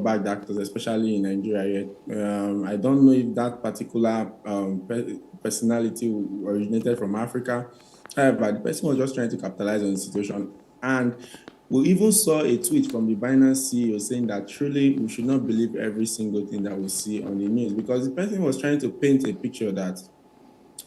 backed actors, especially in Nigeria. Yet. I don't know if that particular personality originated from Africa. However, the person was just trying to capitalize on the situation. And we even saw a tweet from the Binance CEO saying that truly we should not believe every single thing that we see on the news, because the person was trying to paint a picture that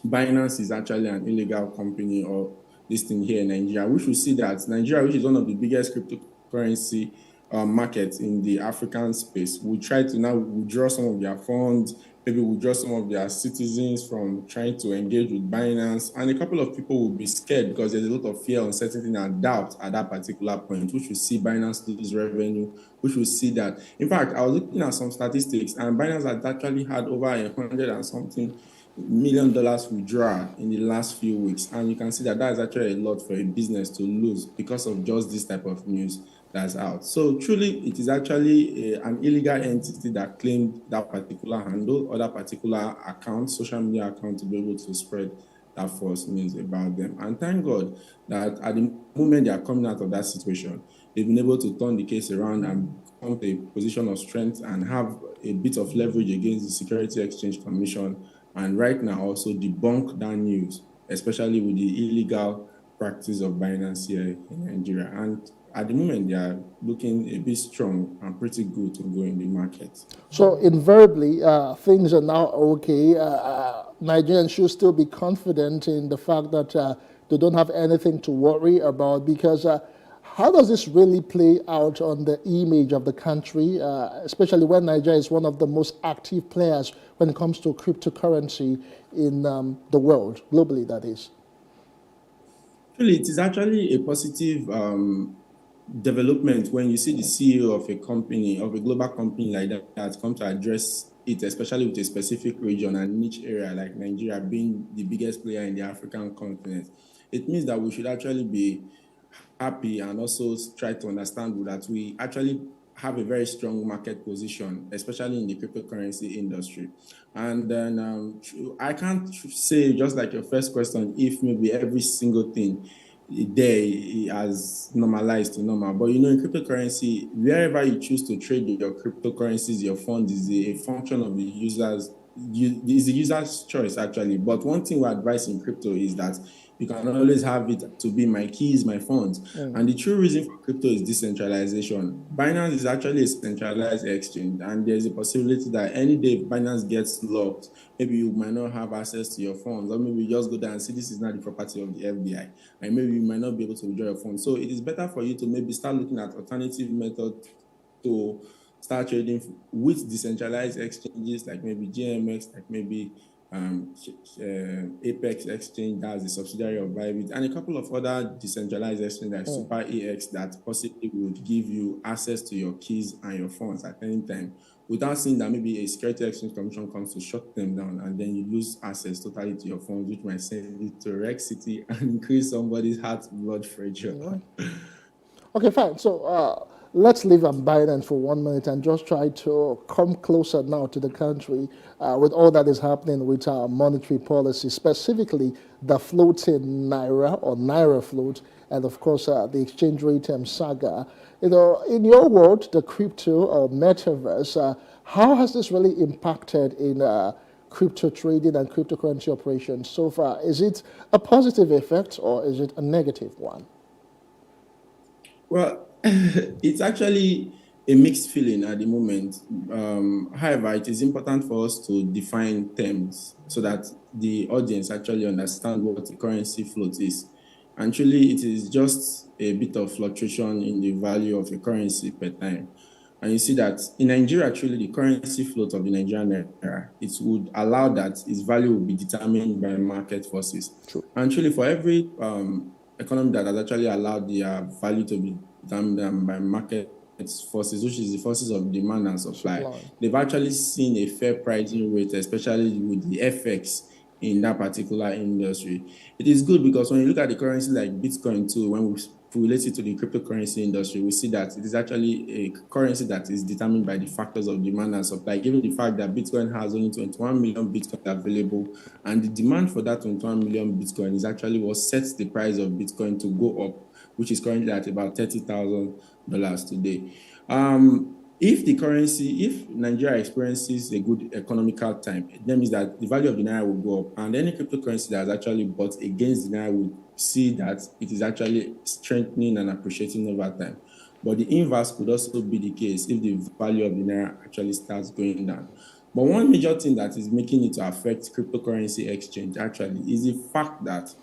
Binance is actually an illegal company or this thing here in Nigeria. We should see that Nigeria, which is one of the biggest cryptocurrency markets in the African space, will try to now withdraw some of their funds, maybe withdraw some of their citizens from trying to engage with Binance. And a couple of people will be scared because there's a lot of fear, uncertainty, and doubt at that particular point, which will see Binance lose revenue, which will see that. In fact, I was looking at some statistics, and Binance has actually had over 100 and something $1 million withdrawal in the last few weeks, and you can see that that is actually a lot for a business to lose because of just this type of news that's out. So truly, it is actually an illegal entity that claimed that particular handle or that particular account, social media account, to be able to spread that false news about them. And thank God that at the moment they are coming out of that situation, they've been able to turn the case around and come to a position of strength and have a bit of leverage against the Security Exchange Commission, and right now also debunk that news, especially with the illegal practice of Binance here in Nigeria. And at the moment, they are looking a bit strong and pretty good to go in the market. So invariably, things are now okay. Nigerians should still be confident in the fact that they don't have anything to worry about, because how does this really play out on the image of the country, especially when Nigeria is one of the most active players when it comes to cryptocurrency in the world, globally, that is? Really, it is actually a positive development when you see the CEO of a company, of a global company like that, that's come to address it, especially with a specific region and niche area like Nigeria being the biggest player in the African continent. It means that we should actually be happy and also try to understand that we actually have a very strong market position, especially in the cryptocurrency industry. And then I can't say, just like your first question, if maybe every single thing there has normalized to normal. But you know, in cryptocurrency, wherever you choose to trade your cryptocurrencies, your fund is a function of the user's is the user's choice actually. But one thing we advise in crypto is that you can always have it to be my keys, my funds. And the true reason for crypto is decentralization. Binance is actually a centralized exchange, and there's a possibility that any day Binance gets locked, maybe you might not have access to your funds, or maybe you just go there and see this is not the property of the FBI, and maybe you might not be able to withdraw your funds. So it is better for you to maybe start looking at alternative methods to start trading with decentralized exchanges like maybe GMX, like maybe Apex Exchange, that's the subsidiary of Bybit, and a couple of other decentralized exchanges like Super AX that possibly would give you access to your keys and your funds at any time without seeing that maybe a Security Exchange Commission comes to shut them down and then you lose access totally to your funds, which might send you to Rex City and increase somebody's heart blood pressure. Okay, fine. So let's leave Binance for 1 minute and just try to come closer now to the country with all that is happening with our monetary policy, specifically the floating Naira or Naira float, and of course the exchange rate saga. You know, in your world, the crypto or metaverse, how has this really impacted in crypto trading and cryptocurrency operations so far? Is it a positive effect or is it a negative one? Well, it's actually a mixed feeling at the moment. However, it is important for us to define terms so that the audience actually understand what the currency float is. And truly, it is just a bit of fluctuation in the value of a currency per time. And you see that in Nigeria, actually, the currency float of the Nigerian naira, it would allow that its value will be determined by market forces. True. And truly, for every economy that has actually allowed their value to be determined by market forces, which is the forces of demand and supply, they've actually seen a fair pricing rate, especially with the FX in that particular industry. It is good because when you look at the currency like Bitcoin too, when we relate it to the cryptocurrency industry, we see that it is actually a currency that is determined by the factors of demand and supply, given the fact that Bitcoin has only 21 million Bitcoin available, and the demand for that 21 million Bitcoin is actually what sets the price of Bitcoin to go up, which is currently at about $30,000 today. If Nigeria experiences a good economical time, it means that the value of the naira will go up, and any cryptocurrency that is actually bought against the naira will see that it is actually strengthening and appreciating over time. But the inverse could also be the case if the value of the naira actually starts going down. But one major thing that is making it to affect cryptocurrency exchange actually is the fact that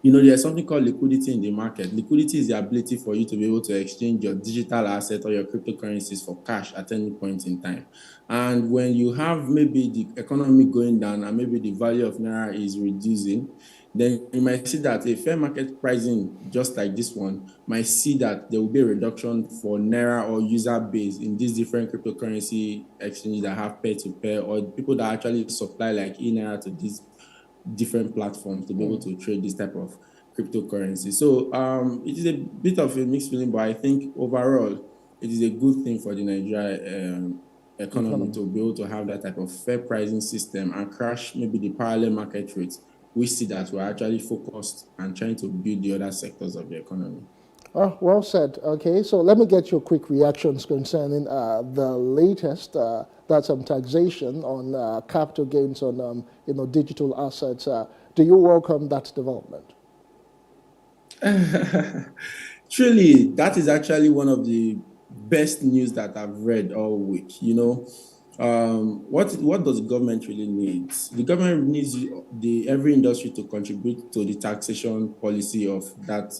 there's something called liquidity in the market. Liquidity is the ability for you to be able to exchange your digital asset or your cryptocurrencies for cash at any point in time. And when you have maybe the economy going down and maybe the value of naira is reducing, then you might see that a fair market pricing, just like this one, might see that there will be a reduction for naira or user base in these different cryptocurrency exchanges that have peer-to-peer, or people that actually supply like e-naira to these different platforms to be able to trade this type of cryptocurrency. So it is a bit of a mixed feeling, but I think overall it is a good thing for the Nigeria economy to be able to have that type of fair pricing system and crash maybe the parallel market rates. We see that we're actually focused and trying to build the other sectors of the economy. Oh, well said. Okay, so let me get your quick reactions concerning the latest, that's taxation on capital gains on digital assets. Do you welcome that development? Truly, that is actually one of the best news that I've read all week. What does the government really need? The government needs every industry to contribute to the taxation policy of that,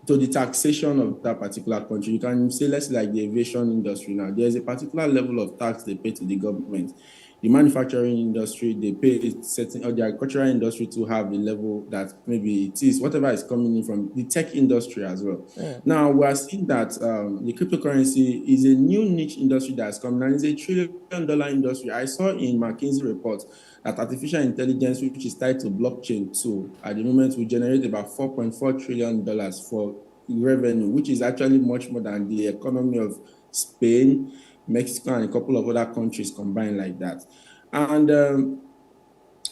to the taxation of that particular country. You can say, let's say like the aviation industry now. There's a particular level of tax they pay to the government. The manufacturing industry, they pay certain, or the agricultural industry to have the level that maybe it is, whatever is coming in from the tech industry as well. Yeah. Now, we are seeing that the cryptocurrency is a new niche industry that's coming, and it's $1 trillion industry. I saw in McKinsey report that artificial intelligence, which is tied to blockchain too, at the moment will generate about $4.4 trillion for revenue, which is actually much more than the economy of Spain, Mexico, and a couple of other countries combined like that. And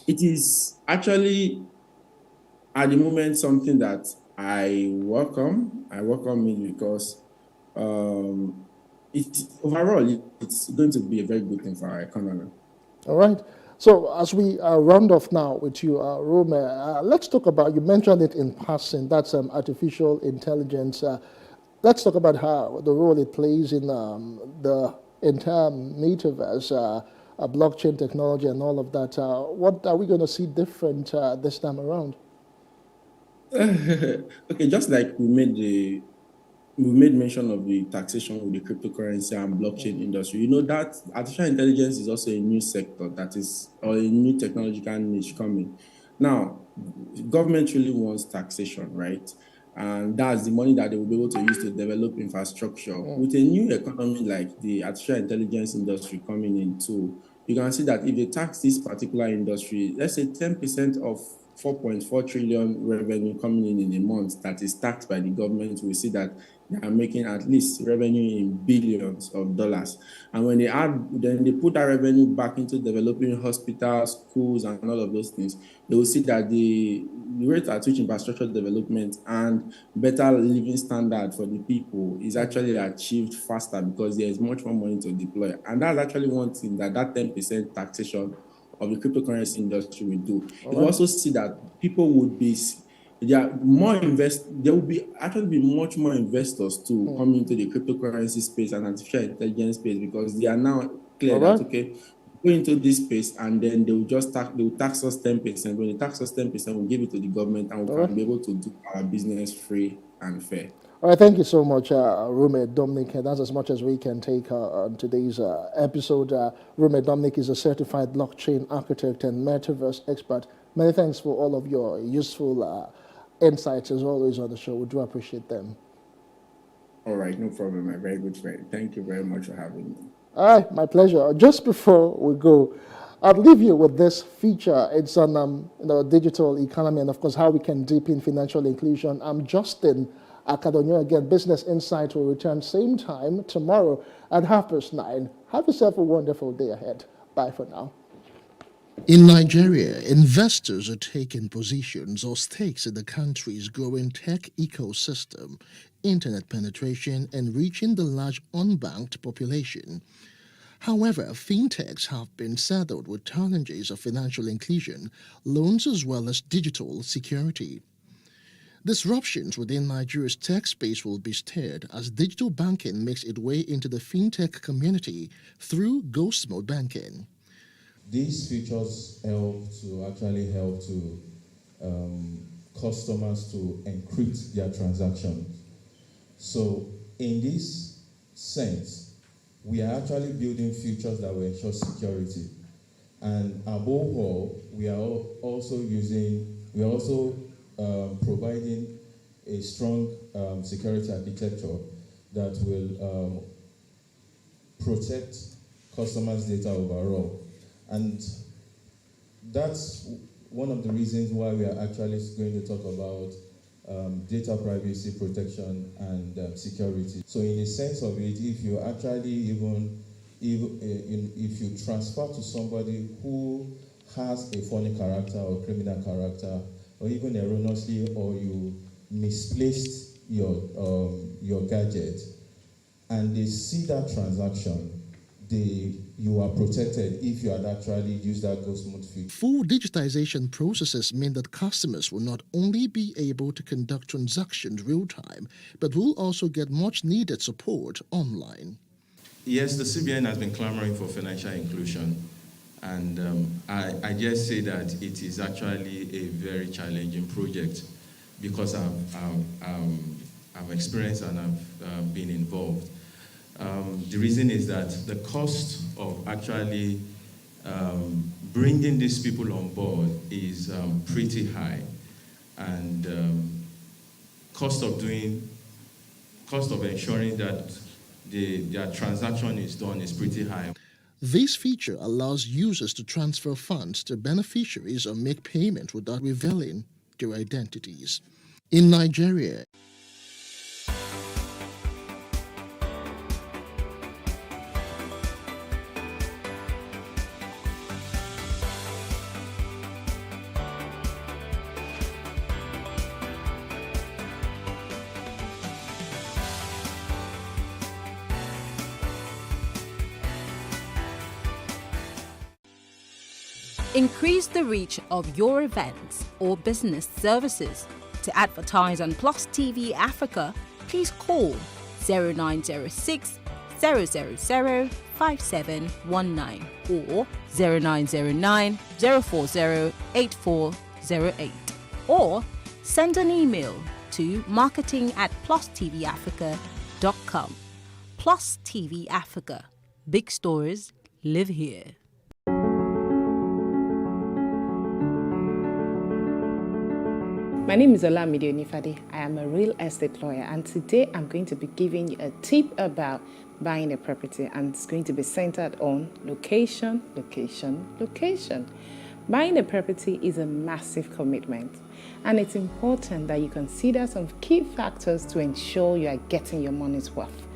it is actually, at the moment, something that I welcome. I welcome it because overall, it's going to be a very good thing for our economy. All right. So as we round off now with you, Rome, let's talk about, you mentioned it in passing, that's artificial intelligence. Let's talk about how the role it plays in the entire metaverse, blockchain technology and all of that. What are we going to see different this time around? Okay, just like we made mention of the taxation with the cryptocurrency and blockchain industry. That artificial intelligence is also a new sector that is, or a new technological niche coming. Now, government really wants taxation, right? And that's the money that they will be able to use to develop infrastructure. With a new economy like the artificial intelligence industry coming in too, you can see that if they tax this particular industry, let's say 10% of 4.4 trillion revenue coming in a month that is taxed by the government, we see that they are making at least revenue in billions of dollars. And when then they put that revenue back into developing hospitals, schools, and all of those things, they will see that the rate at which infrastructure development and better living standard for the people is actually achieved faster because there is much more money to deploy. And that's actually one thing that 10% taxation of the cryptocurrency industry will do. You also see that people would be, there will be much more investors to come into the cryptocurrency space and artificial intelligence space because they are now clear that okay, go into this space and then they will tax us 10%. When they tax us 10%, we'll give it to the government and we can be able to do our business free and fair. All right, thank you so much, Rome Dominic. That's as much as we can take on today's episode. Rome Dominic is a certified blockchain architect and metaverse expert. Many thanks for all of your useful insights as always on the show. We do appreciate them. All right, no problem, my very good friend. Thank you very much for having me. All right, my pleasure. Just before we go, I'll leave you with this feature. It's on digital economy and, of course, how we can deepen financial inclusion. I'm Justin Akadonyo again. Business Insight will return same time tomorrow at 9:30. Have yourself a wonderful day ahead. Bye for now. In Nigeria, investors are taking positions or stakes in the country's growing tech ecosystem, internet penetration, and reaching the large unbanked population. However, fintechs have been saddled with challenges of financial inclusion, loans, as well as digital security. Disruptions within Nigeria's tech space will be stirred as digital banking makes its way into the fintech community through ghost mode banking. These features help to customers to encrypt their transactions. So in this sense, we are actually building features that will ensure security. And above all, we are also providing a strong security architecture that will protect customers' data overall. And that's one of the reasons why we are actually going to talk about data privacy protection and security. So in the sense of it, if you actually if you transfer to somebody who has a funny character or criminal character, or even erroneously, or you misplaced your gadget, and they see that transaction, you are protected if you had actually used that ghost mode feature. Full digitization processes mean that customers will not only be able to conduct transactions real time, but will also get much needed support online. Yes, the CBN has been clamoring for financial inclusion, and I just say that it is actually a very challenging project because I've experienced and I've been involved. The reason is that the cost of actually bringing these people on board is pretty high, and cost of ensuring that their transaction is done is pretty high. This feature allows users to transfer funds to beneficiaries or make payment without revealing their identities. In Nigeria, increase the reach of your events or business services. To advertise on Plus TV Africa, please call 0906 000 5719 or 0909 040 8408, or send an email to marketing@plustvafrica.com. Plus TV Africa. Big stories live here. My name is Olamide Onifade. I am a real estate lawyer, and today I'm going to be giving you a tip about buying a property, and it's going to be centered on location, location, location. Buying a property is a massive commitment, and it's important that you consider some key factors to ensure you are getting your money's worth.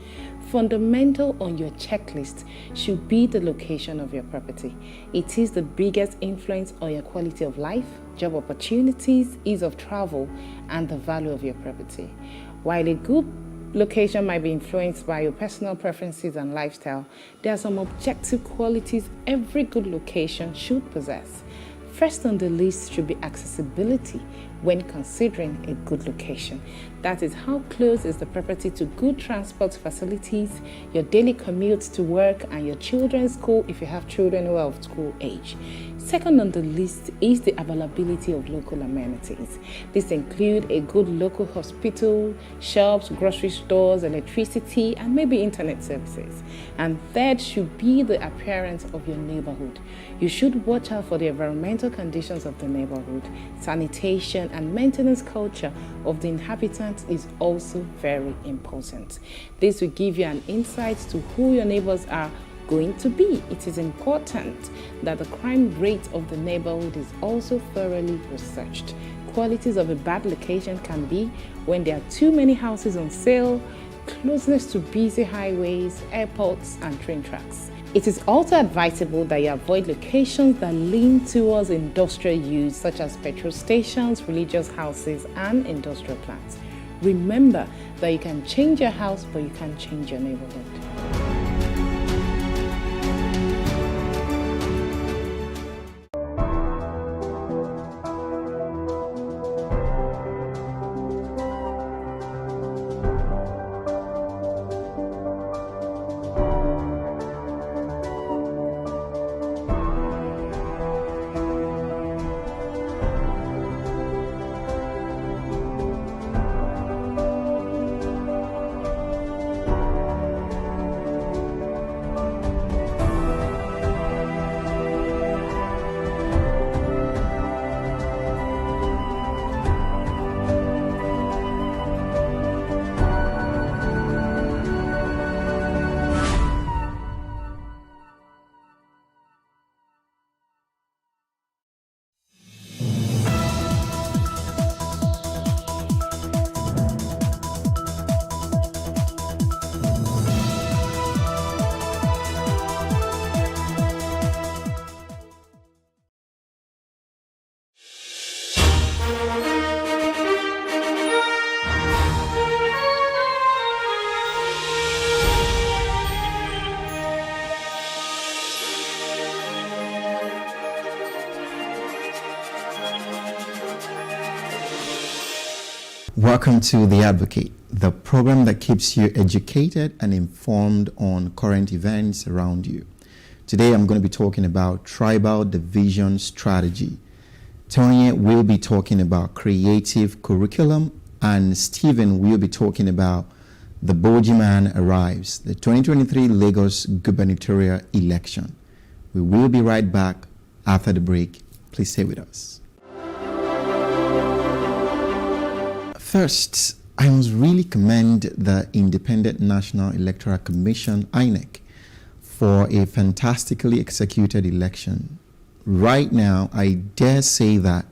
Fundamental on your checklist should be the location of your property. It is the biggest influence on your quality of life, job opportunities, ease of travel, and the value of your property. While a good location might be influenced by your personal preferences and lifestyle, there are some objective qualities every good location should possess. First on the list should be accessibility when considering a good location. That is, how close is the property to good transport facilities, your daily commute to work, and your children's school if you have children who are of school age. Second on the list is the availability of local amenities. These include a good local hospital, shops, grocery stores, electricity, and maybe internet services. And third should be the appearance of your neighborhood. You should watch out for the environmental conditions of the neighborhood. Sanitation and maintenance culture of the inhabitants is also very important. This will give you an insight to who your neighbors are going to be. It is important that the crime rate of the neighborhood is also thoroughly researched. Qualities of a bad location can be when there are too many houses on sale, closeness to busy highways, airports, and train tracks. It is also advisable that you avoid locations that lean towards industrial use, such as petrol stations, religious houses, and industrial plants. Remember that you can change your house, but you can't change your neighborhood. Welcome to The Advocate, the program that keeps you educated and informed on current events around you. Today I'm going to be talking about tribal division strategy. Tony will be talking about creative curriculum, and Stephen will be talking about the Boogeyman arrives, the 2023 Lagos gubernatorial election. We will be right back after the break. Please stay with us. First, I must really commend the Independent National Electoral Commission, INEC, for a fantastically executed election. Right now, I dare say that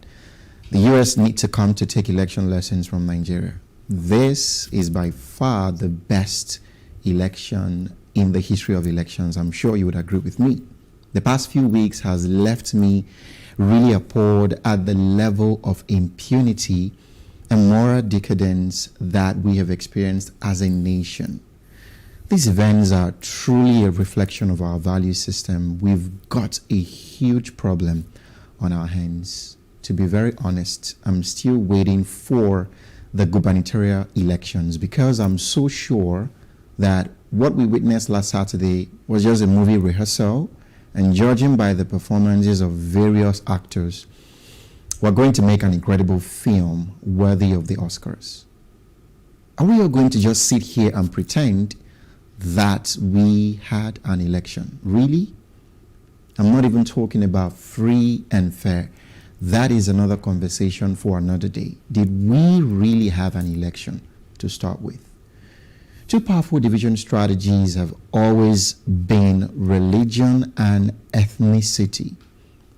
the US need to come to take election lessons from Nigeria. This is by far the best election in the history of elections. I'm sure you would agree with me. The past few weeks has left me really appalled at the level of impunity and moral decadence that we have experienced as a nation. These events are truly a reflection of our value system. We've got a huge problem on our hands. To be very honest, I'm still waiting for the gubernatorial elections because I'm so sure that what we witnessed last Saturday was just a movie rehearsal, and judging by the performances of various actors, we're going to make an incredible film worthy of the Oscars. Are we all going to just sit here and pretend that we had an election? Really? I'm not even talking about free and fair. That is another conversation for another day. Did we really have an election to start with? Two powerful division strategies have always been religion and ethnicity.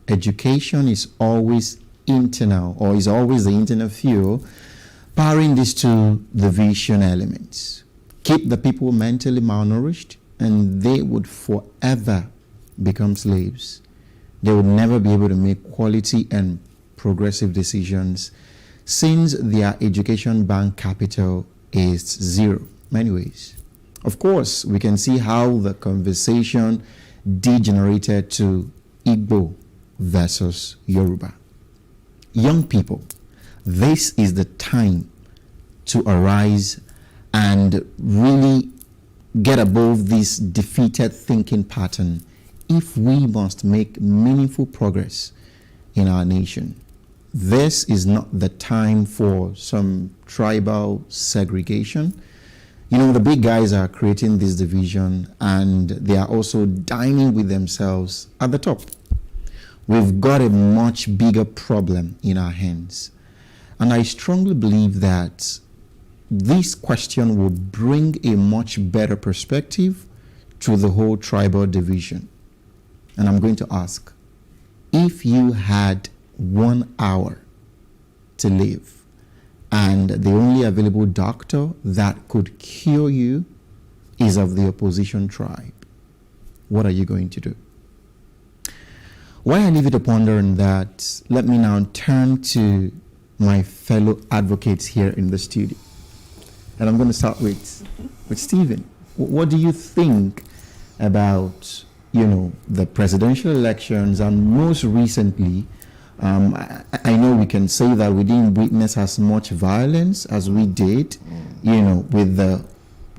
Education is always internal, or is always the internal fuel powering these two division elements. Keep the people mentally malnourished and they would forever become slaves. They would never be able to make quality and progressive decisions since their education bank capital is zero. Anyways, of course, we can see how the conversation degenerated to Igbo versus Yoruba. Young people, this is the time to arise and really get above this defeated thinking pattern if we must make meaningful progress in our nation. This is not the time for some tribal segregation. You know, the big guys are creating this division and they are also dining with themselves at the top. We've got a much bigger problem in our hands. And I strongly believe that this question will bring a much better perspective to the whole tribal division. And I'm going to ask, if you had 1 hour to live and the only available doctor that could cure you is of the opposition tribe. What are you going to do? While I leave you to ponder on that, let me now turn to my fellow advocates here in the studio. And I'm going to start with Stephen. What do you think about, the presidential elections, and most recently, I know we can say that we didn't witness as much violence as we did, with the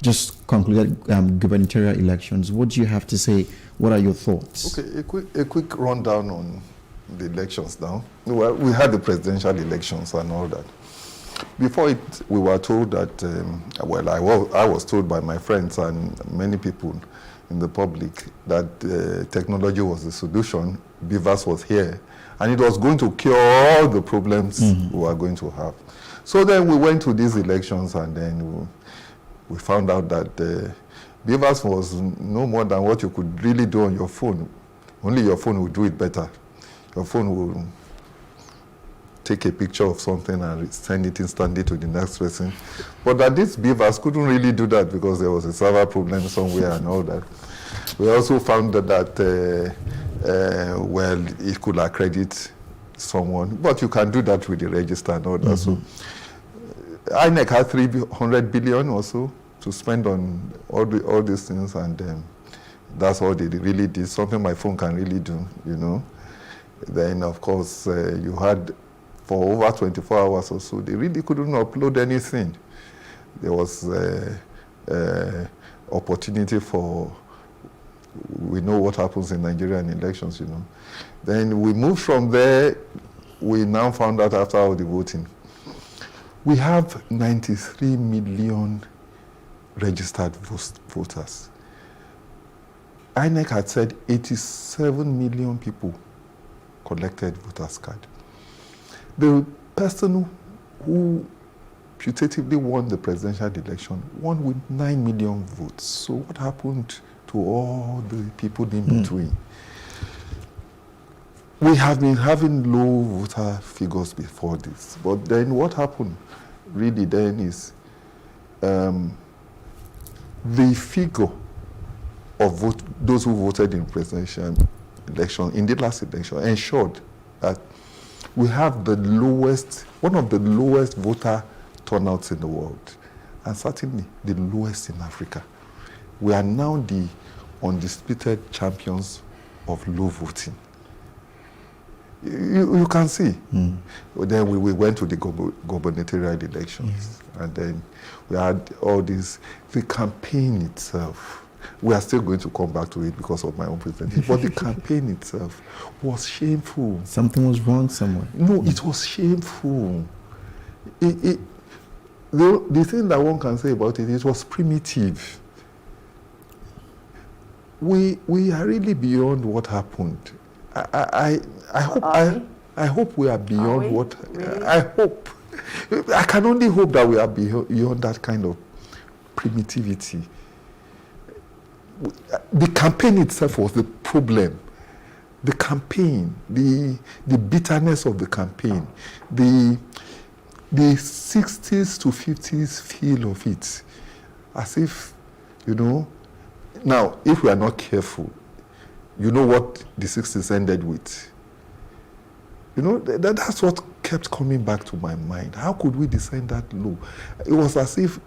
just concluded gubernatorial elections. What do you have to say? What are your thoughts? Okay, a quick rundown on the elections now. Well, we had the presidential elections and all that. Before it, we were told that, I was told by my friends and many people in the public that technology was the solution, BVAS was here, and it was going to cure all the problems we were going to have. So then we went to these elections, and then we found out that BVAS was no more than what you could really do on your phone. Only your phone will do it better. Your phone will take a picture of something and send it instantly to the next person. But that this BVAS couldn't really do that because there was a server problem somewhere and all that. We also found that, it could accredit someone, but you can do that with the register and all that. So INEC had 300 billion or so to spend on all these things, and that's all they really did, something my phone can really do, Then, of course, you had, for over 24 hours or so, they really couldn't upload anything. There was opportunity for, we know what happens in Nigerian elections, Then we moved from there. We now found out after all the voting, we have 93 million registered voters. INEC had said 87 million people collected voters' card. The person who putatively won the presidential election won with 9 million votes. So what happened to all the people in between? We have been having low voter figures before this, but then what happened really then is the figure of those who voted in presidential election, in the last election, ensured that we have one of the lowest voter turnouts in the world, and certainly the lowest in Africa. We are now the undisputed champions of low voting. You can see. Then we went to the gubernatorial elections, and then we had all this, the campaign itself. We are still going to come back to it because of my own presentation, but the campaign itself was shameful. Something was wrong somewhere. No, it was shameful. The thing that one can say about it was primitive. We are really beyond what happened. I hope we are beyond what. Really? I hope. I can only hope that we are beyond that kind of primitivity. The campaign itself was the problem. The campaign, the bitterness of the campaign, the 60s to 50s feel of it, as if, Now, if we are not careful, what the 60s ended with. That's what kept coming back to my mind. How could we descend that low? It was as if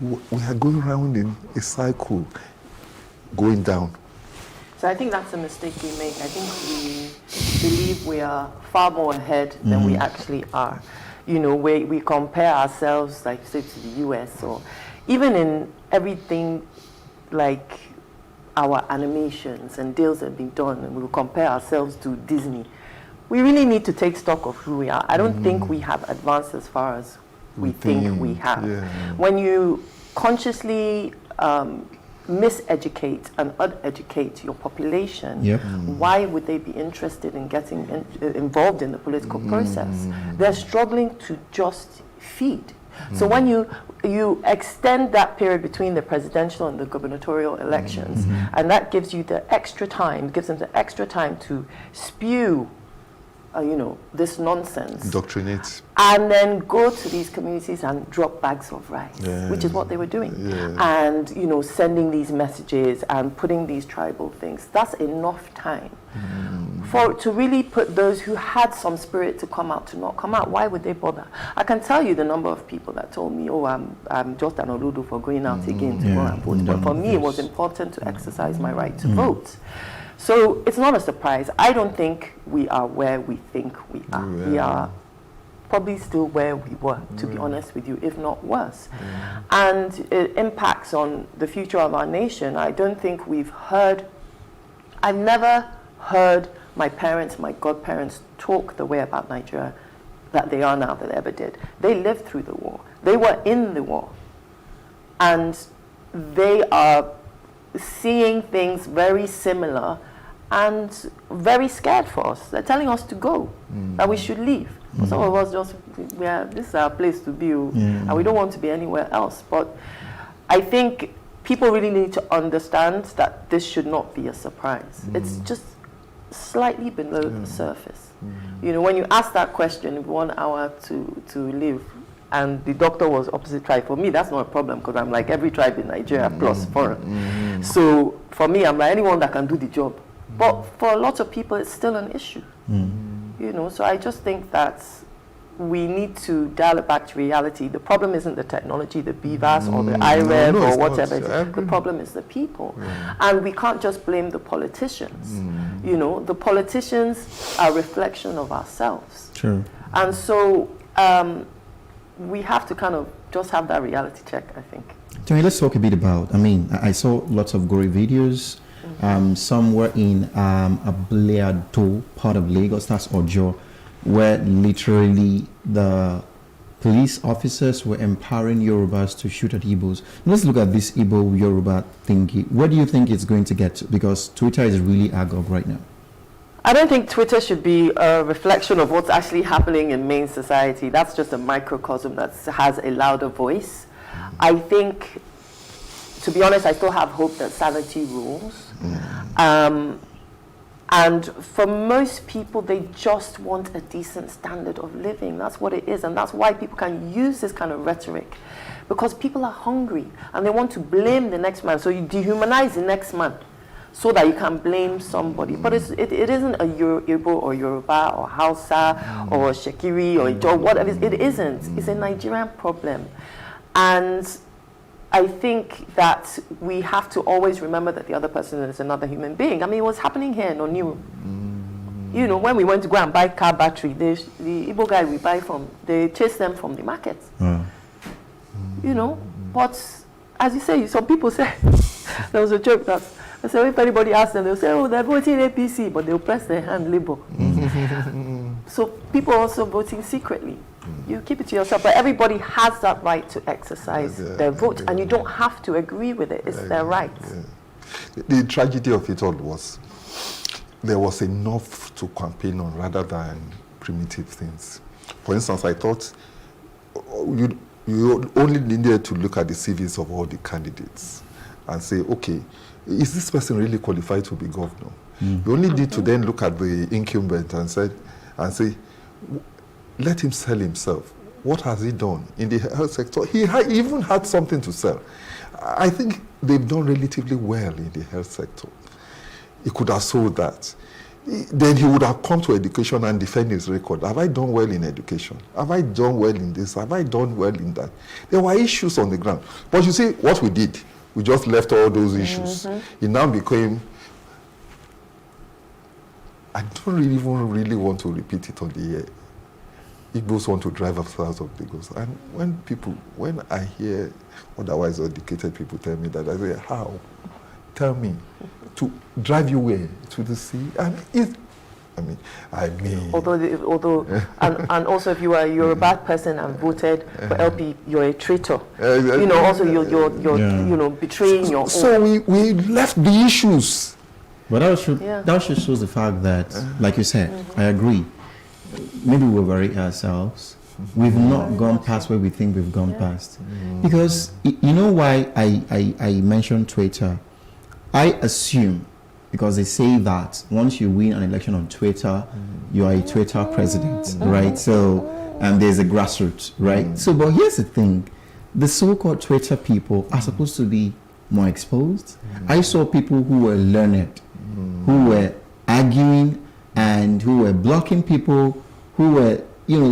we are going around in a cycle, going down. So I think that's a mistake we make. I think we believe we are far more ahead than we actually are. We compare ourselves, like say, to the US, or even in everything like our animations and deals that have been done, and we will compare ourselves to Disney. We really need to take stock of who we are. I don't think we have advanced as far as we think we have. Yeah. When you consciously miseducate and uneducate your population, why would they be interested in getting involved in the political process? They're struggling to just feed. So when you extend that period between the presidential and the gubernatorial elections, and that gives you the extra time, gives them the extra time to spew this nonsense. Indoctrinate. And then go to these communities and drop bags of rice, which is what they were doing. And, sending these messages and putting these tribal things. That's enough time to really put those who had some spirit to come out to not come out. Why would they bother? I can tell you the number of people that told me, I'm just an Oludu for going out again to go and vote. But for me, it was important to exercise my right to vote. So it's not a surprise. I don't think we are where we think we are. We are probably still where we were, to be honest with you, if not worse. And it impacts on the future of our nation. I don't think I've never heard my parents, my godparents, talk the way about Nigeria that they are now, that they ever did. They lived through the war. They were in the war. And they are seeing things very similar and very scared for us. They're telling us to go, that we should leave. Some of us this is our place to be, and we don't want to be anywhere else. But I think people really need to understand that this should not be a surprise. It's just slightly below the surface. When you ask that question, 1 hour to live, and the doctor was opposite tribe, for me, that's not a problem, because I'm like every tribe in Nigeria plus foreign. So for me, I'm like anyone that can do the job. But for a lot of people, it's still an issue. So I just think that we need to dial it back to reality. The problem isn't the technology, the BVAS or the IREV or whatever. The problem is the people. And we can't just blame the politicians. The politicians are a reflection of ourselves. True. And so we have to kind of just have that reality check, I think. Tony, let's talk a bit about, I saw lots of gory videos. Some were in Ableado, part of Lagos, that's Ojo, where literally the police officers were empowering Yorubas to shoot at Igbos. Let's look at this Igbo Yoruba thingy. Where do you think it's going to get to? Because Twitter is really agog right now. I don't think Twitter should be a reflection of what's actually happening in main society. That's just a microcosm that has a louder voice. I think, to be honest, I still have hope that sanity rules. And for most people, they just want a decent standard of living. That's what it is. And that's why people can use this kind of rhetoric. Because people are hungry and they want to blame the next man. So you dehumanize the next man so that you can blame somebody. But it isn't a Igbo or Yoruba or Hausa or Shekiri or Ijo, whatever. It isn't. It's a Nigerian problem. And I think that we have to always remember that the other person is another human being. It was happening here in Oniru. When we went to go and buy car battery, the Igbo guy we buy from, they chased them from the market. But as you say, some people say, there was a joke that, I said, if anybody asks them, they'll say, oh, they're voting APC, but they'll press their hand Labour. So people are also voting secretly. You keep it to yourself, but everybody has that right to exercise their vote, and you don't have to agree with it. It's their right. The tragedy of it all was there was enough to campaign on rather than primitive things. For instance, I thought you only needed to look at the CVs of all the candidates and say, okay, is this person really qualified to be governor? You only need to then look at the incumbent and say, let him sell himself. What has he done in the health sector? He even had something to sell. I think they've done relatively well in the health sector. He could have sold that. Then he would have come to education and defend his record. Have I done well in education? Have I done well in this? Have I done well in that? There were issues on the ground. But you see, what we did, we just left all those issues. It now became, I don't even really want to repeat it on the air. Igbos want to drive us out of Lagos. And when I hear otherwise educated people tell me that, I say, how? Tell me. To drive you where? To the sea? Although and also if you are a Yoruba person and voted for LP, you're a traitor. Also you're betraying your own. So we left the issues. But that should show the fact that, like you said, I agree. Maybe we're very ourselves. We've not gone past where we think we've gone past. Because you know why I mentioned Twitter? I assume because they say that once you win an election on Twitter, you are a Twitter president, right? So, and there's a grassroots, right? So, but here's the thing. The so-called Twitter people are supposed to be more exposed. I saw people who were learned, who were arguing and who were blocking people, who were,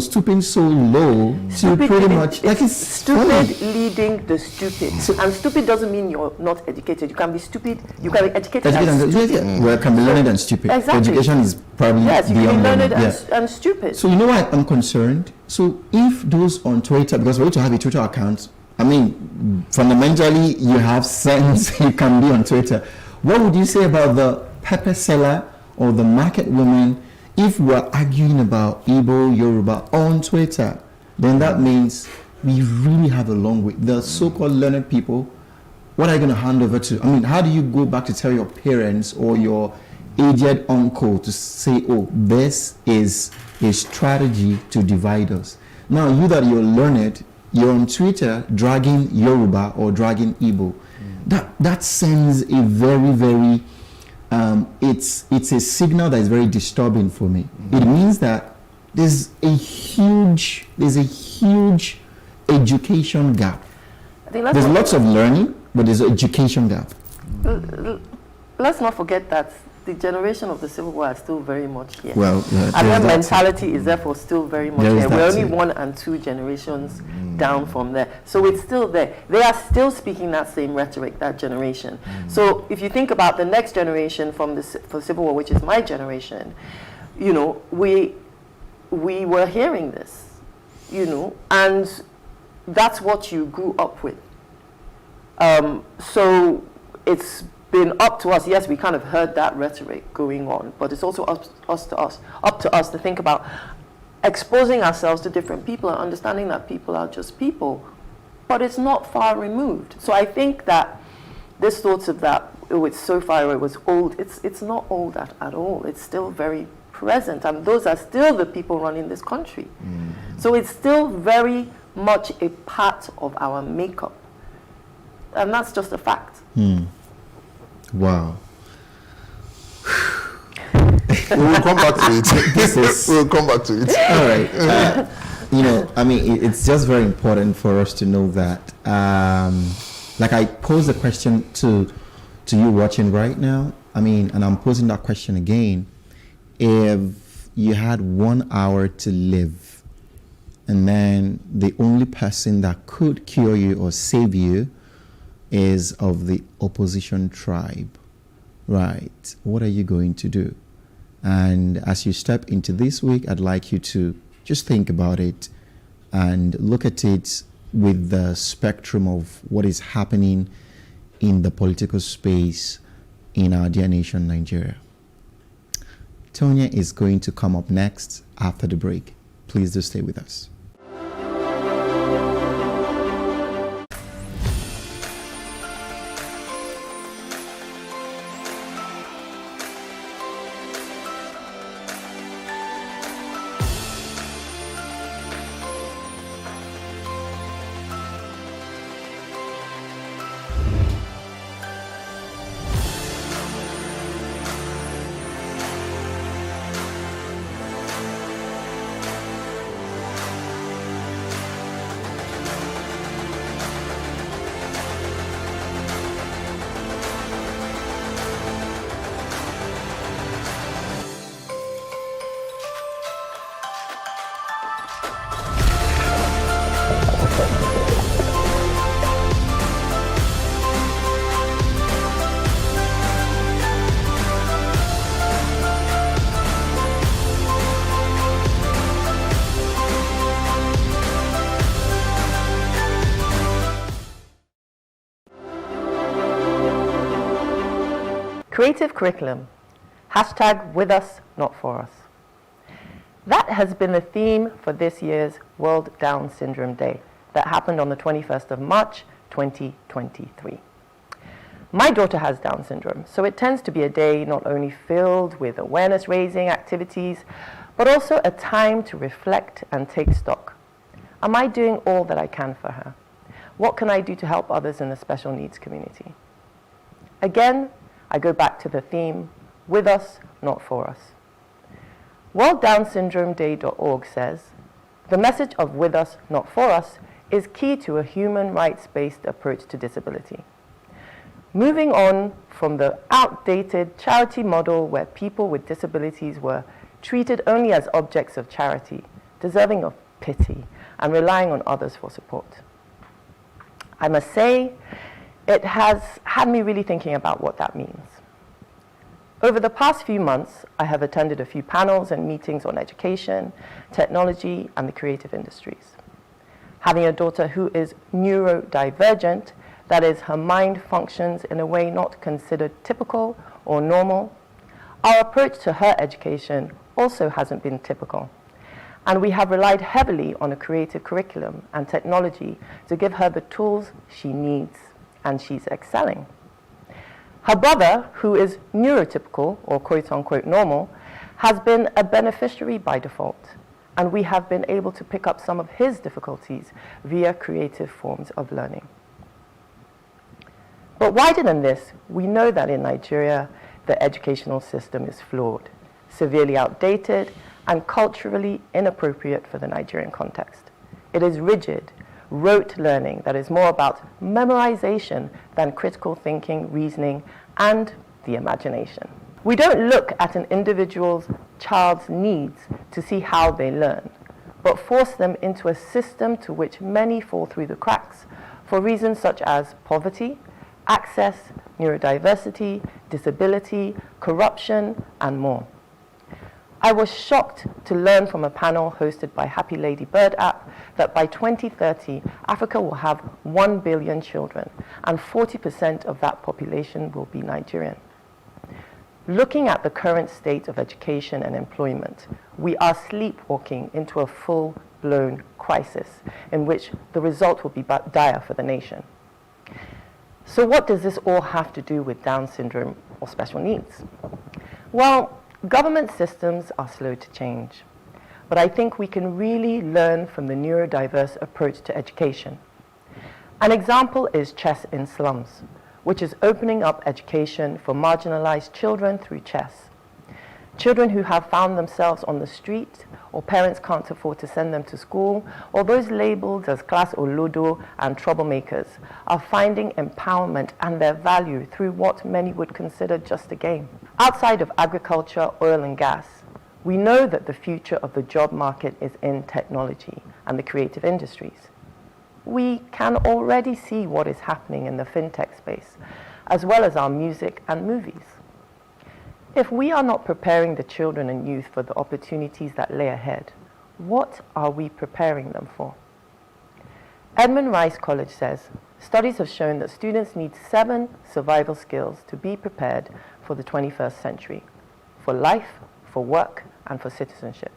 stooping so low to pretty much, like it's stupid funny. leading the stupid. And stupid doesn't mean you're not educated. You can be stupid, you can be educated and stupid. Well, it can be learned and stupid. Exactly. Education is probably Yes, you can beyond be learned learning. and stupid. So you know why I'm concerned? So if those on Twitter, because for you to have a Twitter account, I mean, fundamentally you have sense, you can be on Twitter. What would you say about the pepper seller or the market woman if we're arguing about Igbo, Yoruba on Twitter? Then that means we really have a long way. The so-called learned people, what are you going to hand over to? I mean, how do you go back to tell your parents or your aged uncle to say, oh, this is a strategy to divide us? Now, you that you're learned, you're on Twitter dragging Yoruba or dragging Igbo. That sends a very, very, it's a signal that is very disturbing for me. It means that there's a huge education gap. I think There's lots of learning, but there's an education gap. Let's not forget that the generation of the Civil War is still very much here. Well, and their mentality is therefore still very much There is there. that We're only too. 1 and 2 generations down from there. So it's still there. They are still speaking that same rhetoric, that generation. So if you think about the next generation for Civil War, which is my generation, we were hearing this, and that's what you grew up with. So it's been up to us. Yes, we kind of heard that rhetoric going on, but it's also up to us to think about exposing ourselves to different people and understanding that people are just people, but it's not far removed. So I think that this thoughts of that, it's so far away, was old. It's not old at all. It's still very present, and those are still the people running this country. So it's still very much a part of our makeup, and that's just a fact. Wow. We will come back to it. We'll come back to it. All right. I mean, it's just very important for us to know that. Like I posed a question to you watching right now. I mean, and I'm posing that question again. If you had 1 hour to live, and then the only person that could cure you or save you is of the opposition tribe, right? What are you going to do? And as you step into this week, I'd like you to just think about it and look at it with the spectrum of what is happening in the political space in our dear nation, Nigeria. Tonya is going to come up next after the break. Please do stay with us. Creative curriculum, hashtag with us, not for us. That has been the theme for this year's World Down Syndrome Day that happened on the 21st of March, 2023. My daughter has Down syndrome, so it tends to be a day not only filled with awareness-raising activities, but also a time to reflect and take stock. Am I doing all that I can for her? What can I do to help others in the special needs community? Again, I go back to the theme, with us, not for us. WorldDownSyndromeDay.org says, the message of with us, not for us is key to a human rights-based approach to disability. Moving on from the outdated charity model where people with disabilities were treated only as objects of charity, deserving of pity, and relying on others for support. I must say, it has had me really thinking about what that means. Over the past few months, I have attended a few panels and meetings on education, technology, and the creative industries. Having a daughter who is neurodivergent, that is, her mind functions in a way not considered typical or normal, our approach to her education also hasn't been typical. And we have relied heavily on a creative curriculum and technology to give her the tools she needs, and she's excelling. Her brother, who is neurotypical, or quote-unquote normal, has been a beneficiary by default, and we have been able to pick up some of his difficulties via creative forms of learning. But wider than this, we know that in Nigeria, the educational system is flawed, severely outdated, and culturally inappropriate for the Nigerian context. It is rigid, rote learning that is more about memorization than critical thinking, reasoning, and the imagination. We don't look at an individual's child's needs to see how they learn, but force them into a system to which many fall through the cracks for reasons such as poverty, access, neurodiversity, disability, corruption, and more. I was shocked to learn from a panel hosted by Happy Lady Bird app that by 2030, Africa will have 1 billion children, and 40% of that population will be Nigerian. Looking at the current state of education and employment, we are sleepwalking into a full-blown crisis in which the result will be dire for the nation. So what does this all have to do with Down syndrome or special needs? Well, government systems are slow to change, but I think we can really learn from the neurodiverse approach to education. An example is Chess in Slums, which is opening up education for marginalized children through chess. Children who have found themselves on the street, or parents can't afford to send them to school, or those labeled as class olodo and troublemakers, are finding empowerment and their value through what many would consider just a game. Outside of agriculture, oil and gas, we know that the future of the job market is in technology and the creative industries. We can already see what is happening in the fintech space, as well as our music and movies. If we are not preparing the children and youth for the opportunities that lay ahead, what are we preparing them for? Edmund Rice College says, studies have shown that students need 7 survival skills to be prepared for the 21st century, for life, for work, and for citizenship.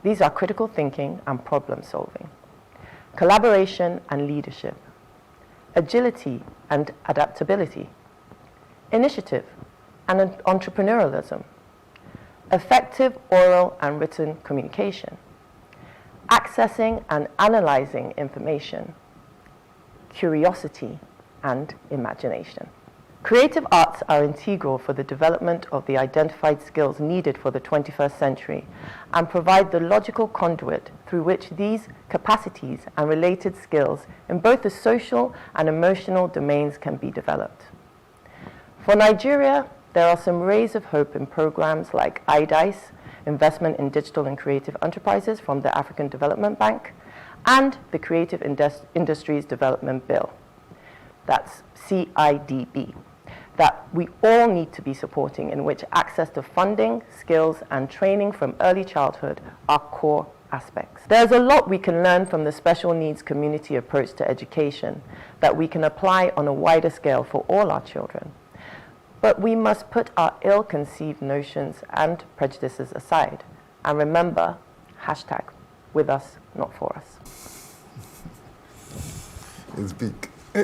These are critical thinking and problem solving, collaboration and leadership, agility and adaptability, initiative and entrepreneurialism, effective oral and written communication, accessing and analyzing information, curiosity and imagination. Creative arts are integral for the development of the identified skills needed for the 21st century and provide the logical conduit through which these capacities and related skills in both the social and emotional domains can be developed. For Nigeria, there are some rays of hope in programs like IDICE, Investment in Digital and Creative Enterprises from the African Development Bank, and the Creative Industries Development Bill, that's CIDB, that we all need to be supporting, in which access to funding, skills, and training from early childhood are core aspects. There's a lot we can learn from the special needs community approach to education that we can apply on a wider scale for all our children. But we must put our ill-conceived notions and prejudices aside and remember, hashtag, with us, not for us. It's big.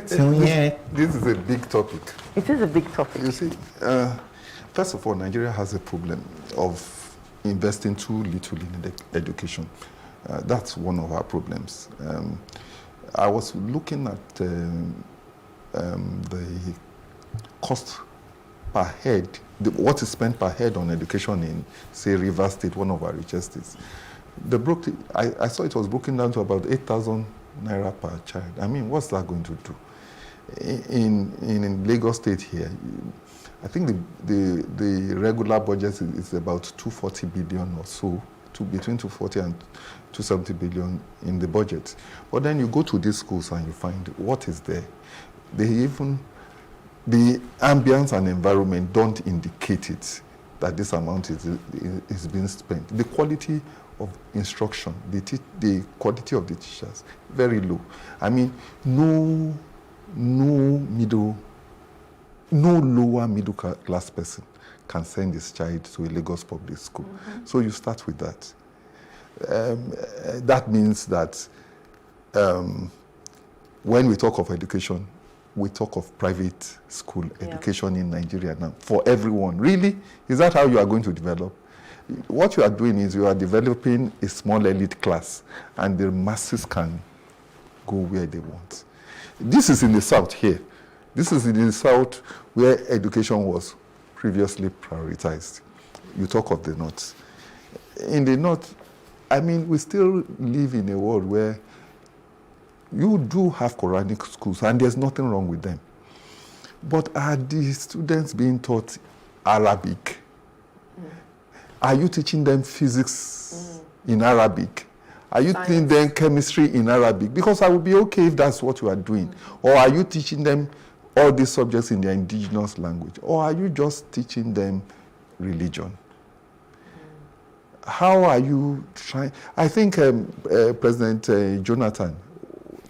So, yeah. This is a big topic. It is a big topic. You see, first of all, Nigeria has a problem of investing too little in education. That's one of our problems. I was looking at the cost per head, what is spent per head on education in, say, Rivers State, one of our richest states, I saw it was broken down to about 8,000 naira per child. I mean, what's that going to do? In Lagos State here, I think the regular budget is about 240 billion or so, between 240 and 270 billion in the budget. But then you go to these schools and you find what is there. The ambience and environment don't indicate it, that this amount is being spent. The quality of instruction, the quality of the teachers, very low. I mean, no lower middle class person can send his child to a Lagos public school. Mm-hmm. So you start with that. That means that when we talk of education, we talk of private school education in Nigeria now for everyone. Really? Is that how you are going to develop? What you are doing is you are developing a small elite class, and the masses can go where they want. This is in the South here. This is in the South where education was previously prioritized. You talk of the North. In the North, I mean, we still live in a world where you do have Quranic schools, and there's nothing wrong with them. But are the students being taught Arabic? Are you teaching them physics in Arabic? Are you teaching them chemistry in Arabic? Because I would be okay if that's what you are doing. Or are you teaching them all these subjects in their indigenous language? Or are you just teaching them religion? How are you trying? I think President Jonathan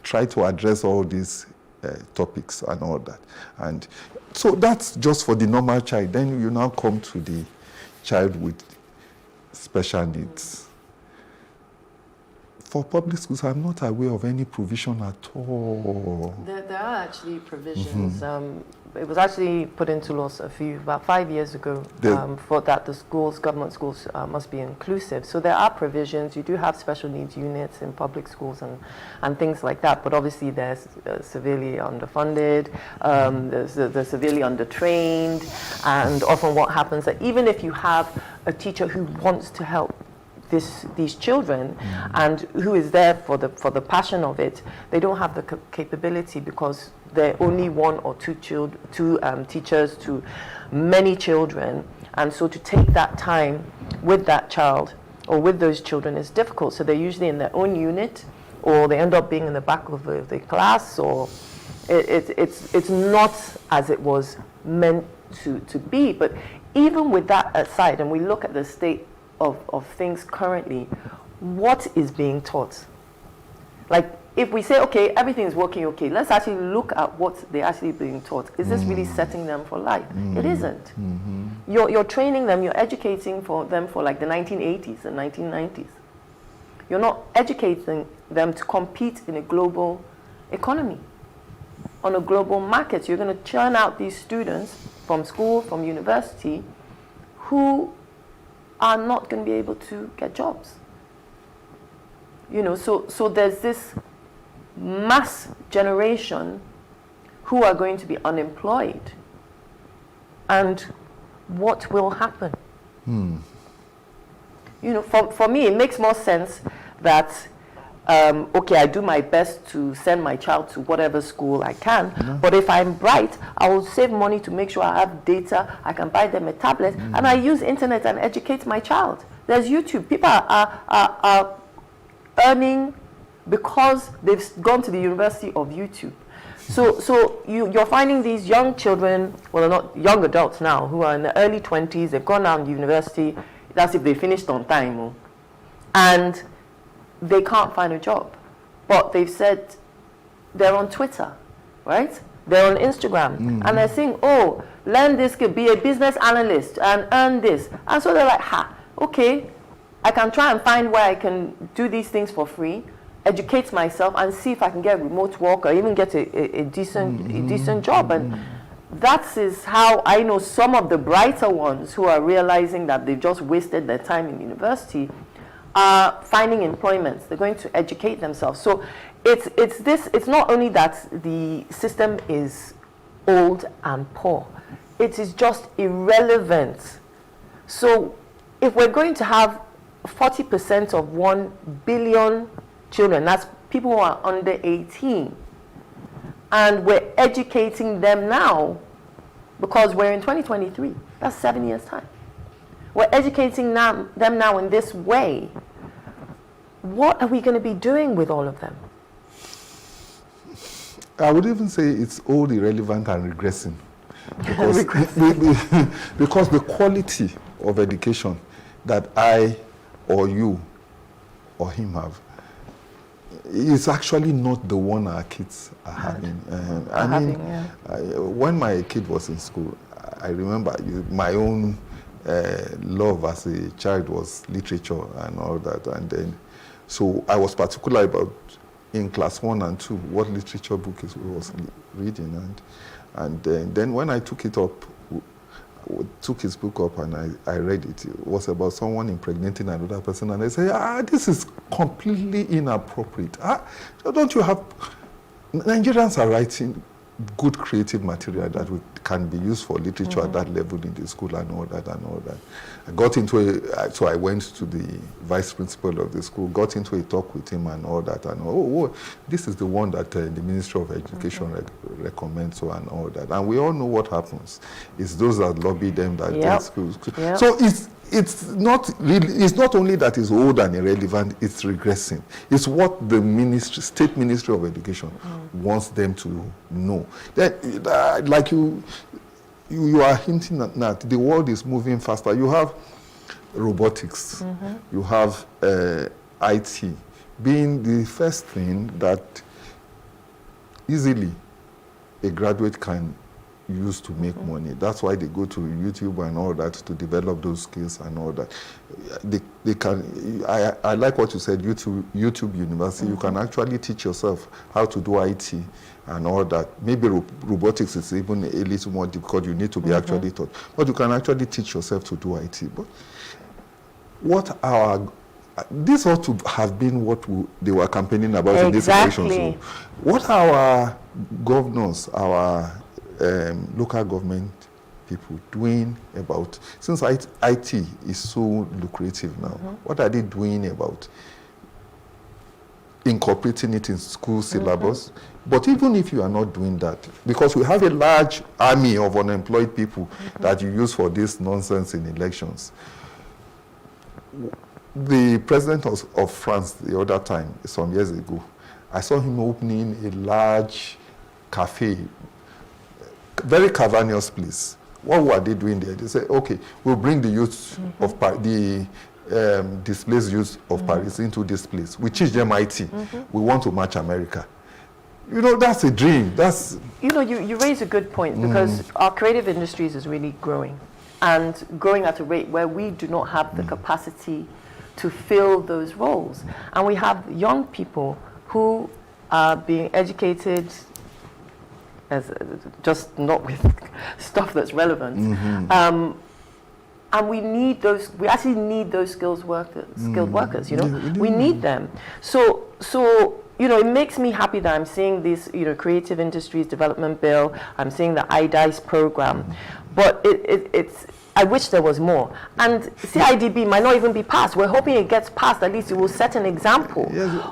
tried to address all these topics and all that. And so that's just for the normal child. Then you now come to the child with special needs. For public schools, I'm not aware of any provision at all. There are actually provisions. It was actually put into law about 5 years ago for that the schools, government schools, must be inclusive. So there are provisions. You do have special needs units in public schools and things like that. But obviously, they're severely underfunded. They're severely undertrained, and often what happens that even if you have a teacher who wants to help these children and who is there for the passion of it, they don't have the capability because there are only one or two teachers to many children, and so to take that time with that child or with those children is difficult. So they're usually in their own unit, or they end up being in the back of the class, or it's not as it was meant to be. But even with that aside, and we look at the state of things currently, what is being taught? Like, if we say, okay, everything is working okay, let's actually look at what they're actually being taught. Is this really setting them for life? It isn't. You're training them, you're educating them for like the 1980s and 1990s. You're not educating them to compete in a global economy, on a global market. You're going to churn out these students from school, from university, who are not going to be able to get jobs. You know, so there's this mass generation who are going to be unemployed. And what will happen? You know, for me, it makes more sense that, okay, I do my best to send my child to whatever school I can, but if I'm bright, I will save money to make sure I have data, I can buy them a tablet, and I use internet and educate my child. There's YouTube. People are earning because they've gone to the University of YouTube. So you're finding these young children, well, not young adults now, who are in the early 20s, they've gone down to university, that's if they finished on time, and they can't find a job. But they've said they're on Twitter, right? They're on Instagram, and they're saying, oh, learn this, be a business analyst and earn this. And so they're like, okay, I can try and find where I can do these things for free, educate myself, and see if I can get remote work or even get a decent job. And that is how I know some of the brighter ones who are realizing that they've just wasted their time in university are finding employment. They're going to educate themselves. So it's not only that the system is old and poor, it is just irrelevant. So if we're going to have 40% of 1 billion children, that's people who are under 18, and we're educating them now, because we're in 2023, that's 7 years' time. We're educating them now in this way. What are we going to be doing with all of them? I would even say it's all irrelevant and regressing. Because, because the quality of education that I or you or him have is actually not the one our kids are having. When my kid was in school, I remember my own love as a child was literature and all that. And then, so I was particular about in class 1 and 2 what literature book I was reading. And then when I took it up, took his book up and I read it, it was about someone impregnating another person, and I said, this is completely inappropriate. Don't you have... Nigerians are writing good creative material that can be used for literature at that level in the school and all that and all that. I got into so I went to the vice principal of the school, got into a talk with him and all that, and this is the one that the Ministry of Education recommends, so and all that. And we all know what happens. It's those that lobby them that get schools. Yep. So it's not only that it's old and irrelevant, it's regressing. It's what the State Ministry of Education wants them to know. That, like you are hinting at that, the world is moving faster. You have robotics, you have IT being the first thing that easily a graduate can use to make money. That's why they go to YouTube and all that to develop those skills and all that. They can. I like what you said. YouTube University. You can actually teach yourself how to do IT and all that. Maybe robotics is even a little more difficult. You need to be actually taught, but you can actually teach yourself to do IT. But this ought to have been what they were campaigning about in this election. So what our governors, our local government people doing about, since IT is so lucrative now, what are they doing about incorporating it in school syllabus? But even if you are not doing that, because we have a large army of unemployed people that you use for this nonsense in elections. The president of France the other time, some years ago, I saw him opening a large cafe, very cavernous place. What were they doing there? They said, okay, we'll bring the youth of the displaced youth of Paris into this place. We teach them IT. We want to match America. You know, that's a dream. That's... You know, you raise a good point, because our creative industries is really growing, and growing at a rate where we do not have the capacity to fill those roles. And we have young people who are being educated as just not with stuff that's relevant. And we need those, we actually need those skilled workers, you know, we need them. So, you know, it makes me happy that I'm seeing this, you know, Creative Industries Development Bill, I'm seeing the IDICE program, but it's, I wish there was more. And CIDB might not even be passed. We're hoping it gets passed, at least it will set an example.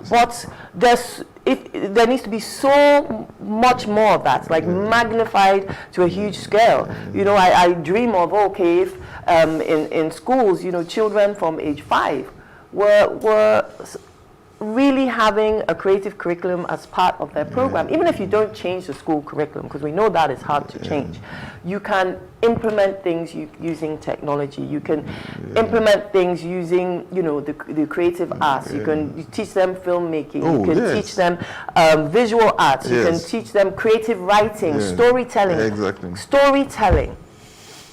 But there needs to be so much more of that, like magnified to a huge scale. You know, I dream of, okay, if in schools, you know, children from age 5 were really having a creative curriculum as part of their program. Even if you don't change the school curriculum, because we know that is hard to change, you can implement things using technology. You can implement things using, you know, the creative arts. You can teach them filmmaking. You can teach them visual arts. You can teach them creative writing, storytelling. Storytelling.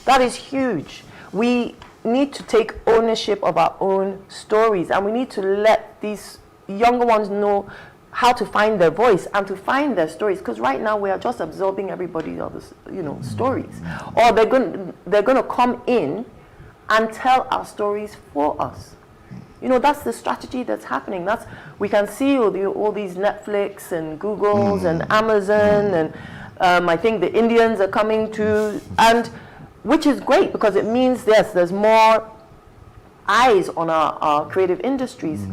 That is huge. We need to take ownership of our own stories, and we need to let these younger ones know how to find their voice and to find their stories, because right now we are just absorbing everybody else's, you know, stories, or they're going to come in and tell our stories for us. You know, that's the strategy that's happening. We can see all these Netflix and Googles and Amazon, and I think the Indians are coming too, and which is great because it means, yes, there's more eyes on our creative industries.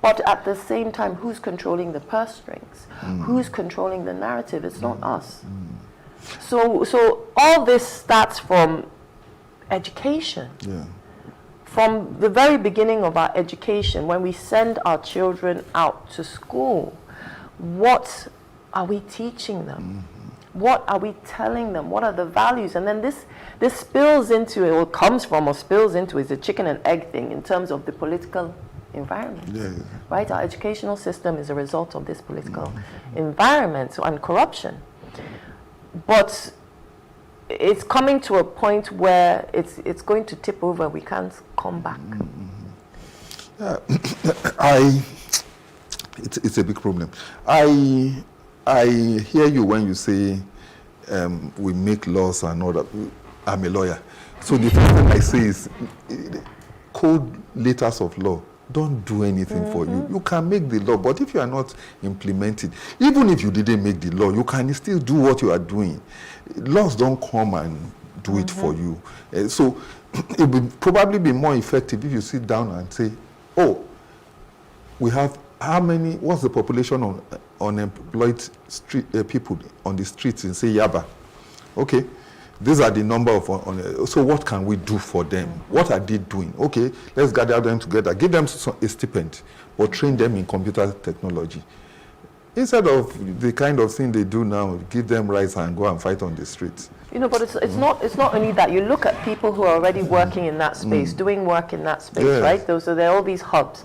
But at the same time, who's controlling the purse strings? Who's controlling the narrative? It's not us. So all this starts from education. Yeah. From the very beginning of our education, when we send our children out to school, what are we teaching them? What are we telling them? What are the values? And then this spills into, or comes from or spills into, is a chicken and egg thing in terms of the political environment. Yeah. Right? Our educational system is a result of this political environment and corruption. But it's coming to a point where it's going to tip over. We can't come back. It's a big problem. I hear you when you say we make laws and all that. I'm a lawyer. So the first thing I say is code letters of law don't do anything for you. You can make the law, but if you are not implementing, even if you didn't make the law, you can still do what you are doing. Laws don't come and do it for you. So it will probably be more effective if you sit down and say, oh, we have what's the population of unemployed people on the streets in, say, Yaba? Okay, these are the number of, so what can we do for them? What are they doing? Okay, let's gather them together, give them a stipend, or train them in computer technology. Instead of the kind of thing they do now, give them rights and go and fight on the streets. You know, but it's not only that. You look at people who are already working in that space, doing work in that space, Yes. right? So there are all these hubs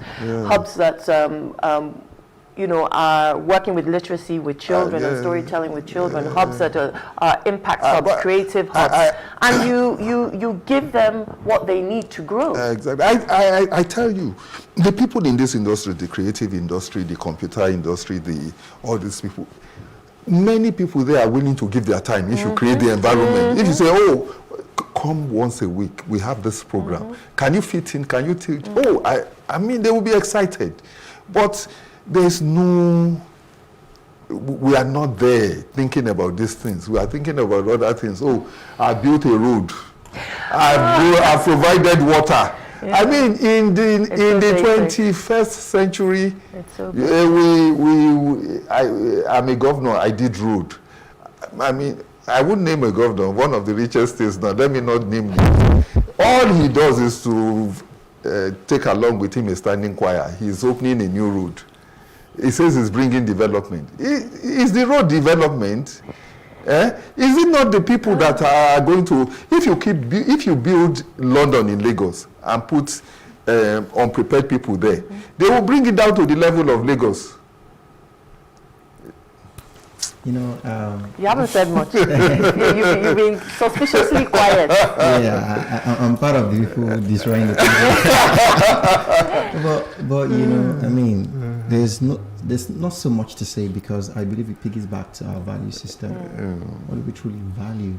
that you know, are working with literacy with children and storytelling with children. Hubs that are impact hubs, creative hubs, and you give them what they need to grow. Exactly. I tell you, the people in this industry, the creative industry, the computer industry, all these people, many people there are willing to give their time if you create the environment. If you say, oh, come once a week, we have this program. Can you fit in? Can you teach? Oh, I mean, they will be excited. But there's we are not there thinking about these things. We are thinking about other things. Oh, I built a road. I provided water. I mean, in the 21st century, I'm a governor. I did road. I mean, I wouldn't name a governor, one of the richest states now. Let me not name him. All he does is to take along with him a standing choir. He's opening a new road. He says he's bringing development. Is the road development? Is it not the people that are going to, if you build London in Lagos and put unprepared people there, they will bring it down to the level of Lagos. You know, You haven't said much. You've been suspiciously quiet. Yeah, I'm part of the people destroying the country. but you know, I mean, there's not so much to say because I believe it piggies back to our value system. What do we truly value?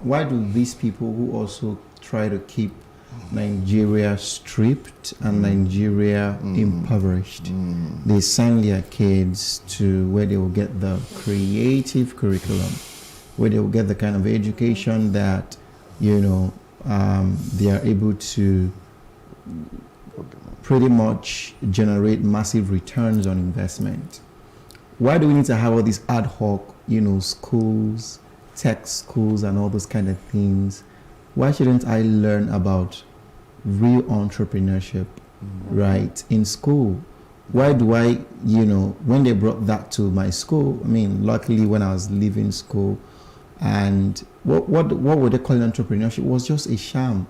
Why do these people who also try to keep Nigeria stripped and Nigeria impoverished, they send their kids to where they will get the creative curriculum, where they will get the kind of education that, you know, they are able to pretty much generate massive returns on investment? Why do we need to have all these ad hoc, you know, schools, tech schools and all those kind of things? Why shouldn't I learn about real entrepreneurship, right, in school? Why do I, you know, when they brought that to my school, I mean, luckily when I was leaving school, and what were they calling entrepreneurship? It was just a sham.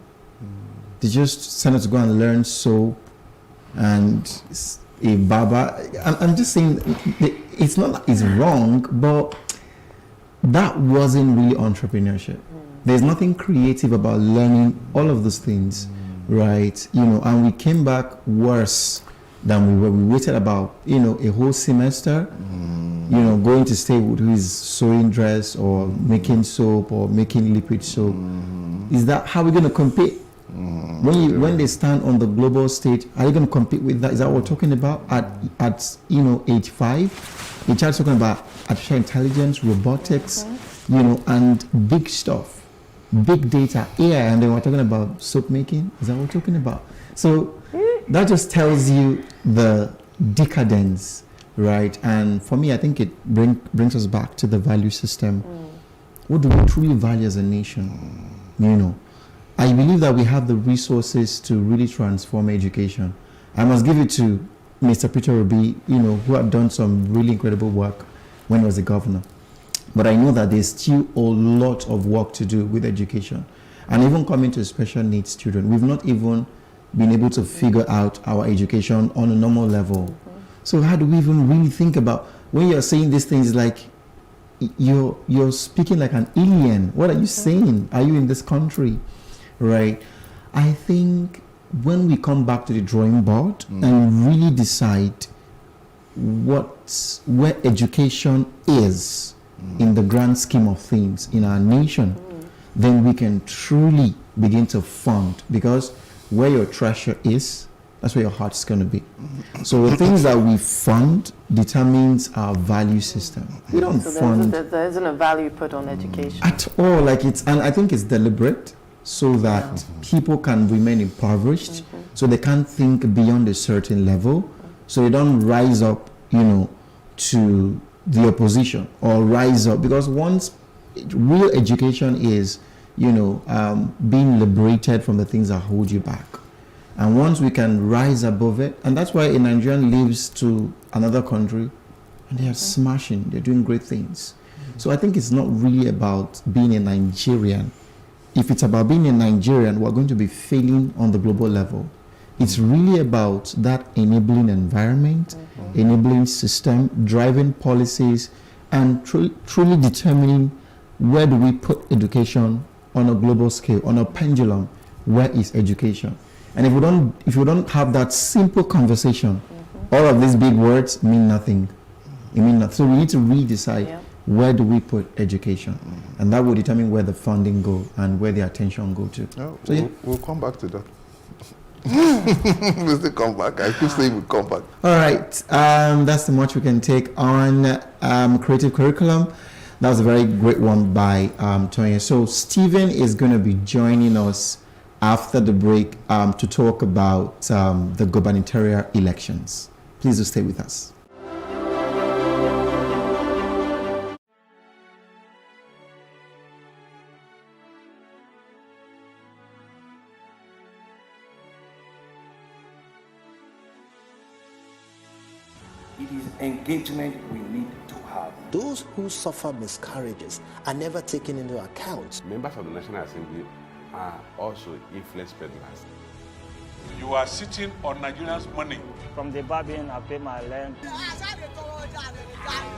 They just sent us to go and learn soap and a barber. I'm just saying, it's not that it's wrong, but that wasn't really entrepreneurship. There's nothing creative about learning all of those things, right? You know, and we came back worse than we were. We waited about, you know, a whole semester, you know, going to stay with who is sewing dress or making soap or making liquid soap. Is that how we're going to compete? When they stand on the global stage, are you going to compete with that? Is that what we're talking about at you know, age 5? The child's talking about artificial intelligence, robotics, you know, and big stuff. big data, AI, and then we're talking about soap making. Is that what we're talking about? So that just tells you the decadence, right? And for me, I think it brings us back to the value system. What do we truly value as a nation? You know, I believe that we have the resources to really transform education. I must give it to Mr. Peter Obi, you know, who had done some really incredible work when he was the governor. But I know that there's still a lot of work to do with education. And even coming to special needs children, we've not even been able to figure out our education on a normal level. So how do we even really think about, when you're saying these things, like you're speaking like an alien. What are you saying? Are you in this country? Right? I think when we come back to the drawing board and really decide where education is in the grand scheme of things in our nation, then we can truly begin to fund, because where your treasure is, that's where your heart's going to be. So the things that we fund determines our value system. We don't fund. There isn't a value put on education at all. Like and I think it's deliberate so that people can remain impoverished, so they can't think beyond a certain level, so they don't rise up, you know, to the opposition or rise up, because once real education is, you know, being liberated from the things that hold you back. And once we can rise above it, and that's why a Nigerian lives to another country and they are smashing, they're doing great things. So I think it's not really about being a Nigerian. If it's about being a Nigerian, we're going to be failing on the global level. It's really about that enabling environment, enabling system, driving policies, and truly determining where do we put education on a global scale, on a pendulum. Where is education? And if we don't have that simple conversation, all of these big words mean nothing. It means nothing. So we need to really decide where do we put education, and that will determine where the funding go and where the attention go to. Oh, So we'll come back to that. We'll still come back. I keep saying we'll come back. All right, that's the much we can take on creative curriculum. That was a very great one by Tonya. So Stephen is going to be joining us after the break to talk about the gubernatorial elections. Please do stay with us. It is engagement we need to have. Those who suffer miscarriages are never taken into account. Members of the National Assembly are also influence peddlers. You are sitting on Nigerians' money. From the barbing, I pay my rent.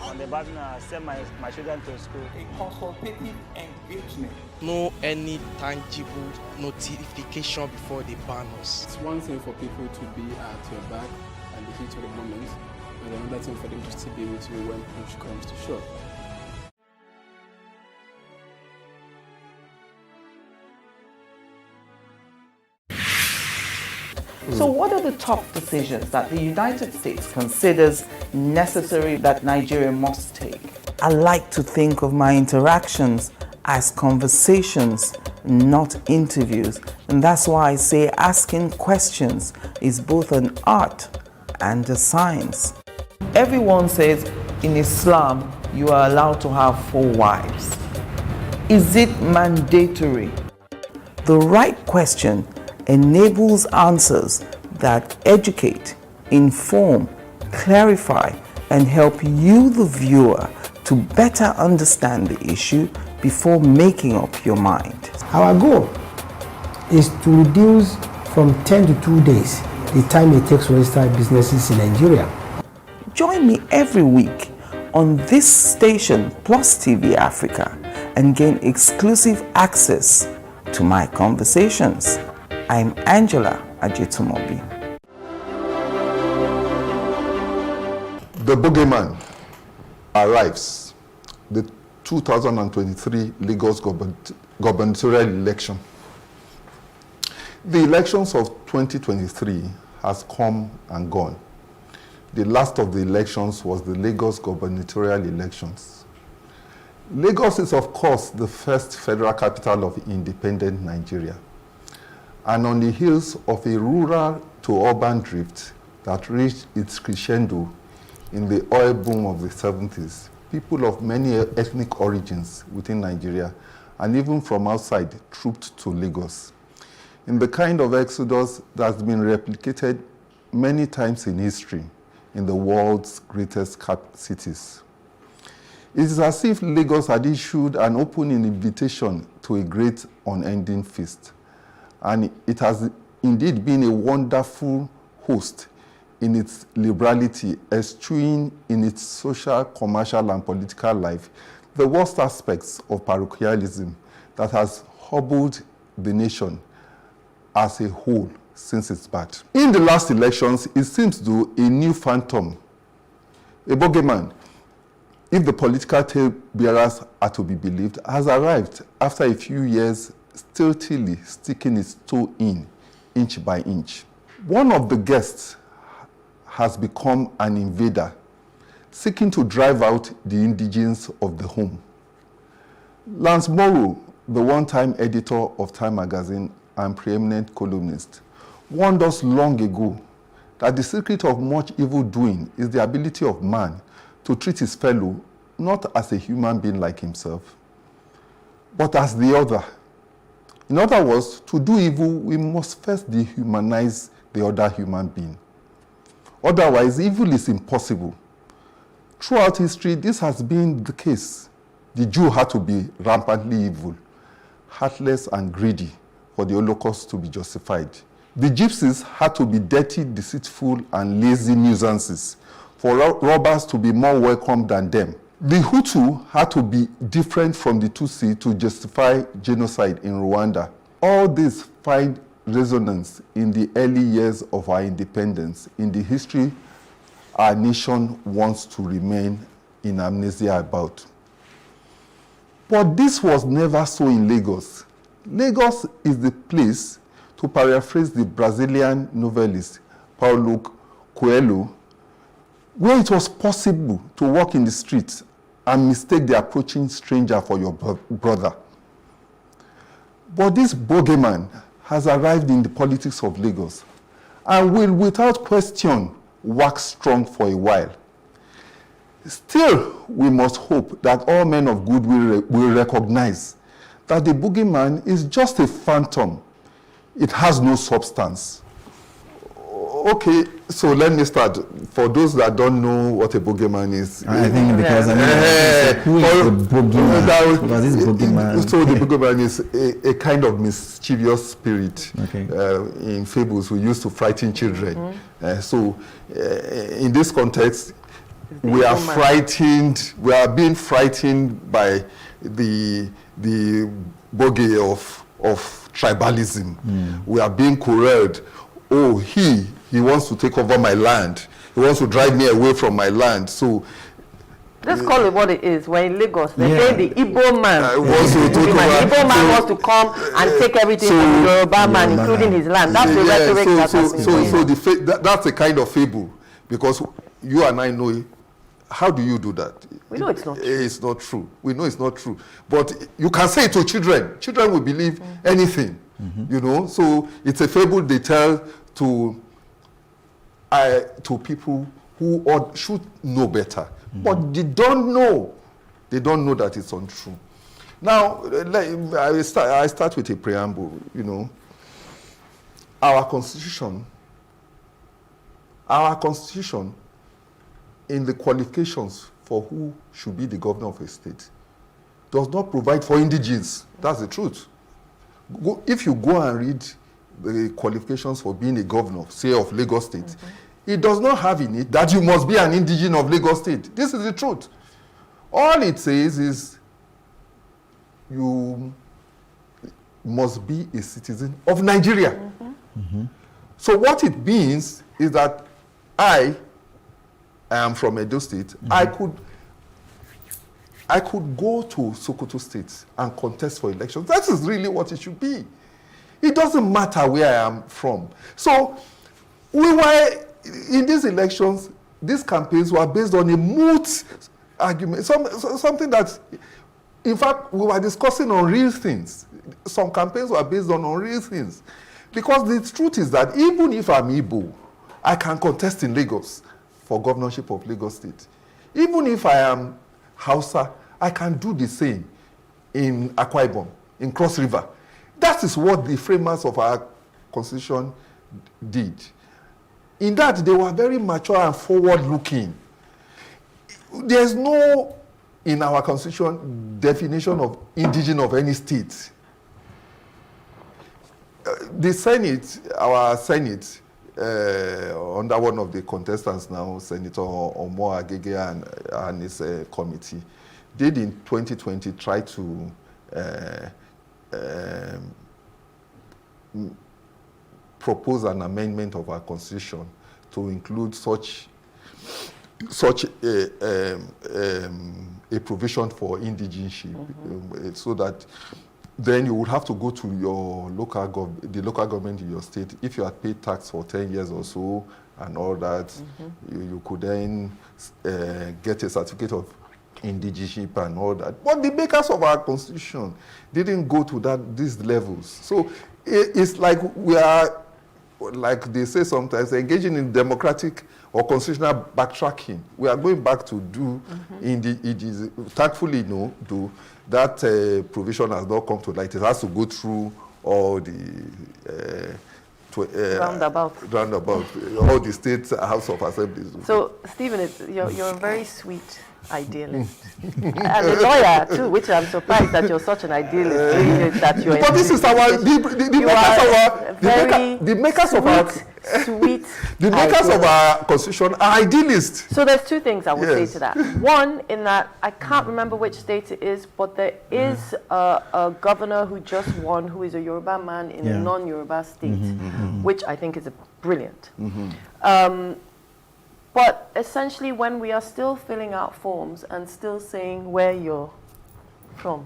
On the barbing, I send my children to school. A consultative engagement. No any tangible notification before they ban us. It's one thing for people to be at your back and the heat of the moment, and another thing for them to still be with you when push comes to shove. So what are the top decisions that the United States considers necessary that Nigeria must take? I like to think of my interactions as conversations, not interviews. And that's why I say asking questions is both an art and a science. Everyone says in Islam you are allowed to have 4 wives. Is it mandatory? The right question enables answers that educate, inform, clarify, and help you, the viewer, to better understand the issue before making up your mind. Our goal is to reduce from 10 to 2 days the time it takes to register businesses in Nigeria. Join me every week on this station, Plus TV Africa, and gain exclusive access to my conversations. I'm Angela Ajetumobi. The boogeyman arrives. The 2023 Lagos gubernatorial election. The elections of 2023 has come and gone. The last of the elections was the Lagos gubernatorial elections. Lagos is, of course, the first federal capital of independent Nigeria. And on the heels of a rural to urban drift that reached its crescendo in the oil boom of the 70s, people of many ethnic origins within Nigeria and even from outside trooped to Lagos in the kind of exodus that's been replicated many times in history in the world's greatest cities. It is as if Lagos had issued an open invitation to a great unending feast. And it has indeed been a wonderful host in its liberality, eschewing in its social, commercial, and political life the worst aspects of parochialism that has hobbled the nation as a whole since its birth. In the last elections, it seems though a new phantom, a bogeyman, if the political tale bearers are to be believed, has arrived after a few years stealthily sticking its toe in, inch by inch. One of the guests has become an invader, seeking to drive out the indigents of the home. Lance Morrow, the one-time editor of Time magazine and preeminent columnist, warned us long ago that the secret of much evil doing is the ability of man to treat his fellow not as a human being like himself, but as the other. In other words, to do evil, we must first dehumanize the other human being. Otherwise, evil is impossible. Throughout history, this has been the case. The Jew had to be rampantly evil, heartless and greedy for the Holocaust to be justified. The Gypsies had to be dirty, deceitful, and lazy nuisances for robbers to be more welcome than them. The Hutu had to be different from the Tutsi to justify genocide in Rwanda. All this find resonance in the early years of our independence, in the history our nation wants to remain in amnesia about. But this was never so in Lagos. Lagos is the place, to paraphrase the Brazilian novelist Paulo Coelho, where it was possible to walk in the streets and mistake the approaching stranger for your brother. But this bogeyman has arrived in the politics of Lagos and will, without question, wax strong for a while. Still, we must hope that all men of good will recognize that the boogeyman is just a phantom. It has no substance. Okay, so let me start. For those that don't know what a boogeyman is, I think because who is the boogeyman? Because this boogeyman. So the boogeyman is a kind of mischievous spirit. Okay. In fables, we used to frighten children. In this context, we are frightened. We are being frightened by the bogey of tribalism. We are being corralled. Oh, he wants to take over my land. He wants to drive me away from my land. So let's call it what it is. We're in Lagos. They say the Igbo man. The Igbo man wants to come and take everything from the Yoruba man, including his land. That's the rhetoric that has been going on. That's a kind of fable, because you and I know it. How do you do that? We know it's not true. It's not true. We know it's not true. But you can say it to children. Children will believe anything, you know. So it's a fable they tell to people who should know better. But they don't know. They don't know that it's untrue. Now, I start with a preamble, you know. Our constitution, in the qualifications for who should be the governor of a state, does not provide for indigents. That's the truth. If you go and read the qualifications for being a governor, say of Lagos State, it does not have in it that you must be an indigent of Lagos State. This is the truth. All it says is you must be a citizen of Nigeria. So what it means is that I am from Edo State. I could go to Sokoto State and contest for elections. That is really what it should be. It doesn't matter where I am from. So we were in these elections, these campaigns were based on a moot argument, something that In fact, we were discussing on real things. Some campaigns were based on real things. Because the truth is that even if I'm Igbo, I can contest in Lagos for governorship of Lagos State. Even if I am Hausa, I can do the same in Akwa Ibom, in Cross River. That is what the framers of our constitution did. In that, they were very mature and forward-looking. There's no, in our constitution, definition of indigene of any state. The Senate, our Senate, under one of the contestants now, Senator Omo Agege and his committee, did in 2020 try to propose an amendment of our constitution to include such a provision for indigenship, so that then you would have to go to your the local government in your state. If you had paid tax for 10 years or so and all that, you could then get a certificate of indigenship and all that. But the makers of our constitution didn't go to these levels. So it's like we are, like they say sometimes, engaging in democratic or constitutional backtracking. We are going back to do, thankfully, that provision has not come to light. It has to go through all the roundabout, all the state House of Assemblies. So, Stephen, you're a very sweet idealist. And a lawyer, too, which I'm surprised that you're such an idealist. But this is our, the makers of our constitution are idealists. So there's two things I would say to that. One, in that I can't remember which state it is, but there is a governor who just won, who is a Yoruba man in a non-Yoruba state, which I think is brilliant. But essentially, when we are still filling out forms and still saying where you're from,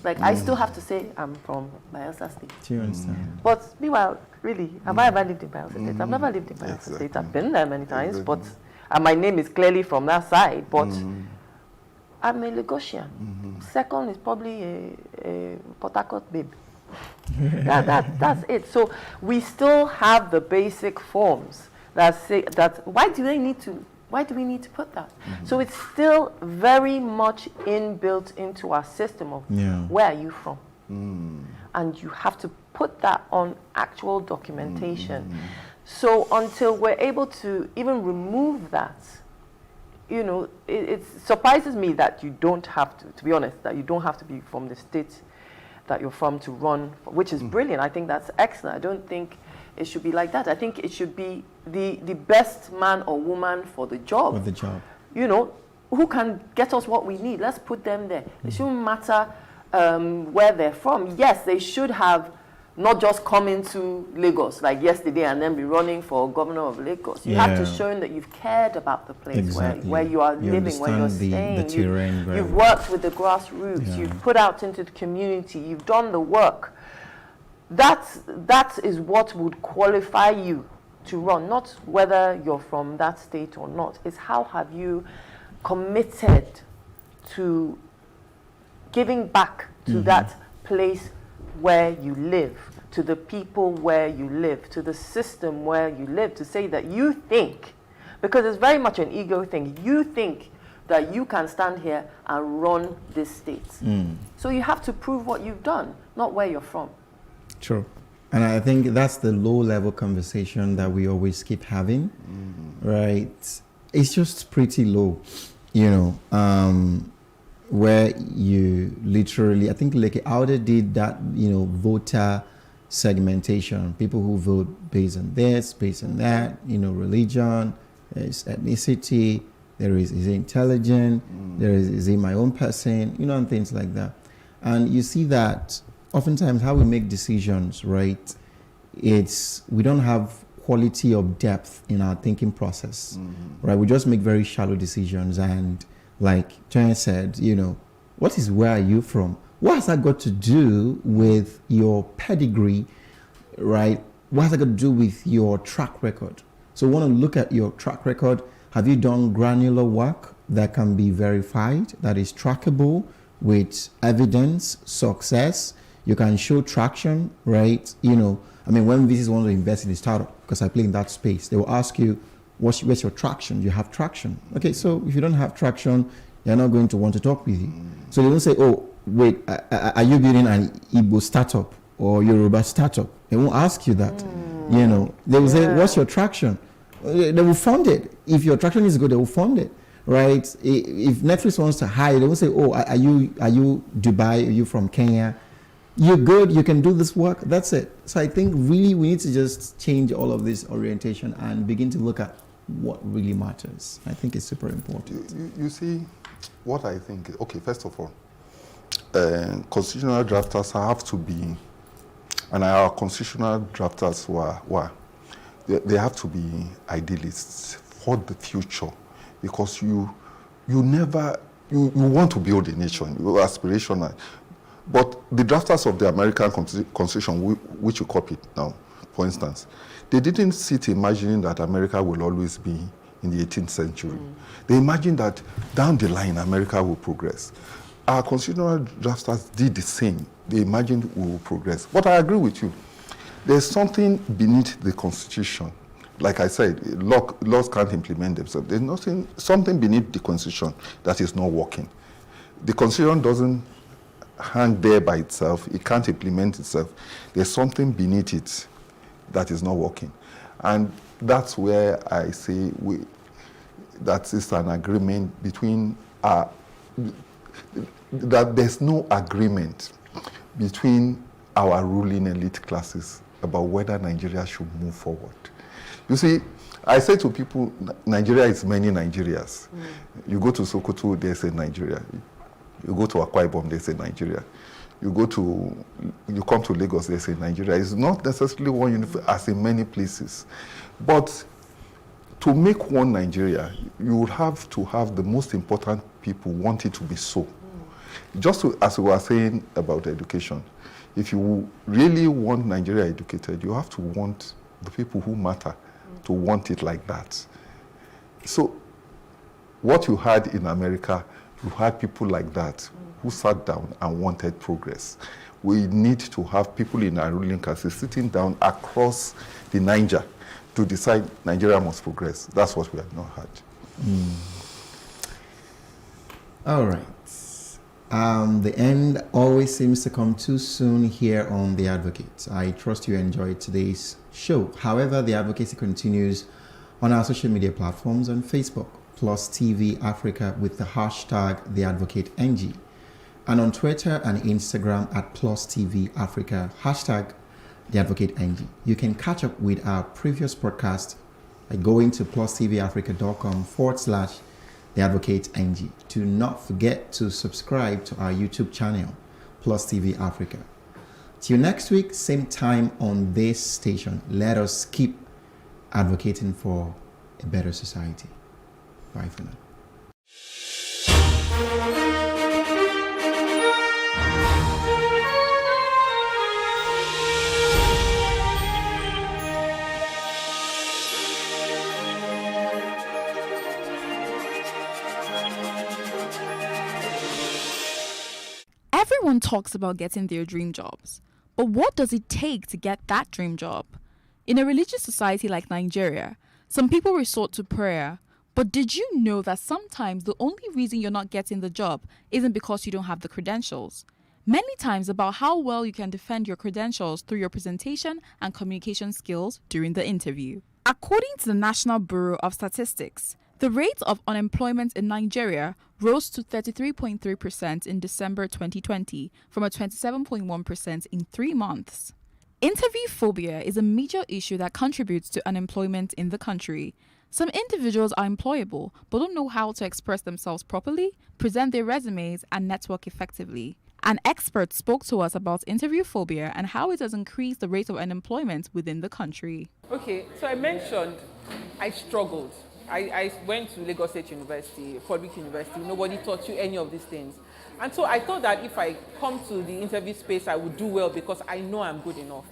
like I still have to say I'm from Bayelsa State. Do you understand? But meanwhile, really, have I ever lived in Bayelsa State? I've never lived in Bayelsa State. I've been there many times, but and my name is clearly from that side. But I'm a Lagosian. Second is probably a Port Harcourt babe. That's it. So we still have the basic forms that say that. Why do we need to put that? So it's still very much inbuilt into our system of where are you from, and you have to put that on actual documentation. So until we're able to even remove that, it surprises me that you don't have to be honest, that you don't have to be from the state that you're from to run, which is brilliant. I think that's excellent. I don't think it should be like that. I think it should be the best man or woman for the job. For the job. Who can get us what we need. Let's put them there. It shouldn't matter where they're from. Yes, they should have not just come into Lagos like yesterday and then be running for governor of Lagos. You have to show that you've cared about the place where you are living, where you're staying. The terrain, you've worked with the grassroots. You've put out into the community. You've done the work. That is what would qualify you to run, not whether you're from that state or not. It's how have you committed to giving back to that place where you live, to the people where you live, to the system where you live, to say that you think, because it's very much an ego thing, you think that you can stand here and run this state. So you have to prove what you've done, not where you're from. True. And I think that's the low-level conversation that we always keep having, right? It's just pretty low, where you literally, I think Leke Aude did that, voter segmentation. People who vote based on this, based on that, religion, there's ethnicity, there is he intelligent, there is he my own person, and things like that. And you see that oftentimes how we make decisions, right, we don't have quality of depth in our thinking process, right? We just make very shallow decisions. And like Jen said, what is where are you from? What has that got to do with your pedigree, right? What has that got to do with your track record? So we want to look at your track record. Have you done granular work that can be verified, that is trackable, with evidence, success. You can show traction, right? I mean, when VCs want to invest in a startup, because I play in that space, they will ask you, where's your traction? You have traction. Okay, so if you don't have traction, they're not going to want to talk with you. So they don't say, oh, wait, are you building an Igbo startup or Yoruba startup? They won't ask you that. They will say, what's your traction? They will fund it. If your traction is good, they will fund it, right? If Netflix wants to hire, they will say, oh, are you Dubai? Are you from Kenya? You're good, you can do this work, that's it. So I think really we need to just change all of this orientation and begin to look at what really matters. I think it's super important. You see, what I think, okay, first of all, constitutional drafters have to be, and our constitutional drafters they have to be idealists for the future, because you want to build a nation, you're aspirational. But the drafters of the American Constitution, which you copied now, for instance, they didn't sit imagining that America will always be in the 18th century. They imagined that down the line, America will progress. Our constitutional drafters did the same. They imagined we will progress. But I agree with you. There's something beneath the Constitution. Like I said, laws can't implement themselves. There's something beneath the Constitution that is not working. The Constitution doesn't hang there by itself. It can't implement itself. There's something beneath it that is not working. And that's where I say that is an agreement between, that there's no agreement between our ruling elite classes about whether Nigeria should move forward. You see, I say to people, Nigeria is many Nigerias. You go to Sokoto, they say Nigeria. You go to Akwa Ibom, they say Nigeria. You come to Lagos, they say Nigeria. It's not necessarily one uniform as in many places. But to make one Nigeria, you would have to have the most important people want it to be so. Just as we were saying about education, if you really want Nigeria educated, you have to want the people who matter to want it like that. So what you had in America, you had people like that who sat down and wanted progress. We need to have people in our ruling classes sitting down across the Niger to decide Nigeria must progress. That's what we have not had. All right. The end always seems to come too soon here on The Advocate. I trust you enjoyed today's show. However, The Advocacy continues on our social media platforms on Facebook, Plus TV Africa with the hashtag TheAdvocateNG, and on Twitter and Instagram at Plus TV Africa, hashtag TheAdvocateNG. You can catch up with our previous podcast by going to plustvafrica.com/TheAdvocateNG. Do not forget to subscribe to our YouTube channel, Plus TV Africa. Till next week, same time on this station, let us keep advocating for a better society. Bye for now. Everyone talks about getting their dream jobs, but what does it take to get that dream job? In a religious society like Nigeria, some people resort to prayer, but did you know that sometimes the only reason you're not getting the job isn't because you don't have the credentials? Many times about how well you can defend your credentials through your presentation and communication skills during the interview. According to the National Bureau of Statistics, the rate of unemployment in Nigeria rose to 33.3% in December 2020 from a 27.1% in 3 months. Interview phobia is a major issue that contributes to unemployment in the country. Some individuals are employable but don't know how to express themselves properly, present their resumes, and network effectively. An expert spoke to us about interview phobia and how it has increased the rate of unemployment within the country. Okay, so I mentioned I struggled. I went to Lagos State University, public university. Nobody taught you any of these things. And so I thought that if I come to the interview space, I would do well because I know I'm good enough.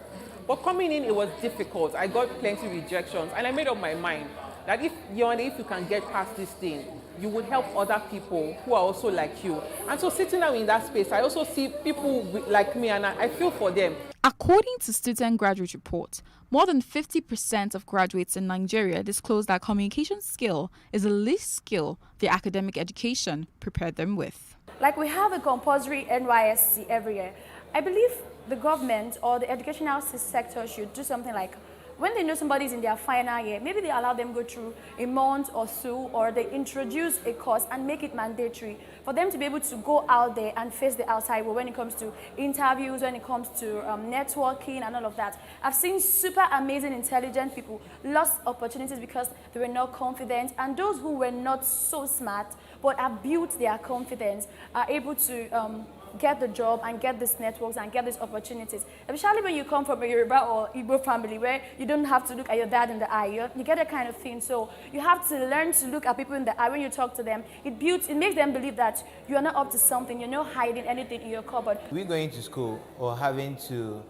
But coming in, it was difficult. I got plenty of rejections. And I made up my mind that if you can get past this thing, you would help other people who are also like you. And so sitting down in that space, I also see people like me, and I feel for them. According to Student Graduate Report, more than 50% of graduates in Nigeria disclose that communication skill is the least skill their academic education prepared them with. Like we have a compulsory NYSC every year. I believe the government or the educational sector should do something like, when they know somebody's in their final year, maybe they allow them go through a month or so, or they introduce a course and make it mandatory for them to be able to go out there and face the outside world when it comes to interviews, when it comes to networking and all of that. I've seen super amazing, intelligent people lost opportunities because they were not confident, and those who were not so smart but have built their confidence are able to get the job and get these networks and get these opportunities. Especially when you come from a Yoruba or Igbo family where you don't have to look at your dad in the eye. You get that kind of thing. So you have to learn to look at people in the eye when you talk to them. It makes them believe that you are not up to something. You're not hiding anything in your cupboard. We're going to school or having to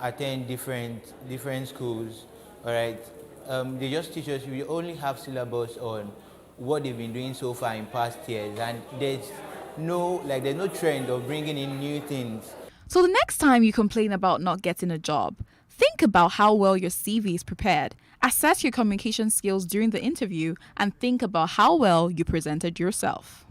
attend different schools, all right? They just teach us, we only have syllabus on what they've been doing so far in past years, and there's no trend of bringing in new things. So the next time you complain about not getting a job, think about how well your CV is prepared. Assess your communication skills during the interview and think about how well you presented yourself.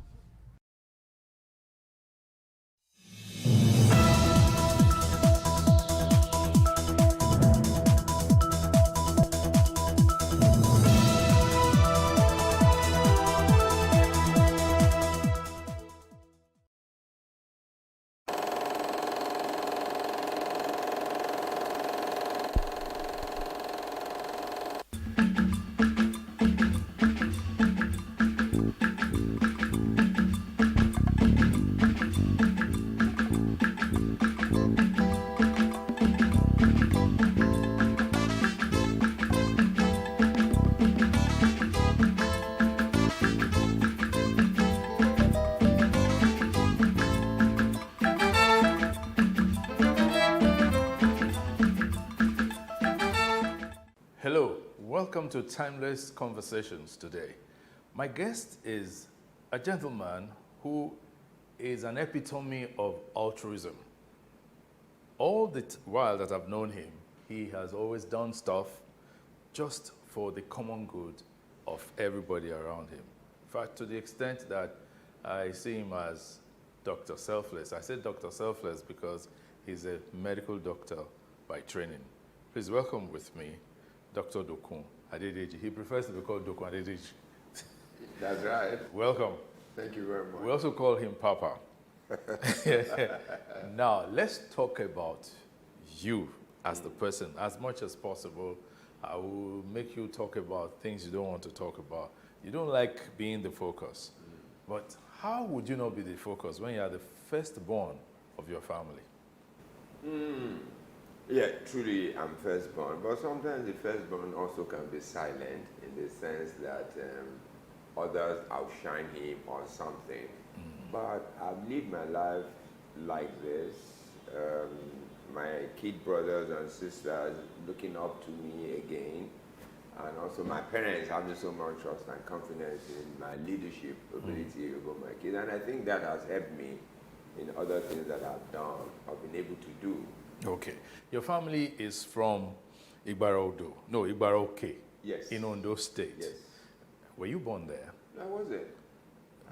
Hello, welcome to Timeless Conversations today. My guest is a gentleman who is an epitome of altruism. All the while that I've known him, he has always done stuff just for the common good of everybody around him. In fact, to the extent that I see him as Dr. Selfless. I say Dr. Selfless because he's a medical doctor by training. Please welcome with me Dr. Dokun Adedeji. He prefers to be called Dokun Adedeji. That's right. Welcome. Thank you very much. We also call him Papa. Now, let's talk about you as the person. As much as possible, I will make you talk about things you don't want to talk about. You don't like being the focus. But how would you not be the focus when you are the firstborn of your family? Yeah, truly I'm firstborn, but sometimes the firstborn also can be silent in the sense that others outshine him or something. But I've lived my life like this. My kid brothers and sisters looking up to me again, and also my parents having so much trust and confidence in my leadership ability over my kids. And I think that has helped me in other things that I've done, I've been able to do. Okay. Your family is from Igbaroke. Yes. In Ondo State. Yes. Were you born there? I wasn't.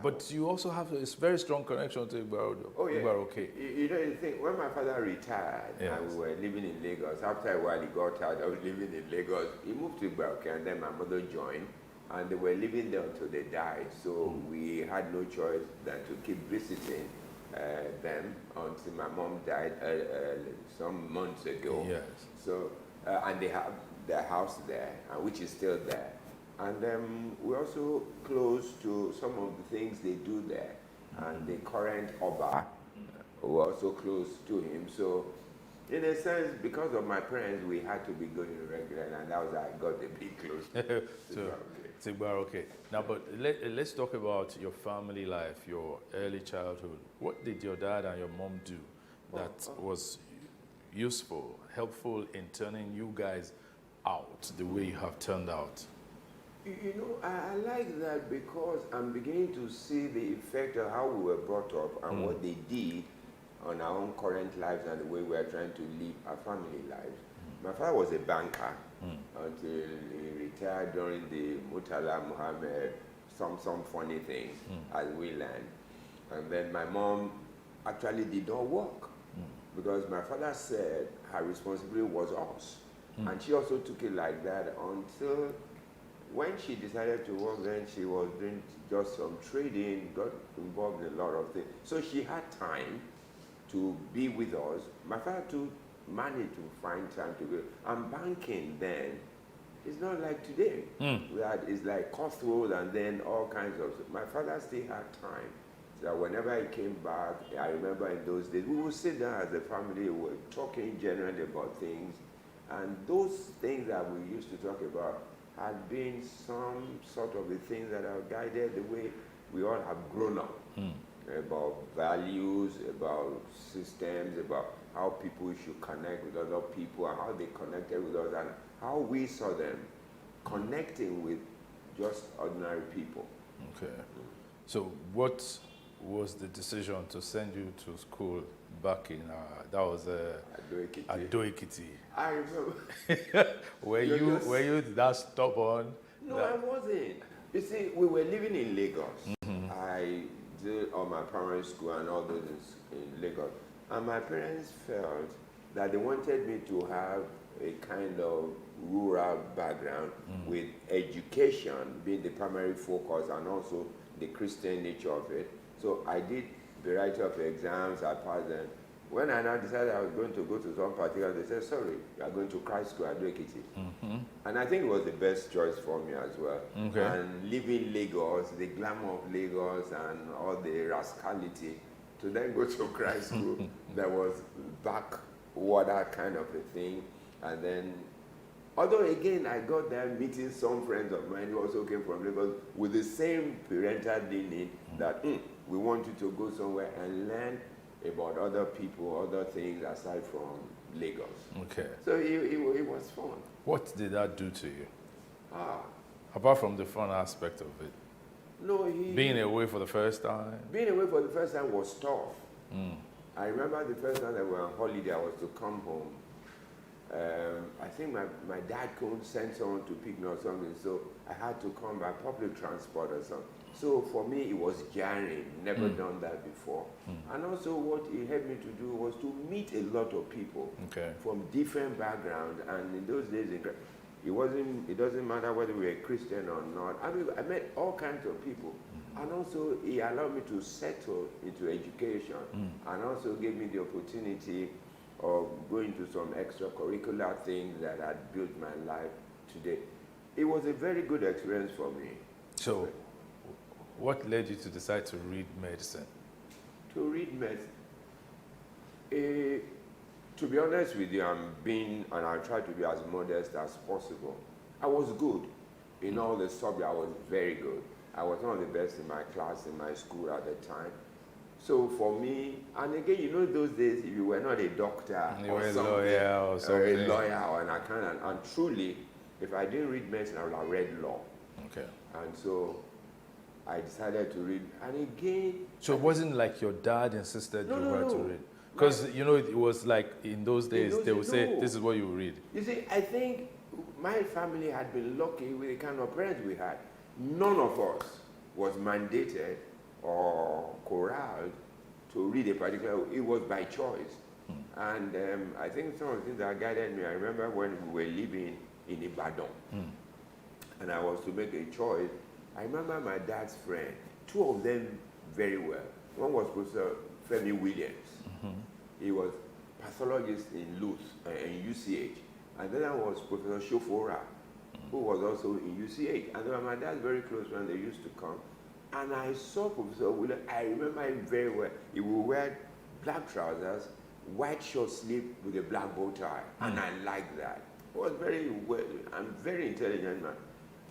But you also have a very strong connection to Igbaroke. Oh, yeah. Igbaroke. You know, the thing, when my father retired and we were living in Lagos, after a while he got tired of living in Lagos, he moved to Igbaroke, and then my mother joined, and they were living there until they died. So we had no choice than to keep visiting them until my mom died some months ago. Yes. So, and they have their house there, which is still there. And we're also close to some of the things they do there. And the current Oba, we're also close to him. So, in a sense, because of my parents, we had to be going regularly, and that was how I got a bit close to Igbaroke. Now, but let's talk about your family life, your early childhood. What did your dad and your mom do that was useful, helpful in turning you guys out the way you have turned out? You know, I like that because I'm beginning to see the effect of how we were brought up and what they did on our own current lives and the way we are trying to live our family lives. My father was a banker until he retired during the Murtala Muhammad, some funny things as we learned. And then my mom actually did not work because my father said her responsibility was us. And she also took it like that until when she decided to work, then she was doing just some trading, got involved in a lot of things. So she had time to be with us. My father too managed to find time to go. And banking then, it's not like today. It's like cutthroat and then all kinds of stuff. My father still had time. So whenever he came back, I remember in those days, we would sit down as a family, we were talking generally about things. And those things that we used to talk about had been some sort of the things that have guided the way we all have grown up. About values, about systems, about how people should connect with other people and how they connected with us and how we saw them connecting with just ordinary people. Okay. So what was the decision to send you to school back in, that was Ado-Ekiti? I remember. were you that stubborn? No, I wasn't. You see, we were living in Lagos. I did all my primary school and all those in Lagos. And my parents felt that they wanted me to have a kind of rural background with education being the primary focus and also the Christian nature of it. So I did a variety of exams, I passed them. When I now decided I was going to go to some particular, they said, sorry, you are going to Christ School, Ado-Ekiti. And I think it was the best choice for me as well. Okay. And leaving Lagos, the glamour of Lagos and all the rascality, to then go to Christ School, that was backwater kind of a thing. And then, although again, I got there meeting some friends of mine who also came from Lagos with the same parental leaning that we want you to go somewhere and learn about other people, other things aside from Lagos. Okay. So it was fun. What did that do to you? Apart from the fun aspect of it? No, being away for the first time? Being away for the first time was tough. I remember the first time that we were on holiday, I was to come home. I think my dad couldn't send someone to pick me or something, so I had to come by public transport or something. So for me, it was jarring, never done that before. And also what it helped me to do was to meet a lot of people from different backgrounds. And in those days, it doesn't matter whether we were Christian or not. I mean, I met all kinds of people. And also it allowed me to settle into education and also gave me the opportunity of going to some extracurricular things that had built my life today. It was a very good experience for me. So, what led you to decide to read medicine? To read medicine? To be honest with you, and I try to be as modest as possible. I was good in all the subjects. I was very good. I was one of the best in my class, in my school at the time. So for me, and again, you know, those days, if you were not a doctor you or were something, a lawyer or something, or a lawyer or an accountant, and truly, if I didn't read medicine, I would have read law. Okay. And so I decided to read, and again. So it wasn't like your dad insisted you had to read? No. Because, you know, it was like in those days, they would say, this is what you read. You see, I think my family had been lucky with the kind of parents we had. None of us was mandated or corralled to read a particular, it was by choice. And I think some of the things that guided me, I remember when we were living in Ibadan, and I was to make a choice. I remember my dad's friend, two of them very well. One was Professor Femi Williams. He was pathologist in UCH. And then I was Professor Shofora, who was also in UCH. And they were my dad's very close friends. They used to come. And I saw Professor Williams. I remember him very well. He would wear black trousers, white short sleeve with a black bow tie. And I liked that. He was very well, and very intelligent man.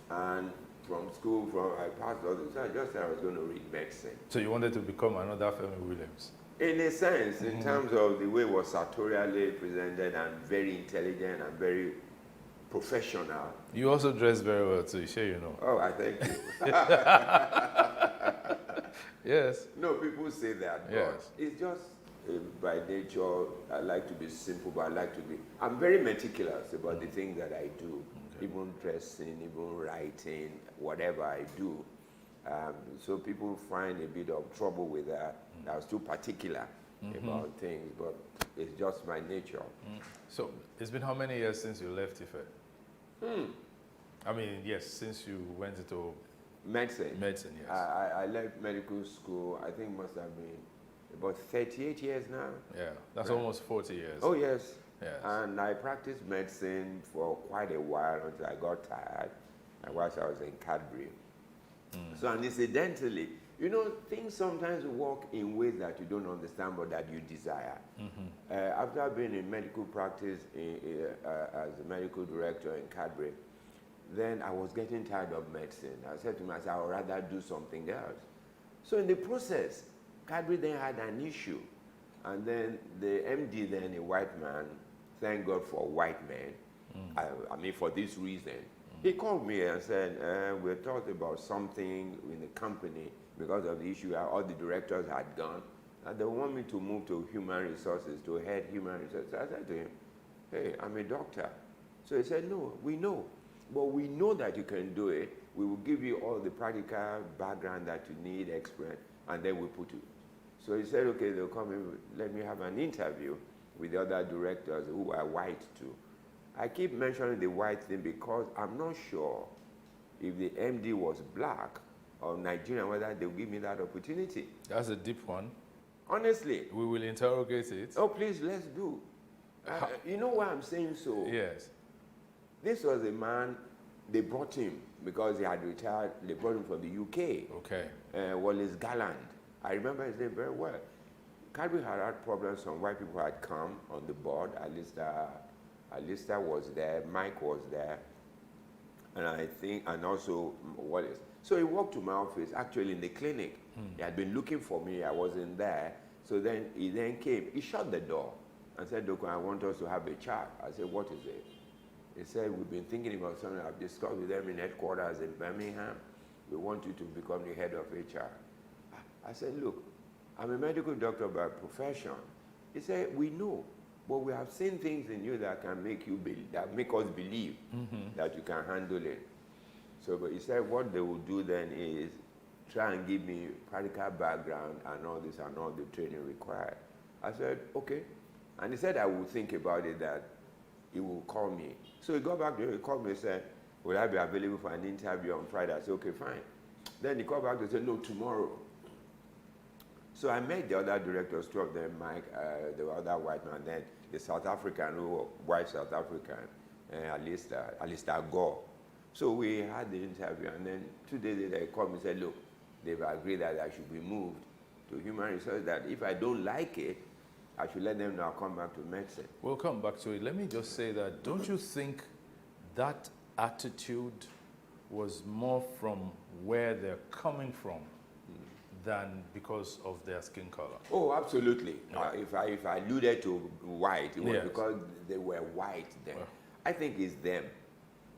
And from school, I passed all this. So I just said I was going to read medicine. So you wanted to become another Femi Williams? In a sense, in terms of the way it was sartorially presented and very intelligent and very professional. You also dress very well too, sure you know. Oh, I thank you. Yes. No, people say that, but Yes. it's just by nature, I like to be simple, but I'm very meticulous about the things that I do, even dressing, even writing, whatever I do. So people find a bit of trouble with that. I was too particular about things, but it's just my nature. So it's been how many years since you left Ife? I mean, yes, since you went into medicine. Medicine, yes. I left medical school, I think must have been about 38 years now. Yeah, that's Right. almost 40 years. Oh, yes. Yes. And I practiced medicine for quite a while until I got tired, and whilst I was in Cadbury. So, and incidentally, you know, things sometimes work in ways that you don't understand but that you desire. After being in medical practice as a medical director in Cadbury, then I was getting tired of medicine. I said to myself, I would rather do something else. So in the process, Cadbury then had an issue. And then the MD then, a white man, thank God for white men, I mean for this reason, he called me and said, we talked about something in the company because of the issue, all the directors had gone, and they want me to move to human resources, to head human resources. I said to him, hey, I'm a doctor. So he said, no, we know, but we know that you can do it. We will give you all the practical background that you need, experience, and then we put you. So he said, okay, they'll come in, let me have an interview with the other directors who are white too. I keep mentioning the white thing because I'm not sure if the MD was black or Nigerian, whether they'll give me that opportunity. That's a deep one. Honestly. We will interrogate it. Oh, please, let's do. You know why I'm saying so? Yes. This was a man, they brought him because he had retired, they brought him from the UK. Okay. Wallace Garland. I remember his name very well. Cadbury had problems, some white people had come on the board. Alistair was there, Mike was there, and I think, and also Wallace. So he walked to my office, actually in the clinic. He had been looking for me, I wasn't there. So then he then came, he shut the door and said, Doko, I want us to have a chat. I said, what is it? He said, we've been thinking about something I've discussed with them in headquarters in Birmingham. We want you to become the head of HR. I said, look, I'm a medical doctor by profession. He said, we know, but we have seen things in you that can make you that make us believe that you can handle it. So, but he said, what they will do then is try and give me practical background and all this and all the training required. I said, okay. And he said, I will think about it, that he will call me. So he got back there, he called me and said, will I be available for an interview on Friday? I said, okay, fine. Then he called back and said, no, tomorrow. So I met the other directors, two of them, Mike, the other white man, then the South African, white South African, Alistair Gore. So we had the interview, and then 2 days later he called me and said, look, they've agreed that I should be moved to human resources, that if I don't like it, I should let them know I'll come back to medicine. We'll come back to it. Let me just say that, don't you think that attitude was more from where they're coming from than because of their skin color? Oh, absolutely. Yeah. If I alluded to white, it was Yes. because they were white then. I think it's them.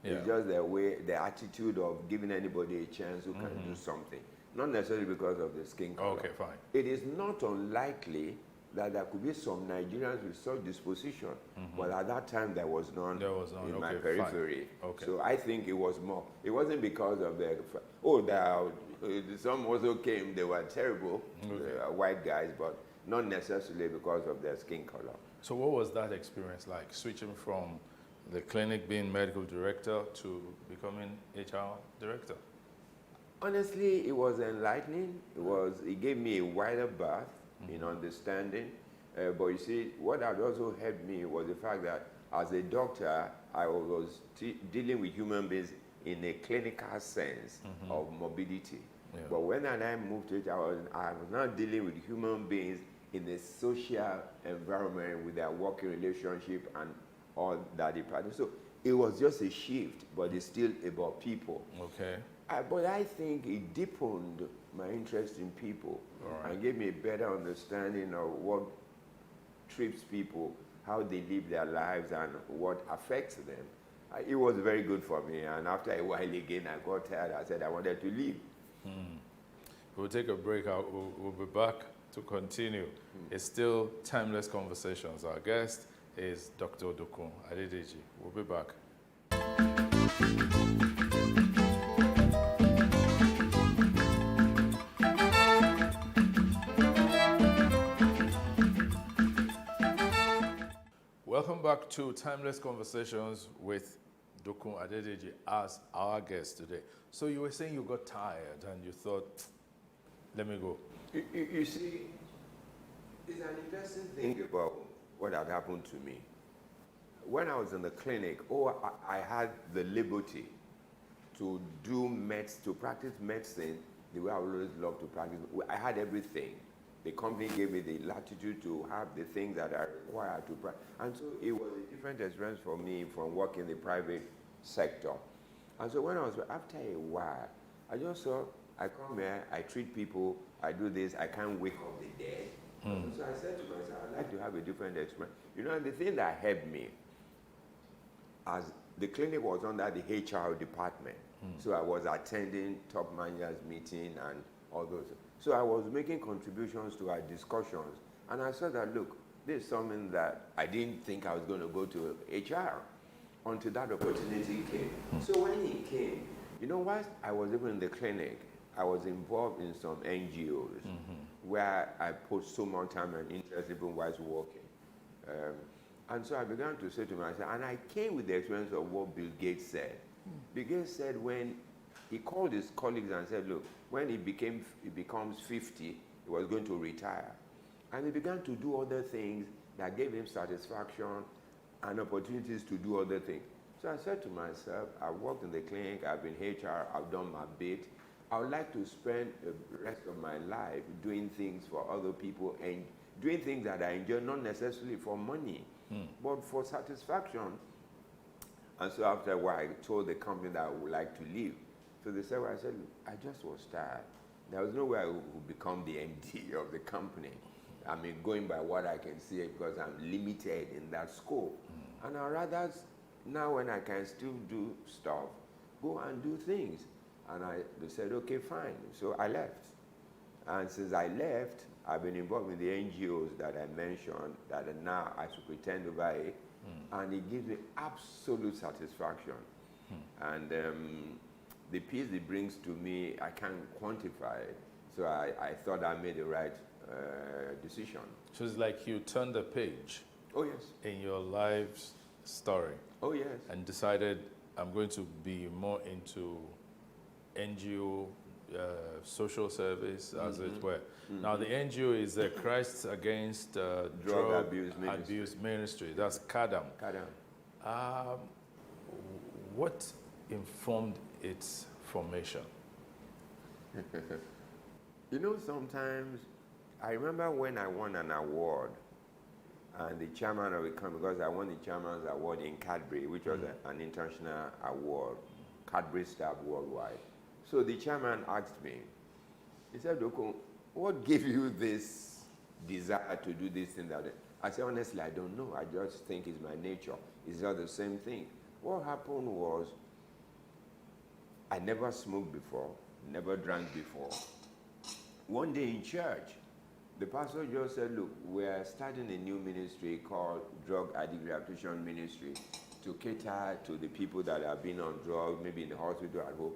Yeah. It's just their way, the attitude of giving anybody a chance who can do something. Not necessarily because of the skin color. Okay, fine. It is not unlikely that there could be some Nigerians with such disposition, but at that time there was none, in my periphery. Okay. So I think it was more. It wasn't because of the, some also came, they were terrible, white guys, but not necessarily because of their skin color. So what was that experience like, switching from the clinic being medical director to becoming HR director? Honestly, it was enlightening. It gave me a wider berth in understanding. But you see, what had also helped me was the fact that as a doctor, I was dealing with human beings in a clinical sense of mobility. Yeah. But when I moved to it, I was now dealing with human beings in a social environment with their working relationship and all that department. So it was just a shift, but it's still about people. Okay. But I think it deepened my interest in people and gave me a better understanding of what trips people, how they live their lives, and what affects them. it was very good for me. And after a while again, I got tired. I said I wanted to leave. We'll take a break. We'll be back to continue. It's still Timeless Conversations. Our guest is Dr. Dokun Adedeji. We'll be back. Welcome back to Timeless Conversations with Dokun Adedeji as our guest today. So you were saying you got tired and you thought, let me go. You see, it's an interesting thing about what had happened to me. When I was in the clinic, I had the liberty to to practice medicine the way I always loved to practice. I had everything. The company gave me the latitude to have the things that I required to practice. And so it was a different experience for me from working in the private sector. And so after a while, I just saw, I come here, I treat people, I do this, I can't wake up the dead. So I said to myself, I'd like to have a different experience. You know, the thing that helped me, as the clinic was under the HR department, so I was attending top managers meeting and all those. So I was making contributions to our discussions, and I saw that, look, this is something that I didn't think I was going to go to HR until that opportunity came. So when it came, you know, whilst I was even in the clinic, I was involved in some NGOs where I put so much time and interest even whilst working. And so I began to say to myself, and I came with the experience of what Bill Gates said. Bill Gates said when he called his colleagues and said, look, when he becomes 50, he was going to retire. And he began to do other things that gave him satisfaction and opportunities to do other things. So I said to myself, I've worked in the clinic, I've been HR, I've done my bit. I would like to spend the rest of my life doing things for other people and doing things that I enjoy, not necessarily for money, but for satisfaction. And so after a while, I told the company that I would like to leave. So they said, well, I said, I just was tired. There was no way I would become the MD of the company. I mean, going by what I can see, because I'm limited in that scope. And I'd rather, now when I can still do stuff, go and do things. And they said, okay, fine. So I left. And since I left, I've been involved in the NGOs that I mentioned, that are now I superintend over it, and it gives me absolute satisfaction. And the peace it brings to me, I can't quantify it. So I thought I made the right decision. So it's like you turned the page. Oh, yes. In your life's story. Oh, yes. And decided I'm going to be more into NGO, social service, as it were. Now, the NGO is the Christ Against Drug Abuse Ministry. That's CADAM. CADAM. What informed its formation? You know, sometimes, I remember when I won an award, and the chairman of the company, because I won the chairman's award in Cadbury, which was an international award, Cadbury staff worldwide. So the chairman asked me, he said, Dokun, what gave you this desire to do this thing? That I said, honestly, I don't know. I just think it's my nature. It's not the same thing. What happened was, I never smoked before, never drank before. One day in church, the pastor just said, look, we're starting a new ministry called Drug Addict Rehabilitation Ministry to cater to the people that have been on drugs, maybe in the hospital at home.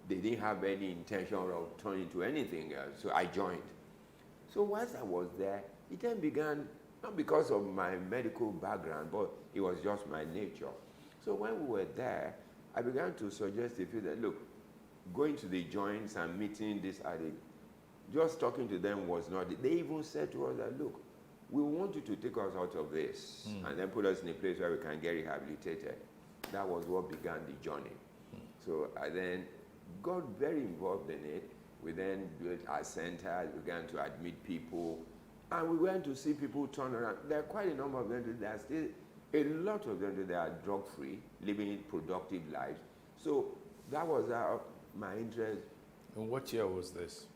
They didn't have any intention of turning to anything else, so I joined. So once I was there, it then began, not because of my medical background, but it was just my nature. So when we were there, I began to suggest to people that, look, going to the joints and meeting this addict, just talking to them was not, they even said to us that, look, we want you to take us out of this and then put us in a place where we can get rehabilitated. That was what began the journey. So I then got very involved in it. We then built our center, began to admit people, and we went to see people turn around. There are quite a number of them, there are still a lot of them that are drug-free, living productive lives. So that was my interest. And what year was this?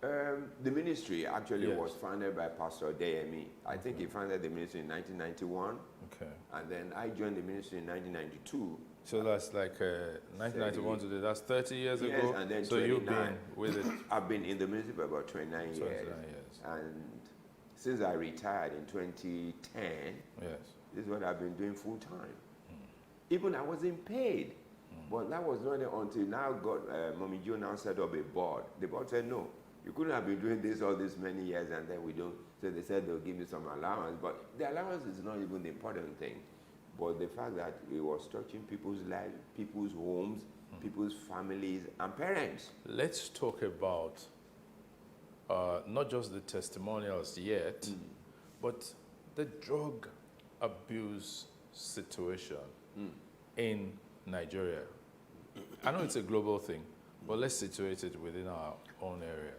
The ministry actually was founded by Pastor Deyemi. I think he founded the ministry in 1991. Okay. And then I joined the ministry in 1992. So that's like 1991 today. That's 30 years Yes, ago. and then so you've 29. been with it. I've been in the ministry for about 29 years. 29 years. And since I retired in 2010, yes, this is what I've been doing full time. Even I wasn't paid. But that was not until now Mommy Joe now set up a board. The board said, no, you couldn't have been doing this all these many years and then we don't. So they said they'll give you some allowance. But the allowance is not even the important thing. But the fact that it was touching people's lives, people's homes, people's families and parents. Let's talk about not just the testimonials yet, but the drug abuse situation in Nigeria. I know it's a global thing, but let's situate it within our own area.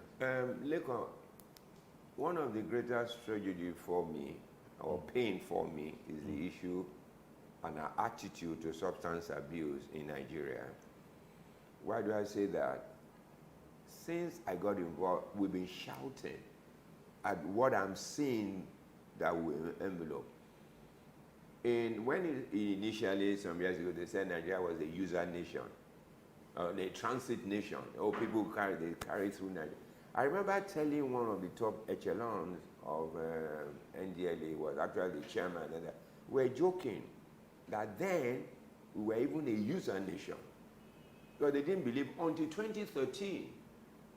Lekon, one of the greatest tragedy for me, or pain for me, is the issue and our attitude to substance abuse in Nigeria. Why do I say that? Since I got involved, we've been shouting at what I'm seeing that will envelope. When initially, some years ago, they said Nigeria was a user nation, a transit nation. People carry through Nigeria. I remember telling one of the top echelons of NDLA, was actually the chairman, and we're joking that then we were even a user nation. So they didn't believe until 2013,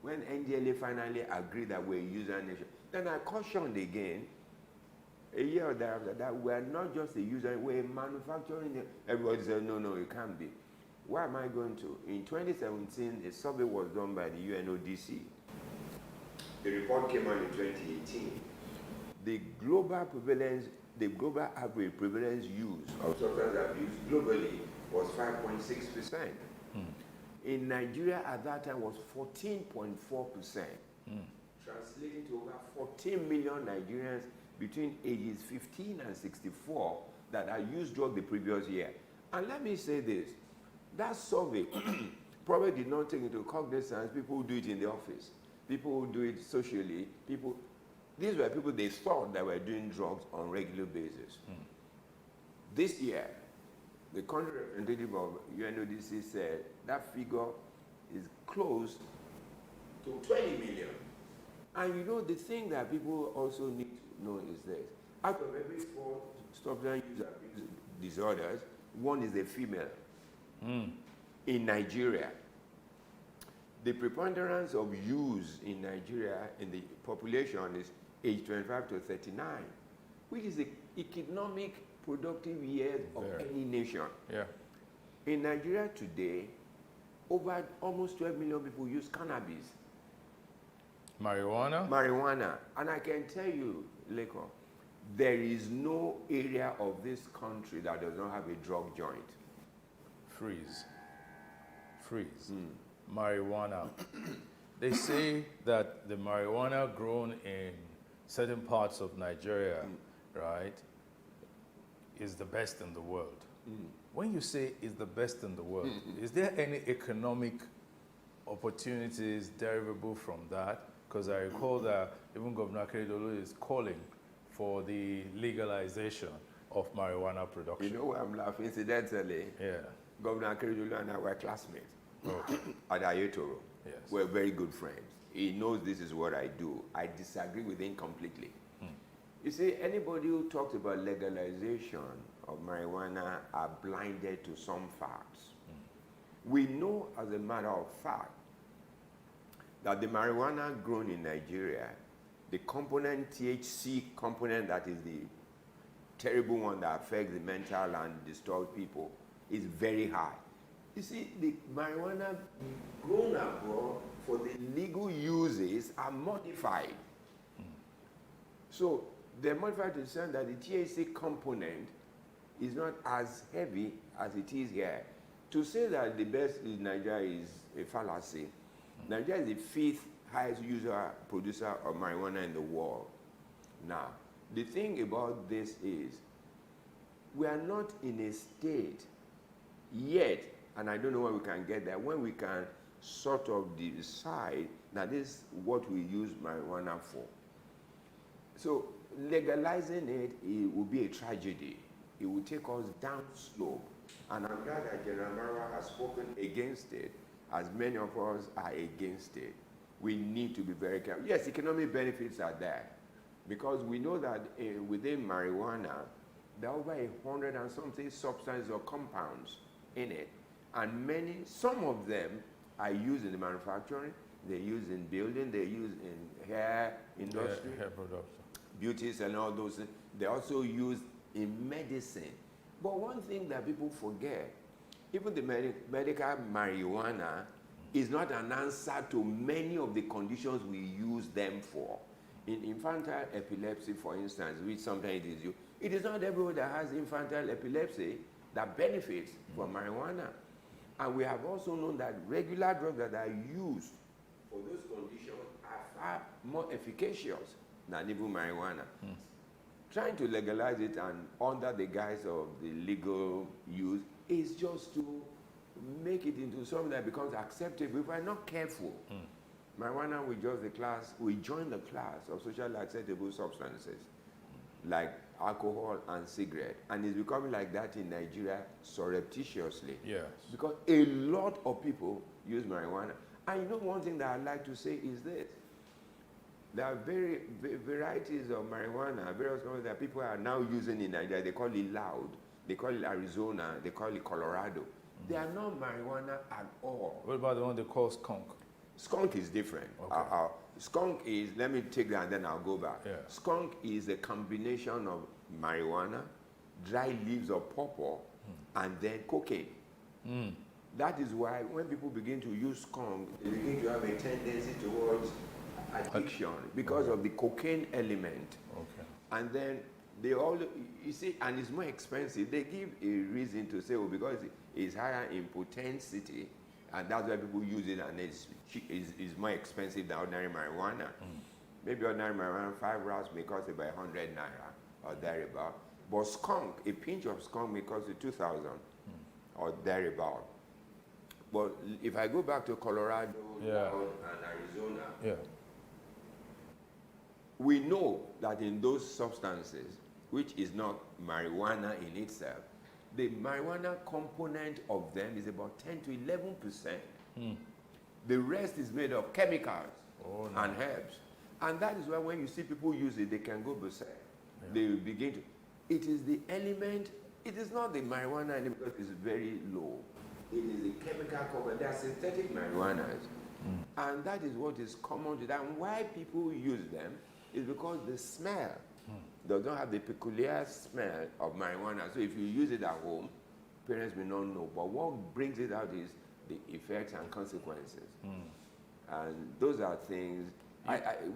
when NDLA finally agreed that we're a user nation. Then I cautioned again, a year or thereafter, that we're not just a user, we're manufacturing. Everybody said, no, it can't be. Where am I going to? In 2017, a survey was done by the UNODC. The report came out in 2018. The global average prevalence use of substance abuse globally was 5.6%. In Nigeria at that time was 14.4%, translating to over 14 million Nigerians between ages 15 and 64 that had used drugs the previous year. And let me say this, that survey probably did not take into cognizance people who do it in the office, people who do it socially, these were people they thought that were doing drugs on a regular basis. This year, the country representative of UNODC said that figure is close to 20 million. And the thing that people also need to know is this. Out of every 4 substance use abuse disorders, 1 is a female. In Nigeria, the preponderance of use in Nigeria in the population is age 25 to 39, which is the economic productive years of any nation. Yeah. In Nigeria today, over almost 12 million people use cannabis. Marijuana? Marijuana. And I can tell you, Lekon, there is no area of this country that does not have a drug joint. Freeze. Marijuana. They say that the marijuana grown in certain parts of Nigeria, right, is the best in the world. When you say is the best in the world, is there any economic opportunities derivable from that? Because I recall that even Governor Akeredolu is calling for the legalization of marijuana production. You know why I'm laughing? Incidentally, Governor Akeredolu and I were classmates at Ayetoro. Yes. We're very good friends. He knows this is what I do. I disagree with him completely. You see, anybody who talks about legalization of marijuana are blinded to some facts. We know, as a matter of fact, that the marijuana grown in Nigeria, the component, THC component, that is the terrible one that affects the mental and disturbs people, is very high. You see, the marijuana grown abroad for the legal uses are modified. So they're modified to the extent that the THC component is not as heavy as it is here. To say that the best in Nigeria is a fallacy. Nigeria is the 5th highest producer of marijuana in the world. Now, the thing about this is, we are not in a state yet, and I don't know when we can get there, when we can sort of decide that this is what we use marijuana for. So legalizing it will be a tragedy. it will take us down slope. And I'm glad that General Marwa has spoken against it, as many of us are against it. We need to be very careful. Yes, economic benefits are there, because we know that within marijuana, there are over 100 and something substances or compounds in it. And some of them are used in the manufacturing, they're used in building, they're used in hair industry, hair production, beauties and all those things. They're also used in medicine. But one thing that people forget, even the medical marijuana is not an answer to many of the conditions we use them for. In infantile epilepsy, for instance, which sometimes it is used, it is not everyone that has infantile epilepsy that benefits from marijuana. And we have also known that regular drugs that are used for those conditions are far more efficacious than even marijuana. Trying to legalize it and under the guise of the legal use is just to make it into something that becomes acceptable. If we're not careful, marijuana will join the class of socially acceptable substances like alcohol and cigarette, and it's becoming like that in Nigeria surreptitiously. Yes. Because a lot of people use marijuana. And you know, one thing that I'd like to say is this: there are varieties of marijuana, various kinds that people are now using in Nigeria. They call it loud, they call it Arizona, they call it Colorado. They are not marijuana at all. What about the one they call skunk? Skunk is different. Okay. Skunk is, let me take that and then I'll go back. Yeah. Skunk is a combination of marijuana, dry leaves of pawpaw, and then cocaine. That is why when people begin to use skunk, they begin to have a tendency towards addiction because of the cocaine element. Okay. And then they all, you see, and it's more expensive. They give a reason to say, oh, because it's higher in potentiality, and that's why people use it, and it's more expensive than ordinary marijuana. Maybe ordinary marijuana, 5 rounds may cost about 100 naira or thereabout. But skunk, a pinch of skunk may cost you 2,000 or thereabout. But if I go back to Colorado and Arizona, we know that in those substances, which is not marijuana in itself, the marijuana component of them is about 10 to 11%. The rest is made of chemicals and herbs. And that is why when you see people use it, they can go berserk. They will begin to. It is the element, it is not the marijuana element because it's very low. It is the chemical component. They are synthetic marijuanas. And that is what is common to them. And why people use them is because the smell does not have the peculiar smell of marijuana. So if you use it at home, parents may not know. But what brings it out is the effects and consequences. And those are things,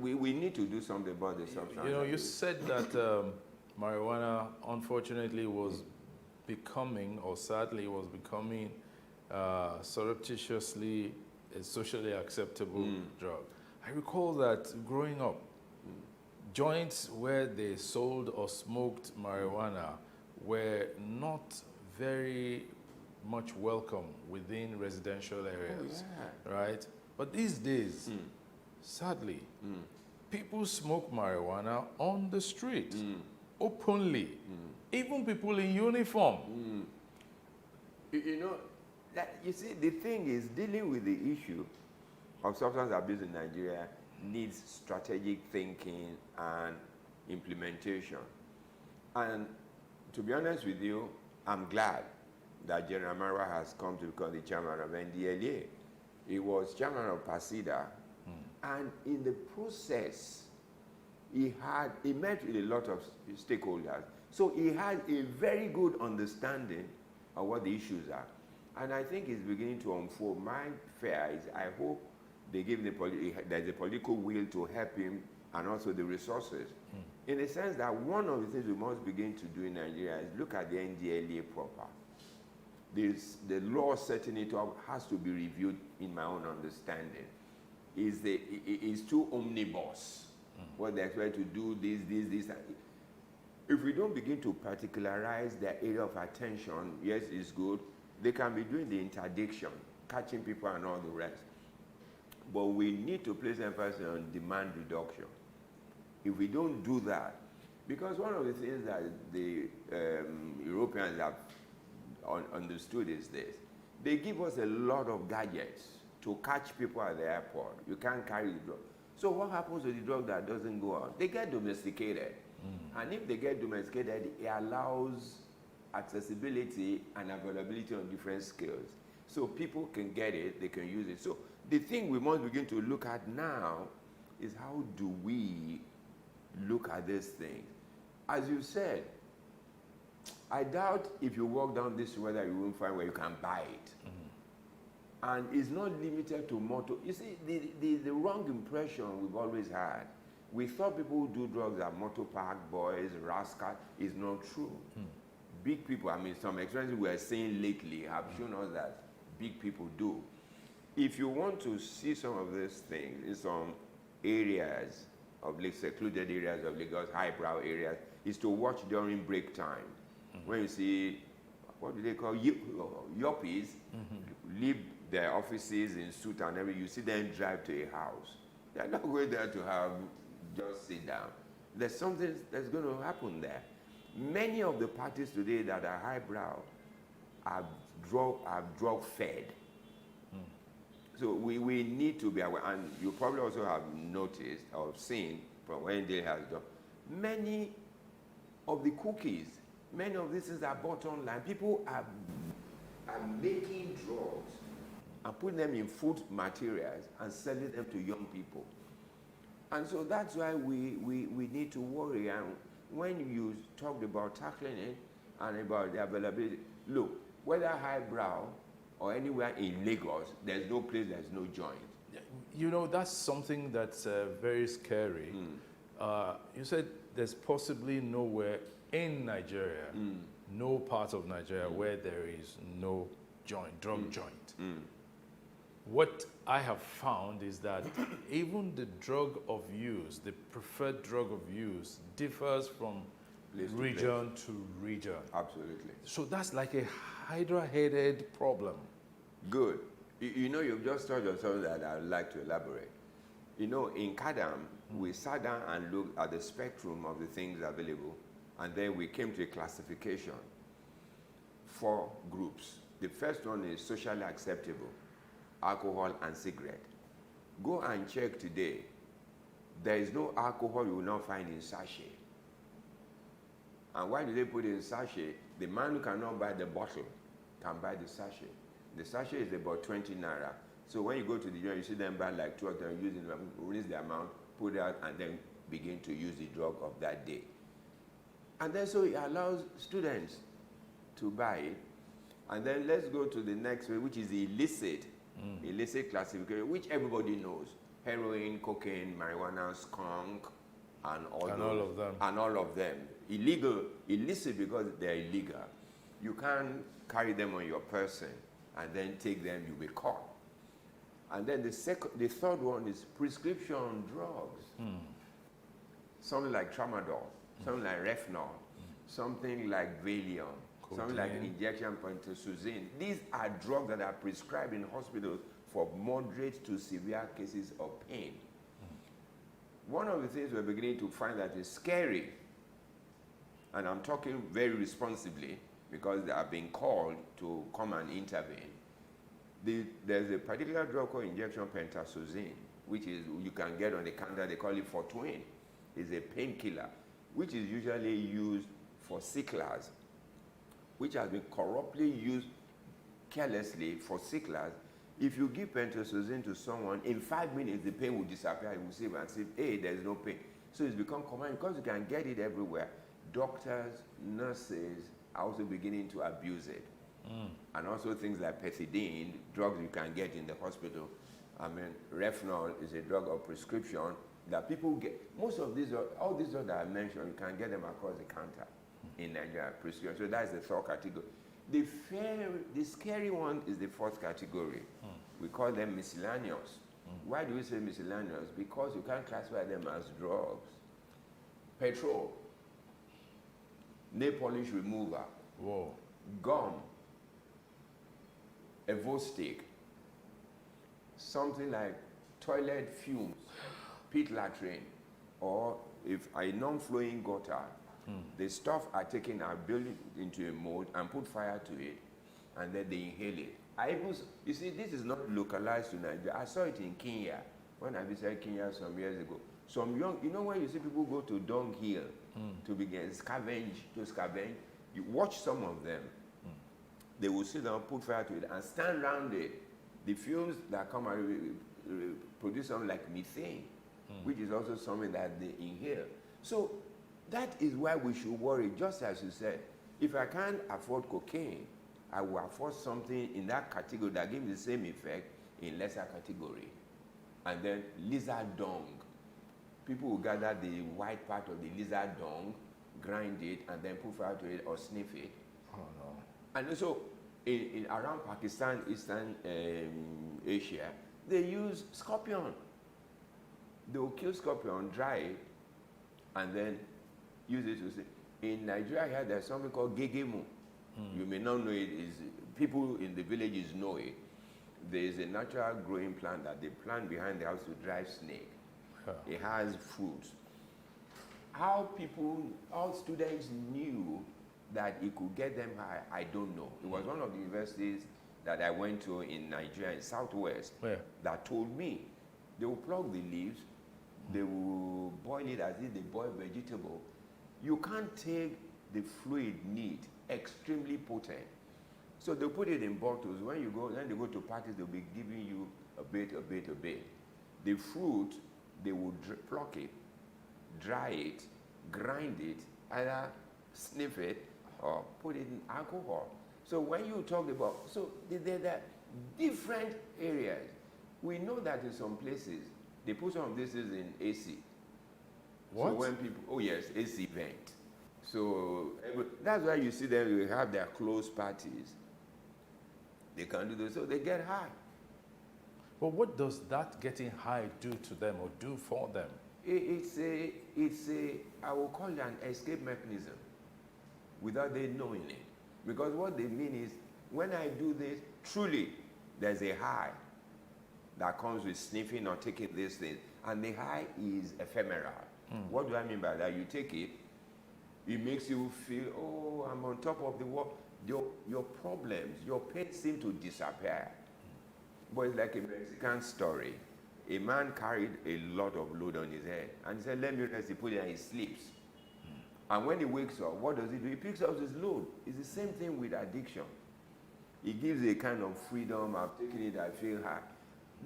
we need to do something about the substance. You know, you said that marijuana, unfortunately, was becoming, or sadly was becoming, surreptitiously a socially acceptable drug. I recall that growing up, joints where they sold or smoked marijuana were not very much welcome within residential areas, right? But these days, sadly, people smoke marijuana on the street, openly, even people in uniform. You know, you see, the thing is, dealing with the issue of substance abuse in Nigeria needs strategic thinking and implementation. And to be honest with you, I'm glad that General Marwa has come to become the chairman of NDLEA. He was chairman of PASIDA, and in the process, he met with a lot of stakeholders. So he had a very good understanding of what the issues are. And I think it's beginning to unfold. My fear is, I hope they give there's a political will to help him and also the resources. In the sense that one of the things we must begin to do in Nigeria is look at the NDLEA proper. The law setting it up has to be reviewed, in my own understanding. Is too omnibus. What they expect to do, this. If we don't begin to particularize their area of attention, yes, it's good. They can be doing the interdiction, catching people and all the rest. But we need to place emphasis on demand reduction. If we don't do that, Because one of the things that the Europeans have understood is this. They give us a lot of gadgets to catch people at the airport. You can't carry the drug. So what happens to the drug that doesn't go out? They get domesticated. And if they get domesticated, it allows accessibility and availability on different scales. So people can get it, they can use it. So the thing we must begin to look at now is how do we look at this thing? As you said, I doubt if you walk down this whether you won't find where you can buy it. And it's not limited to motor. You see, the wrong impression we've always had. We thought people who do drugs are motor park boys, rascals. It's not true. Big people, I mean, some experiences we are seeing lately have shown us that big people do. If you want to see some of these things in some areas of secluded areas of Lagos, highbrow areas, is to watch during break time. When you see, what do they call, yuppies, leave their offices in suit and everything, you see them drive to a house. They're not going there to have, just sit down. There's something that's going to happen there. Many of the parties today that are highbrow are drug fed. So we need to be aware, and you probably also have noticed or seen from when they has done, many of the cookies, many of these things are bought online. People are making drugs and putting them in food materials and selling them to young people. And so that's why we need to worry. And when you talked about tackling it and about the availability, look, whether highbrow or anywhere in Lagos, there's no place, there's no joint. You know, that's something that's very scary. You said there's possibly nowhere in Nigeria, no part of Nigeria where there is no joint, drug joint. What I have found is that even the drug of use, the preferred drug of use, differs from region to region. Absolutely. So that's like a hydra-headed problem. Good. You know, you've just touched on something that I'd like to elaborate. You know, in CADAM, we sat down and looked at the spectrum of the things available, and then we came to a classification. 4 groups. The first one is socially acceptable, alcohol and cigarette. Go and check today. There is no alcohol you will not find in sachet. And why do they put it in sachet? The man who cannot buy the bottle can buy the sachet. The sachet is about 20 naira. So when you go to the joint, you see them buy like 2 of them, using them, release the amount, put it out, and then begin to use the drug of that day. And then so it allows students to buy it. And then let's go to the next way, which is the illicit. Illicit classification, which everybody knows. Heroin, cocaine, marijuana, skunk, and all of them. And all of them. Illegal, illicit because they're illegal. You can't carry them on your person and then take them, you'll be caught. And then the third one is prescription drugs. Something like tramadol, something like Refnol, something like Valium, something like injection pentazocine. These are drugs that are prescribed in hospitals for moderate to severe cases of pain. One of the things we're beginning to find that is scary, and I'm talking very responsibly because they are being called to come and intervene. There's a particular drug called injection pentazocine, which is you can get on the counter. They call it Fortwin. It's a painkiller, which is usually used for sicklers, which has been corruptly used carelessly for sicklers. If you give pentazocine to someone, in 5 minutes the pain will disappear. You will see and say, hey, there's no pain. So it's become common because you can get it everywhere. Doctors, nurses are also beginning to abuse it. And also things like pethidine, drugs you can get in the hospital. I mean, Refnol is a drug of prescription that people get. Most of these, all these drugs that I mentioned, you can get them across the counter in Nigeria, prescription. So that's the third category. The scary one is the fourth category. We call them miscellaneous. Why do we say miscellaneous? Because you can't classify them as drugs. Petrol, nail polish remover, gum, Evostick, something like toilet fumes, pit latrine, or if a non-flowing gutter, the stuff are taken out, built it into a mold, and put fire to it, and then they inhale it. You see, this is not localized to Nigeria. I saw it in Kenya when I visited Kenya some years ago. Some young, you know when you see people go to dunghill to begin scavenge, you watch some of them. They will sit down, put fire to it, and stand around it. The fumes that come out produce something like methane, which is also something that they inhale. So that is why we should worry, just as you said. If I can't afford cocaine, I will afford something in that category that gives me the same effect in lesser category. And then lizard dung. People will gather the white part of the lizard dung, grind it, and then put fire to it or sniff it. Oh, no. And also, around Pakistan, Eastern Asia, they use scorpion. They will kill scorpion, dry it, and then use it to say. In Nigeria here, there's something called gegemu. You may not know it. People in the villages know it. There is a natural growing plant that they plant behind the house to drive snake. It has fruits. How students knew that it could get them high, I don't know. It was one of the universities that I went to in Nigeria, in Southwest, that told me they will pluck the leaves, they will boil it as if they boil vegetable. You can't take the fluid neat, extremely potent. So they'll put it in bottles. When they go to parties, they'll be giving you a bit. The fruit, they will pluck it, dry it, grind it, either sniff it or put it in alcohol. So when you talk about, there are different areas. We know that in some places, they put some of this in AC. What? So when people, oh yes, AC vent. So that's why you see them, they have their closed parties. They can do this, so they get high. But what does that getting high do to them or do for them? It's a, I will call it an escape mechanism without they knowing it. Because what they mean is, when I do this, truly, there's a high that comes with sniffing or taking this thing. And the high is ephemeral. What do I mean by that? You take it, it makes you feel, oh, I'm on top of the world. Your problems, your pain seem to disappear. But it's like a Mexican story. A man carried a lot of load on his head. And he said, let me rest. He put it and he sleeps. And when he wakes up, what does he do? He picks up his load. It's the same thing with addiction. It gives a kind of freedom. I've taken it, I feel high.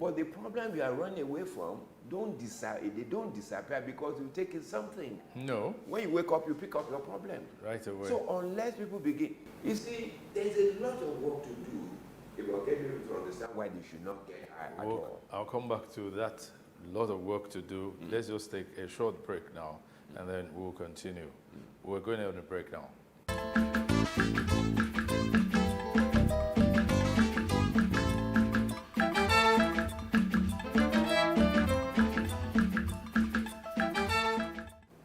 But the problem you are running away from, they don't disappear because you've taken something. No. When you wake up, you pick up your problem. Right away. So unless people begin, you see, there's a lot of work to do about getting people to understand why they should not get high at all. I'll come back to that. Lot of work to do. Let's just take a short break now, and then we'll continue. We're going on a break now.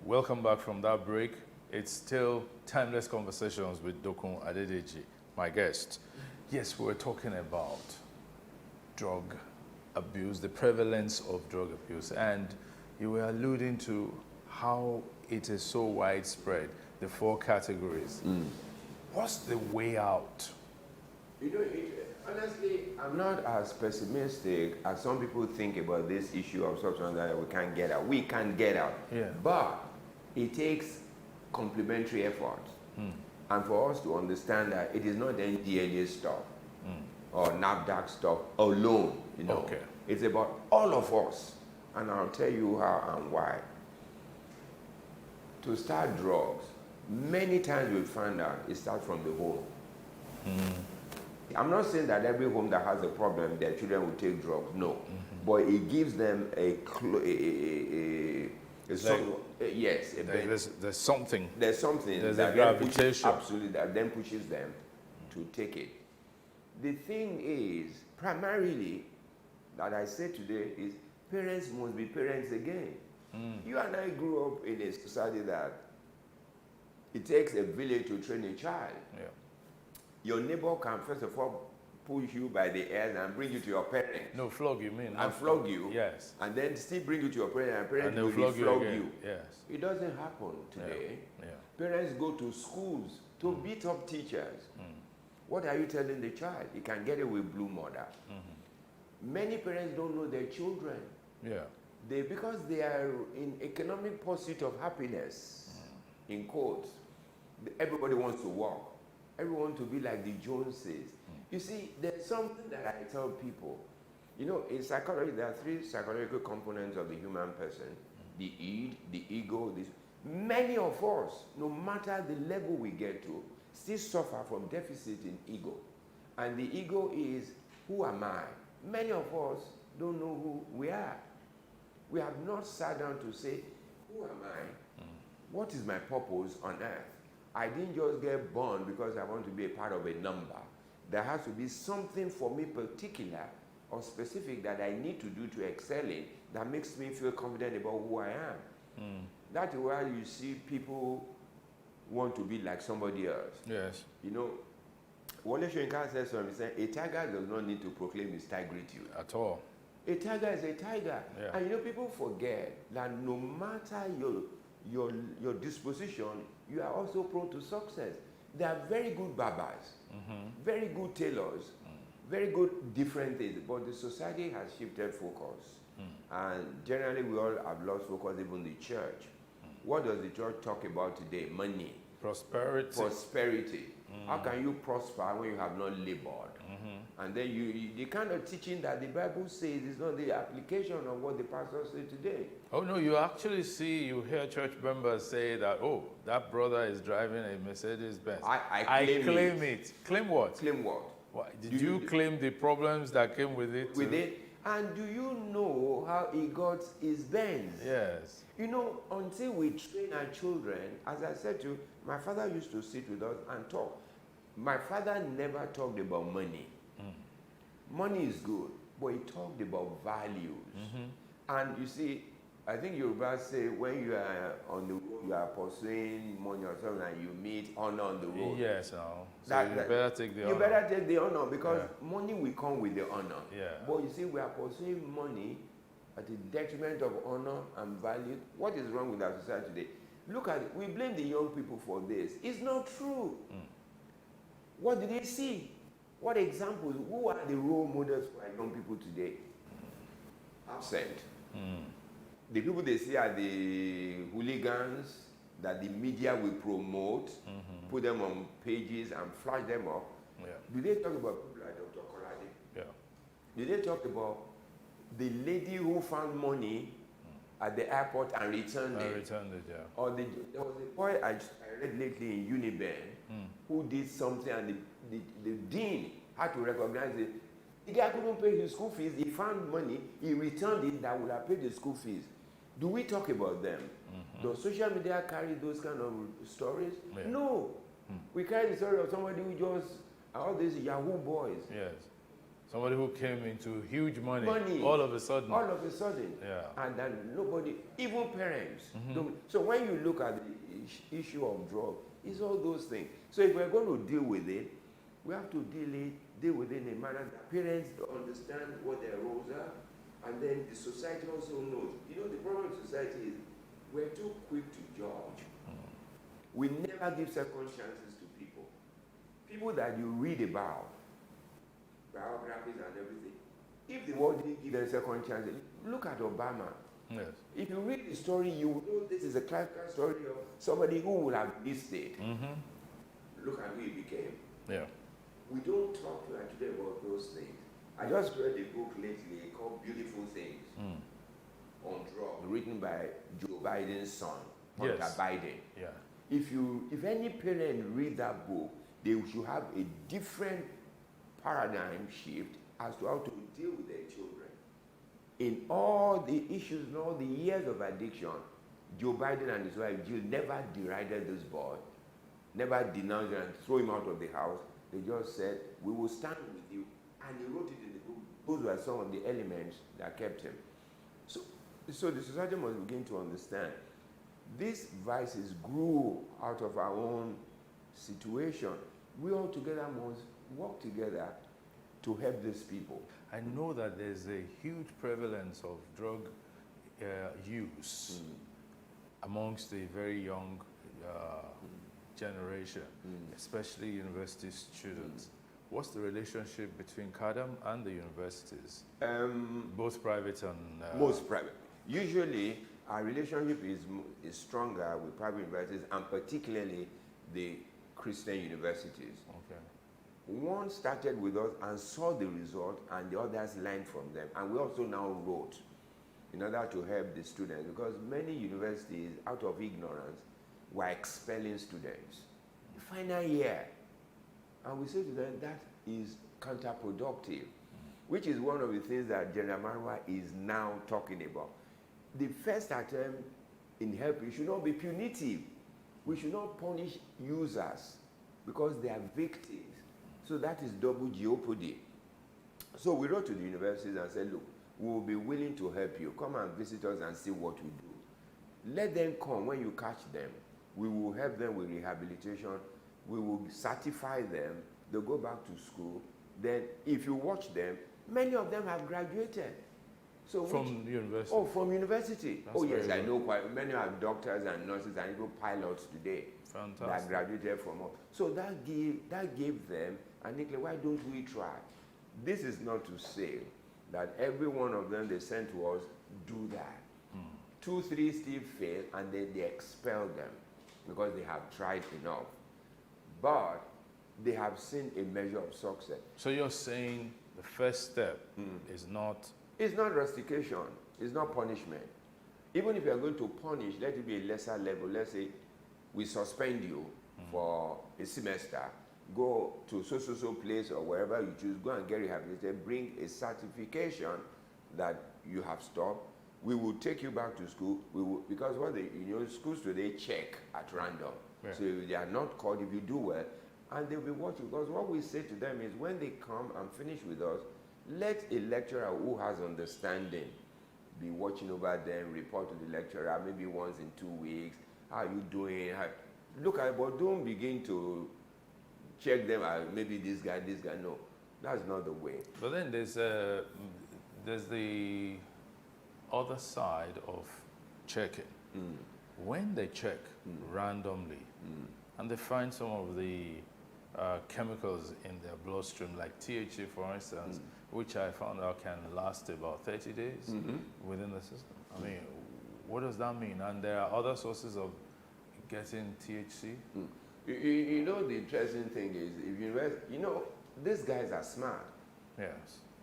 Welcome back from that break. It's still Timeless Conversations with Dokun Adedeji, my guest. Yes, we're talking about drug abuse, the prevalence of drug abuse, and you were alluding to how it is so widespread, the 4 categories. What's the way out? You know, honestly, I'm not as pessimistic as some people think about this issue of substance that we can't get out. We can get out. Yeah. But it takes complementary efforts. And for us to understand that it is not NDLA stuff or NAFDAC stuff alone, you know. Okay. It's about all of us. And I'll tell you how and why. To start drugs, many times we find out it starts from the home. I'm not saying that every home that has a problem, their children will take drugs. No. But it gives them there's something. There's something. There's that a gravitation. Absolutely, that then pushes them to take it. The thing is, primarily, that I say today is parents must be parents again. You and I grew up in a society that it takes a village to train a child. Yeah. Your neighbor can, first of all, push you by the ears and bring you to your parents. No, flog you mean. And flog you. Yes. And then still bring you to your parents and parents And will they'll flog flog you you. again. Yes. It doesn't happen today. Yeah. Parents go to schools to beat up teachers. What are you telling the child? He can get away with blue murder. Many parents don't know their children. Yeah. Because they are in economic pursuit of happiness, in quotes. Everybody wants to work. Everyone to be like the Joneses. You see, there's something that I tell people. You know, in psychology, there are 3 psychological components of the human person. The id, the ego. Many of us, no matter the level we get to, still suffer from deficit in ego. And the ego is, who am I? Many of us don't know who we are. We have not sat down to say, who am I? What is my purpose on earth? I didn't just get born because I want to be a part of a number. There has to be something for me particular or specific that I need to do to excel in that makes me feel confident about who I am. That's why you see people want to be like somebody else. Yes. You know, Wole Soyinka says something, he said, a tiger does not need to proclaim his tigritude. At all. A tiger is a tiger. Yeah. And you know, people forget that no matter your disposition, you are also prone to success. There are very good barbers, very good tailors, very good different things, but the society has shifted focus. And generally we all have lost focus, even the church. What does the church talk about today? Money. Prosperity. Prosperity. How can you prosper when you have not labored? And then the kind of teaching that the Bible says is not the application of what the pastors say today. Oh no, you actually you hear church members say that, oh, that brother is driving a Mercedes Benz. I claim it. Claim what? Claim what? Did you claim the problems that came with it? With it? And do you know how he got his Benz? Yes. You know, until we train our children, as I said to you, my father used to sit with us and talk. My father never talked about money. Money is good, but he talked about values. And you see, I think Yoruba say when you are on the road, you are pursuing money or something, and you meet honor on the road. Yes, no. So you better take the honor. You better take the honor because money will come with the honor. Yeah. But you see, we are pursuing money at the detriment of honor and value. What is wrong with our society today? Look at it. We blame the young people for this. It's not true. What do they see? What examples? Who are the role models for our young people today? Absent. The people they see are the hooligans that the media will promote, put them on pages and flash them up. Yeah. Do they talk about people like Dr. Kolade? Yeah. Do they talk about the lady who found money at the airport and returned it? Returned it, yeah. Or there was a boy I read lately in Uniben who did something and the dean had to recognize it. The guy couldn't pay his school fees. He found money. He returned it that would have paid the school fees. Do we talk about them? Does social media carry those kind of stories? Yeah. No. We carry the story of somebody who just, all these Yahoo boys. Yes. Somebody who came into huge money all of a sudden. All of a sudden. Yeah. And then nobody, even parents. So when you look at the issue of drugs, it's all those things. So if we're going to deal with it, we have to deal with it in a manner that parents understand what their roles are, and then the society also knows. You know, the problem with society is we're too quick to judge. We never give second chances to people. People that you read about, biographies and everything. If the world didn't give them a second chance, look at Obama. Yes. If you read the story, you will know this is a classical story of somebody who would have missed it. Look at who he became. Yeah. We don't talk to our children about those things. I just read a book lately called Beautiful Things on drugs, written by Joe Biden's son, Hunter Biden. Yeah. If any parent read that book, they should have a different paradigm shift as to how to deal with their children. In all the issues and all the years of addiction, Joe Biden and his wife Jill never derided this boy, never denounced him and threw him out of the house. They just said, we will stand with you. And he wrote it in the book. Those were some of the elements that kept him. So the society must begin to understand these vices grew out of our own situation. We all together must work together to help these people. I know that there's a huge prevalence of drug use amongst the very young generation, especially university students. What's the relationship between CADAM and the universities? Both private and... Most private. Usually, our relationship is stronger with private universities, and particularly the Christian universities. Okay. One started with us and saw the result, and the others learned from them. And we also now wrote in order to help the students, because many universities, out of ignorance, were expelling students. The final year. And we say to them, that is counterproductive, which is one of the things that General Marwa is now talking about. The first attempt in helping should not be punitive. We should not punish users because they are victims. So that is double jeopardy. So we wrote to the universities and said, look, we will be willing to help you. Come and visit us and see what we do. Let them come. When you catch them, we will help them with rehabilitation. We will certify them. They'll go back to school. Then if you watch them, many of them have graduated. So from university? Oh, from university. That's Yes, I good. know quite many are doctors and nurses and even pilots today. Fantastic. That graduated from us. So that gave them, and Nicola, why don't we try? This is not to say that every one of them they sent to us do that. 2, 3 still fail, and then they expel them because they have tried enough. But they have seen a measure of success. So you're saying the first step is not... It's not rustication. It's not punishment. Even if you are going to punish, let it be a lesser level. Let's say we suspend you for a semester. Go to so place or wherever you choose. Go and get rehabilitated. Bring a certification that you have stopped. We will take you back to school. We will, because what schools today check at random. Yeah. So they are not called if you do well, and they'll be watching. Because what we say to them is, when they come and finish with us, let a lecturer who has understanding be watching over them, report to the lecturer maybe once in 2 weeks. How are you doing? Look at, but don't begin to check them out. Maybe this guy. No, that's not the way. But then there's the other side of checking. When they check randomly and they find some of the chemicals in their bloodstream, like THC, for instance, which I found out can last about 30 days within the system. I mean, what does that mean? And there are other sources of getting THC? You know, the interesting thing is, if these guys are smart. Yes.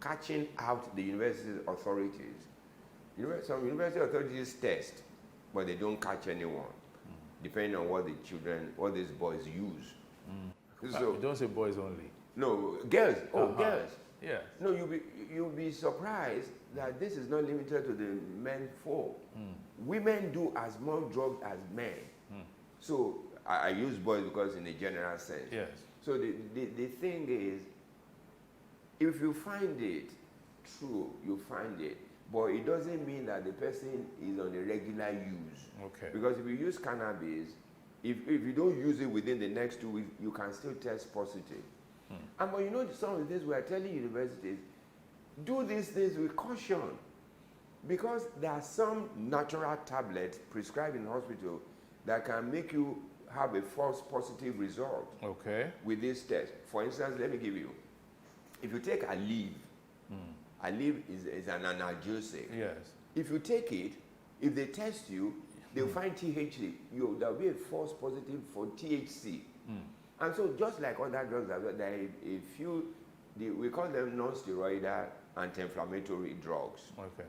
Catching out the university authorities. Some university authorities test, but they don't catch anyone, depending on what these boys use. So you don't say boys only. No, girls. Girls. Yeah. No, you'll be surprised that this is not limited to the men folk. Women do as much drugs as men. So I use boys because in a general sense. Yes. So the thing is, if you find it true, you find it. But it doesn't mean that the person is on a regular use. Okay. Because if you use cannabis, if you don't use it within the next 2 weeks, you can still test positive. And but some of the things we are telling universities, do these things with caution. Because there are some natural tablets prescribed in hospital that can make you have a false positive result. Okay. With this test. For instance, let me give you. If you take Aleve, Aleve is an analgesic. Yes. If you take it, if they test you, they'll find THC. There'll be a false positive for THC. And so just like other drugs, there are a few, we call them non-steroidal anti-inflammatory drugs. Okay.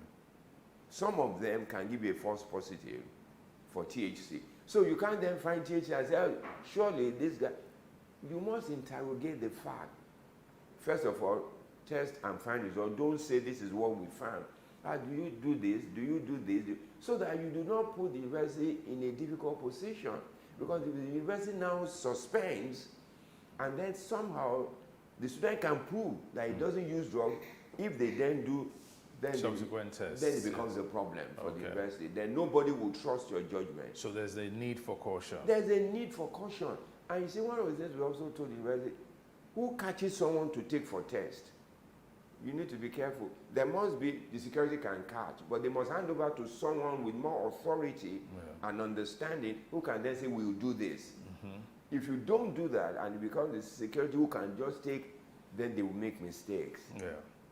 Some of them can give you a false positive for THC. So you can't then find THC and say, oh, surely this guy, you must interrogate the fact. First of all, test and find result. Don't say this is what we found. Do you do this? Do you do this? So that you do not put the university in a difficult position. Because if the university now suspends, and then somehow the student can prove that it doesn't use drugs, if they then do subsequent tests, then it becomes a problem for the university. Then nobody will trust your judgment. So there's a need for caution. There's a need for caution. And you see, one of the things we also told the university, who catches someone to take for test? you need to be careful. There must be, the security can catch, but they must hand over to someone with more authority and understanding who can then say, we'll do this. If you don't do that and it becomes the security who can just take, then they will make mistakes.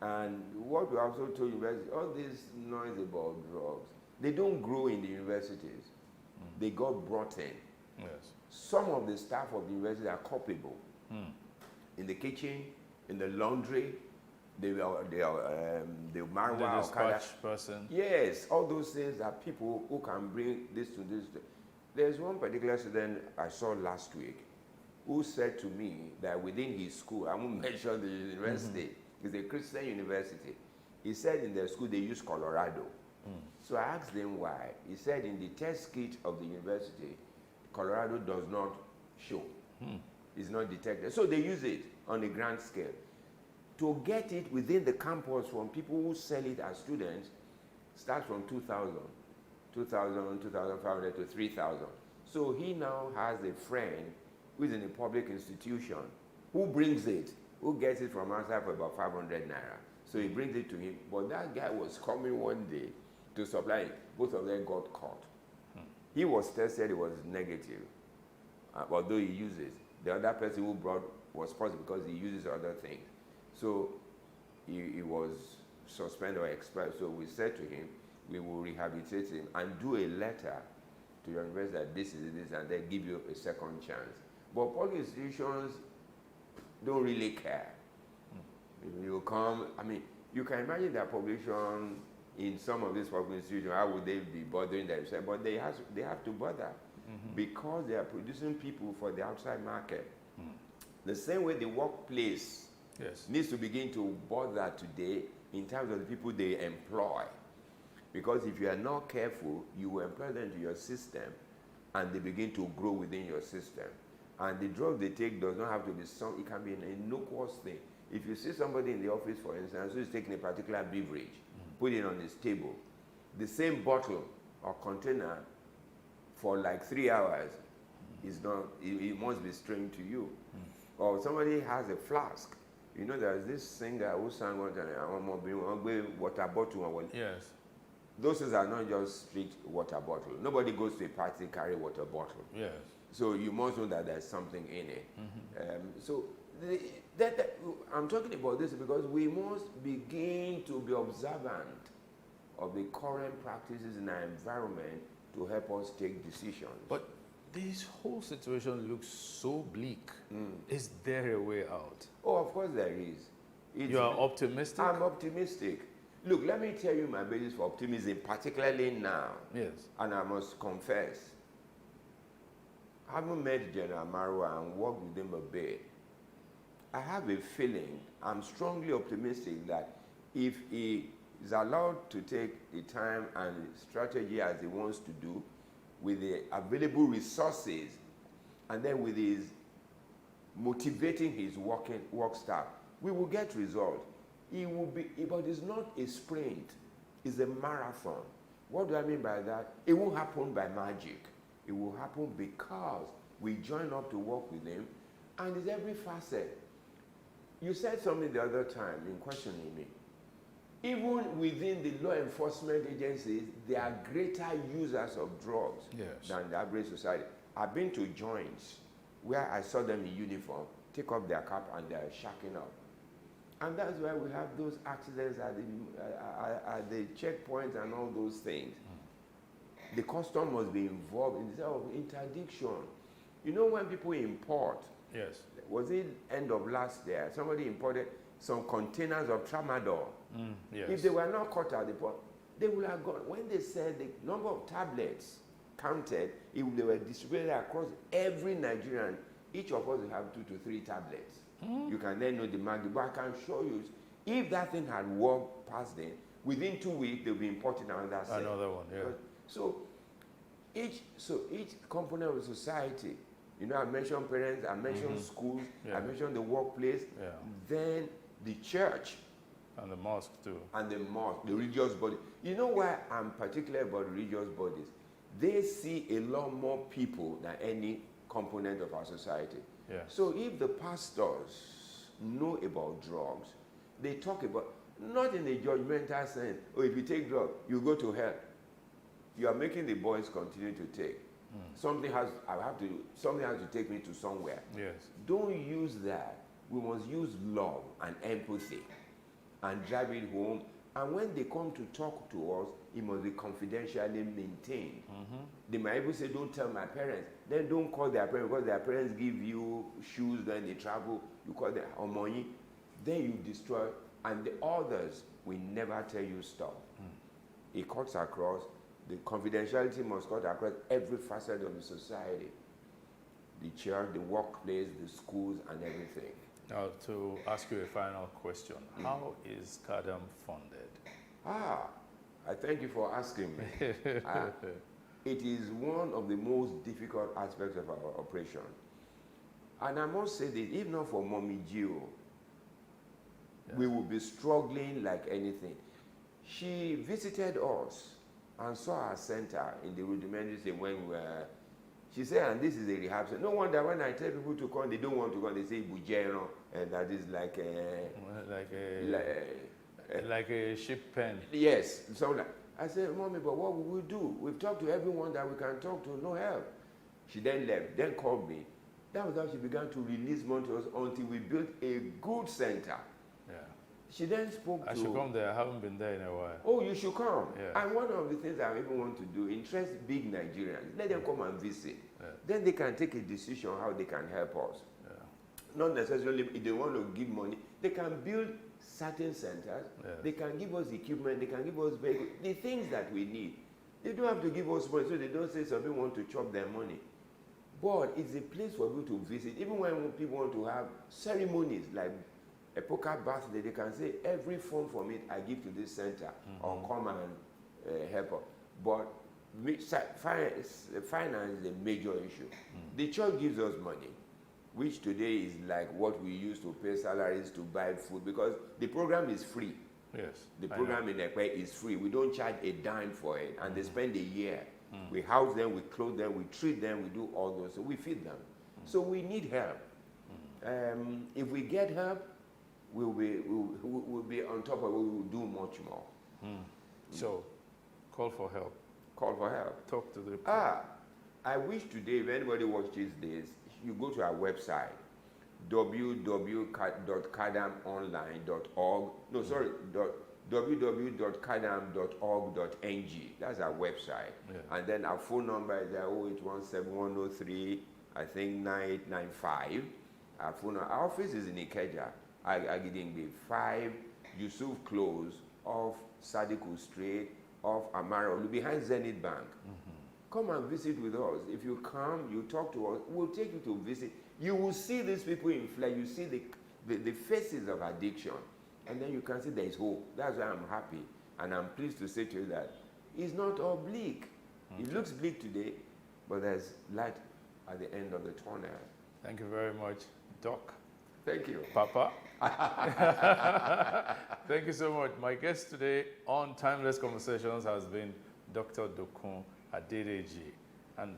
And what we also told universities, all this noise about drugs, they don't grow in the universities. They got brought in. Some of the staff of the university are culpable. In the kitchen, in the laundry, the marijuana, the dispatch person. Yes, all those things are people who can bring this to this. There's one particular student I saw last week who said to me that within his school, I won't mention the university, it's a Christian university. He said in their school they use Colorado. So I asked him why. He said in the test kit of the university, Colorado does not show. It's not detected. So they use it on a grand scale. To get it within the campus from people who sell it as students starts from 2,000, 2,500 to 3,000. So he now has a friend who is in a public institution who brings it, who gets it from outside for about 500 naira. So he brings it to him. But that guy was coming one day to supply it. Both of them got caught. He was tested, it was negative, although he uses. The other person who brought was positive because he uses other things. So he was suspended or expelled. So we said to him, we will rehabilitate him and do a letter to your university that this is this, and then give you a second chance. But public institutions don't really care. You come, I mean, you can imagine that population in some of these public institutions, how would they be bothering themselves? But they have to bother because they are producing people for the outside market. The same way the workplace needs to begin to bother today in terms of the people they employ. Because if you are not careful, you will employ them into your system and they begin to grow within your system. And the drug they take does not have to be some, it can be an innocuous thing. If you see somebody in the office, for instance, who is taking a particular beverage, put it on his table, the same bottle or container for like 3 hours is not, it must be strange to you. Or somebody has a flask. You know, there's this singer who sang one time, water bottle. Yes. Those things are not just street water bottle. Nobody goes to a party carry water bottle. Yes. So you must know that there's something in it. I'm talking about this because we must begin to be observant of the current practices in our environment to help us take decisions. But this whole situation looks so bleak. Is there a way out? Oh, of course there is. You are optimistic? I'm optimistic. Look, let me tell you my basis for optimism, particularly now. Yes. And I must confess, I haven't met General Marwa and worked with him a bit. I have a feeling, I'm strongly optimistic that if he is allowed to take the time and strategy as he wants to do, with the available resources, and then with his motivating his work staff, we will get results. It will be, but it's not a sprint, it's a marathon. What do I mean by that? It won't happen by magic. It will happen because we join up to work with him, and it's every facet. You said something the other time in questioning me. Even within the law enforcement agencies, there are greater users of drugs than the average society. I've been to joints where I saw them in uniform, take off their cap and they're shacking up. And that's why we have those accidents at the checkpoints and all those things. The custom must be involved in the interdiction. You know when people import, was it end of last year, somebody imported some containers of tramadol. If they were not caught at the port, they would have gone. When they said the number of tablets counted, if they were distributed across every Nigerian, each of us will have 2 to 3 tablets. You can then know the magnitude. But I can show you, if that thing had walked past them, within 2 weeks they'll be importing another one. So each component of society, you know, I mentioned parents, I mentioned schools, I mentioned the workplace, then the church. And the mosque too. And the mosque, the religious body. You know why I'm particular about religious bodies? They see a lot more people than any component of our society. So if the pastors know about drugs, they talk about, Not in a judgmental sense. Oh, if you take drugs, you go to hell. You are making the boys continue to take. Something has to take me to somewhere. Yes. Don't use that. We must use love and empathy and drive it home. And when they come to talk to us, it must be confidentially maintained. They might even say, don't tell my parents. Then don't call their parents, because their parents give you shoes, then they travel, you call them money. Then you destroy, and the others will never tell you stop. It cuts across. The confidentiality must cut across every facet of the society. The church, the workplace, the schools, and everything. Now, to ask you a final question, how is CADAM funded? I thank you for asking me. It is one of the most difficult aspects of our operation. And I must say this, if not for Mommy Gio, we would be struggling like anything. She visited us and saw our center in the rudimentary stage when we were. She said, and this is a rehab center. No wonder when I tell people to come, they don't want to come. They say Bujero, and that is like a ship pen. Yes, so like, I said, Mommy, but what will we do? We've talked to everyone that we can talk to, no help. She then left, then called me. That was how she began to release money to us until we built a good center. Yeah. She then spoke to... I should come there. I haven't been there in a while. Oh, you should come. Yeah. And one of the things I even want to do, interest big Nigerians. Let them come and visit. Yeah. Then they can take a decision how they can help us. Yeah. Not necessarily if they want to give money. They can build certain centers. Yeah. They can give us equipment. They can give us vehicles. The things that we need. They don't have to give us money, so they don't say some people want to chop their money. But it's a place for people to visit. Even when people want to have ceremonies like a poker birthday, they can say, every fund from it I give to this center, or come and help us. But finance is a major issue. The church gives us money, which today is like what we use to pay salaries, to buy food, because the program is free. Yes. The program in Ekpe is free. We don't charge a dime for it, and they spend a year. We house them, we clothe them, we treat them, we do all those, so we feed them. So we need help. If we get help, we'll be on top of it, we will do much more. So, call for help. Call for help. Talk to the... I wish today, if anybody watches this, you go to our website, www.cadamonline.org. No, sorry, www.cadam.org.ng. That's our website. Yeah. And then our phone number is there, 0817-103, I think 9895. Our phone number. Our office is in Ikeja, Agidingbe, 5 Yusuf Close, off Sadiku Street, off Amara, behind Zenith Bank. Come and visit with us. If you come, you talk to us, we'll take you to visit. You will see these people in flesh. You see the faces of addiction. And then you can see there is hope. That's why I'm happy. And I'm pleased to say to you that it's not all bleak. It looks bleak today, but there's light at the end of the tunnel. Thank you very much, Doc. Thank you. Papa. Thank you so much. My guest today on Timeless Conversations has been Dr. Dokun Adedeji, an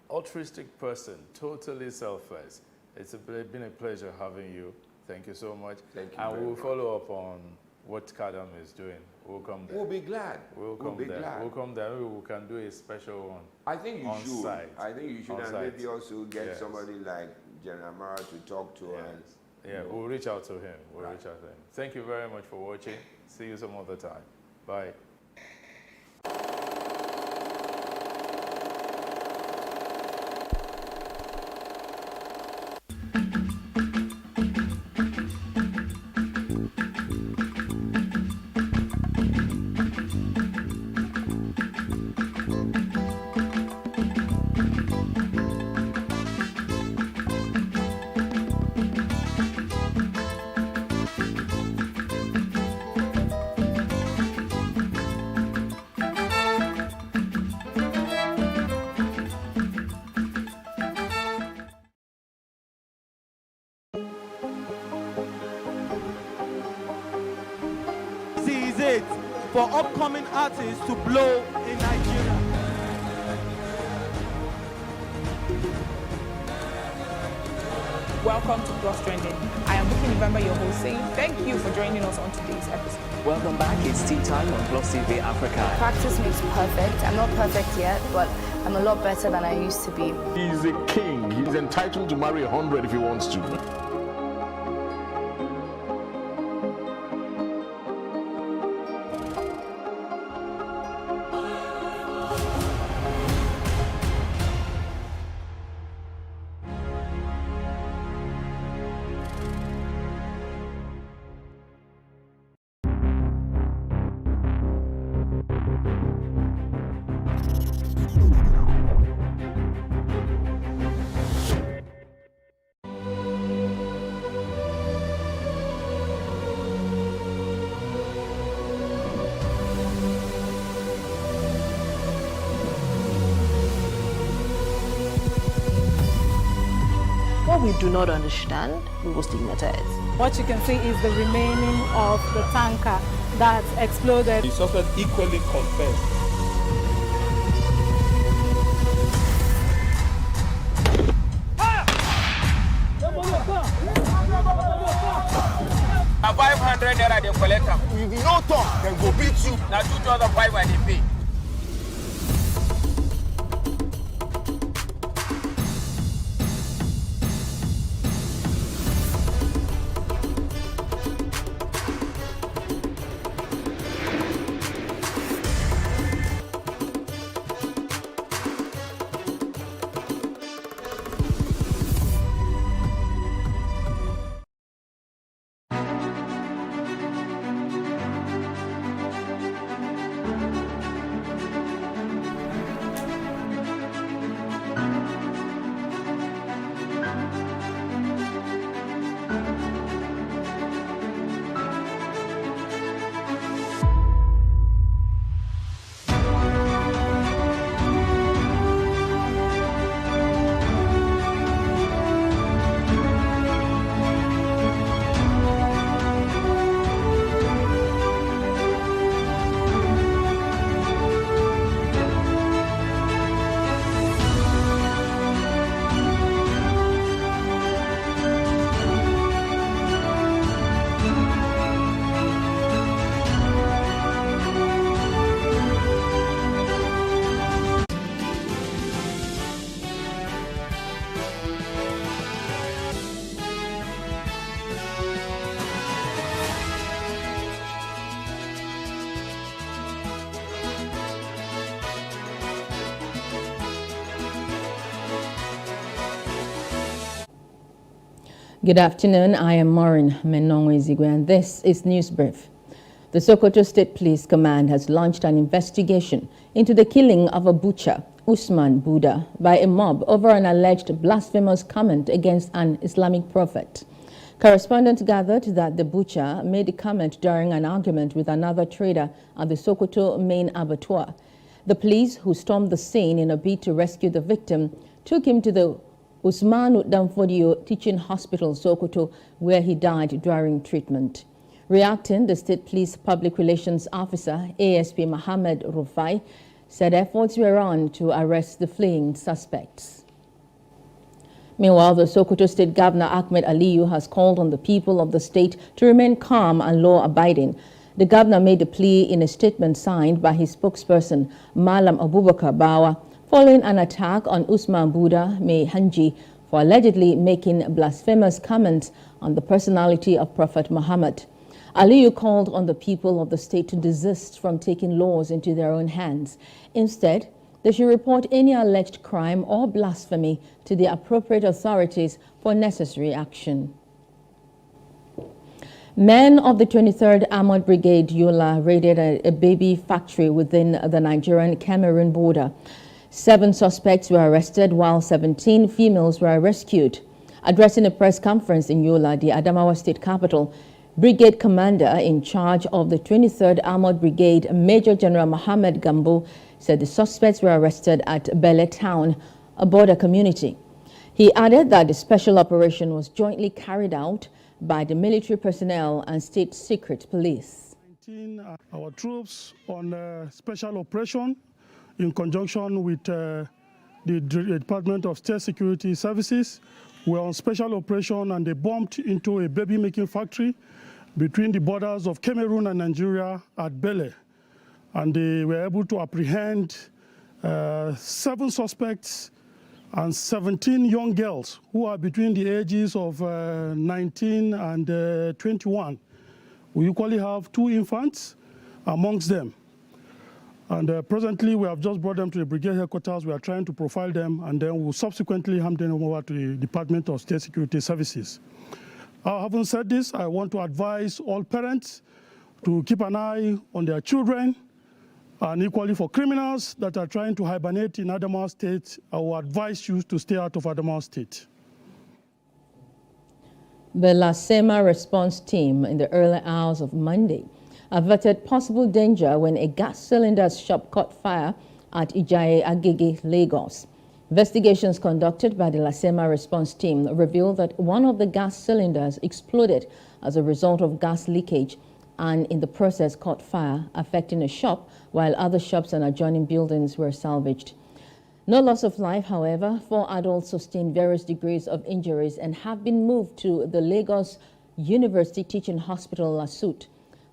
altruistic person, totally selfless. It's been a pleasure having you. Thank you so much. Thank you. And we'll follow up on what CADAM is doing. We'll come there. We'll be glad. We'll come there. We'll come there. Maybe we can do a special one. I think you should. Site. I think you should, and maybe also get somebody like General Mara to talk to us. Yeah, we'll reach out to him. We'll reach out to him. Thank you very much for watching. See you some other time. Bye. For upcoming artists to blow in Nigeria. Welcome to Plus Trending. I am Buki November, your host, saying thank you for joining us on today's episode. Welcome back. It's Tea Time on Plus TV Africa. Practice makes perfect. I'm not perfect yet, but I'm a lot better than I used to be. He's a king. He's entitled to marry 100 if he wants to. What we do not understand, we will stigmatize. What you can see is the remaining of the tanker that exploded. The suspect equally confessed. A 500 naira they collect them. If you no talk, then go beat you. Now 2,500 and they pay. Good afternoon. I am Maureen Menongo Izigwe, and this is News Brief. The Sokoto State Police Command has launched an investigation into the killing of a butcher, Usman Buda, by a mob over an alleged blasphemous comment against an Islamic prophet. Correspondents gathered that the butcher made the comment during an argument with another trader at the Sokoto main abattoir. The police, who stormed the scene in a bid to rescue the victim, took him to the Usmanu Damfodio Teaching Hospital, Sokoto, where he died during treatment. Reacting, the State Police Public Relations Officer, ASP Mohammed Rufai, said efforts were on to arrest the fleeing suspects. Meanwhile, the Sokoto State Governor Ahmed Aliyu has called on the people of the state to remain calm and law-abiding. The governor made a plea in a statement signed by his spokesperson, Malam Abubakar Bawa, following an attack on Usman Buda Mai Hanji for allegedly making blasphemous comments on the personality of Prophet Muhammad. Aliyu called on the people of the state to desist from taking laws into their own hands. Instead, they should report any alleged crime or blasphemy to the appropriate authorities for necessary action. Men of the 23rd Armored Brigade Yola raided a baby factory within the Nigerian-Cameroon border. 7 suspects were arrested while 17 females were rescued. Addressing a press conference in Yola, the Adamawa state capital, Brigade Commander in charge of the 23rd Armored Brigade, Major General Mohammed Gambo, said the suspects were arrested at Bele Town, a border community. He added that the special operation was jointly carried out by the military personnel and state secret police. Our troops on a special operation in conjunction with the Department of State Security Services were on special operation and they bumped into a baby-making factory between the borders of Cameroon and Nigeria at Bele. And they were able to apprehend 7 suspects and 17 young girls who are between the ages of 19 and 21. We equally have 2 infants amongst them. And presently, we have just brought them to the brigade headquarters. We are trying to profile them, and then we'll subsequently hand them over to the Department of State Security Services. Having said this, I want to advise all parents to keep an eye on their children, and equally for criminals that are trying to hibernate in Adamawa State, I will advise you to stay out of Adamawa State. The LASEMA response team in the early hours of Monday averted possible danger when a gas cylinder shop caught fire at Ijaye Agege, Lagos. Investigations conducted by the LASEMA response team revealed that one of the gas cylinders exploded as a result of gas leakage and in the process caught fire, affecting a shop, while other shops and adjoining buildings were salvaged. No loss of life, however. 4 adults sustained various degrees of injuries and have been moved to the Lagos University Teaching Hospital, LASUT.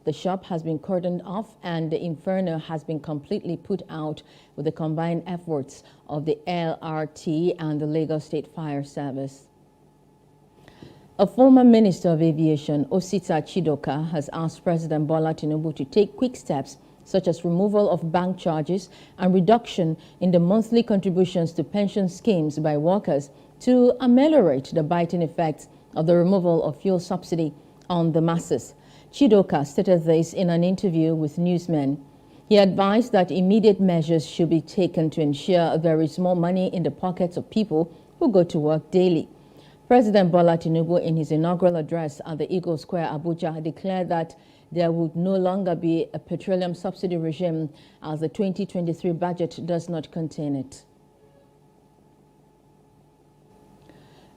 The shop has been cordoned off and the inferno has been completely put out with the combined efforts of the LRT and the Lagos State Fire Service. A former Minister of Aviation, Osita Chidoka, has asked President Bola Tinubu to take quick steps such as removal of bank charges and reduction in the monthly contributions to pension schemes by workers to ameliorate the biting effects of the removal of fuel subsidy on the masses. Chidoka stated this in an interview with newsmen. He advised that immediate measures should be taken to ensure there is more money in the pockets of people who go to work daily. President Bola Tinubu, in his inaugural address at the Eagle Square, Abuja, declared that there would no longer be a petroleum subsidy regime as the 2023 budget does not contain it.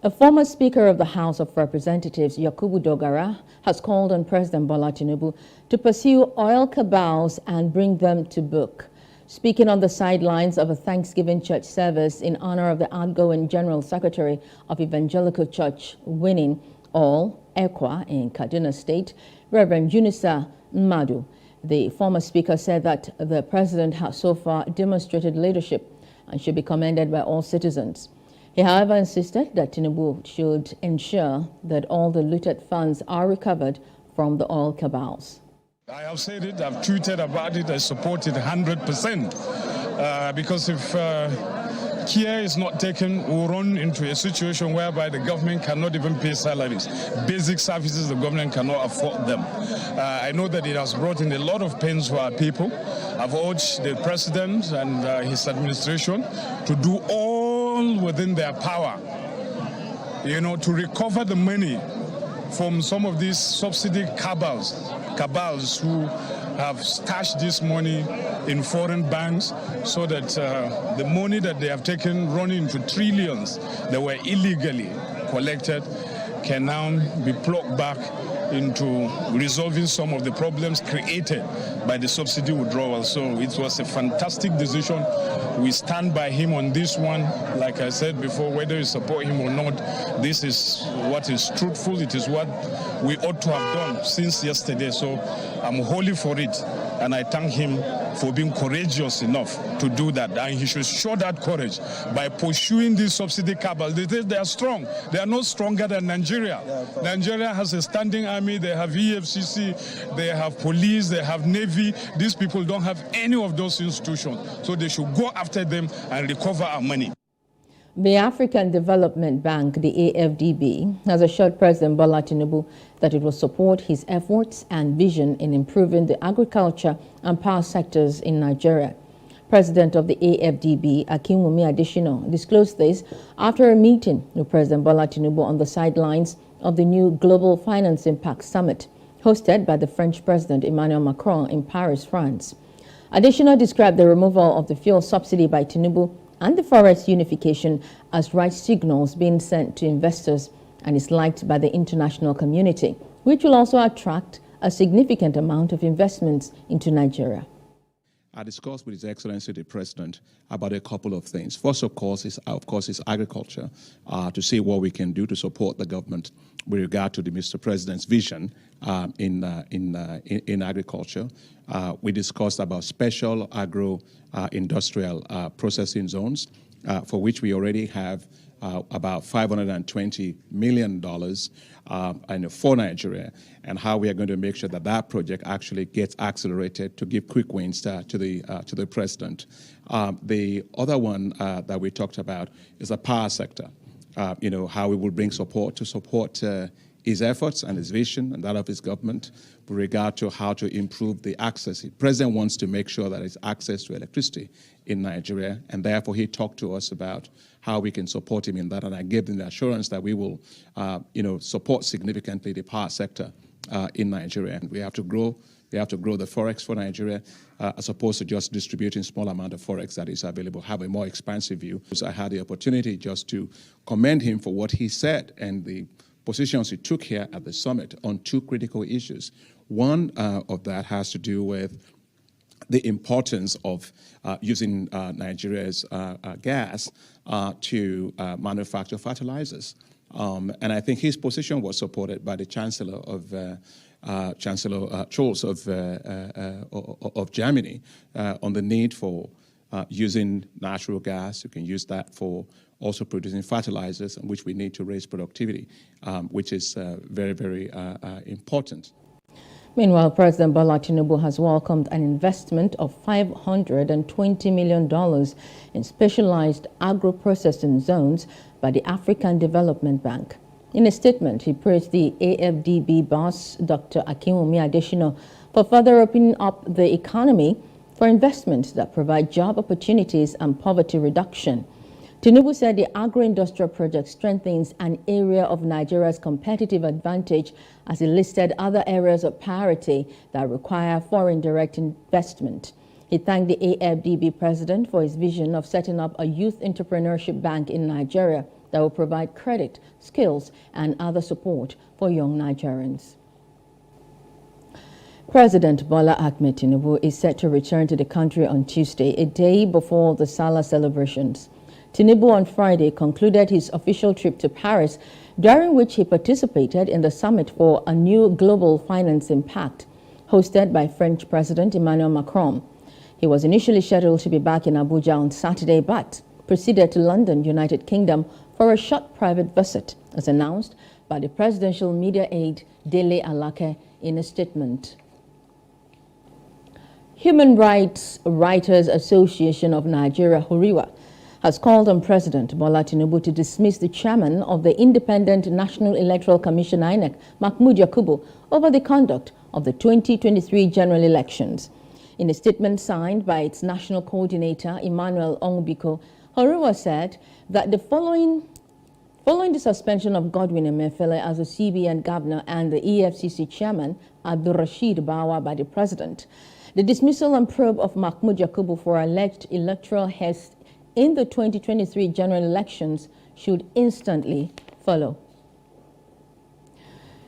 A former Speaker of the House of Representatives, Yakubu Dogara, has called on President Bola Tinubu to pursue oil cabals and bring them to book. Speaking on the sidelines of a Thanksgiving church service in honor of the outgoing General Secretary of Evangelical Church Winning All, Ekwa, in Kaduna State, Reverend Junisa Mmadu, the former speaker said that the president has so far demonstrated leadership and should be commended by all citizens. He, however, insisted that Tinubu should ensure that all the looted funds are recovered from the oil cabals. I have said it, I've tweeted about it, I support it 100%. Because if care is not taken, we'll run into a situation whereby the government cannot even pay salaries. Basic services, the government cannot afford them. I know that it has brought in a lot of pains for our people. I've urged the president and his administration to do all within their power, to recover the money from some of these subsidy cabals who have stashed this money in foreign banks so that the money that they have taken running into trillions that were illegally collected can now be plugged back into resolving some of the problems created by the subsidy withdrawal. So it was a fantastic decision. We stand by him on this one. Like I said before, whether you support him or not, this is what is truthful. It is what we ought to have done since yesterday. So I'm wholly for it. And I thank him for being courageous enough to do that. And he should show that courage by pursuing these subsidy cabals. They are strong. They are not stronger than Nigeria. Nigeria has a standing army. They have EFCC. They have police. They have Navy. These people don't have any of those institutions. So they should go after them and recover our money. The African Development Bank, the AFDB, has assured President Bola Tinubu that it will support his efforts and vision in improving the agriculture and power sectors in Nigeria. President of the AFDB, Akinwumi Adesina, disclosed this after a meeting with President Bola Tinubu on the sidelines of the new Global Finance Impact Summit, hosted by the French President Emmanuel Macron in Paris, France. Adesina described the removal of the fuel subsidy by Tinubu and the forest unification as right signals being sent to investors and is liked by the international community, which will also attract a significant amount of investments into Nigeria. I discussed with His Excellency the President about a couple of things. First, of course, is agriculture, to see what we can do to support the government with regard to the Mr. President's vision in agriculture. We discussed about special agro-industrial processing zones, for which we already have about $520 million for Nigeria, and how we are going to make sure that that project actually gets accelerated to give quick wins to the president. The other one that we talked about is the power sector. How we will bring support his efforts and his vision and that of his government with regard to how to improve the access. The president wants to make sure that there's access to electricity in Nigeria, and therefore he talked to us about how we can support him in that, and I gave him the assurance that we will, support significantly the power sector in Nigeria. And we have to grow the forex for Nigeria, as opposed to just distributing small amount of forex that is available, have a more expansive view. So I had the opportunity just to commend him for what he said and the positions he took here at the summit on two critical issues. One of that has to do with the importance of using Nigeria's gas to manufacture fertilizers. And I think his position was supported by the Chancellor of Chancellor Scholz of Germany on the need for using natural gas. You can use that for also producing fertilizers, in which we need to raise productivity, which is very, very important. Meanwhile, President Bola Tinubu has welcomed an investment of $520 million in specialized agro-processing zones by the African Development Bank. In a statement, he praised the AFDB boss, Dr. Akinwumi Adesina, for further opening up the economy for investments that provide job opportunities and poverty reduction. Tinubu said the agro-industrial project strengthens an area of Nigeria's competitive advantage, as he listed other areas of priority that require foreign direct investment. He thanked the AFDB president for his vision of setting up a youth entrepreneurship bank in Nigeria that will provide credit, skills, and other support for young Nigerians. President Bola Ahmed Tinubu is set to return to the country on Tuesday, a day before the Salah celebrations. Tinubu on Friday concluded his official trip to Paris, during which he participated in the summit for a new global financing pact, hosted by French President Emmanuel Macron. He was initially scheduled to be back in Abuja on Saturday, but proceeded to London, United Kingdom, for a short private visit, as announced by the presidential media aide Dele Alake in a statement. Human Rights Writers Association of Nigeria, HURIWA, has called on President Bola Tinubu to dismiss the chairman of the Independent National Electoral Commission, INEC, Mahmood Yakubu, over the conduct of the 2023 general elections. In a statement signed by its national coordinator, Emmanuel Ongbiko, HURIWA said that following the suspension of Godwin Emefiele as the CBN governor and the EFCC chairman, Abdul Rashid Bawa, by the president, the dismissal and probe of Mahmood Yakubu for alleged electoral heist in the 2023 general elections should instantly follow.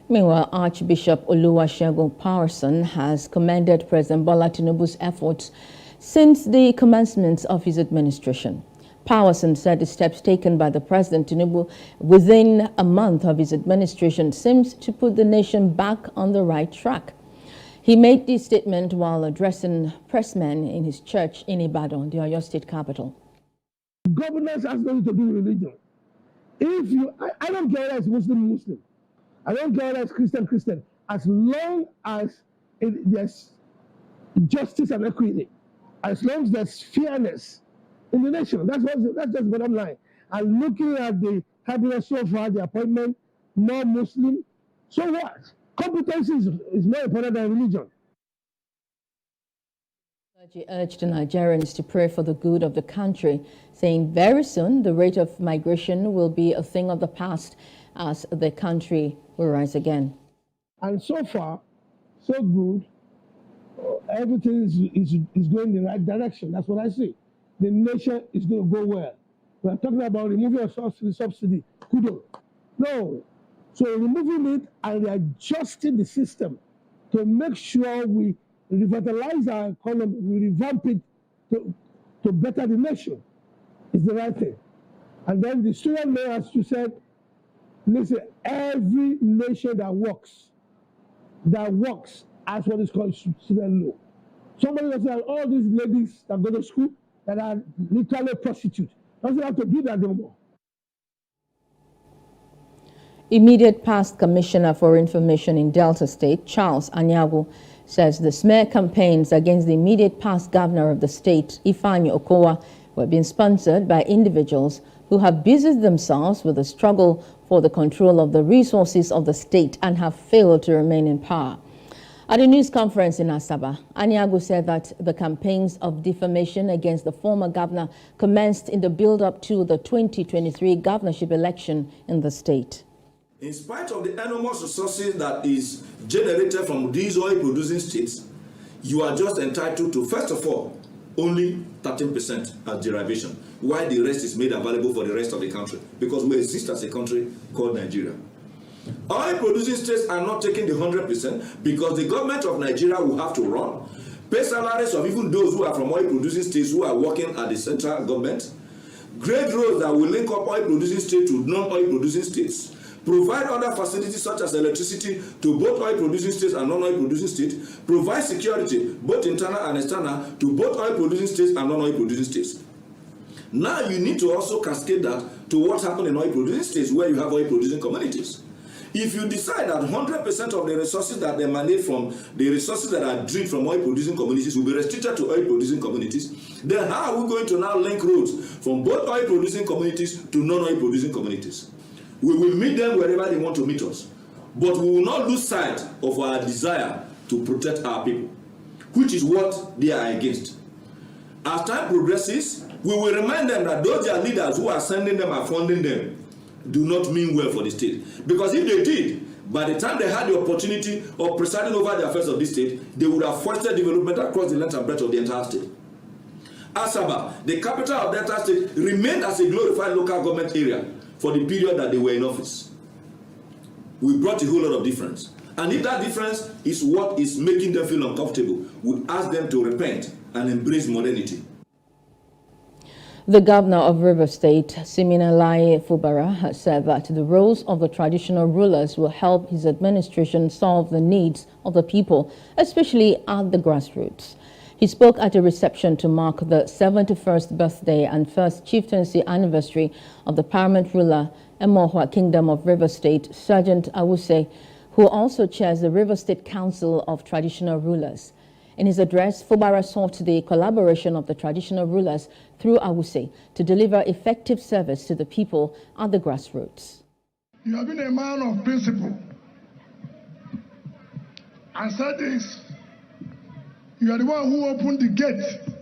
Meanwhile, Archbishop Oluwasegun Parson has commended President Bola Tinubu's efforts since the commencement of his administration. Parson said the steps taken by the President Tinubu within a month of his administration seems to put the nation back on the right track. He made this statement while addressing pressmen in his church in Ibadan, the Oyo State capital. Governance has nothing to do with religion. I don't care whether it's Muslim. I don't care whether it's Christian. As long as there's justice and equity, as long as there's fairness in the nation, that's just the bottom line. And looking at the cabinet so far, the appointment, more Muslim, so what? Competence is more important than religion. He urged the Nigerians to pray for the good of the country, saying very soon the rate of migration will be a thing of the past as the country will rise again. And so far, so good. Everything is going in the right direction. That's what I see. The nation is going to go well. We are talking about removing a subsidy. Kudos. No. So removing it and adjusting the system to make sure we we revitalize our economy, we revamp it to better the nation. It's the right thing. And then the student mayor, as you said, listen, every nation that works as what is called student law. Somebody will say, all these ladies that go to school that are literally prostitutes, doesn't have to do that no more. Immediate past Commissioner for Information in Delta State, Charles Anyagu, says the smear campaigns against the immediate past governor of the state, Ifeanyi Okowa, were being sponsored by individuals who have busied themselves with the struggle for the control of the resources of the state and have failed to remain in power. At a news conference in Asaba, Anyagu said that the campaigns of defamation against the former governor commenced in the build-up to the 2023 governorship election in the state. In spite of the enormous resources that is generated from these oil-producing states, you are just entitled to, first of all, only 13% as derivation, while the rest is made available for the rest of the country, because we exist as a country called Nigeria. Oil-producing states are not taking the 100% because the government of Nigeria will have to run, pay salaries of even those who are from oil-producing states who are working at the central government, grade roads that will link up oil-producing states to non-oil-producing states, provide other facilities such as electricity to both oil-producing states and non-oil-producing states, provide security, both internal and external, to both oil-producing states and non-oil-producing states. Now you need to also cascade that to what happened in oil-producing states where you have oil-producing communities. If you decide that 100% of the resources that emanate from the resources that are drilled from oil-producing communities will be restricted to oil-producing communities, then how are we going to now link roads from both oil-producing communities to non-oil-producing communities? We will meet them wherever they want to meet us, but we will not lose sight of our desire to protect our people, which is what they are against. As time progresses, we will remind them that those their leaders who are sending them and funding them do not mean well for the state. Because if they did, by the time they had the opportunity of presiding over the affairs of this state, they would have fostered development across the length and breadth of the entire state. Asaba, the capital of Delta State, remained as a glorified local government area for the period that they were in office. We brought a whole lot of difference. And if that difference is what is making them feel uncomfortable, we ask them to repent and embrace modernity. The governor of River State, Siminalayi Fubara, has said that the roles of the traditional rulers will help his administration solve the needs of the people, especially at the grassroots. He spoke at a reception to mark the 71st birthday and first chieftaincy anniversary of the paramount ruler, Emohua Kingdom of River State, Sergeant Awuse, who also chairs the River State Council of Traditional Rulers. In his address, Fubara sought the collaboration of the traditional rulers through Awuse to deliver effective service to the people at the grassroots. You have been a man of principle. And said this, you are the one who opened the gate,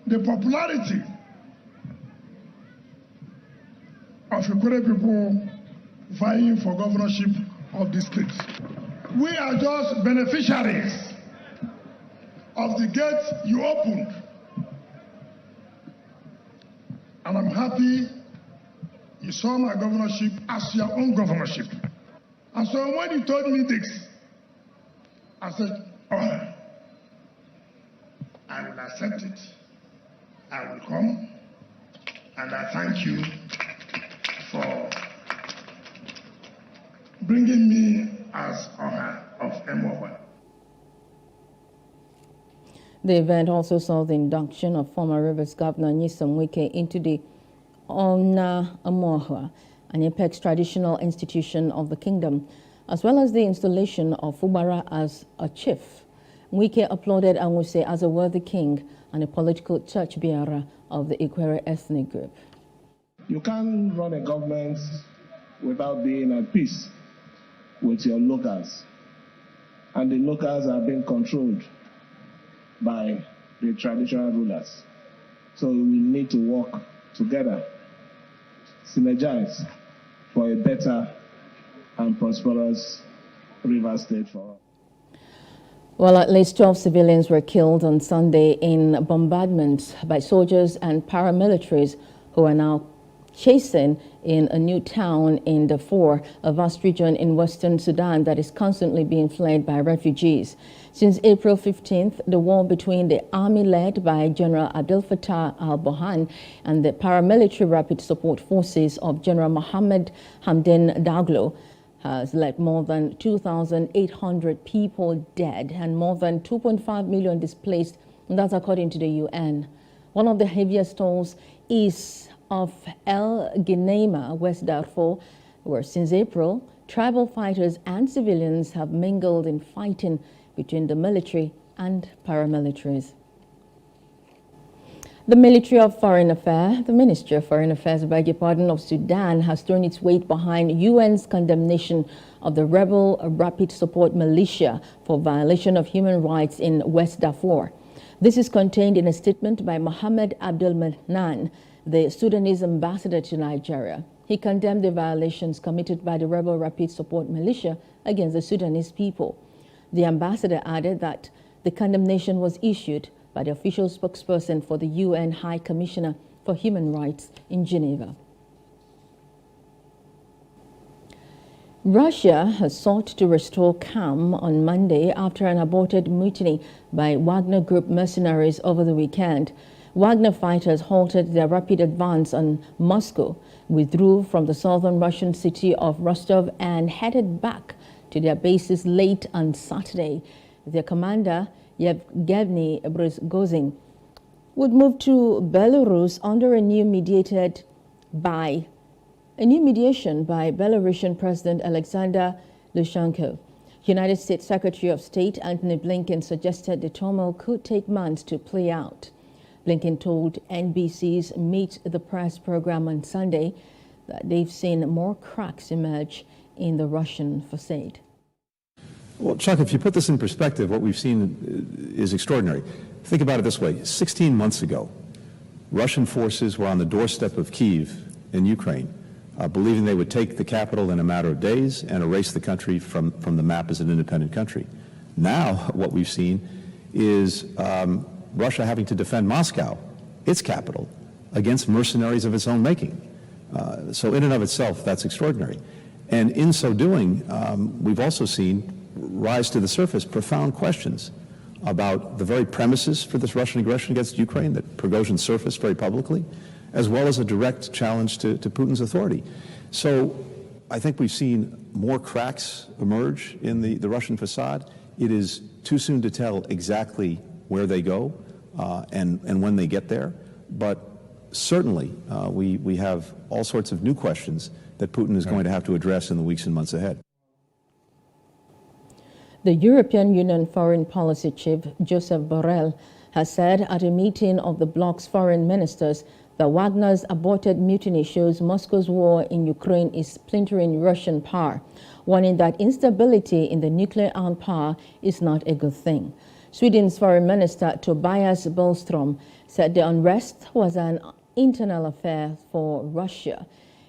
the popularity of Ikore people vying for governorship of the state. We are just beneficiaries of the gate you opened. And I'm happy you saw my governorship as your own governorship. And so when you told me this, I said, oh, I will accept it. I will come. And I thank you for bringing me as honor of Emohua. The event also saw the induction of former Rivers Governor Nyesom Wike into the Ona Emohua, an apex traditional institution of the kingdom, as well as the installation of Fubara as a chief. Wike applauded Awuse as a worthy king and a political torchbearer of the Ikwere ethnic group. You can't run a government without being at peace with your locals. And the locals are being controlled by the traditional rulers. So we need to work together, synergize for a better and prosperous River State for all. Well, at least 12 civilians were killed on Sunday in bombardments by soldiers and paramilitaries who are now chasing in a new town in Darfur, a vast region in western Sudan that is constantly being fled by refugees. Since April 15th, the war between the army led by General Abdel Fattah al-Burhan and the paramilitary rapid support forces of General Mohammed Hamdan Daglo has left more than 2,800 people dead and more than 2.5 million displaced. That's according to the UN. One of the heaviest tolls is of El Geneima, West Darfur, where since April, tribal fighters and civilians have mingled in fighting between the military and paramilitaries. The Ministry of Foreign Affairs, of Sudan has thrown its weight behind UN's condemnation of the rebel Rapid Support Militia for violation of human rights in West Darfur. This is contained in a statement by Mohamed Abdel Mahnan, the Sudanese ambassador to Nigeria. He condemned the violations committed by the rebel Rapid Support Militia against the Sudanese people. The ambassador added that the condemnation was issued by the official spokesperson for the UN High Commissioner for Human Rights in Geneva. Russia has sought to restore calm on Monday after an aborted mutiny by Wagner Group mercenaries over the weekend. Wagner fighters halted their rapid advance on Moscow, withdrew from the southern Russian city of Rostov and headed back to their bases late on Saturday. Their commander, Yevgeny Prigozhin, would move to Belarus under a new mediation by Belarusian President Alexander Lukashenko. United States Secretary of State Antony Blinken suggested the turmoil could take months to play out. Blinken told NBC's Meet the Press program on Sunday that they've seen more cracks emerge in the Russian facade. Well, Chuck, if you put this in perspective, what we've seen is extraordinary. Think about it this way. 16 months ago, Russian forces were on the doorstep of Kyiv in Ukraine, believing they would take the capital in a matter of days and erase the country from the map as an independent country. Now, what we've seen is Russia having to defend Moscow, its capital, against mercenaries of its own making. So in and of itself, that's extraordinary. And in so doing, we've also seen rise to the surface profound questions about the very premises for this Russian aggression against Ukraine that Prigozhin surfaced very publicly, as well as a direct challenge to Putin's authority. So I think we've seen more cracks emerge in the Russian facade. It is too soon to tell exactly where they go and when they get there, but certainly we have all sorts of new questions that Putin is going to have to address in the weeks and months ahead. The European Union Foreign Policy Chief, Joseph Borrell, has said at a meeting of the bloc's foreign ministers that Wagner's aborted mutiny shows Moscow's war in Ukraine is splintering Russian power, warning that instability in the nuclear-armed power is not a good thing. Sweden's Foreign Minister Tobias Billström said the unrest was an internal affair for Russia.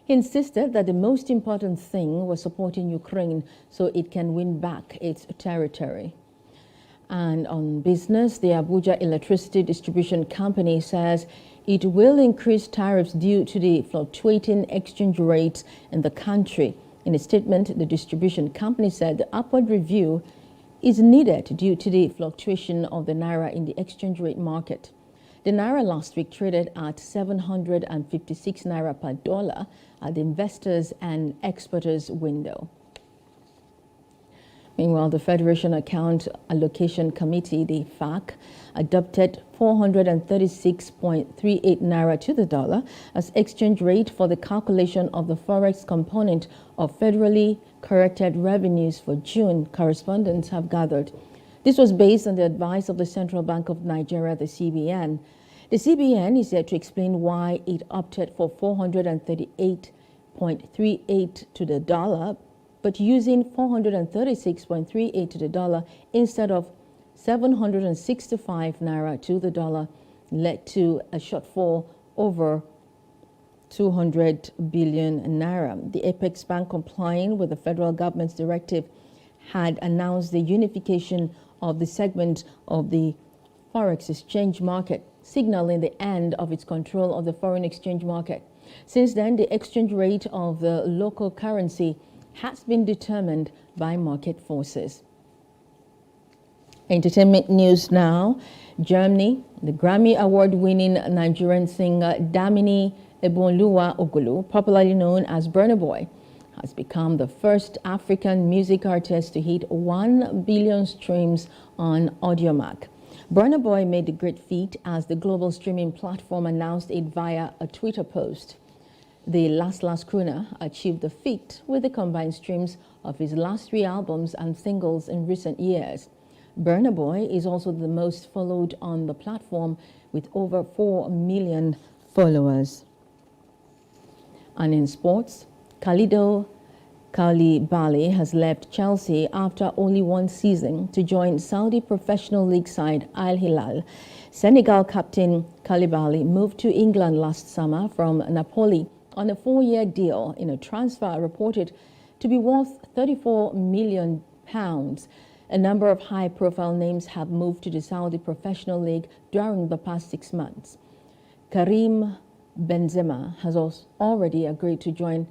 He insisted that the most important thing was supporting Ukraine so it can win back its territory. And on business, the Abuja Electricity Distribution Company says it will increase tariffs due to the fluctuating exchange rates in the country. In a statement, the distribution company said the upward review is needed due to the fluctuation of the naira in the exchange rate market. The naira last week traded at 756 naira per dollar at the investors and exporters window. Meanwhile, the Federation Account Allocation Committee, the FAC, adopted 436.38 naira to the dollar as exchange rate for the calculation of the forex component of federally corrected revenues for June, correspondents have gathered. This was based on the advice of the Central Bank of Nigeria, the CBN. The CBN is there to explain why it opted for 438.38 to the dollar, but using 436.38 to the dollar instead of 765 naira to the dollar led to a shortfall over 200 billion naira. The Apex Bank, complying with the federal government's directive, had announced the unification of the segment of the forex exchange market, signaling the end of its control of the foreign exchange market. Since then, the exchange rate of the local currency has been determined by market forces. Entertainment news now. Germany, the Grammy Award-winning Nigerian singer Damini Ebonluwa Ogulu, popularly known as Burna Boy, has become the first African music artist to hit 1 billion streams on Audiomack. Burna Boy made the great feat as the global streaming platform announced it via a Twitter post. The Last Crooner achieved the feat with the combined streams of his last 3 albums and singles in recent years. Burna Boy is also the most followed on the platform with over 4 million followers. And in sports, Kalidou Koulibaly has left Chelsea after only 1 season to join Saudi professional league side Al Hilal. Senegal captain Koulibaly moved to England last summer from Napoli on a 4-year deal in a transfer reported to be worth £34 million. A number of high-profile names have moved to the Saudi professional league during the past 6 months. Karim Benzema has also already agreed to join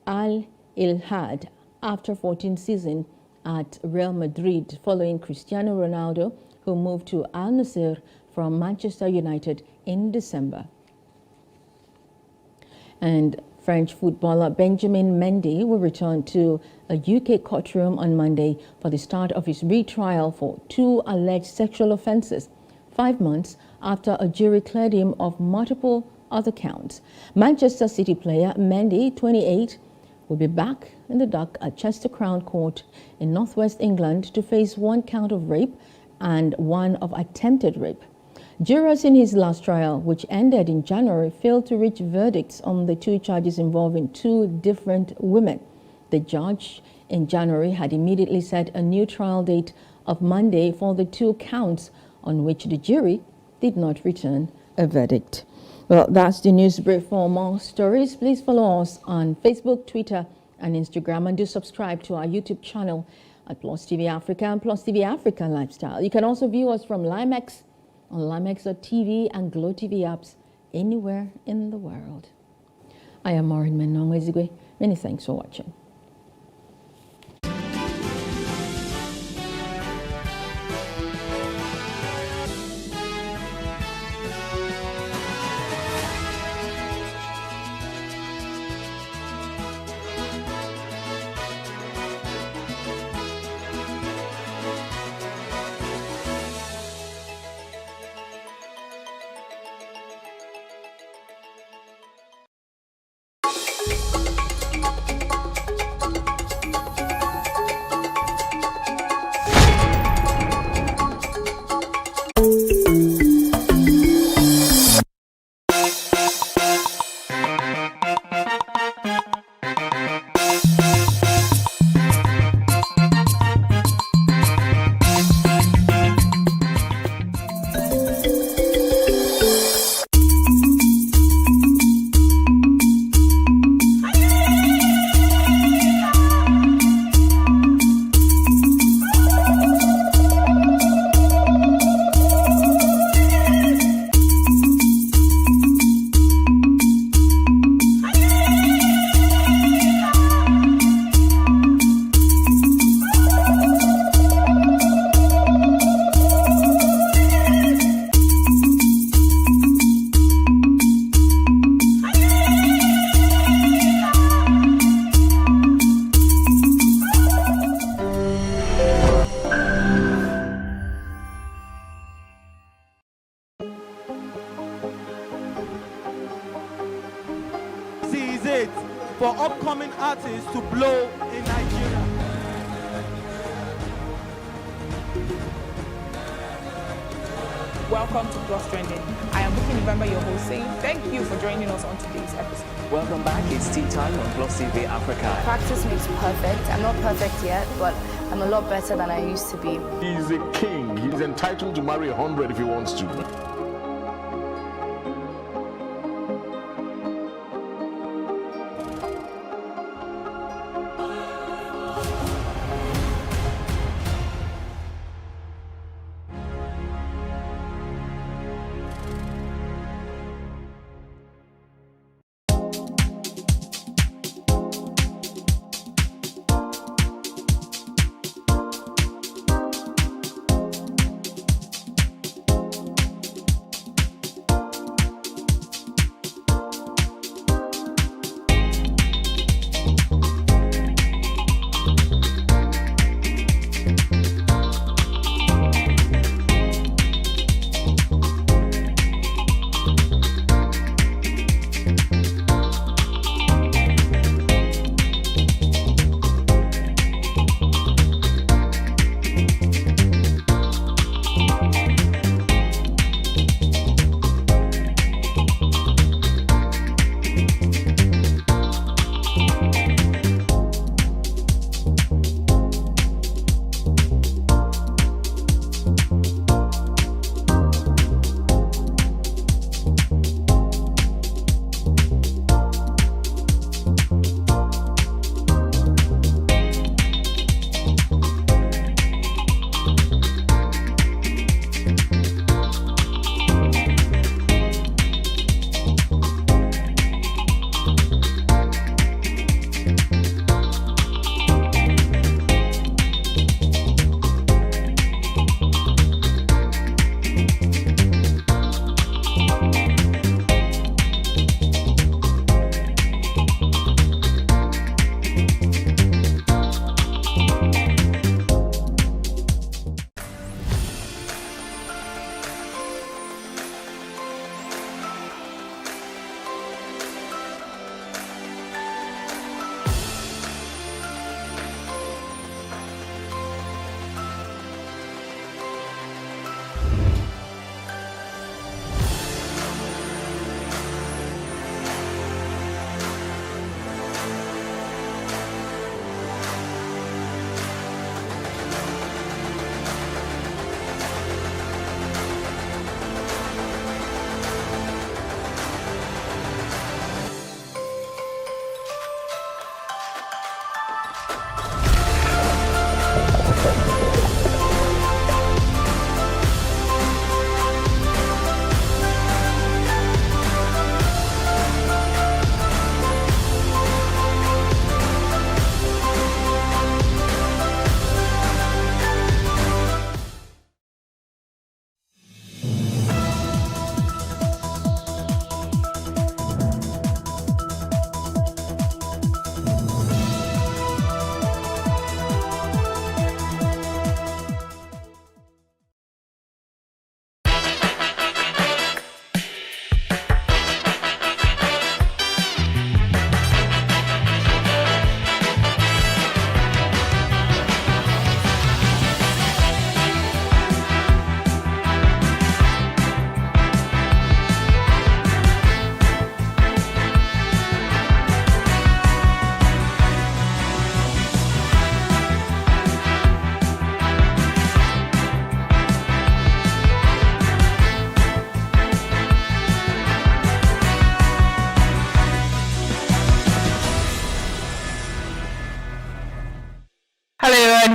Al Ittihad after 14 seasons at Real Madrid, following Cristiano Ronaldo, who moved to Al Nassr from Manchester United in December. And French footballer Benjamin Mendy will return to a UK courtroom on Monday for the start of his retrial for 2 alleged sexual offences, 5 months after a jury cleared him of multiple other counts. Manchester City player Mendy, 28, will be back in the dock at Chester Crown Court in northwest England to face 1 count of rape and 1 of attempted rape. Jurors in his last trial, which ended in January, failed to reach verdicts on the 2 charges involving 2 different women. The judge in January had immediately set a new trial date of Monday for the 2 counts on which the jury did not return a verdict. Well, that's the news brief. For more stories, please follow us on Facebook, Twitter, and Instagram, and do subscribe to our YouTube channel at Plus TV Africa and Plus TV Africa Lifestyle. You can also view us from Limex on Limex.tv and Glow TV apps anywhere in the world. I am Maureen Menong-Ezigwe. Many thanks for watching. It for upcoming artists to blow in Nigeria. Welcome to Plus Trending. I am Bukky November, your host, saying thank you for joining us on today's episode. Welcome back. It's Tea Time on Plus TV Africa. Practice makes perfect. I'm not perfect yet, but I'm a lot better than I used to be. He's a king. He's entitled to marry 100 if he wants to.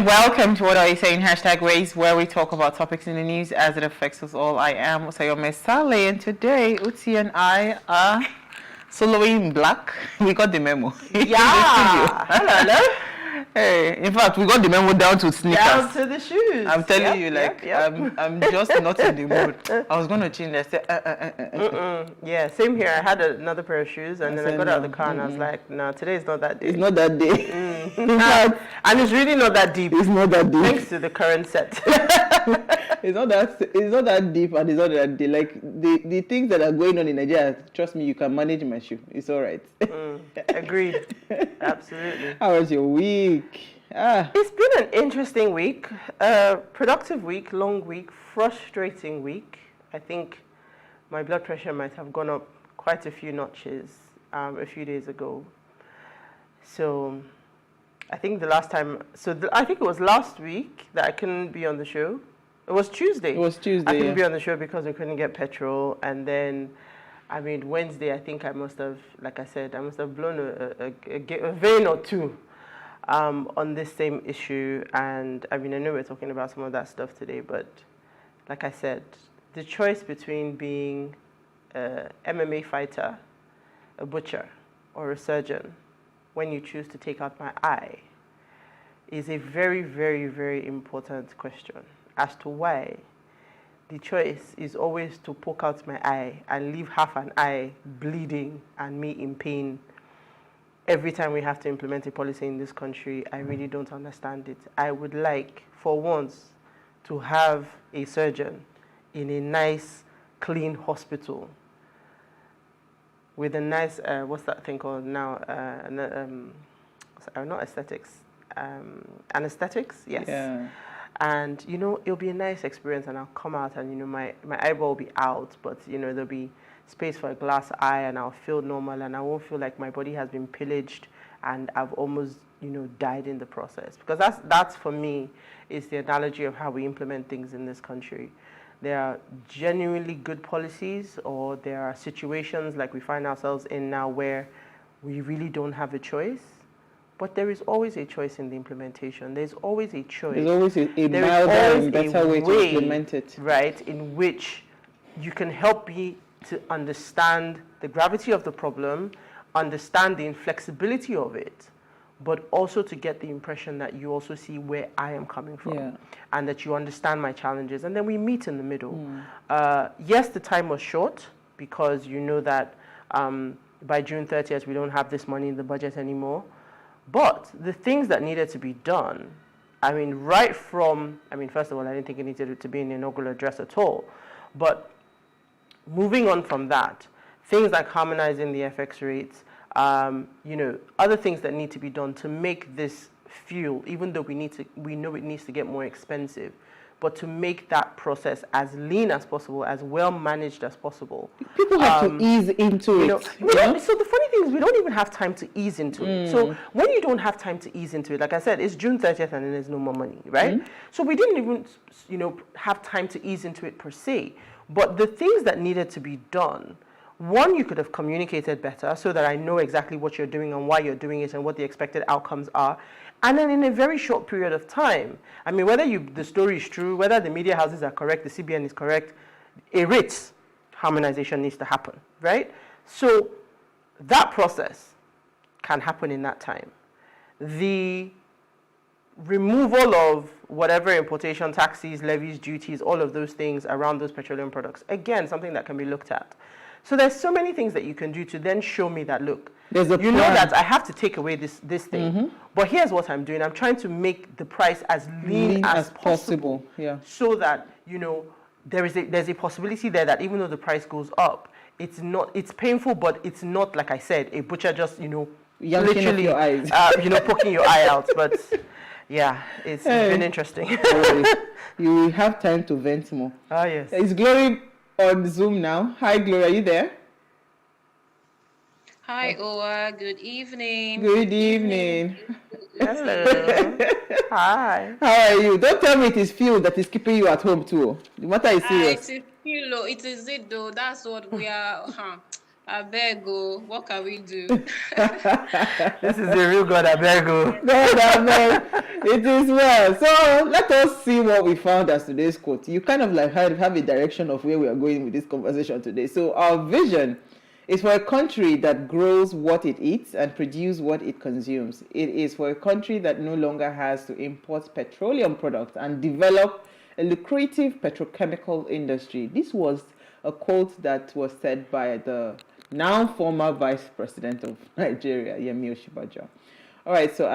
Welcome to What Are You Saying? #Ways, where we talk about topics in the news as it affects us all. I am Usayome Saleh, and today Uti and I are soloing black. We got the memo. Yeah. Hello. Hey, in fact, we got the memo down to sneakers. Down to the shoes. I'm telling you, like, I'm just not in the mood. I was going to change that. Yeah, same here. I had another pair of shoes, and then I got out of the car, and I was like, no, today is not that day. It's not that day. And it's really not that deep. It's not that deep. Thanks to the current set. It's not that deep, and it's not that deep. Like, the things that are going on in Nigeria, trust me, you can manage my shoe. It's all right. Agreed. Absolutely. How was your week? It's been an interesting week, productive week, long week, frustrating week. I think my blood pressure might have gone up quite a few notches a few days ago. So I think the last time, I think it was last week that I couldn't be on the show. It was Tuesday. It was Tuesday. I couldn't be on the show because we couldn't get petrol, and then Wednesday, I think I must have, like I said, I must have blown a vein or two on this same issue. And I know we're talking about some of that stuff today, but like I said, the choice between being an MMA fighter, a butcher, or a surgeon, when you choose to take out my eye, is a very, very, very important question as to why the choice is always to poke out my eye and leave half an eye bleeding and me in pain every time we have to implement a policy in this country. I really don't understand it. I would like, for once, to have a surgeon in a nice, clean hospital with a nice, what's that thing called now? Not aesthetics, anesthetics, yes. Yeah. And, it'll be a nice experience, and I'll come out and, my eyeball will be out, but, there'll be space for a glass eye, and I'll feel normal, and I won't feel like my body has been pillaged and I've almost, died in the process. Because that's for me, is the analogy of how we implement things in this country. There are genuinely good policies, or there are situations like we find ourselves in now where we really don't have a choice. But there is always a choice in the implementation. There's always a choice. There's always a milder and better way to implement it. Right, in which you can help me to understand the gravity of the problem, understand the inflexibility of it, but also to get the impression that you also see where I am coming from, and that you understand my challenges, and then we meet in the middle. Yes, the time was short, because you know that by June 30th, we don't have this money in the budget anymore. But the things that needed to be done, right from, first of all, I didn't think it needed to be an inaugural address at all. But moving on from that, things like harmonizing the FX rates, other things that need to be done to make this fuel, even though we know it needs to get more expensive, but to make that process as lean as possible, as well managed as possible. People have to ease into it. So the funny thing is, we don't even have time to ease into it. So when you don't have time to ease into it, like I said, it's June 30th and then there's no more money, right? So we didn't even, have time to ease into it per se. But the things that needed to be done, one, you could have communicated better so that I know exactly what you're doing and why you're doing it and what the expected outcomes are. And then in a very short period of time, whether the story is true, whether the media houses are correct, the CBN is correct, a rates harmonization needs to happen, right? So that process can happen in that time. The removal of whatever importation taxes, levies, duties, all of those things around those petroleum products, again, something that can be looked at. So there's so many things that you can do to then show me that, look, you know that I have to take away this thing, but here's what I'm doing. I'm trying to make the price as lean as possible. So that, there's a possibility there that even though the price goes up, it's painful, but it's not, like I said, a butcher just, literally, your eyes. Poking your eye out. But yeah, it's been interesting. You will have time to vent more. Ah, yes. Is Glory on Zoom now? Hi, Glory, are you there? Hi, Owa. Good evening. Good evening. Hello. Hi. How are you? Don't tell me it is Phil that is keeping you at home too. The matter is serious. It is Phil. It is it though. That's what we are. Abego, what can we do? This is a real God, Abego. God, amen. It is well. So let us see what we found as today's quote. You kind of like have a direction of where we are going with this conversation today. So our vision is for a country that grows what it eats and produces what it consumes. It is for a country that no longer has to import petroleum products and develop a lucrative petrochemical industry. This was a quote that was said by the now former Vice President of Nigeria, Yemi Osinbajo. All right, so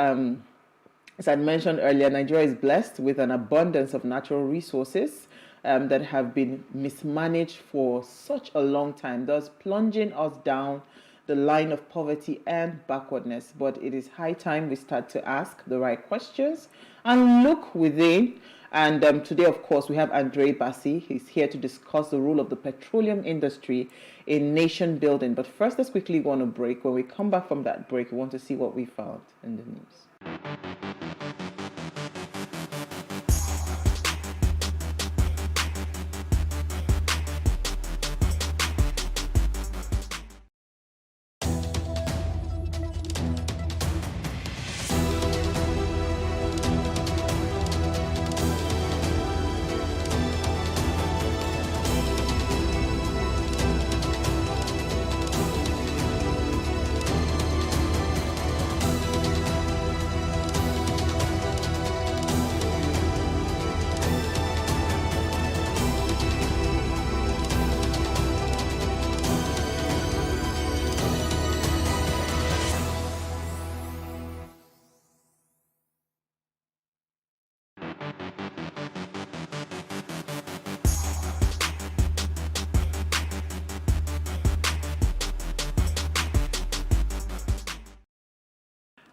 as I mentioned earlier, Nigeria is blessed with an abundance of natural resources that have been mismanaged for such a long time, thus plunging us down the line of poverty and backwardness. But it is high time we start to ask the right questions and look within. And today, of course, we have Andre Bassi. He's here to discuss the role of the petroleum industry in nation building. But first, let's quickly go on a break. When we come back from that break, we want to see what we found in the news.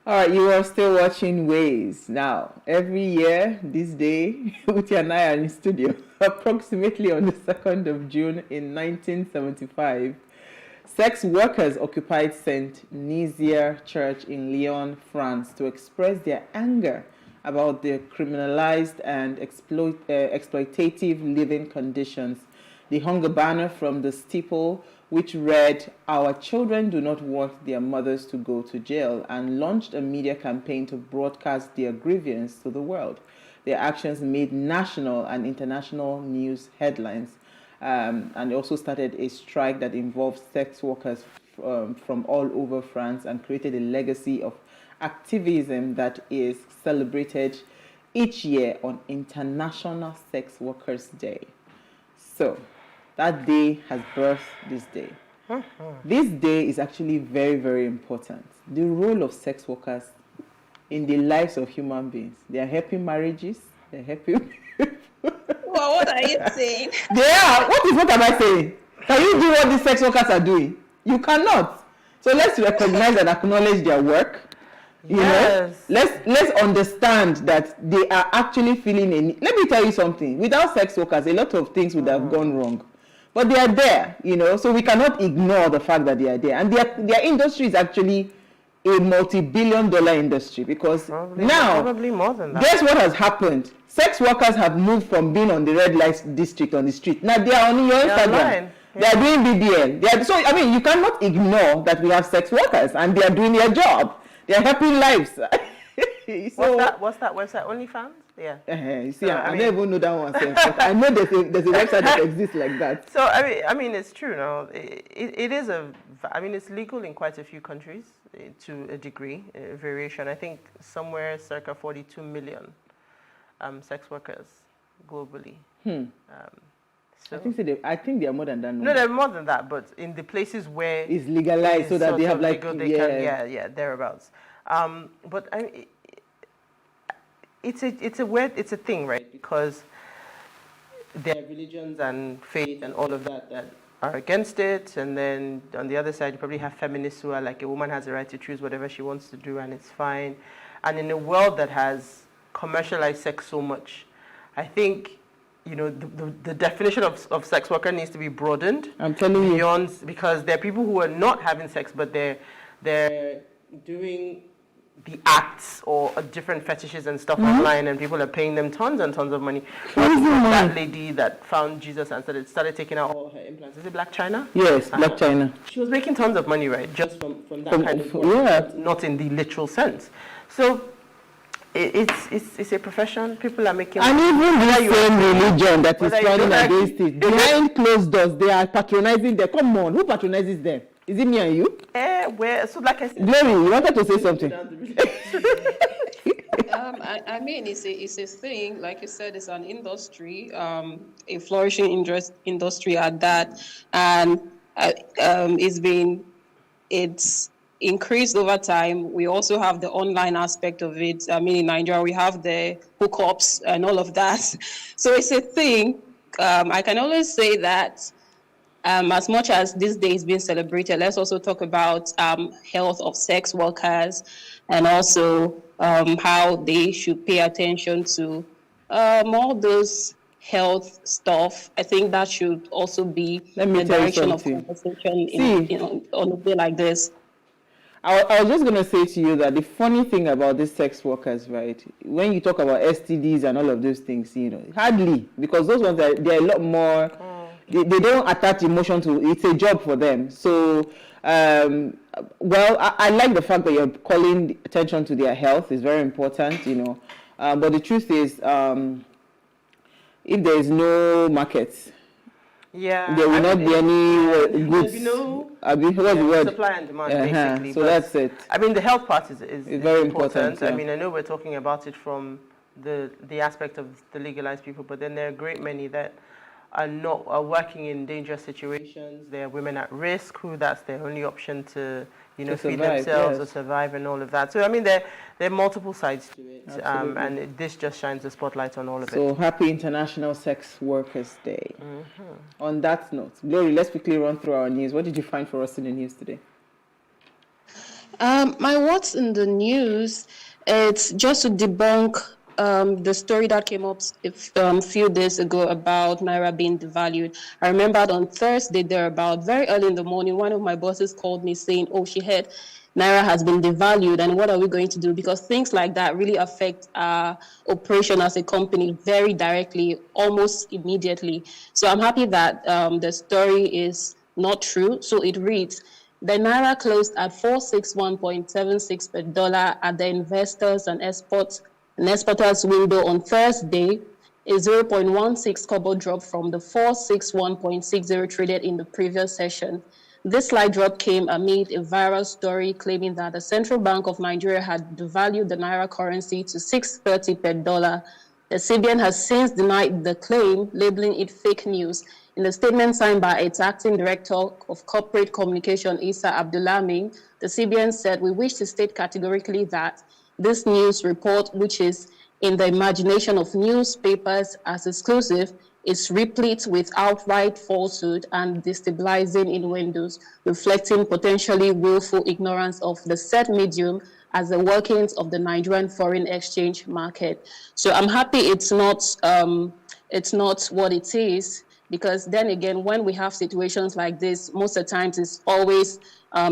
All right, you are still watching Ways. Now, every year, this day, Uti and I are in studio, approximately on the 2nd of June in 1975. Sex workers occupied Saint Nizier Church in Lyon, France, to express their anger about the criminalized and exploitative living conditions. They hung a banner from the steeple which read, "Our children do not want their mothers to go to jail," and launched a media campaign to broadcast their grievance to the world. Their actions made national and international news headlines. And they also started a strike that involved sex workers from all over France and created a legacy of activism that is celebrated each year on International Sex Workers Day. So, that day has birthed this day. This day is actually very, very important. The role of sex workers in the lives of human beings. They are helping marriages. They're helping. Well, what are you saying? They are. What am I saying? Can you do what these sex workers are doing? You cannot. So let's recognize and acknowledge their work. You know, let's understand that they are actually feeling a need. Let me tell you something. Without sex workers, a lot of things would have gone wrong. But they are there, you know, so we cannot ignore the fact that they are there. And their industry is actually a multi-billion-dollar industry because probably more than that. Guess what has happened? Sex workers have moved from being on the red light district on the street. Now they are on your Instagram. They are doing BBL. So, I mean, you cannot ignore that we have sex workers and they are doing their job. They are helping lives. So, what's that website? OnlyFans? Yeah. You see, I don't even know that one. I know there's a website that exists like that. So I mean, it's true. No, it is it's legal in quite a few countries to a degree, variation. I think somewhere circa 42 million sex workers globally. So I think they are more than that. No, they're more than that. But in the places where it's legalized, so that they have like legal, thereabouts. But it's a thing, right? Because there are religions and faith and all of that are against it, and then on the other side you probably have feminists who are like, a woman has the right to choose whatever she wants to do and it's fine. And in a world that has commercialized sex so much, I think, you know, the definition of sex worker needs to be broadened. I'm telling you. Because there are people who are not having sex, but they're doing the acts or different fetishes and stuff online, and people are paying them tons and tons of money. That lady that found Jesus and started taking out all her implants. Is it Black China? Yes, Black China. She was making tons of money, right? Just from that kind of work, not in the literal sense. So it's a profession. People are making. And even the same religion that is fighting against it, behind closed doors, they are patronizing them. Come on, who patronizes them? Is it me and you? So like I said, Glory, you wanted to say something. I mean, it's a thing. Like you said, it's an industry, a flourishing industry at that, and it's increased over time. We also have the online aspect of it. I mean, in Nigeria, we have the hookups and all of that. So it's a thing. I can always say that as much as this day is being celebrated, let's also talk about health of sex workers and also how they should pay attention to all those health stuff. I think that should also be the direction of conversation on a day like this. I was just going to say to you that the funny thing about these sex workers, right, when you talk about STDs and all of those things, hardly, because those ones, they're a lot more, they don't attach emotion to, it's a job for them. So, well, I like the fact that you're calling attention to their health. It's very important, but the truth is, if there is no market, there will not be any goods. Supply and demand, basically. So that's it. I mean, the health part is very important. I mean, I know we're talking about it from the aspect of the legalized people, but then there are a great many that are working in dangerous situations. There are women at risk who that's their only option to feed themselves or survive and all of that. So I mean, there are multiple sides to it, and this just shines a spotlight on all of it. So happy International Sex Workers Day. On that note, Glory, let's quickly run through our news. What did you find for us in the news today? My what's in the news, it's just to debunk the story that came up a few days ago about Naira being devalued. I remembered on Thursday thereabout, very early in the morning, one of my bosses called me saying, oh, she heard Naira has been devalued and what are we going to do? Because things like that really affect our operation as a company very directly, almost immediately. So I'm happy that the story is not true. So it reads, the Naira closed at 461.76 per dollar at the investors and exporters window on Thursday, a 0.16 kobo drop from the 461.60 traded in the previous session. This slight drop came amid a viral story claiming that the Central Bank of Nigeria had devalued the Naira currency to 630 per dollar. The CBN has since denied the claim, labeling it fake news. In a statement signed by its acting director of corporate communication, Isa Abdullahi, the CBN said, we wish to state categorically that this news report, which is in the imagination of newspapers as exclusive, is replete with outright falsehood and destabilizing innuendos, reflecting potentially willful ignorance of the said medium as the workings of the Nigerian foreign exchange market. So I'm happy it's not what it is, because then again, when we have situations like this, most of the times it's always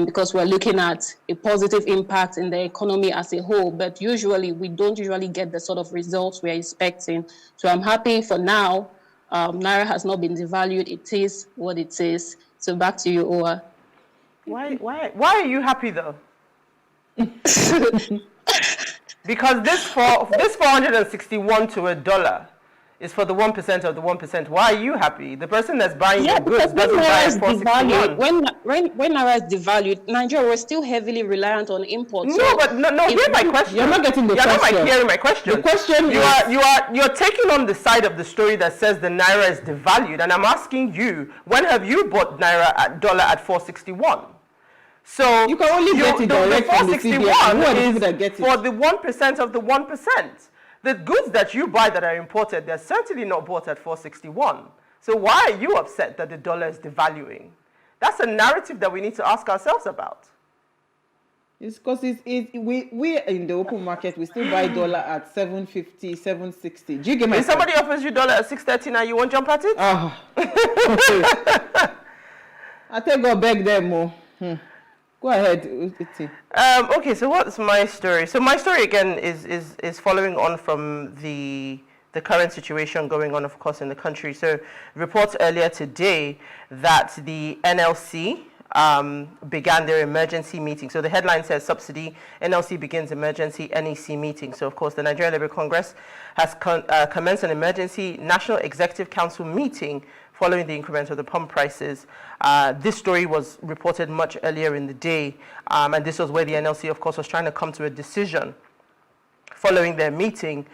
because we're looking at a positive impact in the economy as a whole, but usually we don't get the sort of results we're expecting. So I'm happy for now. Naira has not been devalued. It is what it is. So back to you, Owa. Why are you happy though? Because this 461 to $1 is for the 1% of the 1%. Why are you happy? The person that's buying your goods doesn't buy it for 461. When Naira is devalued, Nigeria was still heavily reliant on imports. No, but here's my question. You're not getting the question. You're not hearing my question. The question you're taking on the side of the story that says the Naira is devalued, and I'm asking you, when have you bought Naira dollar at 461? So you can only get it direct from the CBN. Who are the people that get it? For the 1% of the 1%. The goods that you buy that are imported, they're certainly not bought at 461. So why are you upset that the dollar is devaluing? That's a narrative that we need to ask ourselves about. It's because we in the open market, we still buy dollar at 750, 760. Do you get my If somebody offers you dollar at 630 now, you won't jump at it? I think go beg them more. Go ahead, Uti. Okay, so what's my story? So my story again is following on from the current situation going on, of course, in the country. So reports earlier today that the NLC began their emergency meeting. So the headline says subsidy, NLC begins emergency NEC meeting. So of course the Nigerian Labour Congress has commenced an emergency National Executive Council meeting following the increment of the pump prices. This story was reported much earlier in the day, and this was where the NLC, of course, was trying to come to a decision following their meeting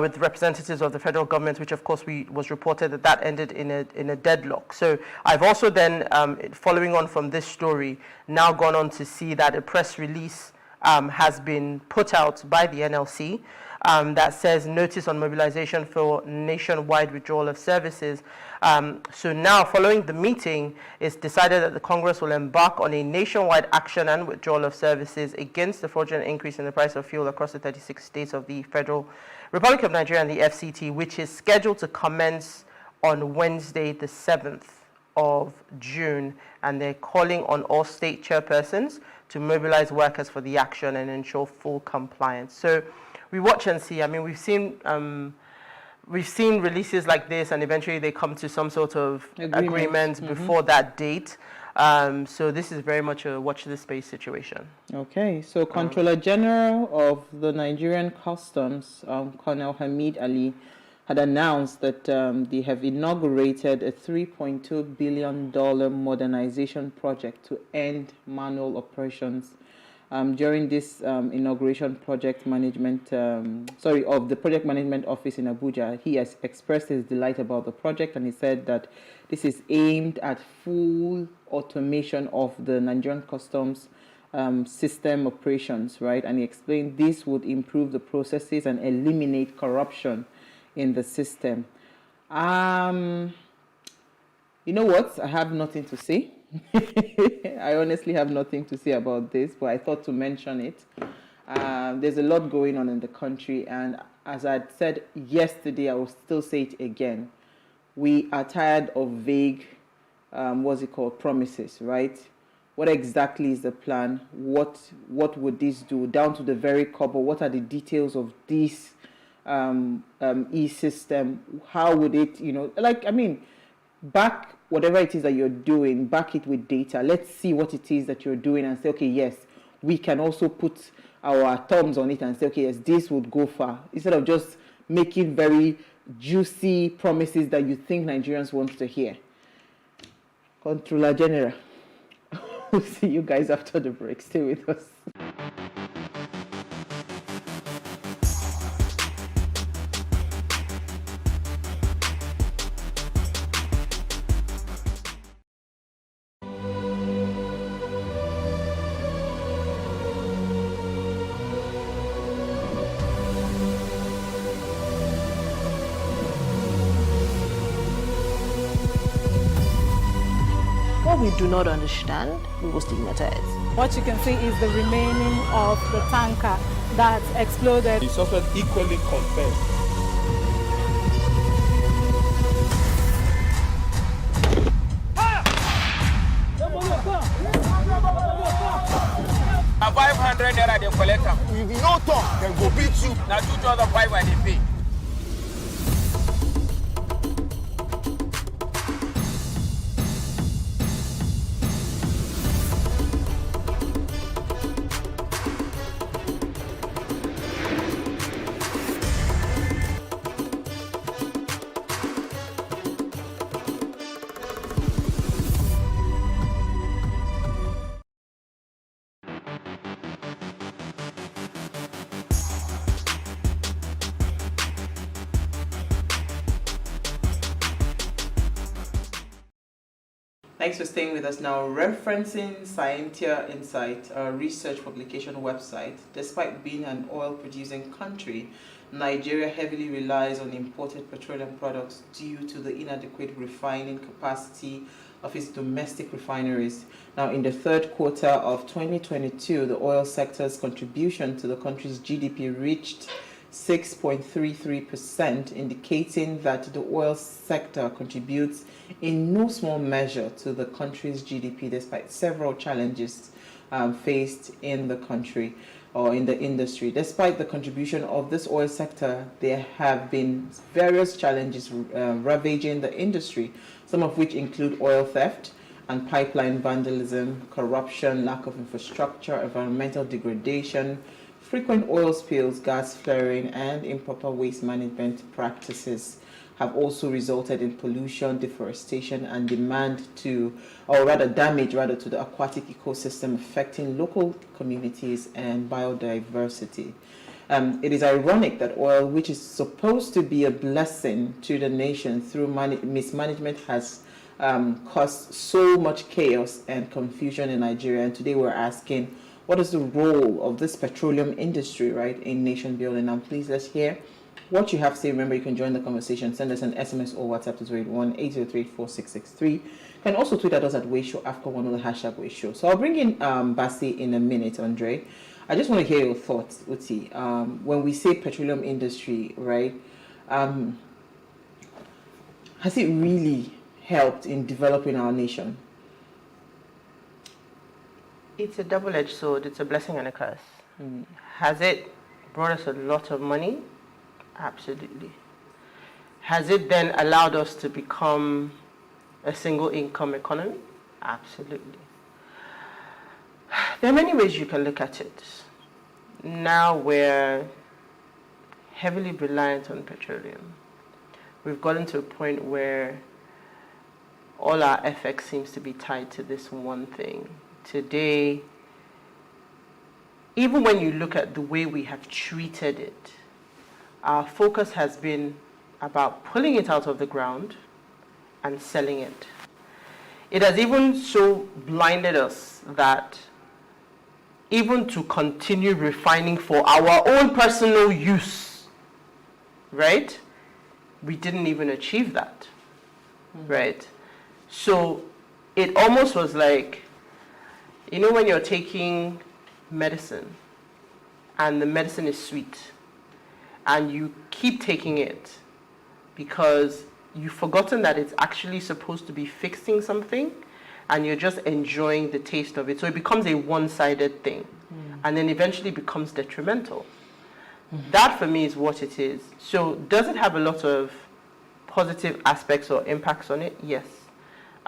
with representatives of the federal government, which of course was reported that ended in a deadlock. So I've also then, following on from this story, now gone on to see that a press release has been put out by the NLC that says notice on mobilization for nationwide withdrawal of services. So now, following the meeting, it's decided that the Congress will embark on a nationwide action and withdrawal of services against the fraudulent increase in the price of fuel across the 36 states of the Federal Republic of Nigeria and the FCT, which is scheduled to commence on Wednesday, the 7th of June. And they're calling on all state chairpersons to mobilize workers for the action and ensure full compliance. So we watch and see. I mean, we've seen releases like this, and eventually they come to some sort of agreement before that date. So this is very much a watch this space situation. Okay, so Controller General of the Nigerian Customs, Colonel Hamid Ali, had announced that they have inaugurated a $3.2 billion modernization project to end manual operations. During this inauguration project management, of the project management office in Abuja, he has expressed his delight about the project, and he said that this is aimed at full automation of the Nigerian Customs system operations, right? And he explained this would improve the processes and eliminate corruption in the system. You know what? I have nothing to say. I honestly have nothing to say about this, but I thought to mention it. There's a lot going on in the country, and as I said yesterday, I will still say it again. We are tired of vague, promises, right? What exactly is the plan? What would this do? Down to the very couple, what are the details of this e-system? How would it, back whatever it is that you're doing, back it with data. Let's see what it is that you're doing and say, okay, yes, we can also put our thumbs on it and say, okay, yes, this would go far. Instead of just making very juicy promises that you think Nigerians want to hear. Controller General, we'll see you guys after the break. Stay with us. What we do not understand, we will stigmatize. What you can see is the remaining of the tanker that exploded. The suspect equally confessed. Now 500 naira they collect them. If you no talk, then go beat you. Now 2,500 when they pay. Thanks for staying with us now. Referencing Scientia Insight, a research publication website, despite being an oil-producing country, Nigeria heavily relies on imported petroleum products due to the inadequate refining capacity of its domestic refineries. Now, in the third quarter of 2022, the oil sector's contribution to the country's GDP reached 6.33%, indicating that the oil sector contributes in no small measure to the country's GDP, despite several challenges faced in the country or in the industry. Despite the contribution of this oil sector, there have been various challenges ravaging the industry, some of which include oil theft and pipeline vandalism, corruption, lack of infrastructure, environmental degradation, frequent oil spills, gas flaring, and improper waste management practices have also resulted in pollution, deforestation, and damage to the aquatic ecosystem, affecting local communities and biodiversity. It is ironic that oil, which is supposed to be a blessing to the nation through mismanagement, has caused so much chaos and confusion in Nigeria. And today we're asking, what is the role of this petroleum industry, right, in nation building? And please, let's hear what you have to say. Remember, you can join the conversation. Send us an SMS or WhatsApp to 081-803-4663. You can also tweet at us at Wayshow, AFCON1 or the hashtag Wayshow. So I'll bring in Basi in a minute, Andre. I just want to hear your thoughts, Uti. When we say petroleum industry, right, has it really helped in developing our nation? It's a double-edged sword. It's a blessing and a curse. Has it brought us a lot of money? Absolutely. Has it then allowed us to become a single income economy? Absolutely. There are many ways you can look at it. Now we're heavily reliant on petroleum. We've gotten to a point where all our FX seems to be tied to this one thing. Today, even when you look at the way we have treated it, our focus has been about pulling it out of the ground and selling it. It has even so blinded us that even to continue refining for our own personal use, right? We didn't even achieve that, right? So it almost was like, you know, when you're taking medicine and the medicine is sweet and you keep taking it because you've forgotten that it's actually supposed to be fixing something and you're just enjoying the taste of it. So it becomes a one-sided thing and then eventually becomes detrimental. That for me is what it is. So does it have a lot of positive aspects or impacts on it? Yes.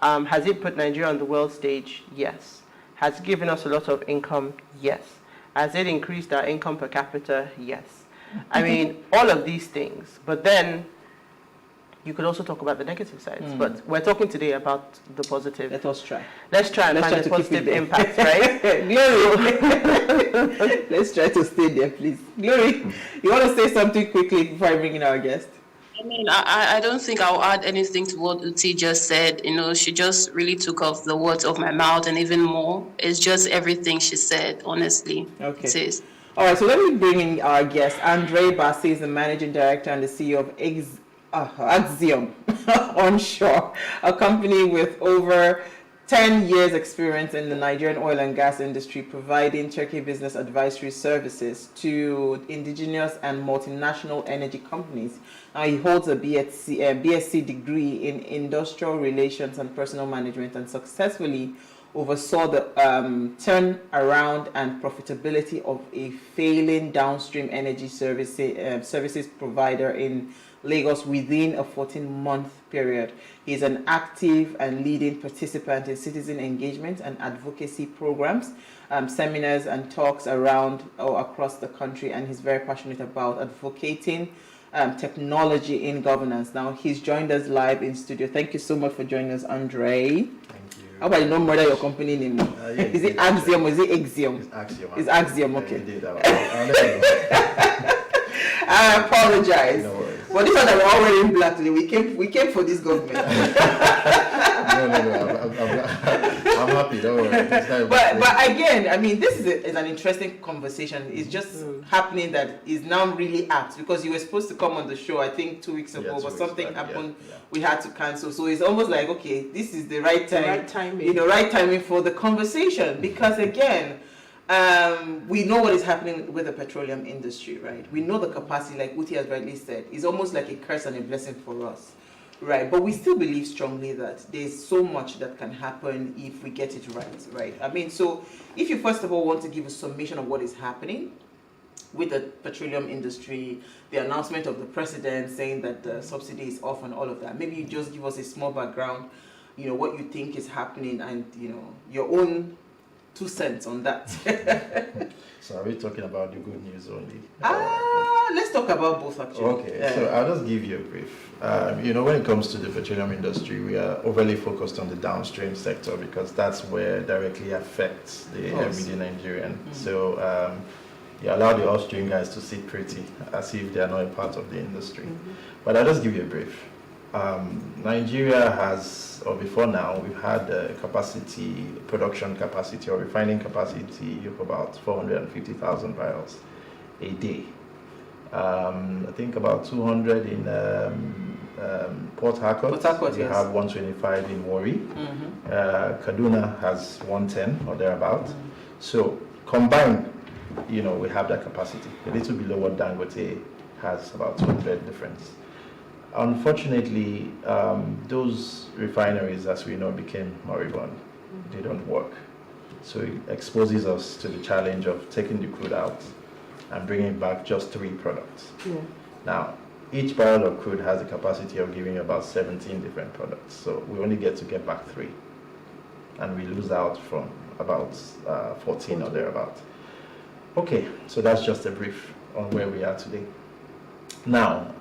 Has it put Nigeria on the world stage? Yes. Has it given us a lot of income? Yes. Has it increased our income per capita? Yes. I mean, all of these things. But then you could also talk about the negative sides. But we're talking today about the positive. Let us try. Let's try and find the positive impacts, right? Glory. Let's try to stay there, please. Glory, you want to say something quickly before I bring in our guest? I mean, I don't think I'll add anything to what Uti just said. You know, she just really took off the words of my mouth and even more. It's just everything she said, honestly. Okay. It is. All right, so let me bring in our guest. Andre Basi is the Managing Director and the CEO of Axiom Onshore, a company with over 10 years experience in the Nigerian oil and gas industry, providing Turkey business advisory services to indigenous and multinational energy companies. Now, he holds a BSc degree in industrial relations and personal management and successfully oversaw the turnaround and profitability of a failing downstream energy services provider in Lagos within a 14-month period. He is an active and leading participant in citizen engagement and advocacy programs, seminars and talks around or across the country, and he's very passionate about advocating technology in governance. Now, he's joined us live in studio. Thank you so much for joining us, Andre. Thank you. How about you know murder your company name? Is it Axiom or is it Axiom? It's Axiom. It's Axiom, okay. Indeed, I'll let you know. I apologize. No worries. But this one that we're all wearing black today, we came for this government. No, I'm happy, don't worry. But again, I mean, this is an interesting conversation. It's just happening that is now really apt because you were supposed to come on the show, I think 2 weeks ago, but something happened. Yeah. We had to cancel. So it's almost like, okay, this is the right time, right timing. Right timing for the conversation because again, we know what is happening with the petroleum industry, right? We know the capacity, like Uti has rightly said, is almost like a curse and a blessing for us, right? But we still believe strongly that there's so much that can happen if we get it right? I mean, so if you first of all want to give a summation of what is happening with the petroleum industry, the announcement of the president saying that the subsidy is off and all of that, maybe you just give us a small background, what you think is happening and, your own 2 cents on that. So are we talking about the good news only? Let's talk about both actually. Okay, so I'll just give you a brief. When it comes to the petroleum industry, we are overly focused on the downstream sector because that's where it directly affects the everyday Nigerian. So you allow the upstream guys to sit pretty as if they are not a part of the industry. But I'll just give you a brief. Nigeria has, or before now, we've had production capacity or refining capacity of about 450,000 barrels a day. I think about 200 in Port Harcourt. We have 125 in Warri. Kaduna has 110 or thereabout. So combined, we have that capacity. A little below what Dangote has, about 200 difference. Unfortunately, those refineries, as we know, became moribund. They don't work. So it exposes us to the challenge of taking the crude out and bringing back just 3 products. Now, each barrel of crude has the capacity of giving about 17 different products. So we only get back 3. And we lose out from about 14 or thereabout. Okay, so that's just a brief on where we are today. Now,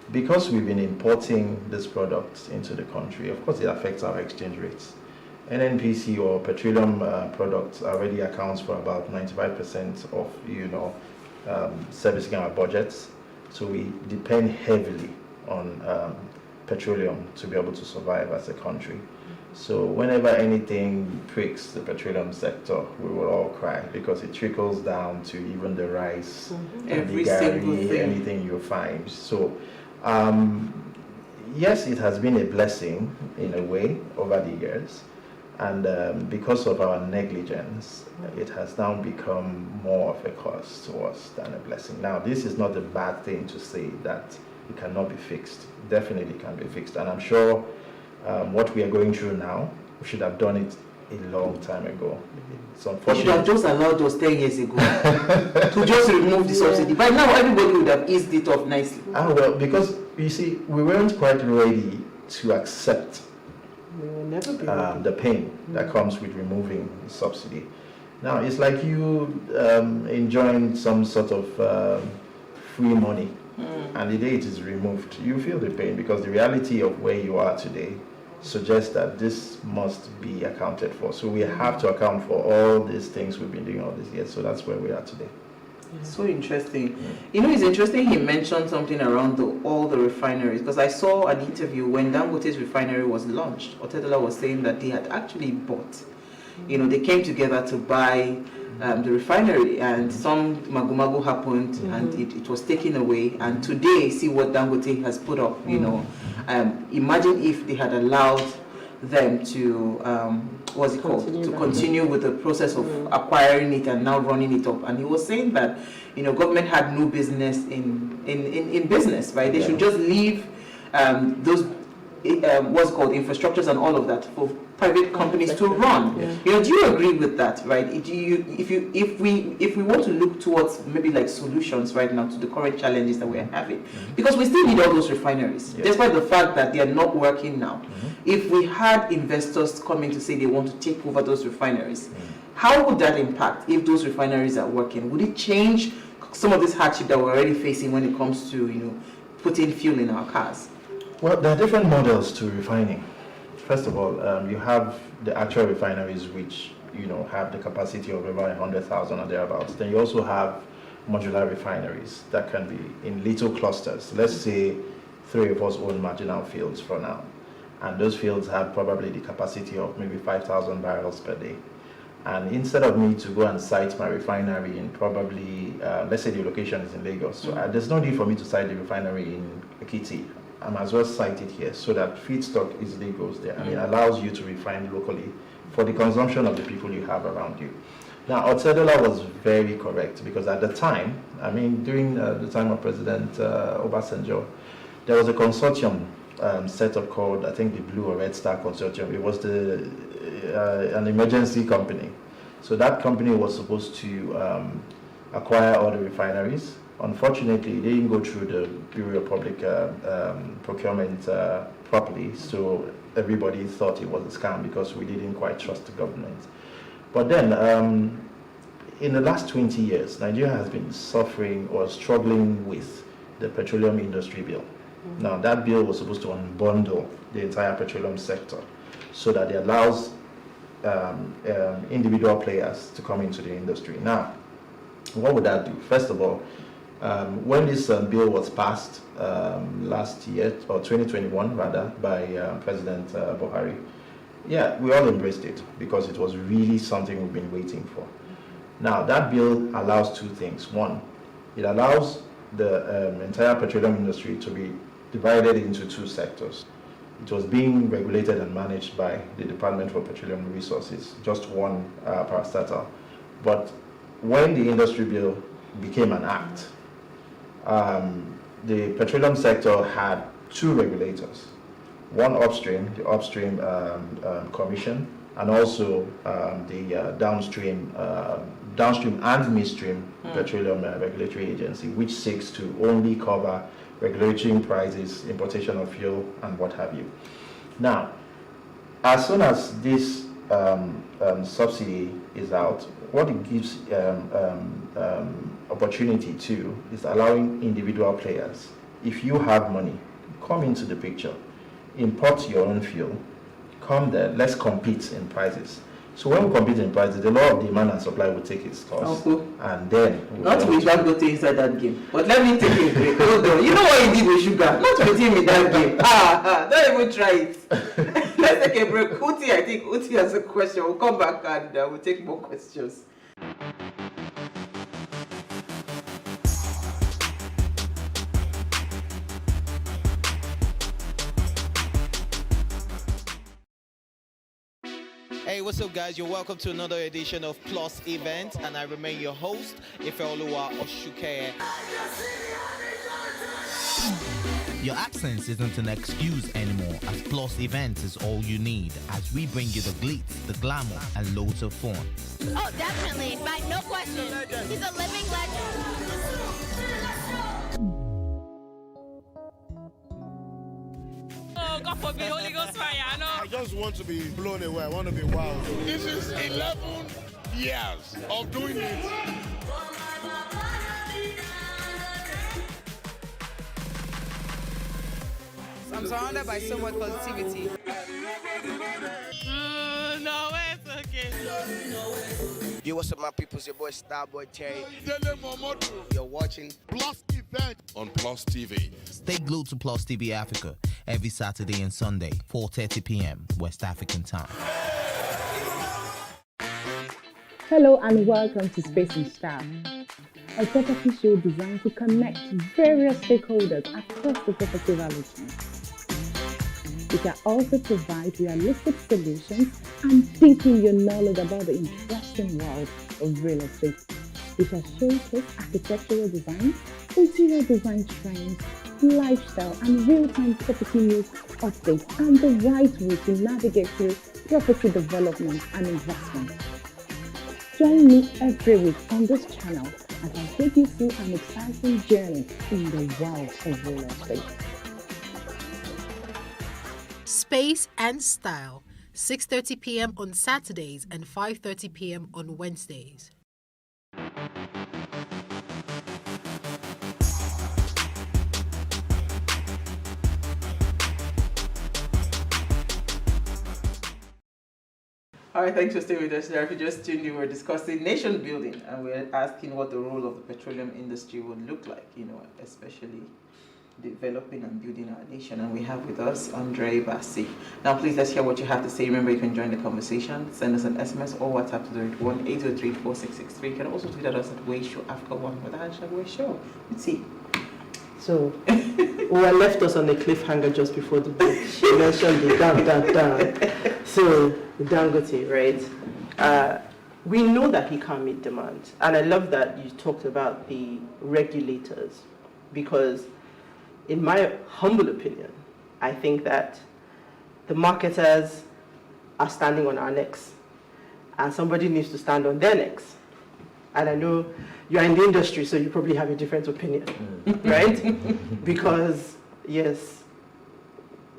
because we've been importing these products into the country, of course it affects our exchange rates. NNPC or petroleum products already accounts for about 95% of servicing our budgets. So we depend heavily on petroleum to be able to survive as a country. So whenever anything pricks the petroleum sector, we will all cry because it trickles down to even the rice, every the single thing, anything you find. So yes, it has been a blessing in a way over the years, and because of our negligence, it has now become more of a curse to us than a blessing. Now, this is not a bad thing to say that it cannot be fixed. Definitely can be fixed, and I'm sure what we are going through now, we should have done it a long time ago. It's unfortunate. You should have just allowed us 10 years ago to just remove the subsidy. By now, everybody would have eased it off nicely. Well, because you see, we weren't quite ready to accept the pain that comes with removing the subsidy. Now, it's like you enjoying some sort of free money, and the day it is removed, you feel the pain because the reality of where you are today suggests that this must be accounted for. So we have to account for all these things we've been doing all these years. So that's where we are today. So interesting. It's interesting he mentioned something around all the refineries, because I saw an interview when Dangote's refinery was launched. Otedola was saying that they had actually bought, they came together to buy the refinery, and some magu happened, and it was taken away. And today, see what Dangote has put up. Imagine if they had allowed them to continue with the process of acquiring it and now running it up. And he was saying that government had no business in business, right? They should just leave those infrastructures and all of that for private companies to run. Do you agree with that, right? If we want to look towards maybe like solutions right now to the current challenges that we're having, because we still need all those refineries, despite the fact that they are not working now. If we had investors coming to say they want to take over those refineries, how would that impact if those refineries are working? Would it change some of this hardship that we're already facing when it comes to putting fuel in our cars? Well, there are different models to refining. First of all, you have the actual refineries which have the capacity of about 100,000 or thereabouts. Then you also have modular refineries that can be in little clusters. Let's say 3 of us own marginal fields for now, and those fields have probably the capacity of maybe 5,000 barrels per day. And instead of me to go and site my refinery in probably, let's say the location is in Lagos, so there's no need for me to site the refinery in Ekiti. I might as well site it here so that feedstock easily goes there, and it allows you to refine locally for the consumption of the people you have around you. Now, Otedola was very correct because at the time, I mean, during the time of President Obasanjo, there was a consortium set up called, I think, the Blue or Red Star Consortium. It was an emergency company. So that company was supposed to acquire all the refineries. Unfortunately, they didn't go through the Bureau of Public Procurement properly, so everybody thought it was a scam because we didn't quite trust the government. But then, in the last 20 years, Nigeria has been suffering or struggling with the Petroleum Industry Bill. Now, that bill was supposed to unbundle the entire petroleum sector so that it allows individual players to come into the industry. Now, what would that do? First of all, when this bill was passed last year, or 2021 rather, by President Buhari, yeah, we all embraced it because it was really something we've been waiting for. Now, that bill allows two things. One, it allows the entire petroleum industry to be divided into two sectors. It was being regulated and managed by the Department for Petroleum Resources, just one parastatal. But when the industry bill became an act, the petroleum sector had two regulators. One upstream, the Upstream Commission, and also the downstream and midstream petroleum regulatory agency, which seeks to only cover regulatory prices, importation of fuel, and what have you. Now, as soon as this subsidy is out, what it gives opportunity to is allowing individual players, if you have money, come into the picture, import your own fuel, come there, let's compete in prices. So when we compete in prices, the law of demand and supply will take its course. And then... Not with Dangote inside that game. But let me take a break. Hold on. You know what he did with sugar? Not with him in that game. Don't even try it. Let's take a break. Uti, I think Uti has a question. We'll come back and we'll take more questions. Hey, what's up, guys? You're welcome to another edition of Plus Event, and I remain your host, Ifeoluwa Oshukeye. Your absence isn't an excuse anymore, as Plus Events is all you need, as we bring you the glitz, the glamour, and loads of fun. Oh, definitely, by no question. He's a living legend. Oh, God forbid, Holy Ghost fire, I know. I just want to be blown away. I want to be wild. This is 11 years of doing it. I'm surrounded by so much positivity. No, it's okay. Yo, what's up, my people? It's your boy Starboy Terry. You're watching Plus Event on Plus TV. Stay glued to Plus TV Africa every Saturday and Sunday, 4:30 p.m. West African time. Hello and welcome to Space and Style, a property show designed to connect various stakeholders across the property value chain. We can also provide realistic solutions and deepen your knowledge about the interesting world of real estate. We shall showcase architectural design, interior design trends, lifestyle and real-time property news updates, and the right way to navigate through property development and investment. Join me every week on this channel as I take you through an exciting journey in the world of real estate. Space and Style, 6:30 p.m. on Saturdays and 5:30 p.m. on Wednesdays. All right, thanks for staying with us there. If you just tuned in, we're discussing nation building, and we're asking what the role of the petroleum industry would look like, especially developing and building our nation. And we have with us Andre Bassi. Now, please, let's hear what you have to say. Remember, you can join the conversation. Send us an SMS or WhatsApp to 1-803-4663. You can also tweet at us at Wayshow Africa1 with the hashtag Wayshow. Let's see. So, we were left us on a cliffhanger just before the break. She mentioned the down. So, the Dangote, right? we know that he can't meet demand. And I love that you talked about the regulators, because in my humble opinion, I think that the marketers are standing on our necks, and somebody needs to stand on their necks. And I know you're in the industry, so you probably have a different opinion, right? Because, yes,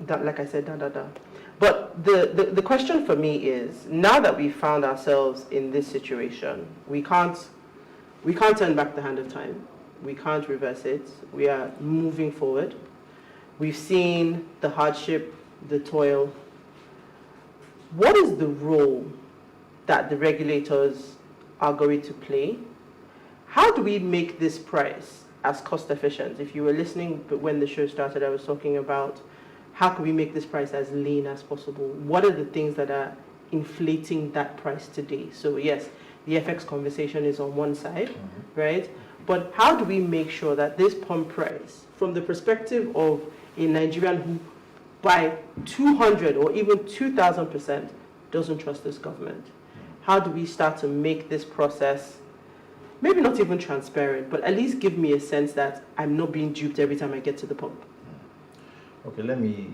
that, like I said, But the question for me is, now that we found ourselves in this situation, we can't turn back the hand of time. We can't reverse it. We are moving forward. We've seen the hardship, the toil. What is the role that the regulators are going to play? How do we make this price as cost efficient? If you were listening when the show started, I was talking about how can we make this price as lean as possible? What are the things that are inflating that price today? So yes, the FX conversation is on one side, right? But how do we make sure that this pump price, from the perspective of a Nigerian who by 200 or even 2,000% doesn't trust this government, how do we start to make this process, maybe not even transparent, but at least give me a sense that I'm not being duped every time I get to the pump? Okay, let me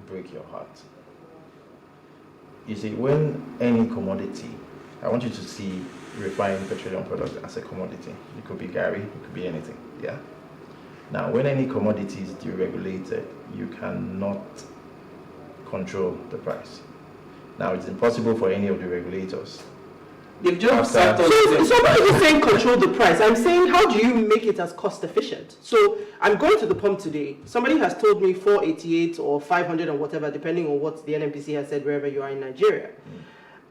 break your heart. You see, when any commodity, I want you to see refined petroleum product as a commodity. It could be Gary, it could be anything, yeah? Now, when any commodity is deregulated, you cannot control the price. Now, it's impossible for any of the regulators. They've just so somebody is saying control the price. I'm saying, how do you make it as cost efficient? So I'm going to the pump today. Somebody has told me 488 or 500 or whatever, depending on what the NNPC has said wherever you are in Nigeria.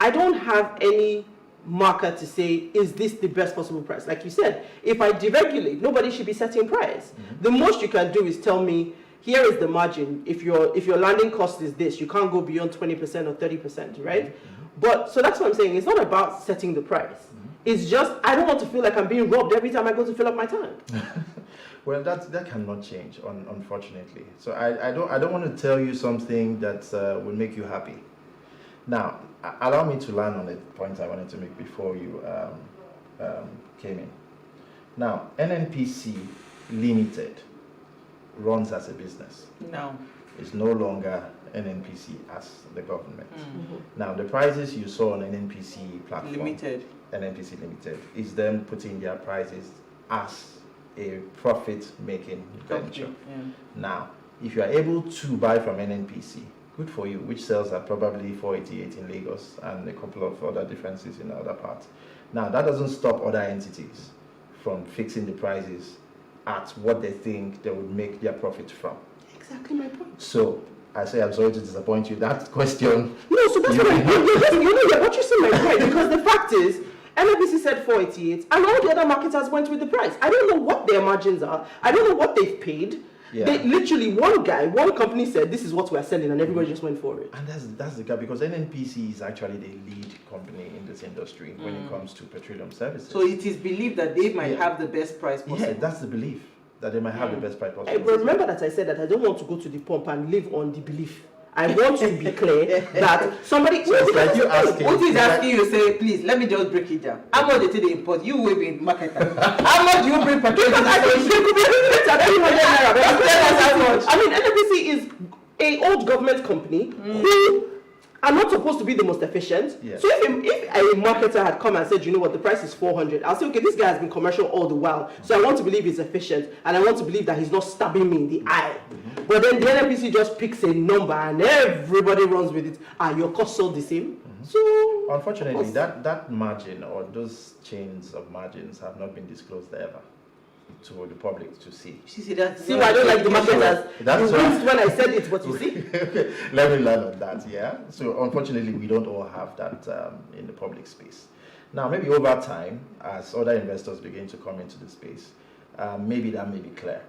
I don't have any marker to say, is this the best possible price? Like you said, if I deregulate, nobody should be setting price. The most you can do is tell me, here is the margin. If your landing cost is this, you can't go beyond 20% or 30%, right? But so that's what I'm saying. It's not about setting the price. It's just, I don't want to feel like I'm being robbed every time I go to fill up my tank. Well, that cannot change, unfortunately. So I don't want to tell you something that will make you happy. Now, allow me to land on a point I wanted to make before you came in. Now, NNPC Limited runs as a business. No. It's no longer NNPC as the government. Now, the prices you saw on NNPC platform, NNPC Limited, is them putting their prices as a profit-making venture. Now, if you are able to buy from NNPC, good for you, which sells at probably 488 in Lagos and a couple of other differences in other parts. Now, that doesn't stop other entities from fixing the prices at what they think they would make their profit from. Exactly my point. So, I say I'm sorry to disappoint you. That question. No, so that's what you're buttressing my point, because the fact is, NNPC said 488, and all the other marketers went with the price. I don't know what their margins are. I don't know what they've paid. Yeah. They literally, one company said this is what we're selling, and everybody just went for it. And that's the gap, because NNPC is actually the lead company in this industry when it comes to petroleum services. So it is believed that they might have the best price possible. Yeah, that's the belief, that they might have the best price possible. I remember that I said that I don't want to go to the pump and live on the belief. I want to be clear that somebody. So it's like you asking. What is asking you say, please let me just break it down. How much they import? You will be in marketer. How much do you bring per kilo? I mean, NNPC is an old government company who are not supposed to be the most efficient. So if a marketer had come and said, you know what, the price is 400, I'll say, okay, this guy has been commercial all the while, so I want to believe he's efficient, and I want to believe that he's not stabbing me in the eye. But then the NNPC just picks a number and everybody runs with it. Your cost sold the same. So unfortunately, that margin or those chains of margins have not been disclosed ever to the public to see. See why I don't like the marketers. You winced when I said it, but you see. Okay, let me learn on that, yeah? So unfortunately, we don't all have that in the public space. Now, maybe over time, as other investors begin to come into the space, maybe that may be clear.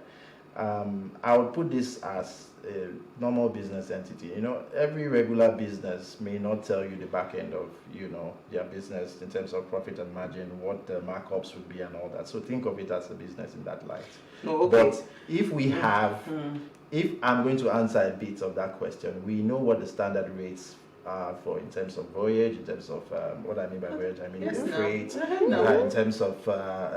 I would put this as a normal business entity. You know, every regular business may not tell you the back end of, you know, their business in terms of profit and margin, what the markups would be and all that. So think of it as a business in that light. No, okay. But if we have, if I'm going to answer a bit of that question, we know what the standard rates for in terms of voyage, in terms of what I mean by voyage, I mean the freight, No. in terms of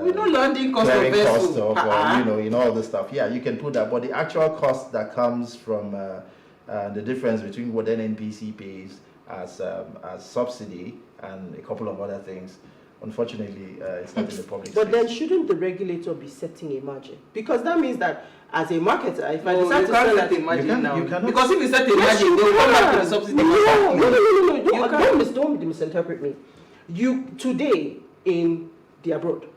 We know landing cost of clearing cost vessel. of, in all this stuff. Yeah, you can put that, but the actual cost that comes from the difference between what NNPC pays as subsidy and a couple of other things, unfortunately, it's not in the public But space. then shouldn't the regulator be setting a margin? Because that means that as a marketer, if I decide to sell set it, a margin now. you cannot- Because if you set a Yes, margin, you they'll come back can. to the subsidy. Don't misinterpret me. You today in the abroad,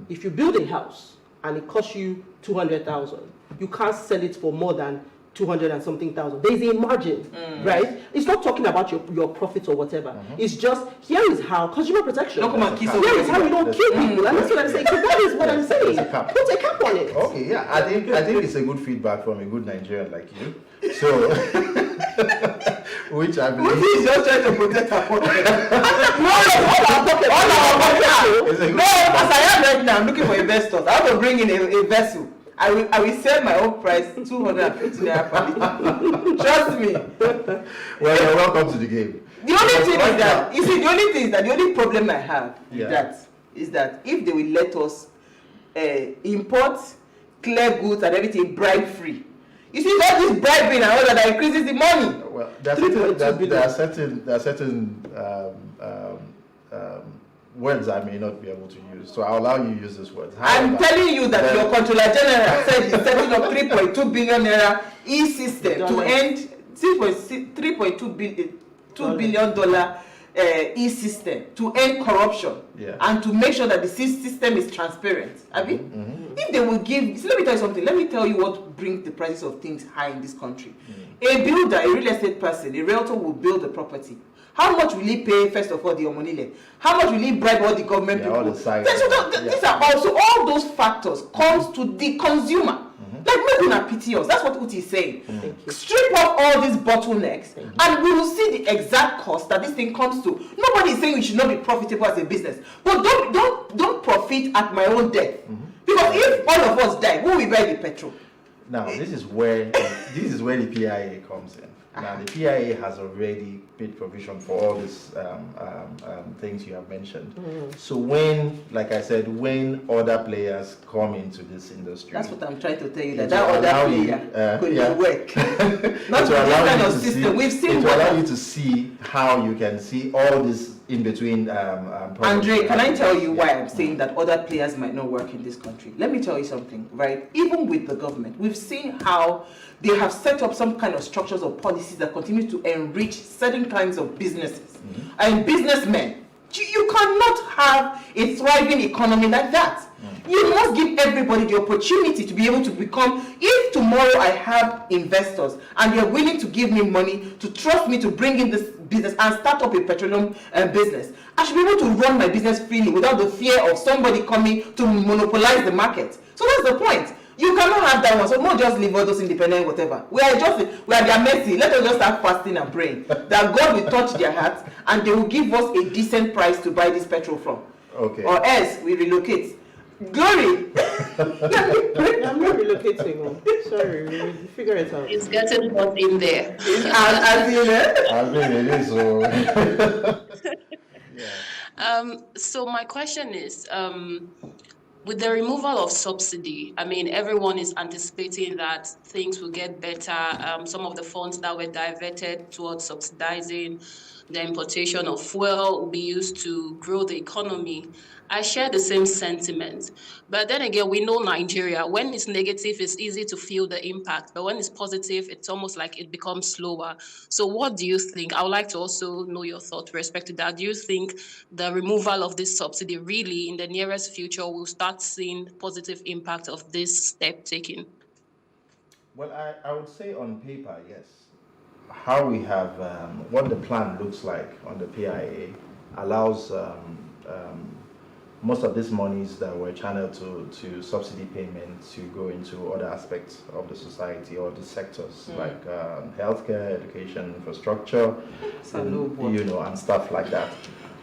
if you build a house and it costs you 200,000, you can't sell it for more than 200 and something thousand. There is a margin, right? It's not talking about your profit or whatever. It's just here is how consumer protection. Don't come and kiss Here is how we don't kill people. And that's what I'm saying. So that is what I'm saying. There's a cap. Put a cap on it. Okay, yeah, I think it's a good feedback from a good Nigerian like you. So, which I believe He's just trying to protect our pocket. No, as I am right now, I'm looking for investors. I want to bring in a vessel. I will sell my own price 250 naira per liter. Trust me. Well, you're welcome to the game. The only thing Right is that now- you see, the only thing is that the only problem I have Yeah. is that if they will let us import, clear goods and everything bribe free. You see, all this bribing and all that increases the money. Well, there are certain words I may not be able to use, so I'll allow you to use these words. I'm However, telling you that then- your controller general said he's setting up 3.2 billion naira e-system to end 2 billion dollar e-system to end corruption and to make sure that the system is transparent. Abi? If they will give, so let me tell you something. Let me tell you what brings the prices of things high in this country. A builder, a real estate person, a realtor will build a property. How much will he pay, first of all, the Omonile? How much will he bribe all the government people? all the sides. These are also, all those factors comes to the consumer. Like, make una pity us. That's what Uti is saying. Strip off all these bottlenecks and we will see the exact cost that this thing comes to. Nobody is saying we should not be profitable as a business. But don't profit at my own death. Because if all of us die, who will buy the petrol? Now, this is where the PIA comes in. Now, the PIA has already made provision for all these things you have mentioned. So when, like I said, when other players come into this industry, That's what I'm trying to tell you, it that will other allow you, player could yeah. work. It Not will with this allow kind you of to system. see- We've seen it will what- allow you to see how you can see all this in between. Andre, can I tell you why I'm saying that other players might not work in this country? Let me tell you something, right? Even with the government, we've seen how they have set up some kind of structures or policies that continue to enrich certain kinds of businesses and businessmen. You cannot have a thriving economy like that. You must give everybody the opportunity to be able to become, if tomorrow I have investors and they're willing to give me money, to trust me to bring in this business and start up a petroleum business, I should be able to run my business freely without the fear of somebody coming to monopolize the market. So that's the point. You cannot have that one. So not just leave all those independent whatever. We are their mercy. Let us just start fasting and praying that God will touch their hearts and they will give us a decent price to buy this petrol from. Okay. Or else we relocate. Glory. I'm not relocating. Sorry, we'll figure it out. It's getting hot in there. So my question is, with the removal of subsidy, I mean, everyone is anticipating that things will get better. Some of the funds that were diverted towards subsidizing the importation of fuel will be used to grow the economy. I share the same sentiment. But then again, we know Nigeria, when it's negative, it's easy to feel the impact. But when it's positive, it's almost like it becomes slower. So what do you think? I would like to also know your thought with respect to that. Do you think the removal of this subsidy really in the nearest future will start seeing positive impact of this step taken? Well, I would say on paper, yes. How we have, what the plan looks like on the PIA allows most of these monies that were channeled to subsidy payments to go into other aspects of the society or the sectors like healthcare, education, infrastructure, and stuff like that.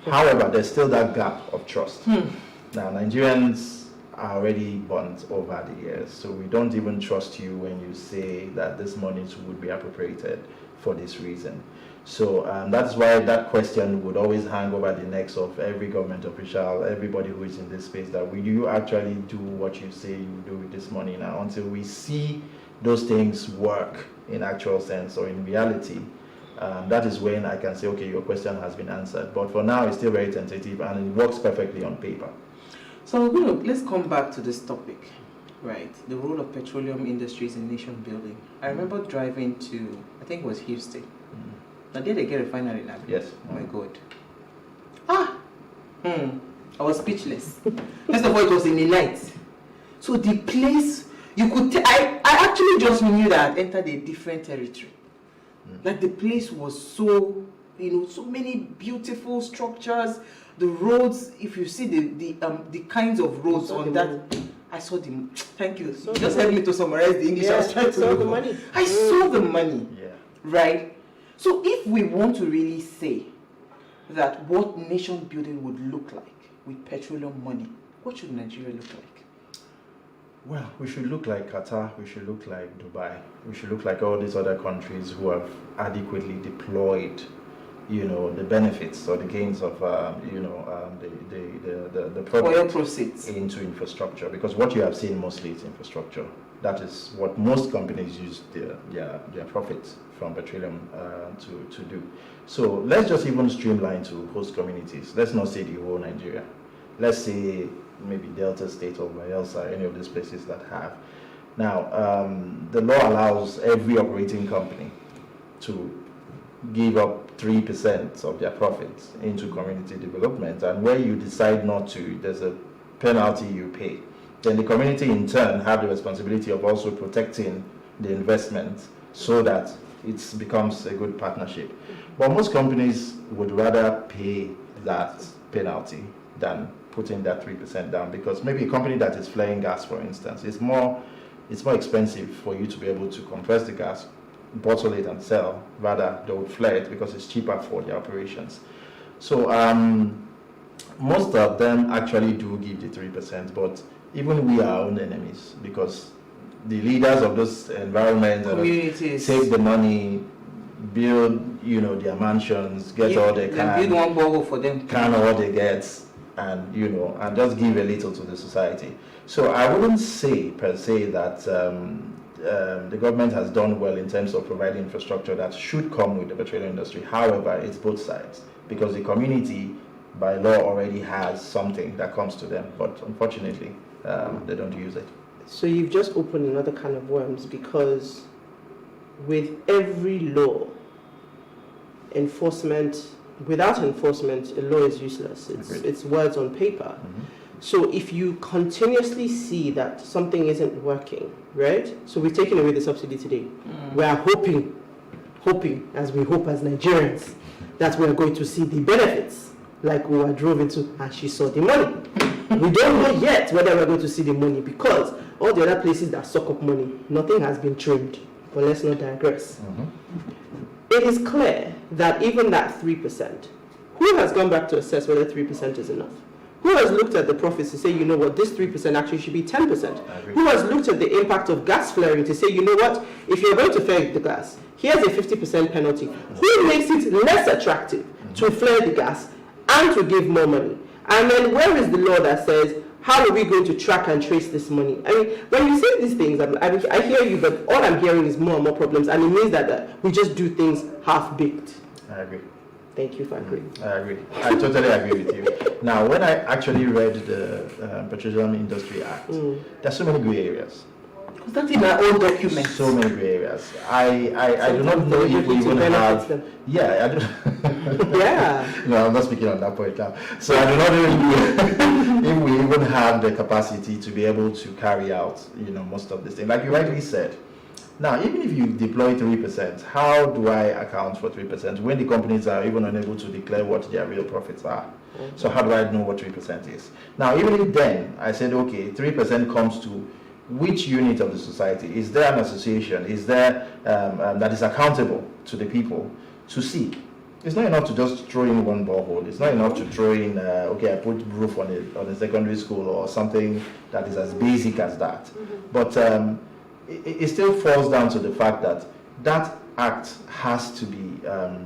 However, there's still that gap of trust. Now, Nigerians are already burnt over the years, so we don't even trust you when you say that this money would be appropriated for this reason. So that's why that question would always hang over the necks of every government official, everybody who is in this space, that will you actually do what you say you do with this money now? Until we see those things work in actual sense or in reality, that is when I can say, okay, your question has been answered. But for now, it's still very tentative and it works perfectly on paper. So let's come back to this topic, right? The role of petroleum industries in nation building. I remember driving to, I think it was Houston. Now, did they get a refinery now? Yes. Oh my God. I was speechless. First of all, it was in the night. So the place, you could, I actually just knew that I entered a different territory. Like the place was so, so many beautiful structures. The roads, if you see the kinds of roads on that, I saw the, thank you. You just helped me to summarize the English I was trying to look for. I saw the money, right? So if we want to really say that what nation building would look like with petroleum money, what should Nigeria look like? Well, we should look like Qatar, we should look like Dubai, we should look like all these other countries who have adequately deployed, the benefits or the gains of, the oil proceeds into infrastructure. Because what you have seen mostly is infrastructure. That is what most companies use their profits from petroleum to do. So let's just even streamline to host communities. Let's not say the whole Nigeria. Let's say maybe Delta State or Bayelsa, any of these places that have. Now, the law allows every operating company to give up 3% of their profits into community development, and where you decide not to, there's a penalty you pay. Then the community in turn have the responsibility of also protecting the investment so that it becomes a good partnership. But most companies would rather pay that penalty than putting that 3% down, because maybe a company that is flaring gas, for instance, it's more expensive for you to be able to compress the gas, bottle it and sell. Rather, they would flare it because it's cheaper for their operations. So most of them actually do give the 3%, but even we are our own enemies, because the leaders of those environments take the money, build their mansions, get all they can, build one borehole for them, can all they get, and and just give a little to the society. So I wouldn't say per se that the government has done well in terms of providing infrastructure that should come with the petroleum industry. However, it's both sides, because the community by law already has something that comes to them, but unfortunately they don't use it. So you've just opened another can of worms, because with every law, without enforcement, a law is useless. It's words on paper. So if you continuously see that something isn't working, right? So we're taking away the subsidy today. We are hoping, as we hope as Nigerians, that we are going to see the benefits, like we were drove into and she saw the money. We don't know yet whether we're going to see the money, because all the other places that suck up money, nothing has been trimmed. But let's not digress. It is clear that even that 3%, who has gone back to assess whether 3% is enough? Who has looked at the profits to say, you know what, this 3% actually should be 10%? Who has looked at the impact of gas flaring to say, you know what, if you're going to flare the gas, here's a 50% penalty. Who makes it less attractive to flare the gas and to give more money? And then where is the law that says, how are we going to track and trace this money? I mean, when you say these things, I hear you, but all I'm hearing is more and more problems, and it means that we just do things half-baked. I agree. Thank you for agreeing. I agree. I totally agree with you. Now, when I actually read the Petroleum Industry Act, there's so many gray areas. Because that's in our own document. So many gray areas. I do not know if we even have. Them. Yeah, I do. Yeah. No, I'm not speaking on that point now. So I do not know if we even have the capacity to be able to carry out, most of this thing. Like you rightly said. Now, even if you deploy 3%, how do I account for 3% when the companies are even unable to declare what their real profits are? So how do I know what 3% is? Now, even if then I said, okay, 3% comes to which unit of the society? Is there an association? Is there that is accountable to the people to see? It's not enough to just throw in one borehole. It's not enough to throw in, okay, I put roof on a secondary school or something that is as basic as that. But it still falls down to the fact that that act has to be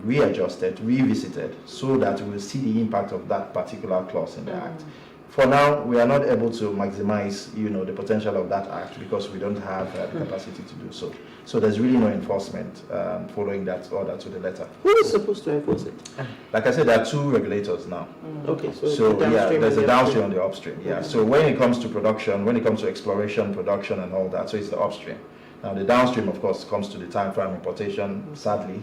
readjusted, revisited, so that we will see the impact of that particular clause in the Act. For now, we are not able to maximize, the potential of that Act because we don't have the capacity to do so. So there's really no enforcement following that order to the letter. Who is supposed to enforce it? Like I said, there are two regulators now. Okay, So there's a downstream and the upstream. Yeah. So when it comes to production, when it comes to exploration, production, and all that, so it's the upstream. Now the downstream, of course, comes to the time frame importation. Sadly,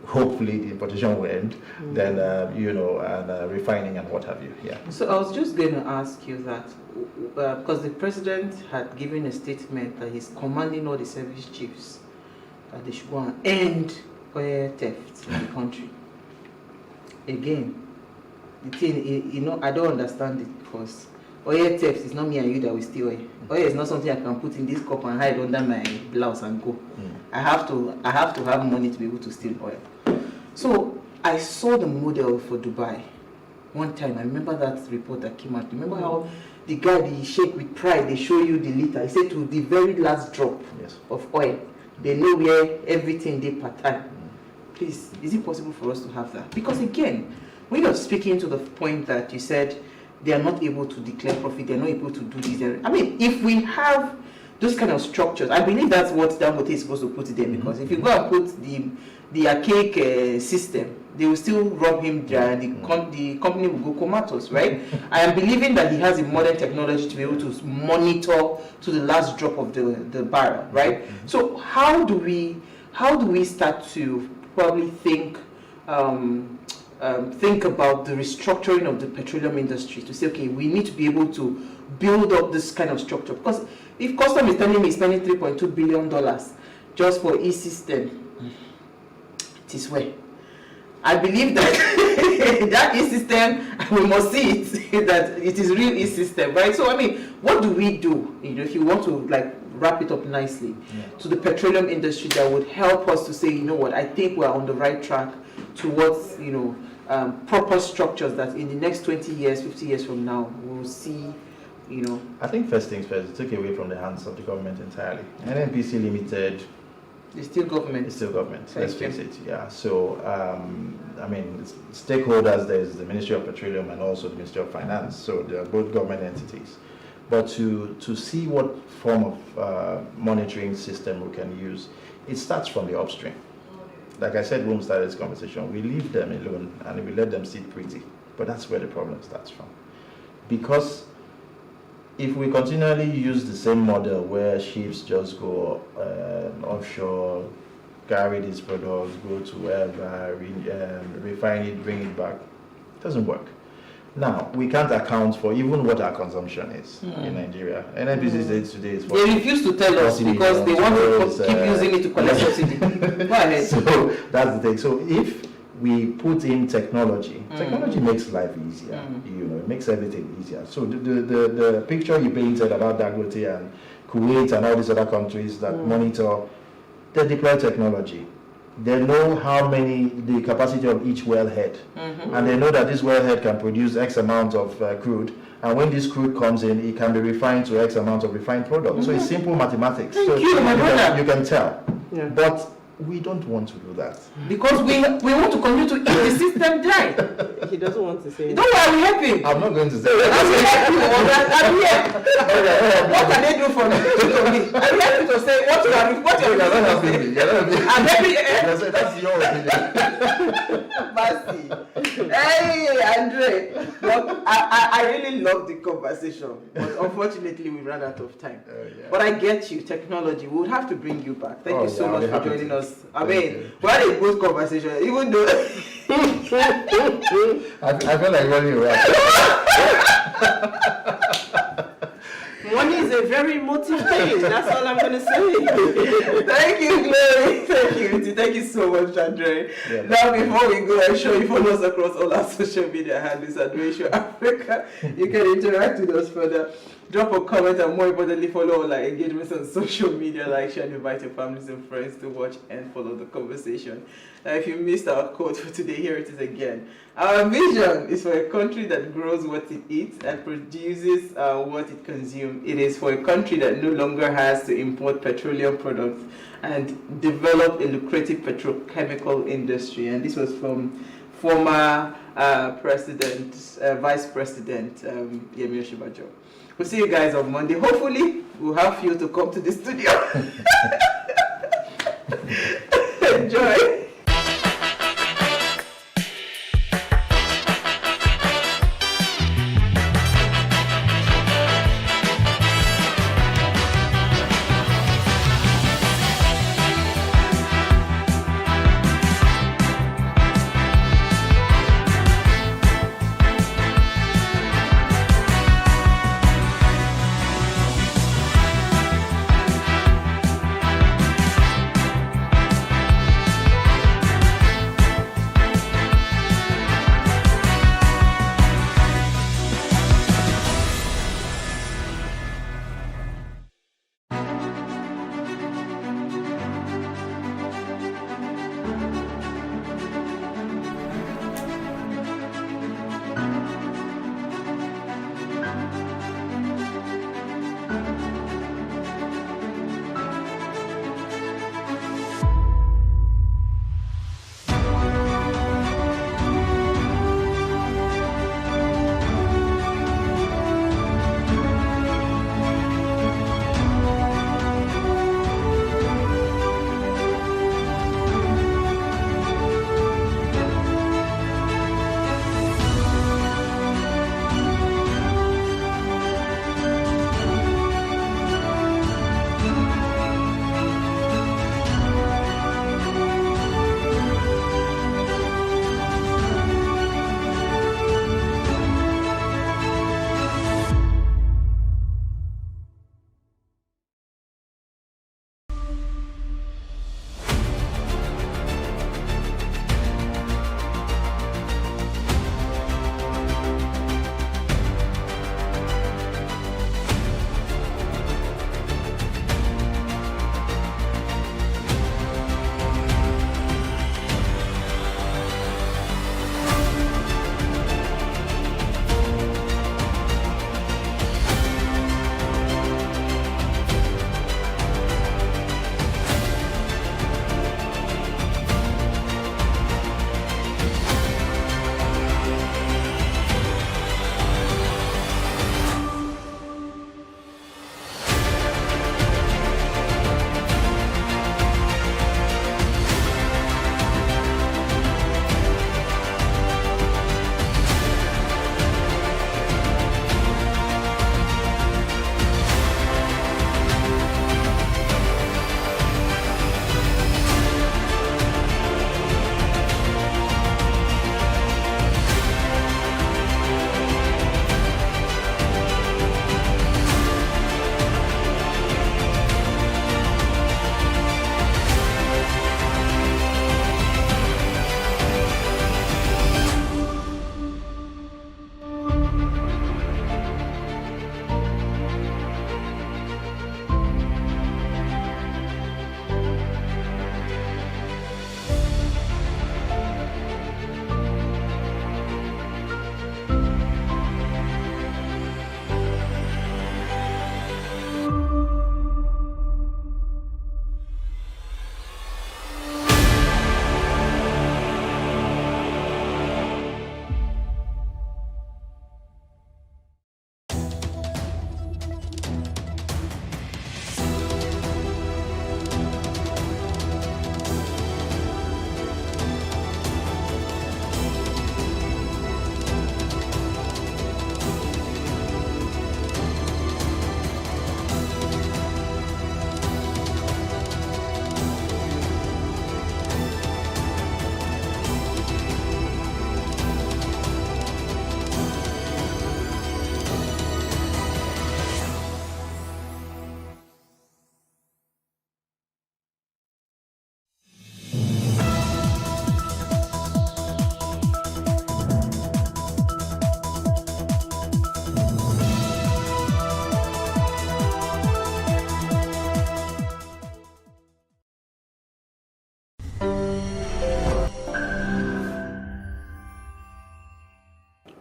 hopefully the importation will end. Then and refining and what have you. Yeah. So I was just going to ask you that because the president had given a statement that he's commanding all the service chiefs that they should go and end oil theft in the country. Again, the thing, I don't understand it because oil theft is not me and you that will steal oil. Oil is not something I can put in this cup and hide under my blouse and go. I have to have money to be able to steal oil. So I saw the model for Dubai one time. I remember that report that came out. Remember how the guy, the sheikh with pride, they show you the liter. He said to the very last drop of oil, they know where everything they per time. Please, is it possible for us to have that? Because again, when you're speaking to the point that you said they are not able to declare profit, they're not able to do this. I mean, if we have those kind of structures, I believe that's what Dangote is supposed to put it there, because if you go and put the archaic system, they will still rob him dry and the company will go comatose, right? I am believing that he has the modern technology to be able to monitor to the last drop of the barrel, right? So how do we start to probably think about the restructuring of the petroleum industry to say, okay, we need to be able to build up this kind of structure? Because if Custom is telling me spending $3.2 billion just for e-system, it is well. I believe that that e-system, we must see it, that it is real e-system, right? So, I mean, what do we do, if you want to wrap it up nicely, to the petroleum industry that would help us to say, you know what, I think we're on the right track towards, proper structures that in the next 20 years, 50 years from now, we'll see, I think first things first, take away from the hands of the government entirely. NNPC Limited, it's still government. It's still government. Let's face it. Yeah. So, stakeholders, there's the Ministry of Petroleum and also the Ministry of Finance. So they are both government entities. But to see what form of monitoring system we can use, it starts from the upstream. Like I said when we started this conversation, we leave them alone and we let them sit pretty. But that's where the problem starts from. Because if we continually use the same model where ships just go offshore, carry these products, go to wherever, refine it, bring it back, it doesn't work. Now, we can't account for even what our consumption is in Nigeria. NNPC today is they refuse to tell us because they want to keep using it to collect subsidy. Go ahead. So that's the thing. So if we put in technology, technology makes life easier. It makes everything easier. So the picture you painted about Dangote and Kuwait and all these other countries that monitor, they deploy technology. They know the capacity of each wellhead, and they know that this wellhead can produce X amount of crude, and when this crude comes in, it can be refined to X amount of refined product. So it's simple mathematics. You can tell. Yeah. But we don't want to do that. Because we want to continue to eat the system dry. He doesn't want to say it. Don't worry, we help him. I'm not going to say it. I'm here. What can they do for me? I'm happy to say what you are saying. I'm happy. That's your opinion. Mercy. Hey, Andre. Look, I really love the conversation, but unfortunately we ran out of time. But I get you, technology. We would have to bring you back. Thank you so much for joining us. I mean, we had a good conversation, even though I feel like running around. Money is a very emotive thing. That's all I'm going to say. Thank you, Glory. Thank you so much, Andre. Yeah, now, before we go, I'm sure you follow us across all our social media handles at Ratio Africa. You can interact with us further. Drop a comment and more importantly, follow all our engagements on social media, like, share, and invite your families and friends to watch and follow the conversation. If you missed our quote for today, here it is again. Our vision is for a country that grows what it eats and produces what it consumes. It is for a country that no longer has to import petroleum products and develop a lucrative petrochemical industry. And this was from former Vice President Yemi Osinbajo. We'll see you guys on Monday. Hopefully, we'll have fuel to come to the studio. Enjoy.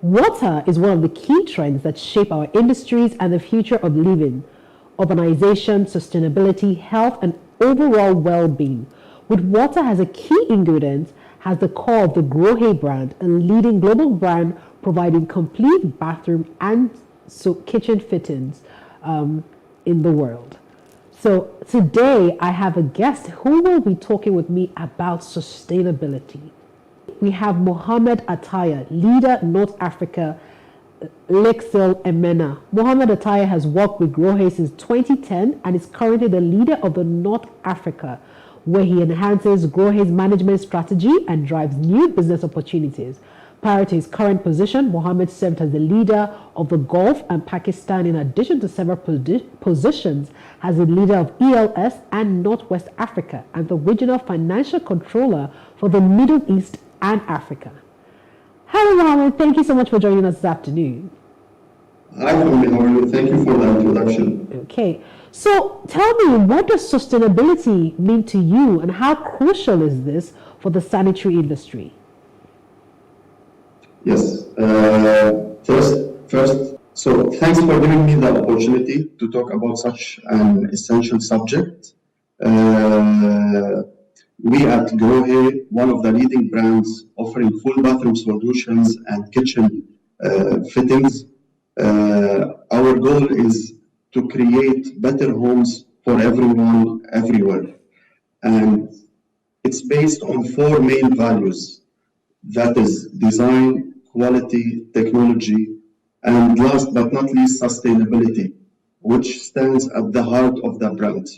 Water is one of the key trends that shape our industries and the future of living, urbanization, sustainability, health, and overall well-being. With water as a key ingredient, has the core of the Grohe brand, a leading global brand providing complete bathroom and kitchen fittings in the world. So today I have a guest who will be talking with me about sustainability. We have Mohamed Ataya, leader North Africa, Lexil Emena. Mohamed Ataya has worked with Grohe since 2010 and is currently the leader of the North Africa, where he enhances Grohe's management strategy and drives new business opportunities. Prior to his current position, Mohamed served as the leader of the Gulf and Pakistan, in addition to several positions as the leader of ELS and Northwest Africa and the regional financial controller for the Middle East and Africa. Hello, Mohamed. Thank you so much for joining us this afternoon. Hi, Fumi. How are you? Thank you for the introduction. Okay. So tell me, what does sustainability mean to you and how crucial is this for the sanitary industry? Yes. First, so thanks for giving me the opportunity to talk about such an essential subject. We at Grohe, one of the leading brands offering full bathroom solutions and kitchen fittings, our goal is to create better homes for everyone, everywhere. And it's based on 4 main values. That is design, quality, technology, and last but not least, sustainability, which stands at the heart of the brand.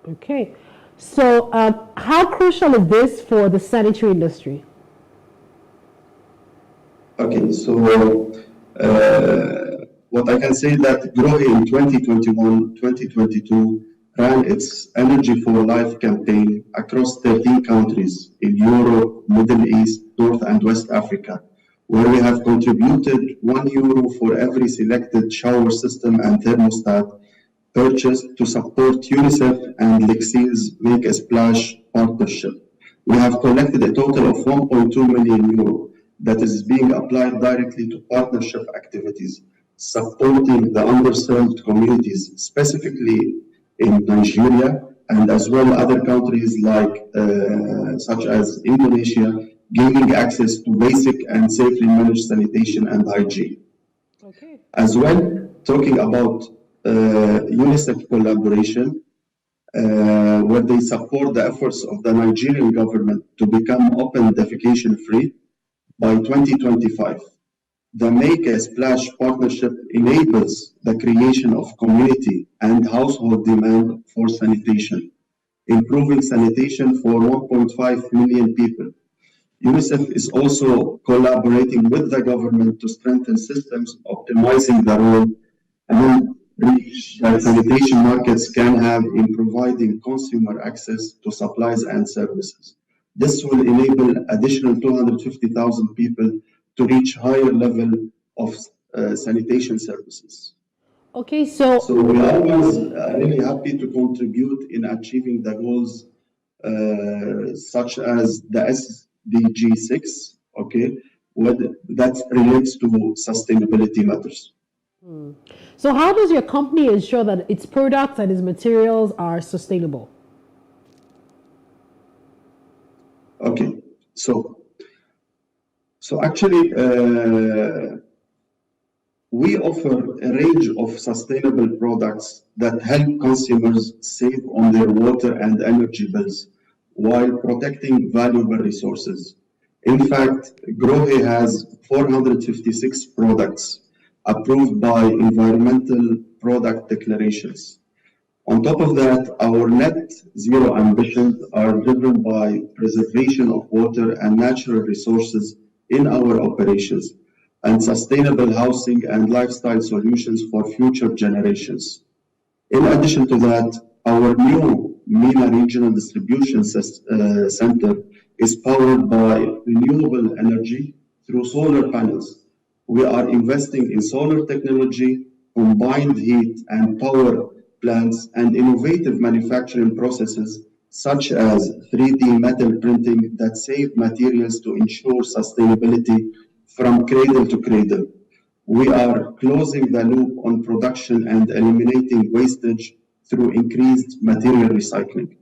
Okay. So how crucial is this for the sanitary industry? Okay, so what I can say that Grohe in 2021-2022 ran its Energy for Life campaign across 13 countries in Europe, Middle East, North and West Africa, where we have contributed €1 for every selected shower system and thermostat purchased to support UNICEF and Lexil's Make a Splash partnership. We have collected a total of €1.2 million that is being applied directly to partnership activities, supporting the underserved communities, specifically in Nigeria, and as well other countries like such as Indonesia, gaining access to basic and safely managed sanitation and hygiene. Okay. As well, talking about UNICEF collaboration, where they support the efforts of the Nigerian government to become open defecation free by 2025. The Make a Splash partnership enables the creation of community and household demand for sanitation, improving sanitation for 1.5 million people. UNICEF is also collaborating with the government to strengthen systems, optimizing the role and reach that sanitation markets can have in providing consumer access to supplies and services. This will enable additional 250,000 people to reach higher level of sanitation services. Okay, so we are always really happy to contribute in achieving the goals such as the SDG 6, okay, that relates to sustainability matters. So how does your company ensure that its products and its materials are sustainable? Okay, so actually, we offer a range of sustainable products that help consumers save on their water and energy bills while protecting valuable resources. In fact, Grohe has 456 products approved by environmental product declarations. On top of that, our net zero ambitions are driven by preservation of water and natural resources in our operations and sustainable housing and lifestyle solutions for future generations. In addition to that, our new MENA Regional Distribution Center is powered by renewable energy through solar panels. We are investing in solar technology, combined heat and power plants, and innovative manufacturing processes such as 3D metal printing that save materials to ensure sustainability from cradle to cradle. We are closing the loop on production and eliminating wastage through increased material recycling.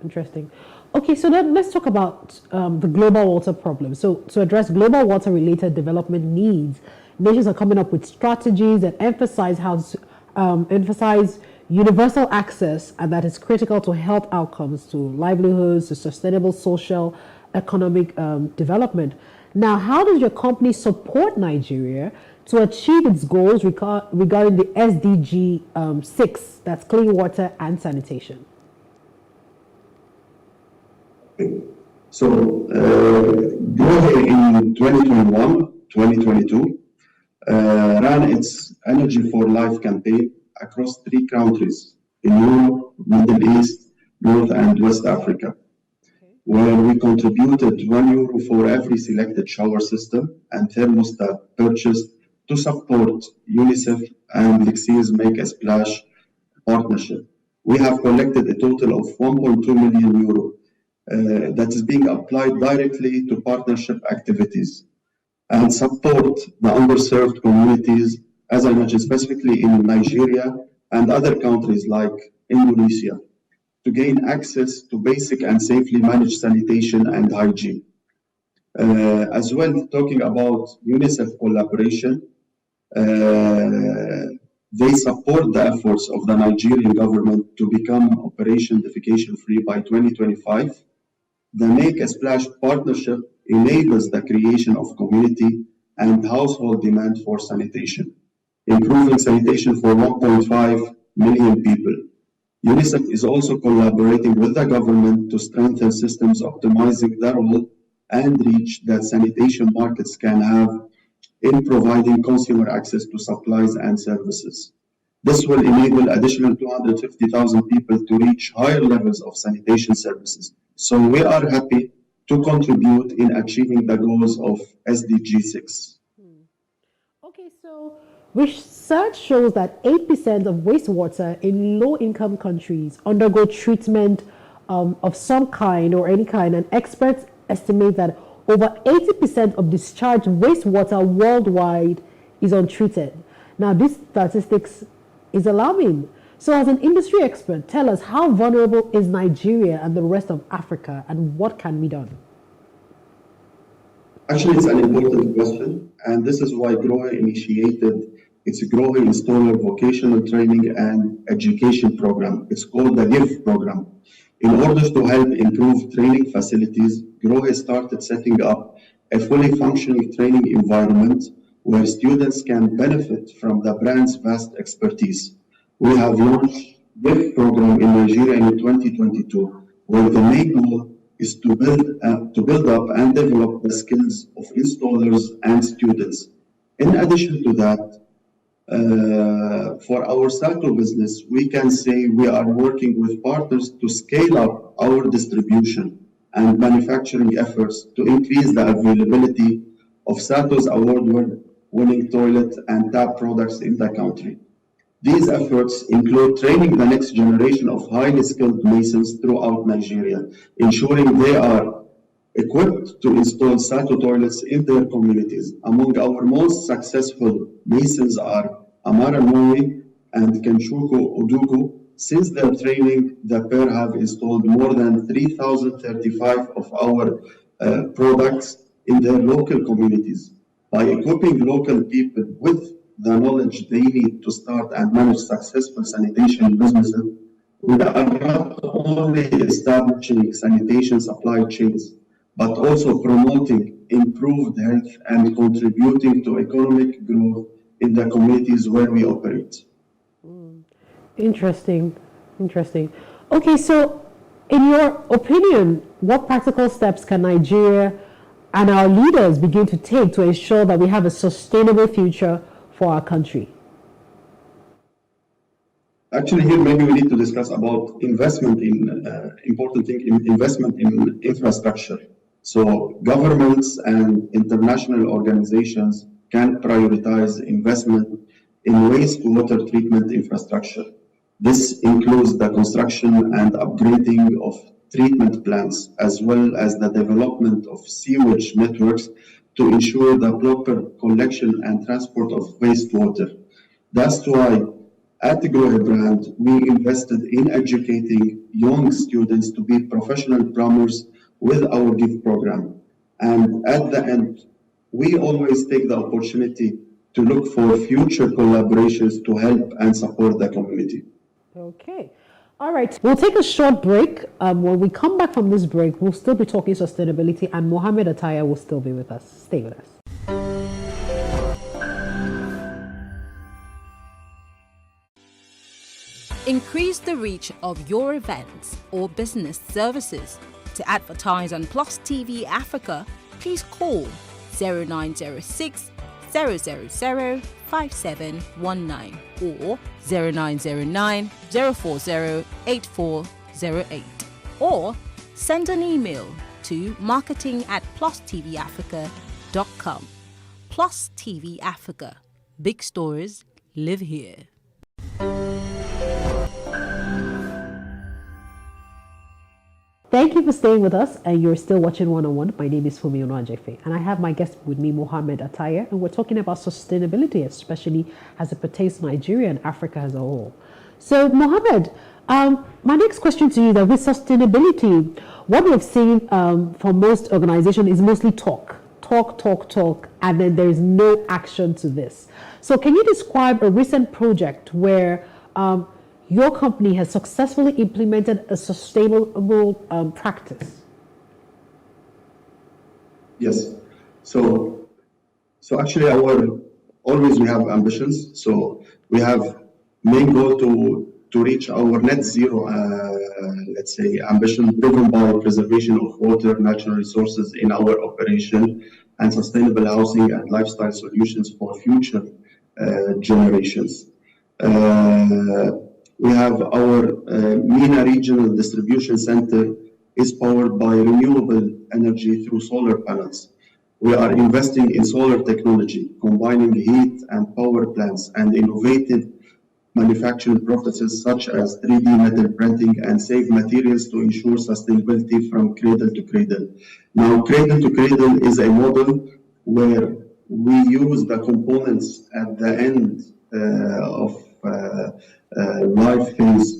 Interesting. Okay, so then let's talk about the global water problem. So to address global water-related development needs, nations are coming up with strategies that emphasize universal access, and that is critical to health outcomes, to livelihoods, to sustainable social, economic development. Now, how does your company support Nigeria to achieve its goals regarding the SDG 6, that's clean water and sanitation? So, GROHE in 2021-2022 ran its Energy for Life campaign across 3 countries in Europe, Middle East, North and West Africa, where we contributed €1 for every selected shower system and thermostat purchased to support UNICEF and Lexee's Make a Splash partnership. We have collected a total of €1.2 million that is being applied directly to partnership activities and support the underserved communities, as I mentioned, specifically in Nigeria and other countries like Indonesia, to gain access to basic and safely managed sanitation and hygiene. As well, talking about UNICEF collaboration, they support the efforts of the Nigerian government to become operation defecation free by 2025. The Make a Splash partnership enables the creation of community and household demand for sanitation, improving sanitation for 1.5 million people. UNICEF is also collaborating with the government to strengthen systems optimizing the role and reach that sanitation markets can have in providing consumer access to supplies and services. This will enable additional 250,000 people to reach higher levels of sanitation services. So we are happy to contribute in achieving the goals of SDG 6. Okay, so research shows that 8% of wastewater in low-income countries undergo treatment of some kind or any kind, and experts estimate that over 80% of discharged wastewater worldwide is untreated. Now, this statistics is alarming. So as an industry expert, tell us, how vulnerable is Nigeria and the rest of Africa, and what can be done? Actually, it's an important question, and this is why GROHE initiated its GROHE Installer Vocational Training and Education Program. It's called the GIVE program. In order to help improve training facilities, GROHE started setting up a fully functioning training environment where students can benefit from the brand's vast expertise. We have launched GIVE program in Nigeria in 2022, where the main goal is to build up and develop the skills of installers and students. In addition to that, for our SATO business, we can say we are working with partners to scale up our distribution and manufacturing efforts to increase the availability of SATO's award-winning toilet and tap products in the country. These efforts include training the next generation of highly skilled masons throughout Nigeria, ensuring they are equipped to install SATO toilets in their communities. Among our most successful masons are Amara Noe and Kenshuko Odugo. Since their training, the pair have installed more than 3,035 of our products in their local communities. By equipping local people with the knowledge they need to start and manage successful sanitation businesses, we are not only establishing sanitation supply chains, but also promoting improved health and contributing to economic growth in the communities where we operate. Interesting. Okay, so in your opinion, what practical steps can Nigeria and our leaders begin to take to ensure that we have a sustainable future for our country? Actually, here maybe we need to discuss about investment in investment in infrastructure. So governments and international organizations can prioritize investment in wastewater treatment infrastructure. This includes the construction and upgrading of treatment plants, as well as the development of sewage networks to ensure the proper collection and transport of wastewater. That's why at the Grohe brand, we invested in educating young students to be professional plumbers with our GIFT program. And at the end, we always take the opportunity to look for future collaborations to help and support the community. Okay. All right. We'll take a short break. When we come back from this break, we'll still be talking sustainability, and Mohammed Attaya will still be with us. Stay with us. Increase the reach of your events or business services. To advertise on Plus TV Africa, please call 0906 000 5719 or 0909 040 8408, or send an email to marketing@plustvafrica.com. Plus TV Africa. Big stories live here. Thank you for staying with us, and you're still watching 101. My name is Fumi Onoajefe, and I have my guest with me, Mohammed Attaya, and we're talking about sustainability, especially as it pertains to Nigeria and Africa as a whole. So, Mohammed, my next question to you, that with sustainability, what we've seen for most organizations is mostly talk, and then there is no action to this. So, can you describe a recent project where your company has successfully implemented a sustainable practice? Yes. So actually, always we have ambitions. So we have main goal to reach our net zero, let's say, ambition driven by preservation of water, natural resources in our operation, and sustainable housing and lifestyle solutions for future generations. We have our MENA Regional Distribution Center is powered by renewable energy through solar panels. We are investing in solar technology, combining heat and power plants and innovative manufacturing processes such as 3D metal printing and safe materials to ensure sustainability from cradle to cradle. Now, cradle to cradle is a model where we use the components at the end of life phase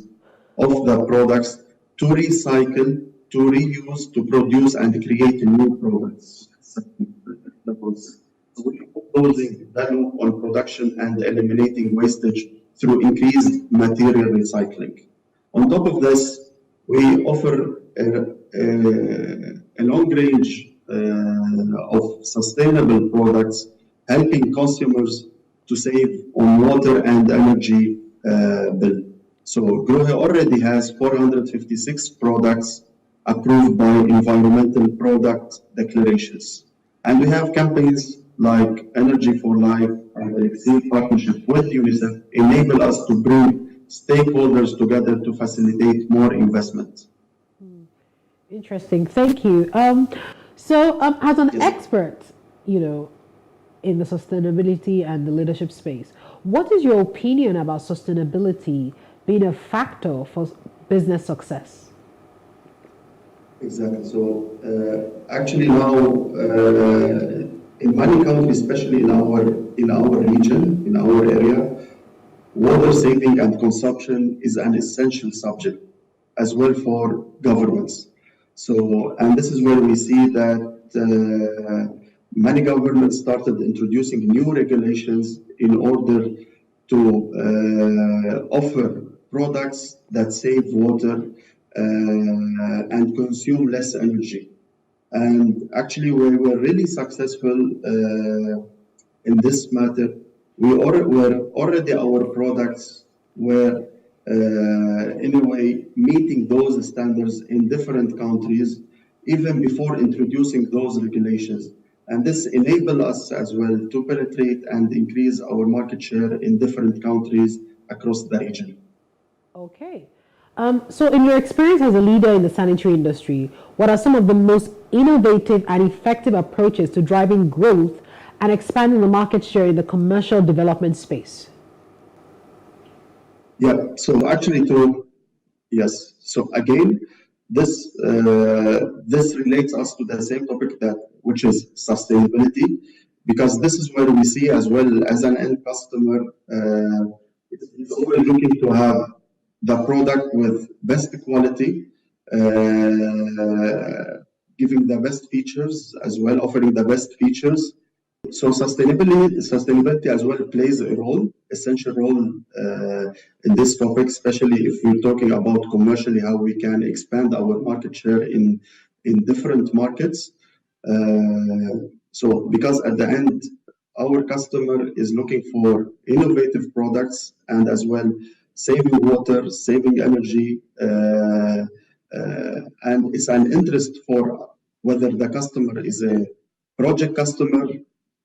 of the products to recycle, to reuse, to produce and create new products. So we're proposing value on production and eliminating wastage through increased material recycling. On top of this, we offer a long range of sustainable products, helping consumers to save on water and energy bill. So Grohe already has 456 products approved by environmental product declarations. And we have campaigns like Energy for Life and the Exceed partnership with UNICEF enable us to bring stakeholders together to facilitate more investment. Interesting, thank you. As an expert, in the sustainability and the leadership space, what is your opinion about sustainability being a factor for business success? Exactly. So actually now, in many countries, especially in our region, in our area, water saving and consumption is an essential subject as well for governments. So, and this is where we see that many governments started introducing new regulations in order to offer products that save water and consume less energy. And actually, we were really successful in this matter. Already our products were in a way meeting those standards in different countries, even before introducing those regulations. And this enabled us as well to penetrate and increase our market share in different countries across the region. Okay. So in your experience as a leader in the sanitary industry, what are some of the most innovative and effective approaches to driving growth and expanding the market share in the commercial development space? Yeah, so actually yes. So again, this relates us to the same topic which is sustainability, because this is where we see as well as an end customer, it's always looking to have the product with best quality, giving the best features as well, offering the best features. So sustainability as well plays a essential role in this topic, especially if we're talking about commercially how we can expand our market share in different markets. So because at the end, our customer is looking for innovative products and as well saving water, saving energy, and it's an interest for whether the customer is a project customer,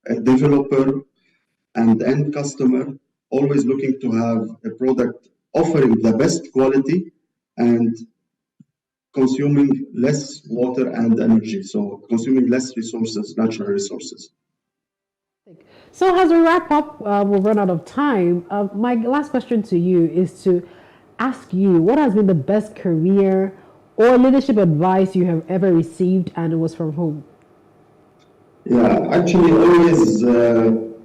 a developer, and end customer, always looking to have a product offering the best quality and consuming less water and energy, so consuming less resources, natural resources. So as we wrap up, we'll run out of time. My last question to you is to ask you, what has been the best career or leadership advice you have ever received, and it was from whom? Yeah, actually, always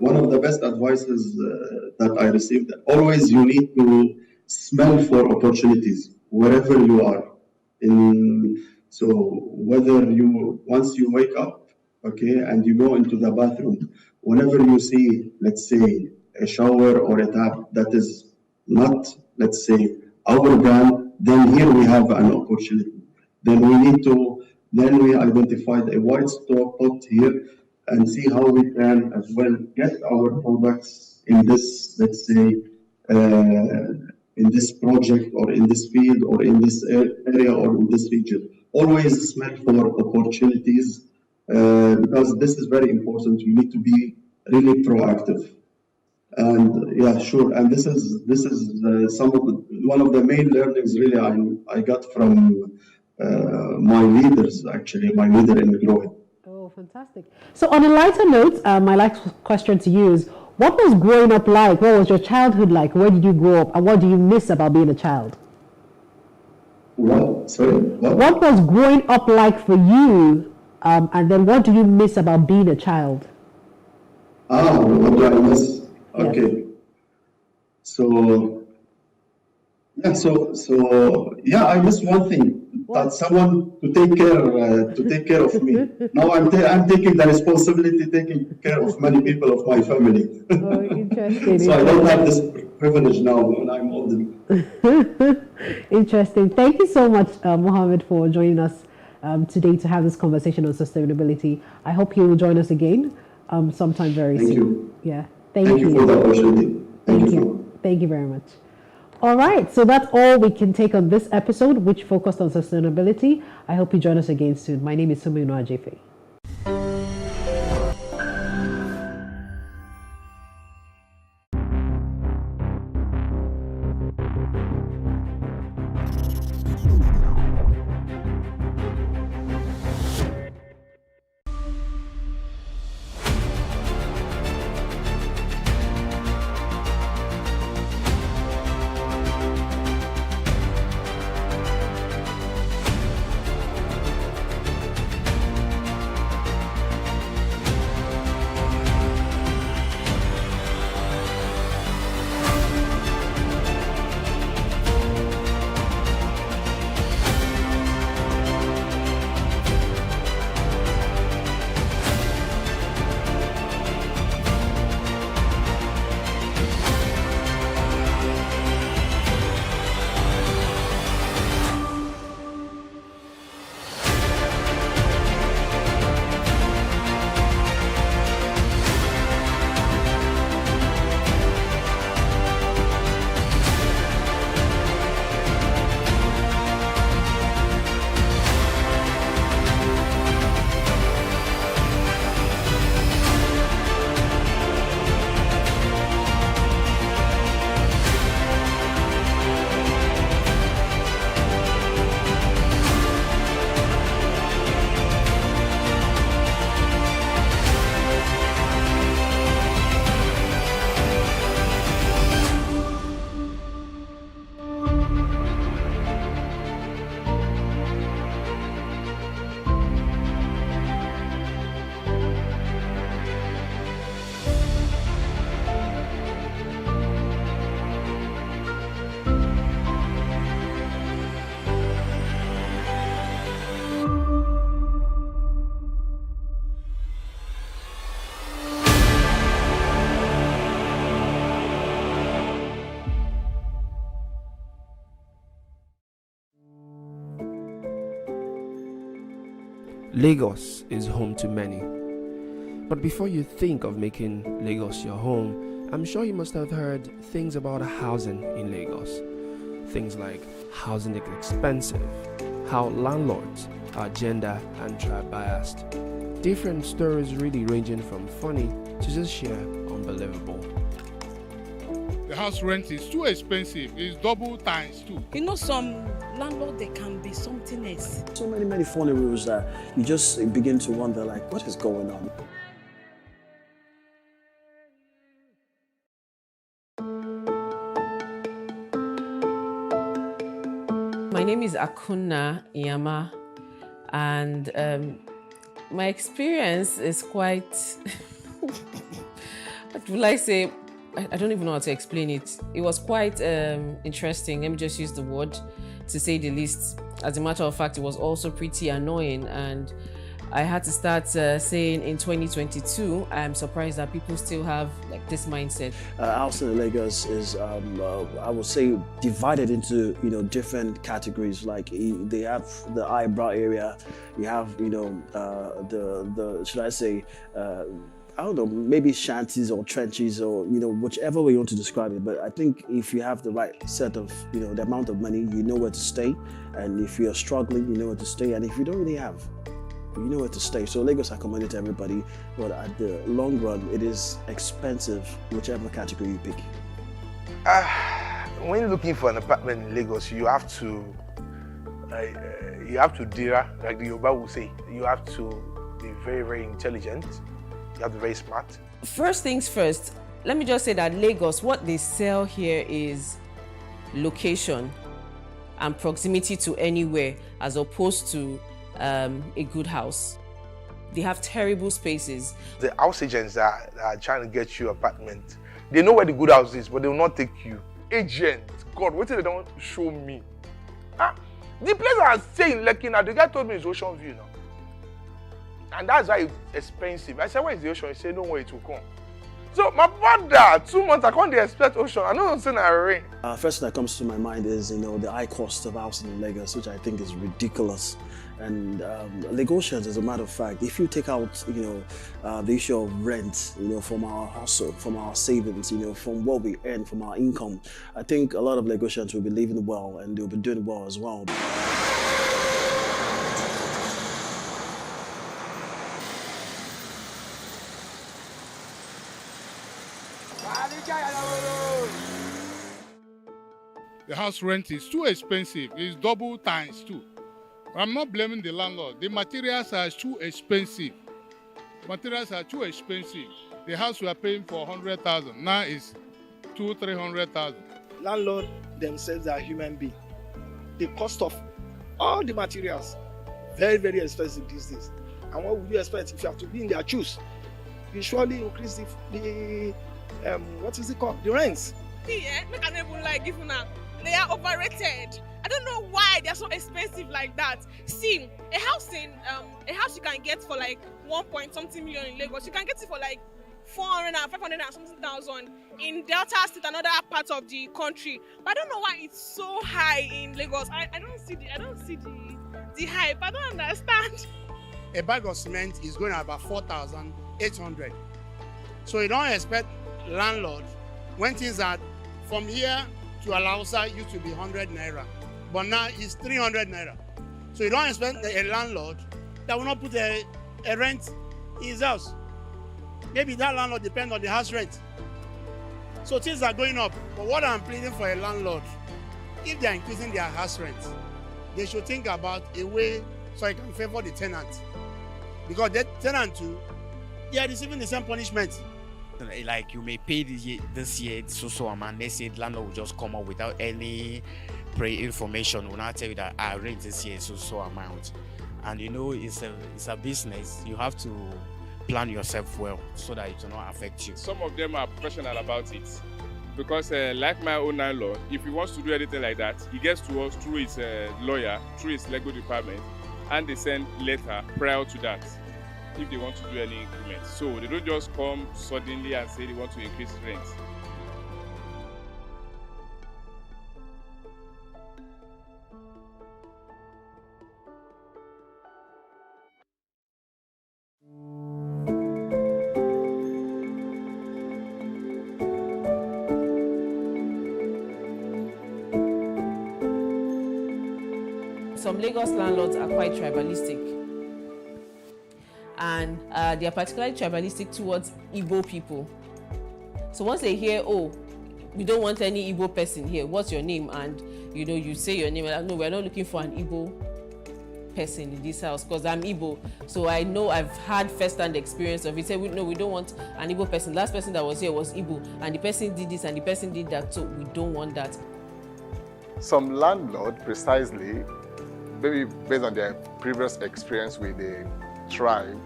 one of the best advices that I received, always you need to smell for opportunities wherever you are. So whether once you wake up, okay, and you go into the bathroom, whenever you see, let's say, a shower or a tap that is not, let's say, our brand, then here we have an opportunity. Then we identified a white spot here and see how we can as well get our products in this, let's say, in this project or in this field or in this area or in this region. Always smell for opportunities because this is very important. You need to be really proactive. And yeah, sure. And this is one of the main learnings really I got from my leaders, actually, my leader in growing. Oh, fantastic. So on a lighter note, my last question to you is, what was growing up like? What was your childhood like? Where did you grow up? And what do you miss about being a child? What? Sorry? What was growing up like for you? And then what do you miss about being a child? What do I miss? Okay. Yes. So I miss one thing. That someone to take care of me. Now I'm taking the responsibility, taking care of many people of my family. Oh, interesting. So I don't have this privilege now when I'm older. Interesting. Thank you so much, Mohammed, for joining us today to have this conversation on sustainability. I hope you will join us again sometime very soon. Thank you. Yeah. Thank you for the opportunity. Thank you. Thank you very much. All right, so that's all we can take on this episode, which focused on sustainability. I hope you join us again soon. My name is Sumino Ajefe. Lagos is home to many. But before you think of making Lagos your home, I'm sure you must have heard things about housing in Lagos. Things like housing is expensive, how landlords are gender and tribe biased. Different stories really ranging from funny to just sheer unbelievable. The house rent is too expensive. It's double times two. You know, some landlord, they can be something else. So many funny rules that you just begin to wonder, like, what is going on? My name is Akuna Iyama, and my experience is quite, what will I say? I don't even know how to explain it. It was quite interesting. Let me just use the word to say the least. As a matter of fact, it was also pretty annoying, and I had to start saying in 2022, I'm surprised that people still have like this mindset. Housing in Lagos is, I would say, divided into different categories. Like they have the eyebrow area, you have the should I say. I don't know, maybe shanties or trenches or, whichever way you want to describe it. But I think if you have the right set of, the amount of money, you know where to stay. And if you're struggling, you know where to stay. And if you don't really have, you know where to stay. So Lagos accommodates everybody. But at the long run, it is expensive, whichever category you pick. When looking for an apartment in Lagos, you have to dira, like the Yoruba will say. You have to be very, very intelligent. You have to be very smart. First things first, let me just say that Lagos, what they sell here is location and proximity to anywhere as opposed to a good house. They have terrible spaces. The house agents that are trying to get you an apartment, they know where the good house is, but they will not take you. Agent, God, what did they don't show me? The place I stay in Lekki now, the guy told me it's Ocean View now. And that's why it's expensive. I said, where is the ocean? He said, no way it will come. So my brother, 2 months, I can't expect ocean. I don't say I rain. First thing that comes to my mind is, the high cost of housing in Lagos, which I think is ridiculous. And Lagosians, as a matter of fact, if you take out, the issue of rent, from our hustle, from our savings, from what we earn, from our income, I think a lot of Lagosians will be living well and they'll be doing well as well. The house rent is too expensive. It's double times two. I'm not blaming the landlord. The materials are too expensive. Materials are too expensive. The house we are paying for 100,000 now is 200,000-300,000. Landlord themselves are human beings. The cost of all the materials very, very expensive these days. And what would you expect if you have to be in their shoes? You surely increase the what is it called? The rents. See, make an even like give now. They are overrated. I don't know why they're so expensive like that. See, a house you can get for like 1 point something million in Lagos. You can get it for like 400 and 500 and something thousand in Delta State, another part of the country. But I don't know why it's so high in Lagos. I don't see the hype. I don't understand. A bag of cement is going at about 4,800. So you don't expect landlord when things are from here to Alausa used to be 100 naira, but now it's 300 naira. So you don't expect a landlord that will not put a rent in his house. Maybe that landlord depends on the house rent. So things are going up. But what I'm pleading for a landlord, if they are increasing their house rent, they should think about a way so it can favor the tenant. Because the tenant too, they are receiving the same punishment. Like you may pay this year so amount. They say the landlord will just come up without any pre-information. Will not tell you that I rent this year so amount. And it's a business. You have to plan yourself well so that it will not affect you. Some of them are professional about it. Because like my own landlord, if he wants to do anything like that, he gets to us through his lawyer, through his legal department, and they send letter prior to that if they want to do any increment. So they don't just come suddenly and say they want to increase rent. some Lagos landlords are quite tribalistic. And they are particularly tribalistic towards Igbo people. So once they hear, oh, we don't want any Igbo person here, what's your name? And you say your name, and no, we're not looking for an Igbo person in this house because I'm Igbo. So I know I've had first-hand experience of it. Say, no, we don't want an Igbo person. Last person that was here was Igbo, and the person did this and the person did that, so we don't want that. Some landlord, precisely, maybe based on their previous experience with the tribe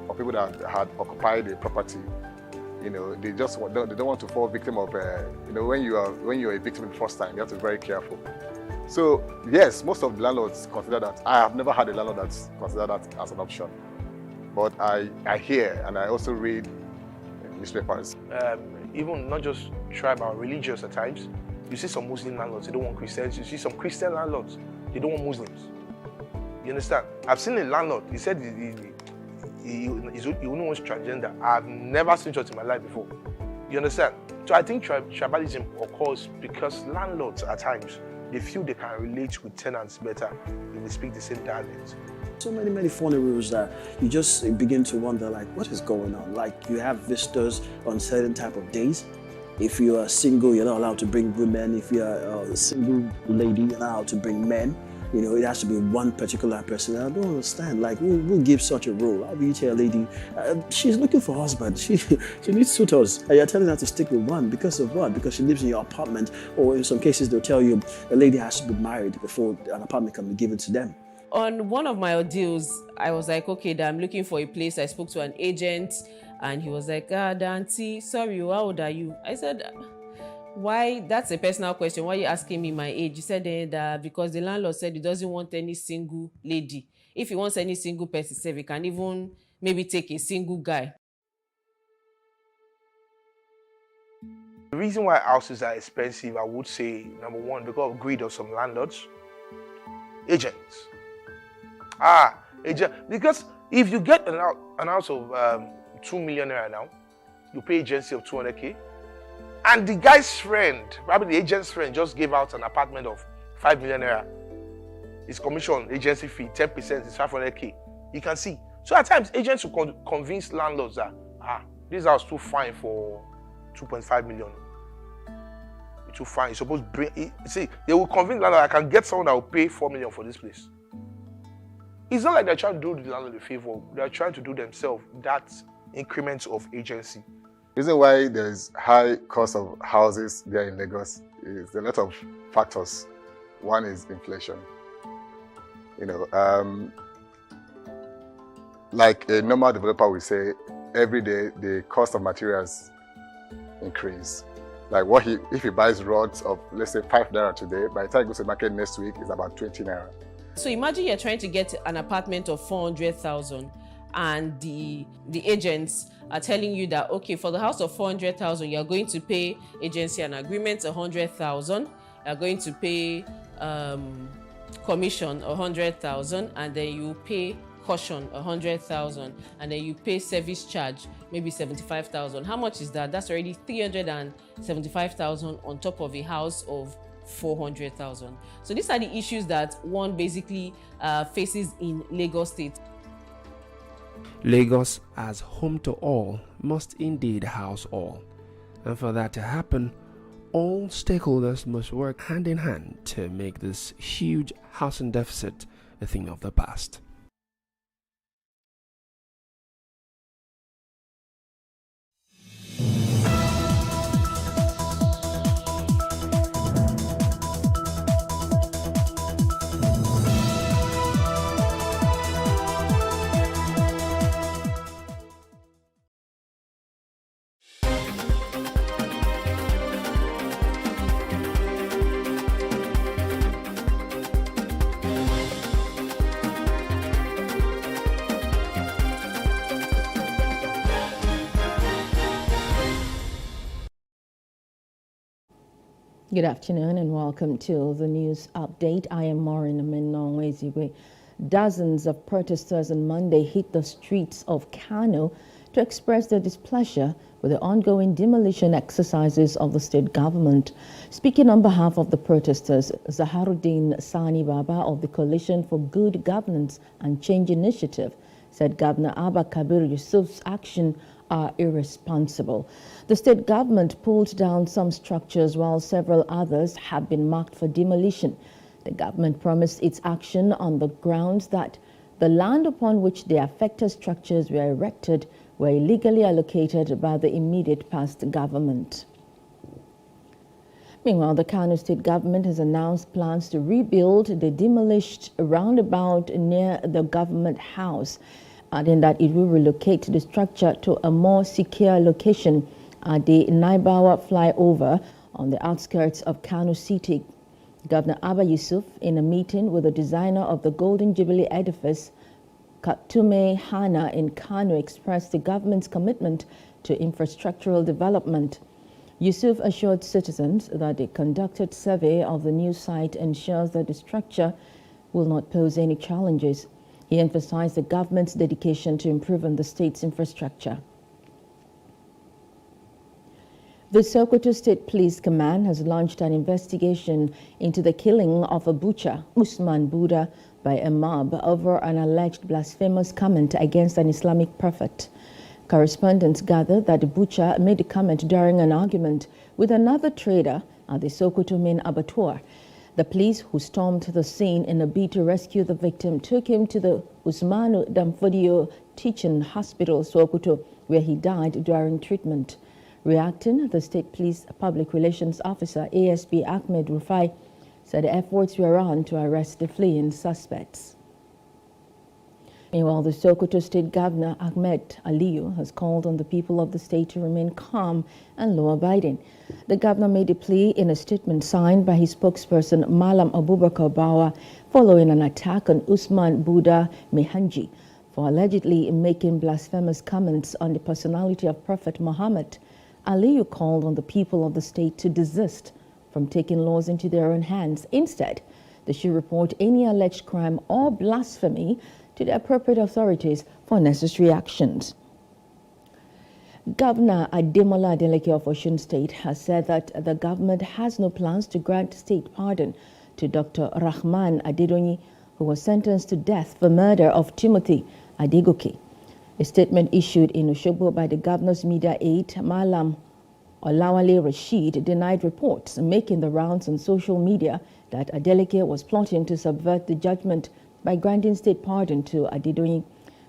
or people that had occupied the property, they don't want to fall victim of, when you're a victim the first time, you have to be very careful. So yes, most of the landlords consider that. I have never had a landlord that's considered that as an option, but I hear and I also read newspapers. Even not just tribal, religious at times. You see some Muslim landlords, they don't want Christians. You see some Christian landlords, they don't want Muslims. You understand? I've seen a landlord, he said he only wants transgender. I've never seen such in my life before. You understand? So I think tribalism occurs because landlords at times, they feel they can relate with tenants better if they speak the same dialect. So many funny rules that you just begin to wonder, like, what is going on? Like, you have visitors on certain type of days. If you are single, you're not allowed to bring women. If you're a single lady, you're not allowed to bring men. It has to be one particular person. I don't understand. Like, who gives such a rule? How do you tell a lady, she's looking for a husband. She needs suitors. And you're telling her to stick with one. Because of what? Because she lives in your apartment. Or in some cases, they'll tell you a lady has to be married before an apartment can be given to them. On one of my ordeals, I was like, okay, I'm looking for a place. I spoke to an agent, and he was like, Auntie, sorry, how old are you? I said, why? That's a personal question. Why are you asking me my age? He said that because the landlord said he doesn't want any single lady. If he wants any single person, he can even maybe take a single guy. The reason why houses are expensive, I would say, number one, because of greed of some landlords. Agents. Because if you get an house of 2 million naira now, you pay agency of 200K. And the guy's friend, probably the agent's friend, just gave out an apartment of 5 million naira. His commission, agency fee, 10% is 500K. You can see. So at times, agents will convince landlords that, this house is too fine for 2.5 million. It's too fine. You're supposed to bring it. See, they will convince landlord, I can get someone that will pay 4 million for this place. It's not like they're trying to do the landlord a favor. They're trying to do themselves that increment of agency. The reason why there's high cost of houses there in Lagos is a lot of factors. One is inflation. Like a normal developer will say, every day the cost of materials increase. Like if he buys rods of, let's say, 5 naira today, by the time he goes to the market next week, it's about 20 naira. So imagine you're trying to get an apartment of 400,000 and the agents are telling you that, okay, for the house of 400,000, you're going to pay agency and agreement 100,000. You're going to pay commission 100,000, and then you pay caution 100,000, and then you pay service charge maybe 75,000. How much is that? That's already 375,000 on top of a house of 400,000. So these are the issues that one basically faces in Lagos State. Lagos, as home to all, must indeed house all. And for that to happen, all stakeholders must work hand in hand to make this huge housing deficit a thing of the past. Good afternoon and welcome to the news update. I am Maureen Aminongwezigwe. Dozens of protesters on Monday hit the streets of Kano to express their displeasure with the ongoing demolition exercises of the state government. Speaking on behalf of the protesters, Zaharuddin Sani Baba of the Coalition for Good Governance and Change Initiative said Governor Abba Kabir Yusuf's action are irresponsible. The state government pulled down some structures while several others have been marked for demolition. The government promised its action on the grounds that the land upon which the affected structures were erected were illegally allocated by the immediate past government. Meanwhile, the Kano state government has announced plans to rebuild the demolished roundabout near the government house, adding that it will relocate the structure to a more secure location at the Naibawa flyover on the outskirts of Kano City. Governor Abba Yusuf, in a meeting with the designer of the Golden Jubilee edifice, Katume Hana in Kano, expressed the government's commitment to infrastructural development. Yusuf assured citizens that the conducted survey of the new site ensures that the structure will not pose any challenges. He emphasized the government's dedication to improving the state's infrastructure. The Sokoto State Police Command has launched an investigation into the killing of a butcher, Usman Buda, by a mob over an alleged blasphemous comment against an Islamic prophet. Correspondents gathered that the butcher made the comment during an argument with another trader at the Sokoto main abattoir. The police, who stormed the scene in a bid to rescue the victim, took him to the Usmanu Damfodio Teaching Hospital, Sokoto, where he died during treatment. Reacting, the State Police Public Relations Officer, ASP Ahmed Rufai, said the efforts were on to arrest the fleeing suspects. Meanwhile, the Sokoto State Governor, Ahmed Aliyu, has called on the people of the state to remain calm and law-abiding. The governor made a plea in a statement signed by his spokesperson, Malam Abubakar Bawa, following an attack on Usman Buda Mehanji for allegedly making blasphemous comments on the personality of Prophet Muhammad. Aliyu called on the people of the state to desist from taking laws into their own hands. Instead, they should report any alleged crime or blasphemy to the appropriate authorities for necessary actions. Governor Ademola Adeleke of Osun State has said that the government has no plans to grant state pardon to Dr. Rahman Adedonyi, who was sentenced to death for murder of Timothy Adegoke. A statement issued in Osogbo by the governor's media aide, Malam Olawale Rashid, denied reports making the rounds on social media that Adeleke was plotting to subvert the judgment by granting state pardon to Adedonyi.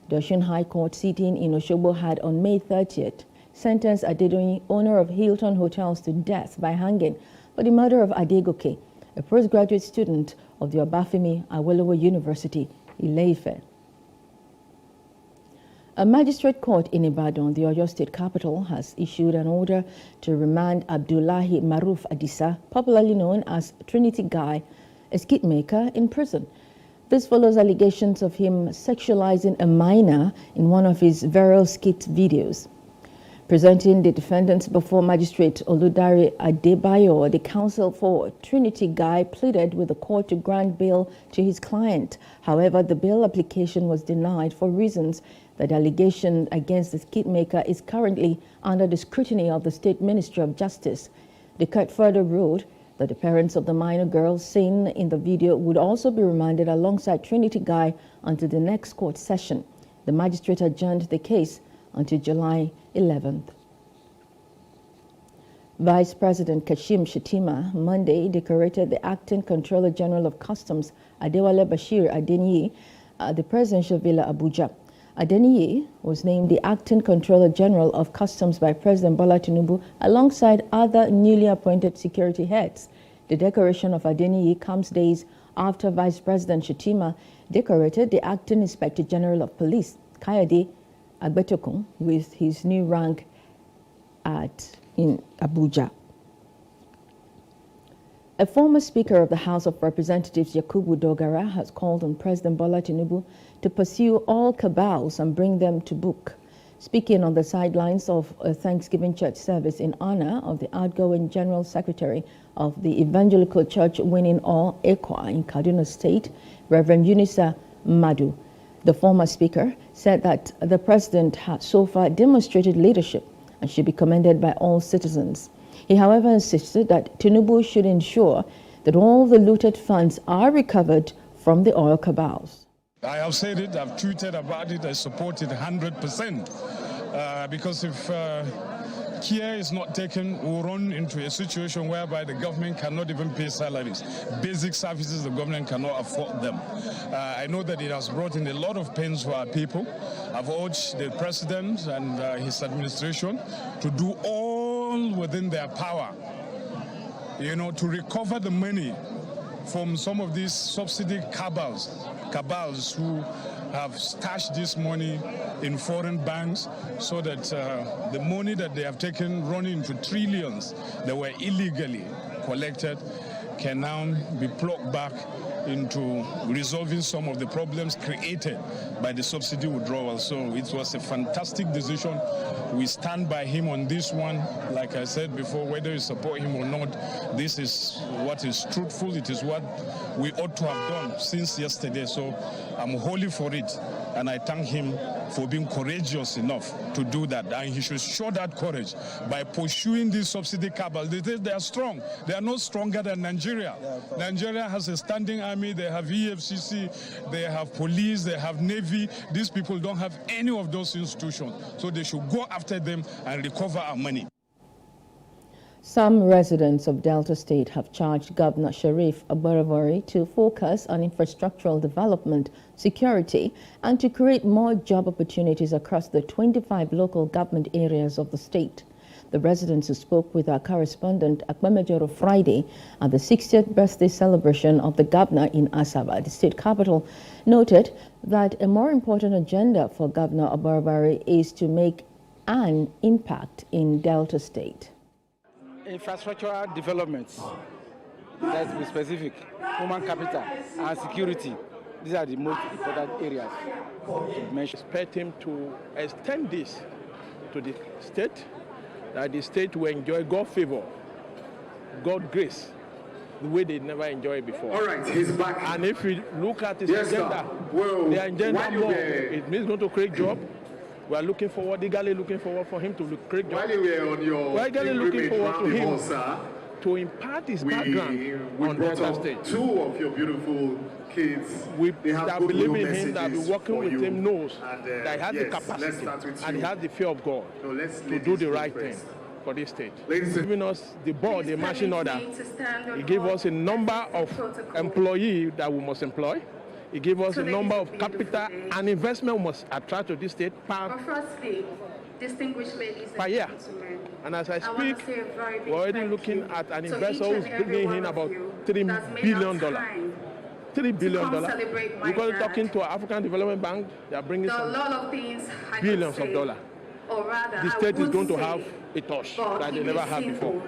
The Osun High Court sitting in Osogbo had on May 30th sentenced Adedonyi, owner of Hilton Hotels, to death by hanging for the murder of Adegoke, a postgraduate student of the Obafemi Awolowo University, Ile-Ife. A magistrate court in Ibadan, the Oyo State capital, has issued an order to remand Abdullahi Maruf Adisa, popularly known as Trinity Guy, a skit maker, in prison. This follows allegations of him sexualizing a minor in one of his viral skit videos. Presenting the defendants before Magistrate Oludare Adebayo, the counsel for Trinity Guy pleaded with the court to grant bail to his client. However, the bail application was denied for reasons that the allegation against the skit maker is currently under the scrutiny of the State Ministry of Justice. The court further ruled that the parents of the minor girl seen in the video would also be remanded alongside Trinity Guy until the next court session. The magistrate adjourned the case until July 11th. Vice President Kashim Shettima Monday decorated the Acting Controller General of Customs, Adewale Bashir Adeniyi, at the Presidential Villa Abuja. Adeniyi was named the Acting Controller General of Customs by President Bola Tinubu alongside other newly appointed security heads. The decoration of Adeniyi comes days after Vice President Shettima decorated the Acting Inspector General of Police, Kayode Agbetokun, with his new rank in Abuja. A former Speaker of the House of Representatives, Yakubu Dogara, has called on President Bola Tinubu to pursue all cabals and bring them to book. Speaking on the sidelines of a Thanksgiving church service in honor of the outgoing General Secretary of the Evangelical Church Winning All, ECWA, in Kaduna State, Reverend Unisa Madu, The former speaker said that the president had so far demonstrated leadership and should be commended by all citizens. He, however, insisted that Tinubu should ensure that all the looted funds are recovered from the oil cabals. I have said it, I've tweeted about it, I support it 100%. Because if care is not taken, we'll run into a situation whereby the government cannot even pay salaries. Basic services, the government cannot afford them. I know that it has brought in a lot of pains for our people. I've urged the president and his administration to do all within their power, to recover the money from some of these subsidy cabals who have stashed this money in foreign banks, so that the money that they have taken running into trillions that were illegally collected can now be plugged back into resolving some of the problems created by the subsidy withdrawal. So it was a fantastic decision. We stand by him on this one. Like I said before, whether you support him or not, this is what is truthful. It is what we ought to have done since yesterday. So I'm wholly for it. And I thank him for being courageous enough to do that. And he should show that courage by pursuing these subsidy cabals. They are strong. They are not stronger than Nigeria. Nigeria has a standing army. They have EFCC. They have police. They have Navy. These people don't have any of those institutions. So they should go after them and recover our money. Some residents of Delta State have charged Governor Sharif Abaravari to focus on infrastructural development, security, and to create more job opportunities across the 25 local government areas of the state. The residents who spoke with our correspondent Akpemejoro Friday at the 60th birthday celebration of the governor in Asaba, the state capital, noted that a more important agenda for Governor Abaravari is to make an impact in Delta State. Infrastructural developments, let's be specific, human capital and security. These are the most important areas to mention. Expect him to extend this to the state, that the state will enjoy God's favor, God's grace, the way they never enjoyed before. All right, he's back. And if we look at his agenda, the agenda more, it means going to create jobs. We are looking forward, eagerly looking forward for him to create jobs. While we were on your we're eagerly looking forward to him sir, to impart his background on Delta State. Two of your beautiful kids. They have good believe in messages him, that be working with you. him, knows and, that he has the capacity and he has the fear of God to do the right thing for this state. Giving us the board, the marching order. He gave us a number of employees that we must employ. He gave us a number of capital and investment we must attract to this state distinguished ladies per year. And as I speak, we're already looking at an investor who's bringing in about $3 billion. $3 billion. Because talking to our African Development Bank, they are bringing some billions of dollars. The state is going to have a touch that they never had before.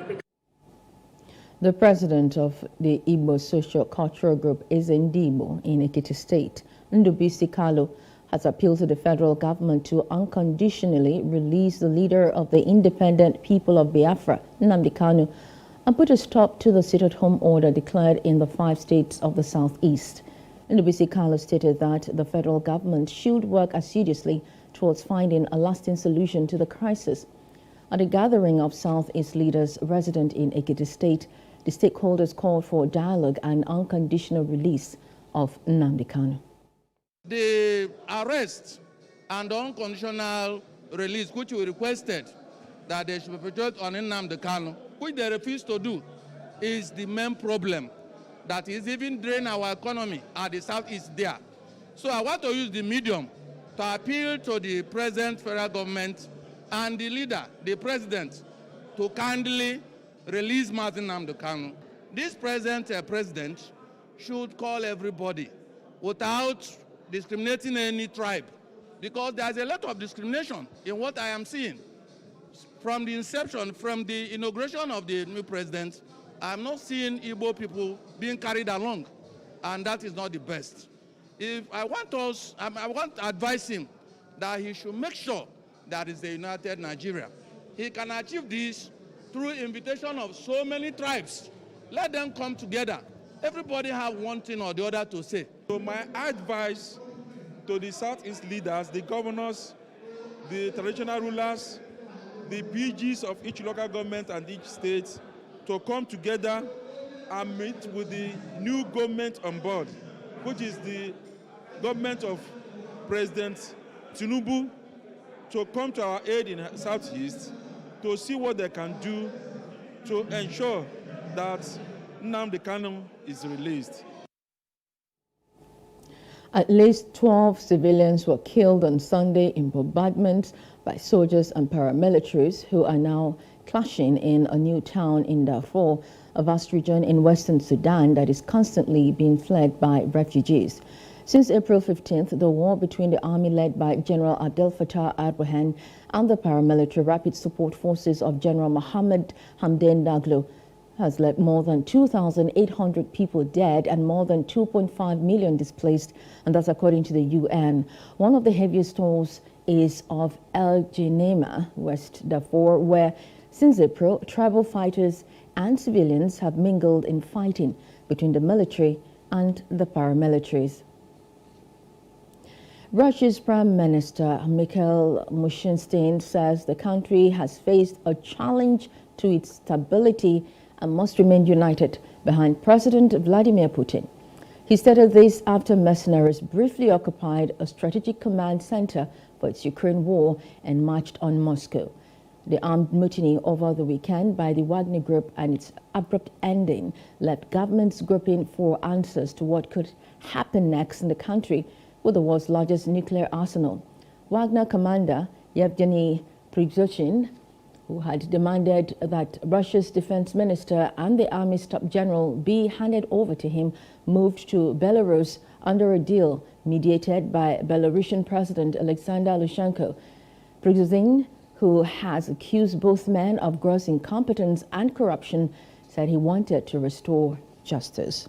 The president of the Igbo Socio-Cultural Group is Ndibo in Ekiti State, Ndubisi Kalu, has appealed to the federal government to unconditionally release the leader of the Independent People of Biafra, Nnamdi Kanu, and put a stop to the sit-at-home order declared in the 5 states of the southeast. Ndubisi Kalu stated that the federal government should work assiduously towards finding a lasting solution to the crisis. At a gathering of Southeast leaders resident in Ekiti State, the stakeholders called for dialogue and unconditional release of Nnamdi Kanu. The arrest and unconditional release, which we requested that they should be perpetrated on Nnamdi Kanu, which they refuse to do, is the main problem that is even draining our economy at the southeast there. So I want to use the medium to appeal to the present federal government and the leader, the president, to kindly release Martin Nnamdi Kanu. This present president should call everybody without discriminating any tribe, because there's a lot of discrimination in what I am seeing. From the inception, from the inauguration of the new president, I'm not seeing Igbo people being carried along, and that is not the best. If I want to advise him that he should make sure that is a united Nigeria. He can achieve this through invitation of so many tribes. Let them come together. Everybody have one thing or the other to say. So my advice to the Southeast leaders, the governors, the traditional rulers, the PGs of each local government and each state to come together and meet with the new government on board, which is the government of President Tinubu, to come to our aid in Southeast to see what they can do to ensure that Nnamdi Kanu is released. At least 12 civilians were killed on Sunday in bombardments by soldiers and paramilitaries who are now clashing in a new town in Darfur, a vast region in western Sudan that is constantly being fled by refugees. Since April 15th, the war between the army led by General Abdel Fattah al-Burhan and the paramilitary rapid support forces of General Mohammed Hamdan Daglo has left more than 2,800 people dead and more than 2.5 million displaced, and that's according to the UN. One of the heaviest tolls is of El Geneima, West Darfur, where since April, tribal fighters and civilians have mingled in fighting between the military and the paramilitaries. Russia's Prime Minister Mikhail Mishustin says the country has faced a challenge to its stability and must remain united behind President Vladimir Putin. He stated this after mercenaries briefly occupied a strategic command center for its Ukraine war and marched on Moscow. The armed mutiny over the weekend by the Wagner Group and its abrupt ending left governments groping for answers to what could happen next in the country with the world's largest nuclear arsenal. Wagner commander Yevgeny Prigozhin, who had demanded that Russia's defense minister and the army's top general be handed over to him, moved to Belarus under a deal mediated by Belarusian President Alexander Lukashenko. Prigozhin, who has accused both men of gross incompetence and corruption, said he wanted to restore justice.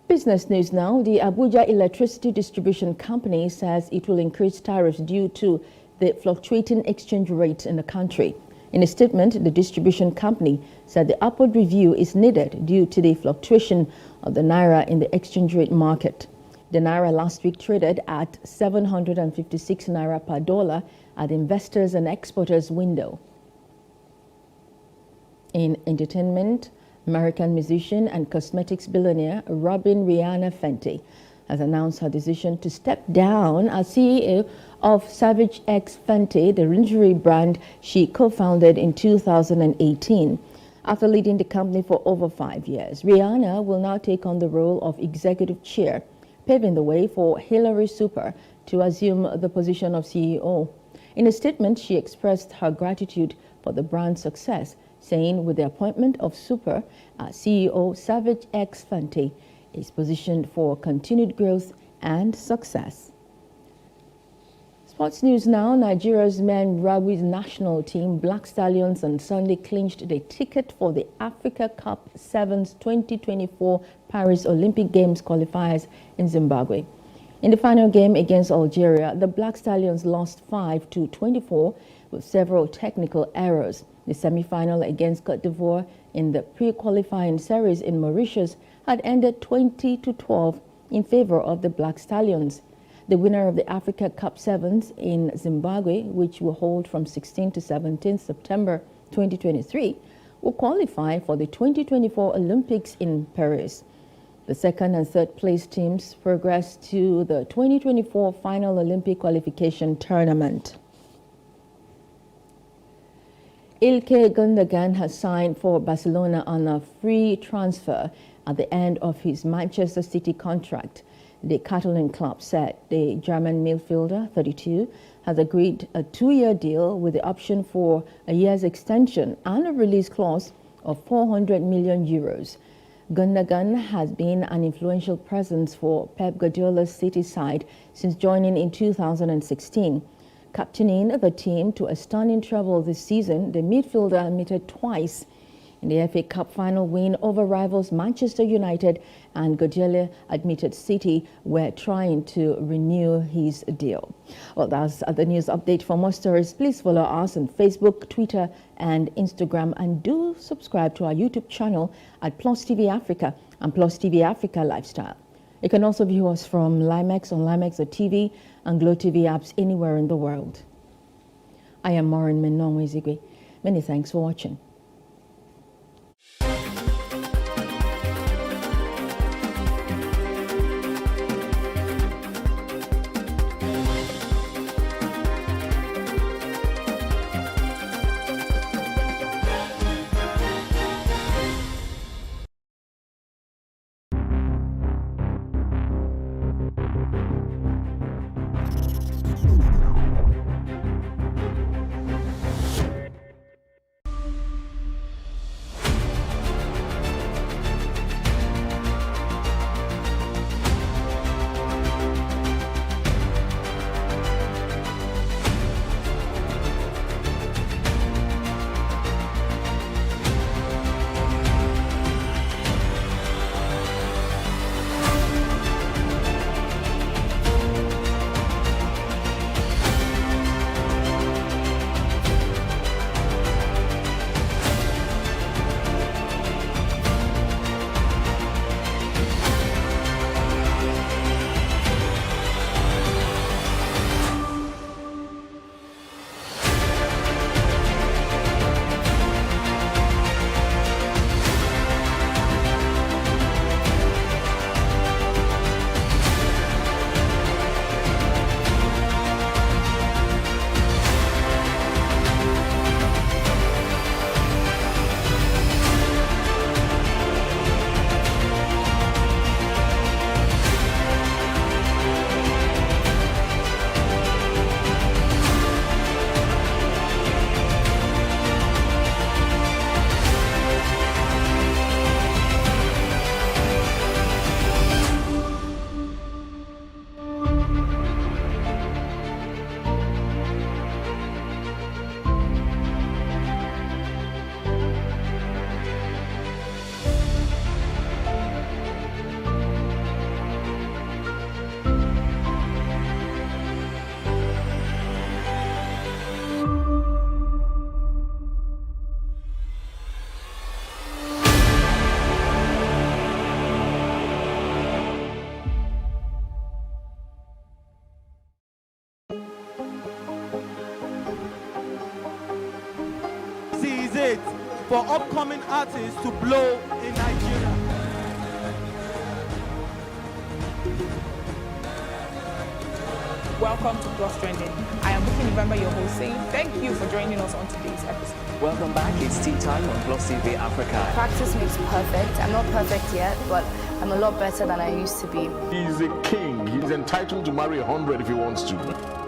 Business news now. The Abuja Electricity Distribution Company says it will increase tariffs due to the fluctuating exchange rate in the country. In a statement, the distribution company said the upward review is needed due to the fluctuation of the naira in the exchange rate market. The naira last week traded at 756 naira per dollar at investors and exporters window. In entertainment, American musician and cosmetics billionaire Robin Rihanna Fenty has announced her decision to step down as CEO of Savage X Fenty, the lingerie brand she co-founded in 2018. After leading the company for over 5 years, Rihanna will now take on the role of executive chair, paving the way for Hilary Super to assume the position of CEO. In a statement, she expressed her gratitude for the brand's success, saying with the appointment of Super as CEO, Savage X Fenty is positioned for continued growth and success. Sports news now. Nigeria's men rugby national team, Black Stallions, on Sunday clinched the ticket for the Africa Cup Sevens 2024 Paris Olympic Games qualifiers in Zimbabwe. In the final game against Algeria, the Black Stallions lost 5-24 with several technical errors. The semi-final against Cote d'Ivoire in the pre-qualifying series in Mauritius had ended 20-12 in favor of the Black Stallions. The winner of the Africa Cup Sevens in Zimbabwe, which will hold from 16 to 17 September 2023, will qualify for the 2024 Olympics in Paris. The second and third place teams progress to the 2024 final Olympic qualification tournament. Ilkay Gundogan has signed for Barcelona on a free transfer at the end of his Manchester City contract. The Catalan club said the German midfielder, 32, has agreed a 2-year deal with the option for a year's extension and a release clause of 400 million euros. Gundogan has been an influential presence for Pep Guardiola's City side since joining in 2016. Captaining the team to a stunning treble this season, the midfielder admitted twice in the FA Cup final win over rivals Manchester United, and Guardiola admitted City were trying to renew his deal. Well, that's the news update. For more stories, please follow us on Facebook, Twitter, and Instagram, and do subscribe to our YouTube channel at Plus TV Africa and Plus TV Africa Lifestyle. You can also view us from Limex on Limex.tv and Glow TV apps anywhere in the world. I am Maureen Menong-Wezigwe. Many thanks for watching. It for upcoming artists to blow in Nigeria. Welcome to Plus Trending. I am Buki November, your host, saying thank you for joining us on today's episode. Welcome back. It's tea time on Plus TV Africa. Practice makes perfect. I'm not perfect yet, but I'm a lot better than I used to be. He's a king. He's entitled to marry 100 if he wants to.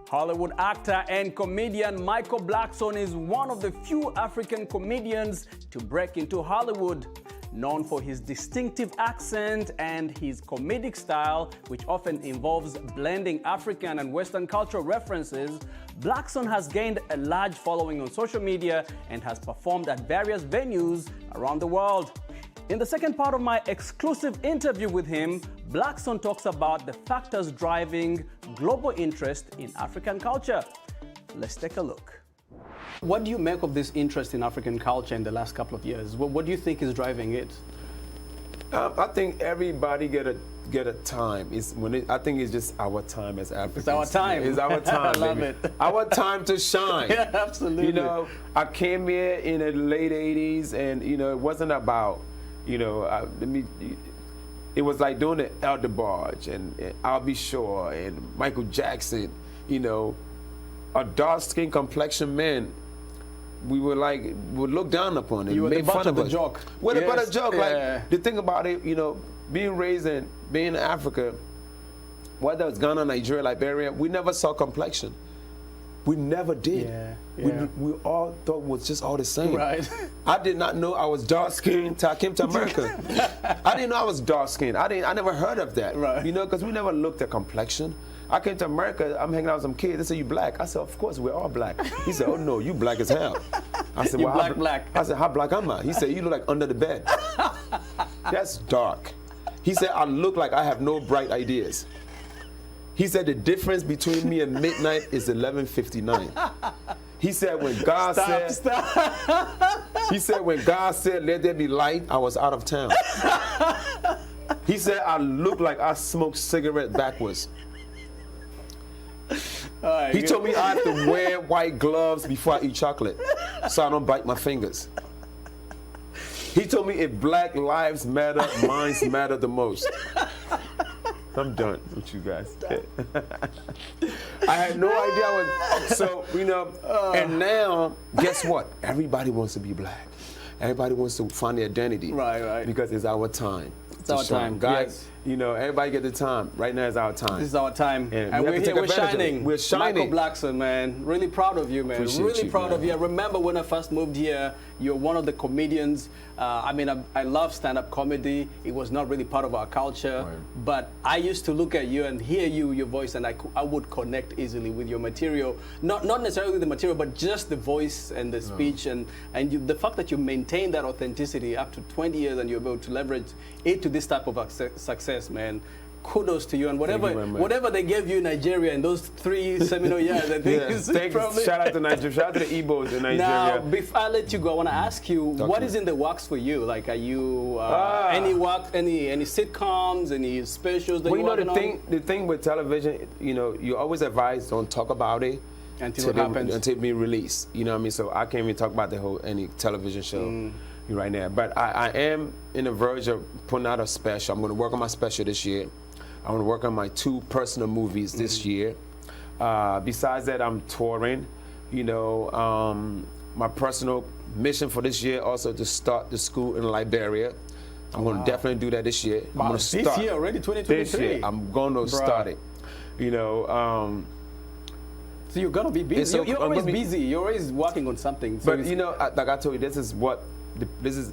Hollywood actor and comedian Michael Blackson is one of the few African comedians to break into Hollywood. Known for his distinctive accent and his comedic style, which often involves blending African and Western cultural references, Blackson has gained a large following on social media and has performed at various venues around the world. In the second part of my exclusive interview with him, Blackson talks about the factors driving global interest in African culture. Let's take a look. What do you make of this interest in African culture in the last couple of years? What do you think is driving it? I think everybody get a time. I think it's just our time as Africans. It's our time. It's our time. I love baby. it. Our time to shine. Yeah, absolutely. You know, I came here in the late '80s, and you know, it wasn't about, you know, it was like doing the Elder Barge and I'll Be Sure and Michael Jackson. You know, a dark-skinned complexion man. We would look down upon it. You were made the butt fun of the us. joke. What Yes, about a joke? yeah. Like the thing about it, you know, being raised in Africa, whether it's Ghana, Nigeria, Liberia, we never saw complexion. We never did. Yeah. We all thought it was just all the same. Right. I did not know I was dark skinned until I came to America. I didn't know I was dark skinned. I never heard of that. Right. You know, because we never looked at complexion. I came to America, I'm hanging out with some kids, they say, you black? I said, of course, we're all black. He said, oh no, you black as hell. I said, well, black. I said, how black am I? He said, you look like under the bed. That's dark. He said, I look like I have no bright ideas. He said, the difference between me and midnight is 11:59. He said, when God he said, when God said, let there be light, I was out of town. He said, I look like I smoked cigarette backwards. He told me I have to wear white gloves before I eat chocolate so I don't bite my fingers. He told me if Black lives matter, minds matter the most. I'm done with you guys. I had no idea so, you know, and now, guess what? Everybody wants to be black. Everybody wants to find their identity. Right. Because it's our time. It's our time, guys. yes. You know, everybody get the time. Right now is our time. This is our time. And we're here, we're shining. We're shining. Michael Blackson, man. Really proud of you, man. Really proud of you. I remember when I first moved here, you're one of the comedians. I mean, I love stand-up comedy. It was not really part of our culture. Right. But I used to look at you and hear your voice, and I would connect easily with your material. Not necessarily the material, but just the voice and the speech. And the fact that you maintain that authenticity up to 20 years and you're able to leverage it to this type of success, man. Kudos to you, and whatever they gave you in Nigeria in those 3 seminal years, I think shout out to Nigeria, shout out to the Igbos in Nigeria. Now, before I let you go, I want to ask you, what is in the works for you? Like, are you any sitcoms, any specials that you're working on? The thing with television, you know, you always advise don't talk about it until it happens, until it be released. You know what I mean? So I can't even talk about any television show right now. But I am in the verge of putting out a special. I'm going to work on my special this year. I want to work on my 2 personal movies this year. Besides that, I'm touring. You know, my personal mission for this year also to start the school in Liberia. I'm going to definitely do that this year. Wow, I'm going to start this year already, 2023. This year, I'm going to start it. You know. So you're going to be busy. You're always busy. You're always working on something. So but you know, like I told you, this is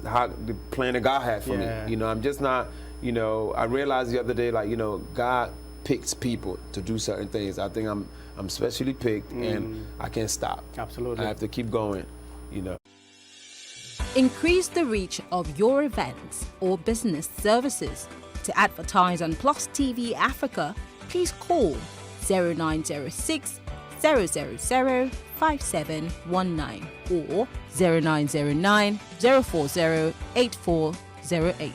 how the plan that God had for me. You know, I'm just not. You know, I realized the other day, like, you know, God picks people to do certain things. I think I'm specially picked, and I can't stop. Absolutely. I have to keep going, you know. Increase the reach of your events or business services. To advertise on Plus TV Africa, please call 0906 000 5719 or 0909 040 8408,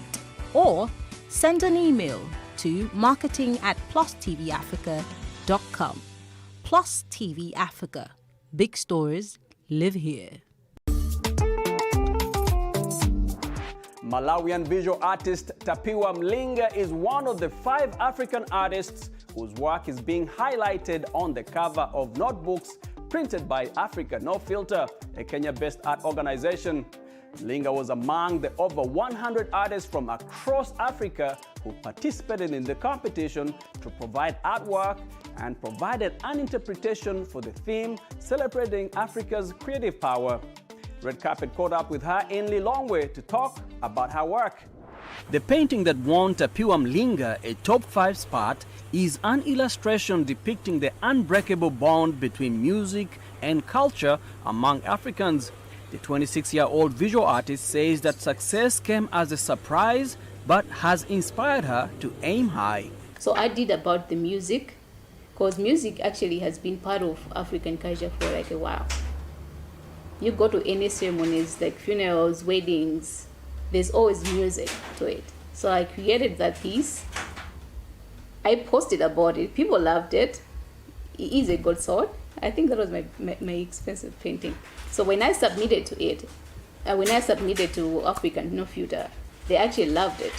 or send an email to marketing@plustvafrica.com. Plus TV Africa. Big stories live here. Malawian visual artist Tapiwa Mlinga is one of the 5 African artists whose work is being highlighted on the cover of notebooks printed by Africa No Filter, a Kenya-based art organization. Mlinga was among the over 100 artists from across Africa who participated in the competition to provide artwork and provided an interpretation for the theme celebrating Africa's creative power. Red Carpet caught up with her in Lilongwe to talk about her work. The painting that won Tapiwa Mlinga a top 5 spot is an illustration depicting the unbreakable bond between music and culture among Africans. The 26-year-old visual artist says that success came as a surprise but has inspired her to aim high. So I did about the music, because music actually has been part of African culture for like a while. You go to any ceremonies like funerals, weddings, there's always music to it. So I created that piece. I posted about it. People loved it. It is a good sort. I think that was my expensive painting. So when I submitted to it, to African No Filter, they actually loved it.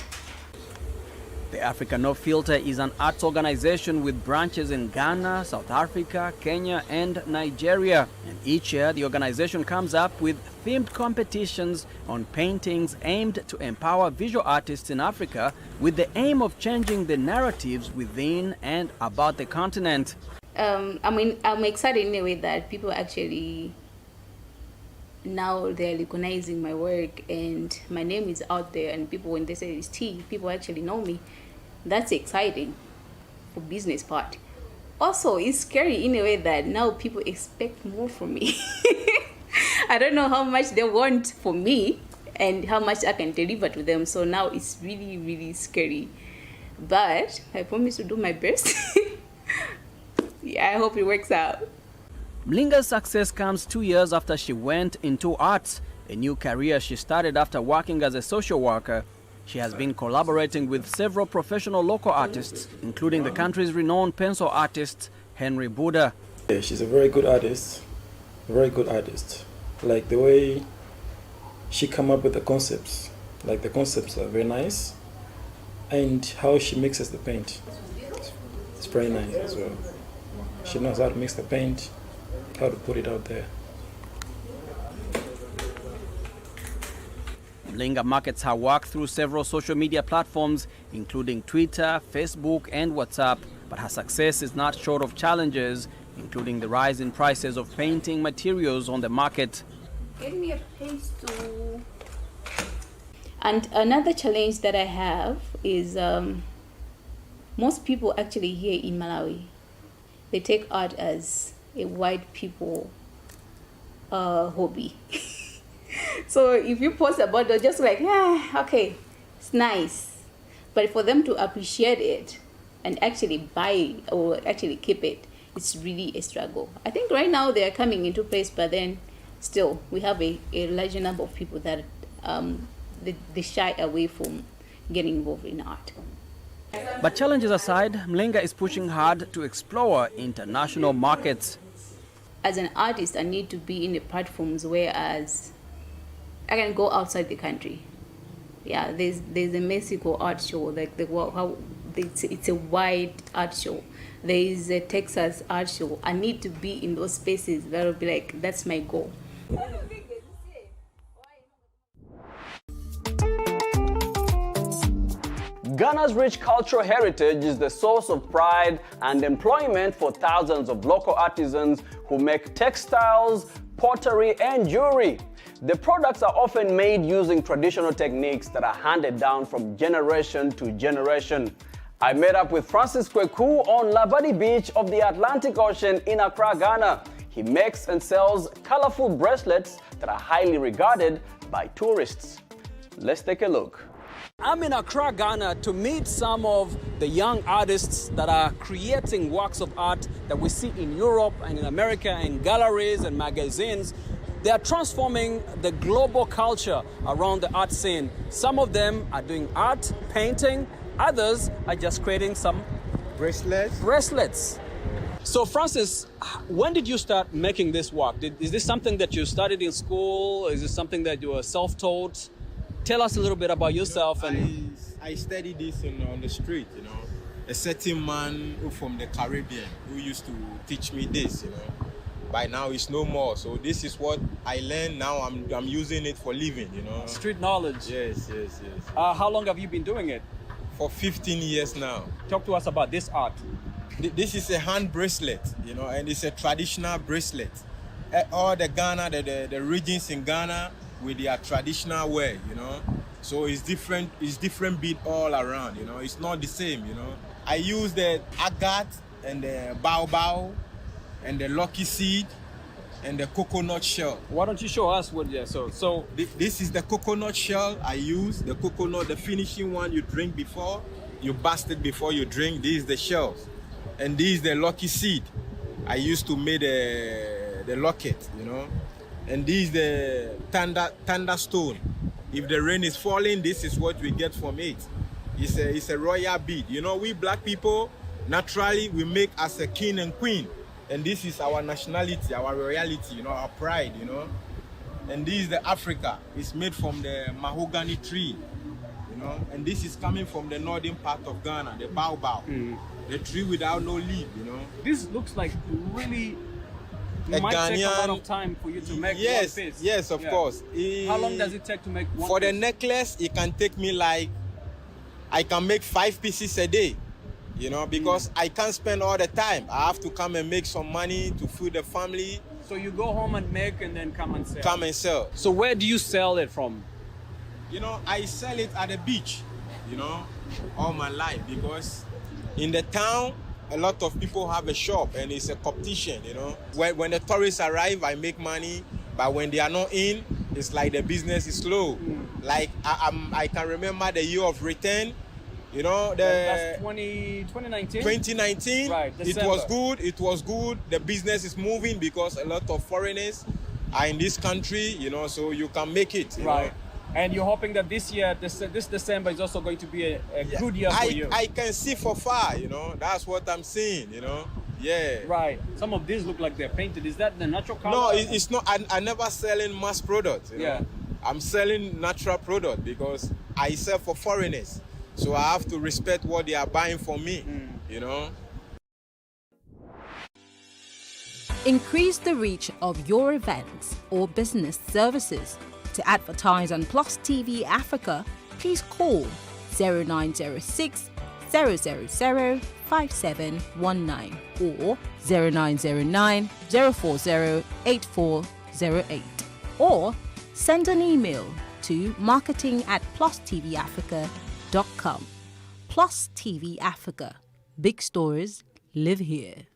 The Africa No Filter is an arts organization with branches in Ghana, South Africa, Kenya, and Nigeria. And each year, the organization comes up with themed competitions on paintings aimed to empower visual artists in Africa with the aim of changing the narratives within and about the continent. I'm excited in a way that people actually now they're recognizing my work and my name is out there, and people, when they say it's T, people actually know me. That's exciting for business part. Also, it's scary in a way that now people expect more from me. I don't know how much they want from me and how much I can deliver to them. So now it's really, really scary. But I promise to do my best. Yeah, I hope it works out. Mlinga's success comes 2 years after she went into arts, a new career she started after working as a social worker. She has been collaborating with several professional local artists, including the country's renowned pencil artist, Henry Buddha. Yeah, she's a very good artist, Like the way she come up with the concepts, like the concepts are very nice, and how she mixes the paint, it's very nice as well. She knows how to mix the paint, how to put it out there. Mlinga markets her work through several social media platforms, including Twitter, Facebook, and WhatsApp. But her success is not short of challenges, including the rise in prices of painting materials on the market. Get me a pencil. And another challenge that I have is most people actually here in Malawi, they take art as a white people hobby. So if you post about it, just like, yeah, okay, it's nice. But for them to appreciate it and actually buy or actually keep it, it's really a struggle. I think right now they are coming into place, but then still we have a larger number of people that they shy away from getting involved in art. But challenges aside, Mlinga is pushing hard to explore international markets. As an artist, I need to be in the platforms whereas I can go outside the country. Yeah, there's a Mexico art show, like it's a wide art show. There is a Texas art show. I need to be in those spaces that will be like, that's my goal. Ghana's rich cultural heritage is the source of pride and employment for thousands of local artisans who make textiles, pottery, and jewelry. The products are often made using traditional techniques that are handed down from generation to generation. I met up with Francis Kweku on Labadi Beach of the Atlantic Ocean in Accra, Ghana. He makes and sells colorful bracelets that are highly regarded by tourists. Let's take a look. I'm in Accra, Ghana to meet some of the young artists that are creating works of art that we see in Europe and in America in galleries and magazines. They are transforming the global culture around the art scene. Some of them are doing art, painting. Others are just creating some bracelets. So Francis, when did you start making this work? Is this something that you studied in school? Is this something that you were self-taught? Tell us a little bit about yourself. And I studied this on the street, a certain man from the Caribbean who used to teach me this, By now it's no more. So this is what I learned. Now I'm using it for living, Street knowledge. Yes. How long have you been doing it? For 15 years now. Talk to us about this art. This is a hand bracelet, and it's a traditional bracelet. All the Ghana, the regions in Ghana with their traditional wear, So it's different bead all around, It's not the same, I use the agate and the baobab and the lucky seed and the coconut shell. Why don't you show us what? Yeah. So this is the coconut shell I use. The coconut, the finishing one you drink before, you bust it before you drink. This is the shell, and this is the lucky seed I used to make the locket, And this is the thunder stone. If the rain is falling, this is what we get from it. It's a royal bead. We black people naturally we make as a king and queen. And this is our nationality, our royalty, our pride, And this is the Africa. It's made from the mahogany tree, And this is coming from the northern part of Ghana, the baobab, the tree without no leaf, This looks like really. It might take a lot of time for you to make one piece. Yes, of course. How long does it take to make one For piece? the necklace, it can take me I can make 5 pieces a day. you know, because I can't spend all the time. I have to come and make some money to feed the family. So you go home and make and then come and sell? Come and sell. So where do you sell it from? You know, I sell it at the beach, you know, all my life, because in the town, a lot of people have a shop and it's a competition, you know. When the tourists arrive, I make money, but when they are not in, it's like the business is slow. Like I can remember the year of return, you know. That's 2019? 2019, right, it was good. The business is moving because a lot of foreigners are in this country, you know, so you can make it, you know. And you're hoping that this year, this December is also going to be a good year for you. I can see for far, you know. That's what I'm seeing, you know. Yeah. Right. Some of these look like they're painted. Is that the natural color? No, it's not. I never selling mass product. You know? I'm selling natural product because I sell for foreigners. So I have to respect what they are buying from me, you know. Increase the reach of your events or business services. To advertise on Plus TV Africa, please call 0906 000 5719 or 0909 040 8408, or send an email to marketing@plustvafrica.com. Plus TV Africa. Big stories live here.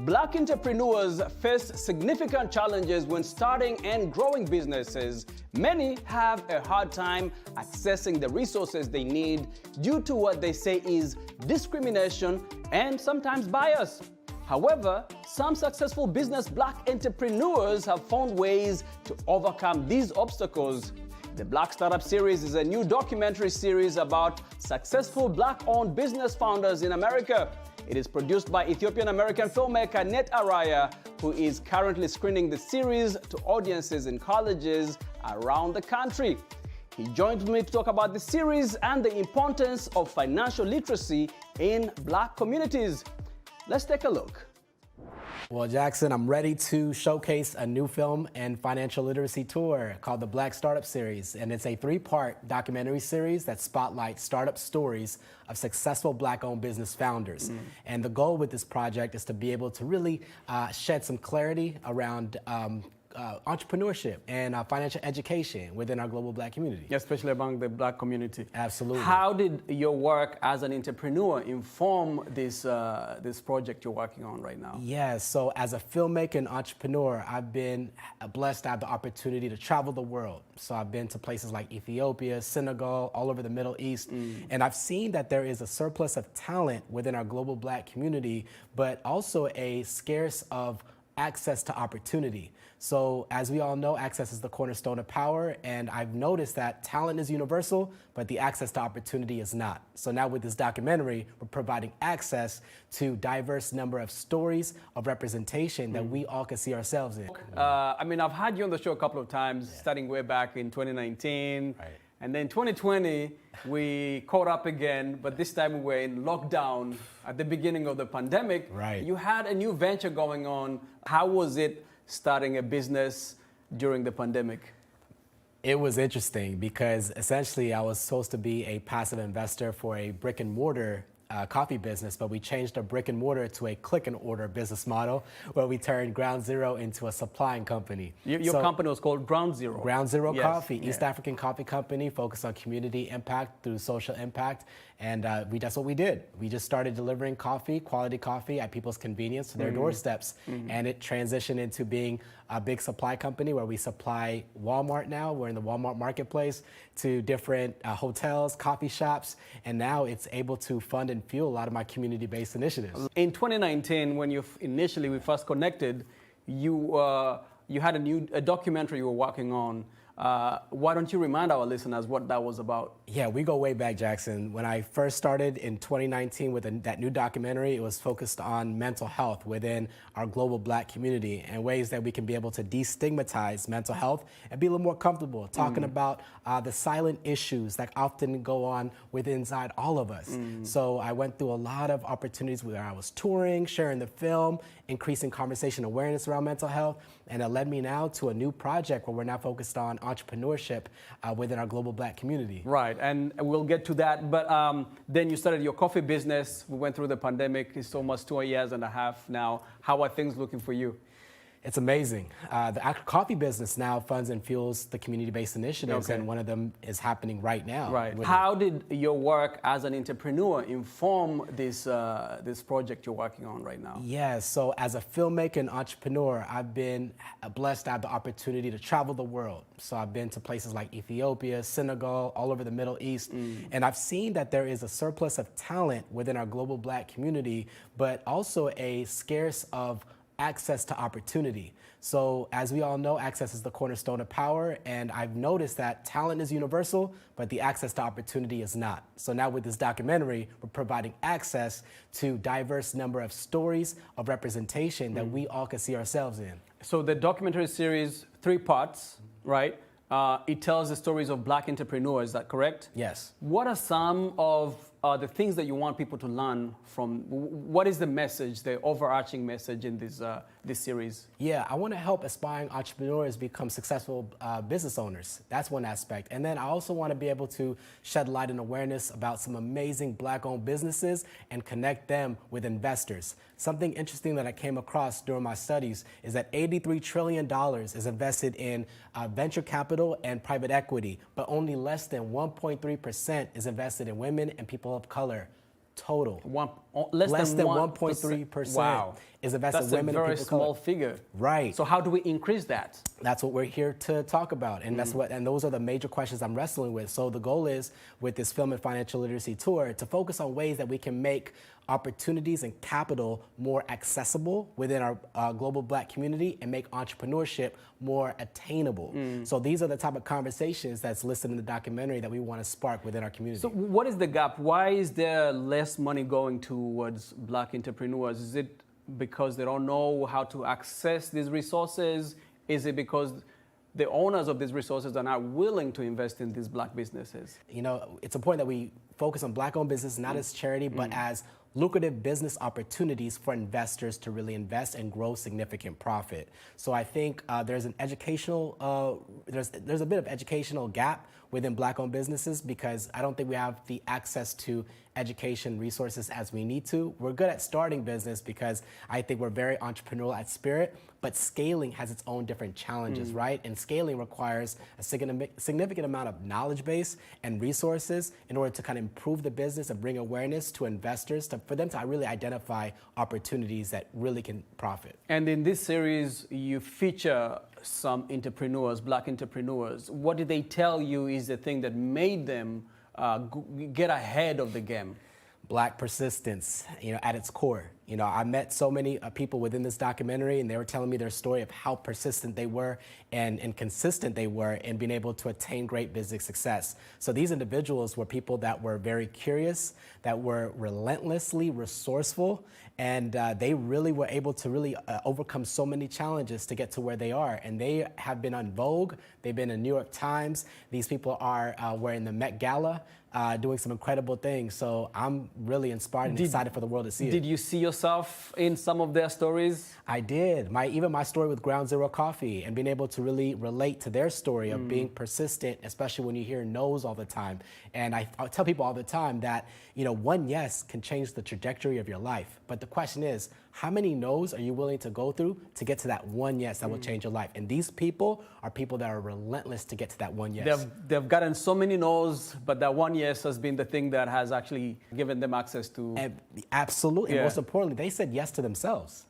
Black entrepreneurs face significant challenges when starting and growing businesses. Many have a hard time accessing the resources they need due to what they say is discrimination and sometimes bias. However, some successful business Black entrepreneurs have found ways to overcome these obstacles. The Black Startup Series is a new documentary series about successful Black-owned business founders in America. It is produced by Ethiopian-American filmmaker Net Araya, who is currently screening the series to audiences in colleges around the country. He joined me to talk about the series and the importance of financial literacy in Black communities. Let's take a look. Well, Jackson, I'm ready to showcase a new film and financial literacy tour called the Black Startup Series. And it's a 3-part documentary series that spotlights startup stories of successful Black-owned business founders. And the goal with this project is to be able to really shed some clarity around entrepreneurship and financial education within our global Black community. Especially among the Black community. Absolutely. How did your work as an entrepreneur inform this project you're working on right now? Yeah, so as a filmmaker and entrepreneur, I've been blessed to have the opportunity to travel the world. So I've been to places like Ethiopia, Senegal, all over the Middle East, and I've seen that there is a surplus of talent within our global Black community, but also a scarce of access to opportunity. So as we all know, access is the cornerstone of power, and I've noticed that talent is universal, but the access to opportunity is not. So now with this documentary, we're providing access to diverse number of stories of representation that we all can see ourselves in. I mean, I've had you on the show a couple of times, starting way back in 2019. Right. And then 2020, we caught up again, but this time we were in lockdown at the beginning of the pandemic. Right. You had a new venture going on. How was it starting a business during the pandemic? It was interesting because essentially I was supposed to be a passive investor for a brick and mortar coffee business, but we changed our brick and mortar to a click and order business model where we turned Ground Zero into a supplying company. Your company was called Ground Zero. Ground Zero Coffee, East African coffee company focused on community impact through social impact. And that's what we did. We just started delivering coffee, quality coffee at people's convenience to their doorsteps. And it transitioned into being a big supply company where we supply Walmart now. We're in the Walmart marketplace to different hotels, coffee shops, and now it's able to fund and fuel a lot of my community-based initiatives. In 2019, when we first connected, you had a documentary you were working on. Why don't you remind our listeners what that was about? Yeah, we go way back, Jackson. When I first started in 2019 with that new documentary, it was focused on mental health within our global Black community and ways that we can be able to destigmatize mental health and be a little more comfortable talking about the silent issues that often go on inside all of us. So I went through a lot of opportunities where I was touring, sharing the film, increasing conversation awareness around mental health, and it led me now to a new project where we're now focused on entrepreneurship within our global Black community. Right, and we'll get to that. But then you started your coffee business. We went through the pandemic. It's almost 2.5 years now. How are things looking for you? It's amazing. The coffee business now funds and fuels the community-based initiatives, and one of them is happening right now. Right. How did your work as an entrepreneur inform this this project you're working on right now? Yeah, so as a filmmaker and entrepreneur, I've been blessed to have the opportunity to travel the world. So I've been to places like Ethiopia, Senegal, all over the Middle East, and I've seen that there is a surplus of talent within our global Black community, but also a scarce of access to opportunity. So as we all know, access is the cornerstone of power, and I've noticed that talent is universal, but the access to opportunity is not. So now with this documentary, we're providing access to diverse number of stories of representation that we all can see ourselves in. So the documentary series, 3 parts, right? It tells the stories of Black entrepreneurs, is that correct? Yes. What are some of the things that you want people to learn from? What is the message, the overarching message in this series? Yeah, I want to help aspiring entrepreneurs become successful business owners. That's one aspect. And then I also want to be able to shed light and awareness about some amazing Black-owned businesses and connect them with investors. Something interesting that I came across during my studies is that $83 trillion is invested in venture capital and private equity, but only less than 1.3% is invested in women and people of color. Total. Less than 1.3% wow. is invested in women and people of color. That's a very small figure. Right. So how do we increase that? That's what we're here to talk about, and and those are the major questions I'm wrestling with. So the goal is, with this Film and Financial Literacy Tour, to focus on ways that we can make opportunities and capital more accessible within our global Black community and make entrepreneurship more attainable. So these are the type of conversations that's listed in the documentary that we want to spark within our community. So what is the gap? Why is there less money going towards Black entrepreneurs? Is it because they don't know how to access these resources? Is it because the owners of these resources are not willing to invest in these Black businesses? You know, it's important that we focus on Black-owned business, not as charity, but as lucrative business opportunities for investors to really invest and grow significant profit. So I think there's an educational, there's a bit of educational gap within Black-owned businesses, because I don't think we have the access to education resources as we need to. We're good at starting business because I think we're very entrepreneurial at spirit, but scaling has its own different challenges, right? And scaling requires a significant amount of knowledge base and resources in order to kind of improve the business and bring awareness to investors, for them to really identify opportunities that really can profit. And in this series, you feature some entrepreneurs, Black entrepreneurs. What did they tell you is the thing that made them get ahead of the game? Black persistence, at its core. I met so many people within this documentary, and they were telling me their story of how persistent they were and consistent they were in being able to attain great business success. So these individuals were people that were very curious, that were relentlessly resourceful, and they really were able to overcome so many challenges to get to where they are. And they have been on Vogue, they've been in New York Times, these people were in the Met Gala, doing some incredible things. So I'm really inspired and excited for the world to see it. Did you see yourself in some of their stories? I did. Even my story with Ground Zero Coffee, and being able to really relate to their story of being persistent, especially when you hear no's all the time. And I tell people all the time that, one yes can change the trajectory of your life. But the question is, how many no's are you willing to go through to get to that one yes that will change your life? And these people are people that are relentless to get to that one yes. They've gotten so many no's, but that one yes has been the thing that has actually given them access to... Absolutely. Yeah. And most importantly, they said yes to themselves.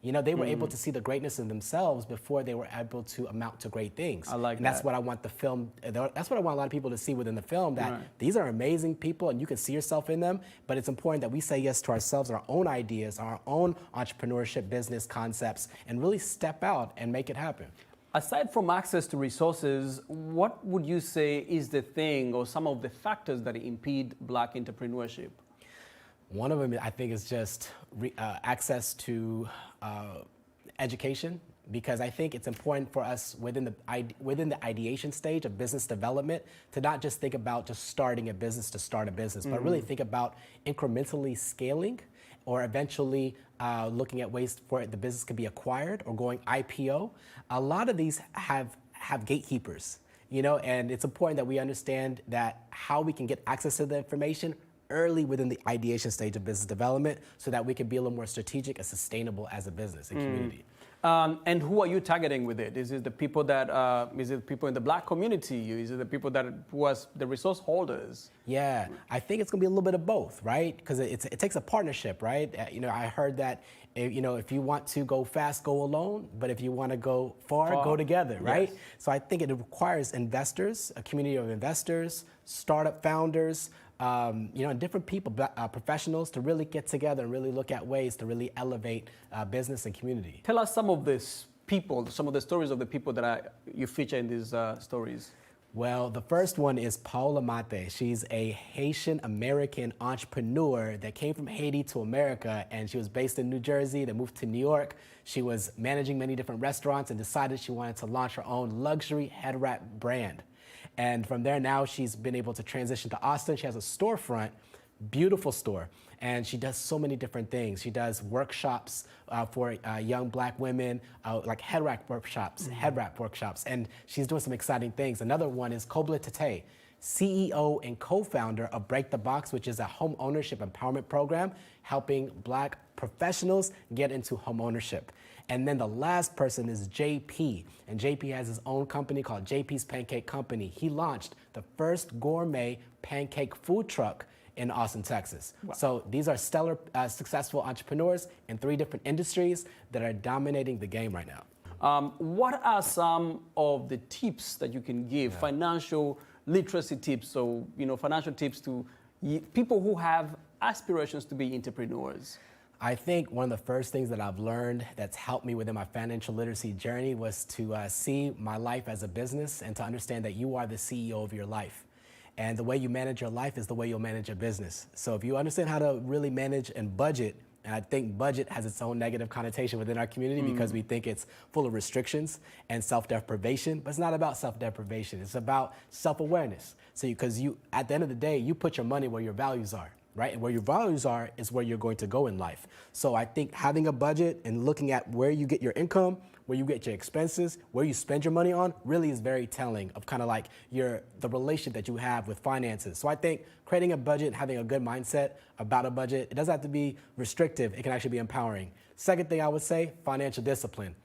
They were able to see the greatness in themselves before they were able to amount to great things. I like that. And that's what I want the film, that's what I want a lot of people to see within the film, that these are amazing people and you can see yourself in them, but it's important that we say yes to ourselves, our own ideas, our own entrepreneurship business concepts, and really step out and make it happen. Aside from access to resources, what would you say is the thing or some of the factors that impede Black entrepreneurship? One of them, I think, is just access to education, because I think it's important for us within the ideation stage of business development to not just think about just starting a business to start a business, but really think about incrementally scaling, or eventually looking at ways for the business could be acquired or going IPO. A lot of these have gatekeepers. and it's important that we understand that how we can get access to the information early within the ideation stage of business development so that we can be a little more strategic and sustainable as a business and community. And who are you targeting with it? Is it the people that, is it people in the Black community? Is it the people who are the resource holders? Yeah, I think it's gonna be a little bit of both, right? Because it takes a partnership, right? I heard that, if you want to go fast, go alone, but if you want to go far, go together, right? Yes. So I think it requires investors, a community of investors, startup founders, and different people, professionals, to really get together and really look at ways to really elevate business and community. Tell us some of these people, some of the stories of the people that you feature in these stories. Well, the first one is Paola Mate. She's a Haitian-American entrepreneur that came from Haiti to America, and she was based in New Jersey, then moved to New York. She was managing many different restaurants and decided she wanted to launch her own luxury head wrap brand. And from there now she's been able to transition to Austin. She has a storefront, beautiful store, and she does so many different things. She does workshops for young Black women, like head wrap workshops, and she's doing some exciting things. Another one is Kobla Tate, CEO and co-founder of Break the Box, which is a home ownership empowerment program helping Black professionals get into home ownership. And then the last person is JP, and JP has his own company called JP's Pancake Company. He launched the first gourmet pancake food truck in Austin, Texas. Wow. So these are stellar, successful entrepreneurs in 3 different industries that are dominating the game right now. What are some of the tips that you can give, financial literacy tips, so financial tips to people who have aspirations to be entrepreneurs? I think one of the first things that I've learned that's helped me within my financial literacy journey was to see my life as a business and to understand that you are the CEO of your life. And the way you manage your life is the way you'll manage your business. So if you understand how to really manage and budget, and I think budget has its own negative connotation within our community because we think it's full of restrictions and self-deprivation, but it's not about self-deprivation, it's about self-awareness. So because at the end of the day, you put your money where your values are. Right? And where your values are is where you're going to go in life. So I think having a budget and looking at where you get your income, where you get your expenses, where you spend your money on, really is very telling of kind of like the relation that you have with finances. So I think creating a budget, having a good mindset about a budget, it doesn't have to be restrictive, it can actually be empowering. Second thing I would say, financial discipline.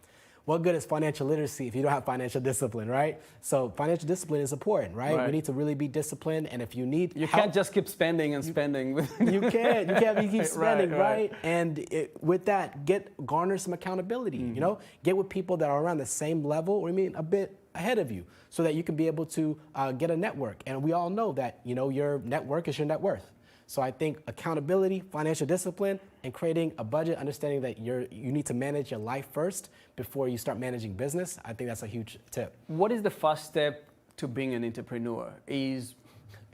What good is financial literacy if you don't have financial discipline, right? So financial discipline is important, right? We need to really be disciplined, and if you need You can't just keep spending and spending. You keep spending, right? And with that, garner some accountability, Get with people that are around the same level, or a bit ahead of you, so that you can be able to get a network. And we all know that, your network is your net worth. So I think accountability, financial discipline, and creating a budget, understanding that you need to manage your life first before you start managing business, I think that's a huge tip. What is the first step to being an entrepreneur? Is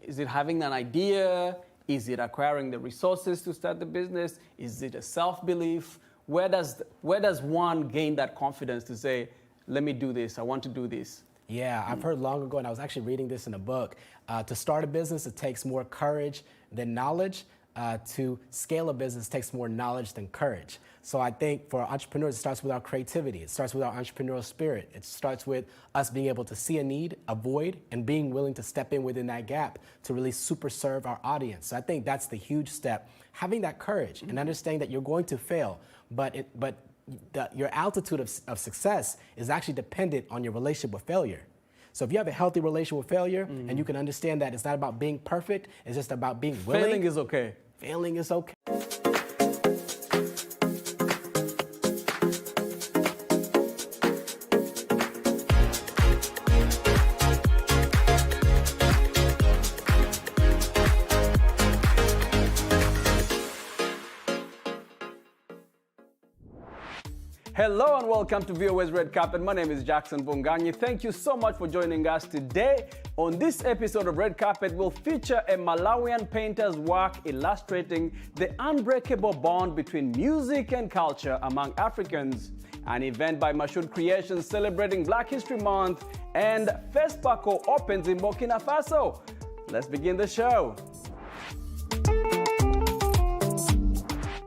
it having an idea? Is it acquiring the resources to start the business? Is it a self-belief? Where does one gain that confidence to say, let me do this, I want to do this? Yeah, I've heard long ago, and I was actually reading this in a book, to start a business, it takes more courage than knowledge. To scale a business takes more knowledge than courage. So I think for entrepreneurs, it starts with our creativity. It starts with our entrepreneurial spirit. It starts with us being able to see a need, a void, and being willing to step in within that gap to really super serve our audience. So I think that's the huge step. Having that courage and understanding that you're going to fail, but your altitude of success is actually dependent on your relationship with failure. So if you have a healthy relationship with failure and you can understand that it's not about being perfect, it's just about being willing. Failing is okay. Failing is okay. Hello and welcome to VOA's Red Carpet. My name is Jackson Bunganyi. Thank you so much for joining us today. On this episode of Red Carpet, we'll feature a Malawian painter's work illustrating the unbreakable bond between music and culture among Africans, an event by Mashoud Creations celebrating Black History Month, and FESPACO opens in Burkina Faso. Let's begin the show.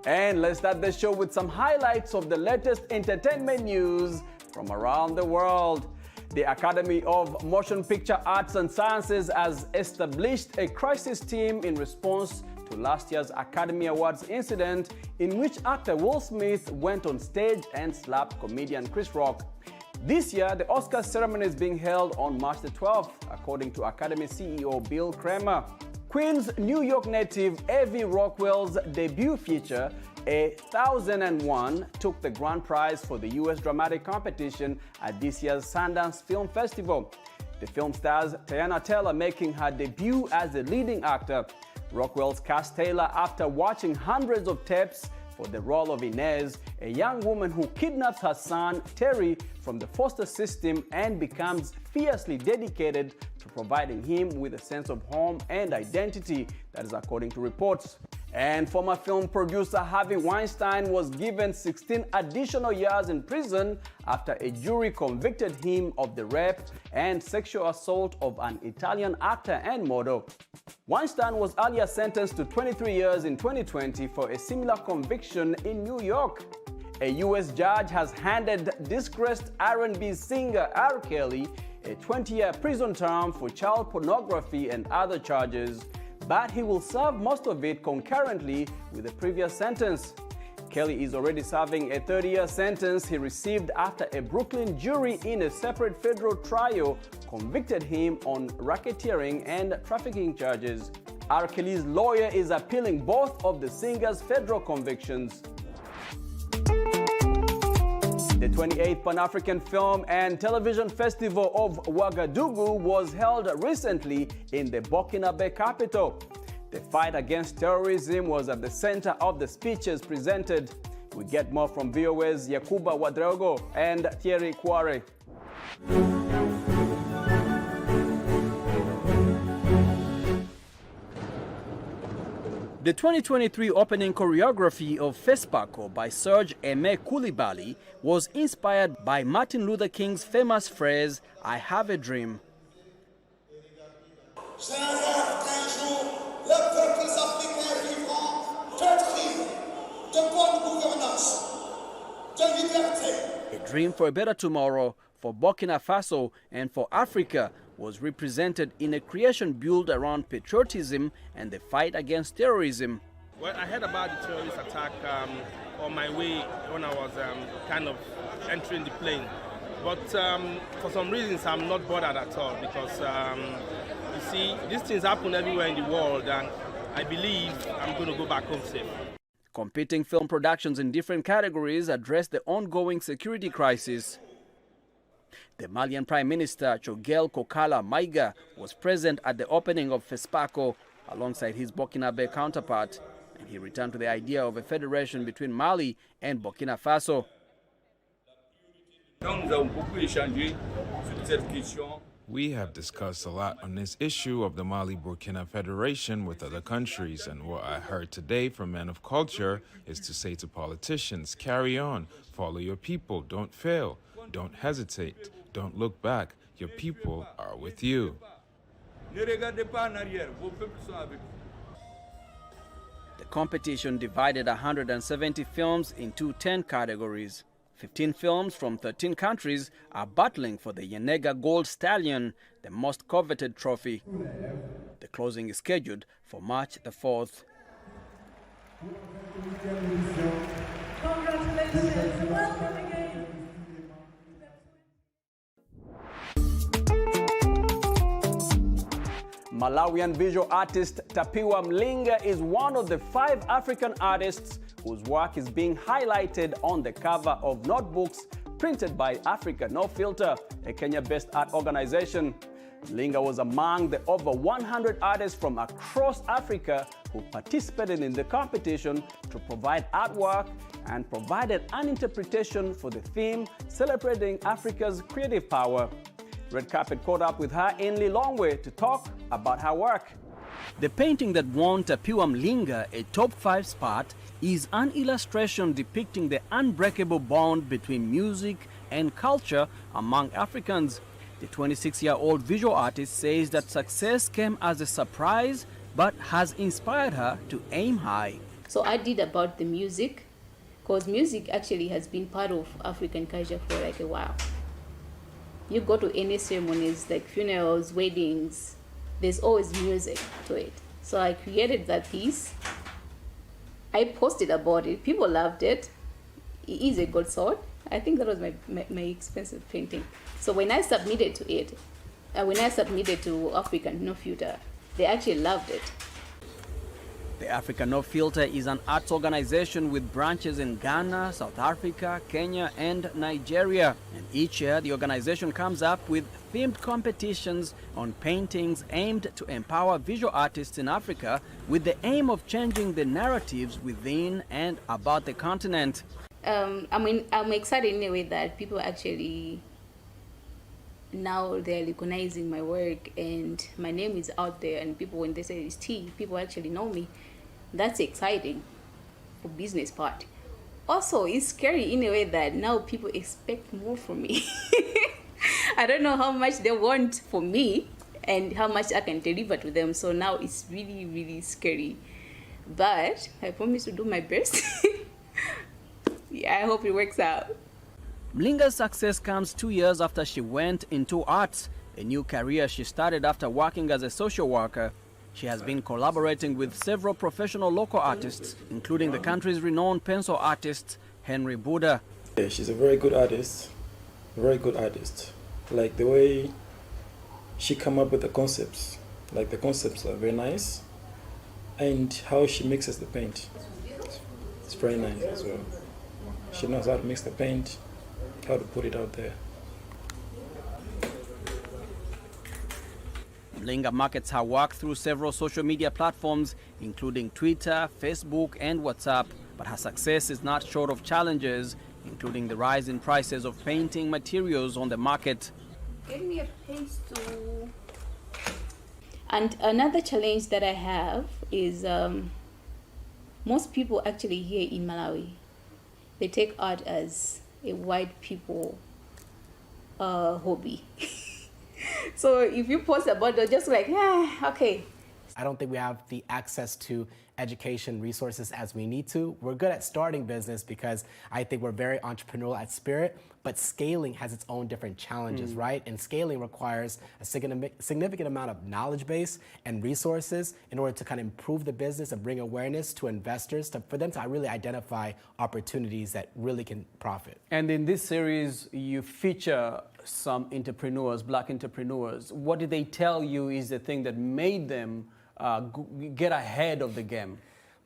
And let's start the show with some highlights of the latest entertainment news from around the world. The Academy of Motion Picture Arts and Sciences has established a crisis team in response to last year's Academy Awards incident in which actor Will Smith went on stage and slapped comedian Chris Rock. This year, the Oscars ceremony is being held on March the 12th, according to Academy CEO Bill Kramer. Queens, New York native Evie Rockwell's debut feature, 1001, took the grand prize for the U.S. dramatic competition at this year's Sundance Film Festival. The film stars Teyana Taylor making her debut as a leading actor. Rockwell's cast Taylor after watching hundreds of tapes for the role of Inez, a young woman who kidnaps her son Terry from the foster system and becomes fiercely dedicated to providing him with a sense of home and identity. That is according to reports. And former film producer Harvey Weinstein was given 16 additional years in prison after a jury convicted him of the rape and sexual assault of an Italian actor and model. Weinstein was earlier sentenced to 23 years in 2020 for a similar conviction in New York. A U.S. judge has handed disgraced R&B singer R. Kelly a 20-year prison term for child pornography and other charges, but he will serve most of it concurrently with the previous sentence. Kelly is already serving a 30-year sentence he received after a Brooklyn jury in a separate federal trial convicted him on racketeering and trafficking charges. R. Kelly's lawyer is appealing both of the singer's federal convictions. The 28th Pan-African Film and Television Festival of Ouagadougou was held recently in the Burkinabe capital. The fight against terrorism was at the center of the speeches presented. We get more from VOA's Yakuba Ouedraogo and Thierry Kouare. The 2023 opening choreography of FESPACO by Serge Aimé Coulibaly was inspired by Martin Luther King's famous phrase, "I have a dream." A dream for a better tomorrow for Burkina Faso and for Africa was represented in a creation built around patriotism and the fight against terrorism. Well, I heard about the terrorist attack on my way when I was kind of entering the plane. But for some reasons, I'm not bothered at all because, you see, these things happen everywhere in the world, and I believe I'm going to go back home safe. Competing film productions in different categories address the ongoing security crisis. The Malian Prime Minister Choguel Kokala Maiga was present at the opening of FESPACO alongside his Burkinabe counterpart, and he returned to the idea of a federation between Mali and Burkina Faso. We have discussed a lot on this issue of the Mali-Burkina Federation with other countries, and what I heard today from men of culture is to say to politicians, carry on, follow your people, don't fail, don't hesitate, don't look back, your people are with you. The competition divided 170 films into 10 categories. 15 films from 13 countries are battling for the Yenega Gold Stallion, the most coveted trophy. The closing is scheduled for March the 4th. Malawian visual artist Tapiwa Mlinga is one of the 5 African artists whose work is being highlighted on the cover of notebooks printed by Africa No Filter, a Kenya-based art organization. Mlinga was among the over 100 artists from across Africa who participated in the competition to provide artwork and provided an interpretation for the theme celebrating Africa's creative power. Red Carpet caught up with her in Lilongwe to talk about her work. The painting that won Tapiwa Mlinga a top 5 spot is an illustration depicting the unbreakable bond between music and culture among Africans. The 26-year-old visual artist says that success came as a surprise but has inspired her to aim high. So I did about the music, because music actually has been part of African culture for like a while. You go to any ceremonies like funerals, weddings, there's always music to it. So I created that piece. I posted about it. People loved it. It is a good sword. I think that was my expensive painting. So when I submitted to it, when I submitted to African No Filter, they actually loved it. The Africa No Filter is an arts organization with branches in Ghana, South Africa, Kenya, and Nigeria. And each year, the organization comes up with themed competitions on paintings aimed to empower visual artists in Africa with the aim of changing the narratives within and about the continent. I'm excited in a way that people actually, now they're recognizing my work and my name is out there, and people, when they say it's T, people actually know me. That's exciting for business part. Also, it's scary in a way that now people expect more from me. I don't know how much they want for me and how much I can deliver to them. So now it's really, really scary. But I promise to do my best. Yeah, I hope it works out. Mlinga's success comes 2 years after she went into arts, a new career she started after working as a social worker. She has been collaborating with several professional local artists, including the country's renowned pencil artist, Henry Buddha. Yeah, she's a very good artist, Like the way she come up with the concepts, like the concepts are very nice, and how she mixes the paint, it's very nice as well. She knows how to mix the paint, how to put it out there. Mlinga markets her work through several social media platforms, including Twitter, Facebook, and WhatsApp. But her success is not short of challenges, including the rise in prices of painting materials on the market. Give me a pencil. And another challenge that I have is most people actually here in Malawi, they take art as a white people hobby. So if you post about it, just like, yeah, okay. I don't think we have the access to education resources as we need to. We're good at starting business because I think we're very entrepreneurial at spirit, but scaling has its own different challenges, right? And scaling requires a significant amount of knowledge base and resources in order to kind of improve the business and bring awareness to investors, for them to really identify opportunities that really can profit. And in this series, you feature some entrepreneurs, black entrepreneurs. What did they tell you is the thing that made them get ahead of the game?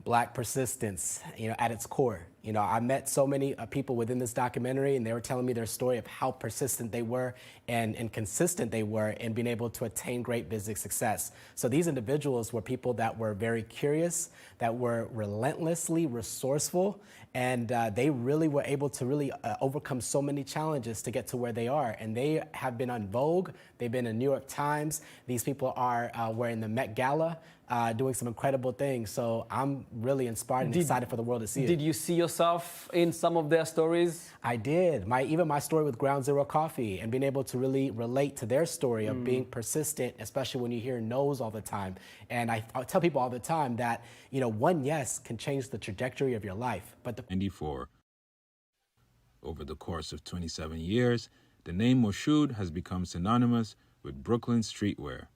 Black persistence, at its core. I met so many people within this documentary, and they were telling me their story of how persistent they were and consistent they were in being able to attain great business success. So these individuals were people that were very curious, that were relentlessly resourceful, and they really were able to really overcome so many challenges to get to where they are. And they have been on Vogue, they've been in New York Times, these people are wearing the Met Gala, doing some incredible things. So I'm really inspired and excited for the world to see it. Did you see yourself in some of their stories? I did. Even my story with Ground Zero Coffee, and being able to really relate to their story of being persistent, especially when you hear no's all the time. And I tell people all the time that, one yes can change the trajectory of your life. But 94. Over the course of 27 years, the name Moshood has become synonymous with Brooklyn streetwear.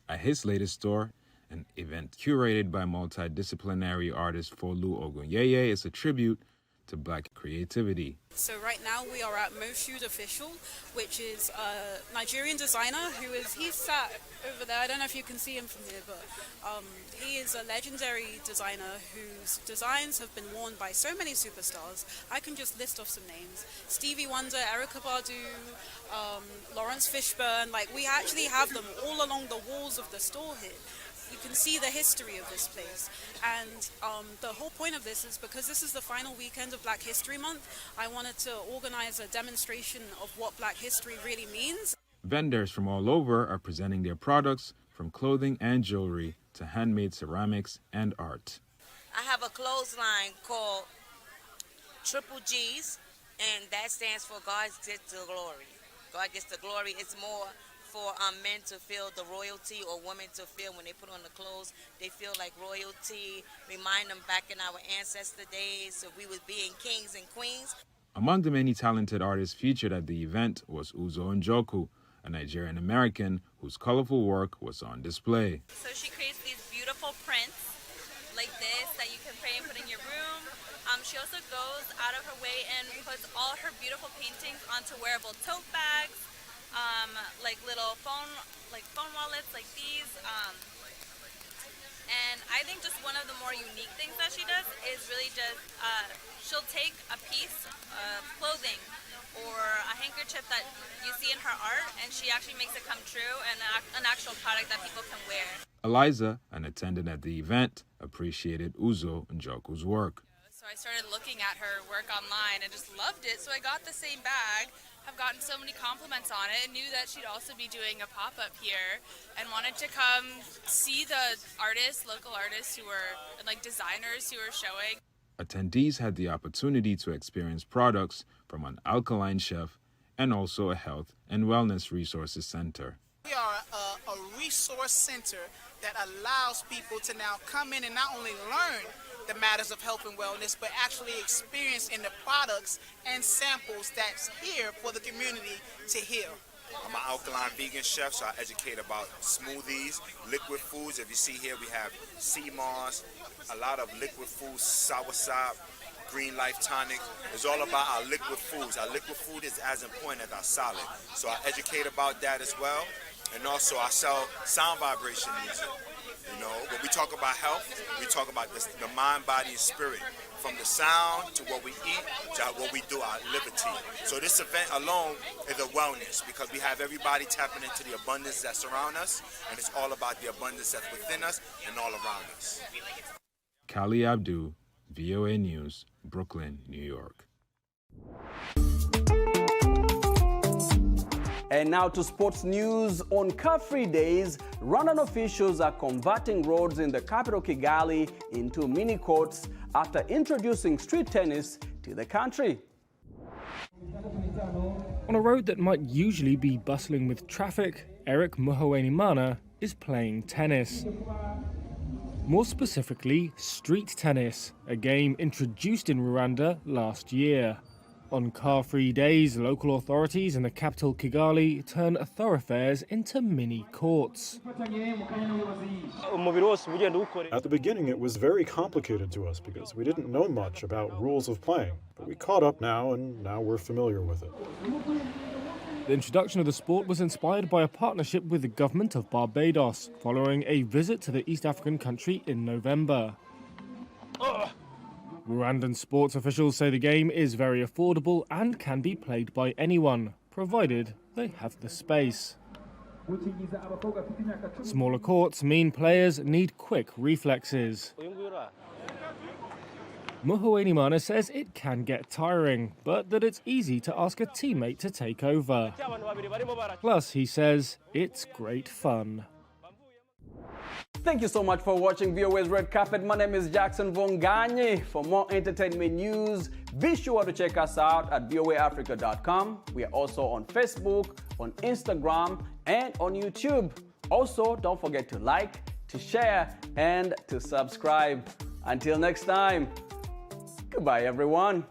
At his latest store, an event curated by multidisciplinary artist Folu Ogunyeye, is a tribute to black creativity. So right now we are at Moshood Official, which is a Nigerian designer he's sat over there. I don't know if you can see him from here, but he is a legendary designer whose designs have been worn by so many superstars. I can just list off some names: Stevie Wonder, Erykah Badu, Lawrence Fishburne. Like, we actually have them all along the walls of the store here. You can see the history of this place, and the whole point of this is because this is the final weekend of Black History Month. I wanted to organize a demonstration of what Black history really means. Vendors from all over are presenting their products, from clothing and jewelry to handmade ceramics and art. I have a clothesline called Triple G's, and that stands for God Gets the Glory. God Gets the Glory. It's more for men to feel the royalty, or women to feel when they put on the clothes, they feel like royalty, remind them back in our ancestor days of we was being kings and queens. Among the many talented artists featured at the event was Uzo Njoku, a Nigerian American whose colorful work was on display. So she creates these beautiful prints like this that you can frame and put in your room. She also goes out of her way and puts all her beautiful paintings onto wearable tote bags, like little phone wallets like these. And I think just one of the more unique things that she does is really just, she'll take a piece of clothing or a handkerchief that you see in her art, and she actually makes it come true and an actual product that people can wear. Eliza, an attendant at the event, appreciated Uzo Njoku's work. So I started looking at her work online and just loved it. So I got the same bag. I've gotten so many compliments on it and knew that she'd also be doing a pop-up here and wanted to come see the artists, local artists who were, and like designers who were showing. Attendees had the opportunity to experience products from an alkaline chef and also a health and wellness resources center. We are a resource center that allows people to now come in and not only learn the matters of health and wellness, but actually experience in the products and samples that's here for the community to heal. I'm an alkaline vegan chef, so I educate about smoothies, liquid foods. If you see here, we have sea moss, a lot of liquid foods, soursop, Green Life Tonic. It's all about our liquid foods. Our liquid food is as important as our solid. So I educate about that as well. And also I sell sound vibration music. You know, when we talk about health, we talk about this, the mind, body, and spirit. From the sound to what we eat to what we do, our liberty. So this event alone is a wellness because we have everybody tapping into the abundance that surrounds us, and it's all about the abundance that's within us and all around us. Kali Abdu, VOA News, Brooklyn, New York. And now to sports news. On car-free days, Rwandan officials are converting roads in the capital Kigali into mini courts after introducing street tennis to the country. On a road that might usually be bustling with traffic, Eric Muhowenimana is playing tennis. More specifically, street tennis, a game introduced in Rwanda last year. On car-free days, local authorities in the capital Kigali turn thoroughfares into mini courts. At the beginning, it was very complicated to us because we didn't know much about rules of playing. But we caught up now, and now we're familiar with it. The introduction of the sport was inspired by a partnership with the government of Barbados, following a visit to the East African country in November. Rwandan sports officials say the game is very affordable and can be played by anyone, provided they have the space. Smaller courts mean players need quick reflexes. Muhowenimana says it can get tiring, but that it's easy to ask a teammate to take over. Plus, he says, it's great fun. Thank you so much for watching VOA's Red Carpet. My name is Jackson Vonganye. For more entertainment news, be sure to check us out at voaafrica.com. We are also on Facebook, on Instagram, and on YouTube. Also, don't forget to like, to share, and to subscribe. Until next time, goodbye, everyone.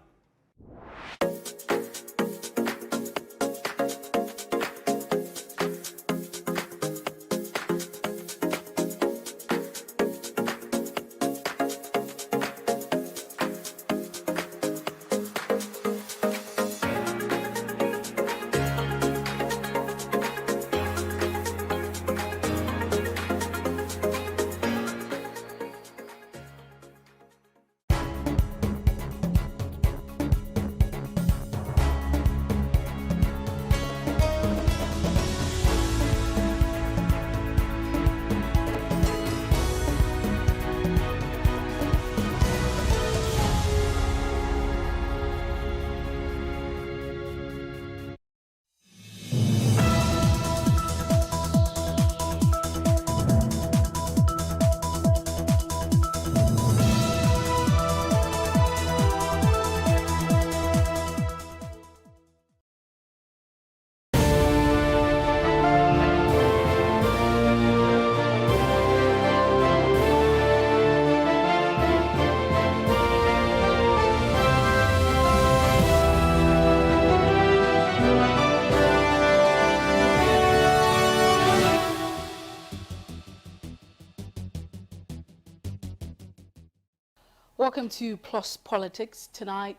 Welcome to Plus Politics. Tonight,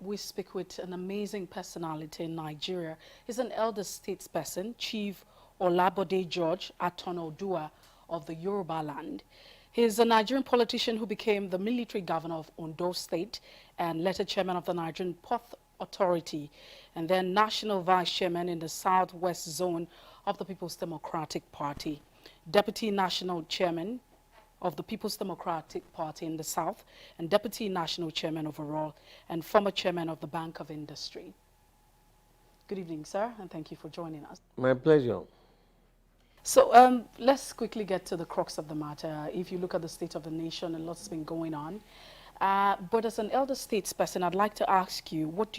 we speak with an amazing personality in Nigeria. He's an elder statesperson, Chief Olabode George Aton-Odua of the Yoruba land. He's a Nigerian politician who became the military governor of Ondo State and later chairman of the Nigerian Port Authority, and then national vice chairman in the Southwest Zone of the People's Democratic Party, deputy national chairman of the People's Democratic Party in the South, and deputy national chairman overall, and former chairman of the Bank of Industry. Good evening, sir, and thank you for joining us. My pleasure. So let's quickly get to the crux of the matter. If you look at the state of the nation, a lot's been going on. But as an elder statesperson, I'd like to ask you, what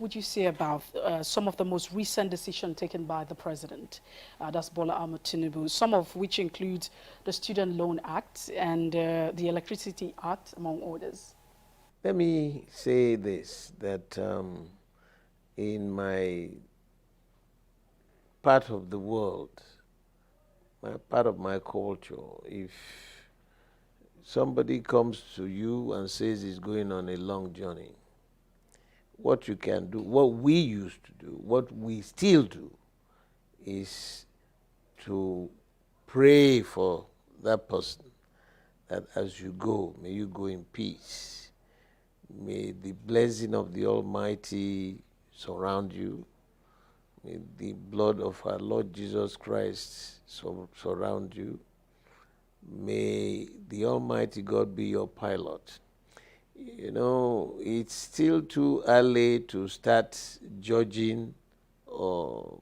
would you say about some of the most recent decisions taken by the president, that's Bola Ahmed Tinubu, some of which include the Student Loan Act and the Electricity Act, among others? Let me say this, that in my part of the world, part of my culture, if somebody comes to you and says he's going on a long journey, what you can do, what we used to do, what we still do, is to pray for that person, that as you go, may you go in peace. May the blessing of the Almighty surround you. May the blood of our Lord Jesus Christ surround you. May the Almighty God be your pilot. You know, it's still too early to start judging or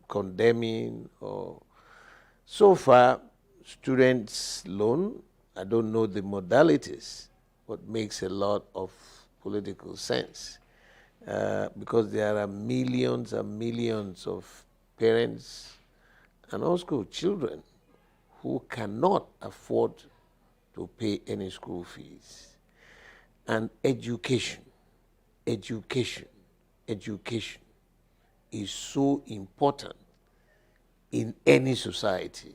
condemning. So far, students' loan, I don't know the modalities, but makes a lot of political sense. Because there are millions and millions of parents and also children who cannot afford to pay any school fees. And education is so important in any society,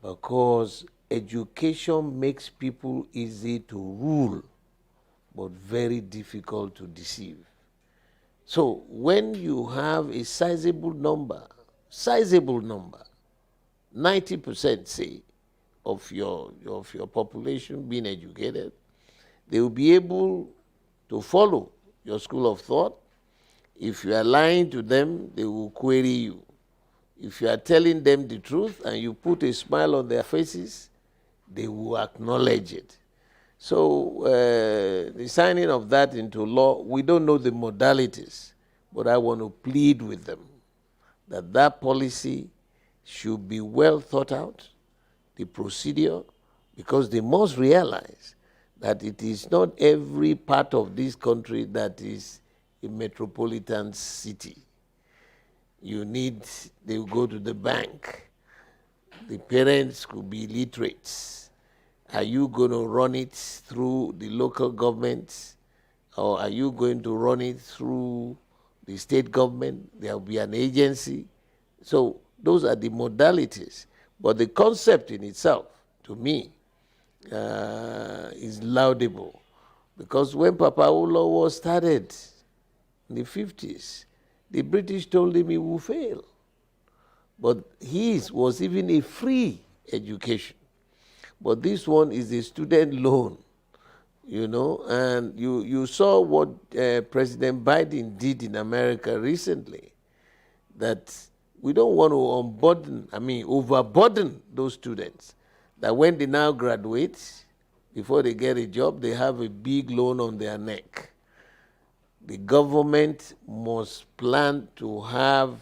because education makes people easy to rule, but very difficult to deceive. So when you have a sizable number, 90% say, of your population being educated, they will be able to follow your school of thought. If you are lying to them, they will query you. If you are telling them the truth and you put a smile on their faces, they will acknowledge it. So the signing of that into law, we don't know the modalities, but I want to plead with them that that policy should be well thought out, the procedure, because they must realize that it is not every part of this country that is a metropolitan city. They will go to the bank. The parents could be illiterates. Are you going to run it through the local government, or are you going to run it through the state government? There will be an agency. So those are the modalities. But the concept in itself, to me, is laudable. Because when Papa Awolowo started in the 50s, the British told him he would fail. But his was even a free education. But this one is a student loan, you know, and you saw what President Biden did in America recently, that we don't want to overburden those students, that when they now graduate, before they get a job, they have a big loan on their neck. The government must plan to have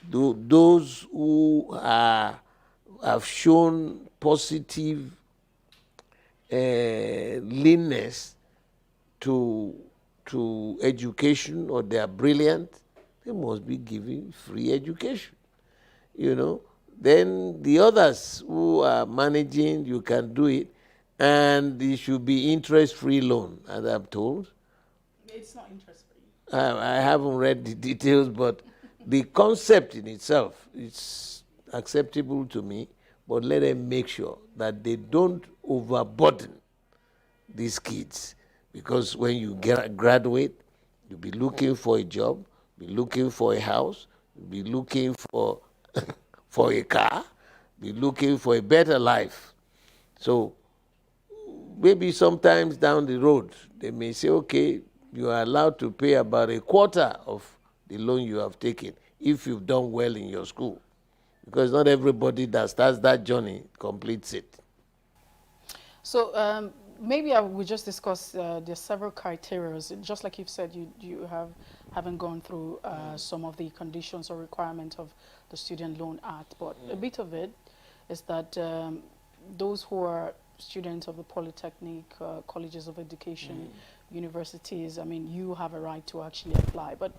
those who have shown positive leanness to education, or they are brilliant, they must be given free education, you know. Then the others who are managing, you can do it, and it should be interest-free loan, as I'm told. It's not interest-free. I haven't read the details, but the concept in itself is acceptable to me, but let them make sure that they don't overburden these kids. Because when you graduate, you'll be looking for a job, be looking for a house, be looking for, for a car, be looking for a better life. So maybe sometimes down the road, they may say, okay, you are allowed to pay about a quarter of the loan you have taken if you've done well in your school. Because not everybody that starts that journey completes it. So maybe I will just discuss, there's several criteria. Just like you've said, you haven't gone through some of the conditions or requirements of the Student Loan Act, but a bit of it is that those who are students of the Polytechnic, colleges of education, universities, I mean, you have a right to actually apply. But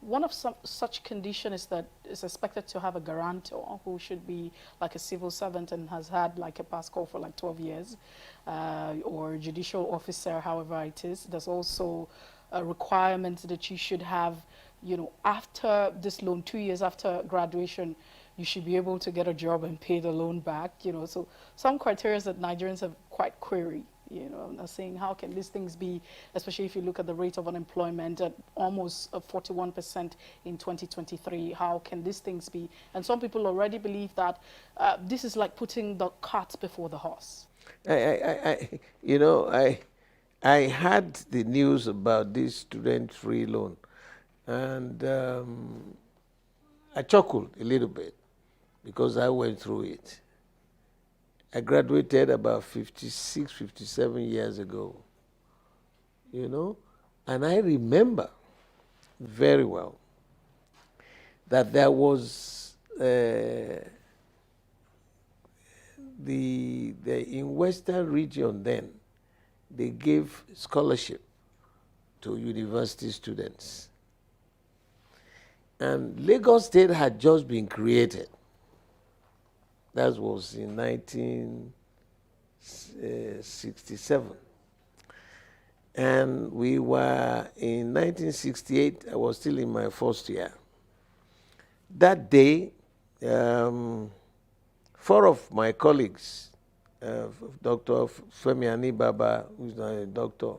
one of such condition is that it's expected to have a guarantor who should be like a civil servant and has had like a pass call for like 12 years, or a judicial officer, however it is. There's also a requirement that you should have, you know, after this loan, 2 years after graduation, you should be able to get a job and pay the loan back, you know. So some criteria that Nigerians have quite queried, you know, I'm saying how can these things be, especially if you look at the rate of unemployment at almost 41% in 2023, how can these things be? And some people already believe that this is like putting the cart before the horse. You know, I had the news about this student-free loan, and I chuckled a little bit because I went through it. I graduated about 56, 57 years ago, you know, and I remember very well that there was in Western region then, they gave scholarship to university students. And Lagos State had just been created. That was in 1967. And we were in 1968, I was still in my first year. That day, 4 of my colleagues, Dr. Femi Anibaba, who's now a doctor,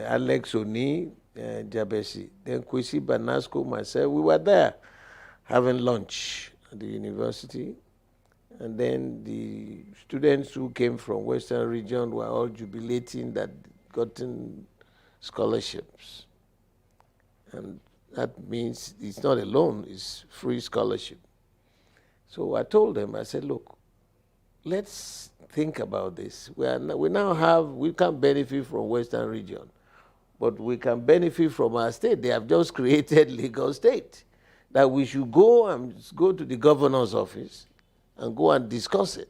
Alex Oni, Jabesi, then Kwesi Banasco, myself, we were there having lunch at the university. And then the students who came from Western region were all jubilating that gotten scholarships. And that means it's not a loan, it's free scholarship. So I told them, I said, look, let's think about this. We can't benefit from Western region, but we can benefit from our state. They have just created Lagos State, that we should go to the governor's office and go and discuss it.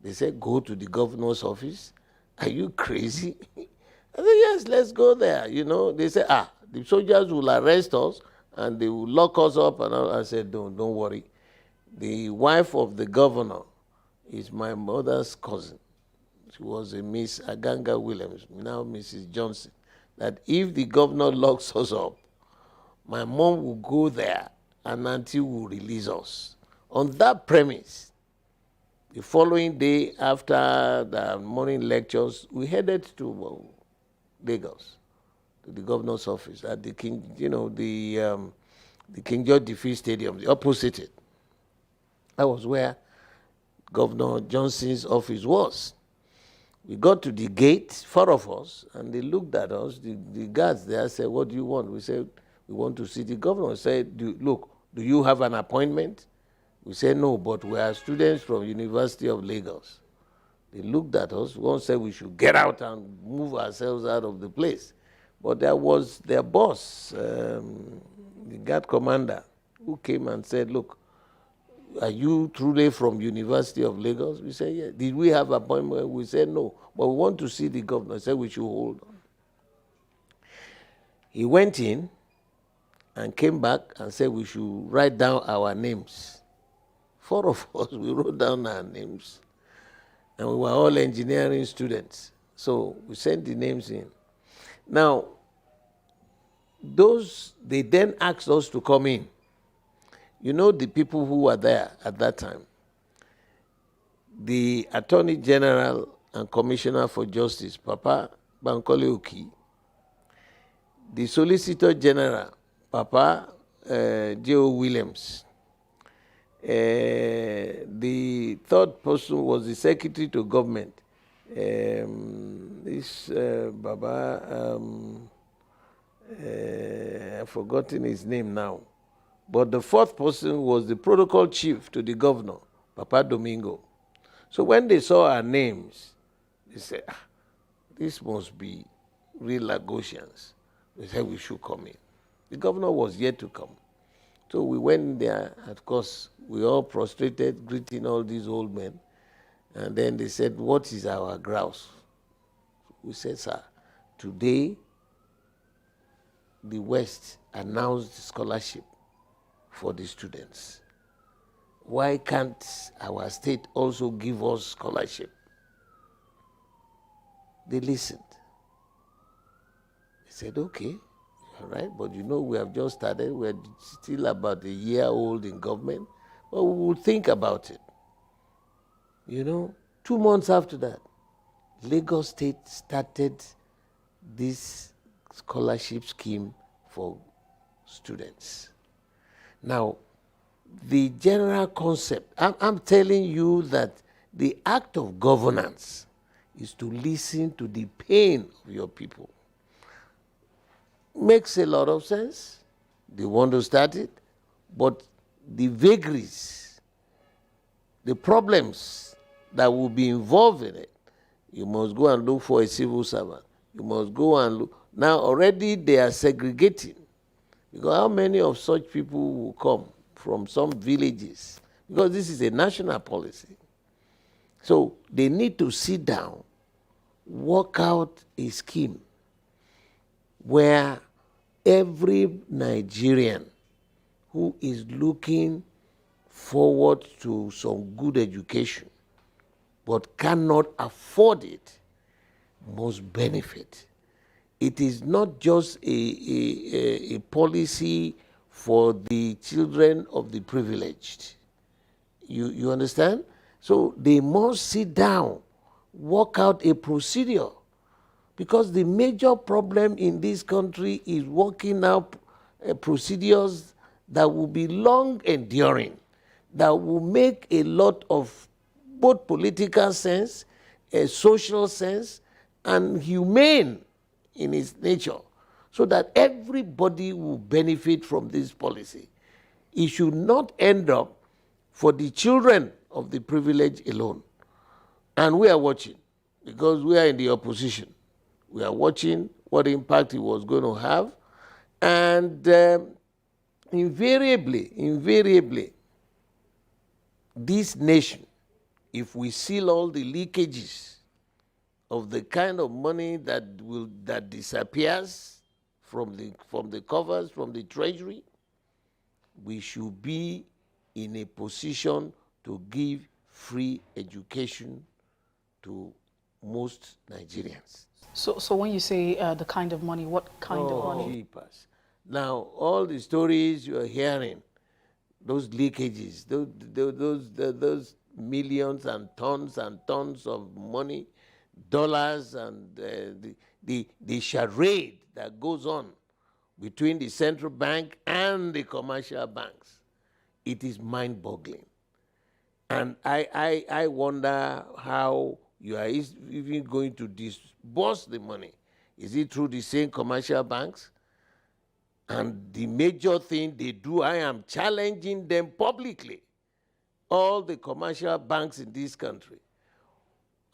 They said, go to the governor's office? Are you crazy? I said, yes, let's go there. You know, they said, the soldiers will arrest us and they will lock us up. And I said, don't worry. The wife of the governor is my mother's cousin. She was a Miss Aganga Williams, now Mrs. Johnson. That if the governor locks us up, my mom will go there and auntie will release us. On that premise, the following day after the morning lectures, we headed to Lagos, to the governor's office at the King George Defeat Stadium, the opposite it. That was where Governor Johnson's office was. We got to the gate, 4 of us, and they looked at us. The guards there said, what do you want? We said, we want to see the governor. He said, look, do you have an appointment? We said, no, but we are students from University of Lagos. They looked at us. One said we should get out and move ourselves out of the place. But there was their boss, the guard commander, who came and said, look, are you truly from University of Lagos? We said, yeah. Did we have an appointment? We said, no, but we want to see the governor. He said, we should hold on. He went in and came back and said we should write down our names. 4 of us, we wrote down our names. And we were all engineering students. So we sent the names in. Now, they then asked us to come in. You know the people who were there at that time. The Attorney General and Commissioner for Justice, Papa Bankole Oki, the Solicitor General, Papa J.O. Williams, the third person was the Secretary to Government, Baba, I've forgotten his name now. But the fourth person was the Protocol Chief to the Governor, Papa Domingo. So when they saw our names, they said, this must be real Lagosians. They said we should come in. The governor was yet to come. So we went there, of course, we all prostrated, greeting all these old men. And then they said, what is our grouse? We said, sir, today the West announced scholarship for the students. Why can't our state also give us scholarship? They listened. They said, okay, all right, but you know, we have just started. We're still about a year old in government, but we will think about it. You know, 2 months after that, Lagos State started this scholarship scheme for students. Now, the general concept, I'm telling you that the act of governance is to listen to the pain of your people. Makes a lot of sense. They want to start it, but the vagaries, the problems that will be involved in it, you must go and look for a civil servant. You must go and look. Now already they are segregating. Because how many of such people will come from some villages? Because this is a national policy. So they need to sit down, work out a scheme where every Nigerian who is looking forward to some good education but cannot afford it must benefit. It is not just a policy for the children of the privileged. You understand? So they must sit down, work out a procedure. Because the major problem in this country is working out procedures that will be long enduring, that will make a lot of both political sense, a social sense, and humane in its nature, so that everybody will benefit from this policy. It should not end up for the children of the privileged alone. And we are watching, because we are in the opposition. We are watching what impact it was going to have. And invariably, this nation, if we seal all the leakages of the kind of money that disappears from the covers, from the treasury, we should be in a position to give free education to most Nigerians. So when you say the kind of money, what kind of money? Jeepers. Now, all the stories you are hearing, those leakages, those millions and tons of money, dollars, and the charade that goes on between the central bank and the commercial banks, it is mind-boggling. And I wonder how you are even going to disburse the money. Is it through the same commercial banks? And the major thing they do, I am challenging them publicly, all the commercial banks in this country.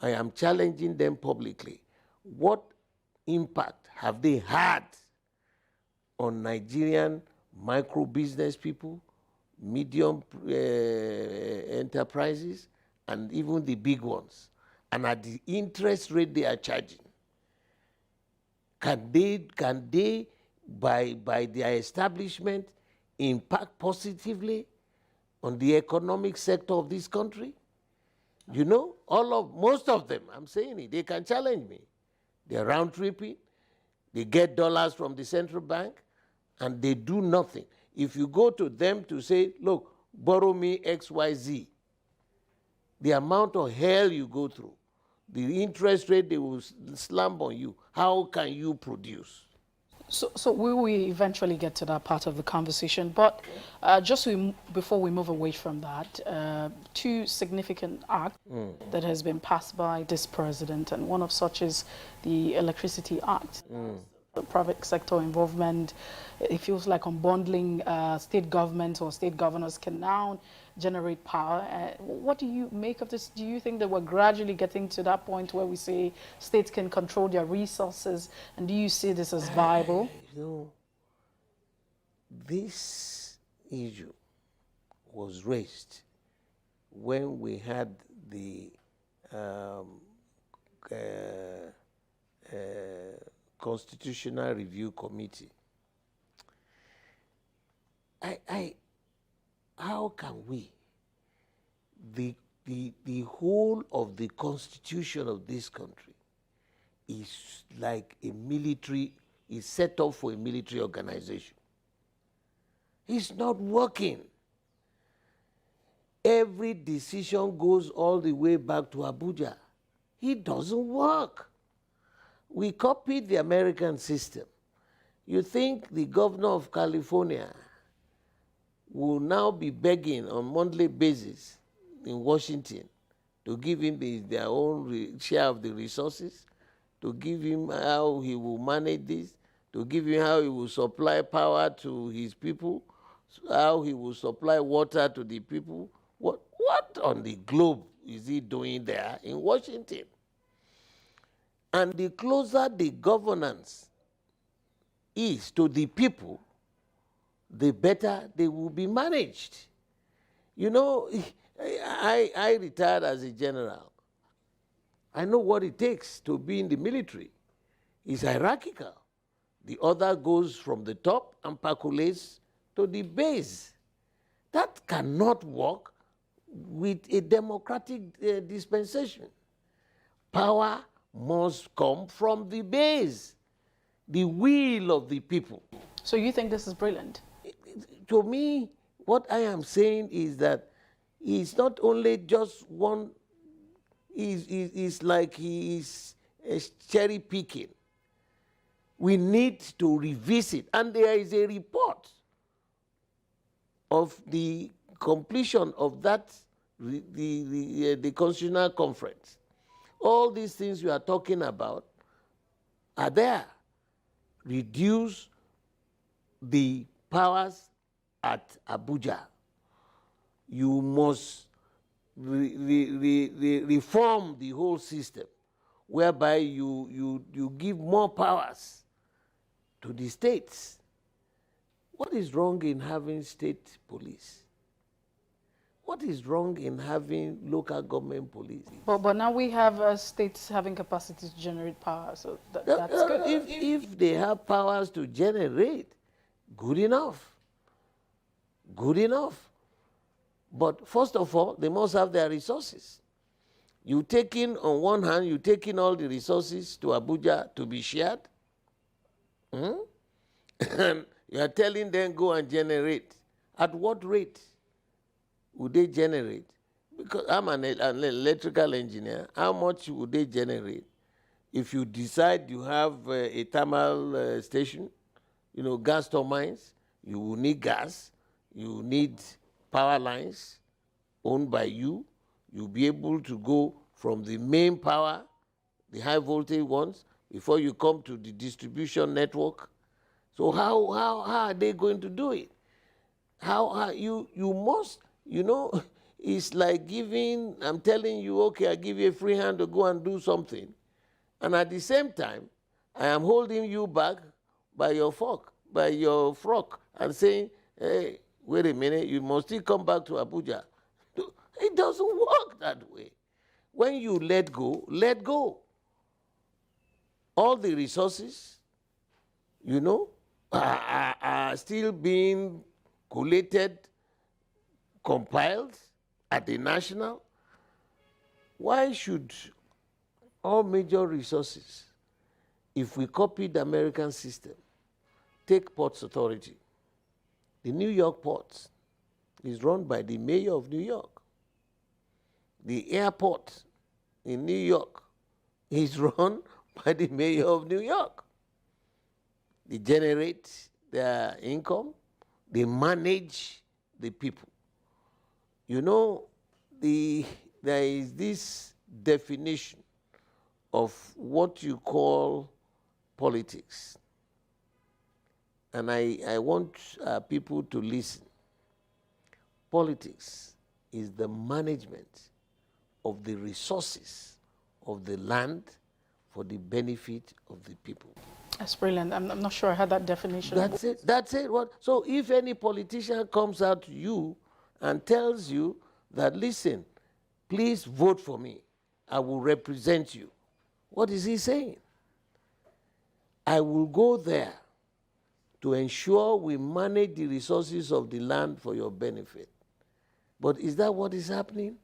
I am challenging them publicly. What impact have they had on Nigerian micro business people, medium enterprises, and even the big ones? And at the interest rate they are charging, can they by their establishment impact positively on the economic sector of this country? You know, most of them, I'm saying it, they can challenge me. They're round tripping, they get dollars from the central bank, and they do nothing. If you go to them to say, look, borrow me XYZ, the amount of hell you go through, the interest rate they will slam on you. How can you produce? So we will eventually get to that part of the conversation, but before we move away from that, two significant acts that has been passed by this president, and one of such is the Electricity Act. The private sector involvement, it feels like unbundling state governments or state governors can now generate power. What do you make of this? Do you think that we're gradually getting to that point where we say states can control their resources, and do you see this as viable? You know, this issue was raised when we had the Constitutional Review Committee. How can we, the whole of the constitution of this country is like a military, is set up for a military organization. It's not working. Every decision goes all the way back to Abuja. It doesn't work. We copied the American system. You think the governor of California will now be begging on monthly basis in Washington to give him their own share of the resources, to give him how he will manage this, to give him how he will supply power to his people, how he will supply water to the people? What on the globe is he doing there in Washington? And the closer the governance is to the people, the better they will be managed. You know, I retired as a general. I know what it takes to be in the military. It's hierarchical. The other goes from the top and percolates to the base. That cannot work with a democratic dispensation. Power must come from the base, the will of the people. So you think this is brilliant? To me, what I am saying is that it's not only just one, it's like he is cherry picking. We need to revisit, and there is a report of the completion of that, the Constitutional Conference. All these things we are talking about are there. Reduce the powers at Abuja. You must reform the whole system, whereby you give more powers to the states. What is wrong in having state police? What is wrong in having local government police? But now we have states having capacity to generate power, so that's good. If they have powers to generate, good enough. Good enough. But first of all, they must have their resources. You take in, on one hand, you take in all the resources to Abuja to be shared. And you are telling them, go and generate. At what rate would they generate? Because I'm an electrical engineer. How much would they generate? If you decide you have a thermal station, you know, gas turbines, you will need gas, you need power lines owned by you. You'll be able to go from the main power, the high voltage ones, before you come to the distribution network. So how are they going to do it? You must, you know, it's like giving, I'm telling you, okay, I give you a free hand to go and do something. And at the same time, I am holding you back by your frock, and saying, hey, wait a minute, you must still come back to Abuja. It doesn't work that way. When you let go, let go. All the resources, you know, are still being collated, compiled at the national. Why should all major resources, if we copy the American system, take Ports Authority? The New York Port is run by the mayor of New York. The airport in New York is run by the mayor of New York. They generate their income, they manage the people. You know, there is this definition of what you call politics. And I want people to listen. Politics is the management of the resources of the land for the benefit of the people. That's brilliant. I'm not sure I had that definition. That's it. That's it. So if any politician comes out to you and tells you that, listen, please vote for me, I will represent you, what is he saying? I will go there to ensure we manage the resources of the land for your benefit. But is that what is happening?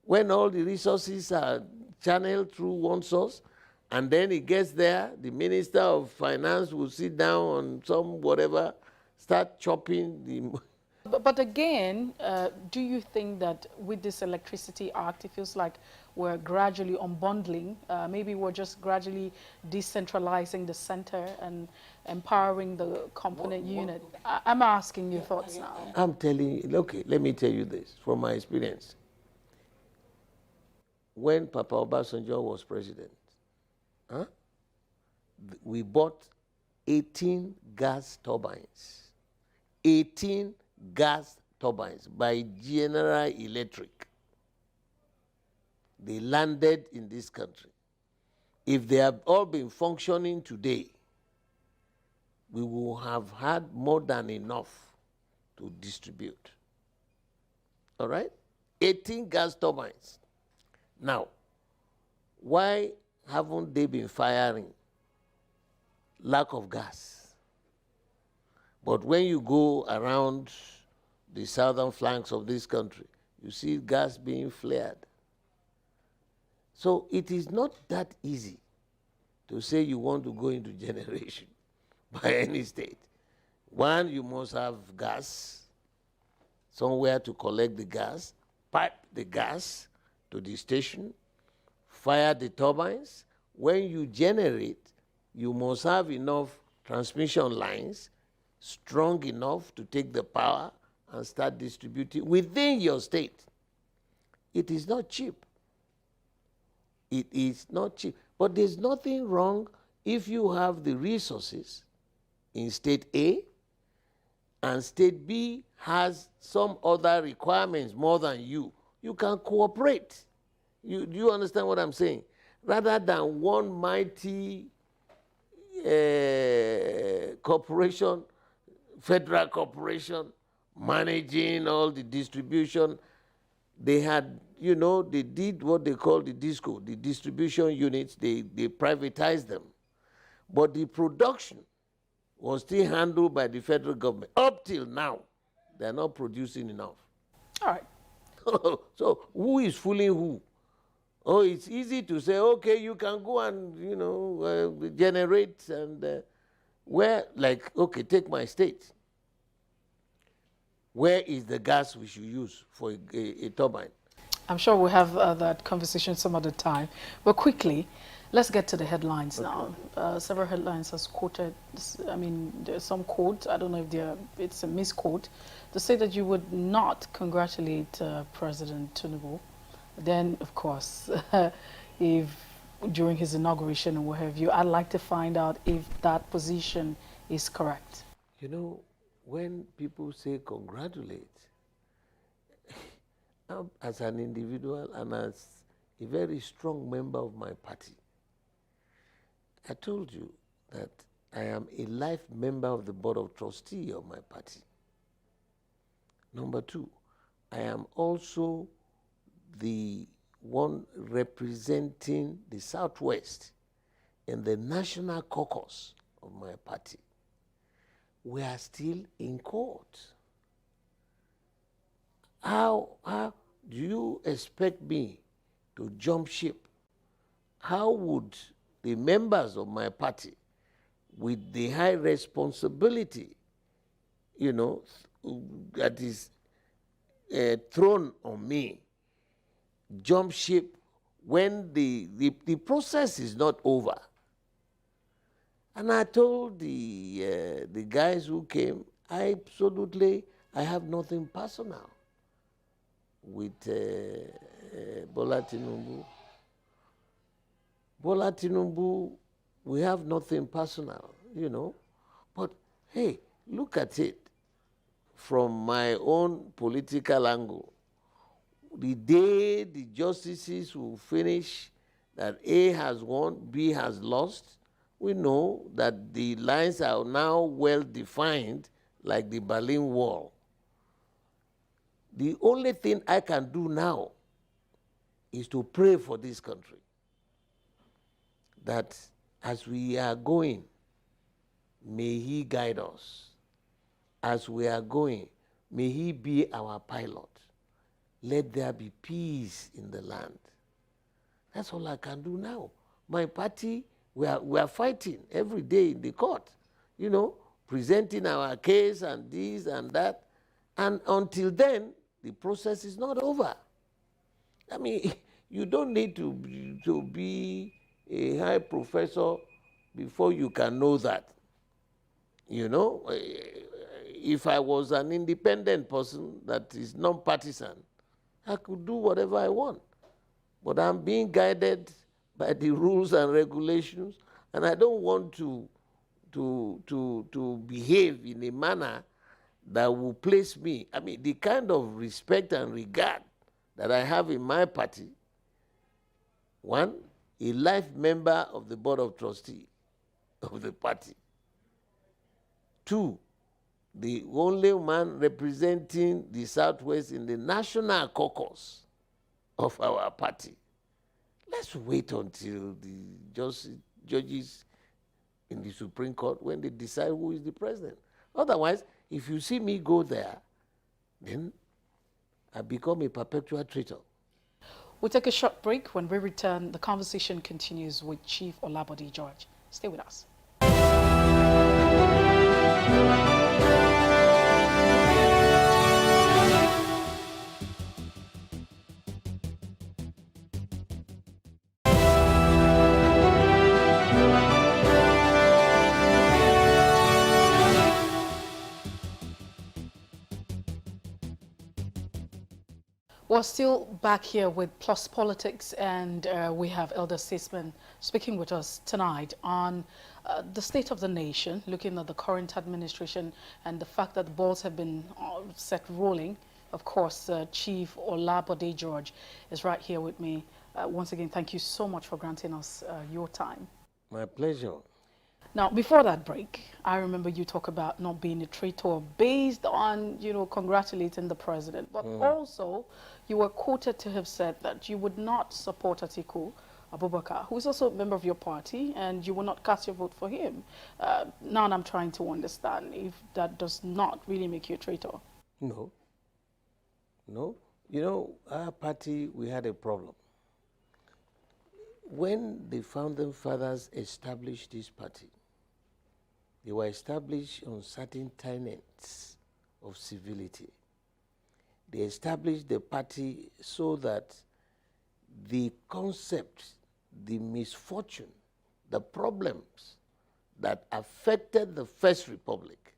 When all the resources are channeled through one source, and then it gets there, the Minister of Finance will sit down on some whatever, start chopping the... But again, do you think that with this Electricity Act, it feels like we're gradually unbundling? Maybe we're just gradually decentralizing the center and empowering the component unit. I'm asking your thoughts now. I'm telling you, okay, let me tell you this from my experience. When Papa Obasanjo was president, we bought 18 gas turbines. 18 gas turbines by General Electric. They landed in this country. If they have all been functioning today, we will have had more than enough to distribute. All right? 18 gas turbines. Now, why haven't they been firing? Lack of gas. But when you go around the southern flanks of this country, you see gas being flared. So it is not that easy to say you want to go into generation by any state. One, you must have gas, somewhere to collect the gas, pipe the gas to the station, fire the turbines. When you generate, you must have enough transmission lines strong enough to take the power and start distributing within your state. It is not cheap. It is not cheap. But there's nothing wrong if you have the resources in state A and state B has some other requirements more than you. You can cooperate. Do you understand what I'm saying? Rather than one mighty corporation, federal corporation, managing all the distribution. They had, they did what they call the DISCO, the distribution units, they privatized them. But the production was still handled by the federal government. Up till now, they're not producing enough. All right. So who is fooling who? Oh, it's easy to say, okay, you can go and, generate and okay, take my state. Where is the gas we should use for a turbine? I'm sure we'll have that conversation some other time. But quickly, let's get to the headlines now. Several headlines has quoted, there's some quote, I don't know if it's a misquote, to say that you would not congratulate President Tinubu. Then, of course, if during his inauguration or what have you, I'd like to find out if that position is correct. When people say congratulate, as an individual and as a very strong member of my party, I told you that I am a life member of the board of trustees of my party. Number two, I am also the one representing the Southwest in the national caucus of my party. We are still in court. How do you expect me to jump ship? How would the members of my party, with the high responsibility, that is thrown on me, jump ship when the process is not over. And I told the guys who came, I have nothing personal with Bola Tinubu. Bola Tinubu, we have nothing personal, you know. But hey, look at it from my own political angle. The day the justices will finish that A has won, B has lost, we know that the lines are now well defined like the Berlin Wall. The only thing I can do now is to pray for this country, that as we are going, may He guide us. As we are going, may He be our pilot. Let there be peace in the land. That's all I can do now. My party, we are fighting every day in the court, you know, presenting our case and this and that. And until then, the process is not over. I mean, you don't need to be a high professor before you can know that. You know, if I was an independent person that is non-partisan, I could do whatever I want. But I'm being guided by the rules and regulations, and I don't want to behave in a manner that will place me, I mean, the kind of respect and regard that I have in my party. One, a life member of the Board of Trustees of the party. Two, the only man representing the Southwest in the national caucus of our party. Let's wait until the judges in the Supreme Court when they decide who is the president. Otherwise, if you see me go there, then I become a perpetual traitor. We'll take a short break. When we return, the conversation continues with Chief Olabode George. Stay with us. We're still back here with Plus Politics, and we have Elder Statesman speaking with us tonight on the state of the nation, looking at the current administration and the fact that the balls have been set rolling. Of course, Chief Olabode George is right here with me. Once again, thank you so much for granting us your time. My pleasure. Now, before that break, I remember you talk about not being a traitor based on, you know, congratulating the president. But also, you were quoted to have said that you would not support Atiku Abubakar, who is also a member of your party, and you will not cast your vote for him. Now I'm trying to understand if that does not really make you a traitor. No. No. You know, our party, we had a problem. When the founding fathers established this party, they were established on certain tenets of civility. They established the party so that the concept, the misfortune, the problems that affected the First Republic,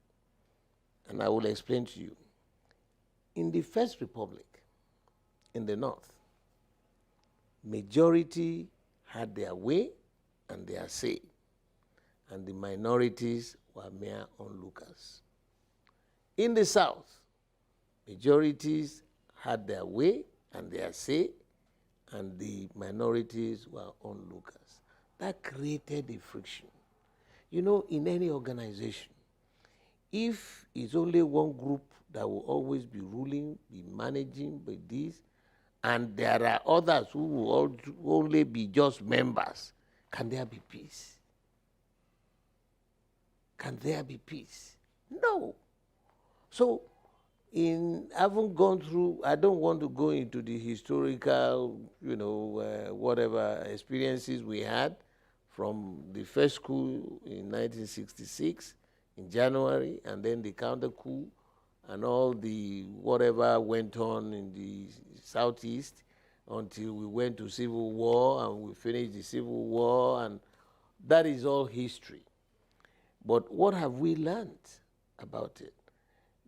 and I will explain to you. In the First Republic, in the North, majority had their way and their say, and the minorities were mere onlookers. In the South, majorities had their way and their say, and the minorities were onlookers. That created a friction. You know, in any organization, if it's only one group that will always be ruling, be managing by this, and there are others who will only be just members, can there be peace? Can there be peace? No. So, having gone through, I don't want to go into the historical, you know, whatever experiences we had from the first coup in 1966 in January, and then the counter coup, and all the whatever went on in the Southeast, until we went to civil war and we finished the civil war, and that is all history. But what have we learned about it?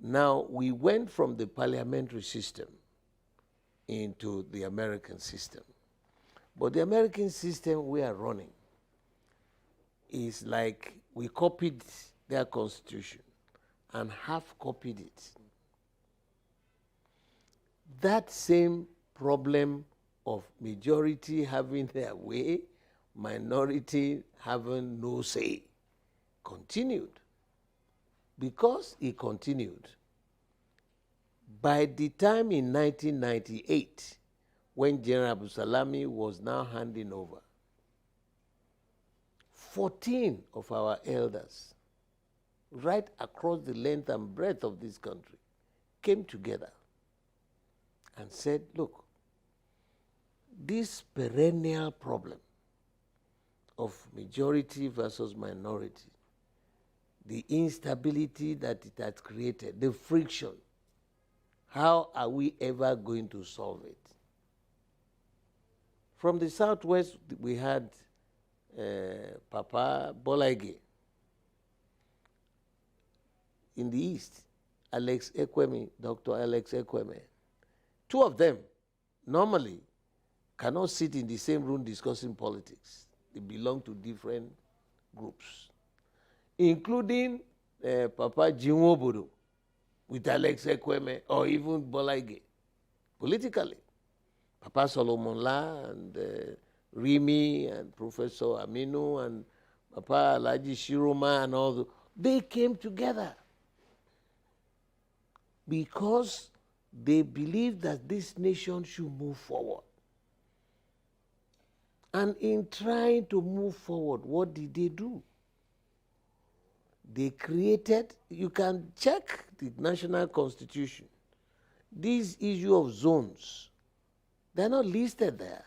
Now, we went from the parliamentary system into the American system. But the American system we are running is like we copied their constitution and half copied it. That same problem of majority having their way, minority having no say, continued. Because it continued, by the time in 1998, when General Abu Salami was now handing over, 14 of our elders, right across the length and breadth of this country, came together and said, look, this perennial problem of majority versus minority, the instability that it has created, the friction, how are we ever going to solve it? From the Southwest, we had Papa Bola Ige. In the East, Alex Ekwemi, Dr. Alex Ekwemi. Two of them normally cannot sit in the same room discussing politics. They belong to different groups, including Papa Jinwobodo with Alex Ekwemi or even Bola Ige, politically. Papa Solomon La and Rimi and Professor Aminu and Papa Alhaji Shiroma and all those, they came together because they believed that this nation should move forward. And in trying to move forward, what did they do? They created, you can check the national constitution, this issue of zones, they're not listed there.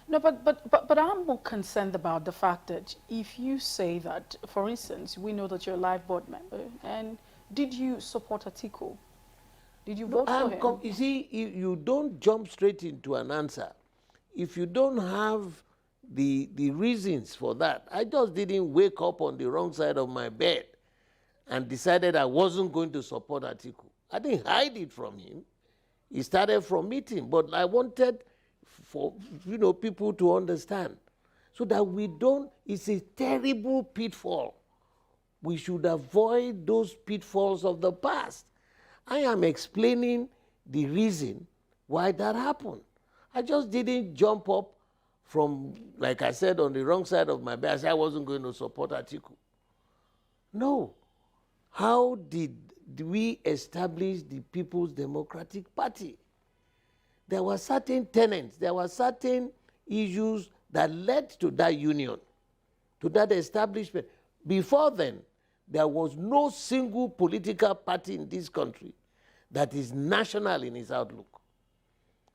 No, but I'm more concerned about the fact that if you say that, for instance, we know that you're a live board member, and did you support Atiku? Did you vote for him? You see, you don't jump straight into an answer. If you don't have the reasons for that, I just didn't wake up on the wrong side of my bed and decided I wasn't going to support Atiku. I didn't hide it from him. It started from meeting, but I wanted for people to understand so that we don't, it's a terrible pitfall. We should avoid those pitfalls of the past. I am explaining the reason why that happened. I just didn't jump up from, like I said, on the wrong side of my bed. I said I wasn't going to support Atiku. No. How did we establish the People's Democratic Party? There were certain tenets, there were certain issues that led to that union, to that establishment. Before then, there was no single political party in this country that is national in its outlook.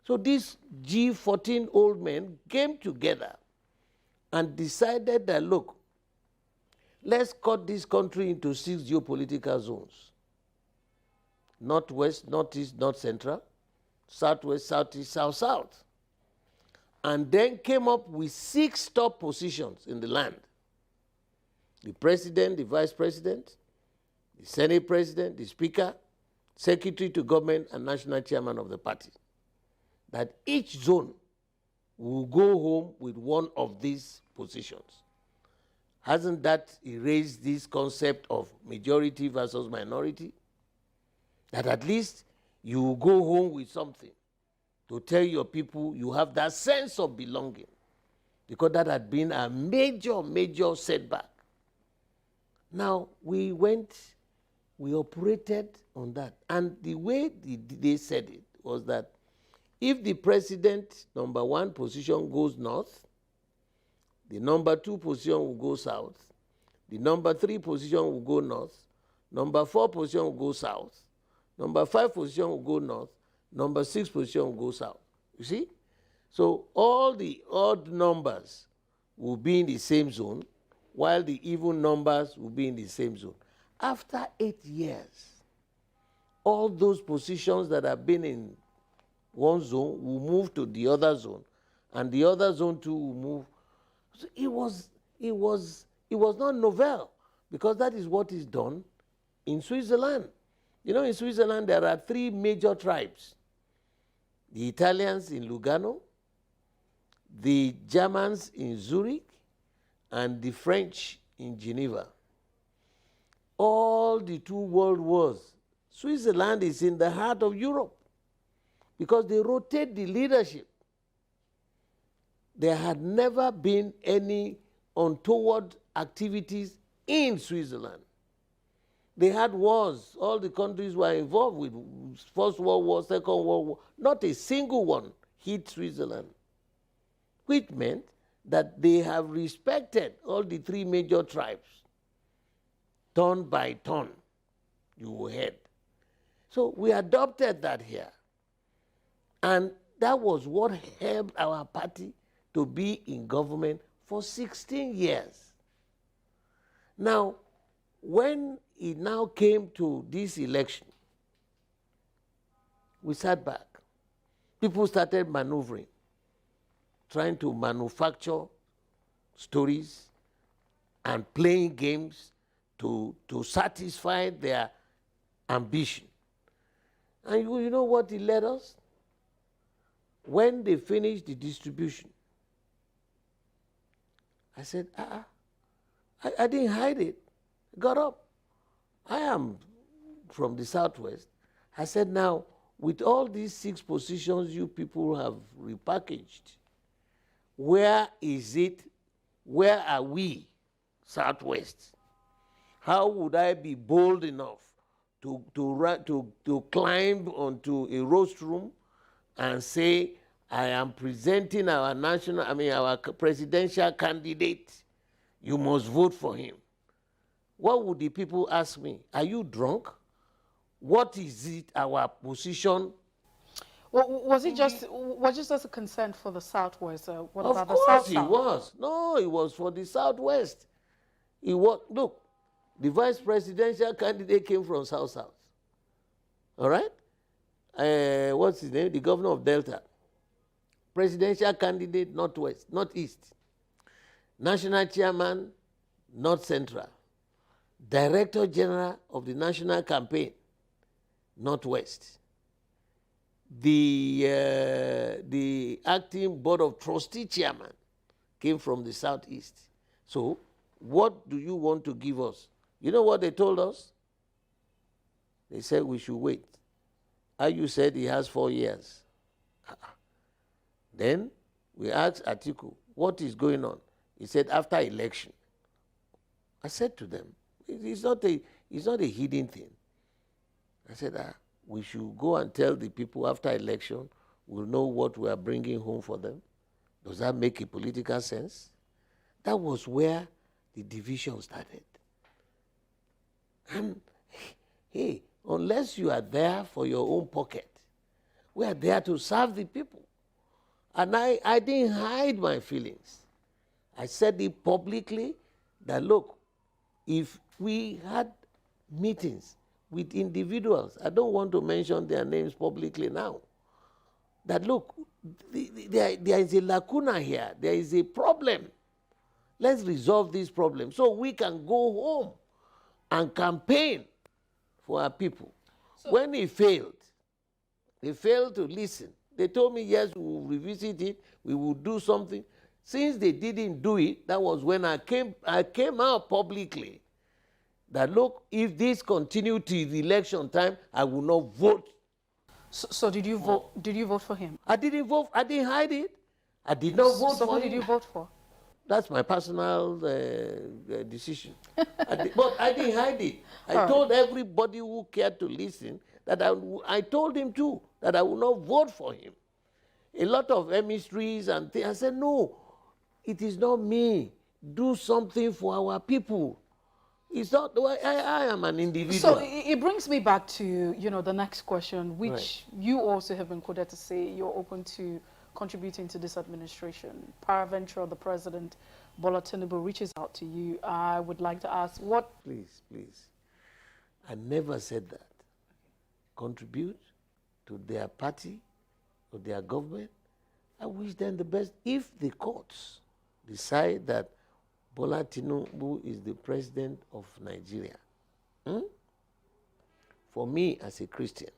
So these G14 old men came together and decided that, look, let's cut this country into 6 geopolitical zones. Northwest, northeast, north central, southwest, southeast, south-south. And then came up with 6 top positions in the land. The president, the vice president, the senate president, the speaker, secretary to government, and national chairman of the party. That each zone will go home with one of these positions. Hasn't that erased this concept of majority versus minority? That at least you will go home with something to tell your people you have that sense of belonging, because that had been a major, major setback. Now, we operated on that. And the way they said it was that if the president, number 1 position goes north, the number 2 position will go south, the number 3 position will go north, number 4 position will go south, number 5 position will go north, number 6 position will go south. You see? So all the odd numbers will be in the same zone, while the even numbers will be in the same zone. After 8 years, all those positions that have been in one zone will move to the other zone and the other zone 2 will move. So it was not novel, because that is what is done in Switzerland. You know, in Switzerland there are 3 major tribes: the Italians in Lugano, the Germans in Zurich, and the French in Geneva. All the 2 world wars, Switzerland is in the heart of Europe, because they rotate the leadership. There had never been any untoward activities in Switzerland. They had wars. All the countries were involved with First World War, Second World War. Not a single one hit Switzerland, which meant that they have respected all the 3 major tribes. Turn by turn, you head. So we adopted that here. And that was what helped our party to be in government for 16 years. Now, when it now came to this election, we sat back. People started maneuvering, trying to manufacture stories and playing games to satisfy their ambition. And you know what it led us? When they finished the distribution, I said, I didn't hide it. I got up. I am from the Southwest. I said, now, with all these 6 positions you people have repackaged, where is it? Where are we, Southwest? How would I be bold enough to climb onto a rostrum and say, I am presenting our presidential candidate, you must vote for him? What would the people ask me? Are you drunk? What is it, our position? Well, was it just a concern for the Southwest? What Of about the course South? it was. No, it was for the Southwest. It was, look, the vice presidential candidate came from South. All right? What's his name? The governor of Delta. Presidential candidate, Northeast. National chairman, North Central. Director General of the National Campaign, Northwest. The acting Board of Trustee chairman came from the Southeast. So what do you want to give us? You know what they told us? They said we should wait. Ayu said he has 4 years. Then we asked Atiku, what is going on? He said, after election. I said to them, it's not a hidden thing. I said, we should go and tell the people after election, we'll know what we are bringing home for them. Does that make a political sense? That was where the division started. And hey, unless you are there for your own pocket, we are there to serve the people. And I didn't hide my feelings. I said it publicly that, look, if we had meetings with individuals, I don't want to mention their names publicly now, that look, there is a lacuna here, there is a problem. Let's resolve this problem so we can go home and campaign for our people. So when they failed to listen. They told me, yes, we will revisit it, we will do something. Since they didn't do it, that was when I came out publicly that, look, if this continued to the election time, I will not vote. So did you vote? Did you vote for him? I didn't vote. I didn't hide it. I did not vote for him. So who did you vote for? That's my personal decision. But I didn't hide it. I told everybody who cared to listen that I told him too that I will not vote for him. A lot of emissaries and things. I said, no, it is not me. Do something for our people. It's not. I am an individual. So it brings me back to the next question, which you also have been quoted to say you're open to contributing to this administration. Peradventure, the president, Bola Tinubu, reaches out to you. I would like to ask what. Please. I never said that. Contribute to their party or their government. I wish them the best. If the courts decide that Bola Tinubu is the president of Nigeria, for me as a Christian,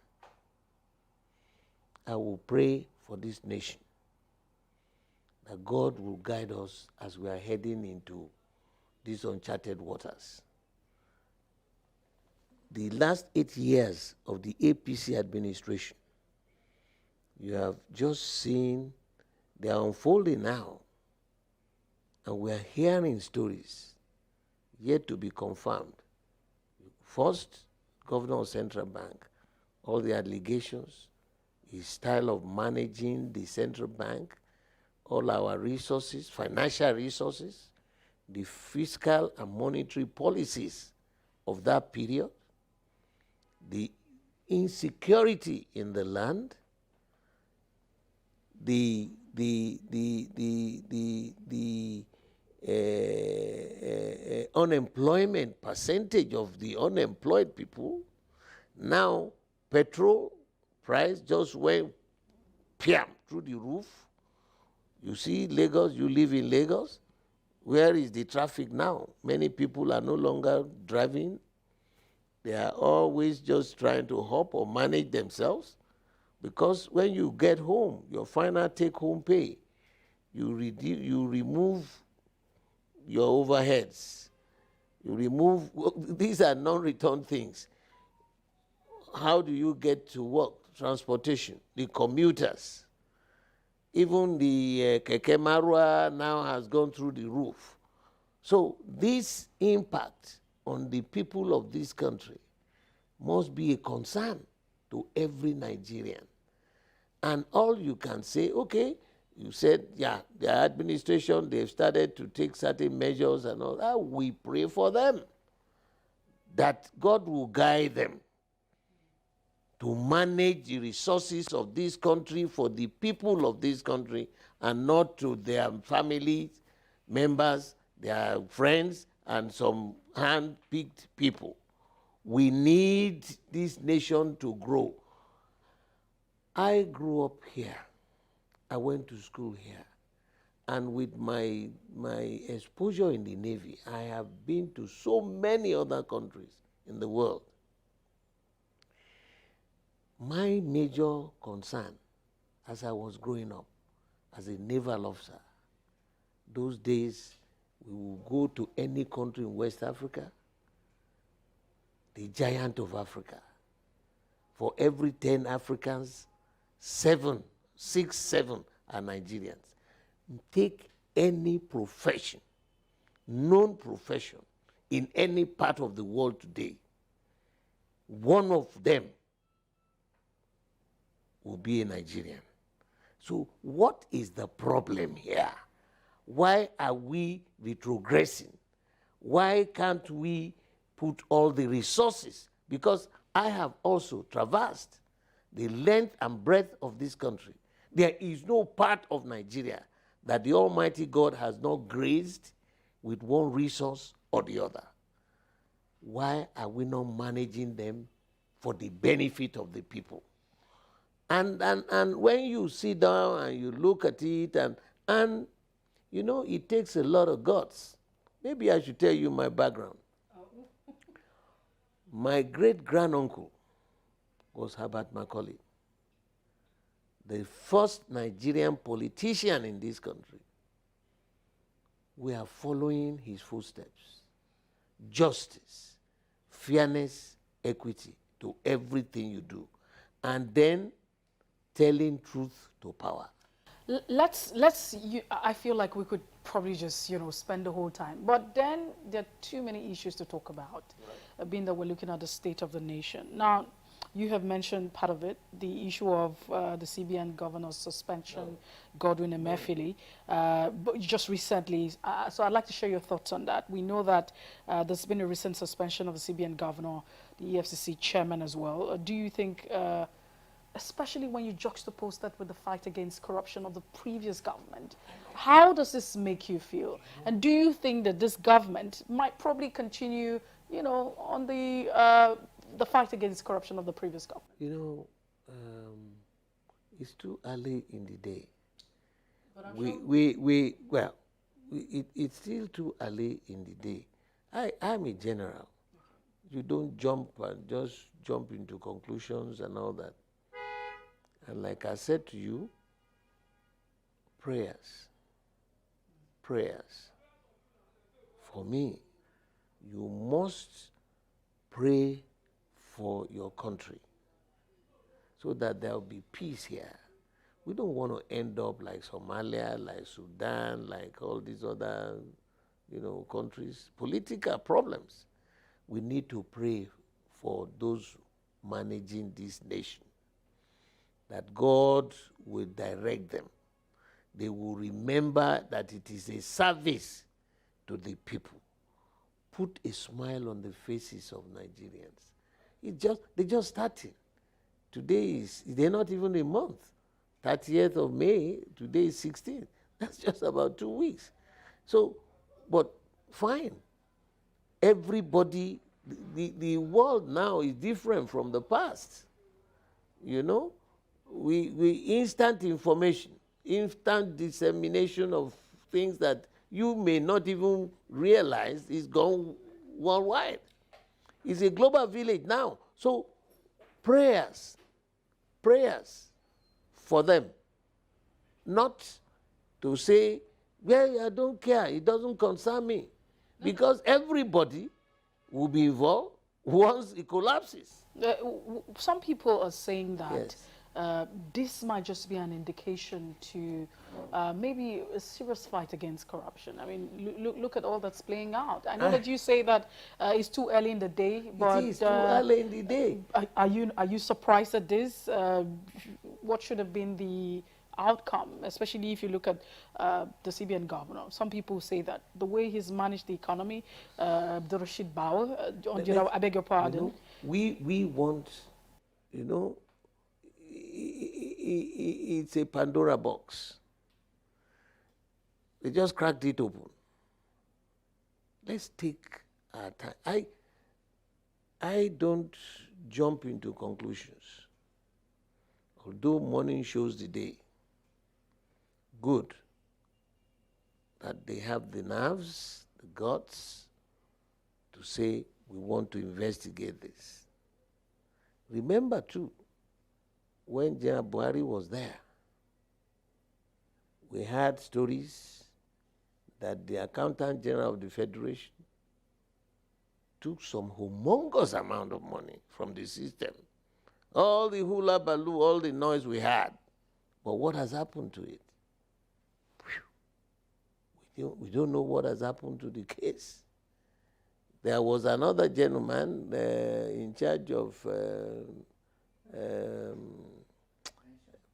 I will pray for this nation, that God will guide us as we are heading into these uncharted waters. The last 8 years of the APC administration, you have just seen they are unfolding now, and we are hearing stories yet to be confirmed. First, Governor of Central Bank, all the allegations, his style of managing the central bank, all our resources, financial resources, the fiscal and monetary policies of that period, the insecurity in the land, the unemployment percentage of the unemployed people. Now, petrol price just went through the roof. You see Lagos, you live in Lagos. Where is the traffic now? Many people are no longer driving. They are always just trying to hop or manage themselves, because when you get home, your final take-home pay, you remove your overheads. You remove, these are non-return things. How do you get to work? Transportation, the commuters. Even the Keke Marwa now has gone through the roof. So this impact on the people of this country must be a concern to every Nigerian. And all you can say, okay, you said, yeah, the administration, they've started to take certain measures and all that. We pray for them, that God will guide them to manage the resources of this country for the people of this country, and not to their family members, their friends, and some hand-picked people. We need this nation to grow. I grew up here. I went to school here. And with my exposure in the Navy, I have been to so many other countries in the world. My major concern as I was growing up as a naval officer, those days we would go to any country in West Africa, the giant of Africa. For every 10 Africans, 7 are Nigerians. Take any profession, known profession, in any part of the world today, one of them will be a Nigerian. So what is the problem here? Why are we retrogressing? Why can't we put all the resources? Because I have also traversed the length and breadth of this country. There is no part of Nigeria that the Almighty God has not graced with one resource or the other. Why are we not managing them for the benefit of the people? And when you sit down and you look at it, and you know, it takes a lot of guts. Maybe I should tell you my background. My great-granduncle was Herbert Macaulay, the first Nigerian politician in this country. We are following his footsteps. Justice, fairness, equity to everything you do. And then telling truth to power. I feel like we could probably just, spend the whole time. But then there are too many issues to talk about, being that we're looking at the state of the nation. Now, you have mentioned part of it, the issue of the CBN governor's suspension, Godwin Emefiele, but just recently. So I'd like to share your thoughts on that. We know that there's been a recent suspension of the CBN governor, the EFCC chairman as well. Do you think, especially when you juxtapose that with the fight against corruption of the previous government, how does this make you feel? And do you think that this government might probably continue, on the fight against corruption of the previous government? It's too early in the day It's still too early in the day. I'm a general. You don't jump and just jump into conclusions and all that. And like I said to you, prayers. For me, you must pray for your country so that there will be peace here. We don't want to end up like Somalia, like Sudan, like all these other, countries. Political problems. We need to pray for those managing this nation, that God will direct them. They will remember that it is a service to the people. Put a smile on the faces of Nigerians. They're just starting. They're not even a month. 30th of May, today is 16th. That's just about 2 weeks. So, but fine. Everybody, the world now is different from the past. We instant information, instant dissemination of things that you may not even realize is gone worldwide. It's a global village now. So prayers for them. Not to say, well, I don't care, it doesn't concern me. Because everybody will be involved once it collapses. Some people are saying that Yes. this might just be an indication to maybe a serious fight against corruption. I mean, look at all that's playing out. I know that you say that it's too early in the day, but It is too early in the day. Are you surprised at this? What should have been the outcome, especially if you look at the CBN governor? Some people say that the way he's managed the economy, Abdurrashid Bauer, I beg your pardon. We want, it's a Pandora box. They just cracked it open. Let's take our time. I don't jump into conclusions. Although morning shows the day, good that they have the nerves, the guts to say, we want to investigate this. Remember too, when General Buhari was there, we had stories that the Accountant General of the Federation took some humongous amount of money from the system. All the hula baloo, all the noise we had. But what has happened to it? We don't know what has happened to the case. There was another gentleman in charge of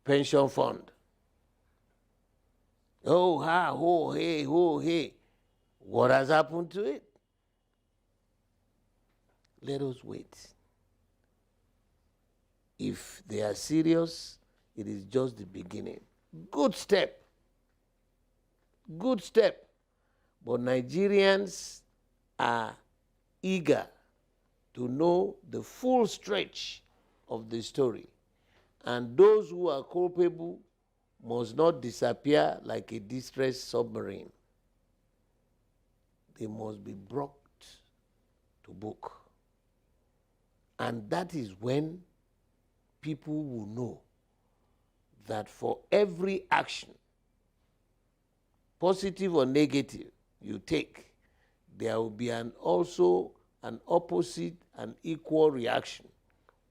pension fund. Oh, ha, ho, hey, ho, hey. What has happened to it? Let us wait. If they are serious, it is just the beginning. Good step. Good step. But Nigerians are eager to know the full stretch of the story. And those who are culpable must not disappear like a distressed submarine. They must be brought to book. And that is when people will know that for every action, positive or negative, you take, there will be also an opposite and equal reaction,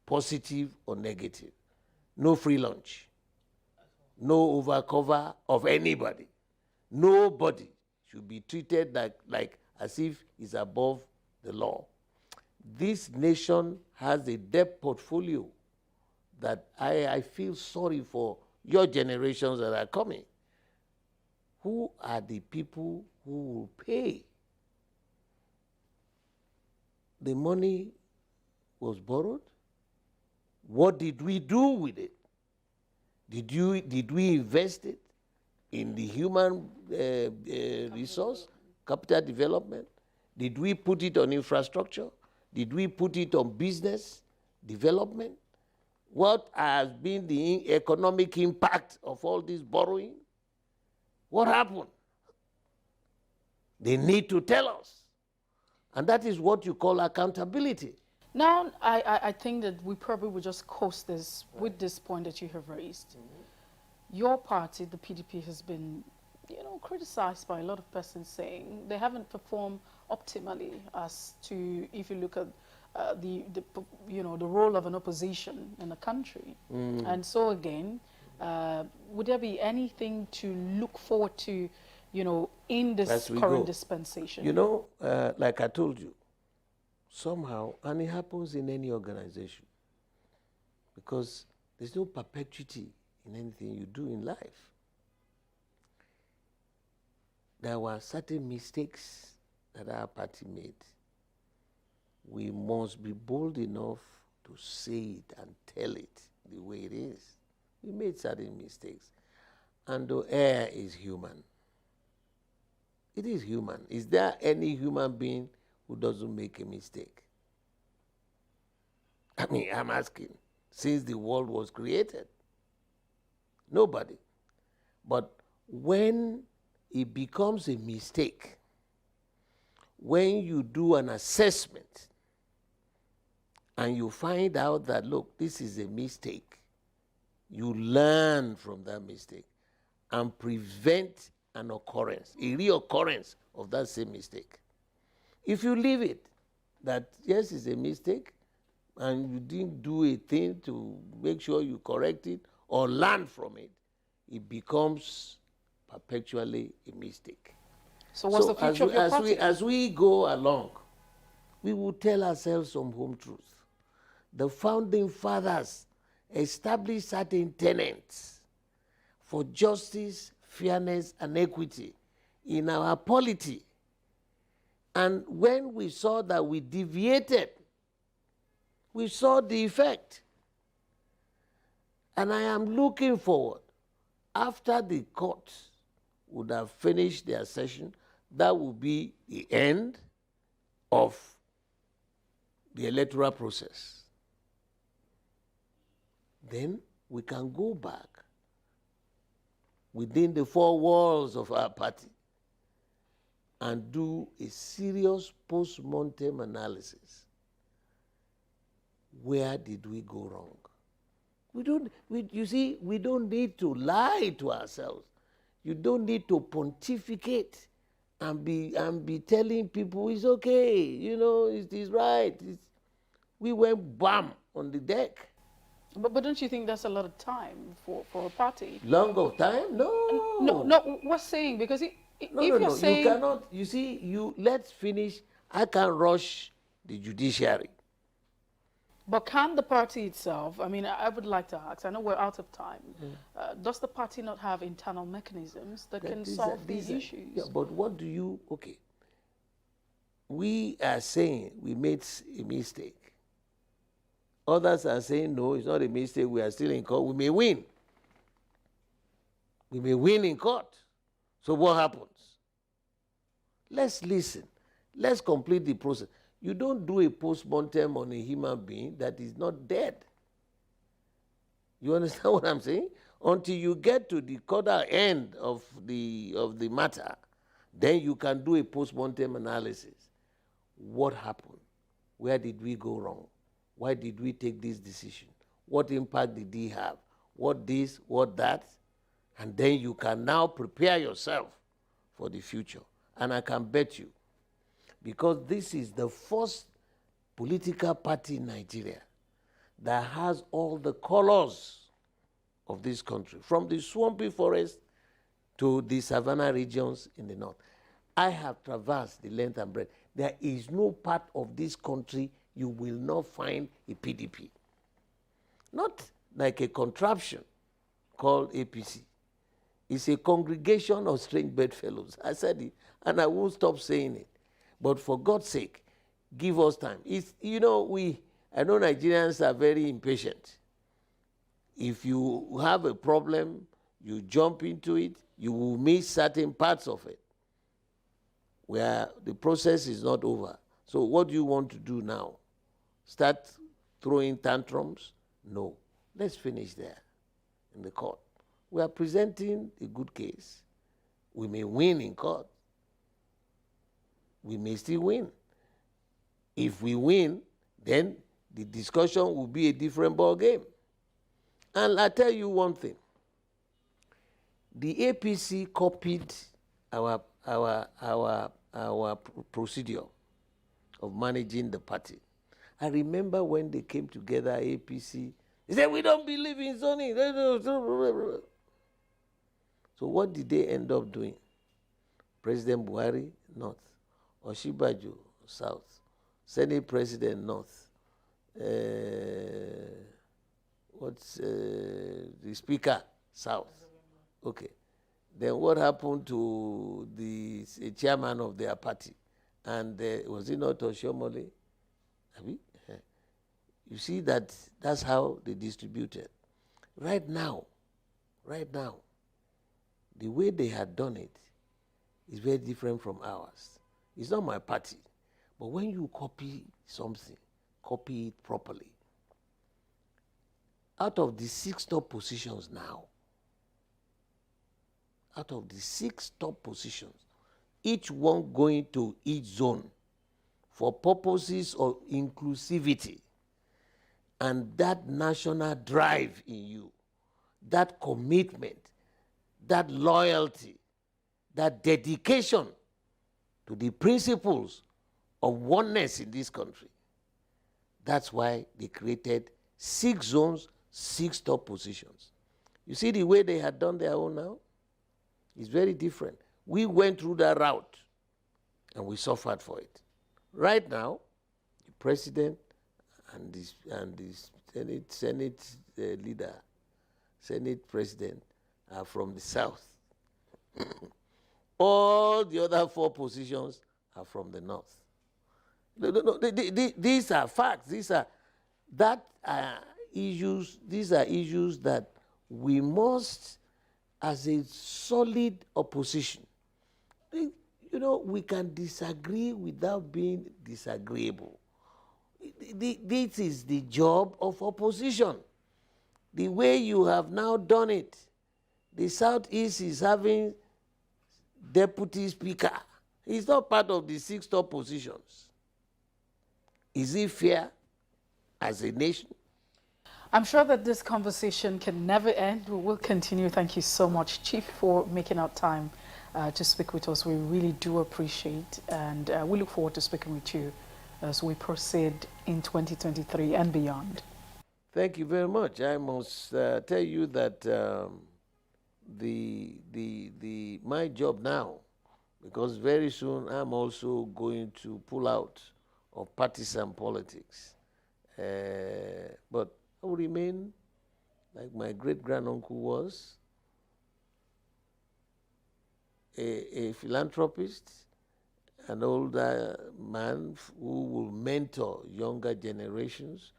positive or negative. No free lunch. No overcover of anybody. Nobody should be treated like as if he's above the law. This nation has a debt portfolio that I feel sorry for your generations that are coming. Who are the people who will pay? The money was borrowed. What did we do with it? Did we invest it in the human resource, capital development? Did we put it on infrastructure? Did we put it on business development? What has been the economic impact of all this borrowing? What happened? They need to tell us. And that is what you call accountability. Now, I think that we probably will just coast this with this point that you have raised. Your party, the PDP, has been, criticized by a lot of persons saying they haven't performed optimally as to, if you look at the role of an opposition in the country. And so again, would there be anything to look forward to, in this current dispensation? Like I told you, somehow, and it happens in any organization, because there's no perpetuity in anything you do in life. There were certain mistakes that our party made. We must be bold enough to say it and tell it the way it is. We made certain mistakes. And the air is human. It is human. Is there any human being who doesn't make a mistake? I mean, I'm asking, since the world was created, nobody. But when it becomes a mistake, when you do an assessment and you find out that, look, this is a mistake, you learn from that mistake and prevent an occurrence, a reoccurrence of that same mistake. If you leave it, that yes, it's a mistake, and you didn't do a thing to make sure you correct it or learn from it, it becomes perpetually a mistake. So what's the future of your party? As we go along, we will tell ourselves some home truths. The founding fathers established certain tenets for justice, fairness, and equity in our polity. And when we saw that we deviated, we saw the effect. And I am looking forward, after the court would have finished their session, that will be the end of the electoral process. Then we can go back within the four walls of our party and do a serious post-mortem analysis. Where did we go wrong? You see, we don't need to lie to ourselves. You don't need to pontificate and be telling people it's okay, it is right. We went bam on the deck. But don't you think that's a lot of time for a party? Long of time? No. No, what's saying? Because if you're saying... You cannot, you see, let's finish. I can't rush the judiciary. But can the party itself, I mean, I would like to ask, I know we're out of time, does the party not have internal mechanisms that can solve these issues? Yeah, but what do you, okay, we are saying we made a mistake. Others are saying, no, it's not a mistake, we are still in court, we may win. We may win in court. So what happens? Let's listen. Let's complete the process. You don't do a post-mortem on a human being that is not dead. You understand what I'm saying? Until you get to the caudal end of the matter, then you can do a post-mortem analysis. What happened? Where did we go wrong? Why did we take this decision? What impact did it have? What this, what that? And then you can now prepare yourself for the future. And I can bet you, because this is the first political party in Nigeria that has all the colors of this country, from the swampy forest to the savanna regions in the north. I have traversed the length and breadth. There is no part of this country you will not find a PDP. Not like a contraption called APC. It's a congregation of strange bedfellows. I said it, and I won't stop saying it. But for God's sake, give us time. I know Nigerians are very impatient. If you have a problem, you jump into it, you will miss certain parts of it, where the process is not over. So what do you want to do now? Start throwing tantrums? No. Let's finish there in the court. We are presenting a good case. We may win in court. We may still win. If we win, then the discussion will be a different ball game. And I tell you one thing. The APC copied our procedure of managing the party. I remember when they came together, APC, they said, we don't believe in zoning. So what did they end up doing? President Buhari, North. Osinbajo, South. Senate President, North. The Speaker, South. Okay. Then what happened to the chairman of their party? And was it not Oshomole? You see that's how they distributed. Right now, the way they had done it is very different from ours. It's not my party. But when you copy something, copy it properly. Out of the 6 top positions now, each one going to each zone for purposes of inclusivity, and that national drive in you, that commitment, that loyalty, that dedication to the principles of oneness in this country. That's why they created 6 zones, 6 top positions. You see the way they had done their own now? It's very different. We went through that route and we suffered for it. Right now, the president and the Senate leader, Senate president are from the South. All the other 4 positions are from the North. No, these are facts. These are issues that we must, as a solid opposition, we can disagree without being disagreeable. This is the job of opposition. The way you have now done it, the Southeast is having deputy speaker. He's not part of the 6 top positions. Is it fair as a nation? I'm sure that this conversation can never end. We will continue. Thank you so much, Chief, for making out time to speak with us. We really do appreciate, and we look forward to speaking with you as we proceed in 2023 and beyond. Thank you very much. I must tell you that my job now, because very soon I'm also going to pull out of partisan politics, but I will remain like my great-granduncle was, a philanthropist, an older man who will mentor younger generations,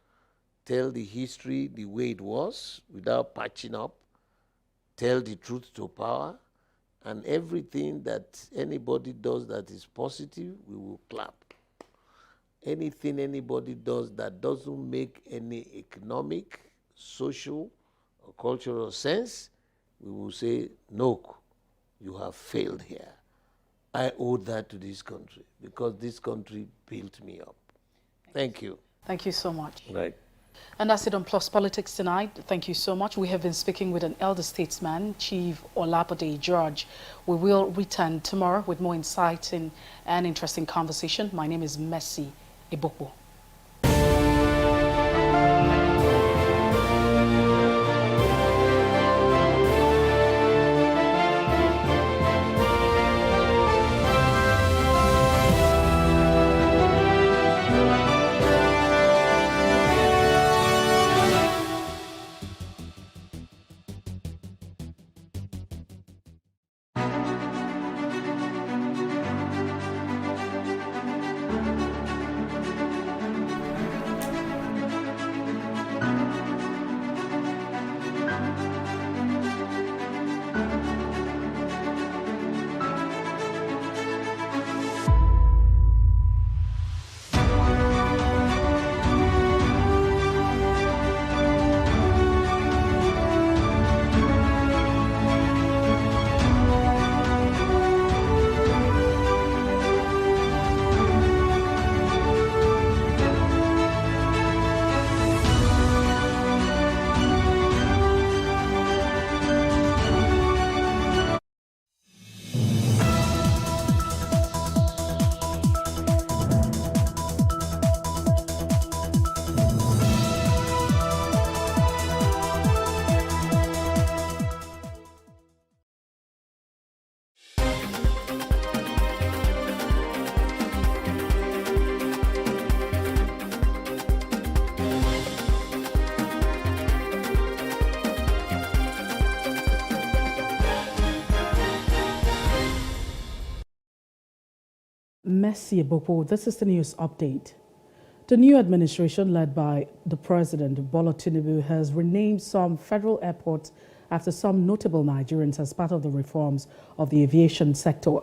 tell the history the way it was without patching up, tell the truth to power, and everything that anybody does that is positive, we will clap. Anything anybody does that doesn't make any economic, social, or cultural sense, we will say, no, you have failed here. I owe that to this country because this country built me up. Thank you. Thank you so much. Right. And that's it on Plus Politics tonight. Thank you so much. We have been speaking with an elder statesman, Chief Olabode George. We will return tomorrow with more exciting and interesting conversation. My name is Mercy Ibokbo. Messi Bopo. This is the news update. The new administration led by the President, Bola Tinubu, has renamed some federal airports after some notable Nigerians as part of the reforms of the aviation sector.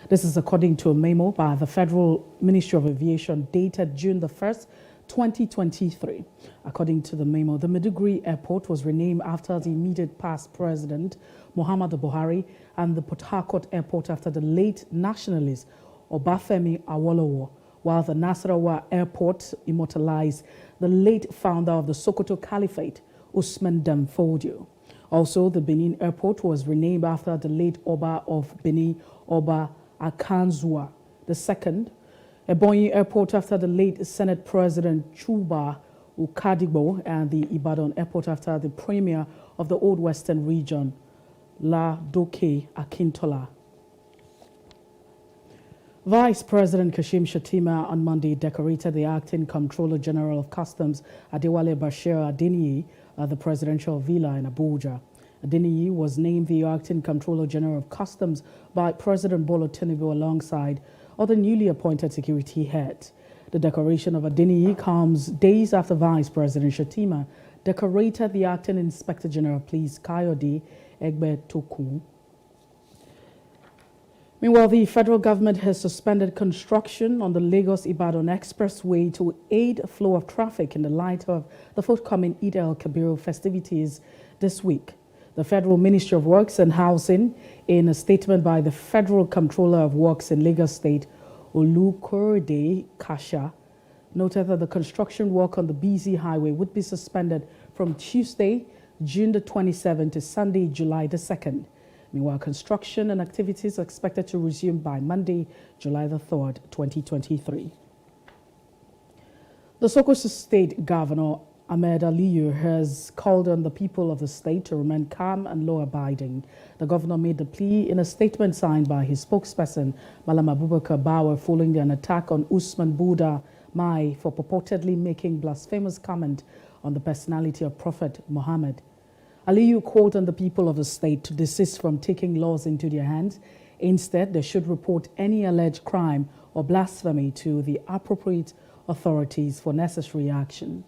This is according to a memo by the Federal Ministry of Aviation dated June the 1st, 2023. According to the memo, the Maiduguri Airport was renamed after the immediate past President, Muhammadu Buhari, and the Port Harcourt Airport after the late nationalist Obafemi Awolowo, while the Nasarawa Airport immortalized the late founder of the Sokoto Caliphate, Usman Dan Fodio. Also, the Benin Airport was renamed after the late Oba of Benin, Oba Akanzua II. Ebonyi Airport after the late Senate President Chuba Ukadigbo, and the Ibadan Airport after the Premier of the Old Western Region, Ladoke Akintola. Vice President Kashim Shettima on Monday decorated the Acting Comptroller General of Customs, Adewale Bashir Adeniyi, at the presidential villa in Abuja. Adeniyi was named the Acting Comptroller General of Customs by President Bola Tinubu alongside other newly appointed security heads. The decoration of Adeniyi comes days after Vice President Shettima decorated the Acting Inspector General of Police, Kayode Egbetoku. Meanwhile, the federal government has suspended construction on the Lagos-Ibadan Expressway to aid flow of traffic in the light of the forthcoming Eid al-Kabir festivities this week. The Federal Ministry of Works and Housing, in a statement by the Federal Comptroller of Works in Lagos State, Olukorede Kasha, noted that the construction work on the BZ Highway would be suspended from Tuesday, June the 27th to Sunday, July the 2nd. Meanwhile, construction and activities are expected to resume by Monday, July the 3rd, 2023. The Sokoto State Governor, Ahmed Aliyu, has called on the people of the state to remain calm and law-abiding. The governor made the plea in a statement signed by his spokesperson, Malam Abubakar Bawa, following an attack on Usman Buda Mai for purportedly making blasphemous comment on the personality of Prophet Muhammad. Aliyu called on the people of the state to desist from taking laws into their hands. Instead, they should report any alleged crime or blasphemy to the appropriate authorities for necessary action.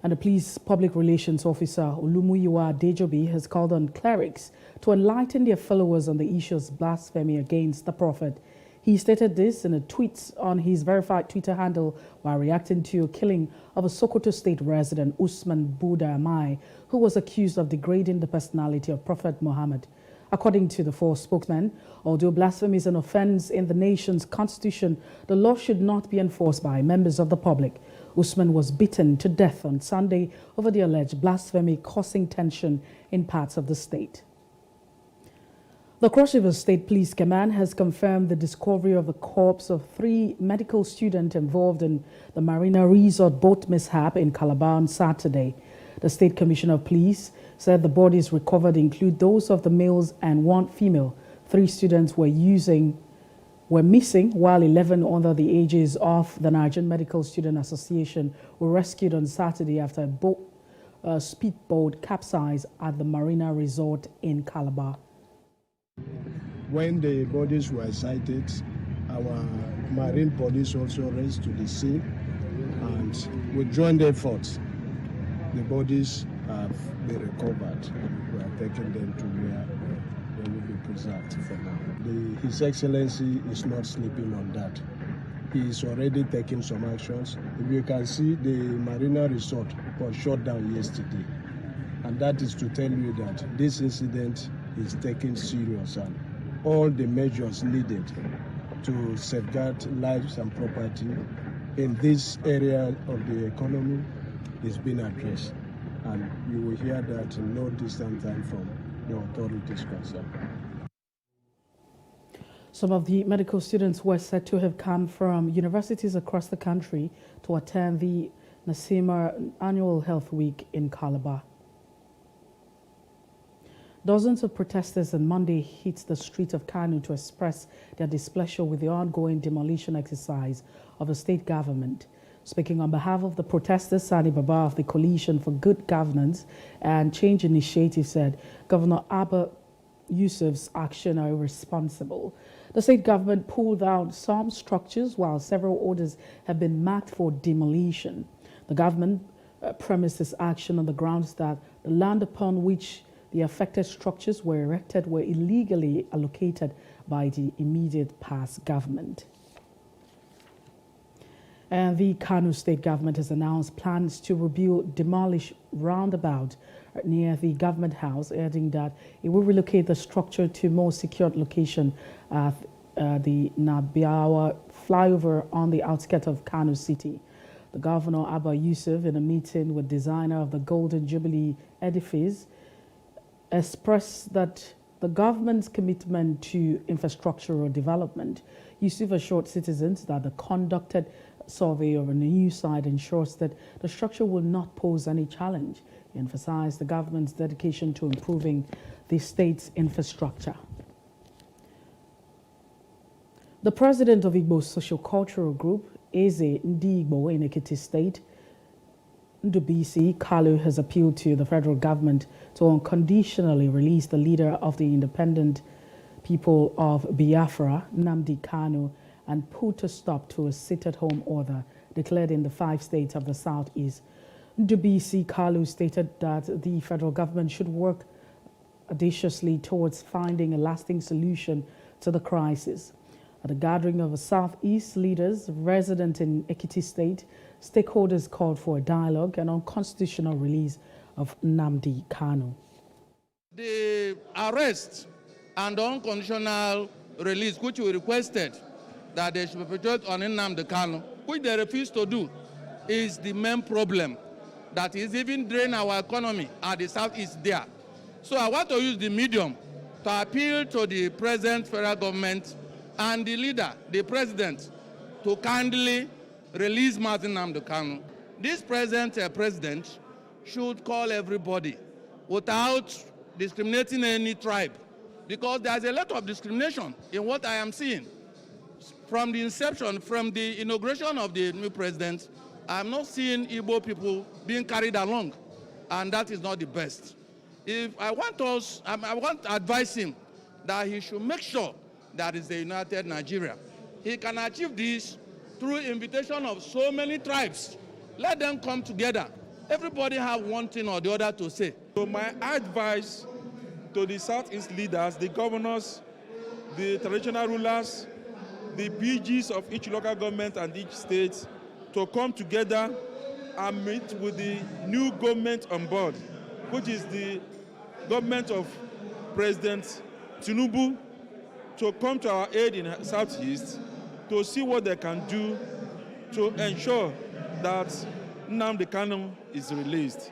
And the police public relations officer, Olumuyiwa Dejobi, has called on clerics to enlighten their followers on the issues of blasphemy against the prophet. He stated this in a tweet on his verified Twitter handle while reacting to a killing of a Sokoto State resident, Usman Buda Mai, who was accused of degrading the personality of Prophet Muhammad. According to the four spokesmen, although blasphemy is an offense in the nation's constitution, the law should not be enforced by members of the public. Usman was beaten to death on Sunday over the alleged blasphemy, causing tension in parts of the state. The Cross River State Police Command has confirmed the discovery of the corpse of 3 medical students involved in the Marina Resort boat mishap in Calabar on Saturday. The State Commissioner of Police said the bodies recovered include those of the males and 1 female. 3 students were missing, while 11 under the ages of the Nigerian Medical Student Association were rescued on Saturday after a speedboat capsized at the Marina Resort in Calabar. When the bodies were sighted, our marine police also raced to the scene, and with joint efforts, the bodies have been recovered. We are taking them to where they will be preserved for now. His Excellency is not sleeping on that. He is already taking some actions. If you can see, the Marina Resort was shut down yesterday, and that is to tell you that this incident is taken serious, and all the measures needed to safeguard lives and property in this area of the economy is being addressed. And you will hear that in no distant time from the authorities concerned. Some of the medical students were said to have come from universities across the country to attend the Nasima Annual Health Week in Calabar. Dozens of protesters on Monday hit the streets of Kano to express their displeasure with the ongoing demolition exercise of the state government. Speaking on behalf of the protesters, Sani Baba of the Coalition for Good Governance and Change Initiative said Governor Abba Yusuf's action are irresponsible. The state government pulled down some structures while several orders have been marked for demolition. The government premised this action on the grounds that the land upon which the affected structures were erected were illegally allocated by the immediate past government. And the Kano state government has announced plans to rebuild demolished roundabout near the government house, adding that it will relocate the structure to a more secured location at the Nabiawa flyover on the outskirts of Kano City. The governor, Abba Yusuf, in a meeting with designer of the Golden Jubilee edifice, expressed that the government's commitment to infrastructural development. Yusuf assured citizens that the conducted survey of a new site ensures that the structure will not pose any challenge. He emphasized the government's dedication to improving the state's infrastructure. The president of Igbo's socio-cultural group, Eze Ndi Igbo in Ekiti State, Ndubisi Kalu, has appealed to the federal government to unconditionally release the leader of the independent people of Biafra, Nnamdi Kanu, and put a stop to a sit-at-home order declared in the 5 states of the Southeast. Ndubisi Kalu stated that the federal government should work audaciously towards finding a lasting solution to the crisis. At a gathering of Southeast leaders resident in Ekiti State, stakeholders called for a dialogue and unconstitutional release of Nnamdi Kanu. The arrest and unconditional release, which we requested that they should perpetrate on Nnamdi Kanu, which they refuse to do, is the main problem that is even draining our economy at the Southeast there. So I want to use the medium to appeal to the present federal government and the leader, the president, to kindly release Martin Nnamdi Kanu. This present president should call everybody without discriminating any tribe, because there's a lot of discrimination in what I am seeing. From the inception, from the inauguration of the new president, I'm not seeing Igbo people being carried along, and that is not the best. I want to advise him that he should make sure that is the united Nigeria. He can achieve this through invitation of so many tribes. Let them come together. Everybody have one thing or the other to say. So my advice to the Southeast leaders, the governors, the traditional rulers, the PGs of each local government and each state to come together and meet with the new government on board, which is the government of President Tinubu, to come to our aid in the Southeast to see what they can do to ensure that Nnamdi Kanu is released.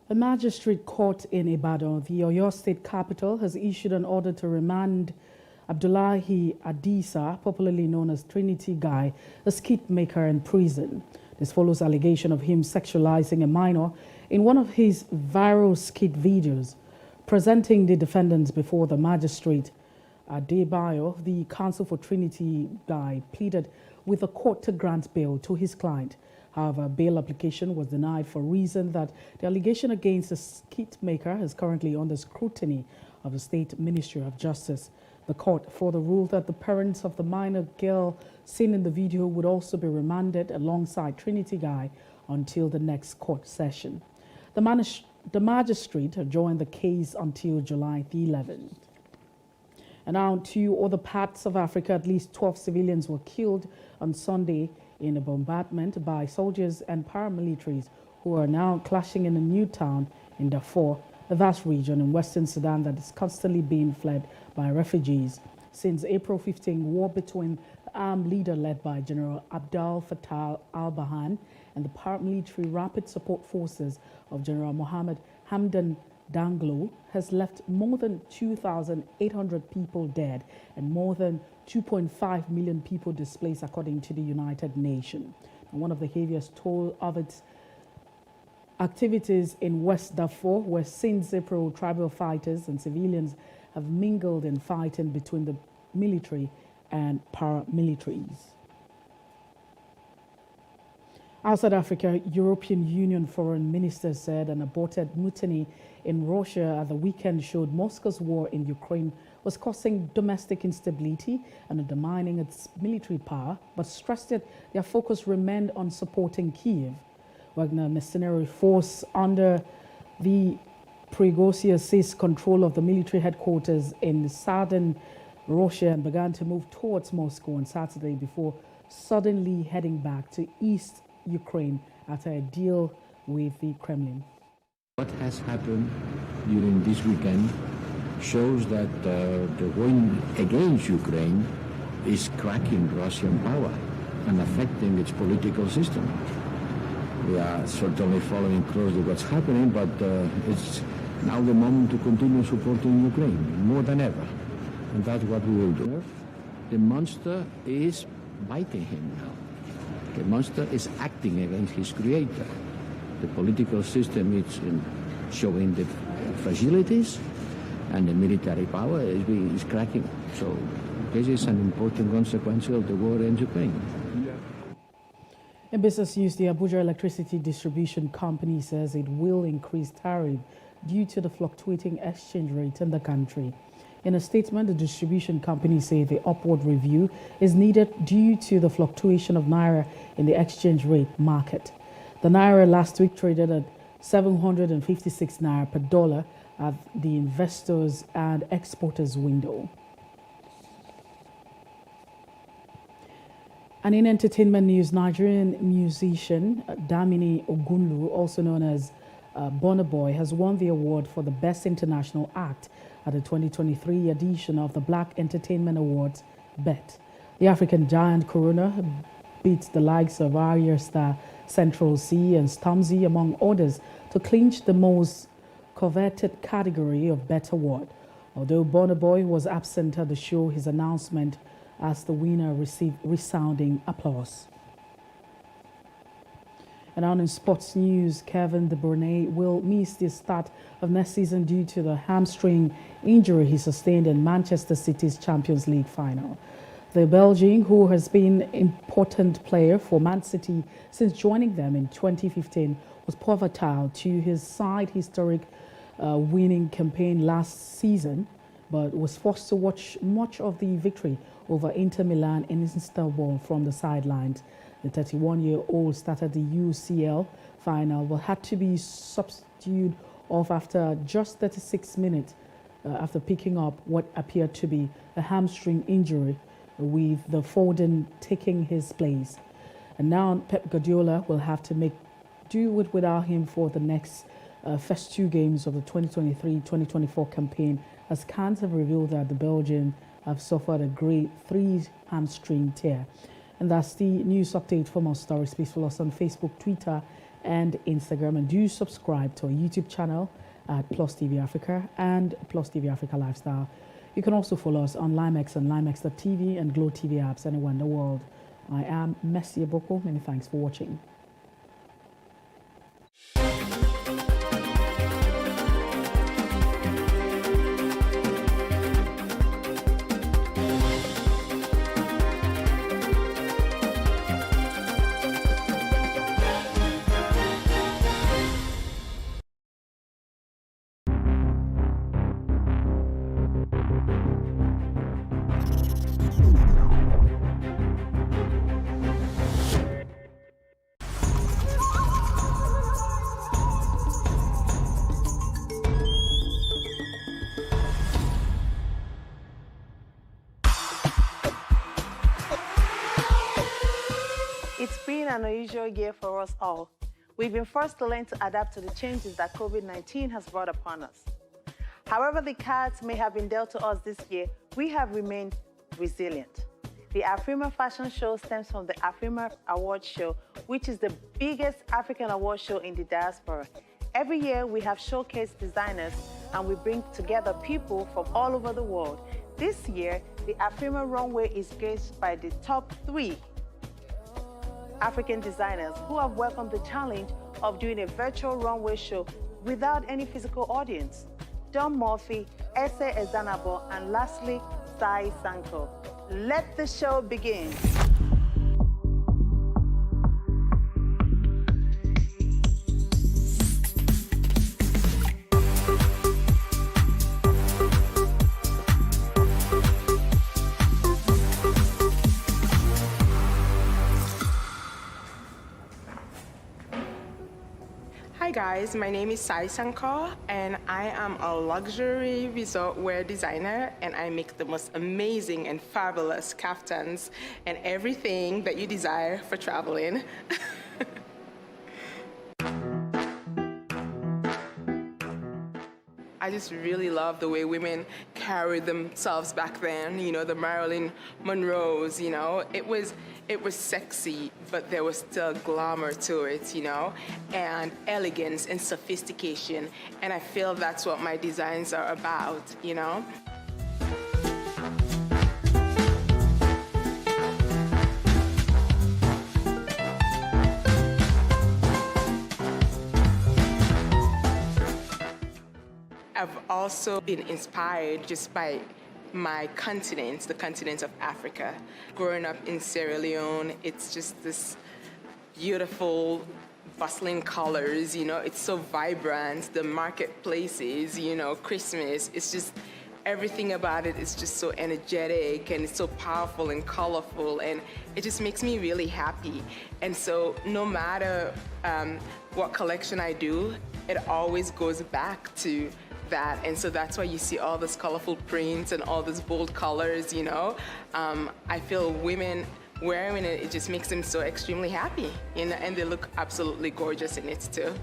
A magistrate court in Ibadan, the Oyo State capital, has issued an order to remand Abdullahi Adisa, popularly known as Trinity Guy, a skit maker, in prison. This follows allegation of him sexualizing a minor in one of his viral skit videos. Presenting the defendants before the magistrate, Adebayo, the counsel for Trinity Guy, pleaded with the court to grant bail to his client. However, bail application was denied for reason that the allegation against the skit maker is currently under scrutiny of the State Ministry of Justice. The court further ruled that the parents of the minor girl seen in the video would also be remanded alongside Trinity Guy until the next court session. The magistrate adjourned the case until July the 11th. And now to other parts of Africa, at least 12 civilians were killed on Sunday in a bombardment by soldiers and paramilitaries who are now clashing in a new town in Darfur, a vast region in Western Sudan that is constantly being fled by refugees. Since April 15, war between the armed leader led by General Abdel Fattah al-Burhan and the paramilitary rapid support forces of General Mohammed Hamdan Daglo has left more than 2,800 people dead and more than 2.5 million people displaced, according to the United Nations. And one of the heaviest toll of its activities in West Darfur, where since April tribal fighters and civilians have mingled in fighting between the military and paramilitaries. Outside Africa, European Union foreign ministers said an aborted mutiny in Russia at the weekend showed Moscow's war in Ukraine was causing domestic instability and undermining its military power, but stressed that their focus remained on supporting Kyiv. Wagner mercenary force under the Prigozhin seized control of the military headquarters in southern Russia and began to move towards Moscow on Saturday before suddenly heading back to East Ukraine after a deal with the Kremlin. What has happened during this weekend shows that the war against Ukraine is cracking Russian power and affecting its political system. We are certainly following closely what's happening, but it's now the moment to continue supporting Ukraine more than ever. And that's what we will do. The monster is biting him now. The monster is acting against his creator. The political system is showing the fragilities, and the military power is cracking. So this is an important consequence of the war in Ukraine. In business news, the Abuja Electricity Distribution Company says it will increase tariff due to the fluctuating exchange rate in the country. In a statement, the distribution company said the upward review is needed due to the fluctuation of naira in the exchange rate market. The naira last week traded at 756 naira per dollar at the investors and exporters window. And in entertainment news, Nigerian musician Damini Ogunlu, also known as Burna Boy, has won the award for the Best International Act at the 2023 edition of the Black Entertainment Awards, BET. The African giant Corona beat the likes of Arya Star, Central C and Stormzy, among others, to clinch the most coveted category of BET Award. Although Burna Boy was absent at the show, his announcement as the winner received resounding applause. And on in sports news, Kevin De Bruyne will miss the start of next season due to the hamstring injury he sustained in Manchester City's Champions League final. The Belgian, who has been an important player for Man City since joining them in 2015, was pivotal to his side historic winning campaign last season, but was forced to watch much of the victory over Inter Milan in Istanbul from the sidelines. The 31-year-old started the UCL final but had to be substituted off after just 36 minutes after picking up what appeared to be a hamstring injury, with the Foden taking his place. And now Pep Guardiola will have to make do without him for the next first two games of the 2023-2024 campaign, as scans have revealed that the Belgian have suffered a grade 3 hamstring tear. And that's the news update. For more stories, please follow us on Facebook, Twitter, and Instagram. And do subscribe to our YouTube channel at Plus TV Africa and Plus TV Africa Lifestyle. You can also follow us on Limex and Limex.tv and Glow TV apps anywhere in the world. I am Messi Aboko. Many thanks for watching. It's been an unusual year for us all. We've been forced to learn to adapt to the changes that COVID-19 has brought upon us. However the cards may have been dealt to us this year, we have remained resilient. The Afrima Fashion Show stems from the Afrima Awards Show, which is the biggest African award show in the diaspora. Every year, we have showcased designers and we bring together people from all over the world. This year, the Afrima Runway is graced by the top 3 African designers who have welcomed the challenge of doing a virtual runway show without any physical audience. Don Murphy, Ese Ezanabo, and lastly, Sai Sanko. Let the show begin. Hi guys, my name is Sai Sankar and I am a luxury resort wear designer and I make the most amazing and fabulous kaftans and everything that you desire for traveling. I just really love the way women carried themselves back then, you know, the Marilyn Monroes, you know. It was sexy, but there was still glamour to it, you know, and elegance and sophistication. And I feel that's what my designs are about, you know. I've also been inspired just by my continent, the continent of Africa. Growing up in Sierra Leone, it's just this beautiful, bustling colors, you know, it's so vibrant, the marketplaces, you know, Christmas, it's just, everything about it is just so energetic and it's so powerful and colorful and it just makes me really happy. And so no matter what collection I do, it always goes back to that. And so that's why you see all this colorful prints and all these bold colors, you know. I feel women wearing it, it just makes them so extremely happy, you know, and they look absolutely gorgeous in it too.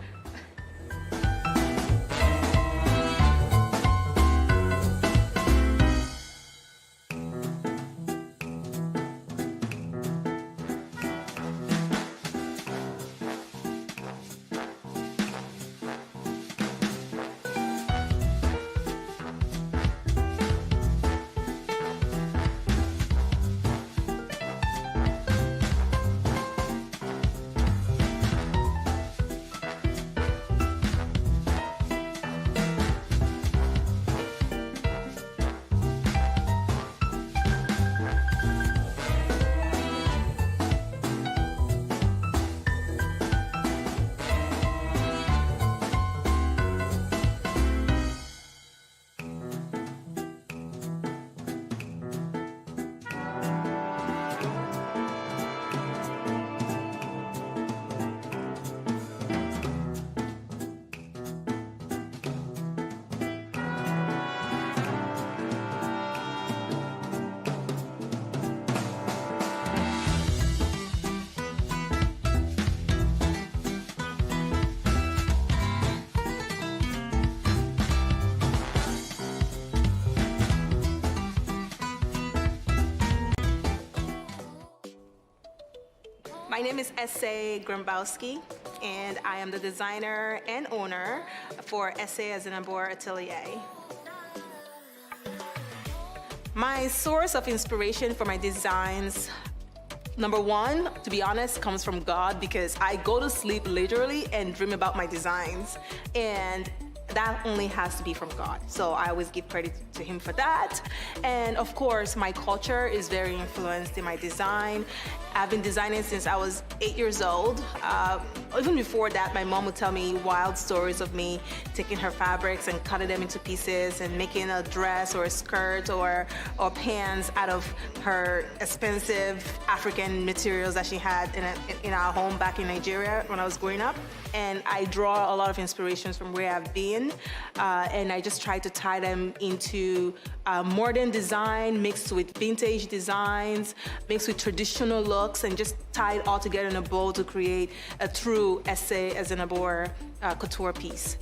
My name is Ese Grambowski, and I am the designer and owner for Ese Azinabor Atelier. My source of inspiration for my designs, number one, to be honest, comes from God because I go to sleep literally and dream about my designs. And that only has to be from God. So I always give credit to Him for that. And of course, my culture is very influenced in my design. I've been designing since I was 8 years old. Even before that, my mom would tell me wild stories of me taking her fabrics and cutting them into pieces and making a dress or a skirt or pants out of her expensive African materials that she had in our home back in Nigeria when I was growing up. And I draw a lot of inspirations from where I've been, and I just try to tie them into modern design mixed with vintage designs, mixed with traditional looks, and just tie it all together in a bowl to create a true Ese Azinabor couture piece.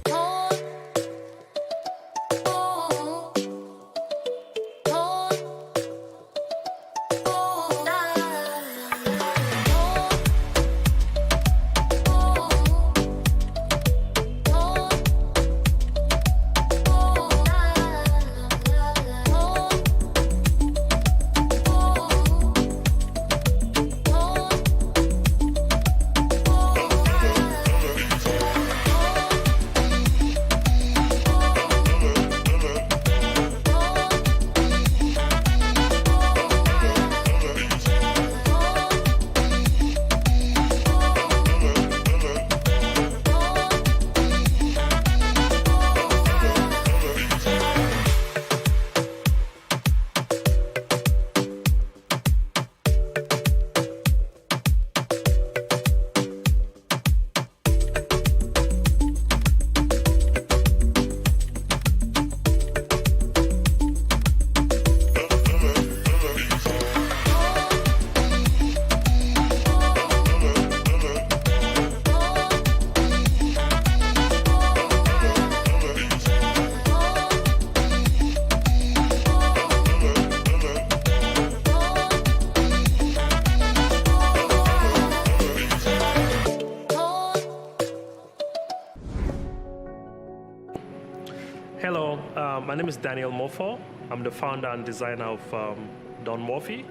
My name is Daniel Mofo. I'm the founder and designer of Don Morphy,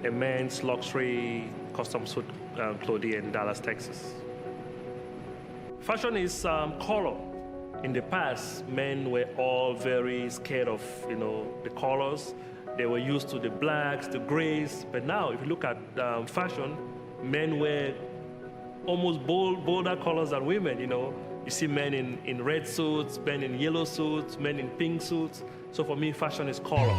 a men's luxury custom suit clothing in Dallas, Texas. Fashion is color. In the past, men were all very scared of, the colors. They were used to the blacks, the grays. But now, if you look at fashion, men wear almost bolder colors than women, You see men in red suits, men in yellow suits, men in pink suits. So for me, fashion is color.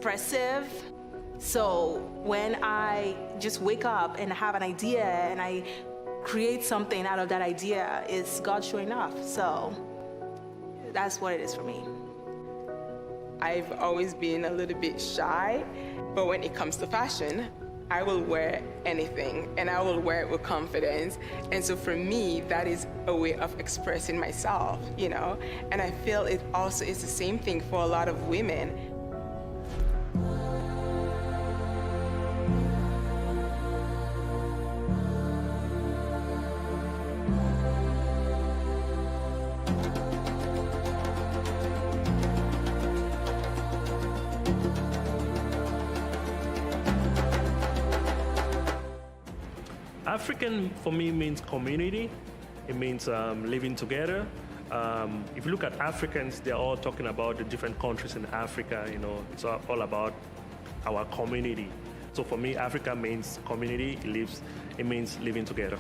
expressive. So when I just wake up and have an idea and I create something out of that idea, it's God showing off. So that's what it is for me. I've always been a little bit shy, but when it comes to fashion, I will wear anything and I will wear it with confidence. And so for me, that is a way of expressing myself, you know? And I feel it also is the same thing for a lot of women. African for me means community. It means living together. If you look at Africans, they're all talking about the different countries in Africa. You know, it's all about our community. So for me, Africa means community. It means living together.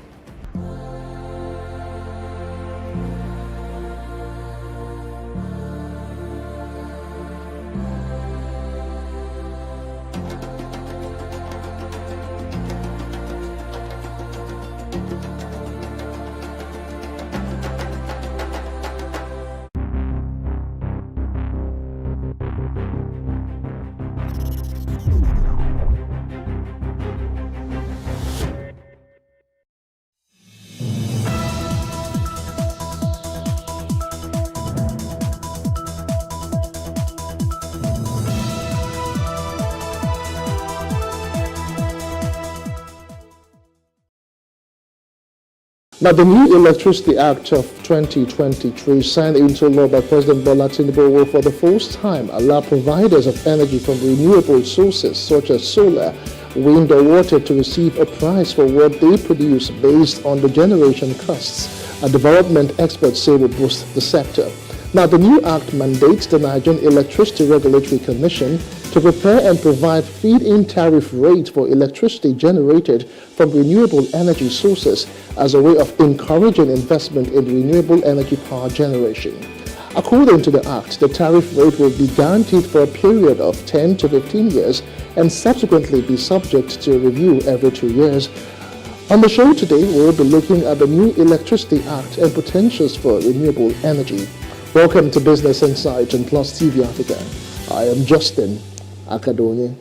Now, the new Electricity Act of 2023, signed into law by President Bola Tinubu, will for the first time allow providers of energy from renewable sources such as solar, wind or water to receive a price for what they produce based on the generation costs. A development experts say will boost the sector. Now, the new act mandates the Nigerian Electricity Regulatory Commission to prepare and provide feed-in tariff rates for electricity generated from renewable energy sources as a way of encouraging investment in renewable energy power generation. According to the act, the tariff rate will be guaranteed for a period of 10 to 15 years and subsequently be subject to review every 2 years. On the show today, we'll be looking at the new Electricity Act and potentials for renewable energy. Welcome to Business Insight on Plus TV Africa. I am Justin Akadoni.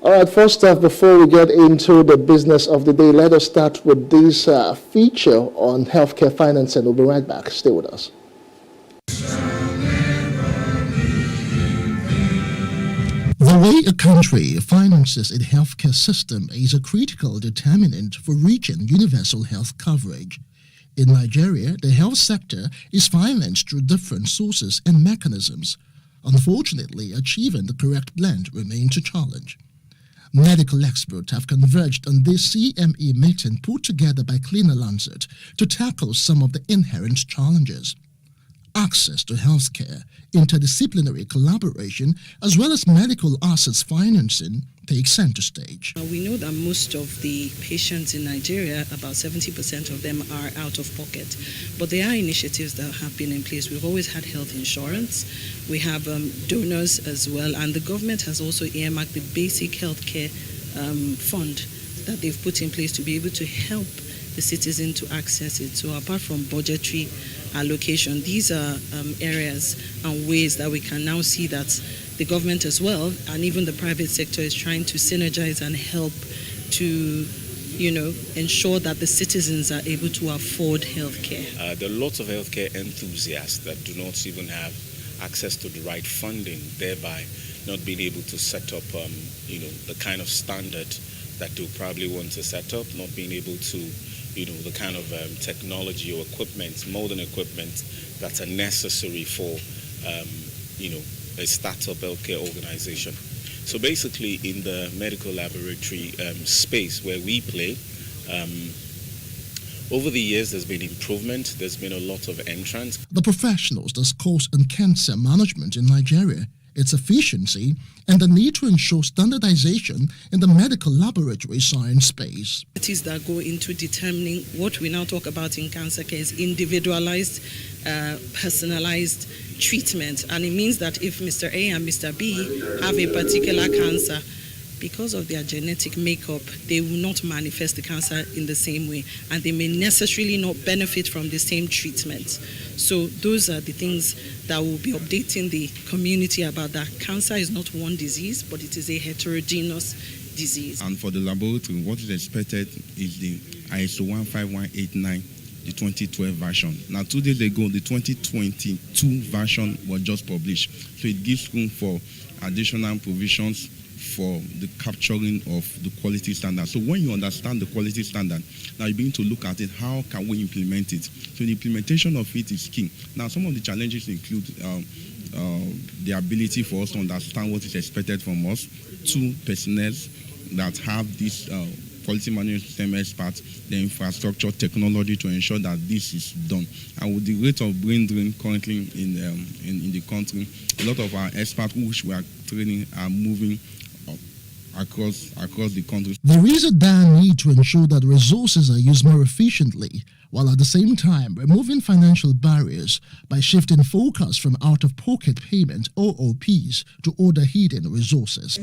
All right, first off, before we get into the business of the day, let us start with this feature on healthcare financing. We'll be right back. Stay with us. The way a country finances its healthcare system is a critical determinant for reaching universal health coverage. In Nigeria, the health sector is financed through different sources and mechanisms. Unfortunately, achieving the correct blend remains a challenge. Medical experts have converged on this CME meeting put together by Cleaner Lancet to tackle some of the inherent challenges. Access to healthcare, interdisciplinary collaboration, as well as medical assets financing take center stage. We know that most of the patients in Nigeria, about 70% of them are out of pocket. But there are initiatives that have been in place. We've always had health insurance. We have donors as well. And the government has also earmarked the basic healthcare fund that they've put in place to be able to help the citizen to access it. So apart from budgetary allocation, these are areas and ways that we can now see that the government as well, and even the private sector, is trying to synergize and help to, ensure that the citizens are able to afford healthcare. There are lots of healthcare enthusiasts that do not even have access to the right funding, thereby not being able to set up, the kind of standard that they probably want to set up, not being able to, the kind of technology or equipment, modern equipment that are necessary for, a startup healthcare organization. So basically, in the medical laboratory space where we play, Over the years, there's been improvement. There's been a lot of entrants. The professionals discourse on cancer management in Nigeria, its efficiency, and the need to ensure standardization in the medical laboratory science space. Activities that go into determining what we now talk about in cancer care is individualized, personalized treatment. And it means that if Mr. A and Mr. B have a particular cancer, because of their genetic makeup, they will not manifest the cancer in the same way, and they may necessarily not benefit from the same treatment. So those are the things that will be updating the community about that. Cancer is not one disease, but it is a heterogeneous disease. And for the laboratory, what is expected is the ISO 15189, the 2012 version. Now, 2 days ago, the 2022 version was just published. So it gives room for additional provisions for the capturing of the quality standard. So when you understand the quality standard, now you begin to look at it, how can we implement it? So the implementation of it is key. Now, some of the challenges include the ability for us to understand what is expected from us, 2 personnel that have this quality management system experts, the infrastructure, technology to ensure that this is done. And with the rate of brain drain currently in the country, a lot of our experts which we are training are moving across the country. There is a dire need to ensure that resources are used more efficiently, while at the same time removing financial barriers by shifting focus from out-of-pocket payment OOPs to other hidden resources.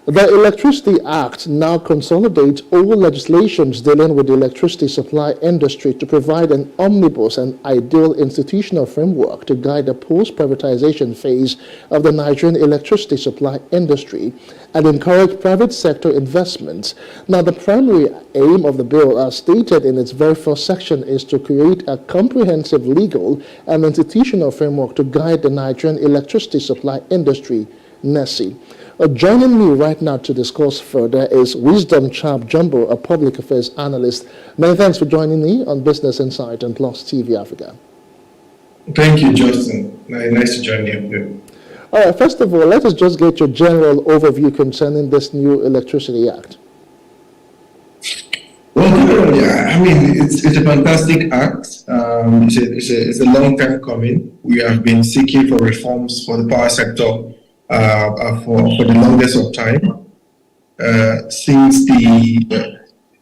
The Electricity Act now consolidates all legislations dealing with the electricity supply industry to provide an omnibus and ideal institutional framework to guide the post-privatization phase of the Nigerian electricity supply industry and encourage private sector investments. Now, the primary aim of the bill, as stated in its very first section, is to create a comprehensive legal and institutional framework to guide the Nigerian electricity supply industry, NESI. Joining me right now to discuss further is Wisdom Chap Jumbo, a public affairs analyst. Many thanks for joining me on Business Insight and Plus TV Africa. Thank you, Justin. Nice to join you here. All right, first of all, let us just get your general overview concerning this new Electricity Act. Well, yeah, I mean, it's a fantastic act. It's a long time coming. We have been seeking for reforms for the power sector for the longest of time, since the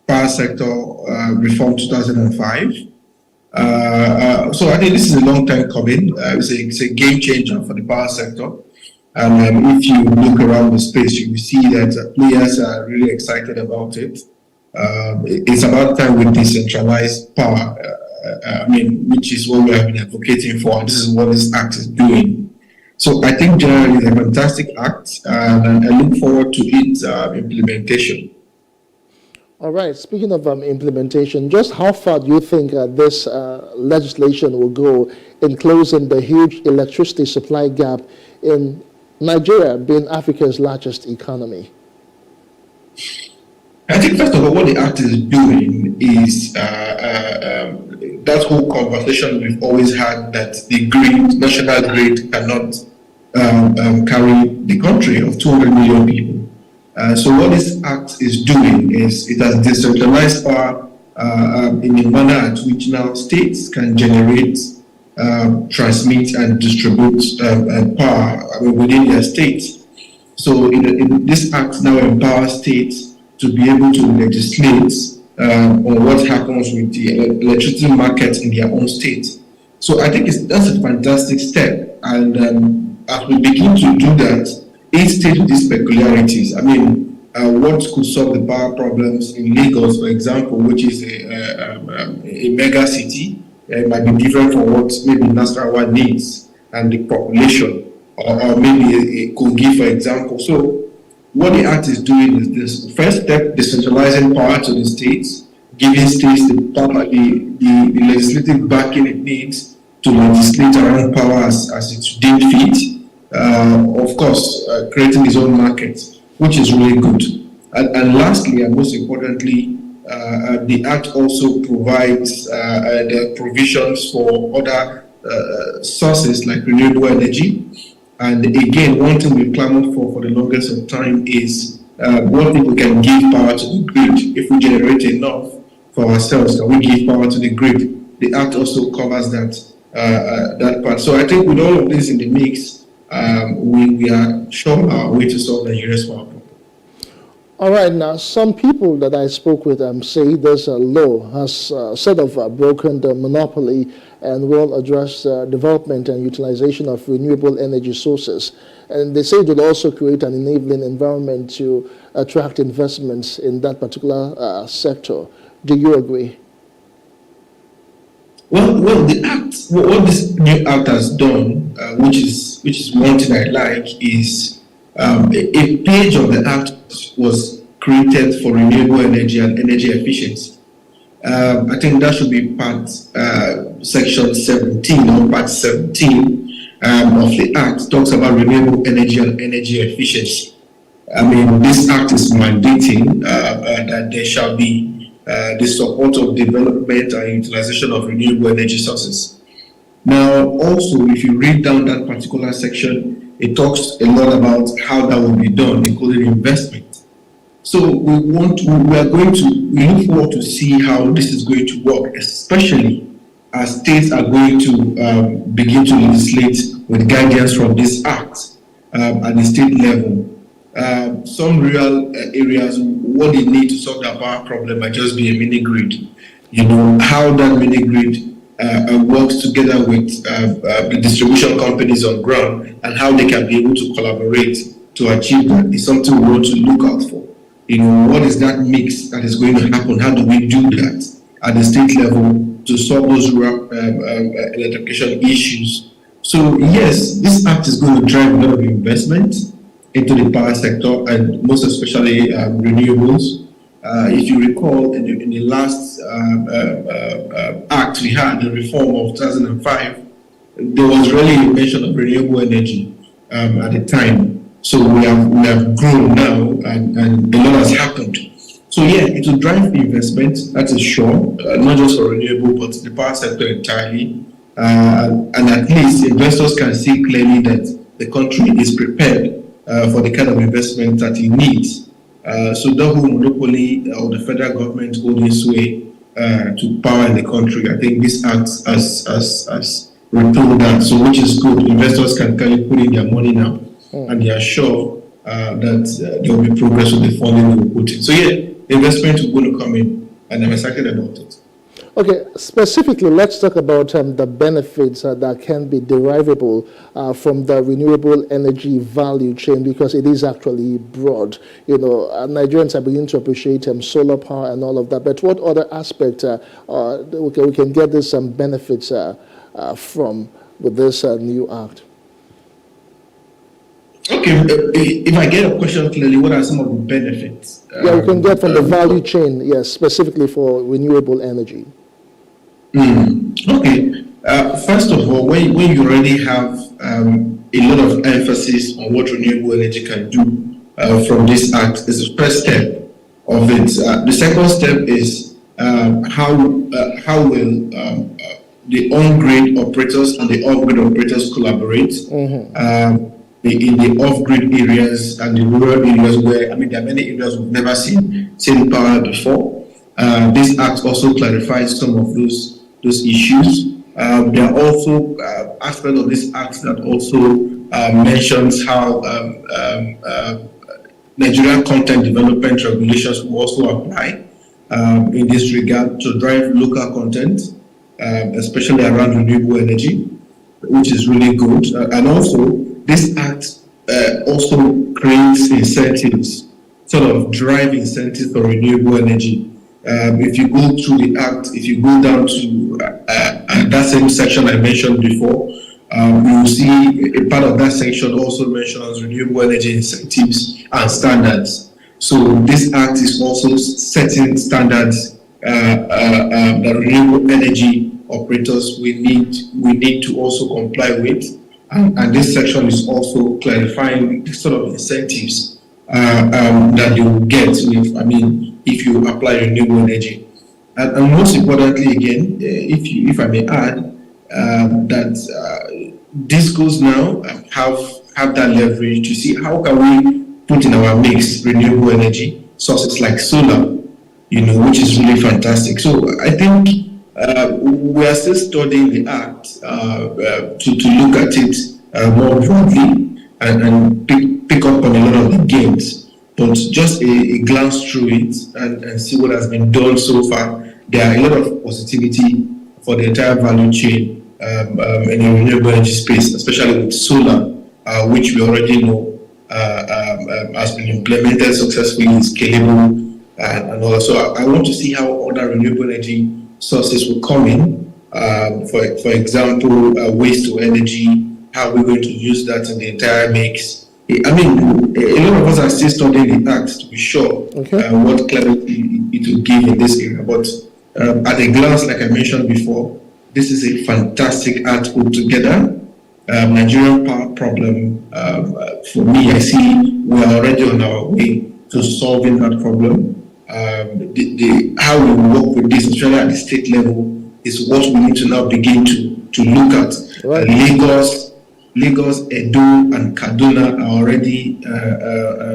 power sector reform 2005. So I think this is a long time coming. It's a game changer for the power sector. And if you look around the space, you will see that players are really excited about it. It's about time we decentralize power. Which is what we have been advocating for. This is what this act is doing. So I think generally it's a fantastic act, and I look forward to its implementation. All right. Speaking of implementation, just how far do you think this legislation will go in closing the huge electricity supply gap in Nigeria, being Africa's largest economy? I think, first of all, what the act is doing is that whole conversation we've always had, that the national grid cannot carry the country of 200 million people. So what this act is doing is it has decentralized power in a manner at which now states can generate, transmit, and distribute power within their states. So this act now empowers states to be able to legislate on what happens with the electricity market in their own state. So I think that's a fantastic step. And as we begin to do that, each state with these peculiarities. What could solve the power problems in Lagos, for example, which is a mega city, might be different from what maybe Nasarawa needs and the population, or maybe a Kogi, for example. So what the act is doing is this: first step, decentralizing power to the states, giving states the power, the legislative backing it needs to legislate around power as it's deemed fit. Of course, creating its own market, which is really good. And lastly, and most importantly, the Act also provides the provisions for other sources like renewable energy. And again, one thing we've clamored for the longest of time is what if we can give power to the grid? If we generate enough for ourselves, can we give power to the grid? The Act also covers that part. So I think with all of this in the mix, we are sure our way to solve Nigeria's power problem. All right, now some people that I spoke with say this law has sort of broken the monopoly and will address development and utilization of renewable energy sources. And they say it will also create an enabling environment to attract investments in that particular sector. Do you agree? Well, the Act, what this new Act has done, which is one thing I like, is a page of the Act was created for renewable energy and energy efficiency. I think that should be part section 17 or part 17 of the Act talks about renewable energy and energy efficiency. This Act is mandating that there shall be the support of development and utilization of renewable energy sources. Now, also, if you read down that particular section, it talks a lot about how that will be done, including investment. So we look forward to see how this is going to work, especially as states are going to begin to legislate with guidance from this Act at the state level. Some real areas, what they need to solve that power problem might just be a mini grid. How that mini grid works together with the distribution companies on ground and how they can be able to collaborate to achieve that is something we want to look out for. What is that mix that is going to happen? How do we do that at the state level to solve those electrification issues? So yes, this Act is going to drive a lot of investment into the power sector and most especially renewables. If you recall, in the last Act we had, the reform of 2005, there was really a mention of renewable energy at the time. So we have grown now, and a lot has happened. So yeah, it will drive investment, that is sure, not just for renewable, but the power sector entirely. And at least investors can see clearly that the country is prepared for the kind of investment that it needs. So the whole monopoly or the federal government holding sway to power in the country, I think this Act has repelled that, so which is good. Investors can clearly put in their money now, and they are sure that there will be progress with the funding they will put in. So yeah, investment is going to come in, and I'm excited about it. Okay, specifically, let's talk about the benefits that can be derivable from the renewable energy value chain, because it is actually broad. You know, Nigerians are beginning to appreciate solar power and all of that. But what other aspect we can get this benefits from with this new act? Okay, if I get a question clearly, what are some of the benefits? Yeah, we can get from the value chain, yes, specifically for renewable energy. Okay. First of all, when you already have a lot of emphasis on what renewable energy can do from this act, is the first step of it. The second step is how will the on-grid operators and the off-grid operators collaborate in the off-grid areas and the rural areas where, there are many areas we've never seen power before. This act also clarifies some of those issues. There are also aspects of this act that also mentions how Nigerian content development regulations will also apply in this regard to drive local content, especially around renewable energy, which is really good. And also, this act also creates incentives, sort of drive incentives for renewable energy. If you go through the act, if you go down to that same section I mentioned before, you will see a part of that section also mentions renewable energy incentives and standards. So this act is also setting standards that renewable energy operators we need to also comply with. And this section is also clarifying the sort of incentives that you will get with, if you apply renewable energy. And most importantly, again, if I may add, that DISCOs now have that leverage to see how can we put in our mix renewable energy sources like solar, which is really fantastic. So I think we are still studying the act to look at it more broadly and pick up on a lot of the gains. But just a glance through it and see what has been done so far, there are a lot of positivity for the entire value chain in the renewable energy space, especially with solar, which we already know has been implemented successfully, is scalable, and all that. So I want to see how other renewable energy sources will come in. For example, waste to energy, how we're going to use that in the entire mix. A lot of us are still studying the act to be sure what clarity it will give in this area. But at a glance, like I mentioned before, this is a fantastic act put together. Nigerian power problem, for me, I see we are already on our way to solving that problem. How we work with this, especially at the state level, is what we need to now begin to look at. Right. Lagos, Edo, and Kaduna are already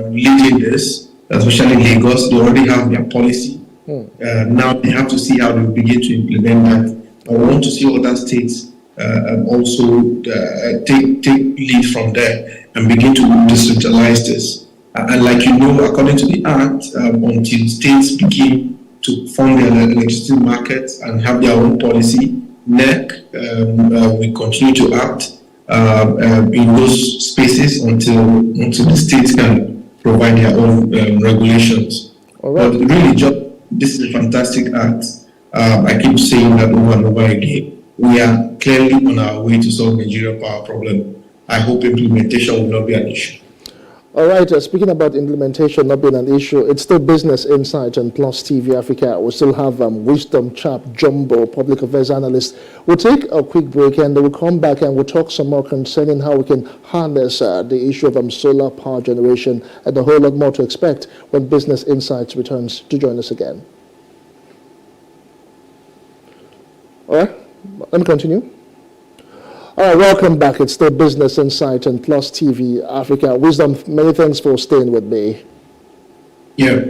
leading this, especially Lagos. They already have their policy. Now they have to see how they begin to implement that. I want to see other states also take lead from there and begin to decentralize this. And like according to the Act, until states begin to fund their electricity markets and have their own policy, NEC will continue to act in those spaces until the states can provide their own regulations. But really, this is a fantastic act. I keep saying that over and over again. We are clearly on our way to solve Nigeria's power problem. I hope implementation will not be an issue. All right, speaking about implementation not being an issue, it's still Business Insight and Plus TV Africa. We still have Wisdom Chap Jumbo, public affairs analyst. We'll take a quick break and then we'll come back and we'll talk some more concerning how we can harness the issue of solar power generation and a whole lot more to expect when Business Insights returns to join us again. All right, let me continue. All right, welcome back. It's still Business Insight and Plus TV Africa. Wisdom, many thanks for staying with me. Yeah.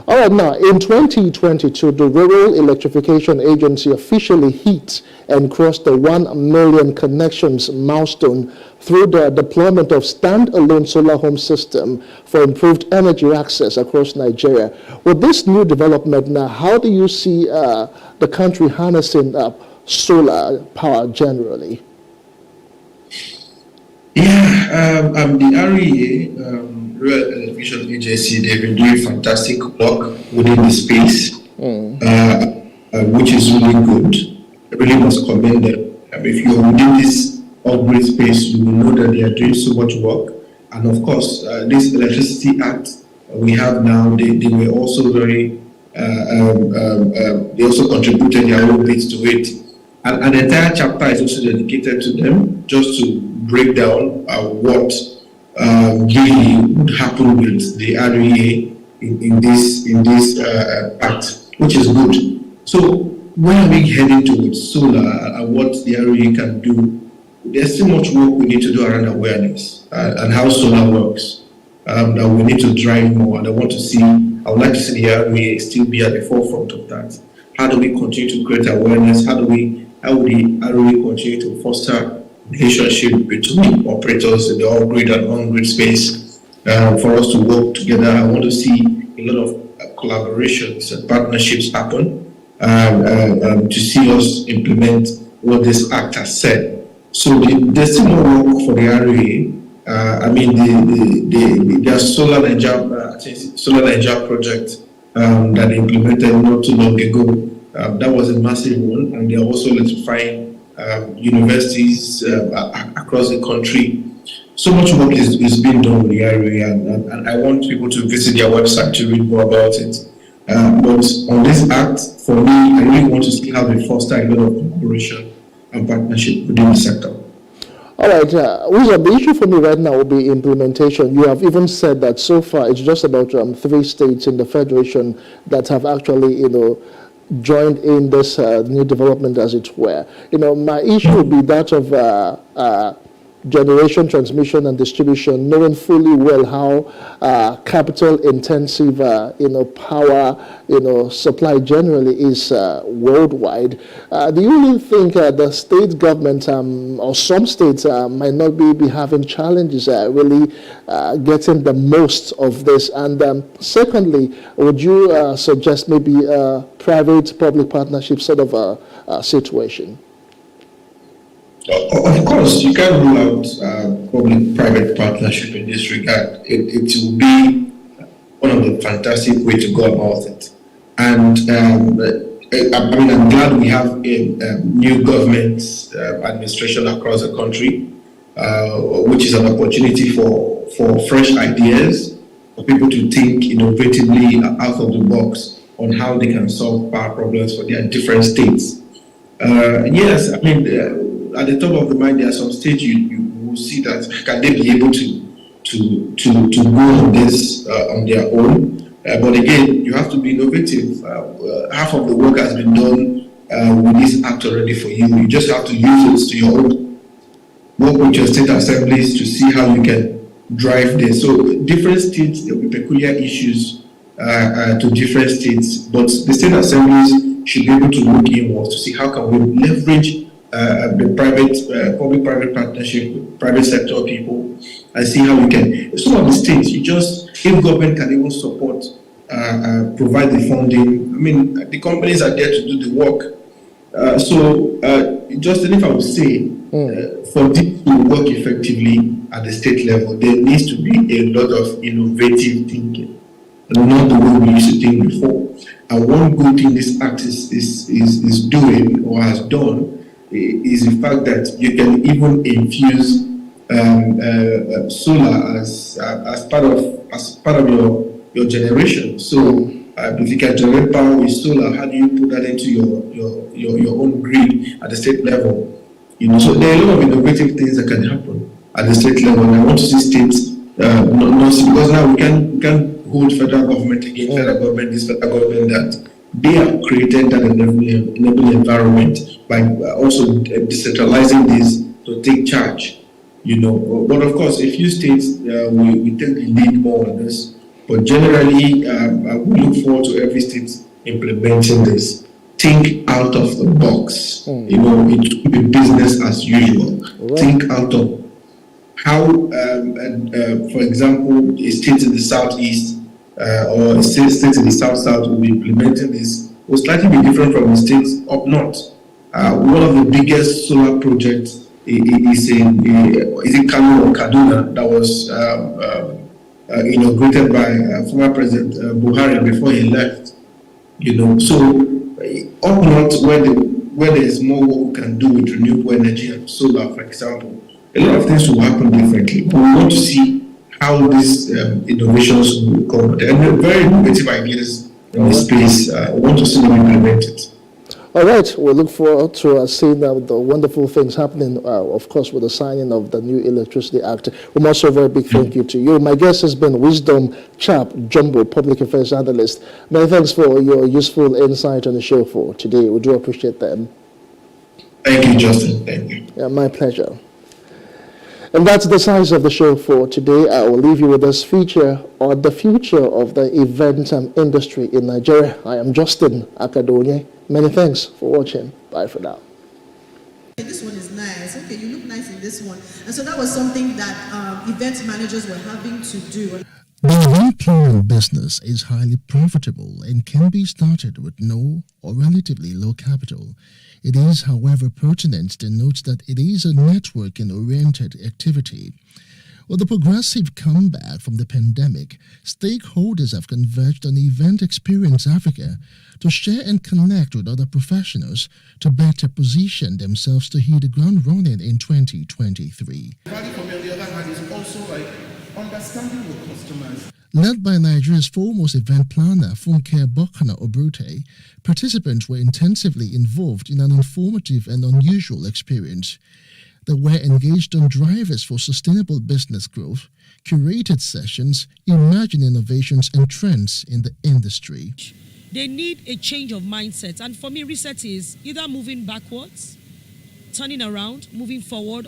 All right, now, in 2022, the Rural Electrification Agency officially hit and crossed the 1 million connections milestone through the deployment of standalone solar home system for improved energy access across Nigeria. With this new development now, how do you see the country harnessing solar power generally? Yeah, the REA, Rural Electrification Agency, they've been doing fantastic work within the space, which is really good. I really must commend them. If you're within this upgrade space, you will know that they are doing so much work. And of course, this Electricity Act we have now, they were also very, they also contributed their own bit to it. And an entire chapter is also dedicated to them, just to break down what really would happen with the REA in this act, which is good. So where are we heading towards solar and what the REA can do? There's still much work we need to do around awareness and how solar works that we need to drive more. And I would like to see the REA still be at the forefront of that. How do we continue to create awareness? How will the REA continue to foster relationship between operators in the off-grid and on-grid space for us to work together? I want to see a lot of collaborations and partnerships happen to see us implement what this act has said. So there's still more work for the REA. The Solar Nigeria project that they implemented not too long ago, that was a massive one, and they're also electrifying universities across the country. So much work is being done with the REA, and I want people to visit their website to read more about it. But on this act, for me, I really want to see how they foster a lot of cooperation and partnership within the sector. All right, William, the issue for me right now will be implementation. You have even said that so far it's just about 3 states in the Federation that have actually, joined in this new development, as it were. My issue would be that of generation, transmission, and distribution, knowing fully well how capital-intensive, power, supply generally is worldwide. Do you really think the state government or some states might not be having challenges really getting the most of this? And secondly, would you suggest maybe a private-public partnership sort of a situation? Of course, you can't rule out public-private partnership in this regard. It will be one of the fantastic ways to go about it. And I'm glad we have a new government administration across the country, which is an opportunity for fresh ideas, for people to think innovatively out of the box on how they can solve power problems for their different states. Yes, at the top of the mind, there are some states you will see that can they be able to go on this on their own. But again, you have to be innovative. Half of the work has been done with this act already for you. You just have to use it to your own. Work with your state assemblies to see how you can drive this. So different states, there will be peculiar issues to different states, but the state assemblies should be able to look inwards to see how can we leverage the public-private partnership with private sector people and see how we can. Some of the states, if government can even support, provide the funding. The companies are there to do the work. Justin, if I would say, for this to work effectively at the state level, there needs to be a lot of innovative thinking, not the way we used to think before. And one good thing this act is doing or has done is the fact that you can even infuse solar as part of your generation. So if you can generate power with solar, how do you put that into your own grid at the state level? So there are a lot of innovative things that can happen at the state level. And I want to see states because now we can hold federal government against federal government, this federal government that they have created that enabling environment by also decentralizing this to take charge, But of course, a few states we take the lead more on this. But generally, I would look forward to every state implementing this. Think out of the box. You know, it should be business as usual. Right. Think out of how, for example, a state in the southeast or a state in the south will be implementing this will slightly be different from the states up north. One of the biggest solar projects is in Kano or Kaduna that was inaugurated by former President Buhari before he left. You know, so up north where there is more work we can do with renewable energy and solar, for example, a lot of things will happen differently. But we want to see how these innovations will come. And very innovative ideas in this space. We want to see them implemented. All right, we look forward to seeing the wonderful things happening, of course, with the signing of the new Electricity Act. We also a very big thank you to you. My guest has been Wisdom Chap Jumbo, Public Affairs Analyst. Many thanks for your useful insight on the show for today. We do appreciate them. Thank you, Justin. Thank you. Yeah, my pleasure. And that's the size of the show for today. I will leave you with this feature on the future of the event industry in Nigeria. I am Justin Akadonye. Many thanks for watching. Bye for now. This one is nice. Okay, you look nice in this one. And so that was something that event managers were having to do. The event planning business is highly profitable and can be started with no or relatively low capital. It is, however, pertinent to note that it is a networking-oriented activity. With the progressive comeback from the pandemic, stakeholders have converged on Event Experience Africa to share and connect with other professionals to better position themselves to hit the ground running in 2023. Value for me, on the other hand, is also like understanding your customers. Led by Nigeria's foremost event planner, Funke Bokana Obrute, participants were intensively involved in an informative and unusual experience. They were engaged on drivers for sustainable business growth, curated sessions, imagined innovations and trends in the industry. They need a change of mindset. And for me, reset is either moving backwards, turning around, moving forward,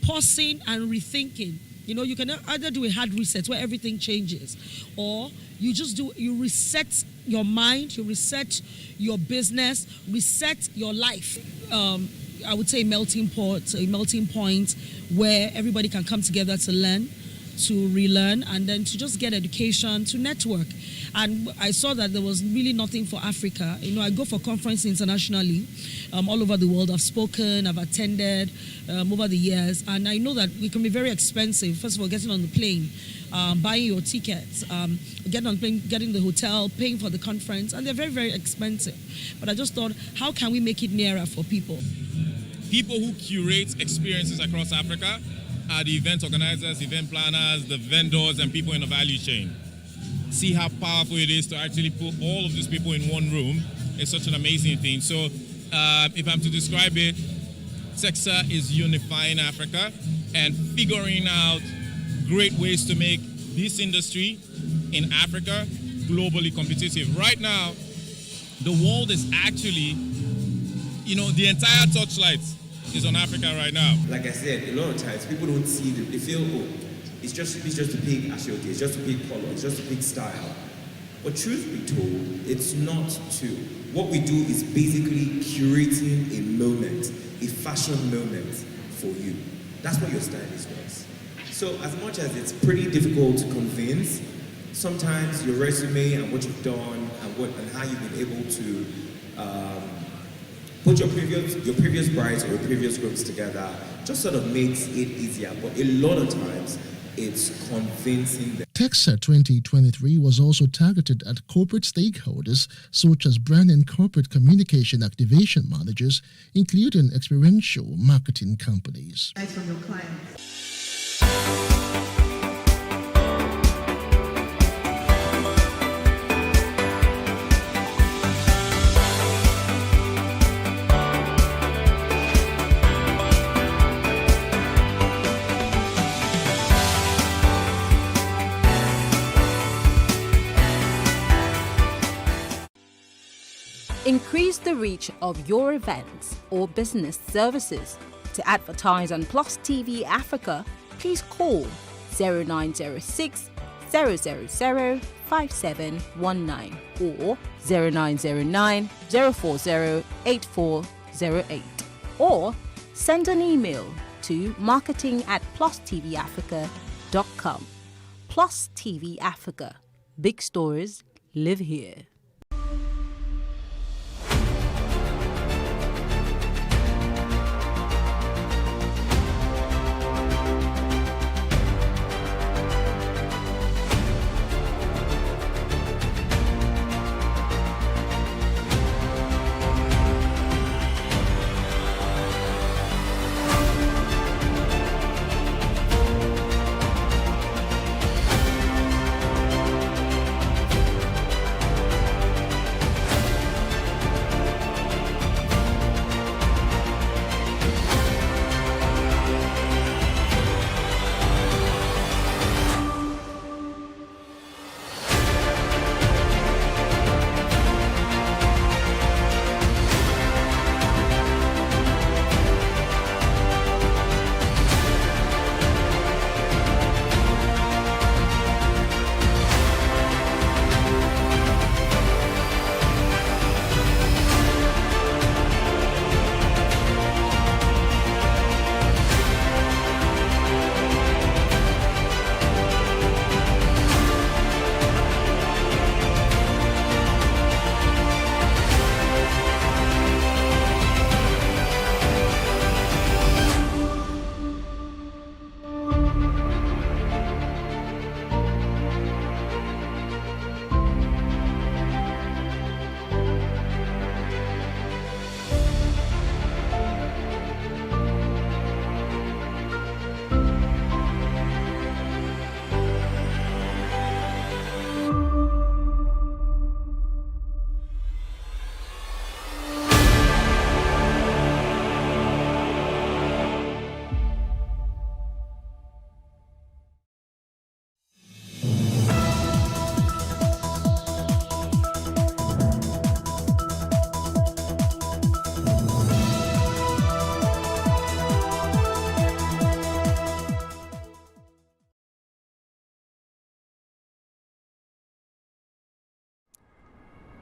pausing and rethinking. You know, you can either do a hard reset where everything changes, or you reset your mind, you reset your business, reset your life. I would say a melting point where everybody can come together to learn, to relearn, and then to just get education, to network. And I saw that there was really nothing for Africa. You know, I go for conferences internationally, all over the world. I've spoken, I've attended over the years, and I know that it can be very expensive. First of all, getting on the plane, buying your tickets, getting on the plane, getting the hotel, paying for the conference, and they're very, very expensive. But I just thought, how can we make it nearer for people? People who curate experiences across Africa are the event organizers, event planners, the vendors, and people in the value chain. See how powerful it is to actually put all of these people in one room. It's such an amazing thing. So if I'm to describe it, TEXA is unifying Africa and figuring out great ways to make this industry in Africa globally competitive. Right now, the world is actually, the entire torchlight is on Africa right now. Like I said, a lot of times people don't see them. They feel, it's just a big Ashoke, it's just a big color, it's just a big style. But truth be told, it's not true. What we do is basically curating a moment, a fashion moment for you. That's what your stylist does. So as much as it's pretty difficult to convince, sometimes your resume and what you've done and how you've been able to put your previous brides or your previous groups together just sort of makes it easier. But a lot of times, it's convincing them. TEXA 2023 was also targeted at corporate stakeholders such as brand and corporate communication activation managers, including experiential marketing companies. From your clients. Increase the reach of your events or business services. To advertise on Plus TV Africa, please call 0906 0005719 or 0909 040 8408, or send an email to marketing@plustvafrica.com. Plus TV Africa. Big stories live here.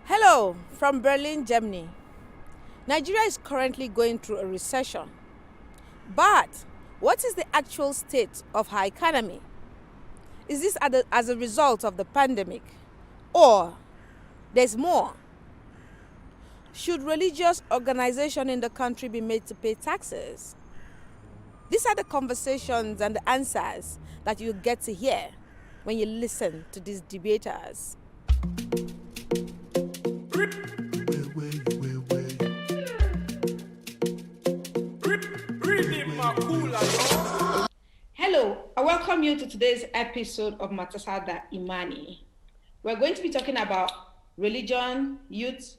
Hello from Berlin, Germany. Nigeria is currently going through a recession. But what is the actual state of our economy? Is this as a result of the pandemic? Or there's more? Should religious organizations in the country be made to pay taxes? These are the conversations and the answers that you get to hear when you listen to these debaters. Hello, I welcome you to today's episode of Matasada Imani. We're going to be talking about religion, youth,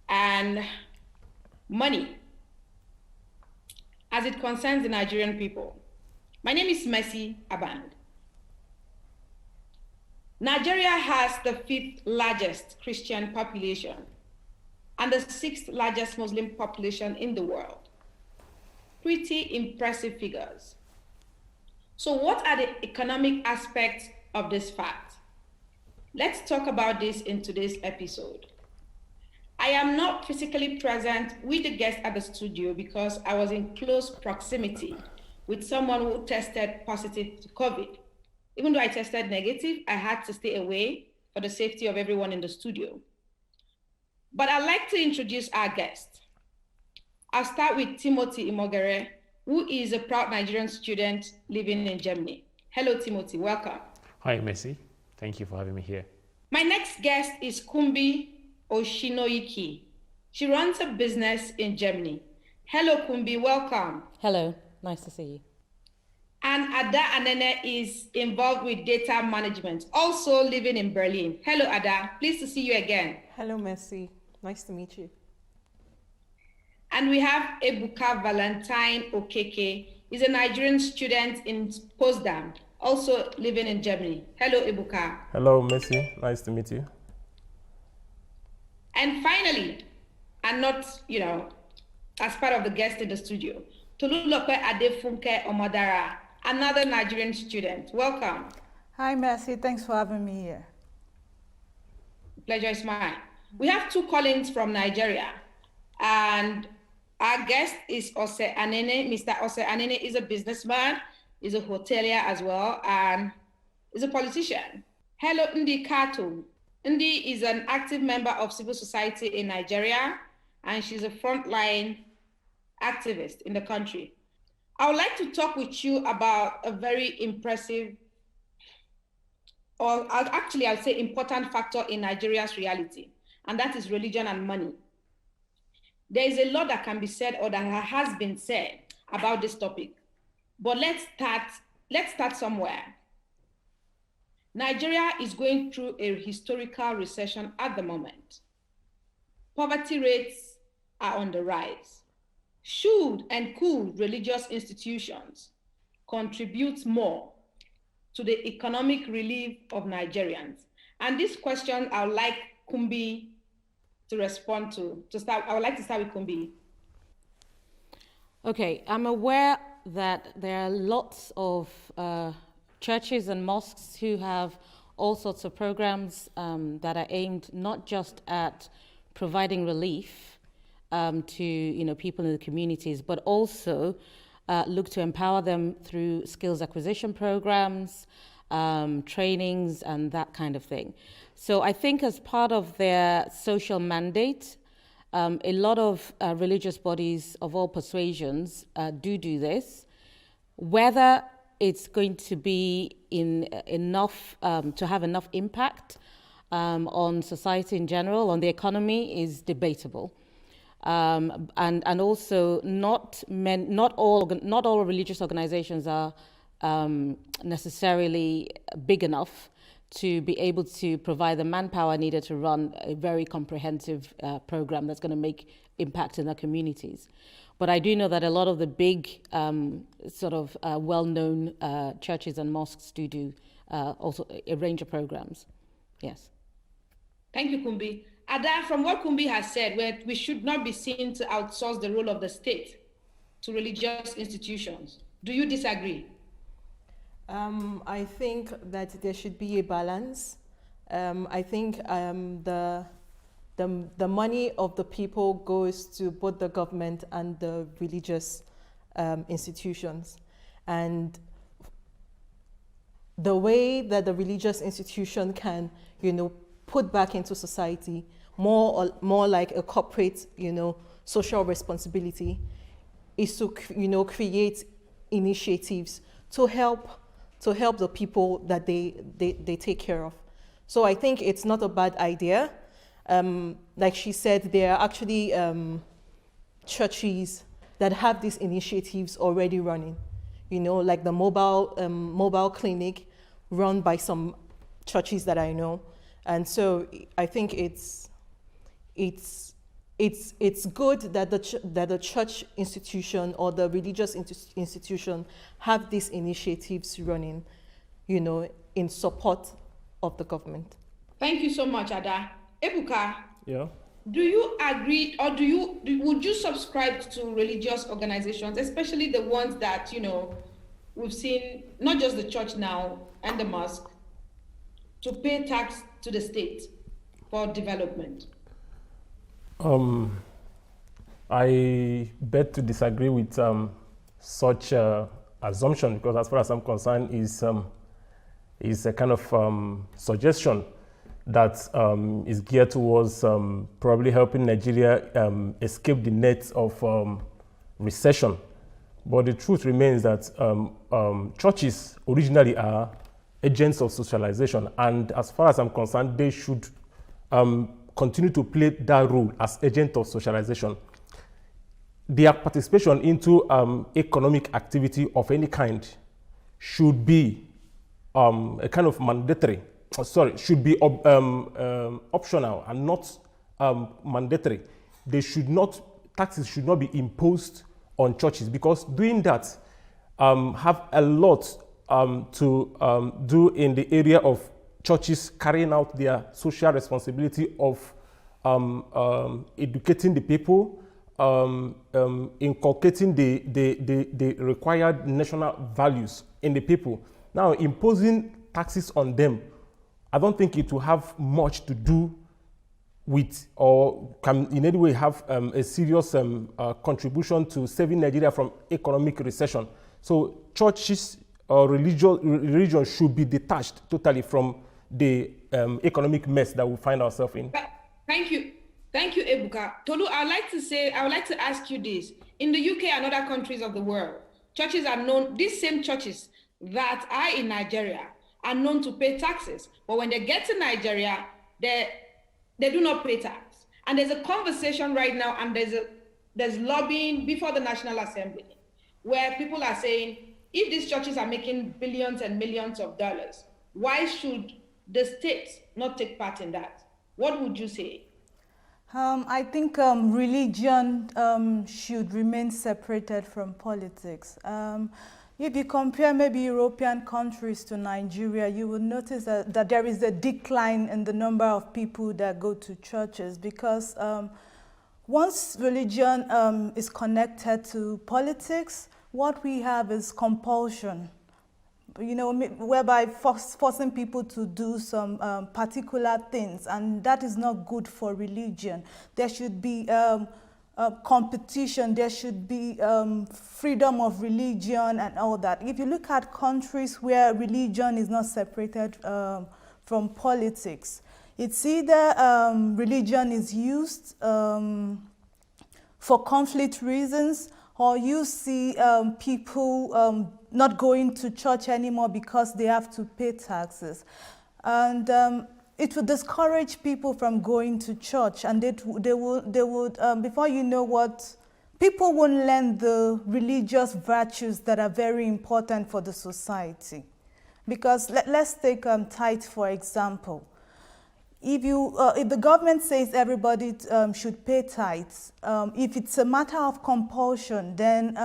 and money as it concerns the Nigerian people. My name is Mercy Aband. Nigeria has the 5th largest Christian population and the 6th largest Muslim population in the world. Pretty impressive figures. So what are the economic aspects of this fact? Let's talk about this in today's episode. I am not physically present with the guests at the studio because I was in close proximity with someone who tested positive to COVID. Even though I tested negative, I had to stay away for the safety of everyone in the studio. But I'd like to introduce our guest. I'll start with Timothy Imogere, who is a proud Nigerian student living in Germany. Hello, Timothy, welcome. Hi, Messi. Thank you for having me here. My next guest is Kumbi Oshinoiki. She runs a business in Germany. Hello, Kumbi, welcome. Hello, nice to see you. And Ada Anene is involved with data management, also living in Berlin. Hello, Ada, pleased to see you again. Hello, Messi, nice to meet you. And we have Ebuka Valentine Okeke. He's a Nigerian student in Potsdam, also living in Germany. Hello, Ebuka. Hello, Messi. Nice to meet you. And finally, and not, as part of the guest in the studio, Tolulope Adefunke Omadara, another Nigerian student. Welcome. Hi, Mercy. Thanks for having me here. Pleasure is mine. We have two callings from Nigeria, and our guest is Ose Anene. Mr. Ose Anene is a businessman, is a hotelier as well, and is a politician. Hello, Ndi Kato. Ndi is an active member of civil society in Nigeria, and she's a frontline activist in the country. I would like to talk with you about a very impressive, or actually I'll say important factor in Nigeria's reality, and that is religion and money. There is a lot that can be said or that has been said about this topic, but let's start somewhere. Nigeria is going through a historical recession at the moment. Poverty rates are on the rise. Should and could religious institutions contribute more to the economic relief of Nigerians? And this question I would like Kumbi to respond to. I would like to start with Kumbi. Okay, I'm aware that there are lots of churches and mosques who have all sorts of programs that are aimed not just at providing relief to people in the communities, but also look to empower them through skills acquisition programs, trainings, and that kind of thing. So I think as part of their social mandate, a lot of religious bodies of all persuasions do this. Whether it's going to be enough to have enough impact on society in general, on the economy, is debatable. And also, not all religious organizations are necessarily big enough to be able to provide the manpower needed to run a very comprehensive program that's going to make impact in their communities. But I do know that a lot of the big well-known churches and mosques do also a range of programs. Yes. Thank you, Kumbi. Ada, from what Kumbi has said, we should not be seen to outsource the role of the state to religious institutions. Do you disagree? I think that there should be a balance. I think the money of the people goes to both the government and the religious institutions. And the way that the religious institution can, put back into society more like a corporate, social responsibility, is to, create initiatives to help the people that they take care of. So I think it's not a bad idea. Like she said, there are actually churches that have these initiatives already running, like the mobile clinic run by some churches that I know. And so I think it's good that the church institution or the religious institution have these initiatives running, in support of the government. Thank you so much, Ada. Ebuka. Yeah. Do you agree, or would you subscribe to religious organizations, especially the ones that we've seen, not just the church now and the mosque, to pay tax to the state for development? I beg to disagree with such assumption, because as far as I'm concerned, is a kind of suggestion that is geared towards probably helping Nigeria escape the net of recession. But the truth remains that churches originally are agents of socialization, and as far as I'm concerned, they should continue to play that role as agent of socialization. Their participation into economic activity of any kind should be a kind of mandatory, should be optional and not mandatory. Taxes should not be imposed on churches, because doing that have a lot to do in the area of churches carrying out their social responsibility of educating the people, inculcating the required national values in the people. Now, imposing taxes on them, I don't think it will have much to do with or can in any way have a serious contribution to saving Nigeria from economic recession. So churches or religion should be detached totally from the economic mess that we find ourselves in. Thank you, Ebuka. Tolu, I would like to ask you this. In the UK and other countries of the world, churches are known, these same churches that are in Nigeria are known to pay taxes, but when they get to Nigeria, they do not pay tax. And there's a conversation right now, and there's lobbying before the National Assembly, where people are saying, if these churches are making billions and millions of dollars, why should the state not take part in that? What would you say? I think religion should remain separated from politics. If you compare maybe European countries to Nigeria, you will notice that there is a decline in the number of people that go to churches, because once religion is connected to politics, what we have is compulsion, you know, whereby forcing people to do some particular things, and that is not good for religion. There should be competition, there should be freedom of religion and all that. If you look at countries where religion is not separated from politics, it's either religion is used for conflict reasons, or you see people not going to church anymore because they have to pay taxes. And it would discourage people from going to church, and they would before you know what, people won't learn the religious virtues that are very important for the society. Because let's take tithe for example. If the government says everybody should pay tithes, if it's a matter of compulsion, then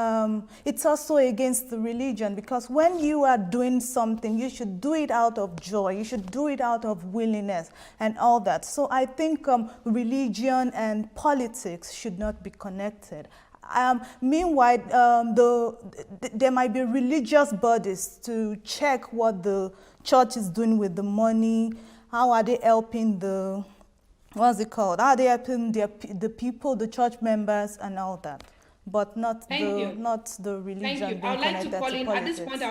it's also against the religion, because when you are doing something, you should do it out of joy, you should do it out of willingness and all that. So I think religion and politics should not be connected. Meanwhile, there might be religious bodies to check what the church is doing with the money. How are they helping the, what's it called? How are they helping the people, the church members, and all that? But not the religion. Thank you. I would like to call in politics. at this point.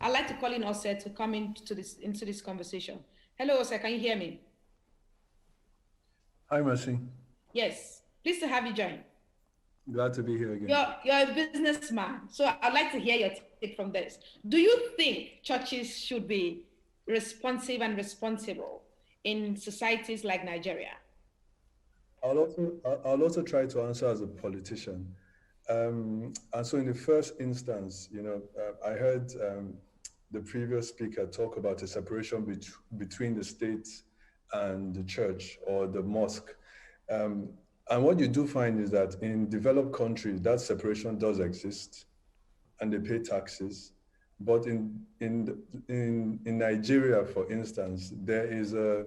I'd like to call in Ose to come into this conversation. Hello, Ose. Can you hear me? Hi, Mercy. Yes. Pleased to have you join. Glad to be here again. You're a businessman, so I'd like to hear your take from this. Do you think churches should be responsive and responsible in societies like Nigeria? I'll also try to answer as a politician. And so in the first instance, you know, I heard the previous speaker talk about a separation between the state and the church or the mosque. And what you do find is that in developed countries, that separation does exist and they pay taxes. But in Nigeria, for instance, there is an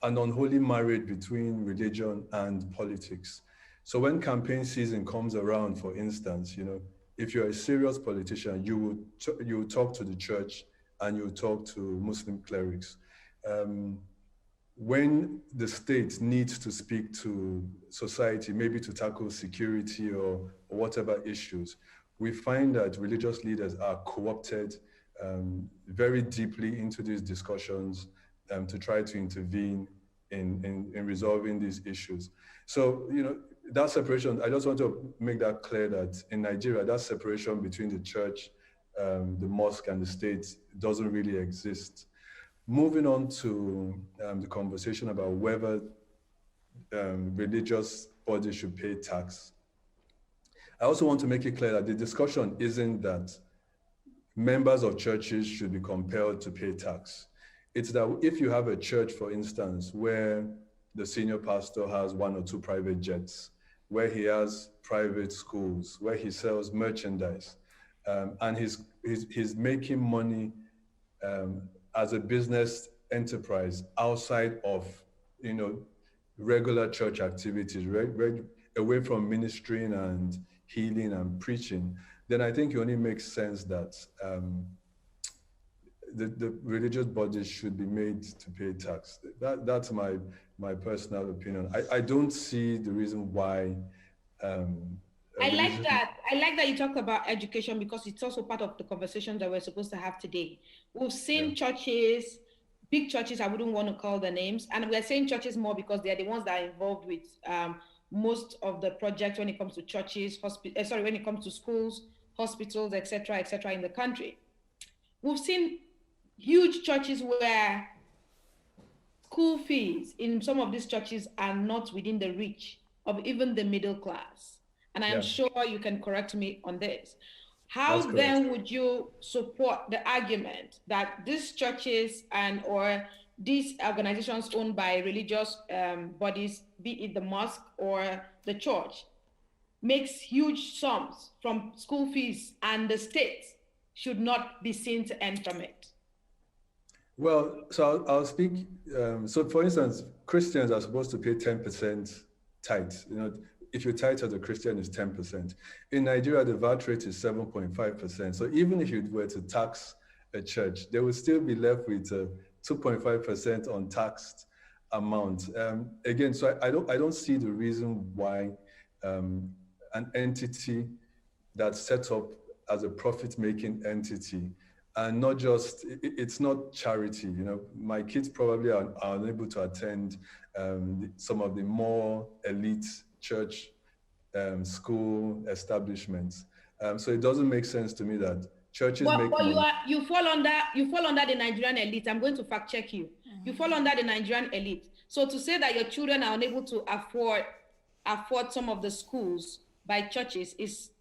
unholy marriage between religion and politics. So when campaign season comes around, for instance, you know, if you're a serious politician, you would talk to the church and you talk to Muslim clerics. When the state needs to speak to society, maybe to tackle security or whatever issues, we find that religious leaders are co-opted very deeply into these discussions to try to intervene in resolving these issues. So, you know, that separation, I just want to make that clear that in Nigeria, that separation between the church, the mosque and the state doesn't really exist. Moving on to the conversation about whether religious bodies should pay tax. I also want to make it clear that the discussion isn't that members of churches should be compelled to pay tax. It's that if you have a church, for instance, where the senior pastor has 1 or 2 private jets, where he has private schools, where he sells merchandise, and he's making money as a business enterprise outside of, you know, regular church activities, away from ministering and healing and preaching, then I think it only makes sense that the religious bodies should be made to pay tax. That's my personal opinion. I don't see the reason why. I like that. I like that you talked about education, because it's also part of the conversation that we're supposed to have today. We've seen churches, big churches, I wouldn't want to call the names, and we're saying churches more because they're the ones that are involved with most of the projects when it comes to churches, when it comes to schools, hospitals, etc., in the country. We've seen huge churches where school fees in some of these churches are not within the reach of even the middle class. And I'm sure you can correct me on this. How then would you support the argument that these churches or these organizations owned by religious bodies, be it the mosque or the church, makes huge sums from school fees and the state should not be seen to earn from it? Well, so I'll speak. So for instance, Christians are supposed to pay 10% tithe. If you tithe as a Christian, it's 10%. In Nigeria, the VAT rate is 7.5%. So even if you were to tax a church, they would still be left with a 2.5% untaxed amount. Again, so I don't see the reason why an entity that's set up as a profit-making entity, and not just, it's not charity. My kids probably are unable to attend some of the more elite church school establishments. So it doesn't make sense to me that churches make money. You fall under the Nigerian elite. I'm going to fact check you. You fall under the Nigerian elite. So to say that your children are unable to afford some of the schools by churches is,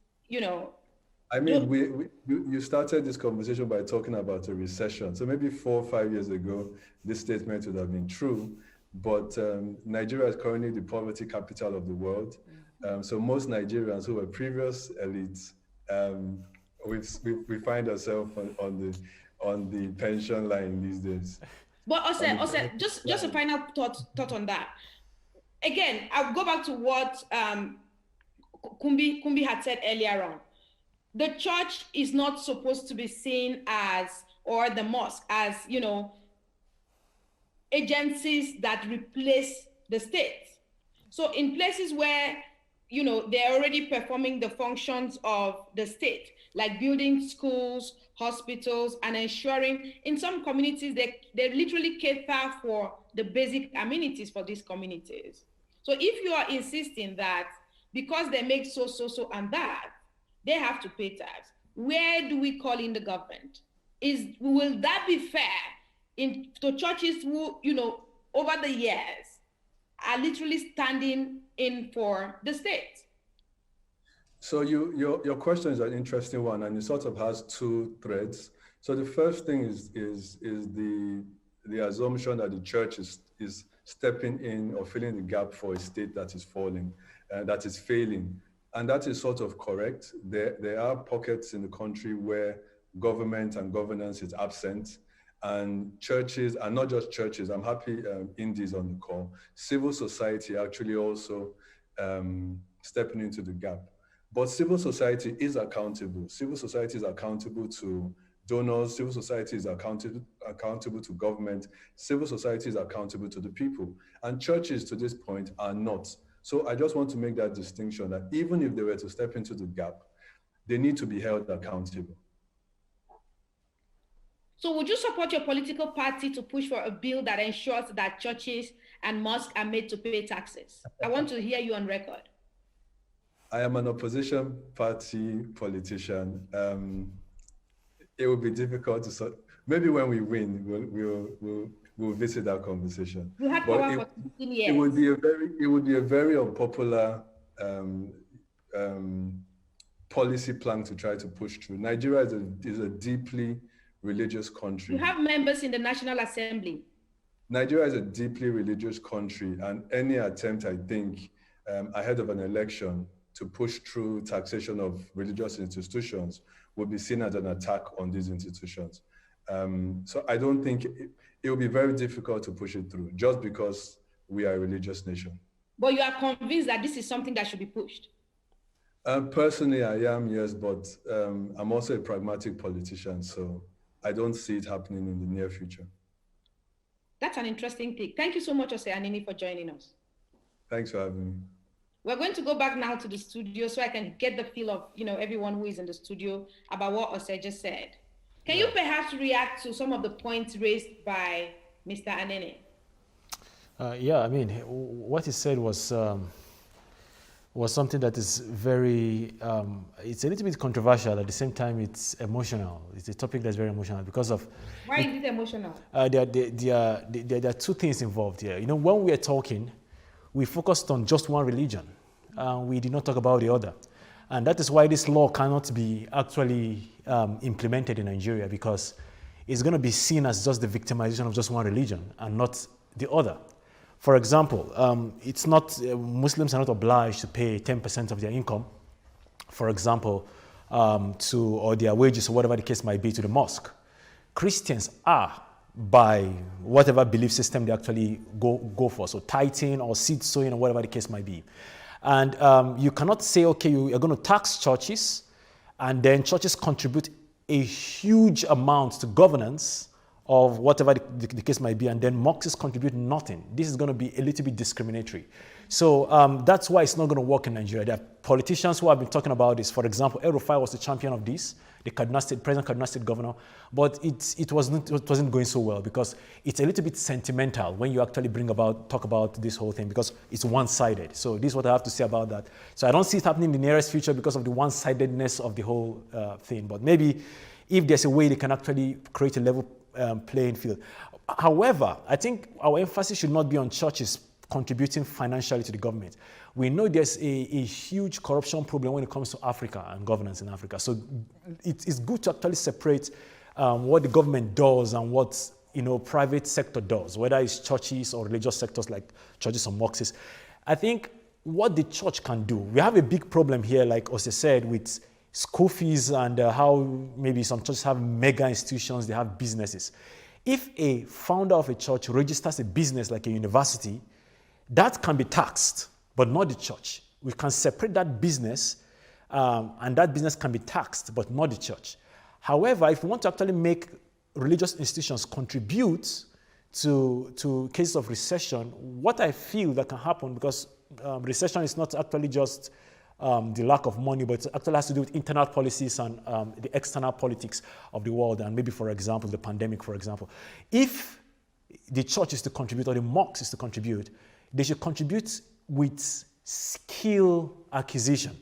I mean, you started this conversation by talking about a recession. So maybe 4 or 5 years ago, this statement would have been true. But Nigeria is currently the poverty capital of the world. So most Nigerians who were previous elites, we find ourselves on the pension line these days. But also, just a final thought on that. Again, I'll go back to what Kumbi had said earlier on. The church is not supposed to be seen as, or the mosque as, agencies that replace the state. So in places where, they're already performing the functions of the state, like building schools, hospitals, and ensuring in some communities, they literally cater for the basic amenities for these communities. So if you are insisting that because they make so, and that, they have to pay tax, where do we call in the government? Will that be fair to churches who, over the years are literally standing in for the state? So your question is an interesting one, and it sort of has two threads. So the first thing is the assumption that the church is stepping in or filling the gap for a state that is falling, that is failing. And that is sort of correct. There are pockets in the country where government and governance is absent, and churches, and not just churches, I'm happy Indy's on the call, civil society actually also stepping into the gap. But civil society is accountable. Civil society is accountable to donors, civil society is accountable to government, civil society is accountable to the people. And churches to this point are not. So I just want to make that distinction that even if they were to step into the gap, they need to be held accountable. So would you support your political party to push for a bill that ensures that churches and mosques are made to pay taxes? I want to hear you on record. I am an opposition party politician. It will be difficult to maybe when we win, we'll visit that conversation. You had power for 15 years. It would be a very unpopular policy plan to try to push through. Nigeria is a deeply religious country. You have members in the National Assembly. Nigeria is a deeply religious country, and any attempt, I think, ahead of an election to push through taxation of religious institutions would be seen as an attack on these institutions. So I don't think it will be very difficult to push it through just because we are a religious nation. But you are convinced that this is something that should be pushed? Personally, I am, yes, but I'm also a pragmatic politician. So I don't see it happening in the near future. That's an interesting thing. Thank you so much, Ose Anini, for joining us. Thanks for having me. We're going to go back now to the studio so I can get the feel of, everyone who is in the studio about what Ose just said. Can you perhaps react to some of the points raised by Mr. Anene? Yeah, I mean, what he said was something that is very, it's a little bit controversial. At the same time, it's emotional. It's a topic that's very emotional because of... Why is it emotional? There are two things involved here. When we are talking, we focused on just one religion. We did not talk about the other. And that is why this law cannot be actually implemented in Nigeria, because it's going to be seen as just the victimization of just one religion and not the other. For example, it's not, Muslims are not obliged to pay 10% of their income, for example, or their wages or whatever the case might be to the mosque. Christians are, by whatever belief system they actually go for, so tithing or seed sowing or whatever the case might be. And you cannot say, okay, you are going to tax churches, and then churches contribute a huge amount to governance of whatever the case might be, and then mosques contribute nothing. This is going to be a little bit discriminatory. So that's why it's not going to work in Nigeria. There are politicians who have been talking about this. For example, El-Rufai was the champion of this, the present Kaduna State governor, but it wasn't going so well, because it's a little bit sentimental when you actually talk about this whole thing, because it's one-sided. So this is what I have to say about that. So I don't see it happening in the nearest future because of the one-sidedness of the whole thing. But maybe if there's a way they can actually create a level playing field. However, I think our emphasis should not be on churches contributing financially to the government. We know there's a huge corruption problem when it comes to Africa and governance in Africa. So it's good to actually separate what the government does and what private sector does, whether it's churches or religious sectors like churches or mosques. I think what the church can do, we have a big problem here, like Ose said, with school fees and how maybe some churches have mega institutions, they have businesses. If a founder of a church registers a business like a university, that can be taxed, but not the church. We can separate that business, and that business can be taxed, but not the church. However, if we want to actually make religious institutions contribute to cases of recession, what I feel that can happen, because recession is not actually just the lack of money, but it actually has to do with internal policies and the external politics of the world, and maybe, for example, the pandemic, for example. If the church is to contribute or the mosque is to contribute, they should contribute with skill acquisition.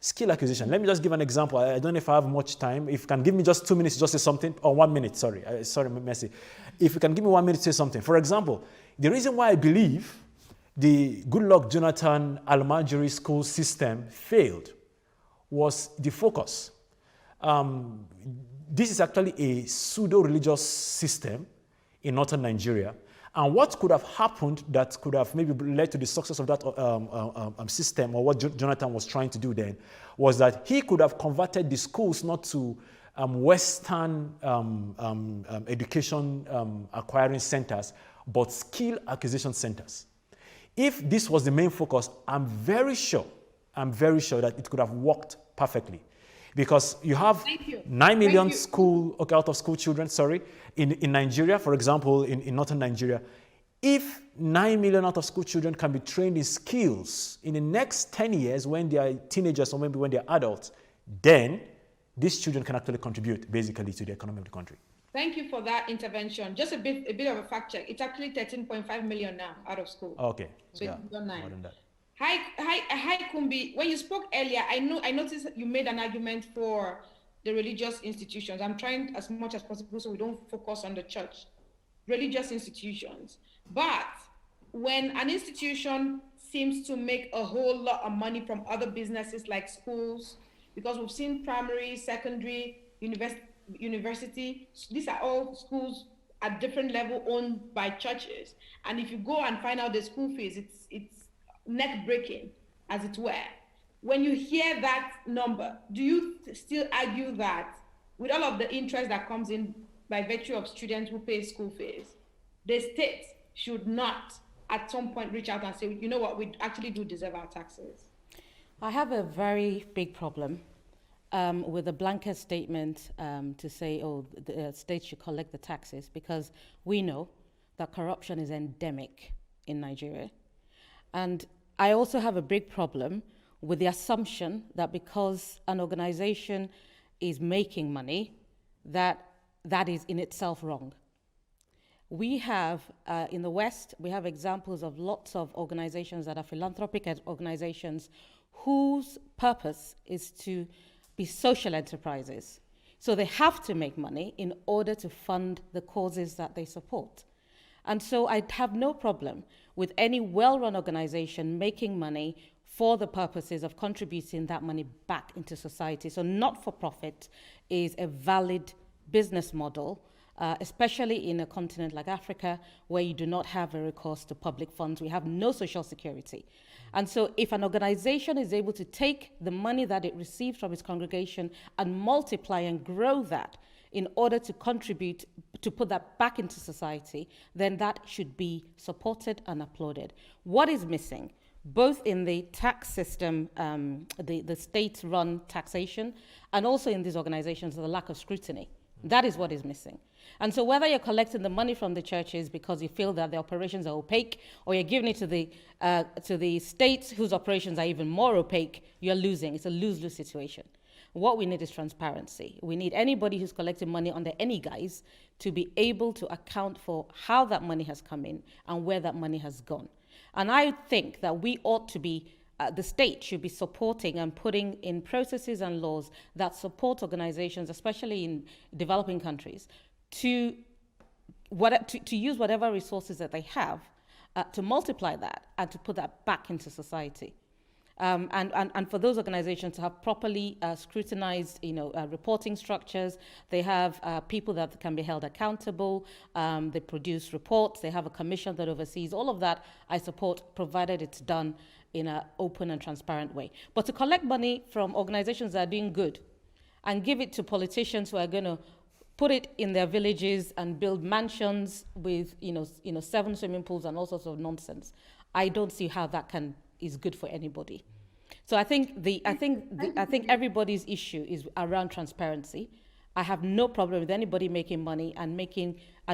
Skill acquisition. Let me just give an example. I don't know if I have much time. If you can give me just 2 minutes, just say something, or 1 minute, sorry, Messi. If you can give me 1 minute to say something. For example, the reason why I believe the Goodluck Jonathan Almajiri school system failed was the focus. This is actually a pseudo-religious system in northern Nigeria. And what could have happened that could have maybe led to the success of that system, or what Jonathan was trying to do then, was that he could have converted the schools not to Western education acquiring centers, but skill acquisition centers. If this was the main focus, I'm very sure that it could have worked perfectly. Because you have 9 million out of school children, in Nigeria, for example, in northern Nigeria. If 9 million out of school children can be trained in skills in the next 10 years when they are teenagers or maybe when they are adults, then these children can actually contribute basically to the economy of the country. Thank you for that intervention. Just a bit of a fact check. It's actually 13.5 million now out of school. Okay. So yeah, it's done 9. More than that. Hi, Kumbi. When you spoke earlier, I noticed you made an argument for the religious institutions. I'm trying as much as possible so we don't focus on the church. Religious institutions. But when an institution seems to make a whole lot of money from other businesses like schools, because we've seen primary, secondary, university, these are all schools at different level owned by churches. And if you go and find out the school fees, it's neck-breaking, as it were. When you hear that number, do you still argue that with all of the interest that comes in by virtue of students who pay school fees, the state should not at some point reach out and say, you know what, we actually do deserve our taxes? I have a very big problem with a blanket statement to say, oh, the state should collect the taxes, because we know that corruption is endemic in Nigeria. And I also have a big problem with the assumption that because an organization is making money, that is in itself wrong. We have, in the West, we have examples of lots of organizations that are philanthropic organizations whose purpose is to be social enterprises. So they have to make money in order to fund the causes that they support. And so I have no problem with any well-run organization making money for the purposes of contributing that money back into society. So not-for-profit is a valid business model, especially in a continent like Africa, where you do not have a recourse to public funds. We have no social security. And so if an organization is able to take the money that it receives from its congregation and multiply and grow that in order to contribute, to put that back into society, then that should be supported and applauded. What is missing, both in the tax system, the state-run taxation, and also in these organizations, the lack of scrutiny. That is what is missing. And so whether you're collecting the money from the churches because you feel that the operations are opaque, or you're giving it to the states whose operations are even more opaque, you're losing. It's a lose-lose situation. What we need is transparency. We need anybody who's collecting money under any guise to be able to account for how that money has come in and where that money has gone. And I think that we ought to be, the state should be supporting and putting in processes and laws that support organizations, especially in developing countries, to use whatever resources that they have to multiply that and to put that back into society. And for those organizations to have properly scrutinized, reporting structures. They have people that can be held accountable. They produce reports. They have a commission that oversees all of that. I support, provided it's done in an open and transparent way. But to collect money from organizations that are doing good and give it to politicians who are going to put it in their villages and build mansions with 7 swimming pools and all sorts of nonsense, I don't see how that is good for anybody. So I think everybody's issue is around transparency. I have no problem with anybody making money and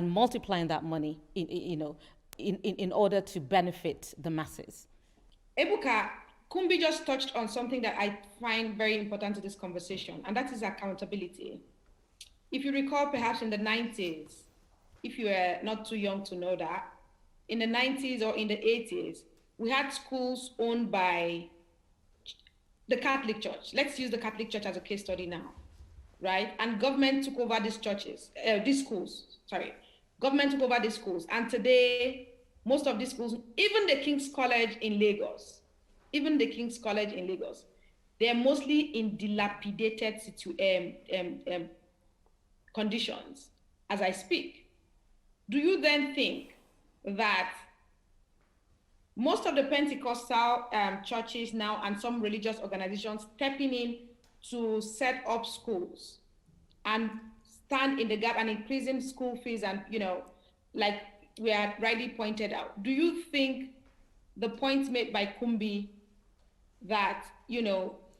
multiplying that money in order to benefit the masses. Ebuka, Kumbi just touched on something that I find very important to this conversation, and that is accountability. If you recall, perhaps in the 90s, if you were not too young to know that, in the 90s or in the 80s, we had schools owned by the Catholic Church. Let's use the Catholic Church as a case study now, right? And government took over these schools. Government took over these schools. And today, most of these schools, even the King's College in Lagos, they're mostly in dilapidated conditions as I speak. Do you then think that most of the Pentecostal churches now and some religious organizations stepping in to set up schools and stand in the gap and increasing school fees and, like we had rightly pointed out, do you think the point made by Kumbi that,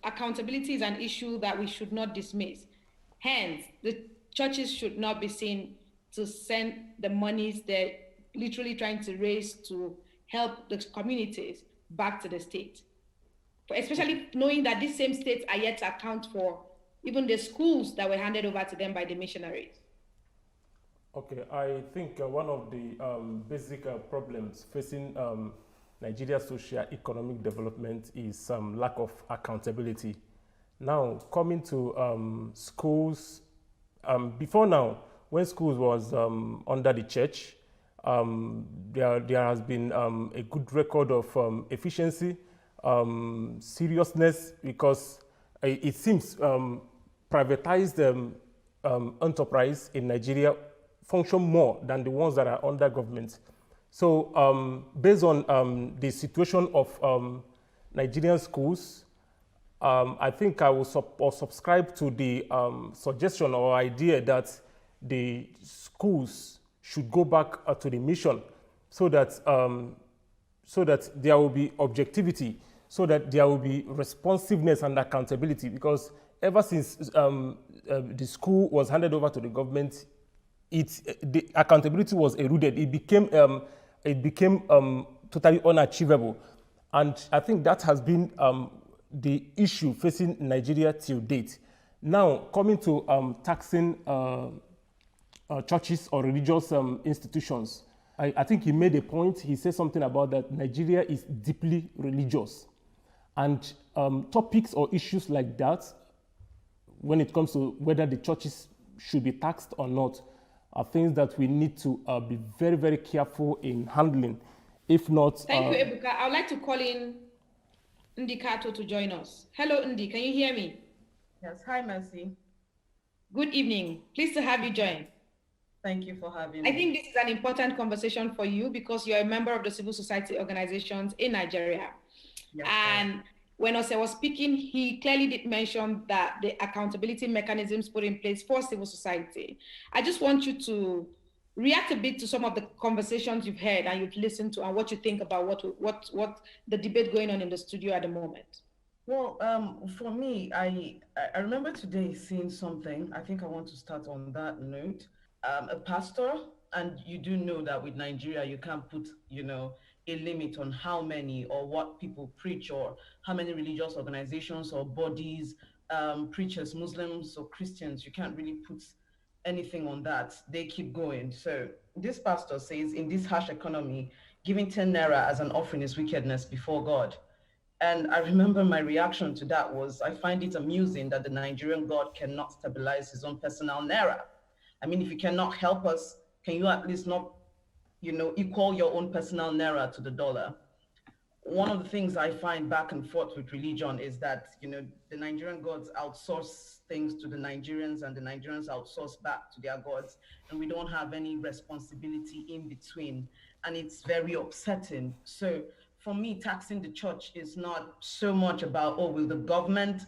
accountability is an issue that we should not dismiss? Hence, the churches should not be seen to send the monies they're literally trying to raise to help the communities back to the state, especially knowing that these same states are yet to account for even the schools that were handed over to them by the missionaries. Okay, I think one of the basic problems facing Nigeria's socio-economic development is lack of accountability. Now, coming to schools, before now, when schools was under the church, there has been a good record of efficiency, seriousness, because it seems privatized enterprise in Nigeria function more than the ones that are under government. So based on the situation of Nigerian schools, I think I will subscribe to the suggestion or idea that the schools should go back to the mission so that there will be objectivity, so that there will be responsiveness and accountability, because ever since the school was handed over to the government, the accountability was eroded. It became totally unachievable, and I think that has been the issue facing Nigeria till date. Now, coming to taxing churches or religious institutions, I think he made a point. He said something about that Nigeria is deeply religious, and topics or issues like that, when it comes to whether the churches should be taxed or not, are things that we need to be very, very careful in handling. If not... Thank you, Ebuka. I would like to call in Ndi Kato to join us. Hello, Ndi. Can you hear me? Yes. Hi, Mercy. Good evening. Pleased to have you join. Thank you for having me. I think this is an important conversation for you because you're a member of the civil society organizations in Nigeria. Yes, and when Ose was speaking, he clearly did mention that the accountability mechanisms put in place for civil society. I just want you to react a bit to some of the conversations you've heard and you've listened to, and what you think about what the debate going on in the studio at the moment. Well, for me, I remember today seeing something. I think I want to start on that note. A pastor, and you do know that with Nigeria, you can't put, a limit on how many or what people preach or how many religious organizations or bodies, preachers, Muslims or Christians, you can't really put anything on that. They keep going. So this pastor says, in this harsh economy, giving 10 naira as an offering is wickedness before God. And I remember my reaction to that was, I find it amusing that the Nigerian God cannot stabilize his own personal naira. I mean, if you cannot help us, can you at least not, equal your own personal naira to the dollar? One of the things I find back and forth with religion is that, the Nigerian gods outsource things to the Nigerians and the Nigerians outsource back to their gods. And we don't have any responsibility in between. And it's very upsetting. So for me, taxing the church is not so much about, will the government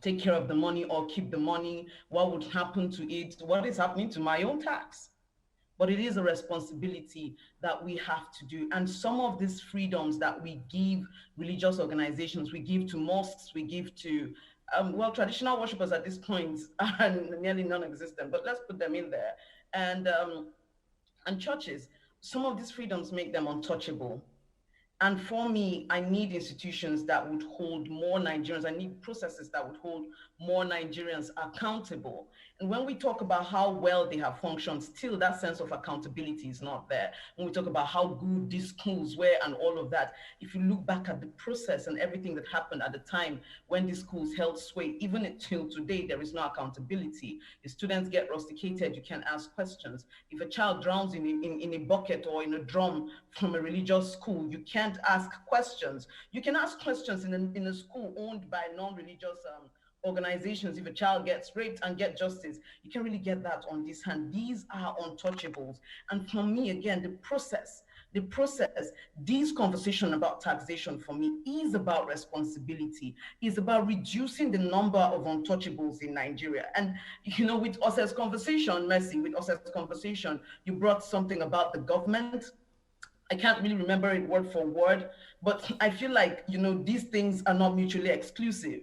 take care of the money or keep the money? What would happen to it? What is happening to my own tax? But it is a responsibility that we have to do. And some of these freedoms that we give religious organizations, we give to mosques, we give to, traditional worshippers at this point are nearly non-existent, but let's put them in there. And churches, some of these freedoms make them untouchable. And for me, I need institutions that would hold more Nigerians. I need processes that would hold more Nigerians accountable. And when we talk about how well they have functioned, still that sense of accountability is not there. When we talk about how good these schools were and all of that, if you look back at the process and everything that happened at the time when these schools held sway, even until today, there is no accountability. If students get rusticated, you can ask questions. If a child drowns in a bucket or in a drum from a religious school, you can't ask questions. You can ask questions in a school owned by non-religious organizations. If a child gets raped and get justice, you can really get that on this hand. These are untouchables. And for me, again, the process, this conversation about taxation for me is about responsibility, is about reducing the number of untouchables in Nigeria. And, with Ose's conversation, Mercy, with Ose's conversation, you brought something about the government. I can't really remember it word for word, but I feel like, these things are not mutually exclusive.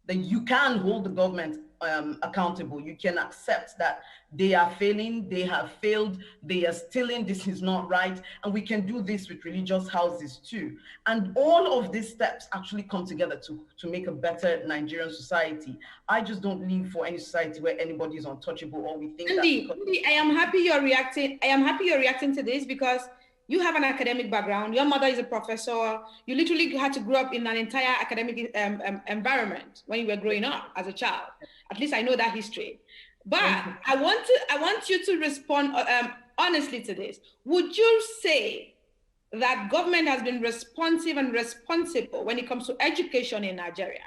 That you can hold the government accountable. You can accept that they are failing, they have failed, they are stealing, this is not right. And we can do this with religious houses too. And all of these steps actually come together to make a better Nigerian society. I just don't live for any society where anybody is untouchable or we think Ndi, I am happy you're reacting to this because you have an academic background. Your mother is a professor. You literally had to grow up in an entire academic environment when you were growing up as a child. At least I know that history. But I want you to respond honestly to this. Would you say that government has been responsive and responsible when it comes to education in Nigeria?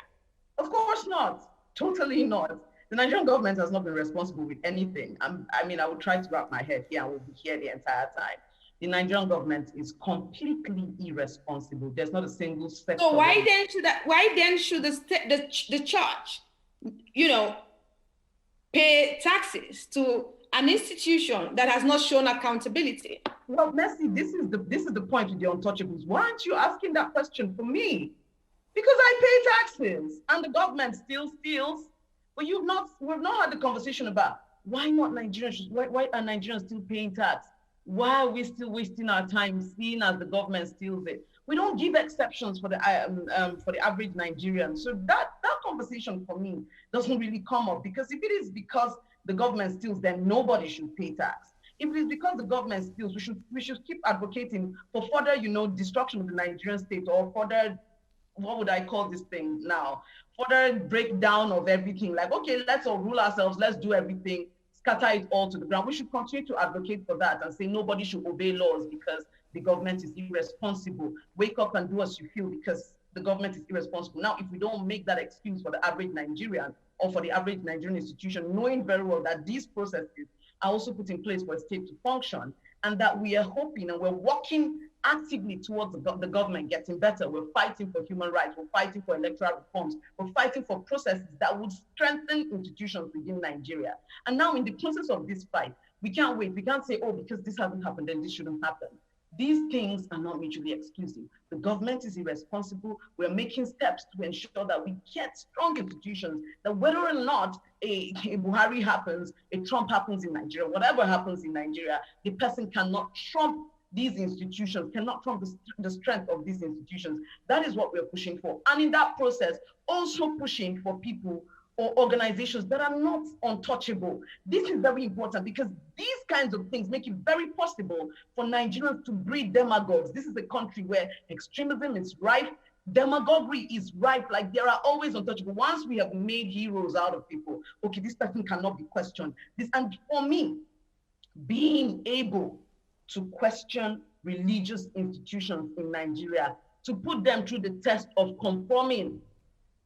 Of course not. Totally not. The Nigerian government has not been responsible with anything. I would try to wrap my head here and we'll be here the entire time. The Nigerian government is completely irresponsible. There's not a single sector. So why then should the church, pay taxes to an institution that has not shown accountability? Well, Mercy, this is the point with the untouchables. Why aren't you asking that question for me? Because I pay taxes and the government still steals. But we've not had the conversation about why not Nigerians, why are Nigerians still paying tax? Why are we still wasting our time seeing as the government steals it? We don't give exceptions for the average Nigerian. So that conversation for me doesn't really come up, because if it is because the government steals, then nobody should pay tax. If it is because the government steals, we should keep advocating for further, destruction of the Nigerian state, or further, what would I call this thing now? Further breakdown of everything. Like, okay, let's all rule ourselves, let's do everything, scatter it all to the ground. We should continue to advocate for that and say nobody should obey laws because the government is irresponsible. Wake up and do as you feel because the government is irresponsible. Now, if we don't make that excuse for the average Nigerian or for the average Nigerian institution, knowing very well that these processes are also put in place for a state to function, and that we are hoping and we're working actively towards the government getting better. We're fighting for human rights. We're fighting for electoral reforms. We're fighting for processes that would strengthen institutions within Nigeria. And now in the process of this fight, we can't wait. We can't say, oh, because this hasn't happened, then this shouldn't happen. These things are not mutually exclusive. The government is irresponsible. We're making steps to ensure that we get strong institutions, that whether or not a Buhari happens, a Trump happens in Nigeria, whatever happens in Nigeria, the person cannot trump these institutions, cannot trump the strength of these institutions. That is what we're pushing for. And in that process, also pushing for people or organizations that are not untouchable. This is very important because these kinds of things make it very possible for Nigerians to breed demagogues. This is a country where extremism is rife, demagoguery is rife, like there are always untouchable. Once we have made heroes out of people, okay, this person cannot be questioned. And for me, being able to question religious institutions in Nigeria, to put them through the test of conforming,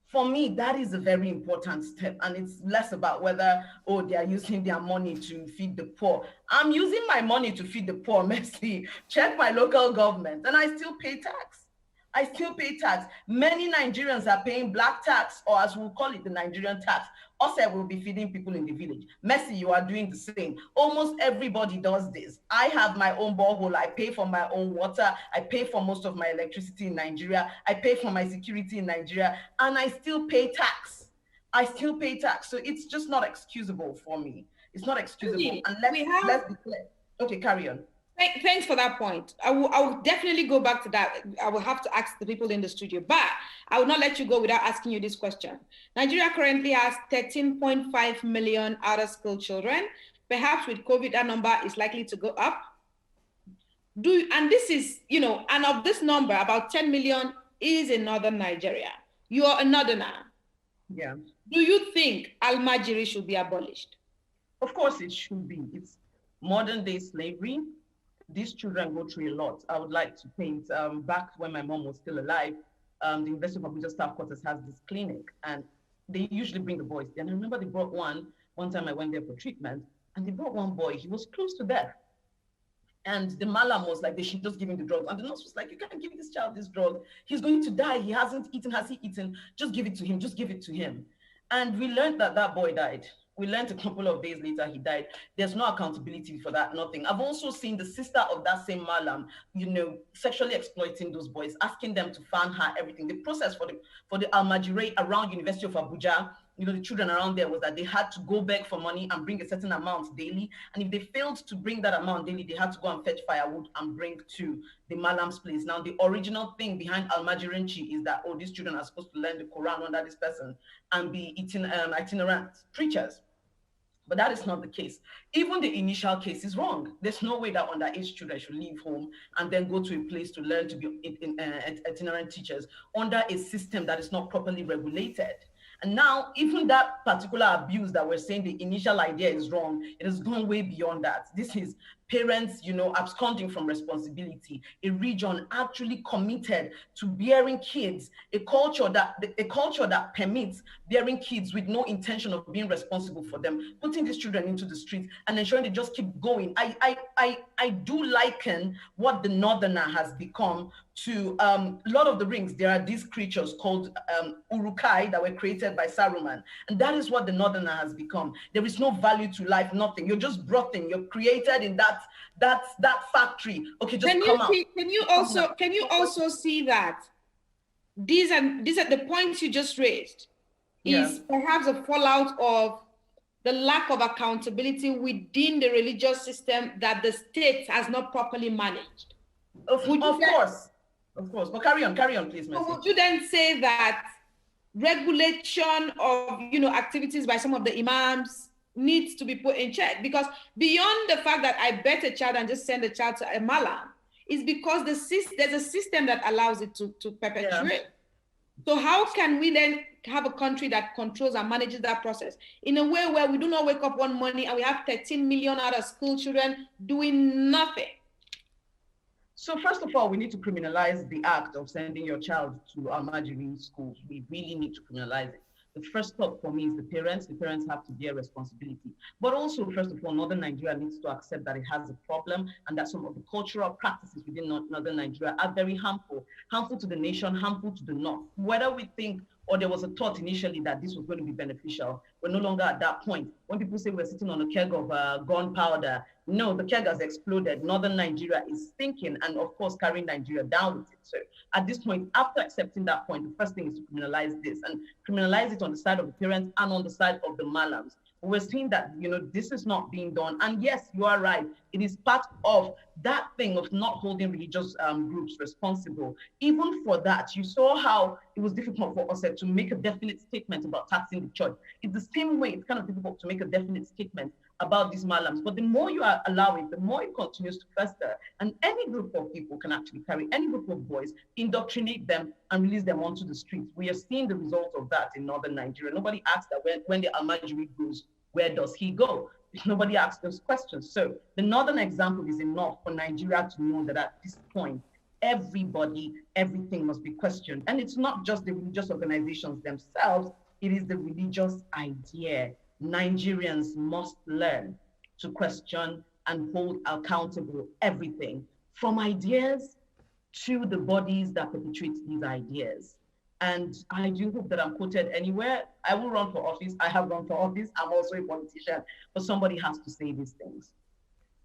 for me, that is a very important step. And it's less about whether, oh, they are using their money to feed the poor. I'm using my money to feed the poor, Messi. Check my local government, and I still pay tax. I still pay tax. Many Nigerians are paying black tax, or as we'll call it, the Nigerian tax. Also, will be feeding people in the village. Messi, you are doing the same. Almost everybody does this. I have my own borehole. I pay for my own water. I pay for most of my electricity in Nigeria. I pay for my security in Nigeria, and I still pay tax. I still pay tax. So it's just not excusable for me. It's not excusable. And let's be clear. Okay, carry on. Thanks for that point. I will definitely go back to that. I will have to ask the people in the studio, but I will not let you go without asking you this question. Nigeria currently has 13.5 million out-of-school children. Perhaps with COVID, that number is likely to go up. And this is, and of this number, about 10 million is in northern Nigeria. You are a northerner. Yeah. Do you think Almajiri should be abolished? Of course it should be. It's modern day slavery. These children go through a lot. I would like to paint, back when my mom was still alive, the University of Abuja Staff Quarters has this clinic, and they usually bring the boys. And I remember they brought one time I went there for treatment, and they brought one boy. He was close to death. And the malam was like, they should just give him the drugs. And the nurse was like, you can't give this child this drug. He's going to die. He hasn't eaten. Has he eaten? Just give it to him. Just give it to him. And we learned that boy died. We learned a couple of days later he died. There's no accountability for that, nothing. I've also seen the sister of that same malam, sexually exploiting those boys, asking them to fan her, everything. The process for the Almajiri around University of Abuja, the children around there, was that they had to go beg for money and bring a certain amount daily. And if they failed to bring that amount daily, they had to go and fetch firewood and bring to the malam's place. Now, the original thing behind Almajirinchi is that, these children are supposed to learn the Quran under this person and be itinerant preachers. But that is not the case. Even the initial case is wrong. There's no way that underage children should leave home and then go to a place to learn to be itinerant teachers under a system that is not properly regulated. And now, even that particular abuse that we're saying the initial idea is wrong, it has gone way beyond that. This is parents, absconding from responsibility, a region actually committed to bearing kids, a culture that permits bearing kids with no intention of being responsible for them, putting these children into the streets and ensuring they just keep going. I do liken what the northerner has become to Lord of the Rings. There are these creatures called Urukai that were created by Saruman. And that is what the northerner has become. There is no value to life, nothing. You're just brought in, you're created in that factory. Okay, just come out. Can you also see that these are the points you just raised, is perhaps a fallout of the lack of accountability within the religious system that the state has not properly managed. Of course. But carry on, please, Mercy. Would you then say that regulation of activities by some of the imams needs to be put in check? Because beyond the fact that I bet a child and just send a child to a malam, is because there's a system that allows it to perpetuate. So how can we then have a country that controls and manages that process in a way where we do not wake up one morning and we have 13 million out of school children doing nothing? So first of all, we need to criminalize the act of sending your child to Almajiri schools. We really need to criminalize it. The first step for me is the parents. The parents have to bear responsibility. But also, first of all, Northern Nigeria needs to accept that it has a problem and that some of the cultural practices within Northern Nigeria are very harmful to the nation, harmful to the North. Whether we think or there was a thought initially that this was going to be beneficial, we're no longer at that point. When people say we're sitting on a keg of gunpowder, no, the keg has exploded. Northern Nigeria is thinking and, of course, carrying Nigeria down with it. So at this point, after accepting that point, the first thing is to criminalize this and criminalize it on the side of the parents and on the side of the malams. We're seeing that, this is not being done. And yes, you are right. It is part of that thing of not holding religious groups responsible. Even for that, you saw how it was difficult for us to make a definite statement about taxing the church. It's the same way it's kind of difficult to make a definite statement about these malams. But the more you allow it, the more it continues to fester. And any group of people can actually carry any group of boys, indoctrinate them, and release them onto the streets. We are seeing the result of that in Northern Nigeria. Nobody asks that when the Almajiri goes, where does he go? Nobody asks those questions. So the Northern example is enough for Nigeria to know that at this point, everything must be questioned. And it's not just the religious organizations themselves, it is the religious idea. Nigerians must learn to question and hold accountable everything, from ideas to the bodies that perpetuate these ideas. And I do hope that I'm quoted anywhere. I will run for office. I have run for office. I'm also a politician, but somebody has to say these things.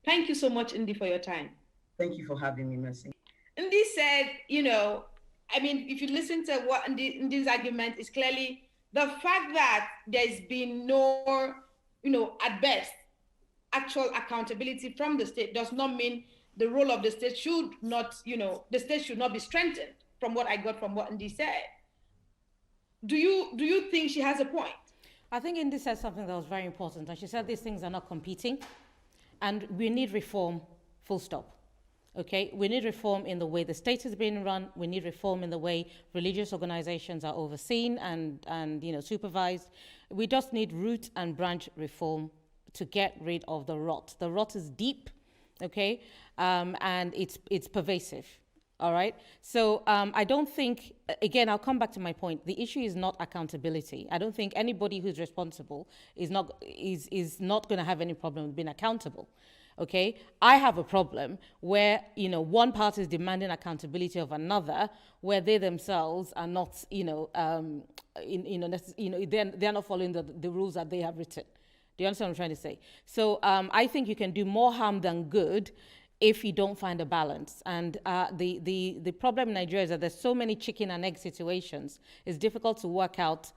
Thank you so much, Indy, for your time. Thank you for having me, Mercy. Indy said, if you listen to what Indy's argument is clearly the fact that there's been no, at best, actual accountability from the state does not mean the role of the state should not, the state should not be strengthened, from what I got from what Indy said. Do you think she has a point? I think Indy said something that was very important, and she said these things are not competing, and we need reform, full stop. Okay, we need reform in the way the state is being run. We need reform in the way religious organizations are overseen and supervised. We just need root and branch reform to get rid of the rot. The rot is deep, okay, and it's pervasive. All right. So I don't think, again, I'll come back to my point. The issue is not accountability. I don't think anybody who's responsible is not going to have any problem with being accountable. Okay, I have a problem where one party is demanding accountability of another, where they themselves are not, they're not following the rules that they have written. Do you understand what I'm trying to say? So I think you can do more harm than good if you don't find a balance. And the problem in Nigeria is that there's so many chicken and egg situations. It's difficult to work out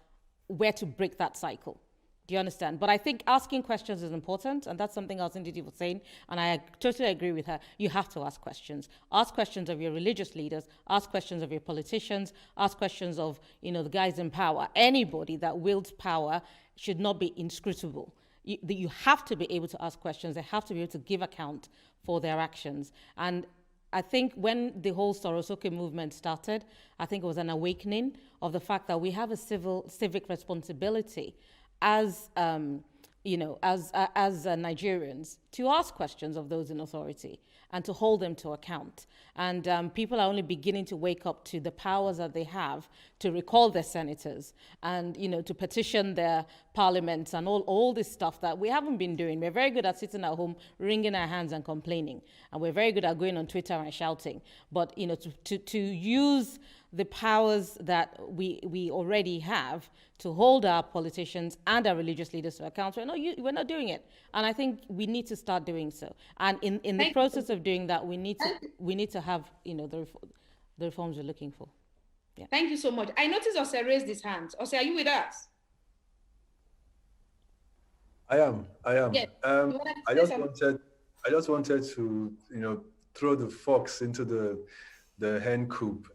where to break that cycle. Do you understand? But I think asking questions is important, and that's something else Ndidi was saying, and I totally agree with her. You have to ask questions. Ask questions of your religious leaders, ask questions of your politicians, ask questions of, the guys in power. Anybody that wields power should not be inscrutable. You have to be able to ask questions. They have to be able to give account for their actions. And I think when the whole Sorosoke movement started, I think it was an awakening of the fact that we have a civic responsibility as Nigerians to ask questions of those in authority and to hold them to account. And people are only beginning to wake up to the powers that they have to recall their senators and, to petition their parliaments and all this stuff that we haven't been doing. We're very good at sitting at home, wringing our hands and complaining. And we're very good at going on Twitter and shouting. But, to use the powers that we already have to hold our politicians and our religious leaders to account. We're not doing it, and I think we need to start doing so. And in the process of doing that, we need to have the reforms we're looking for. Yeah. Thank you so much. I noticed Ose raised his hand. Ose, are you with us? I am. Yes. I just wanted to, throw the fox into the hen coop.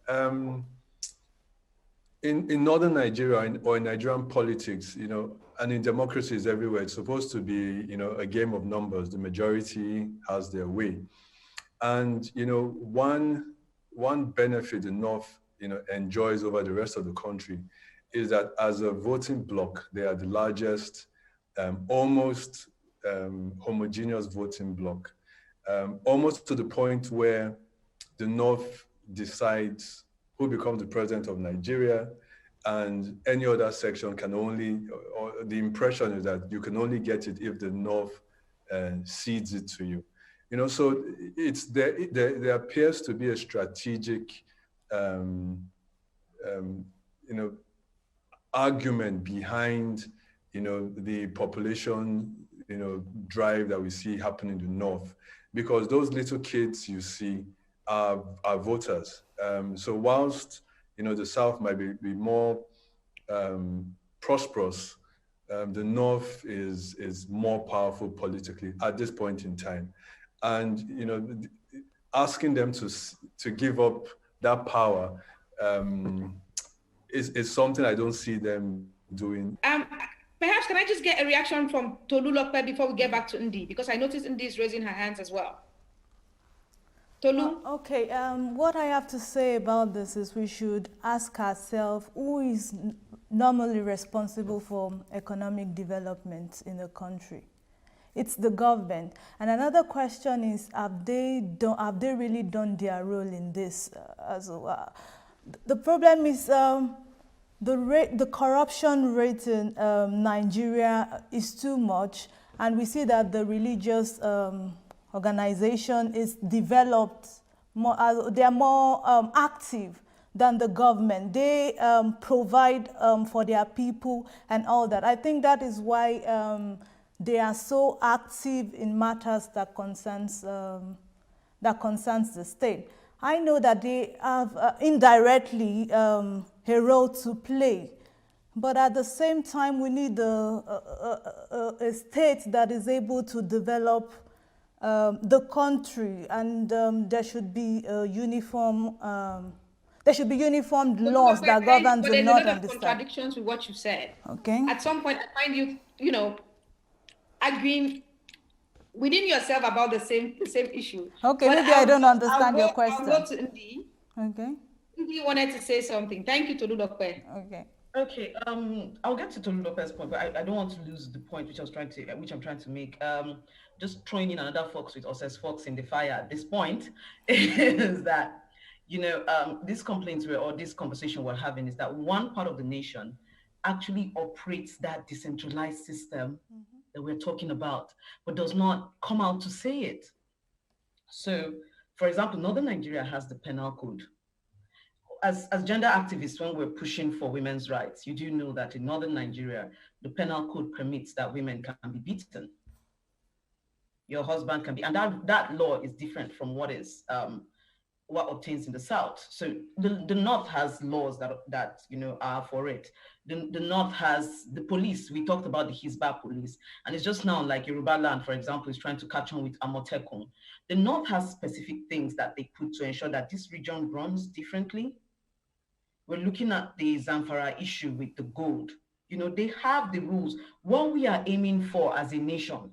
In northern Nigeria or in Nigerian politics, and in democracies everywhere, it's supposed to be, a game of numbers. The majority has their way. And, one benefit the North, enjoys over the rest of the country is that as a voting bloc, they are the largest, almost homogeneous voting bloc, almost to the point where the North decides who becomes the president of Nigeria, and any other section can only, or the impression is that you can only get it if the North cedes it to you. So there appears to be a strategic, argument behind, the population, drive that we see happening in the North, because those little kids you see are voters. So whilst, the South might be more prosperous, the North is more powerful politically at this point in time. And, asking them to give up that power is something I don't see them doing. Perhaps can I just get a reaction from Tolulope before we get back to Ndi? Because I noticed Ndi is raising her hands as well. Tolu? Okay, what I have to say about this is we should ask ourselves who is normally responsible for economic development in the country. It's the government. And another question is, have they really done their role in this as well? The problem is the corruption rate in Nigeria is too much, and we see that the religious organization is developed more, they are more active than the government. They provide for their people and all that. I think that is why they are so active in matters that concerns the state. I know that they have indirectly a role to play, but at the same time, we need a state that is able to develop the country, and there should be uniform. There should be uniform laws that govern the North and the South. There's a lot of contradictions with what you said. Okay. At some point, I find you, agreeing within yourself about the same issue. Okay, but maybe I don't understand your question. I'll go to Ndi. Okay. Ndi wanted to say something. Thank you, Tolulope. Okay. Okay. I'll get to Tolulope's point, but I don't want to lose the point which I'm trying to make. Just throwing in another fox with Ose's fox in the fire at this point is that, these complaints or this conversation we're having is that one part of the nation actually operates that decentralized system that we're talking about, but does not come out to say it. So, for example, Northern Nigeria has the penal code. As gender activists, when we're pushing for women's rights, you do know that in Northern Nigeria, the penal code permits that women can be beaten. Your husband can be, and that law is different from what obtains in the South. So the North has laws that are for it. The North has the police. We talked about the Hisba police, and it's just now like Yoruba land, for example, is trying to catch on with Amotekun. The North has specific things that they put to ensure that this region runs differently. We're looking at the Zamfara issue with the gold. They have the rules. What we are aiming for as a nation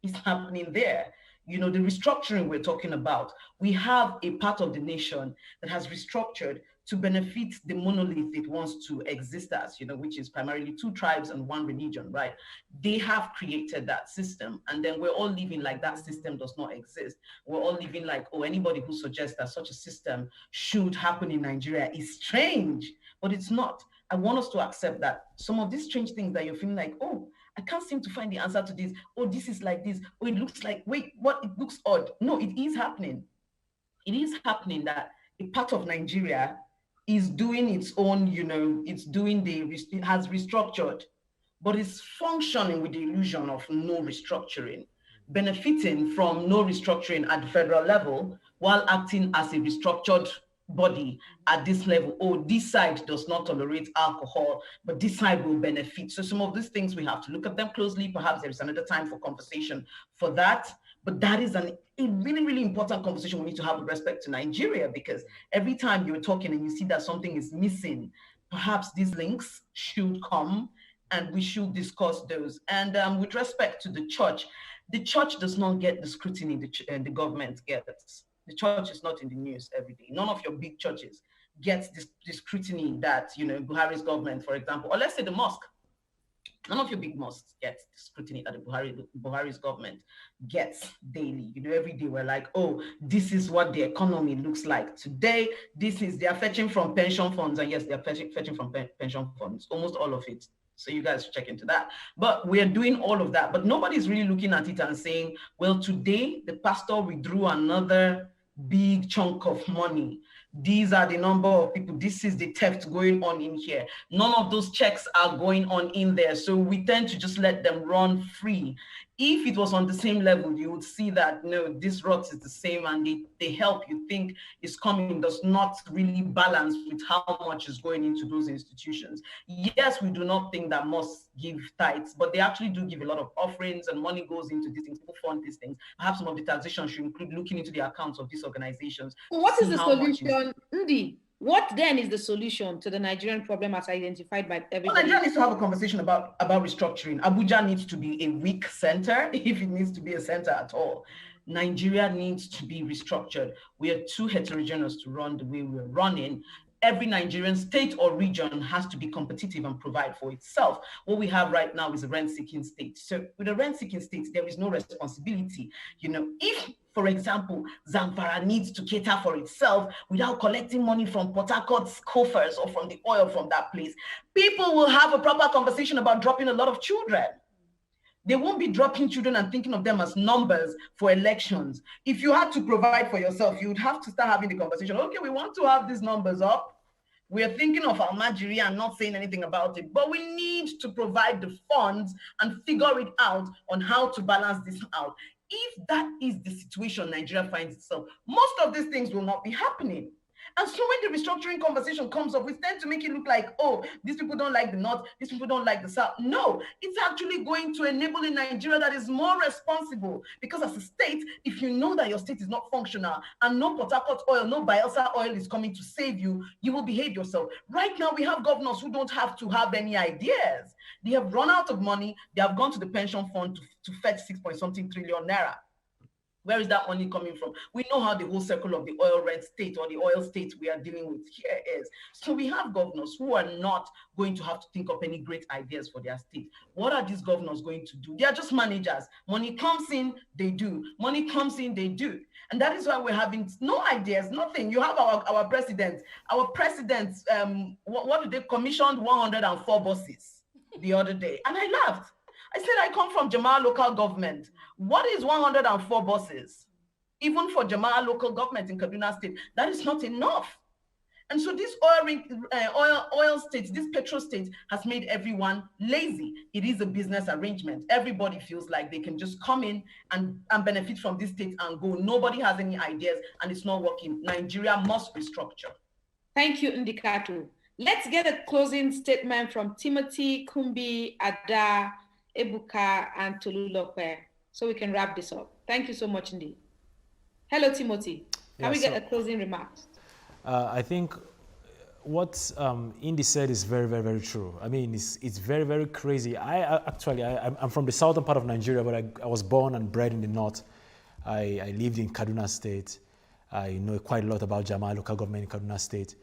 is happening there. The restructuring we're talking about, we have a part of the nation that has restructured to benefit the monolith it wants to exist as, which is primarily 2 tribes and 1 religion, right? They have created that system, and then we're all living like that system does not exist. We're all living like, anybody who suggests that such a system should happen in Nigeria is strange, but it's not. I want us to accept that some of these strange things that you're feeling like, I can't seem to find the answer to this. This is like this. It looks like, wait, what? It looks odd. No, it is happening. It is happening that a part of Nigeria is doing its own, it has restructured, but it's functioning with the illusion of no restructuring, benefiting from no restructuring at the federal level while acting as a restructured body at this level. Oh, this side does not tolerate alcohol, but this side will benefit. So some of these things, we have to look at them closely. Perhaps there's another time for conversation for that. But that is a really, really important conversation we need to have with respect to Nigeria, because every time you're talking and you see that something is missing, perhaps these links should come and we should discuss those. And with respect to the church does not get the scrutiny the government gets. The church is not in the news every day. None of your big churches gets this scrutiny that, Buhari's government, for example, or let's say the mosque. None of your big mosques get the scrutiny that Buhari's government gets daily. Every day we're like, oh, this is what the economy looks like today. They are fetching from pension funds. And yes, they are fetching from pension funds, almost all of it. So you guys should check into that. But we are doing all of that. But nobody's really looking at it and saying, well, today the pastor withdrew another big chunk of money. These are the number of people. This is the theft going on in here. None of those checks are going on in there. So we tend to just let them run free. If it was on the same level, you would see that, no, this rot is the same, and the help you think is coming does not really balance with how much is going into those institutions. Yes, we do not think that mosques give tithes, but they actually do give a lot of offerings, and money goes into these things. People fund these things. Perhaps some of the taxation should include looking into the accounts of these organizations. What is the solution, Ndi? What then is the solution to the Nigerian problem as identified by everybody? Well, Nigeria needs to have a conversation about restructuring. Abuja needs to be a weak center, if it needs to be a center at all. Nigeria needs to be restructured. We are too heterogeneous to run the way we're running. Every Nigerian state or region has to be competitive and provide for itself. What we have right now is a rent-seeking state. So with a rent-seeking state, there is no responsibility. If, for example, Zamfara needs to cater for itself without collecting money from Port Harcourt's coffers or from the oil from that place, people will have a proper conversation about dropping a lot of children. They won't be dropping children and thinking of them as numbers for elections. If you had to provide for yourself, you would have to start having the conversation. Okay, we want to have these numbers up. We are thinking of Almajiri and not saying anything about it, but we need to provide the funds and figure it out on how to balance this out. If that is the situation Nigeria finds itself, most of these things will not be happening. And so when the restructuring conversation comes up, we tend to make it look like, oh, these people don't like the North, these people don't like the South. No, it's actually going to enable a Nigeria that is more responsible. Because as a state, if you know that your state is not functional and no Port Harcourt oil, no Bielsa oil is coming to save you, you will behave yourself. Right now, we have governors who don't have to have any ideas. They have run out of money. They have gone to the pension fund to fetch 6-point-something trillion naira. Where is that money coming from? We know how the whole circle of the oil rent state or the oil state we are dealing with here is. So we have governors who are not going to have to think of any great ideas for their state. What are these governors going to do? They are just managers. Money comes in, they do. Money comes in, they do. And that is why we're having no ideas, nothing. You have our president. Our president, what did they commissioned 104 buses the other day. And I laughed. I said, I come from Jama'ah local government. What is 104 buses? Even for Jama'ah local government in Kaduna State, that is not enough. And so this oil state, this petrol state has made everyone lazy. It is a business arrangement. Everybody feels like they can just come in and benefit from this state and go. Nobody has any ideas and it's not working. Nigeria must restructure. Thank you, Ndikatu. Let's get a closing statement from Timothy, Kumbi, Ada, Ebuka, and Tolulope, so we can wrap this up. Thank you so much, Ndi. Hello, Timothy. Can we get a closing remarks? I think what Indy said is very, very, very true. I mean, it's very, very crazy. I'm from the southern part of Nigeria, but I was born and bred in the north. I lived in Kaduna State. I know quite a lot about Jama'ah local government in Kaduna State.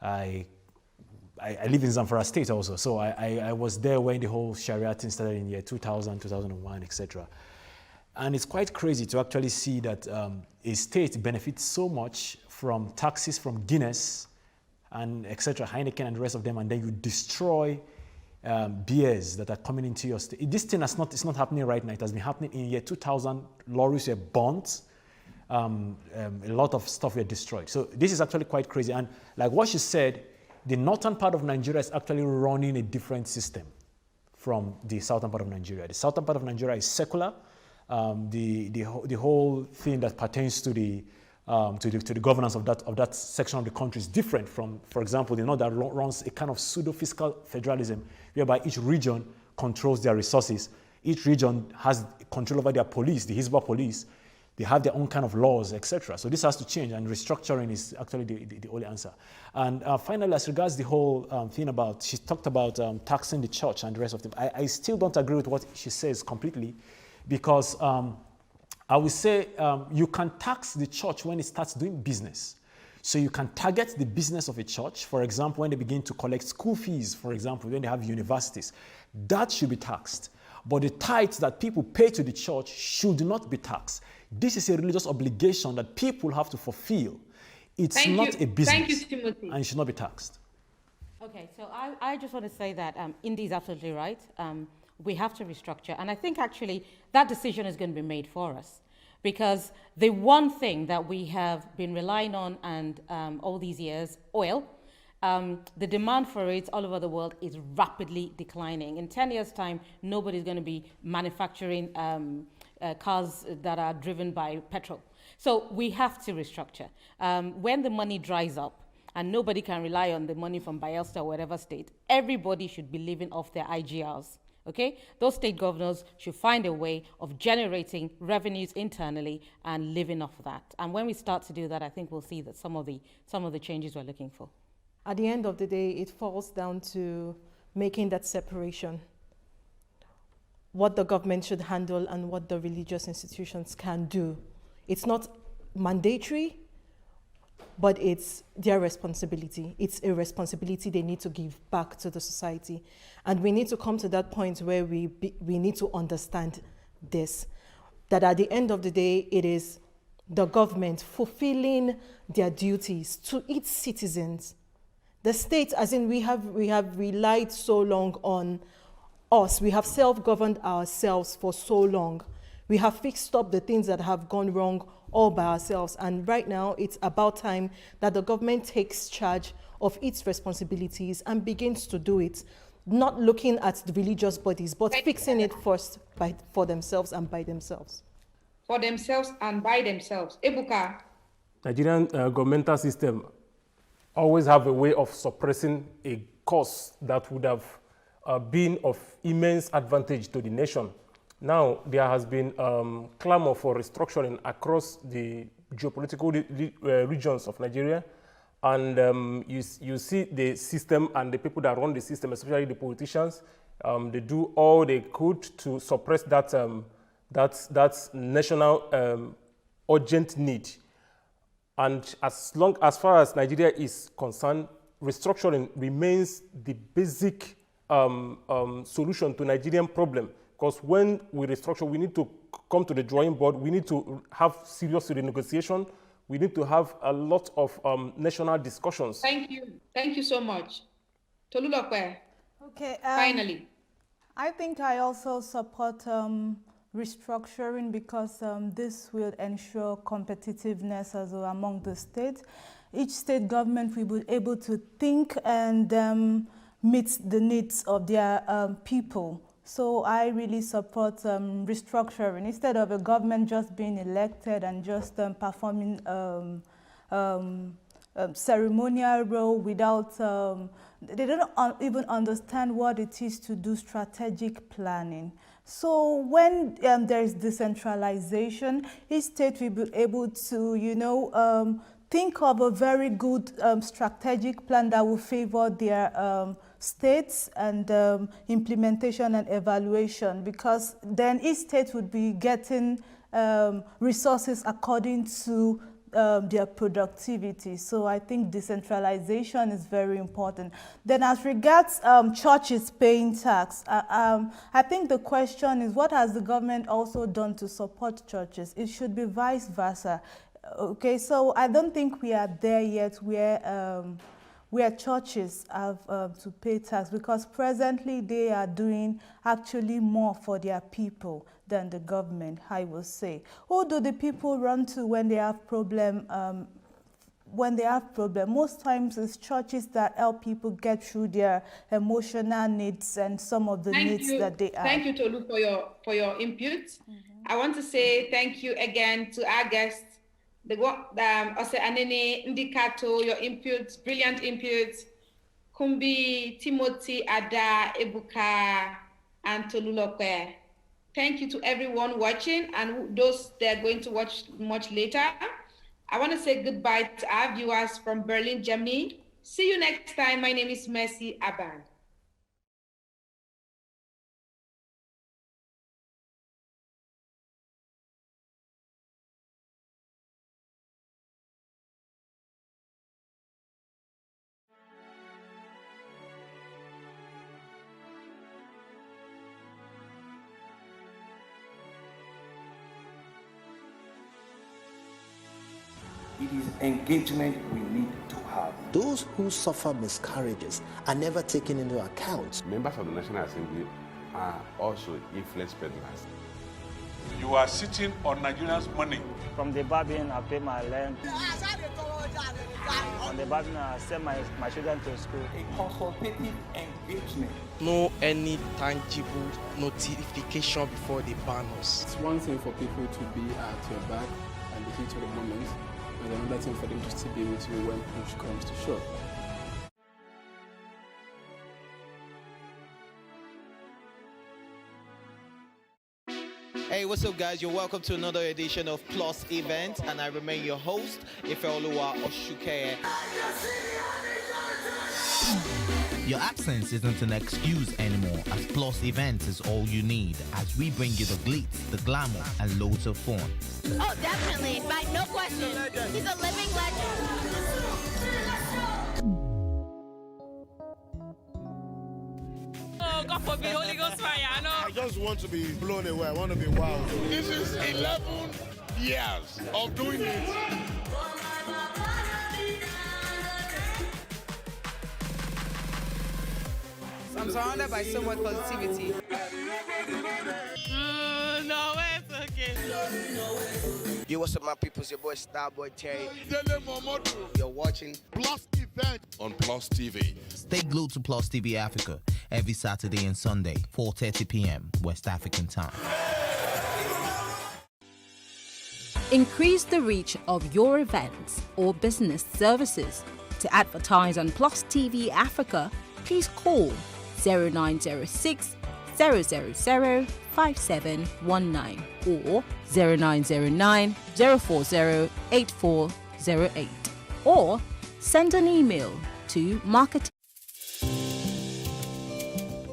I live in Zamfara State also, so I was there when the whole Sharia thing started in year 2000, 2001, etc. And it's quite crazy to actually see that a state benefits so much from taxes from Guinness and etc., Heineken and the rest of them, and then you destroy beers that are coming into your state. This thing it's not happening right now. It has been happening in year 2000. Lorries were burnt. A lot of stuff were destroyed. So this is actually quite crazy. And like what she said, the northern part of Nigeria is actually running a different system from the southern part of Nigeria. The southern part of Nigeria is secular. The whole thing that pertains to the to the governance of that section of the country is different from, for example, the north that runs a kind of pseudo-fiscal federalism, whereby each region controls their resources. Each region has control over their police, the Hizbah police. They have their own kind of laws, etc. So this has to change, and restructuring is actually the only answer. And finally, as regards the whole thing about, she talked about taxing the church and the rest of them. I still don't agree with what she says completely, because I would say you can tax the church when it starts doing business. So you can target the business of a church, for example, when they begin to collect school fees, for example, when they have universities. That should be taxed. But the tithes that people pay to the church should not be taxed. This is a religious obligation that people have to fulfill. It's not a business. Thank you, Timothy. And it should not be taxed. Okay, so I just want to say that Indy is absolutely right. We have to restructure. And I think actually that decision is going to be made for us. Because the one thing that we have been relying on and all these years, oil, the demand for it all over the world is rapidly declining. In 10 years' time, nobody's going to be manufacturing cars that are driven by petrol. So we have to restructure. When the money dries up and nobody can rely on the money from Bayelsa or whatever state, everybody should be living off their IGRs. Okay? Those state governors should find a way of generating revenues internally and living off that. And when we start to do that, I think we'll see that some of the changes we're looking for. At the end of the day, it falls down to making that separation. What the government should handle and what the religious institutions can do. It's not mandatory, but it's their responsibility. It's a responsibility they need to give back to the society. And we need to come to that point where we need to understand this, that at the end of the day, it is the government fulfilling their duties to its citizens. The state, as in we have relied so long on us, we have self-governed ourselves for so long. We have fixed up the things that have gone wrong all by ourselves. And right now, it's about time that the government takes charge of its responsibilities and begins to do it, not looking at the religious bodies, but fixing it first for themselves and by themselves. For themselves and by themselves. Ebuka. Nigerian governmental system always have a way of suppressing a cause that would have been of immense advantage to the nation. Now, there has been clamor for restructuring across the geopolitical regions of Nigeria. And you see the system and the people that run the system, especially the politicians, they do all they could to suppress that national urgent need. And as far as Nigeria is concerned, restructuring remains the basic solution to Nigerian problem. Because when we restructure, we need to come to the drawing board. We need to have serious renegotiation. We need to have a lot of national discussions. Thank you. Thank you so much. Tolulope. Okay. Finally. I think I also support restructuring because this will ensure competitiveness as well among the states. Each state government will be able to think and meet the needs of their people. So I really support restructuring instead of a government just being elected and just performing ceremonial role without, they don't even understand what it is to do strategic planning. So when there is decentralization, each state will be able to, think of a very good strategic plan that will favor their states and implementation and evaluation, because then each state would be getting resources according to their productivity. So I think decentralization is very important. Then as regards churches paying tax, I think the question is, what has the government also done to support churches? It should be vice versa. Okay, so I don't think we are there yet where churches have to pay tax, because presently they are doing actually more for their people than the government, I will say. Who do the people run to when they have problem? Most times it's churches that help people get through their emotional needs and some of the needs that they have. Thank you, Tolu, for your input. I want to say thank you again to our guests Ose Anene Ndikato, your inputs, brilliant inputs. Kumbi, Timothy, Ada, Ebuka, and Tolulope. Thank you to everyone watching and those that are going to watch much later. I want to say goodbye to our viewers from Berlin, Germany. See you next time. My name is Mercy Aban. It is engagement we need to have. Those who suffer miscarriages are never taken into account. Members of the National Assembly are also influence peddlers. You are sitting on Nigerians' money. From the Babin, I pay my rent. On the Babin, I send my children to school. A consultative engagement. No any tangible notification before they ban us. It's one thing for people to be at your back and the heat of the moment, and another thing for them to still be with you when push comes to shove. Hey, what's up, guys? You're welcome to another edition of Plus Event, and I remain your host, Ifeoluwa Oshukeye. Your absence isn't an excuse anymore, as Plus Events is all you need, as we bring you the glitz, the glamour, and loads of fun. Oh, definitely, by no question. He's a living legend. Oh, God forbid, Holy Ghost fire, I know. I just want to be blown away. I want to be wild. This is 11 years of doing it. I'm surrounded by so much positivity. No, it's okay. Yo, what's up, my people? It's your boy Starboy Terry. You're watching Plus Event on Plus TV. Stay glued to Plus TV Africa every Saturday and Sunday, 4:30 p.m. West African time. Increase the reach of your events or business services. To advertise on Plus TV Africa, please call 0906 000 5719 or 0909 040 8408 or send an email to marketing.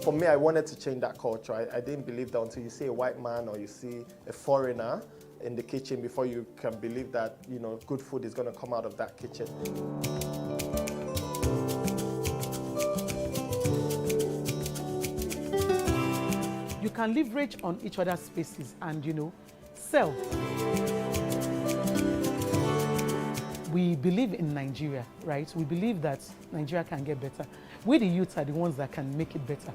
For me, I wanted to change that culture. I didn't believe that until you see a white man or you see a foreigner in the kitchen before you can believe that, you know, good food is going to come out of that kitchen. You can leverage on each other's spaces and, you know, sell. We believe in Nigeria, right? We believe that Nigeria can get better. We, the youth, are the ones that can make it better.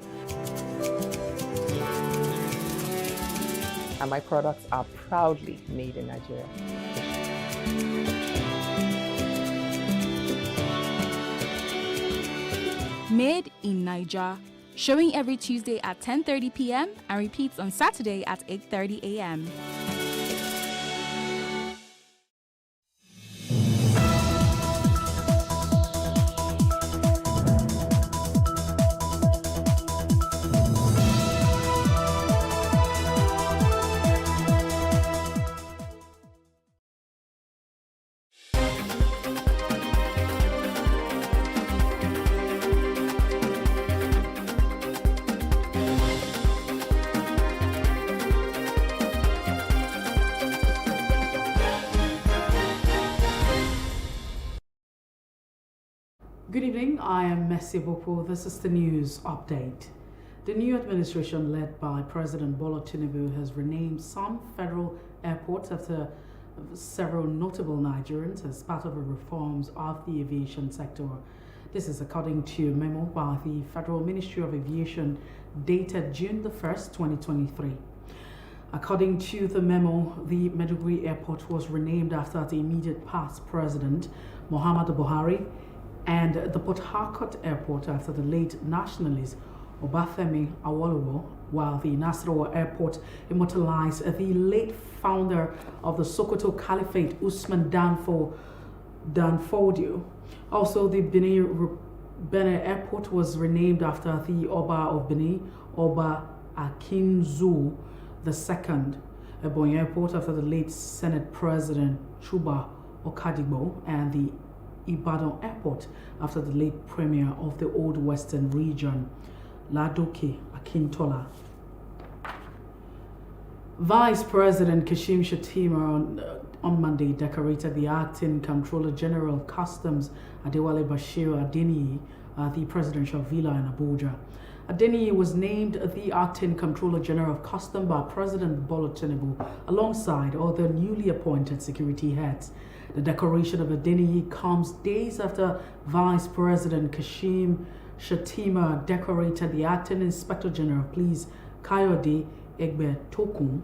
And my products are proudly made in Nigeria. Made in Nigeria, showing every Tuesday at 10:30 p.m. and repeats on Saturday at 8:30 a.m. Good evening, I am Messi Bopo. This is the news update. The new administration led by President Bola Tinubu has renamed some federal airports after several notable Nigerians as part of the reforms of the aviation sector. This is according to a memo by the Federal Ministry of Aviation dated June the 1st, 2023. According to the memo, the Maiduguri Airport was renamed after the immediate past president, Muhammadu Buhari, and the Port Harcourt Airport after the late nationalist Obafemi Awolowo while the Nasarawa Airport immortalized the late founder of the Sokoto Caliphate, Usman Danfodio. Also, the Benin Airport was renamed after the Oba of Benin, Oba Akinzu II. Ebonyi Airport after the late Senate President Chuba Okadigbo, and the Ibadan Airport after the late Premier of the Old Western Region, Ladoke Akintola. Vice President Kashim Shettima on Monday decorated the Acting Comptroller General of Customs Adewale Bashir Adeniyi at the Presidential Villa in Abuja. Adeniyi was named the Acting Comptroller General of Customs by President Bola Tinubu alongside other newly appointed security heads. The decoration of Adeniyi comes days after Vice President Kashim Shettima decorated the Acting Inspector General of Police Kayode Egbetokun.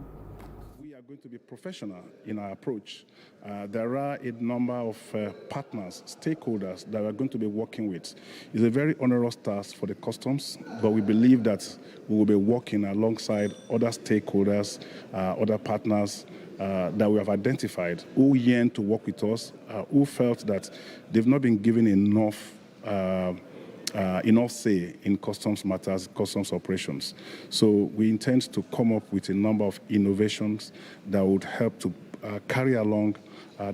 We are going to be professional in our approach. There are a number of partners, stakeholders that we are going to be working with. It's a very onerous task for the customs, but we believe that we will be working alongside other stakeholders, other partners that we have identified who yearn to work with us, who felt that they've not been given enough say in customs matters, customs operations. So we intend to come up with a number of innovations that would help to carry along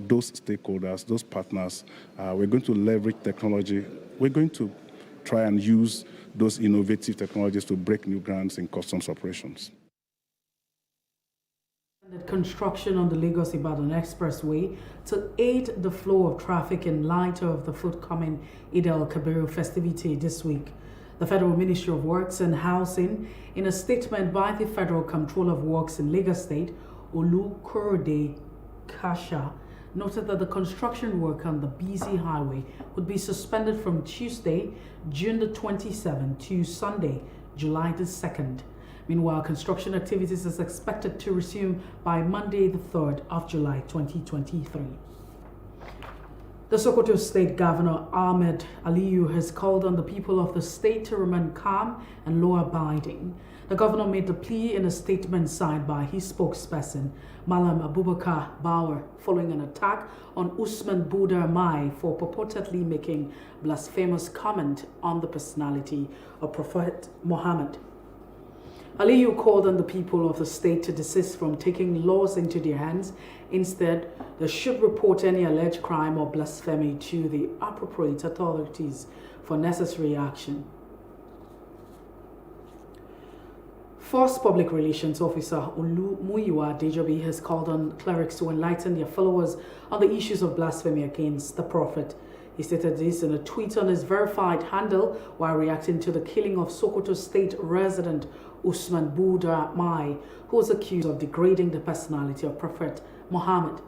those stakeholders, those partners. We're going to leverage technology. We're going to try and use those innovative technologies to break new grounds in customs operations. Construction on the Lagos-Ibadan Expressway to aid the flow of traffic in light of the forthcoming Eid al-Kabir festivity this week. The Federal Ministry of Works and Housing, in a statement by the Federal Comptroller of Works in Lagos State, Olukorede Kasha, noted that the construction work on the busy highway would be suspended from Tuesday, June the 27th to Sunday, July the 2nd. Meanwhile, construction activities is expected to resume by Monday, the 3rd of July 2023. The Sokoto State Governor Ahmed Aliyu has called on the people of the state to remain calm and law-abiding. The governor made the plea in a statement signed by his spokesperson, Malam Abubakar Bauer, following an attack on Usman Buda Mai for purportedly making blasphemous comment on the personality of Prophet Muhammad. Aliyu called on the people of the state to desist from taking laws into their hands. Instead, they should report any alleged crime or blasphemy to the appropriate authorities for necessary action. Force Public Relations Officer Olumuyiwa Dejobi has called on clerics to enlighten their followers on the issues of blasphemy against the Prophet. He stated this in a tweet on his verified handle while reacting to the killing of Sokoto State resident Usman Buda Mai, who was accused of degrading the personality of Prophet Muhammad.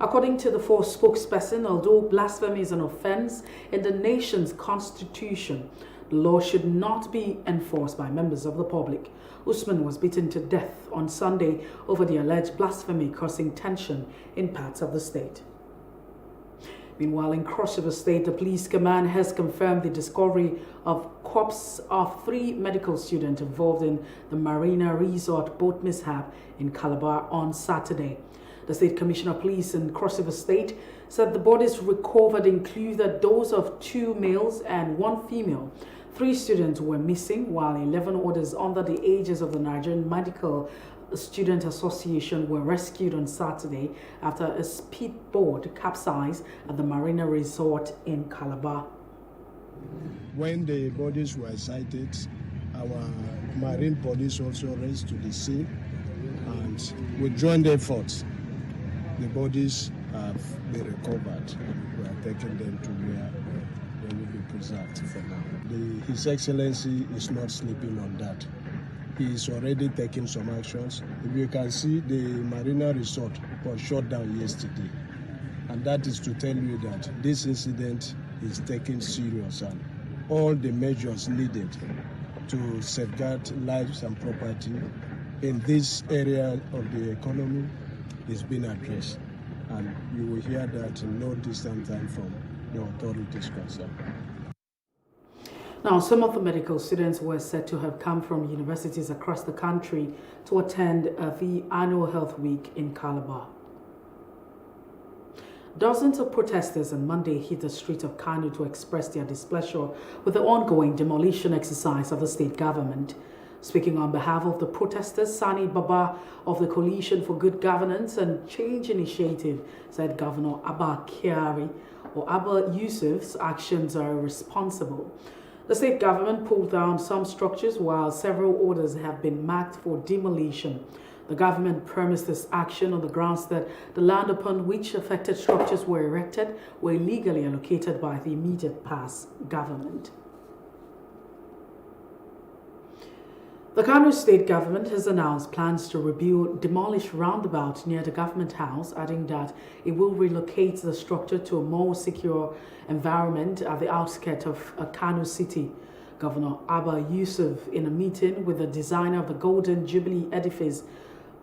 According to the Force spokesperson, although blasphemy is an offense in the nation's constitution, the law should not be enforced by members of the public. Usman was beaten to death on Sunday over the alleged blasphemy, causing tension in parts of the state. Meanwhile, in Cross River State, the police command has confirmed the discovery of corpses of 3 medical students involved in the Marina Resort boat mishap in Calabar on Saturday. The State Commissioner of Police in Cross River State said the bodies recovered included those of 2 males and 1 female. 3 students were missing, while 11 others under the ages of the Nigerian Medical Student Association were rescued on Saturday after a speedboat capsized at the Marina Resort in Calabar. When the bodies were sighted, our marine police also raced to the scene, and with joint efforts, the bodies have been recovered. We are taking them to where they will be preserved for now. His Excellency is not sleeping on that. He is already taking some actions. If you can see, the Marina Resort was shut down yesterday. And that is to tell you that this incident is taken serious, and all the measures needed to safeguard lives and property in this area of the economy is being addressed. And you will hear that in no distant time from the authorities concerned. Now, some of the medical students were said to have come from universities across the country to attend the annual Health Week in Calabar. Dozens of protesters on Monday hit the streets of Kano to express their displeasure with the ongoing demolition exercise of the state government. Speaking on behalf of the protesters, Sani Baba of the Coalition for Good Governance and Change Initiative said Governor Abba Kyari or Abba Yusuf's actions are irresponsible. The state government pulled down some structures while several orders have been marked for demolition. The government premised this action on the grounds that the land upon which affected structures were erected were illegally allocated by the immediate past government. The Kano state government has announced plans to rebuild demolished roundabout near the government house, adding that it will relocate the structure to a more secure environment at the outskirts of Kano city. Governor Abba Yusuf, in a meeting with the designer of the Golden Jubilee edifice,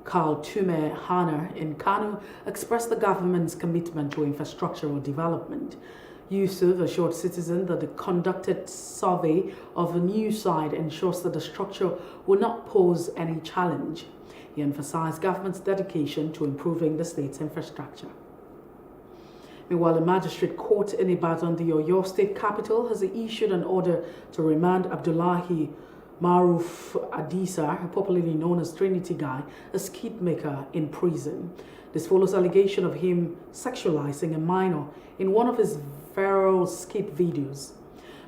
Karl Tume Hanner in Kano, expressed the government's commitment to infrastructural development. Yusuf assured citizens that the conducted survey of the new site ensures that the structure will not pose any challenge. He emphasized government's dedication to improving the state's infrastructure. Meanwhile, a magistrate court in Ibadan, the Oyo state capital, has issued an order to remand Abdullahi Maruf Adisa, popularly known as Trinity Guy, a skid maker, in prison. This follows allegation of him sexualizing a minor in one of his viral skit videos.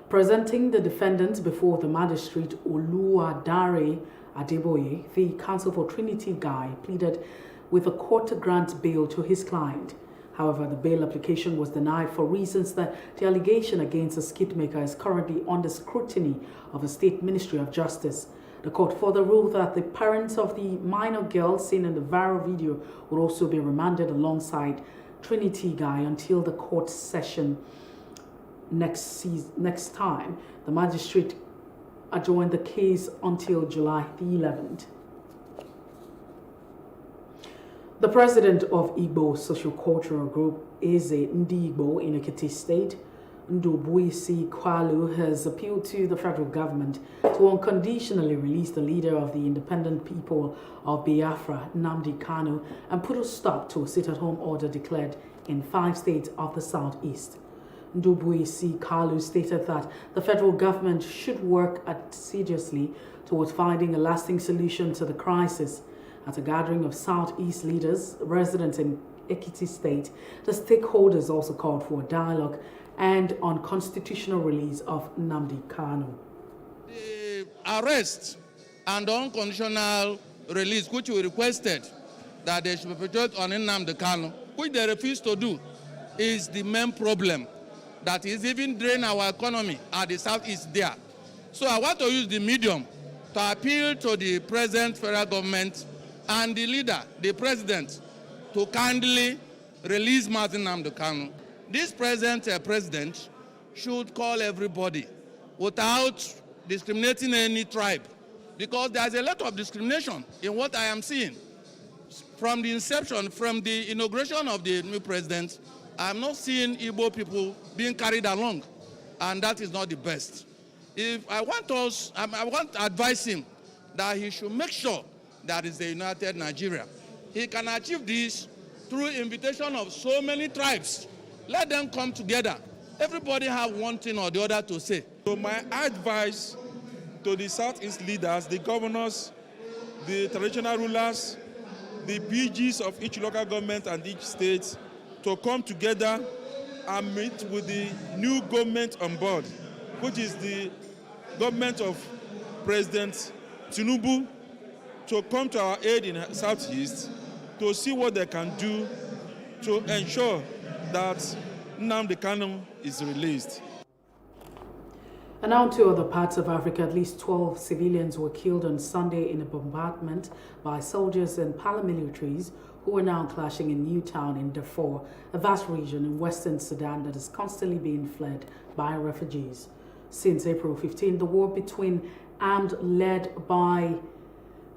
Presenting the defendants before the magistrate Oluwadare Adeboye, the counsel for Trinity Guy pleaded with the court to grant bail to his client. However, the bail application was denied for reasons that the allegation against the skit maker is currently under scrutiny of the State Ministry of Justice. The court further ruled that the parents of the minor girl seen in the viral video would also be remanded alongside Trinity Guy until the court session next time. The magistrate adjourned the case until July the 11th. The president of Igbo Social-Cultural Group, Eze Ndi Igbo in Ekiti State, Ndubuisi Kwalu, has appealed to the federal government to unconditionally release the leader of the independent people of Biafra, Nnamdi Kanu, and put a stop to a sit-at-home order declared in 5 states of the southeast. Ndubuisi Kwalu stated that the federal government should work assiduously towards finding a lasting solution to the crisis. At a gathering of southeast leaders, residents in Ekiti State, the stakeholders also called for a dialogue and unconstitutional release of Nnamdi Kanu. The arrest and unconditional release, which we requested that they should be perpetrated on Nnamdi Kanu, which they refuse to do, is the main problem that is even draining our economy at the southeast there. So I want to use the medium to appeal to the present federal government and the leader, the president, to kindly release Martin Nnamdi Kanu. This present president should call everybody without discriminating any tribe, because there's a lot of discrimination in what I am seeing. From the inception, from the inauguration of the new president, I'm not seeing Igbo people being carried along, and that is not the best. I want to advise him that he should make sure that is a united Nigeria. He can achieve this through invitation of so many tribes. Let them come together. Everybody have one thing or the other to say. So my advice to the Southeast leaders, the governors, the traditional rulers, the PGs of each local government and each state to come together and meet with the new government on board, which is the government of President Tinubu, to come to our aid in the Southeast to see what they can do to ensure that Nnamdi Kanu is released. And now to other parts of Africa. At least 12 civilians were killed on Sunday in a bombardment by soldiers and paramilitaries who are now clashing in Newtown in Darfur, a vast region in western Sudan that is constantly being fled by refugees. Since April 15, the war between armed led by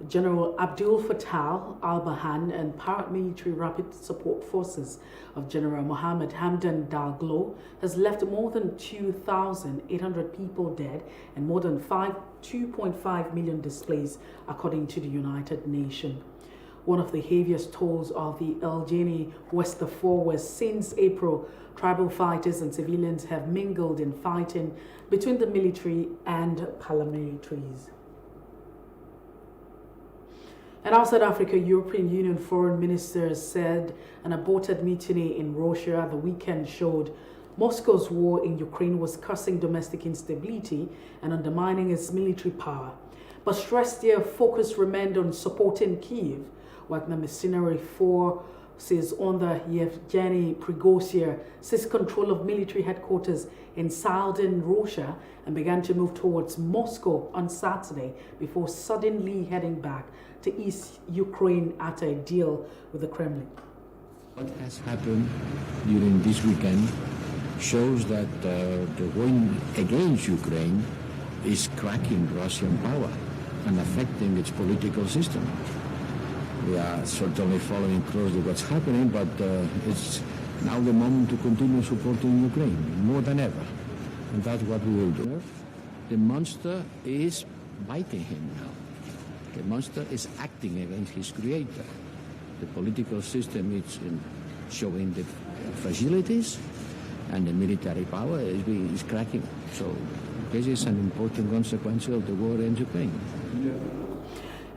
General Abdul Fattah al-Burhan and paramilitary rapid support forces of General Mohammed Hamdan Daglo has left more than 2,800 people dead and more than 2.5 million displaced, according to the United Nations. One of the heaviest tolls of the El Jani West Darfur, where since April, tribal fighters and civilians have mingled in fighting between the military and paramilitaries. And outside Africa, European Union foreign ministers said an aborted mutiny in Russia at the weekend showed Moscow's war in Ukraine was causing domestic instability and undermining its military power, but stressed their focus remained on supporting Kyiv. Wagner mercenary forces under Yevgeny Prigozhin seized control of military headquarters in southern Russia and began to move towards Moscow on Saturday before suddenly heading back to East Ukraine after a deal with the Kremlin. What has happened during this weekend shows that the war against Ukraine is cracking Russian power and affecting its political system. We are certainly following closely what's happening, but it's now the moment to continue supporting Ukraine more than ever. And that's what we will do. The monster is biting him now. The monster is acting against his creator. The political system is showing the fragilities, and the military power is cracking. So this is an important consequence of the war in Ukraine.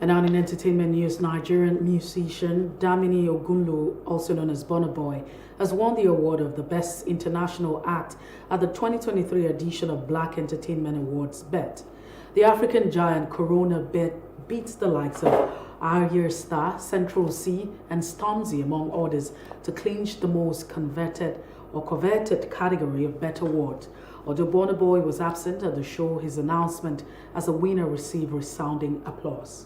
And now in entertainment news, Nigerian musician Damini Ogunlo, also known as Burna Boy, has won the award of the Best International Act at the 2023 edition of Black Entertainment Awards BET. The African giant Corona beats the likes of Arya Star, Central C, and Stormzy, among others, to clinch the most coveted category of BET Award. Although Burna Boy was absent at the show, his announcement as a winner received resounding applause.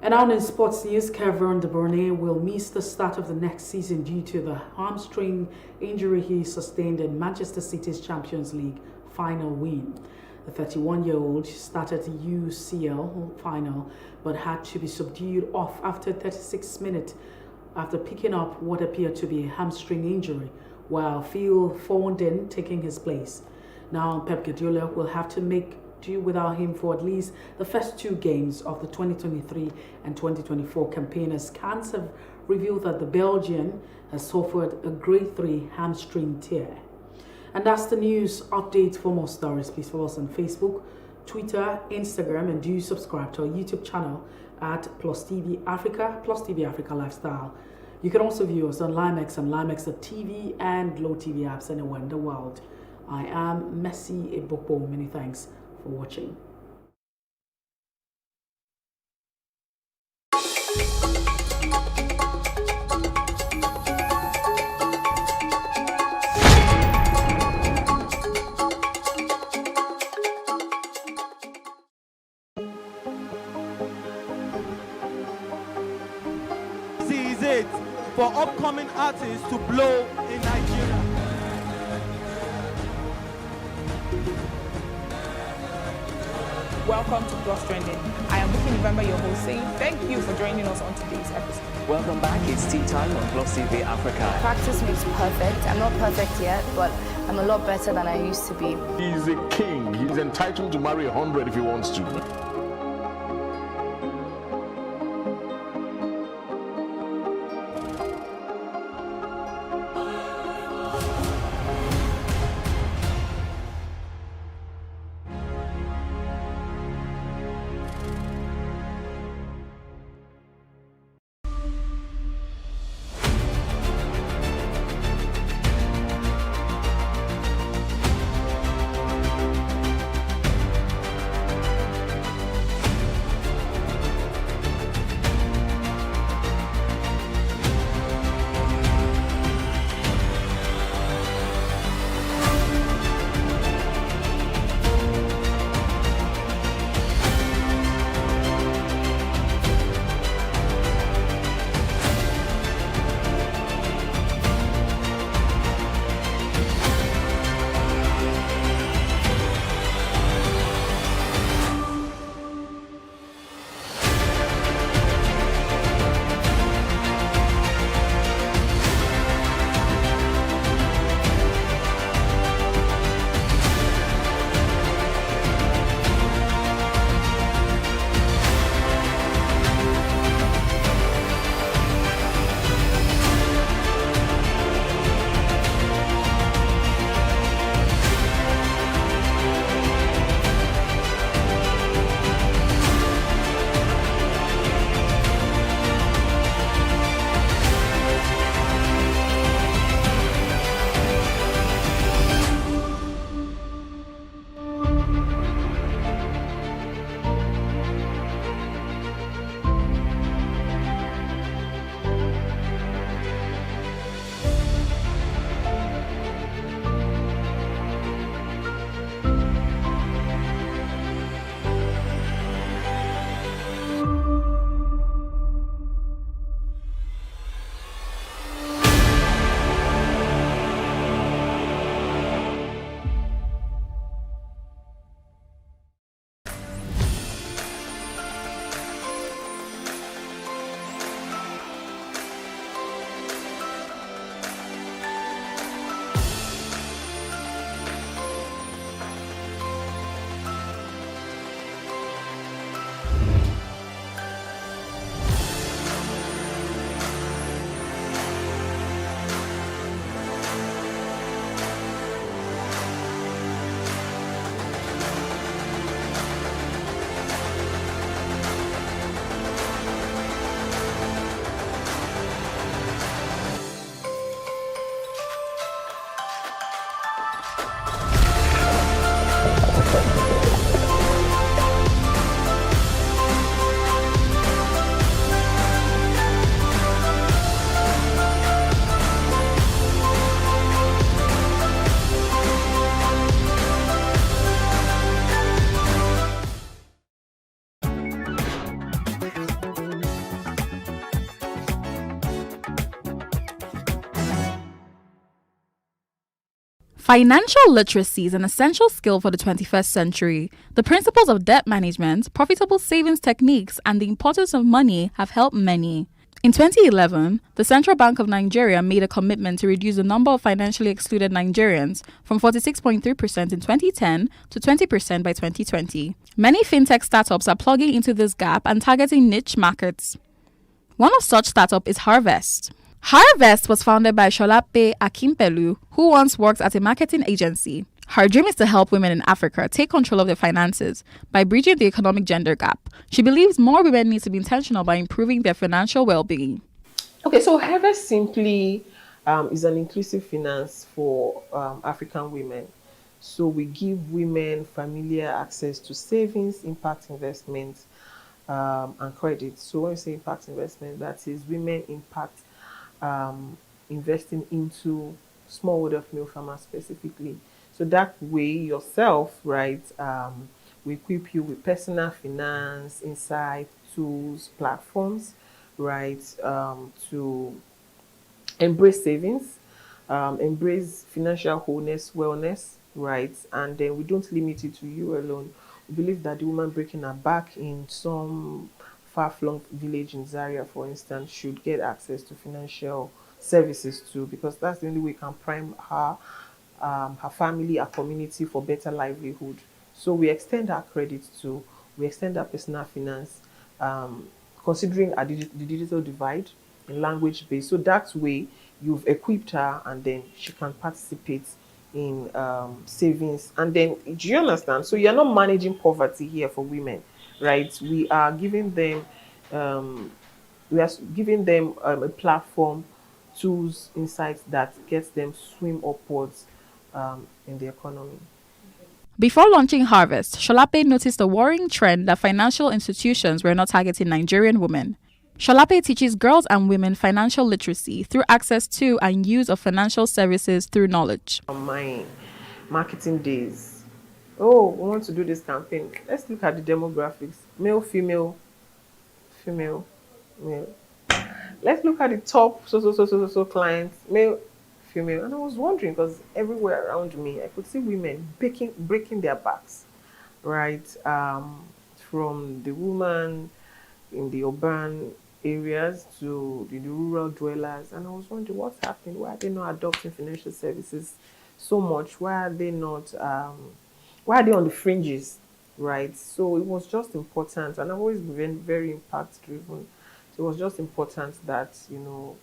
And now in sports news, Kevin De Bruyne will miss the start of the next season due to the hamstring injury he sustained in Manchester City's Champions League final win. The 31-year-old started the UCL final but had to be subdued off after 36 minutes after picking up what appeared to be a hamstring injury, while Phil Foden taking his place. Now Pep Guardiola will have to make do without him for at least the first two games of the 2023 and 2024 campaign, as scans have revealed that the Belgian has suffered a grade 3 hamstring tear. And that's the news update. For more stories, please follow us on Facebook, Twitter, Instagram, and do subscribe to our YouTube channel at Plus TV Africa, Plus TV Africa Lifestyle. You can also view us on Limex and Limex.tv and Glow TV apps anywhere in the world. I am Messi Ebokbo. Many thanks for watching. This is it for upcoming artists to blow in Nigeria. Welcome to Plus Trending. I am Bookie November, your host, saying thank you for joining us on today's episode. Welcome back. It's tea time on Plus TV Africa. Practice makes perfect. I'm not perfect yet, but I'm a lot better than I used to be. He's a king. He's entitled to marry 100 if he wants to. Financial literacy is an essential skill for the 21st century. The principles of debt management, profitable savings techniques, and the importance of money have helped many. In 2011, the Central Bank of Nigeria made a commitment to reduce the number of financially excluded Nigerians from 46.3% in 2010 to 20% by 2020. Many fintech startups are plugging into this gap and targeting niche markets. One of such startups is Harvest. Harvest was founded by Sholape Akimpelu, who once worked at a marketing agency. Her dream is to help women in Africa take control of their finances by bridging the economic gender gap. She believes more women need to be intentional by improving their financial well-being. Okay, so Harvest simply is an inclusive finance for African women. So we give women familiar access to savings, impact investments, and credit. So when we say impact investment, that is women impact investing into smallholder female farmers specifically. So that way yourself, right, we equip you with personal finance, insight, tools, platforms, right, to embrace savings, embrace financial wholeness, wellness, right, and then we don't limit it to you alone. We believe that the woman breaking her back in some far-flung village in Zaria, for instance, should get access to financial services too, because that's the only way we can prime her, her family, her community for better livelihood. So we extend our credit to, we extend our personal finance, considering the digital divide in language base. So that way you've equipped her and then she can participate in savings. And then, do you understand? So you're not managing poverty here for women, right? We are giving them a platform, tools, insights that gets them swim upwards in the economy. Before launching Harvest, Sholape noticed a worrying trend that financial institutions were not targeting Nigerian women. Sholape teaches girls and women financial literacy through access to and use of financial services through knowledge. On my marketing days, oh, we want to do this campaign. Let's look at the demographics. Male, female, female, male. Let's look at the top so clients, male, female. And I was wondering, because everywhere around me, I could see women breaking their backs, right? From the woman in the urban areas to the rural dwellers. And I was wondering what's happening. Why are they not adopting financial services so much? Why are they not, why are they on the fringes, right? So it was just important, and I've always been very impact driven. So it was just important that, you know,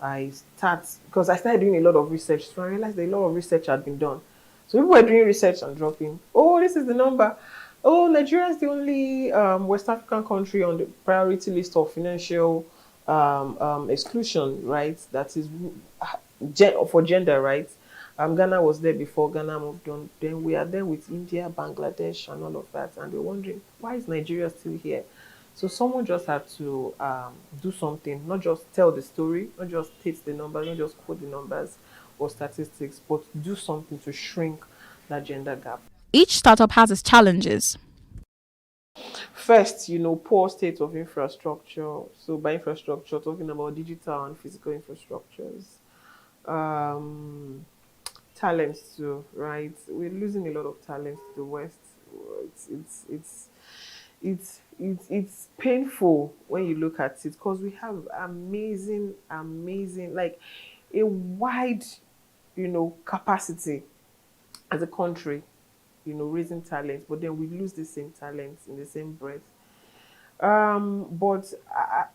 because I started doing a lot of research, so I realized that a lot of research had been done. So people were doing research and dropping, oh, this is the number. Oh, Nigeria is the only West African country on the priority list of financial exclusion, right? That is for gender, right? Ghana was there before, Ghana moved on. Then we are there with India, Bangladesh, and all of that. And we're wondering, why is Nigeria still here? So someone just had to do something, not just tell the story, not just state the numbers, not just quote the numbers or statistics, but do something to shrink that gender gap. Each startup has its challenges. First, you know, poor state of infrastructure. So by infrastructure, talking about digital and physical infrastructures. Talents too, right? We're losing a lot of talent to the West. It's painful when you look at it, because we have amazing, like a wide, you know, capacity as a country, you know, raising talent, but then we lose the same talents in the same breath. But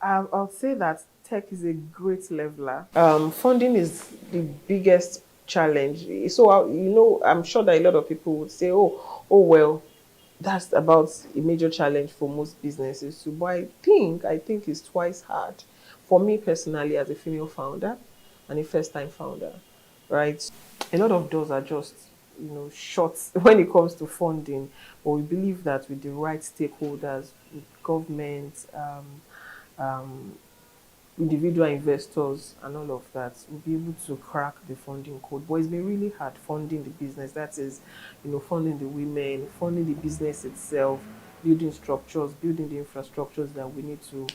I'll say that tech is a great leveler. Funding is the biggest challenge. So, you know, I'm sure that a lot of people would say, oh, well, that's about a major challenge for most businesses too. But I think it's twice hard for me personally as a female founder and a first-time founder, right? A lot of doors are just short when it comes to funding. But we believe that with the right stakeholders, with government, individual investors and all of that, we'll be able to crack the funding code. But it's been really hard funding the business. That is, funding the women, funding the business itself, building structures, building the infrastructures that we need to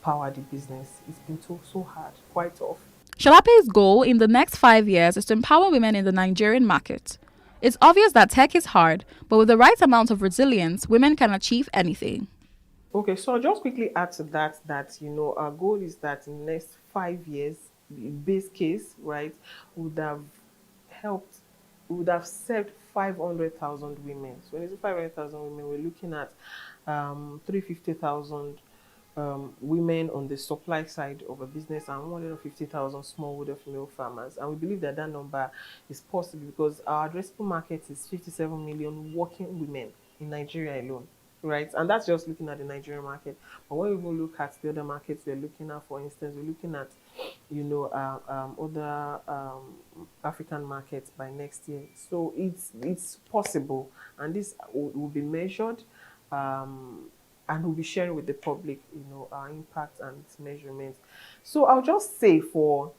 power the business. It's been so hard, quite tough. Shalape's goal in the next 5 years is to empower women in the Nigerian market. It's obvious that tech is hard, but with the right amount of resilience, women can achieve anything. Okay, so I'll just quickly add to that, our goal is that in the next 5 years, base case, right, would have served 500,000 women. So when it's 500,000 women, we're looking at 350,000 women on the supply side of a business and 150,000 smallholder female farmers. And we believe that that number is possible because our addressable market is 57 million working women in Nigeria alone. Right, and that's just looking at the Nigerian market. But when we look at the other markets we're looking at, for instance, we're looking at, other African markets by next year. So it's possible, and this will be measured, and we'll be sharing with the public, our impact and its measurements. So I'll just say for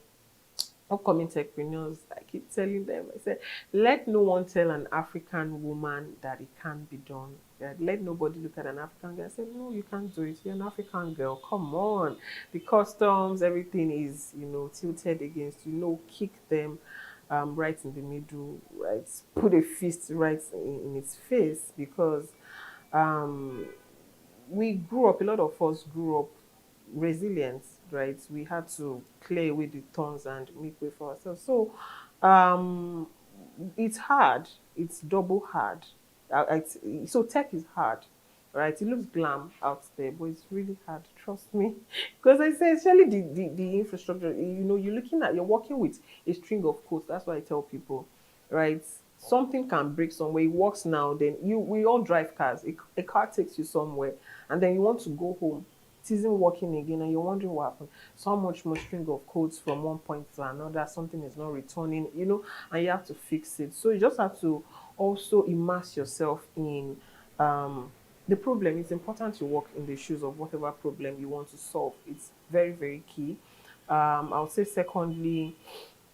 upcoming techpreneurs, I keep telling them, I said, let no one tell an African woman that it can't be done. Let nobody look at an African girl and say, no, you can't do it. You're an African girl. Come on. The customs, everything is, tilted against you. Kick them right in the middle, right? Put a fist right in its face because we grew up, a lot of us grew up resilient, right? We had to clear away the thorns and make way for ourselves. So it's hard. It's double hard. So tech is hard, right? It looks glam out there, but it's really hard, trust me. Because I say, especially the infrastructure, you're working with a string of codes. That's why I tell people, right? Something can break somewhere. It works now, then we all drive cars. A car takes you somewhere, and then you want to go home. It isn't working again, and you're wondering what happened. So much more string of codes from one point to another. Something is not returning, and you have to fix it. So you just have to also immerse yourself in the problem. It's important to walk in the shoes of whatever problem you want to solve. It's very, very key. I would say secondly,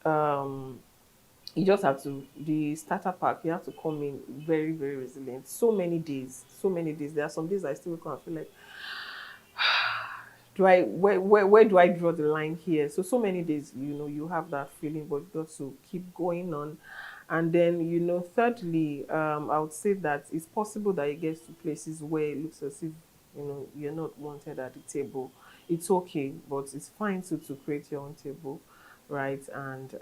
you just have to, the starter pack, you have to come in very, very resilient. So many days. There are some days I still wake up and feel like, where do I draw the line here? So many days, you have that feeling, but you've got to keep going on. And then, thirdly, I would say that it's possible that it gets to places where it looks as if, you're not wanted at the table. It's okay, but it's fine to create your own table, right? And,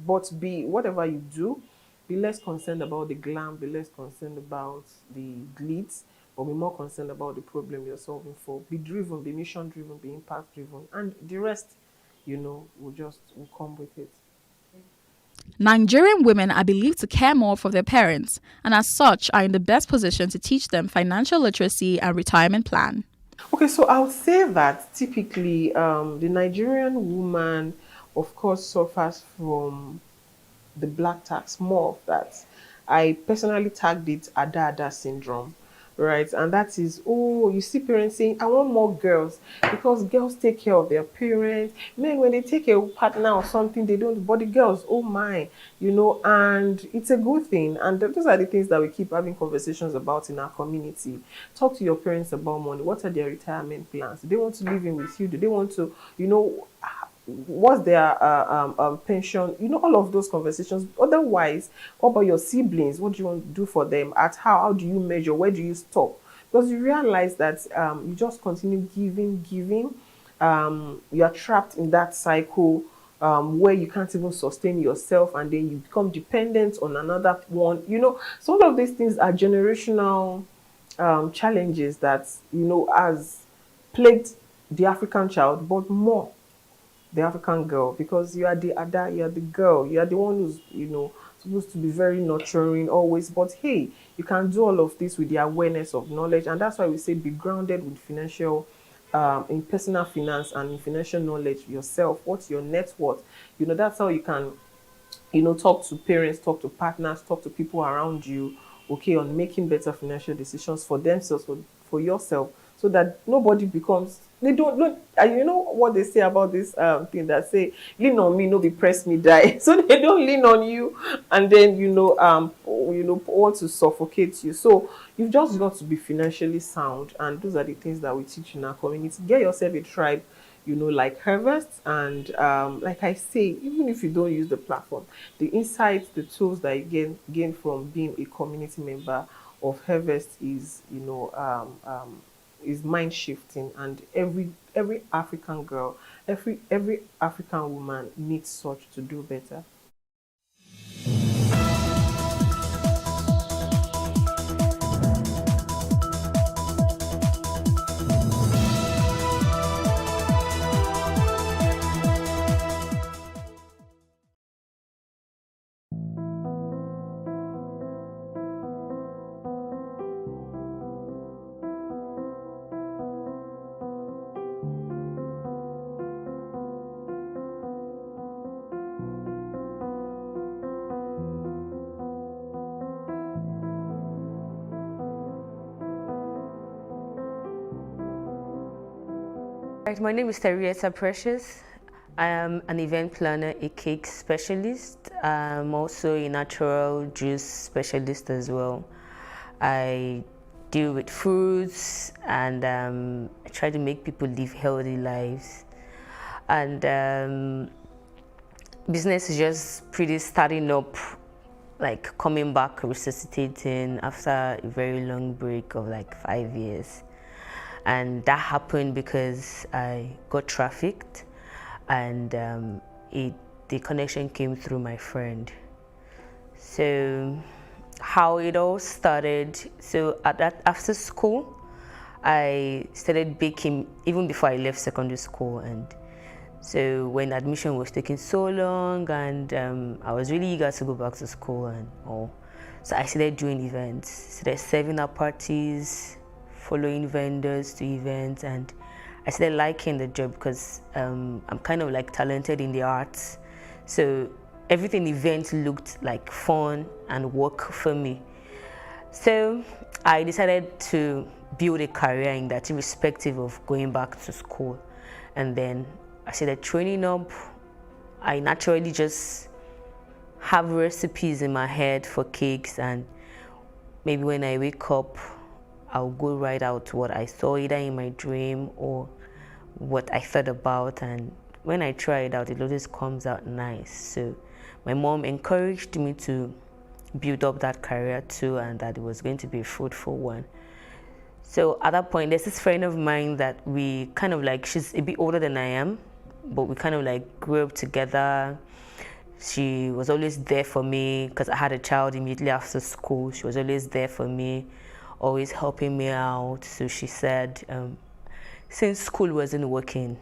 but whatever you do, be less concerned about the glam, be less concerned about the glitz, but be more concerned about the problem you're solving for. Be driven, be mission driven, be impact driven, and the rest, will come with it. Nigerian women are believed to care more for their parents and as such are in the best position to teach them financial literacy and retirement plan. Okay, so I would say that typically the Nigerian woman, of course, suffers from the black tax, more of that. I personally tagged it Ada syndrome. Right, and that is, you see parents saying, I want more girls because girls take care of their parents. Men, when they take a partner or something, they don't, but the girls, oh my, and it's a good thing. And those are the things that we keep having conversations about in our community. Talk to your parents about money. What are their retirement plans? Do they want to live in with you? Do they want to, what's their pension? All of those conversations. Otherwise, what about your siblings? What do you want to do for them? How do you measure? Where do you stop? Because you realize that you just continue giving. You are trapped in that cycle where you can't even sustain yourself, and then you become dependent on another one. So all of these things are generational challenges that has plagued the African child, but more the African girl, because you are the Ada, you are the girl, you are the one who's supposed to be very nurturing always. But hey, you can do all of this with the awareness of knowledge, and that's why we say be grounded with financial, in personal finance and in financial knowledge yourself. What's your net worth? That's how you can talk to parents, talk to partners, talk to people around you, okay, on making better financial decisions for themselves, for yourself, so that nobody becomes, they don't you know what they say about this thing that say, lean on me, no be press me die. So they don't lean on you and then want to suffocate you. So you've just got to be financially sound, and those are the things that we teach in our community. Get yourself a tribe, like Harvest, and like I say, even if you don't use the platform, the insights, the tools that you gain from being a community member of Harvest is is mind shifting, and every African girl, every African woman needs such to do better. My name is Terietta Precious. I am an event planner, a cake specialist. I'm also a natural juice specialist as well. I deal with fruits and I try to make people live healthy lives. And business is just pretty starting up, like coming back, resuscitating after a very long break of like 5 years. And that happened because I got trafficked, and the connection came through my friend. So how it all started, so after school, I started baking even before I left secondary school. And so when admission was taking so long, and I was really eager to go back to school and all, so I started doing events, started serving at parties, following vendors to events, and I started liking the job because I'm kind of like talented in the arts. So everything event looked like fun and work for me. So I decided to build a career in that, irrespective of going back to school. And then I started training up. I naturally just have recipes in my head for cakes, and maybe when I wake up, I'll go right out what I saw either in my dream or what I thought about, and when I try it out, it always comes out nice. So my mom encouraged me to build up that career too, and that it was going to be a fruitful one. So at that point, there's this friend of mine that we kind of like, she's a bit older than I am, but we kind of like grew up together. She was always there for me because I had a child immediately after school. She was always there for me, always helping me out. So she said, since school wasn't working,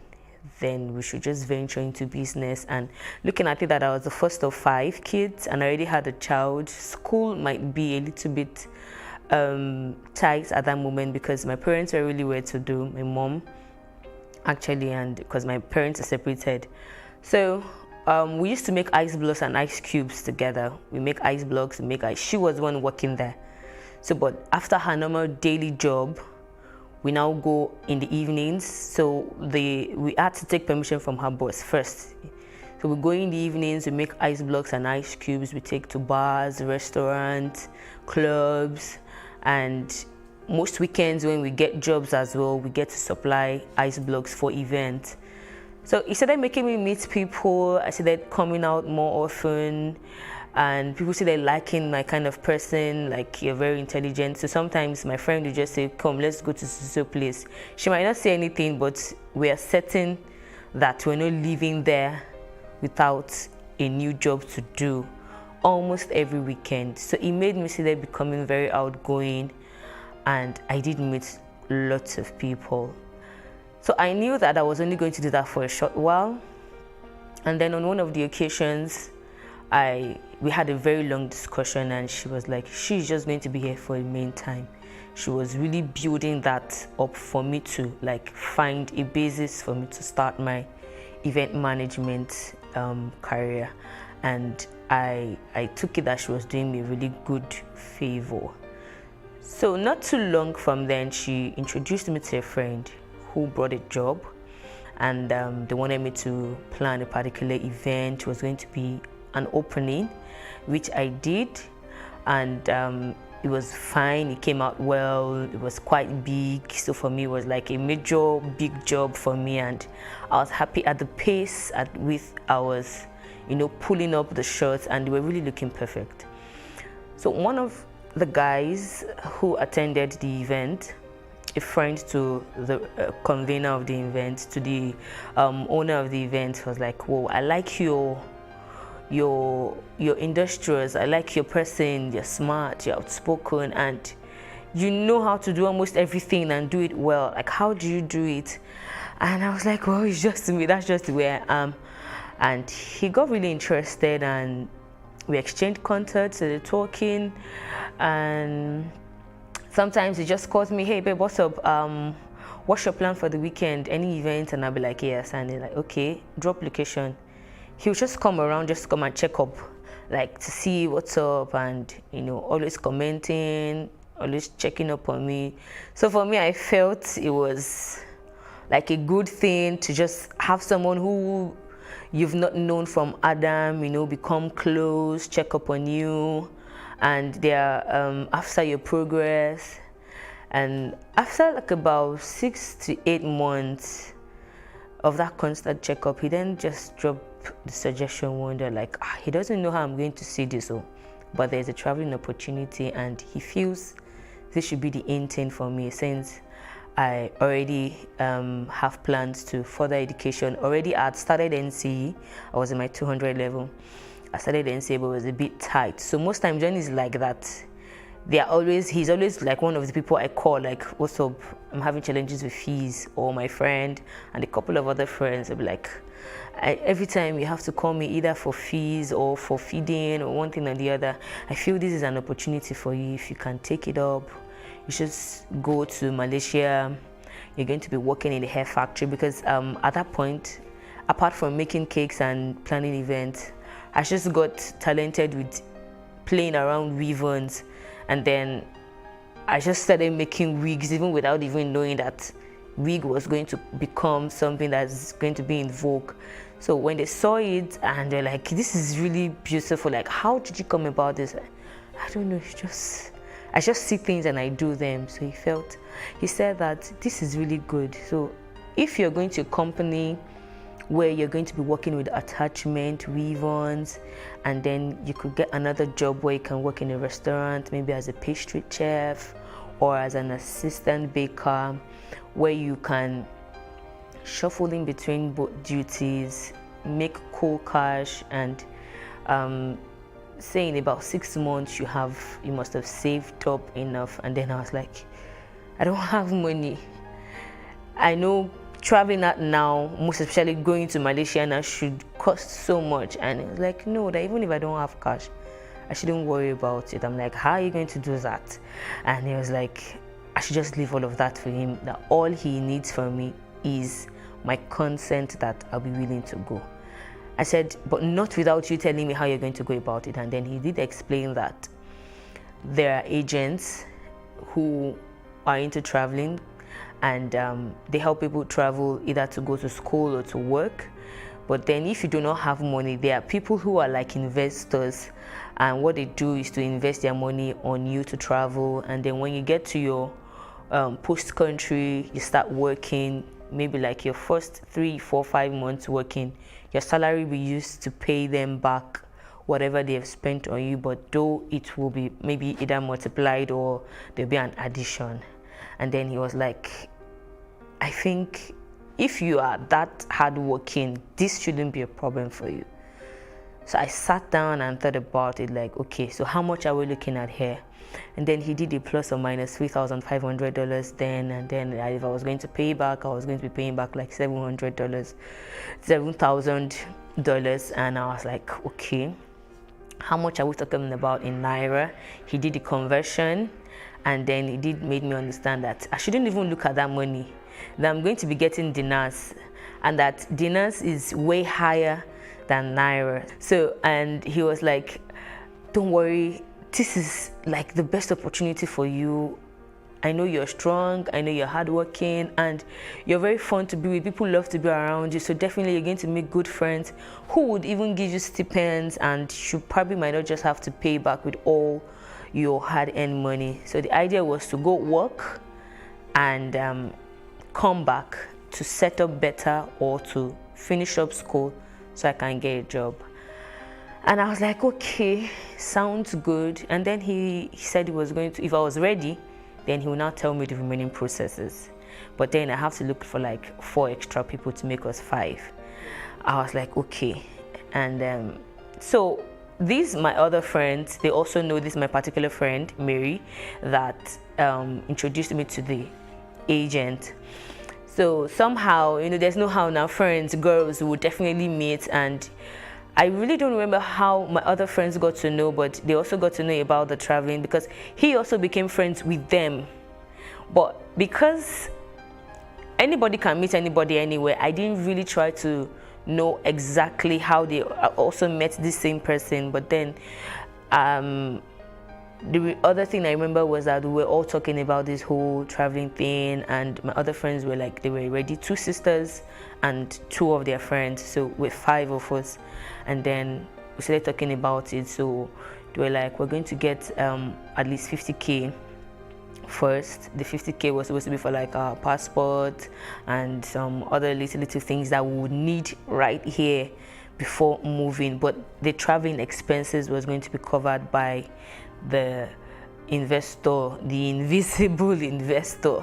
then we should just venture into business. And looking at it that I was the first of 5 kids and I already had a child, school might be a little bit tight at that moment because my parents were really well to do, my mom actually, and because my parents are separated. So we used to make ice blocks and ice cubes together. We make ice blocks, we make ice. She was the one working there. So, but after her normal daily job, we now go in the evenings. So we had to take permission from her boss first. So we go in the evenings, we make ice blocks and ice cubes. We take to bars, restaurants, clubs, and most weekends when we get jobs as well, we get to supply ice blocks for events. So it started making me meet people. I started coming out more often. And people say they're liking my kind of person, like you're very intelligent. So sometimes my friend will just say, come, let's go to so place. She might not say anything, but we are certain that we're not living there without a new job to do almost every weekend. So it made me start becoming very outgoing, and I did meet lots of people. So I knew that I was only going to do that for a short while. And then on one of the occasions, we had a very long discussion, and she was like, she's just going to be here for the meantime. She was really building that up for me to like find a basis for me to start my event management career. and I took it that she was doing me a really good favor. So not too long from then, she introduced me to a friend who brought a job, and they wanted me to plan a particular event. It was going to be an opening, which I did, and it was fine. It came out well. It was quite big, so for me it was like a major big job for me, and I was happy at the pace at which I was, pulling up the shots, and they were really looking perfect. So one of the guys who attended the event, a friend to the convener of the event, to the owner of the event, was like, "Whoa, I like your industrious. I like your person. You're smart. You're outspoken, and you know how to do almost everything and do it well. Like, how do you do it?" And I was like, "Well, it's just me. That's just the way I am." And he got really interested, and we exchanged contacts, started talking, and sometimes he just calls me, "Hey babe, what's up? What's your plan for the weekend? Any event?" And I'll be like, "Yes." And he's like, "Okay, drop location." He would just come around, just come and check up, like to see what's up, and always commenting, always checking up on me. So for me, I felt it was like a good thing to just have someone who you've not known from Adam, become close, check up on you, and they're after your progress. And after like about 6 to 8 months of that constant checkup, he then just dropped the suggestion one day, like, he doesn't know how I'm going to see this, but there's a traveling opportunity, and he feels this should be the in thing for me, since I already have plans to further education. Already I had started NCE. I was in my 200 level. I started NCE, but it was a bit tight. So most times when it's like that, he's always like one of the people I call, like, "What's up? I'm having challenges with fees," or my friend and a couple of other friends will be like, "Every time you have to call me either for fees or for feeding or one thing or the other. I feel this is an opportunity for you. If you can take it up, you should go to Malaysia. You're going to be working in the hair factory," because at that point, apart from making cakes and planning events, I just got talented with playing around weave-ons, and then I just started making wigs even without even knowing that wig was going to become something that's going to be in vogue. So when they saw it and they're like, "This is really beautiful, like, how did you come about this?" I don't know, I just see things and I do them. So he said that this is really good. So if you're going to a company where you're going to be working with attachment, weave-ons, and then you could get another job where you can work in a restaurant, maybe as a pastry chef or as an assistant baker, where you can shuffle in between both duties, make cool cash, and say in about 6 months you must have saved up enough. And then I was like, I don't have money. I know traveling out now, most especially going to Malaysia now, should cost so much. And it was like, no, that even if I don't have cash, I shouldn't worry about it. I'm like, how are you going to do that? And he was like, I should just leave all of that for him, that all he needs from me is my consent that I'll be willing to go. I said, but not without you telling me how you're going to go about it. And then he did explain that there are agents who are into traveling, and they help people travel either to go to school or to work. But then if you do not have money, there are people who are like investors, and what they do is to invest their money on you to travel. And then when you get to your post country, you start working, maybe like your first 3, 4, 5 months working, your salary will be used to pay them back whatever they have spent on you, but though it will be maybe either multiplied or there'll be an addition. And then he was like, I think if you are that hardworking, this shouldn't be a problem for you. So I sat down and thought about it, like, okay, so how much are we looking at here? And then he did a plus or minus $3,500 then, and then if I was going to pay back, I was going to be paying back like $7,000. And I was like, okay, how much are we talking about in Naira? He did the conversion, and then he did made me understand that I shouldn't even look at that money, that I'm going to be getting dinars, and that dinars is way higher than Naira. So, and he was like, don't worry, this is like the best opportunity for you. I know you're strong, I know you're hardworking, and you're very fun to be with. People love to be around you, so definitely you're going to make good friends who would even give you stipends, and you probably might not just have to pay back with all your hard-earned money. So the idea was to go work and come back to set up better or to finish up school so I can get a job. And I was like, okay, sounds good. And then he said he was going to, if I was ready, then he will now tell me the remaining processes. But then I have to look for like 4 extra people to make us 5. I was like, okay. And so these, my other friends, they also know this, my particular friend, Mary, that introduced me to the agent. So somehow, you know, there's no how now, friends, girls would definitely meet. And I really don't remember how my other friends got to know, but they also got to know about the traveling because he also became friends with them. But because anybody can meet anybody anywhere, I didn't really try to know exactly how they also met this same person. But then the other thing I remember was that we were all talking about this whole traveling thing, and my other friends were like, they were already 2 sisters and 2 of their friends, so with 5 of us. And then we started talking about it. So they were like, we're going to get at least 50K first. The 50K was supposed to be for like our passport and some other little things that we would need right here before moving. But the traveling expenses was going to be covered by the investor, the invisible investor.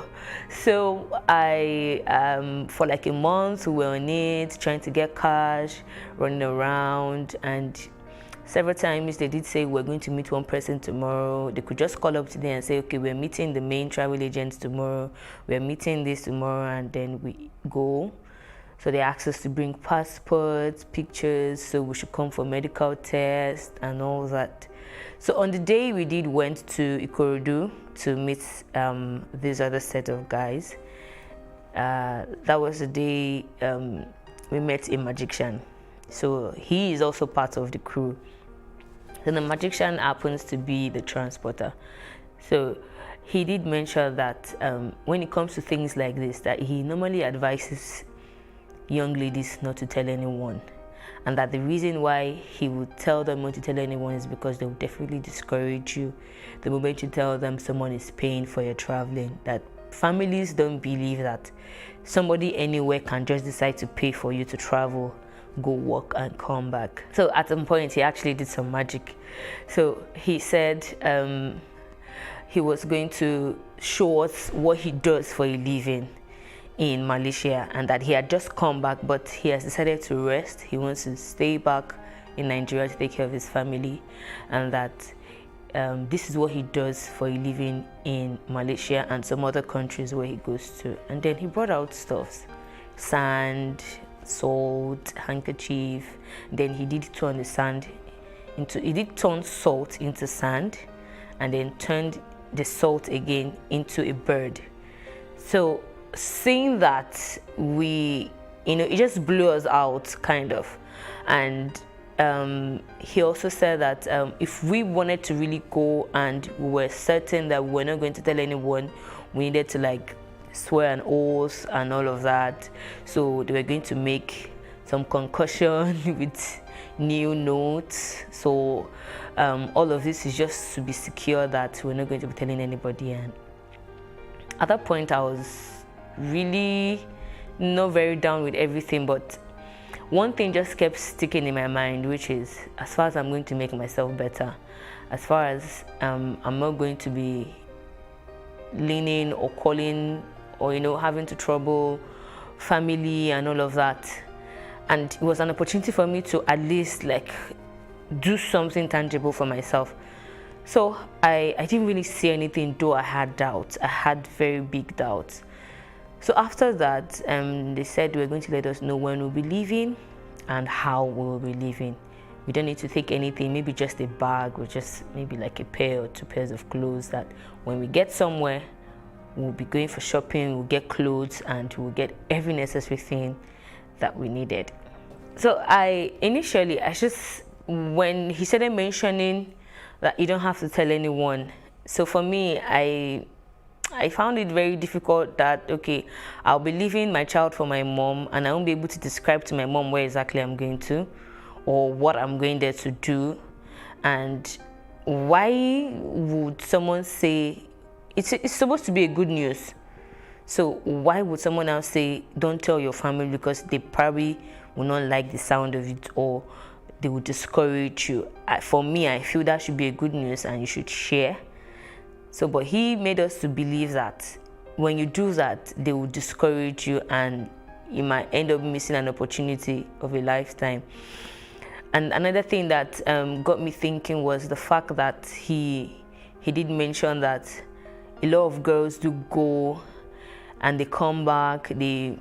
So I for like a month we were on it, trying to get cash, running around, and several times they did say we're going to meet one person tomorrow. They could just call up today and say, okay, we're meeting the main travel agents tomorrow, we're meeting this tomorrow, and then we go. So they asked us to bring passports, pictures, so we should come for medical tests and all that. So on the day we went to Ikorodu to meet this other set of guys. That was the day we met a magician. So he is also part of the crew. And the magician happens to be the transporter. So he did mention that when it comes to things like this, that he normally advises young ladies not to tell anyone. And that the reason why he would tell them not to tell anyone is because they will definitely discourage you the moment you tell them someone is paying for your traveling. That families don't believe that somebody anywhere can just decide to pay for you to travel, go work and come back. So at some point he actually did some magic. So he said he was going to show us what he does for a living in Malaysia, and that he had just come back, but he has decided to rest. He wants to stay back in Nigeria to take care of his family, and that this is what he does for a living in Malaysia and some other countries where he goes to. And then he brought out stuff, sand, salt, handkerchief. Then he did turn the sand into, he did turn salt into sand, and then turned the salt again into a bird. So seeing that, we, you know, it just blew us out kind of. And he also said that if we wanted to really go and we were certain that we were not going to tell anyone, we needed to like swear an oath and all of that. So they were going to make some concussion with new notes. So all of this is just to be secure that we're not going to be telling anybody. And at that point I was really not very down with everything, but one thing just kept sticking in my mind, which is, as far as I'm going to make myself better, as far as I'm not going to be leaning or calling or, you know, having to trouble family and all of that. And it was an opportunity for me to at least like do something tangible for myself. So I didn't really see anything, though I had doubts. I had very big doubts. So after that, they said we're going to let us know when we'll be leaving and how we will be leaving. We don't need to take anything, maybe just a bag or just maybe like a pair or 2 pairs of clothes, that when we get somewhere, we'll be going for shopping, we'll get clothes, and we'll get every necessary thing that we needed. So when he started mentioning that you don't have to tell anyone. So for me, I found it very difficult that, okay, I'll be leaving my child for my mom and I won't be able to describe to my mom where exactly I'm going to or what I'm going there to do. And why would someone say, it's supposed to be a good news. So why would someone else say, don't tell your family, because they probably will not like the sound of it or they will discourage you. For me, I feel that should be a good news and you should share. So, but he made us to believe that when you do that, they will discourage you and you might end up missing an opportunity of a lifetime. And another thing that got me thinking was the fact that he did mention that a lot of girls do go and they come back, they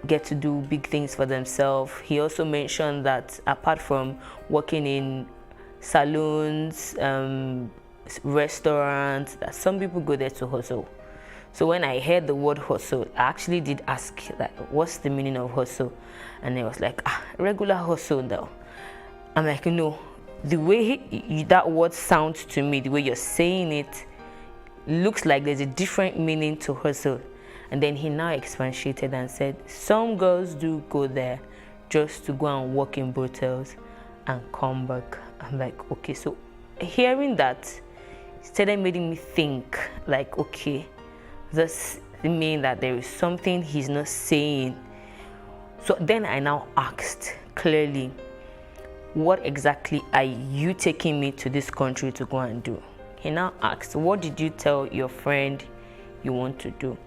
get to do big things for themselves. He also mentioned that apart from working in salons, restaurants, that some people go there to hustle. So when I heard the word hustle, I actually did ask, like, what's the meaning of hustle? And it was like, regular hustle though. I'm like, no, the way that word sounds to me, the way you're saying it, looks like there's a different meaning to hustle. And then he now expatiated and said, some girls do go there just to go and work in brothels and come back. I'm like, okay, so hearing that started making me think, like, okay, this means that there is something he's not saying. So then I now asked clearly, what exactly are you taking me to this country to go and do? He now asked, what did you tell your friend you want to do?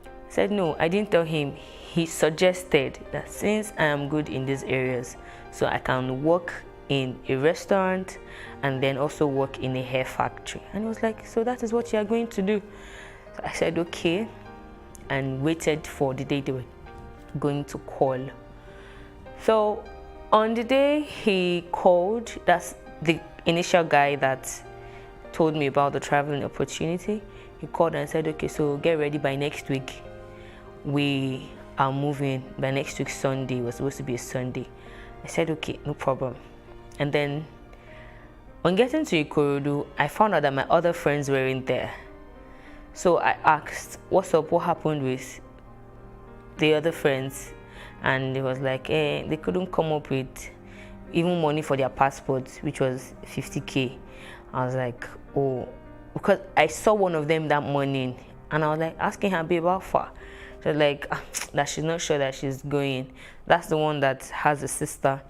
I said, no, I didn't tell him. He suggested that since I am good in these areas, so I can work in a restaurant and then also work in a hair factory. And he was like, so that is what you are going to do? So I said, okay, and waited for the day they were going to call. So on the day he called, that's the initial guy that told me about the traveling opportunity. He called and said, okay, so get ready by next week. We are moving by next week Sunday. It was supposed to be a Sunday. I said, okay, no problem. And then on getting to Ikorodu, I found out that my other friends weren't there. So I asked, what's up, what happened with the other friends? And it was like, they couldn't come up with even money for their passports, which was 50K. I was like, oh, because I saw one of them that morning and I was like asking her, babe, how far? She was like, that she's not sure that she's going. That's the one that has a sister.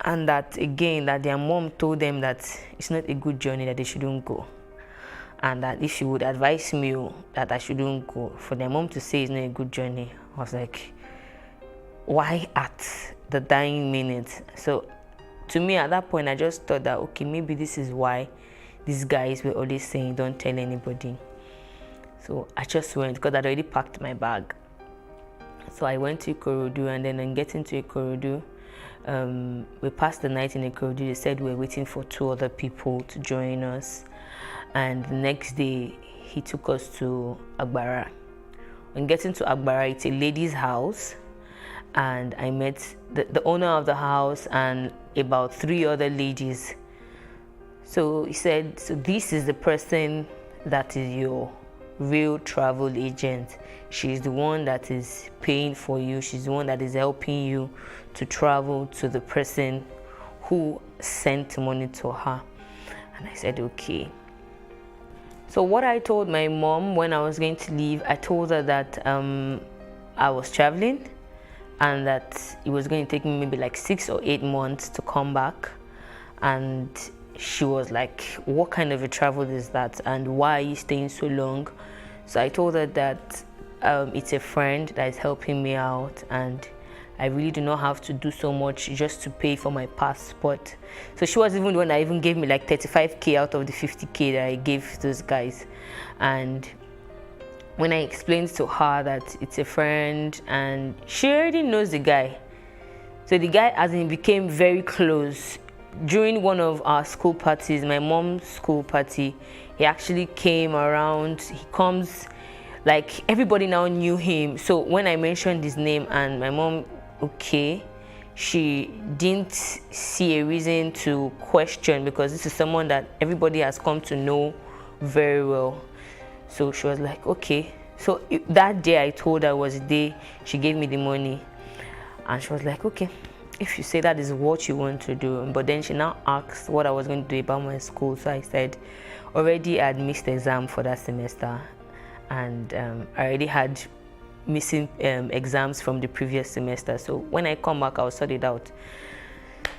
And that again, that their mom told them that it's not a good journey, that they shouldn't go. And that if she would advise me that I shouldn't go, for their mom to say it's not a good journey, I was like, why at the dying minute? So to me at that point, I just thought that, okay, maybe this is why these guys were always saying don't tell anybody. So I just went because I'd already packed my bag. So I went to Ikorodu, and then on getting to Ikorodu, we passed the night in Ikorodu. They said we were waiting for 2 other people to join us, and the next day he took us to Agbara. On getting to Agbara, it's a lady's house, and I met the owner of the house and about 3 other ladies. So he said, so this is the person that is your real travel agent. She's the one that is paying for you. She's the one that is helping you to travel to the person who sent money to her. And I said, okay. So what I told my mom when I was going to leave, I told her that I was traveling and that it was going to take me maybe like 6 or 8 months to come back. And she was like, what kind of a travel is that, and why are you staying so long? So I told her that it's a friend that is helping me out, and I really do not have to do so much just to pay for my passport. So she was even the one that even gave me like 35K out of the 50K that I gave those guys. And when I explained to her that it's a friend, and she already knows the guy, so the guy as in became very close. During one of our school parties, my mom's school party, he actually came around. He comes, like everybody now knew him. So when I mentioned his name and my mom, okay, she didn't see a reason to question, because this is someone that everybody has come to know very well. So she was like, okay. So that day I told her was the day she gave me the money, and she was like, okay, if you say that is what you want to do. But then she now asked what I was going to do about my school. So I said already I had missed the exam for that semester, and I already had missing exams from the previous semester. So when I come back, I'll sort it out.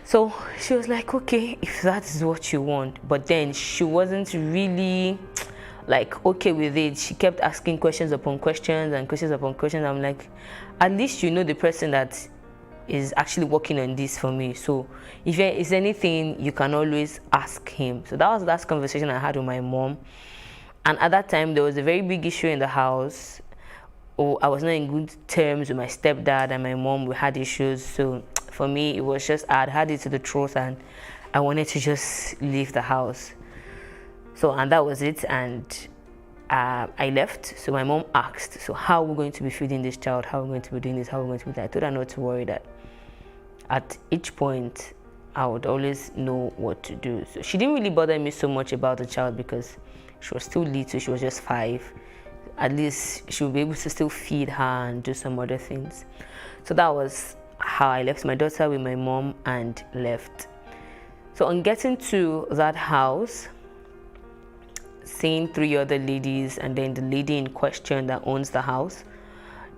So she was like, okay, if that is what you want. But then she wasn't really like okay with it. She kept asking questions upon questions and questions upon questions. I'm like, at least you know the person that is actually working on this for me. So if there is anything, you can always ask him. So that was the last conversation I had with my mom. And at that time, there was a very big issue in the house. I was not in good terms with my stepdad and my mom. We had issues. So for me, it was just, I had it to the truth, and I wanted to just leave the house. So, and that was it. And I left. So my mom asked, so how are we going to be feeding this child? How are we going to be doing this? How are we going to be doing that? I told her not to worry, that at each point, I would always know what to do. So she didn't really bother me so much about the child, because she was still little. She was just 5. At least she would be able to still feed her and do some other things. So that was how I left my daughter with my mom and left. So on getting to that house, seeing 3 other ladies, and then the lady in question that owns the house,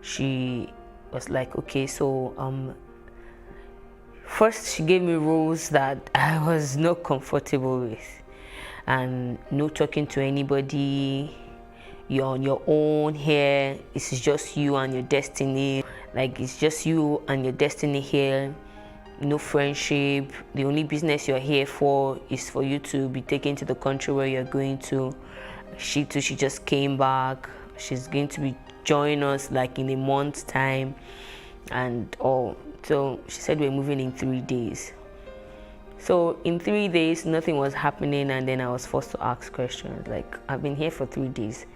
she was like, okay, so first she gave me rules that I was not comfortable with, and no talking to anybody. You're on your own here. This is just you and your destiny. Like, it's just you and your destiny here. No friendship. The only business you're here for is for you to be taken to the country where you're going to. She too, she just came back. She's going to be joining us like in a month's time and all. So she said we're moving in 3 days. So in 3 days, nothing was happening, and then I was forced to ask questions. Like, I've been here for 3 days.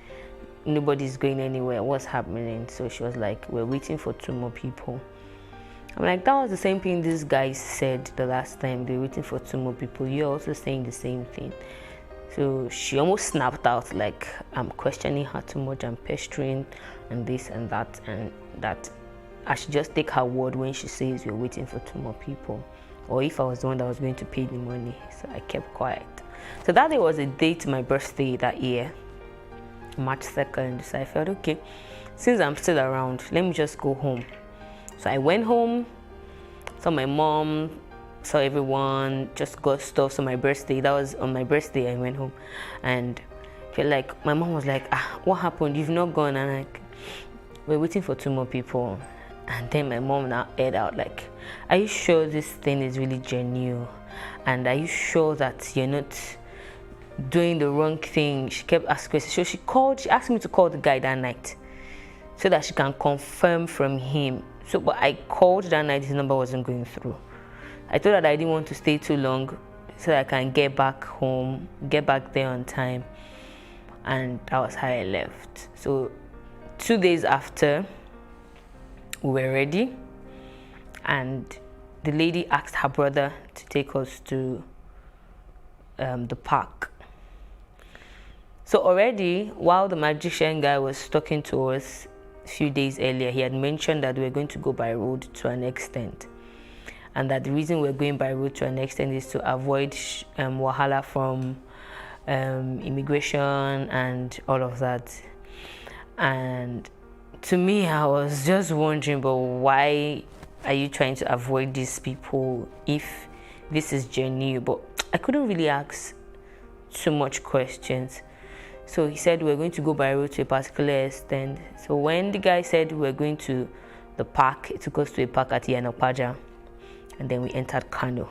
Nobody's going anywhere. What's happening? So she was like, we're waiting for 2 more people. I'm like, that was the same thing these guys said the last time. They're waiting for 2 more people. You're also saying the same thing. So she almost snapped out, like, I'm questioning her too much, I'm pestering and this and that, and that I should just take her word when she says we're waiting for 2 more people, or if I was the one that was going to pay the money. So I kept quiet. So that day was a day to my birthday that year, March 2nd. So I felt, okay, since I'm still around, let me just go home. So I went home, saw my mom, saw everyone, just got stuff. So my birthday, that was on my birthday, I went home, and I felt like my mom was like, what happened? You've not gone? And like, we're waiting for 2 more people. And then my mom now aired out, like, are you sure this thing is really genuine? And are you sure that you're not doing the wrong thing? She kept asking questions. So she asked me to call the guy that night so that she can confirm from him. So, but I called that night, his number wasn't going through. I told her that I didn't want to stay too long so that I can get back home, get back there on time. And that was how I left. So 2 days after, we were ready, and the lady asked her brother to take us to the park. So already, while the magician guy was talking to us a few days earlier, he had mentioned that we were going to go by road to an extent, and that the reason we're going by road to an extent is to avoid wahala from immigration and all of that. And to me, I was just wondering, but why are you trying to avoid these people if this is genuine? But I couldn't really ask too much questions. So he said we're going to go by road to a particular extent. So when the guy said we're going to the park, it took us to a park at Yanapaja, and then we entered Kano.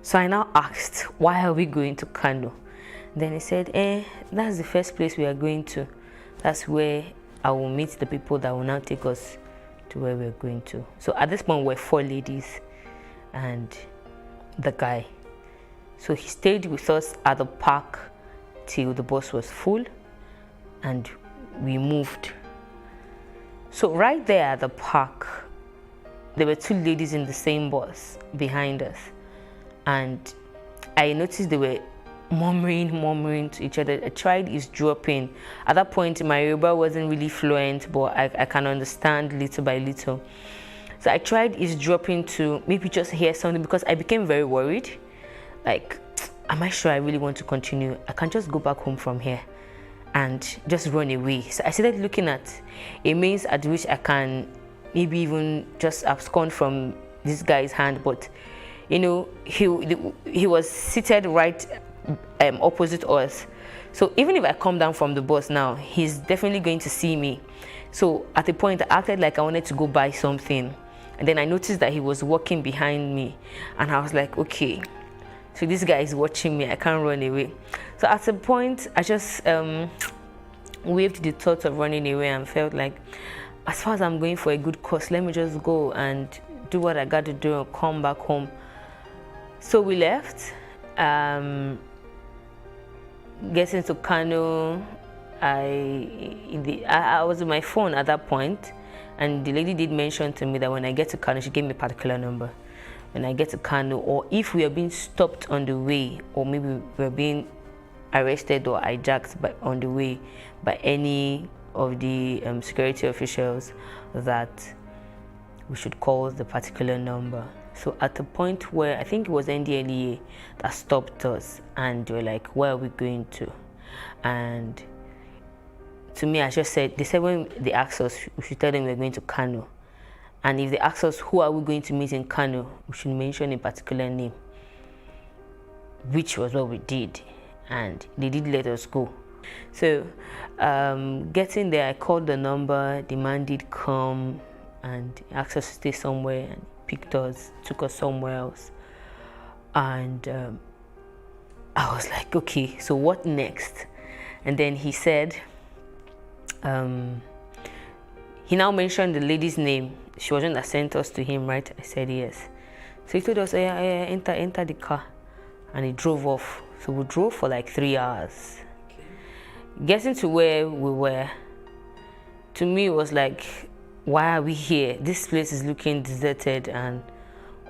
So I now asked, why are we going to Kano? Then he said, that's the first place we are going to. That's where I will meet the people that will now take us to where we're going to. So at this point, we're 4 ladies and the guy. So he stayed with us at the park till the bus was full, and we moved. So right there at the park, there were two ladies in the same bus behind us, and I noticed they were murmuring to each other. I tried eavesdropping. At that point, my Yoruba wasn't really fluent, but I can understand little by little. So I tried eavesdropping to maybe just hear something, because I became very worried. Like, am I sure I really want to continue? I can't just go back home from here and just run away. So I started looking at a means at which I can maybe even just abscond from this guy's hand. But you know, he was seated right opposite us. So even if I come down from the bus now, he's definitely going to see me. So at a point, I acted like I wanted to go buy something. And then I noticed that he was walking behind me. And I was like, okay, so this guy is watching me. I can't run away. So at a point, I just waived the thought of running away and felt like, as far as I'm going for a good cause, let me just go and do what I got to do and come back home. So we left. Getting to Kano, I was on my phone at that point, and the lady did mention to me that when I get to Kano, she gave me a particular number. When I get to Kano, or if we are being stopped on the way, or maybe we're being arrested or hijacked on the way by any of the security officials, that we should call the particular number. So at the point where I think it was NDLEA that stopped us, and they were like, where are we going to? And to me, I just said, they said when they asked us, we should tell them we're going to Kano. And if they asked us, who are we going to meet in Kano, we should mention a particular name, which was what we did. And they did let us go. So getting there, I called the number, the man did come and asked us to stay somewhere, and picked us, took us somewhere else. And I was like, okay, so what next? And then he said, he now mentioned the lady's name. She was one that sent us to him, right? I said yes. So he told us, yeah, enter the car. And he drove off. So we drove for like 3 hours. Okay. Getting to where we were, to me it was like, why are we here? This place is looking deserted and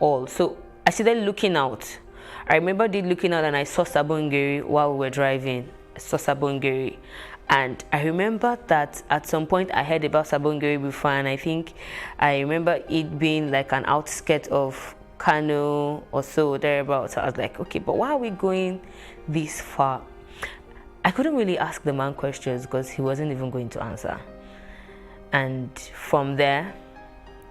all. So I started looking out. I remember looking out and I saw Sabongeri while we were driving. I saw Sabongeri. And I remember that at some point I heard about Sabongeri before, and I think I remember it being like an outskirt of Kano or so, thereabouts. So I was like, okay, but why are we going this far? I couldn't really ask the man questions because he wasn't even going to answer. And from there,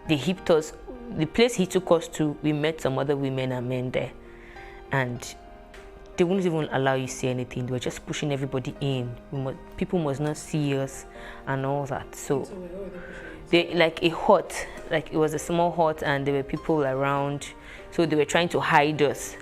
they hipped us. The place he took us to, we met some other women and men there. And they wouldn't even allow you to see anything. They were just pushing everybody in. People must not see us and all that. So they like a hut, like it was a small hut, and there were people around. So they were trying to hide us.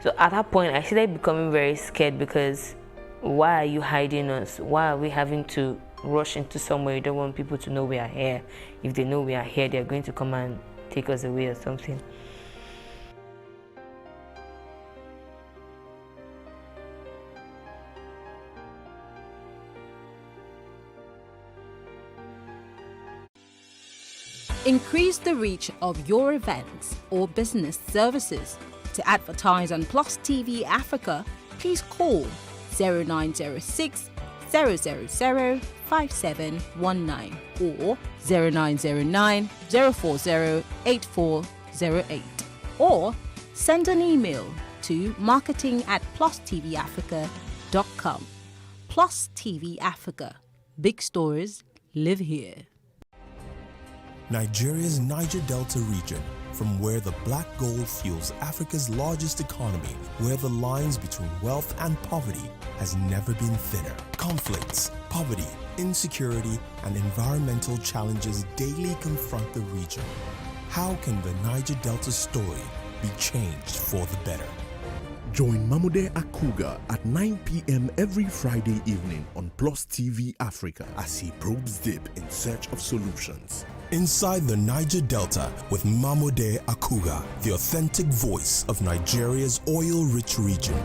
So at that point, I started becoming very scared, because why are you hiding us? Why are we having to rush into somewhere? You don't want people to know we are here. If they know we are here, they're going to come and take us away or something. Increase the reach of your events or business services. To advertise on Plus TV Africa, please call 0906 000 5719 or 0909 040 8408, or send an email to marketing@plustvafrica.com. Plus TV Africa. Big stories live here. Nigeria's Niger Delta region, from where the black gold fuels Africa's largest economy, where the lines between wealth and poverty has never been thinner. Conflicts, poverty, insecurity, and environmental challenges daily confront the region. How can the Niger Delta story be changed for the better? Join Mamode Akuga at 9 p.m. every Friday evening on Plus TV Africa as he probes deep in search of solutions. Inside the Niger Delta with Mamode Akuga, the authentic voice of Nigeria's oil-rich region.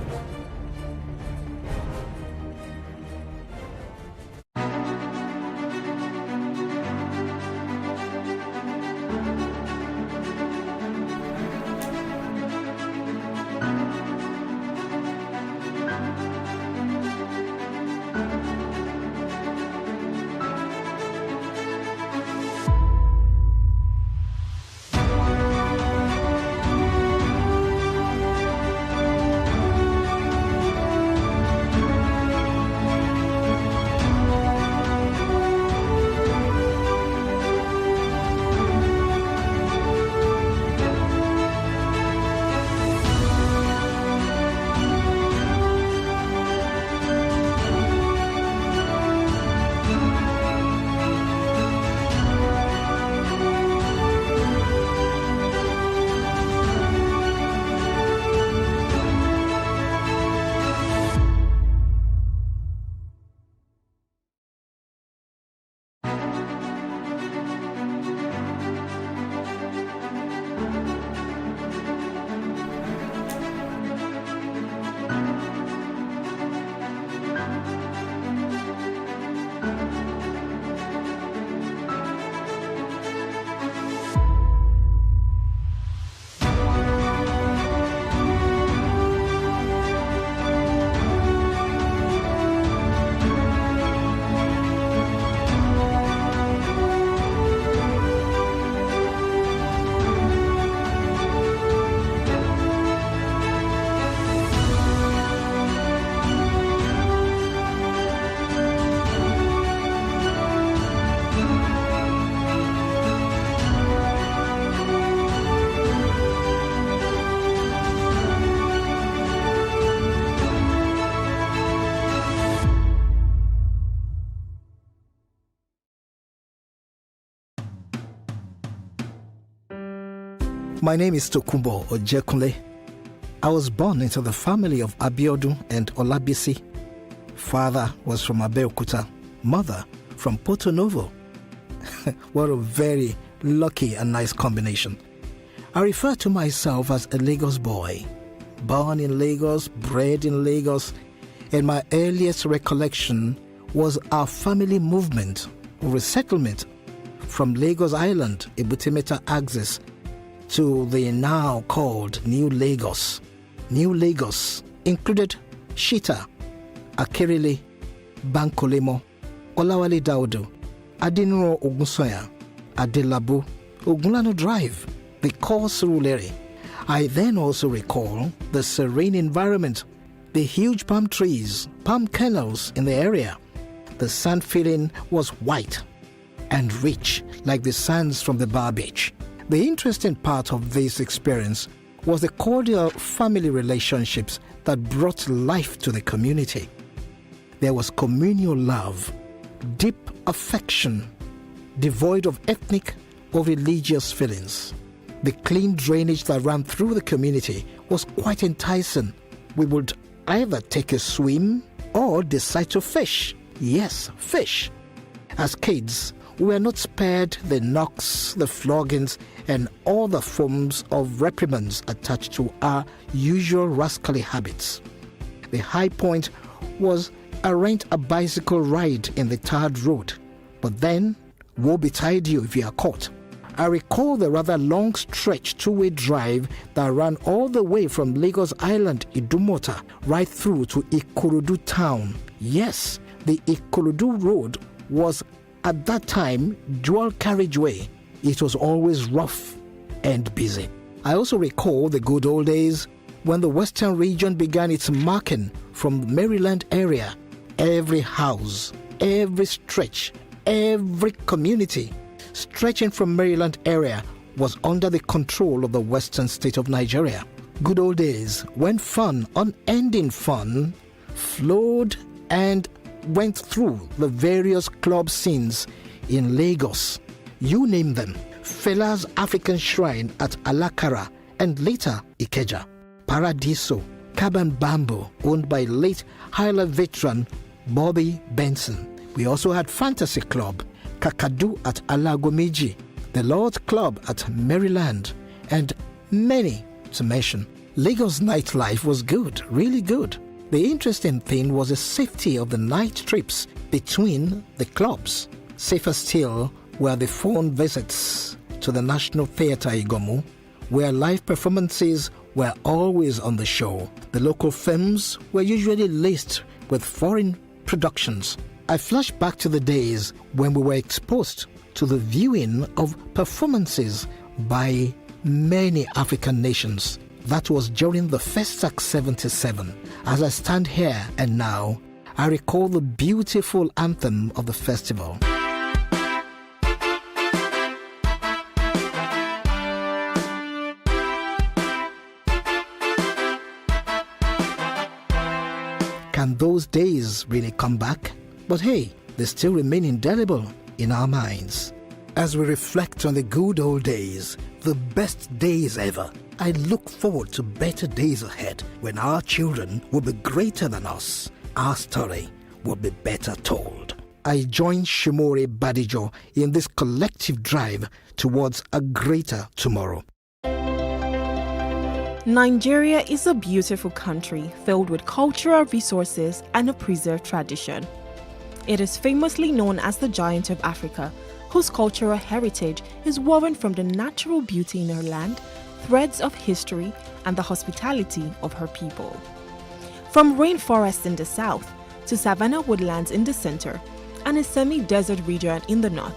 My name is Tokumbo Ojekunle. I was born into the family of Abiodun and Olabisi. Father was from Abeokuta, mother from Porto Novo. What a very lucky and nice combination. I refer to myself as a Lagos boy. Born in Lagos, bred in Lagos, and my earliest recollection was our family movement or resettlement from Lagos Island, Ebutimeta axis, to the now called New Lagos. New Lagos included Shita, Akerele, Bankolemo, Olawale Daudu, Adinuro Ogunsoya, Adelabu, Ogunlano Drive, the core Surulere. I then also recall the serene environment, the huge palm trees, palm kernels in the area. The sand feeling was white and rich like the sands from the Bar Beach. The interesting part of this experience was the cordial family relationships that brought life to the community. There was communal love, deep affection, devoid of ethnic or religious feelings. The clean drainage that ran through the community was quite enticing. We would either take a swim or decide to fish. Yes, fish. As kids, we were not spared the knocks, the floggings, and all the forms of reprimands attached to our usual rascally habits. The high point was rent a bicycle ride in the tarred road, but then woe betide you if you are caught. I recall the rather long stretch two-way drive that ran all the way from Lagos Island, Idumota, right through to Ikorodu town. Yes, the Ikorodu road was at that time dual carriageway. It was always rough and busy. I also recall the good old days when the Western region began its marking from the Maryland area. Every house, every stretch, every community stretching from Maryland area was under the control of the western state of Nigeria. Good old days when fun, unending fun, flowed and went through the various club scenes in Lagos. You name them. Fela's African Shrine at Alakara and later Ikeja. Paradiso, Caban Bamboo, owned by late Hyla veteran Bobby Benson. We also had Fantasy Club, Kakadu at Alagomiji, the Lord's Club at Maryland, and many to mention. Lagos nightlife was good, really good. The interesting thing was the safety of the night trips between the clubs. Safer still were the phone visits to the National Theatre Igomu, where live performances were always on the show. The local films were usually laced with foreign productions. I flash back to the days when we were exposed to the viewing of performances by many African nations. That was during the Festac 77. As I stand here and now, I recall the beautiful anthem of the festival. Can those days really come back? But hey, they still remain indelible in our minds. As we reflect on the good old days, the best days ever, I look forward to better days ahead when our children will be greater than us. Our story will be better told. I join Shimori Badijo in this collective drive towards a greater tomorrow. Nigeria is a beautiful country filled with cultural resources and a preserved tradition. It is famously known as the Giant of Africa, whose cultural heritage is woven from the natural beauty in her land, threads of history, and the hospitality of her people. From rainforests in the south to savanna woodlands in the center and a semi-desert region in the north,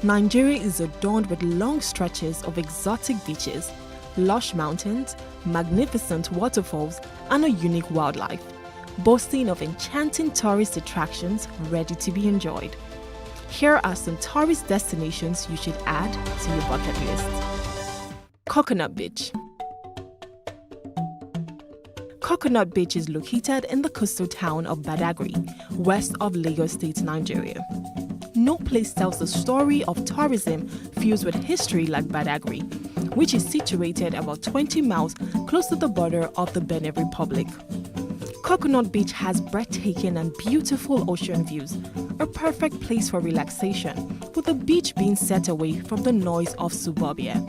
Nigeria is adorned with long stretches of exotic beaches, lush mountains, magnificent waterfalls, and a unique wildlife, boasting of enchanting tourist attractions ready to be enjoyed. Here are some tourist destinations you should add to your bucket list. Coconut Beach. Coconut Beach is located in the coastal town of Badagry, west of Lagos State, Nigeria. No place tells the story of tourism fused with history like Badagry, which is situated about 20 miles close to the border of the Benin Republic. Coconut Beach has breathtaking and beautiful ocean views, a perfect place for relaxation, with the beach being set away from the noise of suburbia.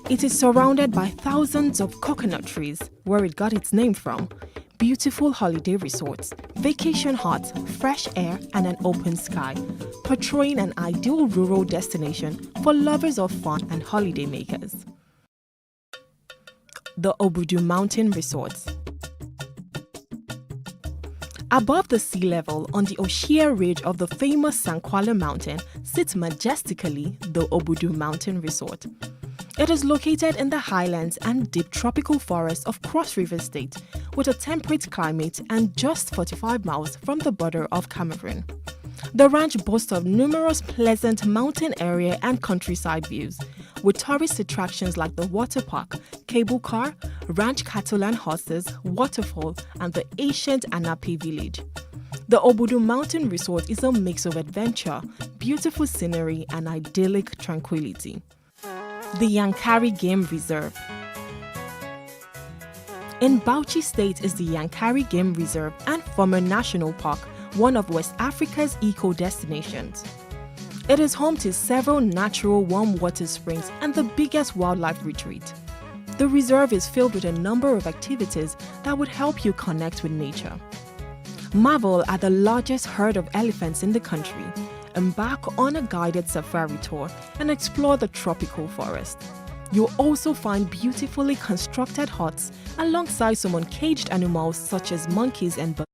It is surrounded by thousands of coconut trees, where it got its name from, beautiful holiday resorts, vacation huts, fresh air, and an open sky, portraying an ideal rural destination for lovers of fun and holiday makers. The Obudu Mountain Resorts. Above the sea level, on the Oshia ridge of the famous Sankwala Mountain, sits majestically the Obudu Mountain Resort. It is located in the highlands and deep tropical forests of Cross River State, with a temperate climate and just 45 miles from the border of Cameroon. The ranch boasts of numerous pleasant mountain area and countryside views, with tourist attractions like the water park, cable car, ranch cattle and horses, waterfall, and the ancient Anapi village. The Obudu Mountain Resort is a mix of adventure, beautiful scenery, and idyllic tranquility. The Yankari Game Reserve. In Bauchi State is the Yankari Game Reserve and former National Park, one of West Africa's eco-destinations. It is home to several natural warm water springs and the biggest wildlife retreat. The reserve is filled with a number of activities that would help you connect with nature. Marvel at the largest herd of elephants in the country, embark on a guided safari tour, and explore the tropical forest. You'll also find beautifully constructed huts alongside some uncaged animals such as monkeys and birds.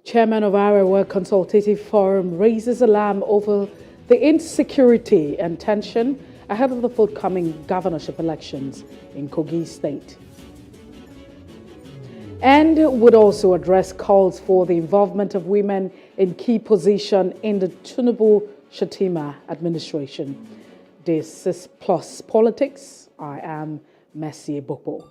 Chairman of Arewa Consultative Forum raises alarm over the insecurity and tension ahead of the forthcoming governorship elections in Kogi State. And would also address calls for the involvement of women in key positions in the Tinubu-Shettima administration. This is Plus Politics. I am Messi Bokbo.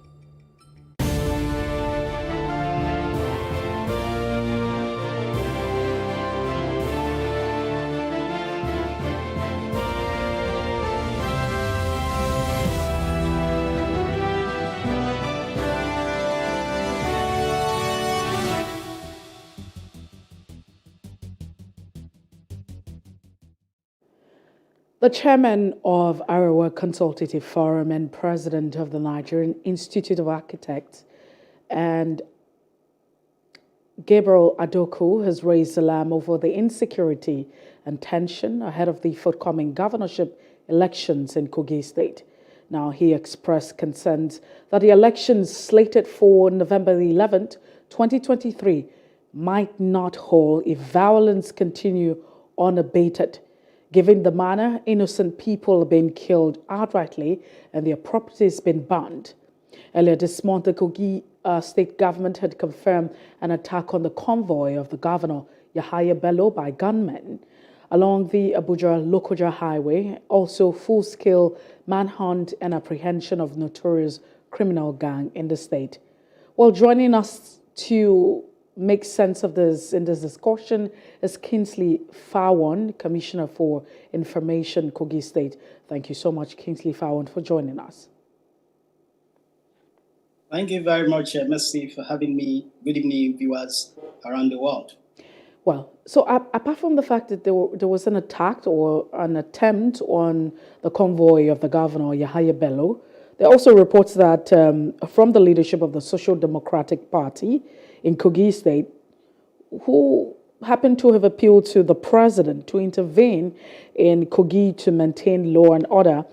The chairman of Arewa Consultative Forum and president of the Nigerian Institute of Architects, and Gabriel Adoku, has raised alarm over the insecurity and tension ahead of the forthcoming governorship elections in Kogi State. Now, he expressed concerns that the elections slated for November the 11th, 2023, might not hold if violence continue unabated, given the manner innocent people are being killed outrightly and their properties been burned. Earlier this month, the Kogi state government had confirmed an attack on the convoy of the governor, Yahaya Bello, by gunmen along the Abuja-Lokoja highway. Also, full-scale manhunt and apprehension of notorious criminal gang in the state. Well, joining us to make sense of this in this discussion is Kingsley Fawon, Commissioner for Information, Kogi State. Thank you so much, Kingsley Fawon, for joining us. Thank you very much, Messi, for having me. Good evening, viewers around the world. Well, so apart from the fact that there was an attack or an attempt on the convoy of the governor, Yahaya Bello, there are also reports that from the leadership of the Social Democratic Party in Kogi State, who happened to have appealed to the president to intervene in Kogi to maintain law and order.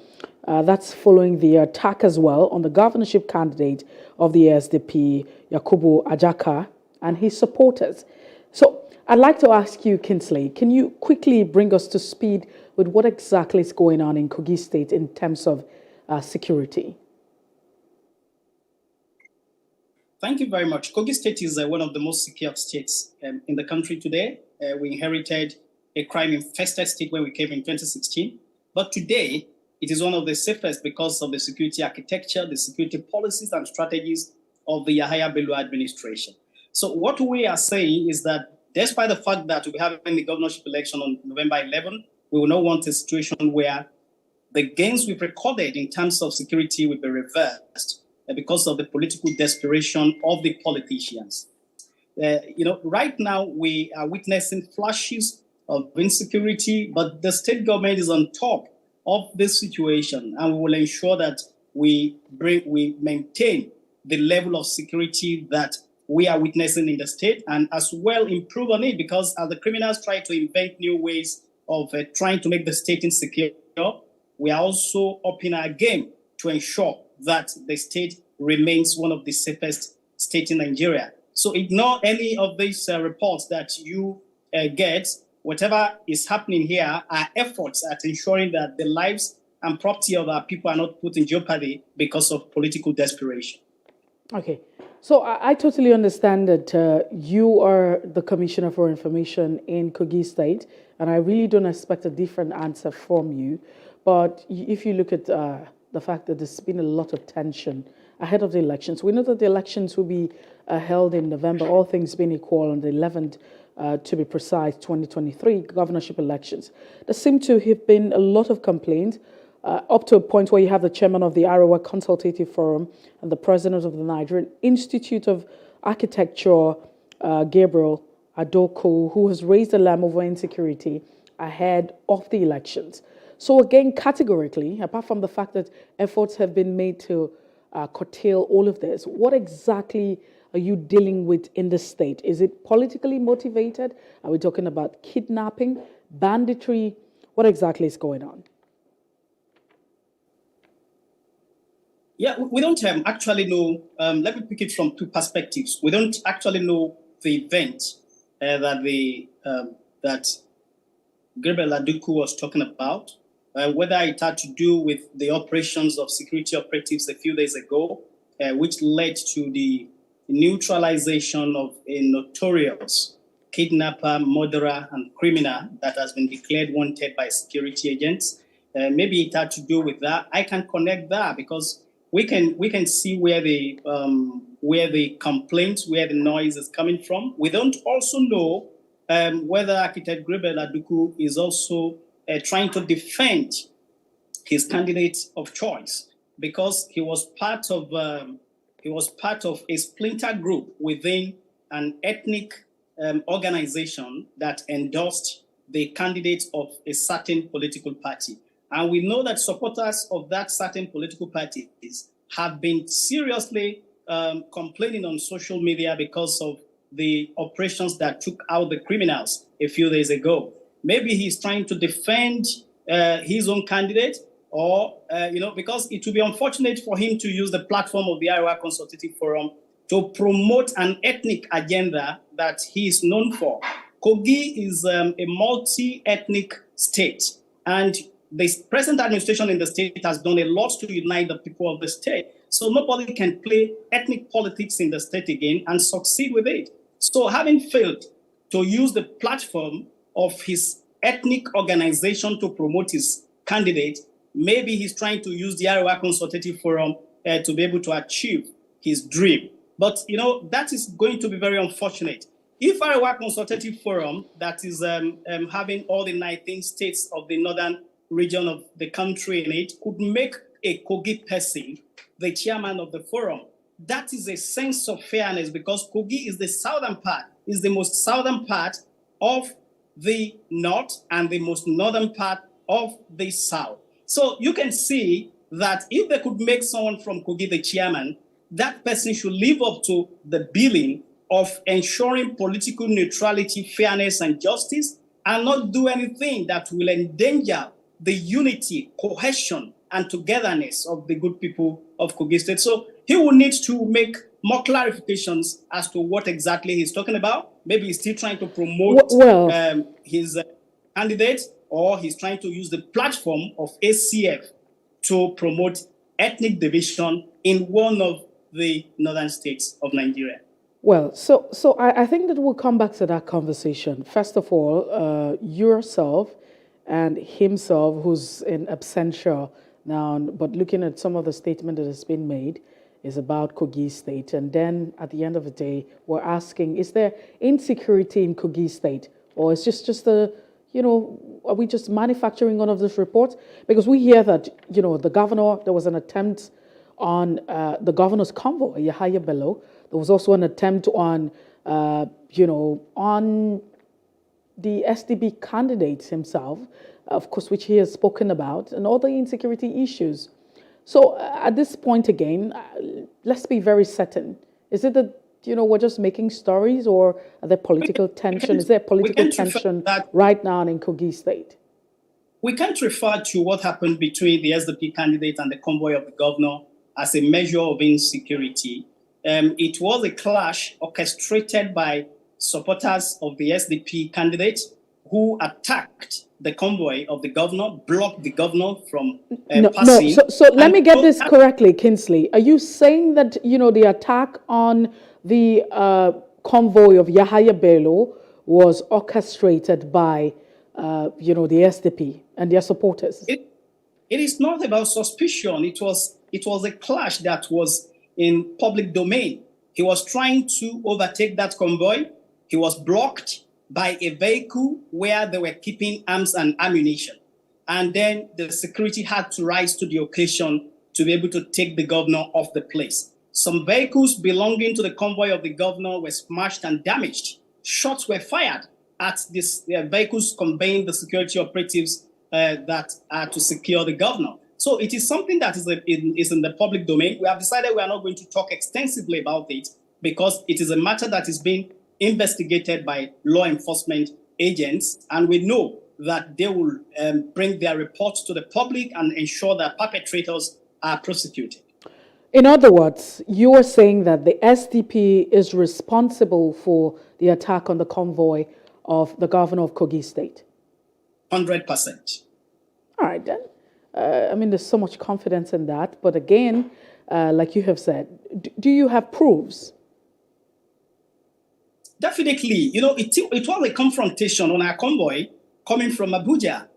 That's following the attack as well on the governorship candidate of the SDP, Yakubu Ajaka, and his supporters. So I'd like to ask you, Kingsley, can you quickly bring us to speed with what exactly is going on in Kogi State in terms of security? Thank you very much. Kogi State is one of the most secure states in the country today. We inherited a crime-infested state when we came in 2016. But today, it is one of the safest because of the security architecture, the security policies and strategies of the Yahaya Bello administration. So what we are saying is that despite the fact that we're having the governorship election on November 11, we will not want a situation where the gains we've recorded in terms of security will be reversed because of the political desperation of the politicians. Right now we are witnessing flashes of insecurity, but the state government is on top of this situation, and we will ensure that we maintain the level of security that we are witnessing in the state, and as well improve on it, because as the criminals try to invent new ways of trying to make the state insecure, we are also upping our game to ensure that the state remains one of the safest states in Nigeria. So ignore any of these reports that you get. Whatever is happening here are efforts at ensuring that the lives and property of our people are not put in jeopardy because of political desperation. Okay. So I totally understand that you are the Commissioner for Information in Kogi State, and I really don't expect a different answer from you. But if you look at the fact that there's been a lot of tension ahead of the elections, we know that the elections will be held in November, all things being equal, on the 11th, to be precise, 2023 governorship elections. There seem to have been a lot of complaints, up to a point where you have the chairman of the Arewa Consultative Forum and the president of the Nigerian Institute of Architecture, Gabriel Adoko, who has raised alarm over insecurity ahead of the elections. So again, categorically, apart from the fact that efforts have been made to curtail all of this, what exactly are you dealing with in the state? Is it politically motivated? Are we talking about kidnapping, banditry? What exactly is going on? Yeah, we don't actually know. Let me pick it from two perspectives. We don't actually know the event that Gabriel Aduku was talking about, whether it had to do with the operations of security operatives a few days ago, which led to the neutralization of a notorious kidnapper, murderer, and criminal that has been declared wanted by security agents. Maybe it had to do with that. I can connect that because we can see where the complaints, where the noise is coming from. We don't also know whether architect Gabriel Aduku is also trying to defend his candidate of choice, because he was part of a splinter group within an ethnic organization that endorsed the candidate of a certain political party. And we know that supporters of that certain political parties have been seriously complaining on social media because of the operations that took out the criminals a few days ago. Maybe he's trying to defend his own candidate, or, because it would be unfortunate for him to use the platform of the Arewa Consultative Forum to promote an ethnic agenda that he is known for. Kogi is a multi-ethnic state, and the present administration in the state has done a lot to unite the people of the state. So nobody can play ethnic politics in the state again and succeed with it. So having failed to use the platform of his ethnic organization to promote his candidate, maybe he's trying to use the Arewa Consultative Forum to be able to achieve his dream. But, that is going to be very unfortunate. If Arewa Consultative Forum, that is having all the 19 states of the northern region of the country in it, could make a Kogi person the chairman of the forum, that is a sense of fairness, because Kogi is the southern part, is the most southern part of the north and the most northern part of the south. So you can see that if they could make someone from Kogi the chairman, that person should live up to the billing of ensuring political neutrality, fairness, and justice, and not do anything that will endanger the unity, cohesion, and togetherness of the good people of Kogi State. So he will need to make more clarifications as to what exactly he's talking about. Maybe he's still trying to promote his candidate, or he's trying to use the platform of ACF to promote ethnic division in one of the northern states of Nigeria. Well, so I think that we'll come back to that conversation. First of all, yourself and himself, who's in absentia Now, but looking at some of the statement that has been made is about Kogi State. And then at the end of the day, we're asking, is there insecurity in Kogi State? Or is just a, are we just manufacturing one of those reports? Because we hear that, the governor, there was an attempt on the governor's convoy, Yahaya Bello. There was also an attempt on, on the SDP candidate himself, of course, which he has spoken about, and all the insecurity issues. So at this point again, let's be very certain. Is it that, we're just making stories, or are there political tension? Is there political tension right now in Kogi State? We can't refer to what happened between the SDP candidate and the convoy of the governor as a measure of insecurity. It was a clash orchestrated by supporters of the SDP candidate who attacked the convoy of the governor, blocked the governor from passing. So let me get this correctly, Kingsley. Are you saying that, the attack on the convoy of Yahaya Bello was orchestrated by, the SDP and their supporters? It is not about suspicion. It was a clash that was in public domain. He was trying to overtake that convoy. He was blocked by a vehicle where they were keeping arms and ammunition. And then the security had to rise to the occasion to be able to take the governor off the place. Some vehicles belonging to the convoy of the governor were smashed and damaged. Shots were fired at these vehicles conveying the security operatives that are to secure the governor. So it is something that is in the public domain. We have decided we are not going to talk extensively about it because it is a matter that is being investigated by law enforcement agents, and we know that they will bring their reports to the public and ensure that perpetrators are prosecuted. In other words, you are saying that the SDP is responsible for the attack on the convoy of the governor of Kogi State? 100%. All right, then. There's so much confidence in that. But again, like you have said, do you have proofs? Definitely. It was a confrontation on our convoy coming from Abuja.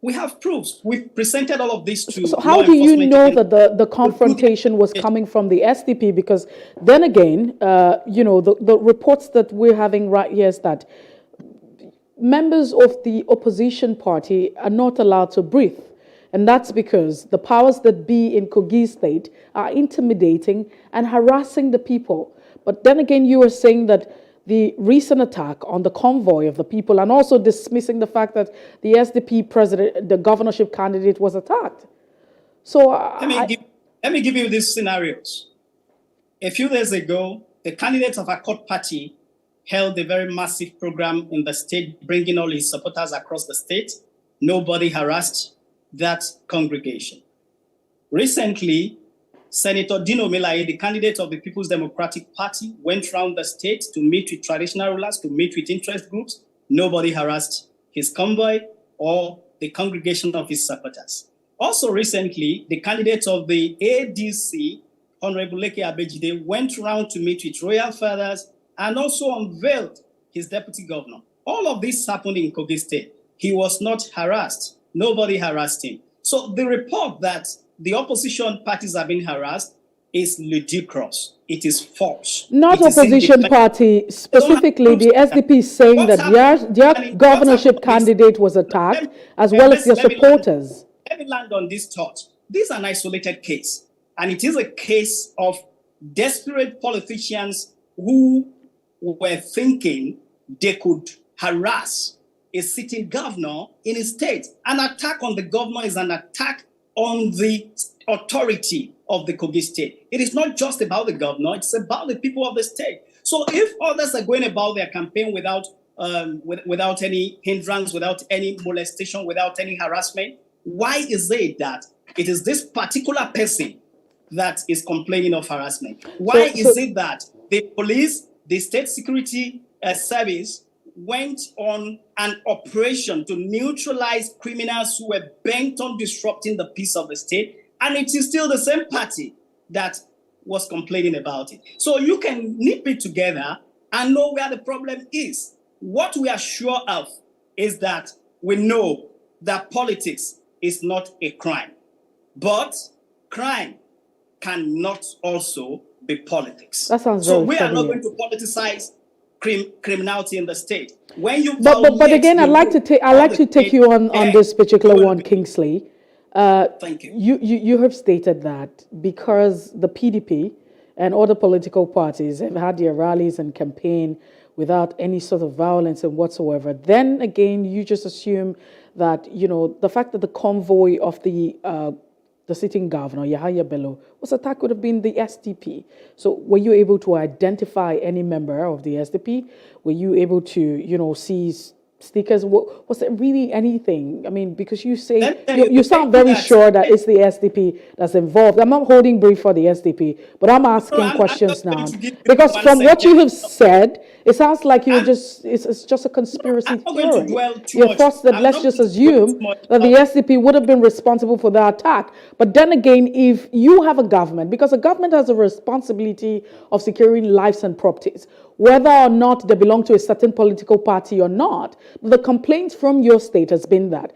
We have proofs. We've presented all of this to So how do you know that the confrontation was coming from the SDP? Because then again, the reports that we're having right here is that members of the opposition party are not allowed to breathe. And that's because the powers that be in Kogi State are intimidating and harassing the people. But then again, you were saying that the recent attack on the convoy of the people, and also dismissing the fact that the SDP president, the governorship candidate, was attacked. So let me give you these scenarios. A few days ago, the candidate of Accord Party held a very massive program in the state, bringing all his supporters across the state. Nobody harassed that congregation. Recently, Senator Dino Melaye, the candidate of the People's Democratic Party, went around the state to meet with traditional rulers, to meet with interest groups. Nobody harassed his convoy or the congregation of his supporters. Also recently, the candidate of the ADC, Honorable Leke Abejide, went around to meet with royal fathers and also unveiled his deputy governor. All of this happened in Kogi State. He was not harassed. Nobody harassed him. So the report that the opposition parties have been harassed is ludicrous. It is false. Not opposition party, specifically the SDP is saying that their governorship candidate was attacked, as well as their supporters. Let me land on this thought. This is an isolated case, and it is a case of desperate politicians who were thinking they could harass a sitting governor in a state. An attack on the governor is an attack on the authority of the Kogi State. It is not just about the governor, it's about the people of the state. So if others are going about their campaign without any hindrance, without any molestation, without any harassment, why is it that it is this particular person that is complaining of harassment? Why is it that the police, the state security service, went on an operation to neutralize criminals who were bent on disrupting the peace of the state, and it is still the same party that was complaining about it? So you can nip it together and know where the problem is. What we are sure of is that we know that politics is not a crime. But crime cannot also be politics. That sounds so very we are not familiar. going to politicize criminality in the state. When you But again, I'd like to take you on this particular one, Kingsley. Thank you. You have stated that because the PDP and other political parties have had their rallies and campaign without any sort of violence and whatsoever, then again, you just assume that, the fact that the convoy of the sitting governor, Yahaya Bello, was attacked would have been the SDP. So were you able to identify any member of the SDP? Were you able to, see stickers? Was there really anything? I mean, because you say, you sound very sure that it's the SDP that's involved. I'm not holding brief for the SDP, but I'm asking questions now. Because from what you have said, it sounds like it's just a conspiracy theory. Your thoughts that let's just assume that the SDP would have been responsible for the attack. But then again, if you have a government, because a government has a responsibility of securing lives and properties, whether or not they belong to a certain political party or not, the complaint from your state has been that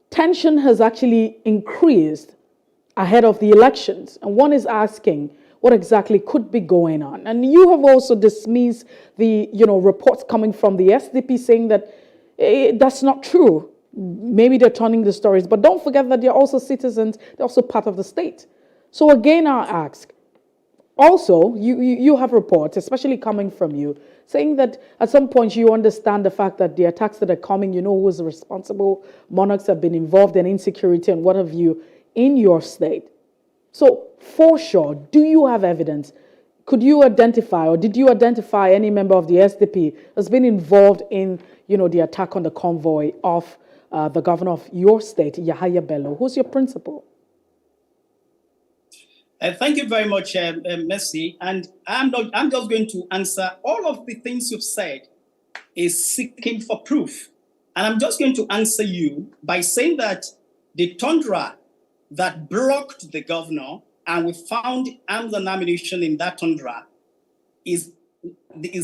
tension has actually increased ahead of the elections. And one is asking what exactly could be going on. And you have also dismissed the reports coming from the SDP saying that that's not true. Maybe they're turning the stories, but don't forget that they're also citizens, they're also part of the state. So again, I ask, also, you have reports, especially coming from you, saying that at some point you understand the fact that the attacks that are coming, you know who is responsible, monarchs have been involved in insecurity and what have you in your state. So for sure, do you have evidence? Could you identify or did you identify any member of the SDP that's been involved in, the attack on the convoy of the governor of your state, Yahaya Bello? Who's your principal? Thank you very much, Mercy. And I'm just going to answer all of the things you've said is seeking for proof. And I'm just going to answer you by saying that the tundra that blocked the governor, and we found arms and ammunition in that tundra, is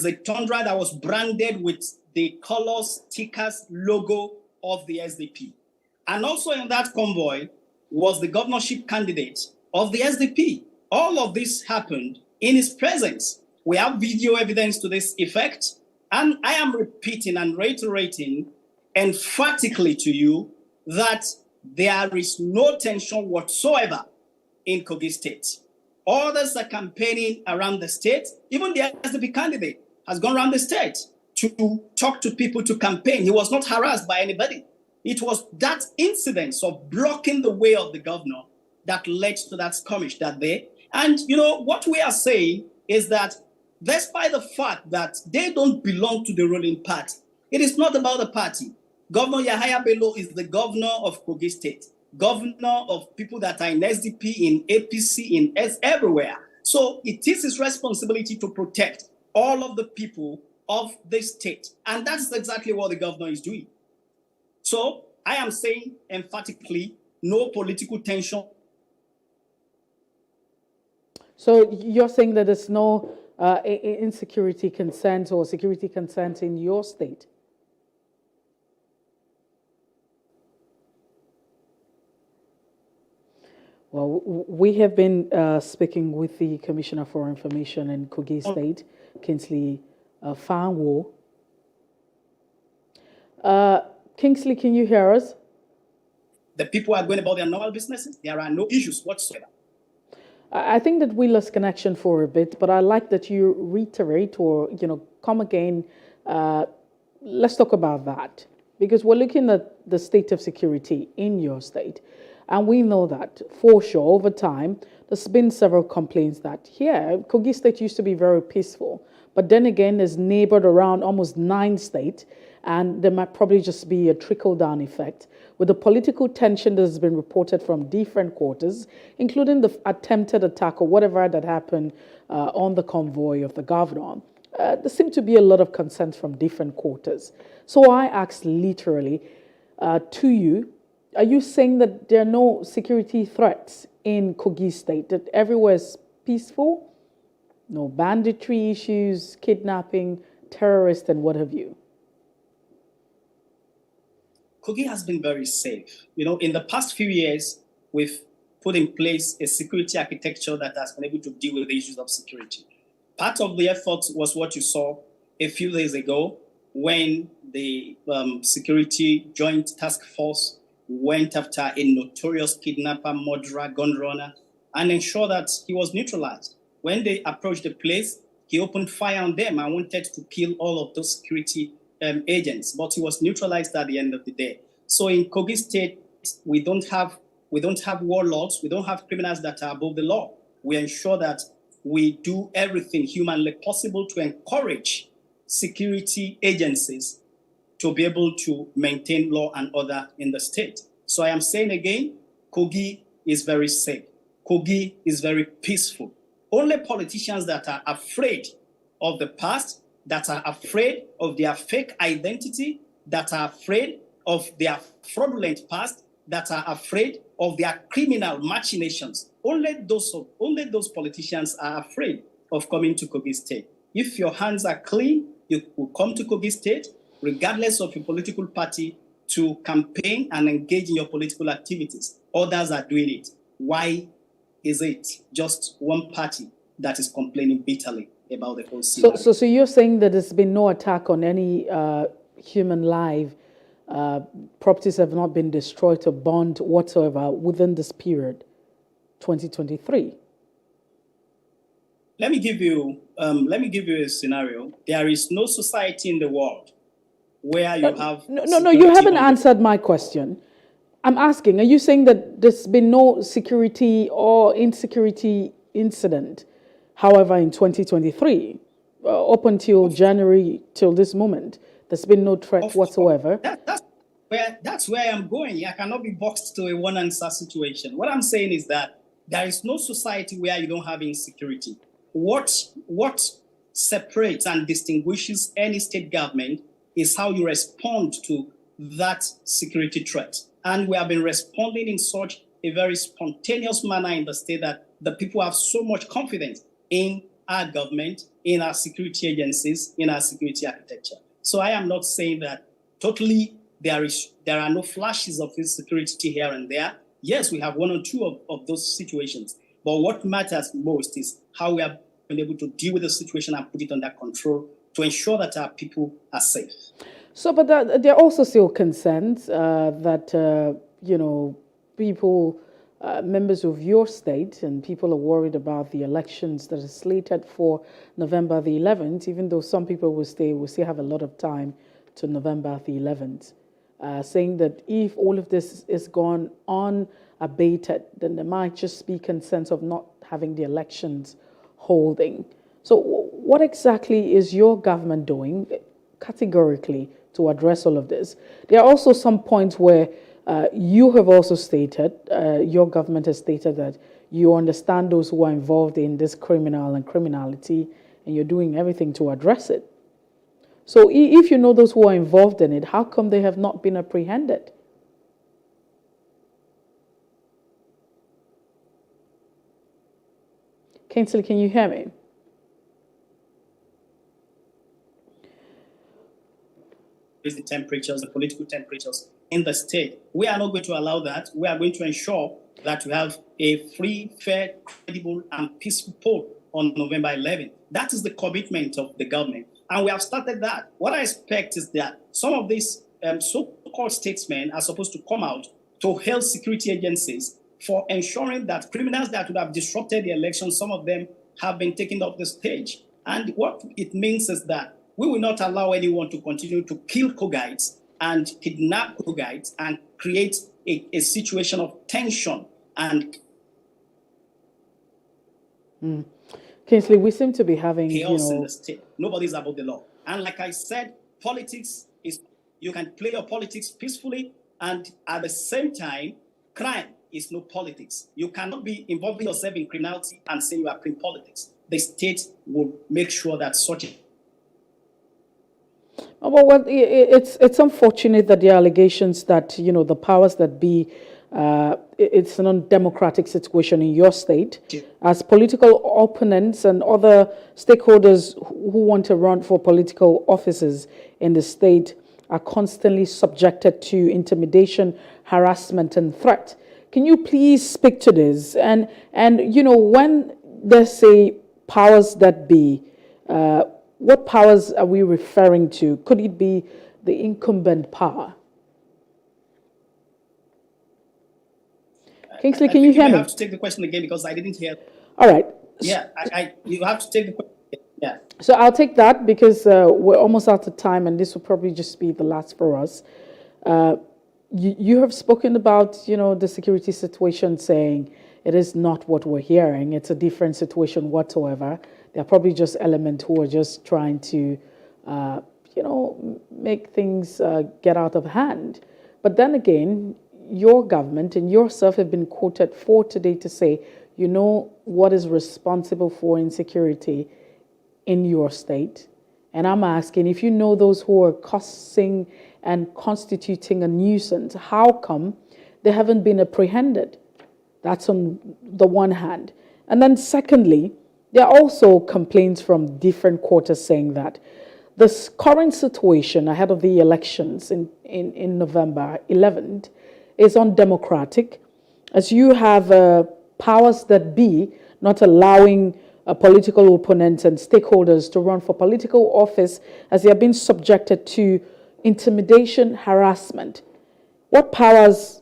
a tundra that was branded with the colors, stickers, logo of the SDP. And also in that convoy was the governorship candidate of the SDP. All of this happened in his presence. We have video evidence to this effect. And I am repeating and reiterating emphatically to you that there is no tension whatsoever in Kogi State. Others are campaigning around the state. Even the SDP candidate has gone around the state to talk to people to campaign. He was not harassed by anybody. It was that incident of blocking the way of the governor that led to that skirmish that day. And, what we are saying is that despite the fact that they don't belong to the ruling party, it is not about the party. Governor Yahaya Bello is the governor of Kogi State, governor of people that are in SDP, in APC, in everywhere. So it is his responsibility to protect all of the people of the state. And that's exactly what the governor is doing. So I am saying emphatically, no political tension. So you're saying that there's no insecurity concerns or security concerns in your state? Well, we have been speaking with the Commissioner for Information in Kogi State, Kingsley Fanwo. Kingsley, can you hear us? The people are going about their normal businesses. There are no issues whatsoever. I think that we lost connection for a bit, but I like that you reiterate or, come again. Let's talk about that, because we're looking at the state of security in your state. And we know that for sure over time, there's been several complaints that here, Kogi State used to be very peaceful, but then again, is neighbored around almost 9 states, and there might probably just be a trickle-down effect with the political tension that has been reported from different quarters, including the attempted attack or whatever that happened on the convoy of the governor. There seemed to be a lot of consent from different quarters. So I asked literally to you, are you saying that there are no security threats in Kogi State, that everywhere is peaceful? No banditry issues, kidnapping, terrorists, and what have you? Kogi has been very safe. In the past few years, we've put in place a security architecture that has been able to deal with the issues of security. Part of the effort was what you saw a few days ago when the Security Joint Task Force went after a notorious kidnapper, murderer, gun runner, and ensured that he was neutralized. When they approached the place, he opened fire on them and wanted to kill all of those security agents, but he was neutralized at the end of the day. So in Kogi State, we don't have warlords, we don't have criminals that are above the law. We ensure that we do everything humanly possible to encourage security agencies to be able to maintain law and order in the state. So I am saying again, Kogi is very safe. Kogi is very peaceful. Only politicians that are afraid of the past, that are afraid of their fake identity, that are afraid of their fraudulent past, that are afraid of their criminal machinations. Only those politicians are afraid of coming to Kogi State. If your hands are clean, you will come to Kogi State, regardless of your political party, to campaign and engage in your political activities. Others are doing it. Why is it just one party that is complaining bitterly about the whole scenario? So you're saying that there's been no attack on any human life, properties have not been destroyed or burned whatsoever within this period, 2023? Let me give you a scenario. There is no society in the world where you have... No, you haven't answered my question. I'm asking, are you saying that there's been no security or insecurity incident, however, in 2023, up until January, till this moment, there's been no threat whatsoever? That's where I'm going. I cannot be boxed to a one-answer situation. What I'm saying is that there is no society where you don't have insecurity. What separates and distinguishes any state government is how you respond to that security threat. And we have been responding in such a very spontaneous manner in the state that the people have so much confidence in our government, in our security agencies, in our security architecture. So I am not saying that totally there are no flashes of insecurity here and there. Yes, we have one or two of those situations. But what matters most is how we have been able to deal with the situation and put it under control to ensure that our people are safe. So, but there are also still concerns that, people, members of your state, and people are worried about the elections that are slated for November the 11th, even though some people will still have a lot of time to November the 11th, saying that if all of this is gone unabated, then there might just be concerns of not having the elections holding. So what exactly is your government doing categorically to address all of this? There are also some points where you have also stated, your government has stated that you understand those who are involved in this criminality, and you're doing everything to address it. So if you know those who are involved in it, how come they have not been apprehended? Kingsley, can you hear me? The temperatures, the political temperatures in the state. We are not going to allow that. We are going to ensure that we have a free, fair, credible, and peaceful poll on November 11th. That is the commitment of the government. And we have started that. What I expect is that some of these so-called statesmen are supposed to come out to hail security agencies for ensuring that criminals that would have disrupted the election, some of them have been taken off the stage. And what it means is that we will not allow anyone to continue to kill Kogites and kidnap Kogites and create a situation of tension and Kingsley, we seem to be having chaos in the state. Nobody's above the law. And like I said, politics is, you can play your politics peacefully, and at the same time, crime is no politics. You cannot be involving yourself in criminality and say you are playing politics. The state will make sure that such Well, it's unfortunate that the allegations that, the powers that be, it's an undemocratic situation in your state, as political opponents and other stakeholders who want to run for political offices in the state are constantly subjected to intimidation, harassment, and threat. Can you please speak to this? And when they say powers that be, what powers are we referring to? Could it be the incumbent power? Kingsley, can you hear me? You have to take the question again because I didn't hear. All right. Yeah, you have to take the question. Yeah. So I'll take that because we're almost out of time, and this will probably just be the last for us. You have spoken about, the security situation, saying it is not what we're hearing. It's a different situation whatsoever. There are probably just elements who are just trying to, make things get out of hand. But then again, your government and yourself have been quoted for today to say, what is responsible for insecurity in your state. And I'm asking, if you know those who are causing and constituting a nuisance, how come they haven't been apprehended? That's on the one hand. And then secondly, there are also complaints from different quarters saying that this current situation ahead of the elections in November 11th is undemocratic, as you have powers that be not allowing political opponents and stakeholders to run for political office, as they are being subjected to intimidation, harassment. What powers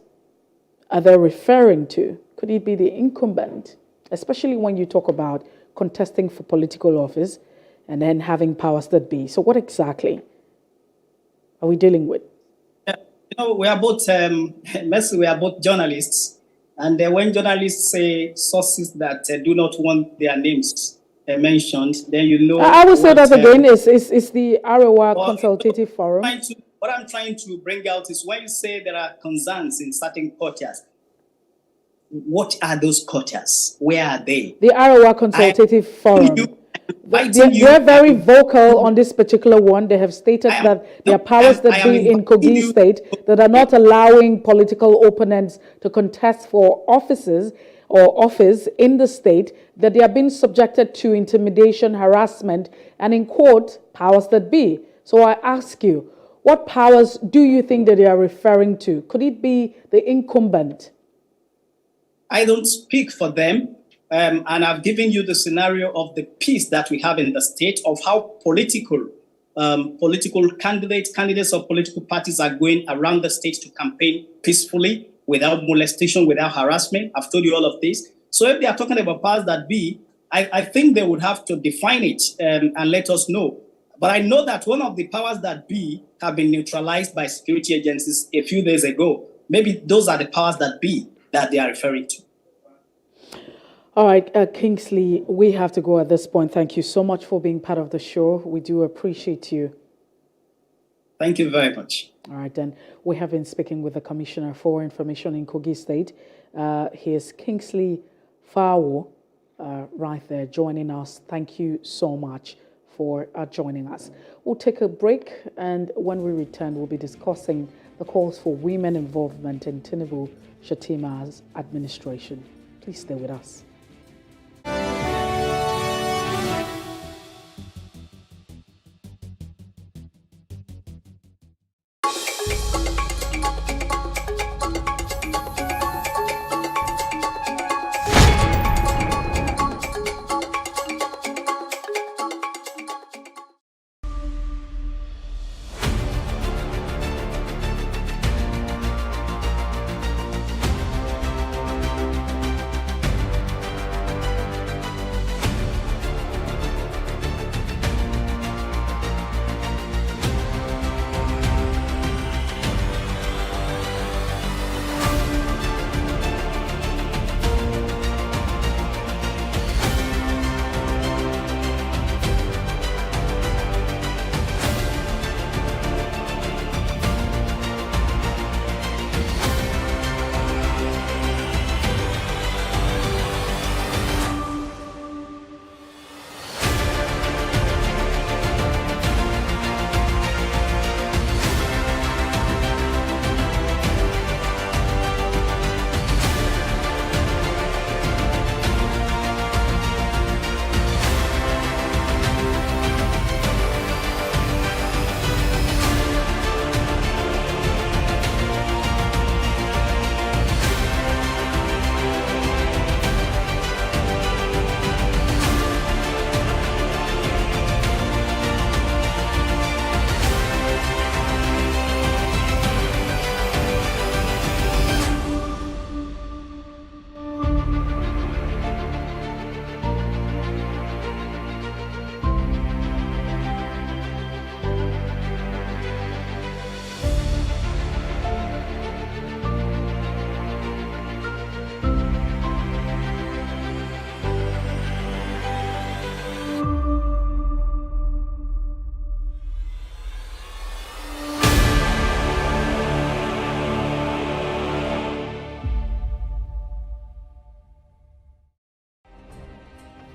are they referring to? Could it be the incumbent, especially when you talk about contesting for political office and then having powers that be? So what exactly are we dealing with? We are both, we are both journalists. And when journalists say sources that do not want their names mentioned, then I will say that again, it's the Arewa Consultative Forum. What I'm trying to bring out is when you say there are concerns in certain quarters, what are those quarters? Where are they? The Arewa Consultative Forum. They're very vocal on this particular one. They have stated that there are powers that be in Kogi State that are not allowing political opponents to contest for offices or office in the state, that they are being subjected to intimidation, harassment, and in quote, powers that be. So I ask you, what powers do you think that they are referring to? Could it be the incumbent? I don't speak for them. And I've given you the scenario of the peace that we have in the state, of how political candidates of political parties are going around the state to campaign peacefully, without molestation, without harassment. I've told you all of this. So if they are talking about powers that be, I think they would have to define it and let us know. But I know that one of the powers that be have been neutralized by security agencies a few days ago. Maybe those are the powers that be that they are referring to. All right, Kingsley, we have to go at this point. Thank you so much for being part of the show. We do appreciate you. Thank you very much. All right, then. We have been speaking with the Commissioner for Information in Kogi State. He is Kingsley Fawo, right there, joining us. Thank you so much for joining us. We'll take a break, and when we return, we'll be discussing the calls for women involvement in Tinubu Shatima's administration. Please stay with us.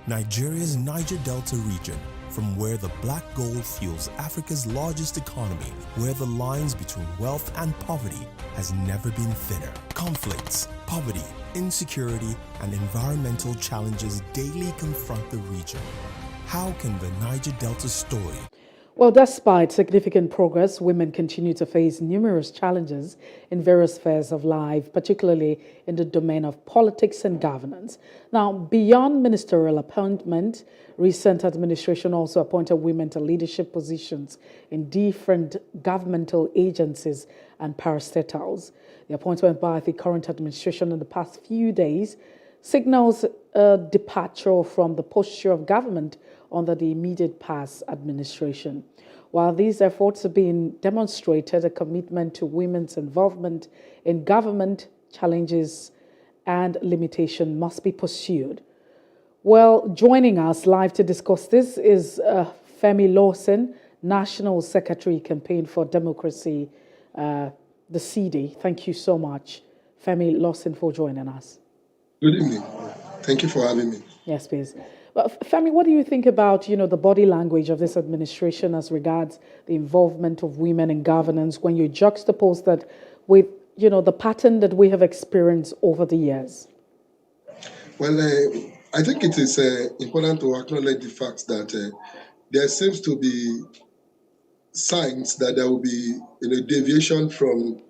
Nigeria's Niger Delta region, from where the black gold fuels Africa's largest economy, where the lines between wealth and poverty has never been thinner. Conflicts, poverty, insecurity, and environmental challenges daily confront the region. How can the Niger Delta story? Well, despite significant progress, women continue to face numerous challenges in various spheres of life, particularly in the domain of politics and governance. Now, beyond ministerial appointment, recent administration also appointed women to leadership positions in different governmental agencies and parastatals. The appointment by the current administration in the past few days signals a departure from the posture of government under the immediate past administration. While these efforts have been demonstrated, a commitment to women's involvement in government challenges and limitation must be pursued. Well, joining us live to discuss this is Femi Lawson, National Secretary, Campaign for Democracy, the CD. Thank you so much, Femi Lawson, for joining us. Good evening. Thank you for having me. Yes, please. Well, Femi, what do you think about, the body language of this administration as regards the involvement of women in governance when you juxtapose that with, the pattern that we have experienced over the years? Well, I think it is important to acknowledge the fact that there seems to be signs that there will be deviation from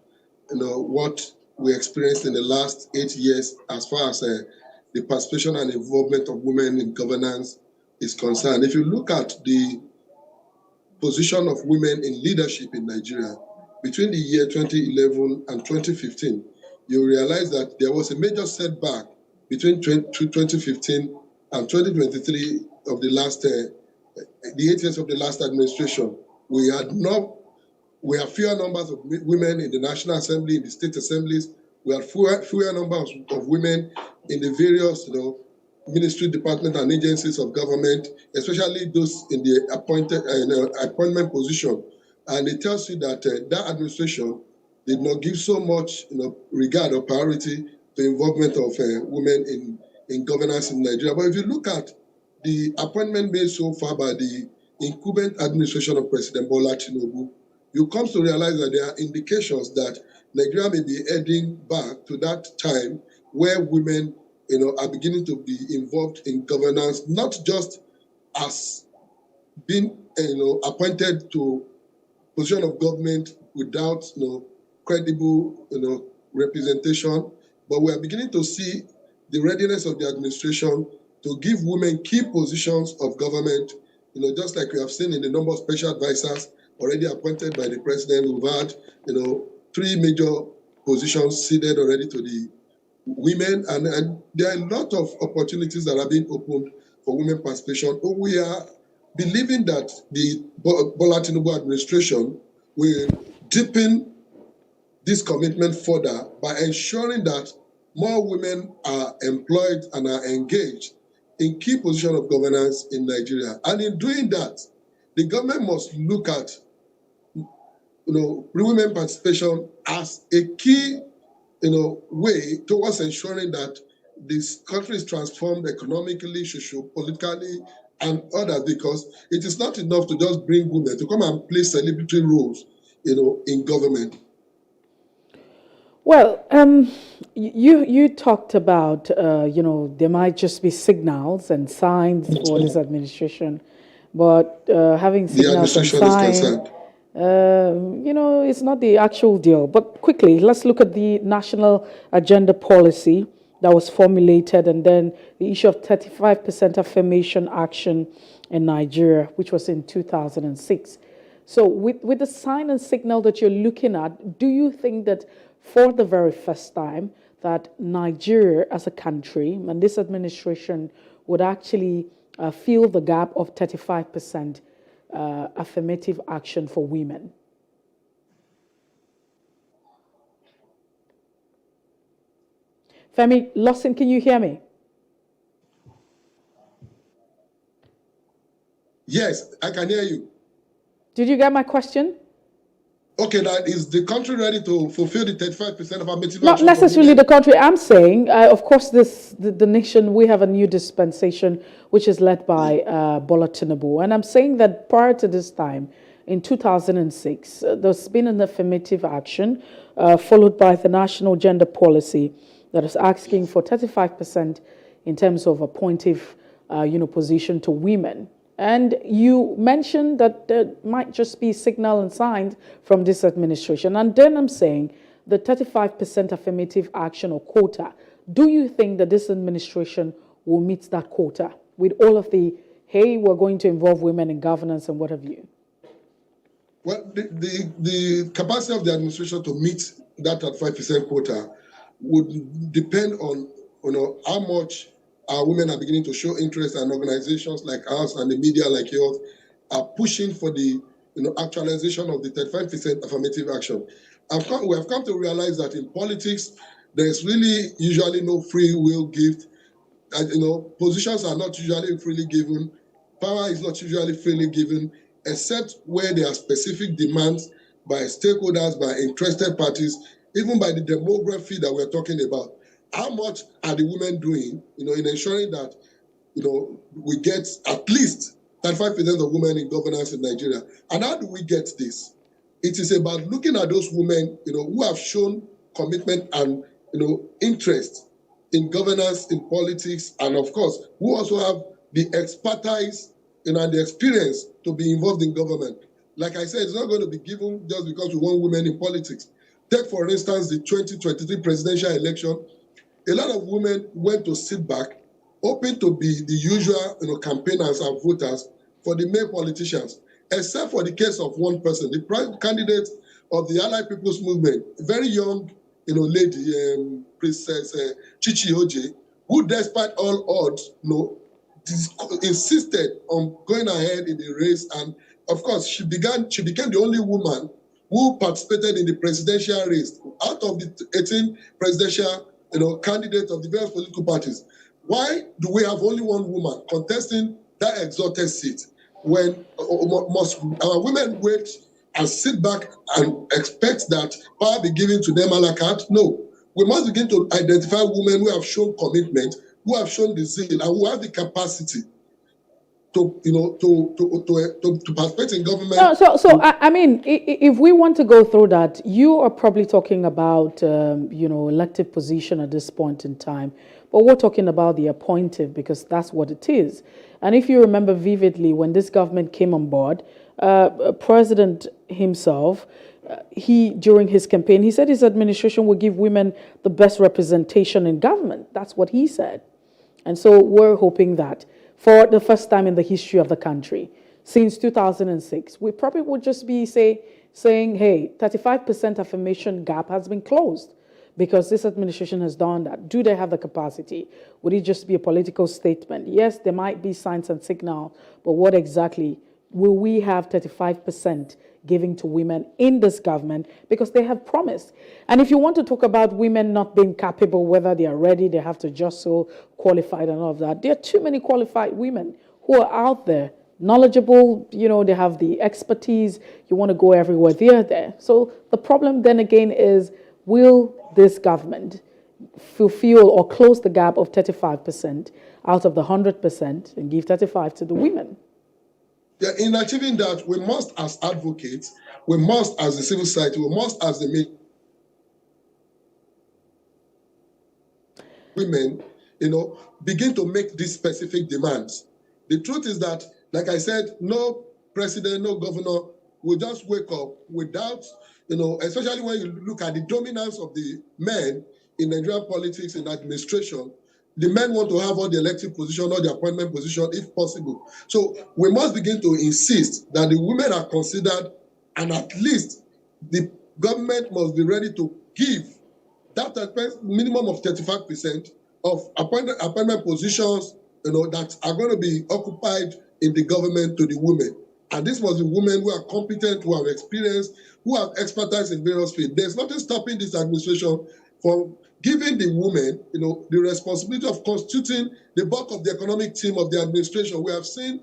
what we experienced in the last 8 years as far as the participation and involvement of women in governance is concerned. If you look at the position of women in leadership in Nigeria between the year 2011 and 2015, you realize that there was a major setback between 2015 and 2023 of the 8 years of the last administration. We have fewer numbers of women in the National Assembly, in the state assemblies. We have fewer numbers of women in the various, ministry, department, and agencies of government, especially those in the appointment position. And it tells you that that administration did not give so much, regard or priority to involvement of women in governance in Nigeria. But if you look at the appointment made so far by the incumbent administration of President Bola Tinubu, you come to realize that there are indications that Nigeria may be heading back to that time where women, are beginning to be involved in governance, not just as being, appointed to position of government without, credible, representation, but we are beginning to see the readiness of the administration to give women key positions of government, just like we have seen in the number of special advisors already appointed by the president. We've had, 3 major positions ceded already to the women, and there are a lot of opportunities that are being opened for women participation. We are believing that the Bola Tinubu administration will deepen this commitment further by ensuring that more women are employed and are engaged in key positions of governance in Nigeria. And in doing that, the government must look at women participation as a key, way towards ensuring that this country is transformed economically, socio-politically, and others, because it is not enough to just bring women to come and play celebratory roles, in government. Well, you talked about, there might just be signals and signs for this administration, but having signals and signs, it's not the actual deal. But quickly, let's look at the national agenda policy that was formulated, and then the issue of 35% affirmation action in Nigeria, which was in 2006. So with the sign and signal that you're looking at, do you think that for the very first time that Nigeria as a country and this administration would actually fill the gap of 35% affirmative action for women? Femi Lawson, can you hear me? Yes, I can hear you. Did you get my question? okay, that is the country ready to fulfill the 35% affirmative Not action? necessarily the country. I'm saying, of course, the nation, we have a new dispensation which is led by Bola Tinubu. And I'm saying that prior to this time, in 2006, there's been an affirmative action followed by the National Gender Policy that is asking for 35% in terms of appointive position to women. And you mentioned that there might just be signal and signs from this administration. And then I'm saying the 35% affirmative action or quota, do you think that this administration will meet that quota with all of the, hey, we're going to involve women in governance and what have you? Well, the capacity of the administration to meet that 35% quota would depend on how much our women are beginning to show interest, and organizations like us and the media like yours are pushing for the actualization of the 35% affirmative action. We have come to realize that in politics, there's really usually no free will gift. Positions are not usually freely given. Power is not usually freely given, except where there are specific demands by stakeholders, by interested parties, even by the demography that we're talking about. How much are the women doing, in ensuring that, we get at least 35% of women in governance in Nigeria? And how do we get this? It is about looking at those women, who have shown commitment and, interest in governance, in politics, and of course, who also have the expertise, and the experience to be involved in government. Like I said, it's not going to be given just because we want women in politics. Take, for instance, the 2023 presidential election. A lot of women went to sit back, hoping to be the usual campaigners and voters for the male politicians, except for the case of one person, the candidate of the Allied People's Movement, a very young lady, Princess Chichi Oje, who despite all odds, insisted on going ahead in the race. And of course, she became the only woman who participated in the presidential race out of the 18 presidential candidates of the various political parties. Why do we have only one woman contesting that exalted seat when must our women wait and sit back and expect that power be given to them a la carte? No. We must begin to identify women who have shown commitment, who have shown the zeal, and who have the capacity to participate in government. I mean, if we want to go through that, you are probably talking about, elective position at this point in time. But we're talking about the appointive, because that's what it is. And if you remember vividly, when this government came on board, President himself, during his campaign, he said his administration will give women the best representation in government. That's what he said. And so we're hoping that for the first time in the history of the country, since 2006, we probably would just be saying, hey, 35% affirmation gap has been closed because this administration has done that. Do they have the capacity? Would it just be a political statement? Yes, there might be signs and signals, but what exactly? Will we have 35% giving to women in this government? Because they have promised. And if you want to talk about women not being capable, whether they are ready, they have to just so qualified and all of that, there are too many qualified women who are out there, knowledgeable, they have the expertise. You want to go everywhere, they're there. So the problem then again is, will this government fulfill or close the gap of 35% out of the 100% and give 35% to the women? Yeah, in achieving that, we must, as advocates, we must, as the civil society, we must, as the women, begin to make these specific demands. The truth is that, like I said, no president, no governor will just wake up without, especially when you look at the dominance of the men in Nigerian politics and administration. The men want to have all the elective position, all the appointment position, if possible. So we must begin to insist that the women are considered, and at least the government must be ready to give that minimum of 35% of appointment positions, that are going to be occupied in the government to the women. And this must be women who are competent, who have experience, who have expertise in various fields. There's nothing stopping this administration from giving the women, the responsibility of constituting the bulk of the economic team of the administration. We have seen,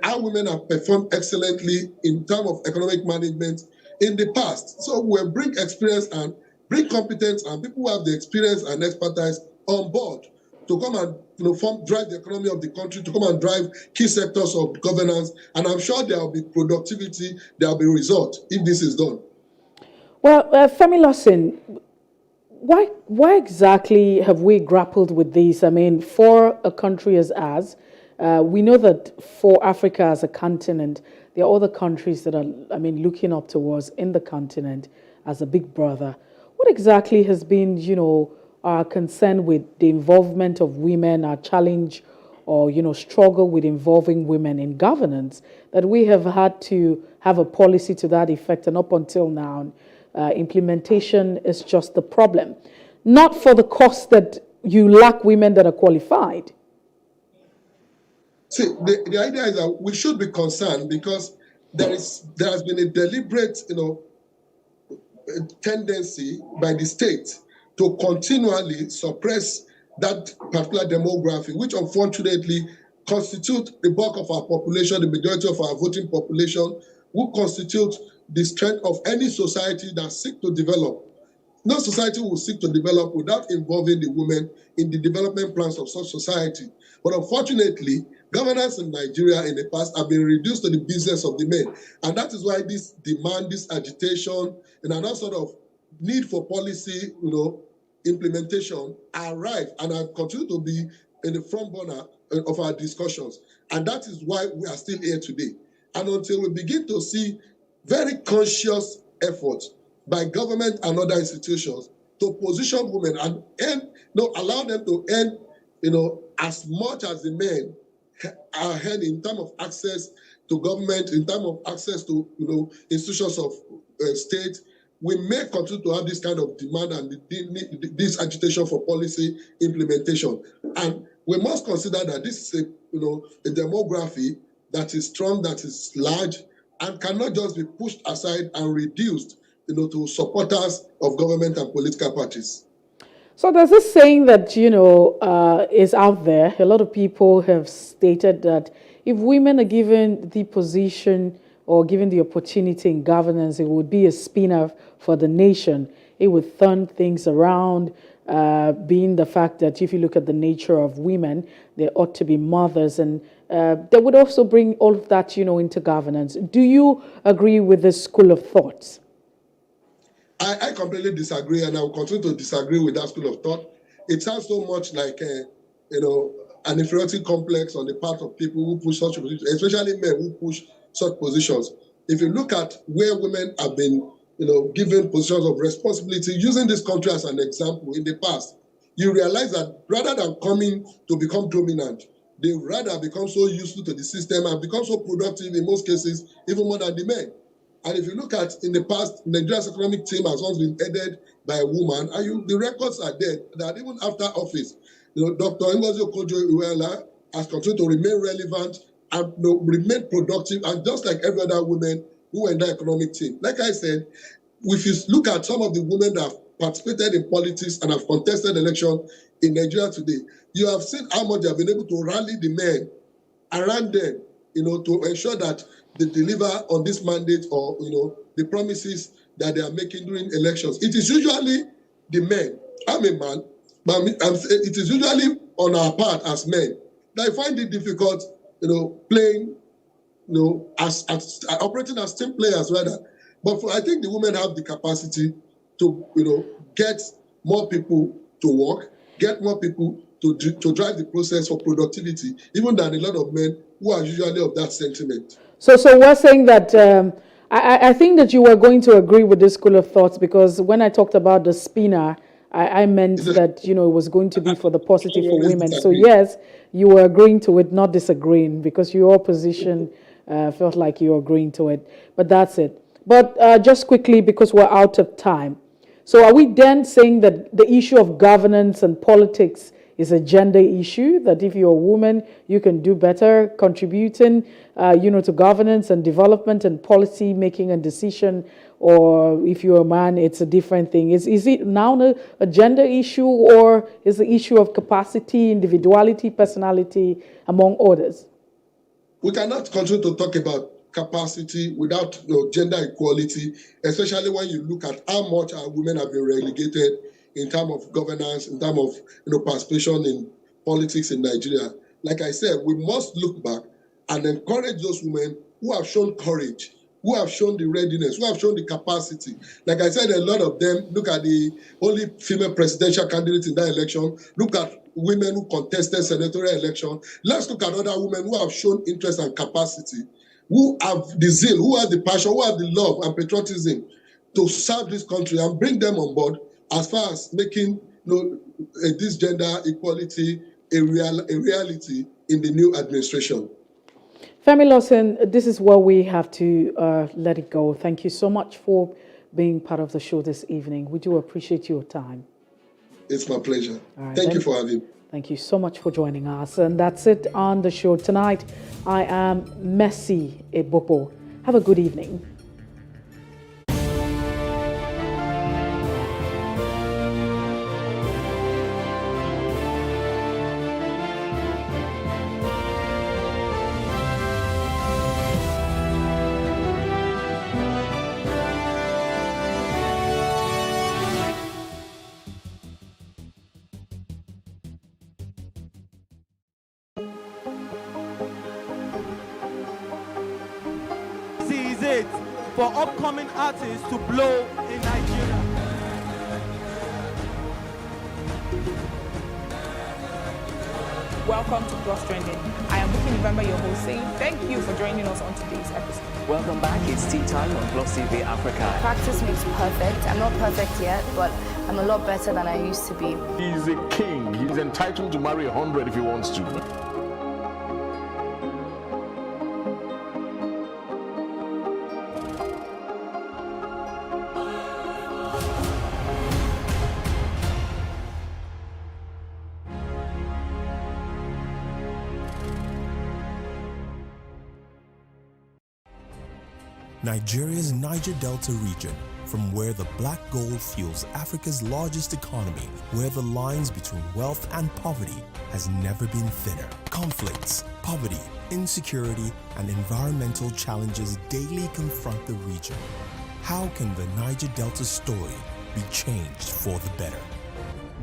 how women have performed excellently in terms of economic management, in the past. So we'll bring experience and bring competence and people who have the experience and expertise on board to come and drive the economy of the country, to come and drive key sectors of governance. And I'm sure there will be productivity, there will be result if this is done. Well, Femi Lawson, why exactly have we grappled with this? I mean, for a country as ours, we know that for Africa as a continent, there are other countries that are, looking up towards in the continent as a big brother. What exactly has been, our concern with the involvement of women, our challenge or, struggle with involving women in governance, that we have had to have a policy to that effect, and up until now, implementation is just the problem. Not for the cost that you lack women that are qualified. See, the idea is that we should be concerned because there has been a deliberate, tendency by the state to continually suppress that particular demography, which unfortunately constitute the bulk of our population, the majority of our voting population, who constitute the strength of any society that seeks to develop. No society will seek to develop without involving the women in the development plans of such society. But unfortunately, governance in Nigeria in the past have been reduced to the business of the men. And that is why this demand, this agitation, and another sort of need for policy, implementation arrive and are continue to be in the front burner of our discussions. And that is why we are still here today. And until we begin to see very conscious efforts by government and other institutions to position women and allow them to earn, as much as the men are had in terms of access to government, in terms of access to institutions of state, we may continue to have this kind of demand and this agitation for policy implementation. And we must consider that this is a demography that is strong, that is large, and cannot just be pushed aside and reduced to supporters of government and political parties. So there's this saying that, is out there. A lot of people have stated that if women are given the position or given the opportunity in governance, it would be a spin-off for the nation. It would turn things around, being the fact that if you look at the nature of women, they ought to be mothers, and they would also bring all of that, into governance. Do you agree with this school of thoughts? I completely disagree, and I will continue to disagree with that school of thought. It sounds so much like, an inferiority complex on the part of people who push such positions, especially men who push such positions. If you look at where women have been, given positions of responsibility, using this country as an example in the past, you realize that rather than coming to become dominant, they rather become so useful to the system and become so productive in most cases, even more than the men. And if you look at in the past, Nigeria's economic team has always been headed by a woman, and the records are there that even after office, Dr. Ngozi Okonjo-Iweala has continued to remain relevant and remain productive, and just like every other woman who were in the economic team. Like I said, if you look at some of the women that have participated in politics and have contested election in Nigeria today, you have seen how much they have been able to rally the men around them, to ensure that they deliver on this mandate or, the promises that they are making during elections. It is usually the men. I'm a man, but it is usually on our part as men that I find it difficult, playing, as operating as team players rather. But I think the women have the capacity to, get more people to work, get more people to drive the process for productivity, even than a lot of men who are usually of that sentiment. So we're saying that I think that you were going to agree with this school of thoughts, because when I talked about the spinner, I meant that, it was going to be for the positive for women. So yes, you were agreeing to it, not disagreeing, because your position felt like you were agreeing to it. But that's it. But just quickly, because we're out of time. So are we then saying that the issue of governance and politics is a gender issue, that if you're a woman, you can do better contributing, to governance and development and policy making and decision, or if you're a man, it's a different thing? Is it now a gender issue, or is the issue of capacity, individuality, personality, among others? We cannot continue to talk about capacity, without gender equality, especially when you look at how much our women have been relegated in terms of governance, in terms of participation in politics in Nigeria. Like I said, we must look back and encourage those women who have shown courage, who have shown the readiness, who have shown the capacity. Like I said, a lot of them, look at the only female presidential candidate in that election, look at women who contested senatorial election. Let's look at other women who have shown interest and capacity, who have the zeal, who have the passion, who have the love and patriotism to serve this country, and bring them on board as far as making this gender equality a reality in the new administration. Femi Lawson, this is where we have to let it go. Thank you so much for being part of the show this evening. We do appreciate your time. It's my pleasure. Right, Thank you for having me. Thank you so much for joining us. And that's it on the show tonight. I am Messi Ebopo. Have a good evening. It for upcoming artists to blow in Nigeria. Welcome to Plus Trending. I am Buki November, your host, saying thank you for joining us on today's episode. Welcome back. It's tea time on Plus TV Africa. Practice makes perfect. I'm not perfect yet, but I'm a lot better than I used to be. He's a king. He's entitled to marry 100 if he wants to. Nigeria's Niger Delta region, from where the black gold fuels Africa's largest economy, where the lines between wealth and poverty has never been thinner. Conflicts, poverty, insecurity, and environmental challenges daily confront the region. How can the Niger Delta story be changed for the better?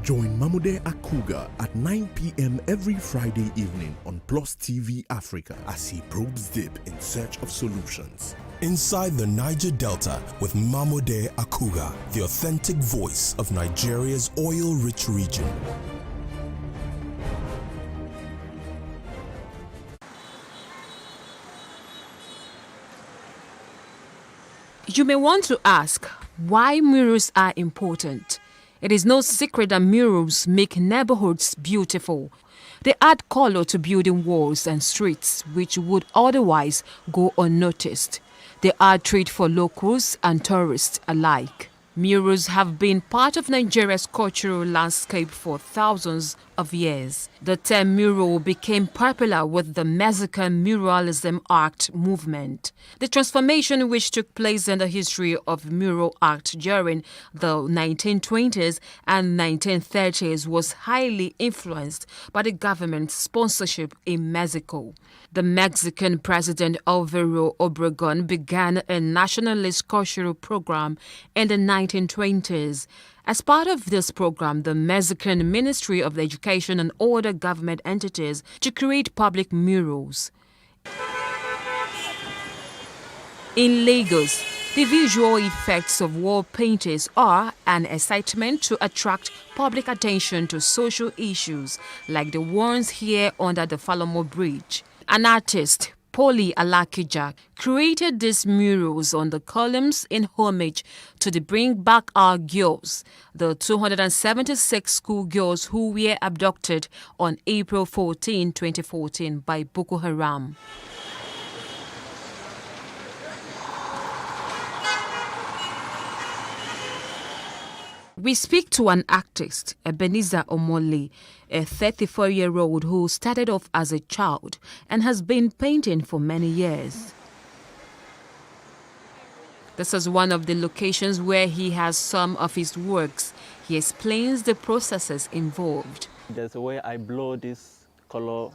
Join Mamude Akuga at 9 p.m. every Friday evening on Plus TV Africa as he probes deep in search of solutions. Inside the Niger Delta with Mamude Akuga, the authentic voice of Nigeria's oil-rich region. You may want to ask why murals are important. It is no secret that murals make neighborhoods beautiful. They add color to building walls and streets which would otherwise go unnoticed. They are a treat for locals and tourists alike. Murals have been part of Nigeria's cultural landscape for thousands of years. The term mural became popular with the Mexican muralism art movement. The transformation which took place in the history of mural art during the 1920s and 1930s was highly influenced by the government's sponsorship in Mexico. The Mexican President Alvaro Obregón began a nationalist cultural program in the 1920s. As part of this program, the Mexican Ministry of Education and other government entities to create public murals. In Lagos, the visual effects of wall paintings are an excitement to attract public attention to social issues like the ones here under the Falomo Bridge. An artist, Poli Alakija, created these murals on the columns in homage to the Bring Back Our Girls, the 276 schoolgirls who were abducted on April 14, 2014 by Boko Haram. We speak to an artist, Ebenezer Omole, a 34-year-old who started off as a child and has been painting for many years. This is one of the locations where he has some of his works. He explains the processes involved. There's a way I blow this color.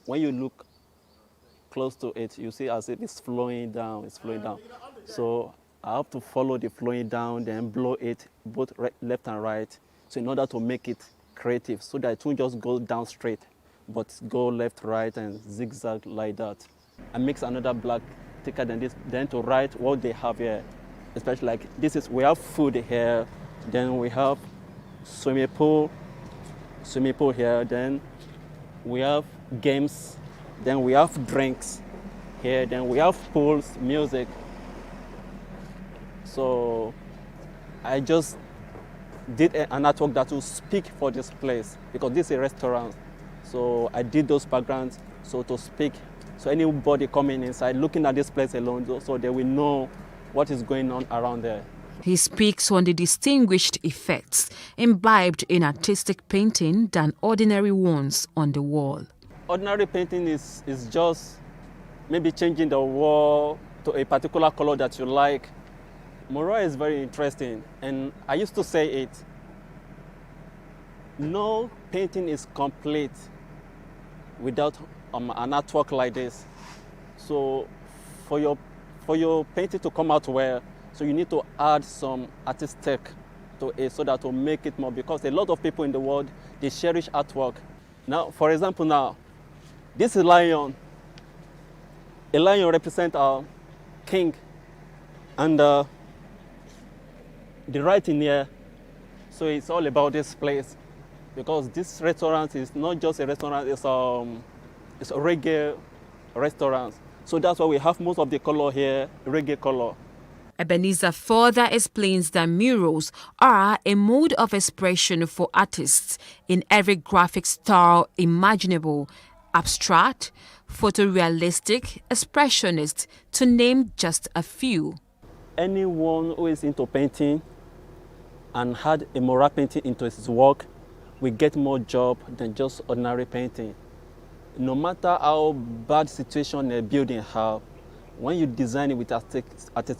When you look close to it, you see as if it's flowing down, So I have to follow the flowing down, then blow it both left and right. So in order to make it creative, so that it won't just go down straight, but go left, right, and zigzag like that. I mix another black thicker than this, then to write what they have here. Especially like we have food here, then we have swimming pool here, then we have games, then we have drinks here, then we have pools, music. So I just did an artwork that will speak for this place because this is a restaurant. So I did those backgrounds so to speak. So anybody coming inside, looking at this place alone, so they will know what is going on around there. He speaks on the distinguished effects imbibed in artistic painting than ordinary ones on the wall. Ordinary painting is just maybe changing the wall to a particular color that you like. Mural is very interesting, and I used to say it, no painting is complete without an artwork like this. So for your painting to come out well, so you need to add some artistic to it so that will make it more, because a lot of people in the world, they cherish artwork. Now, for example now, this is lion. A lion represents a king, and the writing here, so it's all about this place, because this restaurant is not just a restaurant, it's a reggae restaurant. So that's why we have most of the color here, reggae color. Ebenezer further explains that murals are a mode of expression for artists in every graphic style imaginable, abstract, photorealistic, expressionist, to name just a few. Anyone who is into painting and had a mural painting into his work will get more job than just ordinary painting. No matter how bad situation a building have, when you design it with artistic,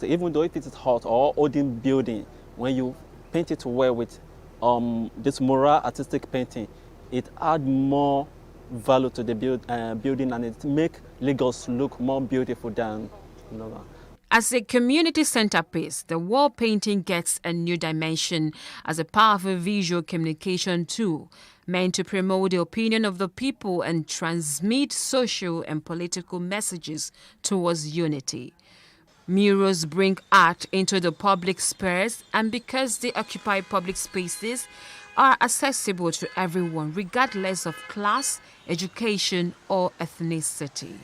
even though if it is hot or olden building, when you paint it well with this mural artistic painting, it adds more value to the building, and it makes Lagos look more beautiful than As a community centerpiece, the wall painting gets a new dimension as a powerful visual communication tool meant to promote the opinion of the people and transmit social and political messages towards unity. Murals bring art into the public space, and because they occupy public spaces, are accessible to everyone regardless of class, education, or ethnicity.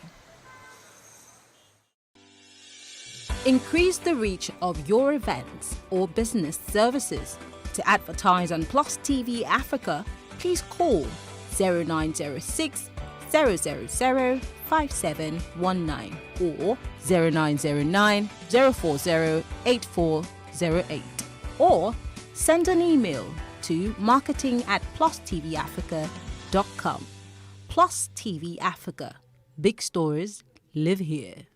Increase the reach of your events or business services. To advertise on Plus TV Africa, please call 0906 000 5719 or 0909 040 8408, or send an email to marketing@plustvafrica.com. Plus TV Africa. Big stories live here.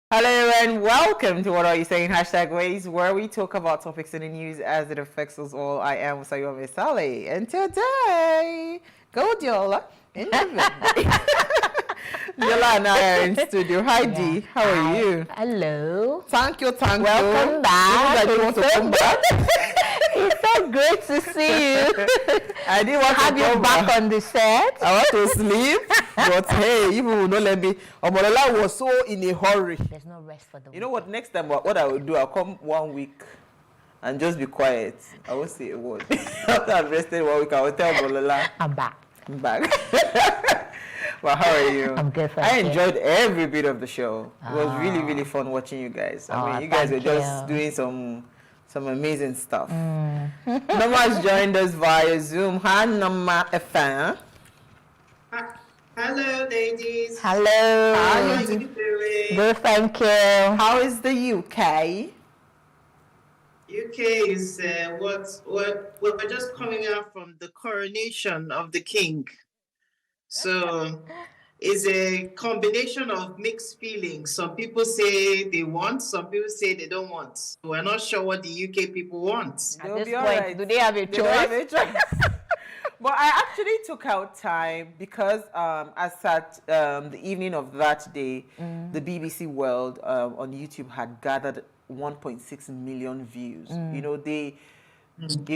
Hello and welcome to What Are You Saying? #Ways, where we talk about topics in the news as it affects us all. I am Sayome Sale, and today, go Diola in the Diola and I are in studio. Hi Dee, how are you? Hello. Thank you. Welcome back. Even though I didn't want to come back. It's so great to see you. I didn't want to have you back on the set. I want to sleep. But hey, you will not let me. Omolola was so in a hurry. There's no rest for the You know what? Next time, what I will do, I'll come 1 week and just be quiet. I won't say a word. After I've rested 1 week, I will tell Omolola. I'm back. I'm back. Well, how are you? I'm good, I thank you. enjoyed every bit of the show. It was really, really fun watching you guys. I mean, you guys were just doing some amazing stuff. Nama has joined us via Zoom. Hi, Nama FM. Hello, ladies. Hello. How are you doing? Good, thank you. How is the UK? UK is we're just coming out from the coronation of the king. So it's a combination of mixed feelings. Some people say they want, some people say they don't want. So we're not sure what the UK people want. They'll be all right. Do they have a They don't have a choice. But I actually took out time because as at the evening of that day, the BBC World on YouTube had gathered 1.6 million views. You know, they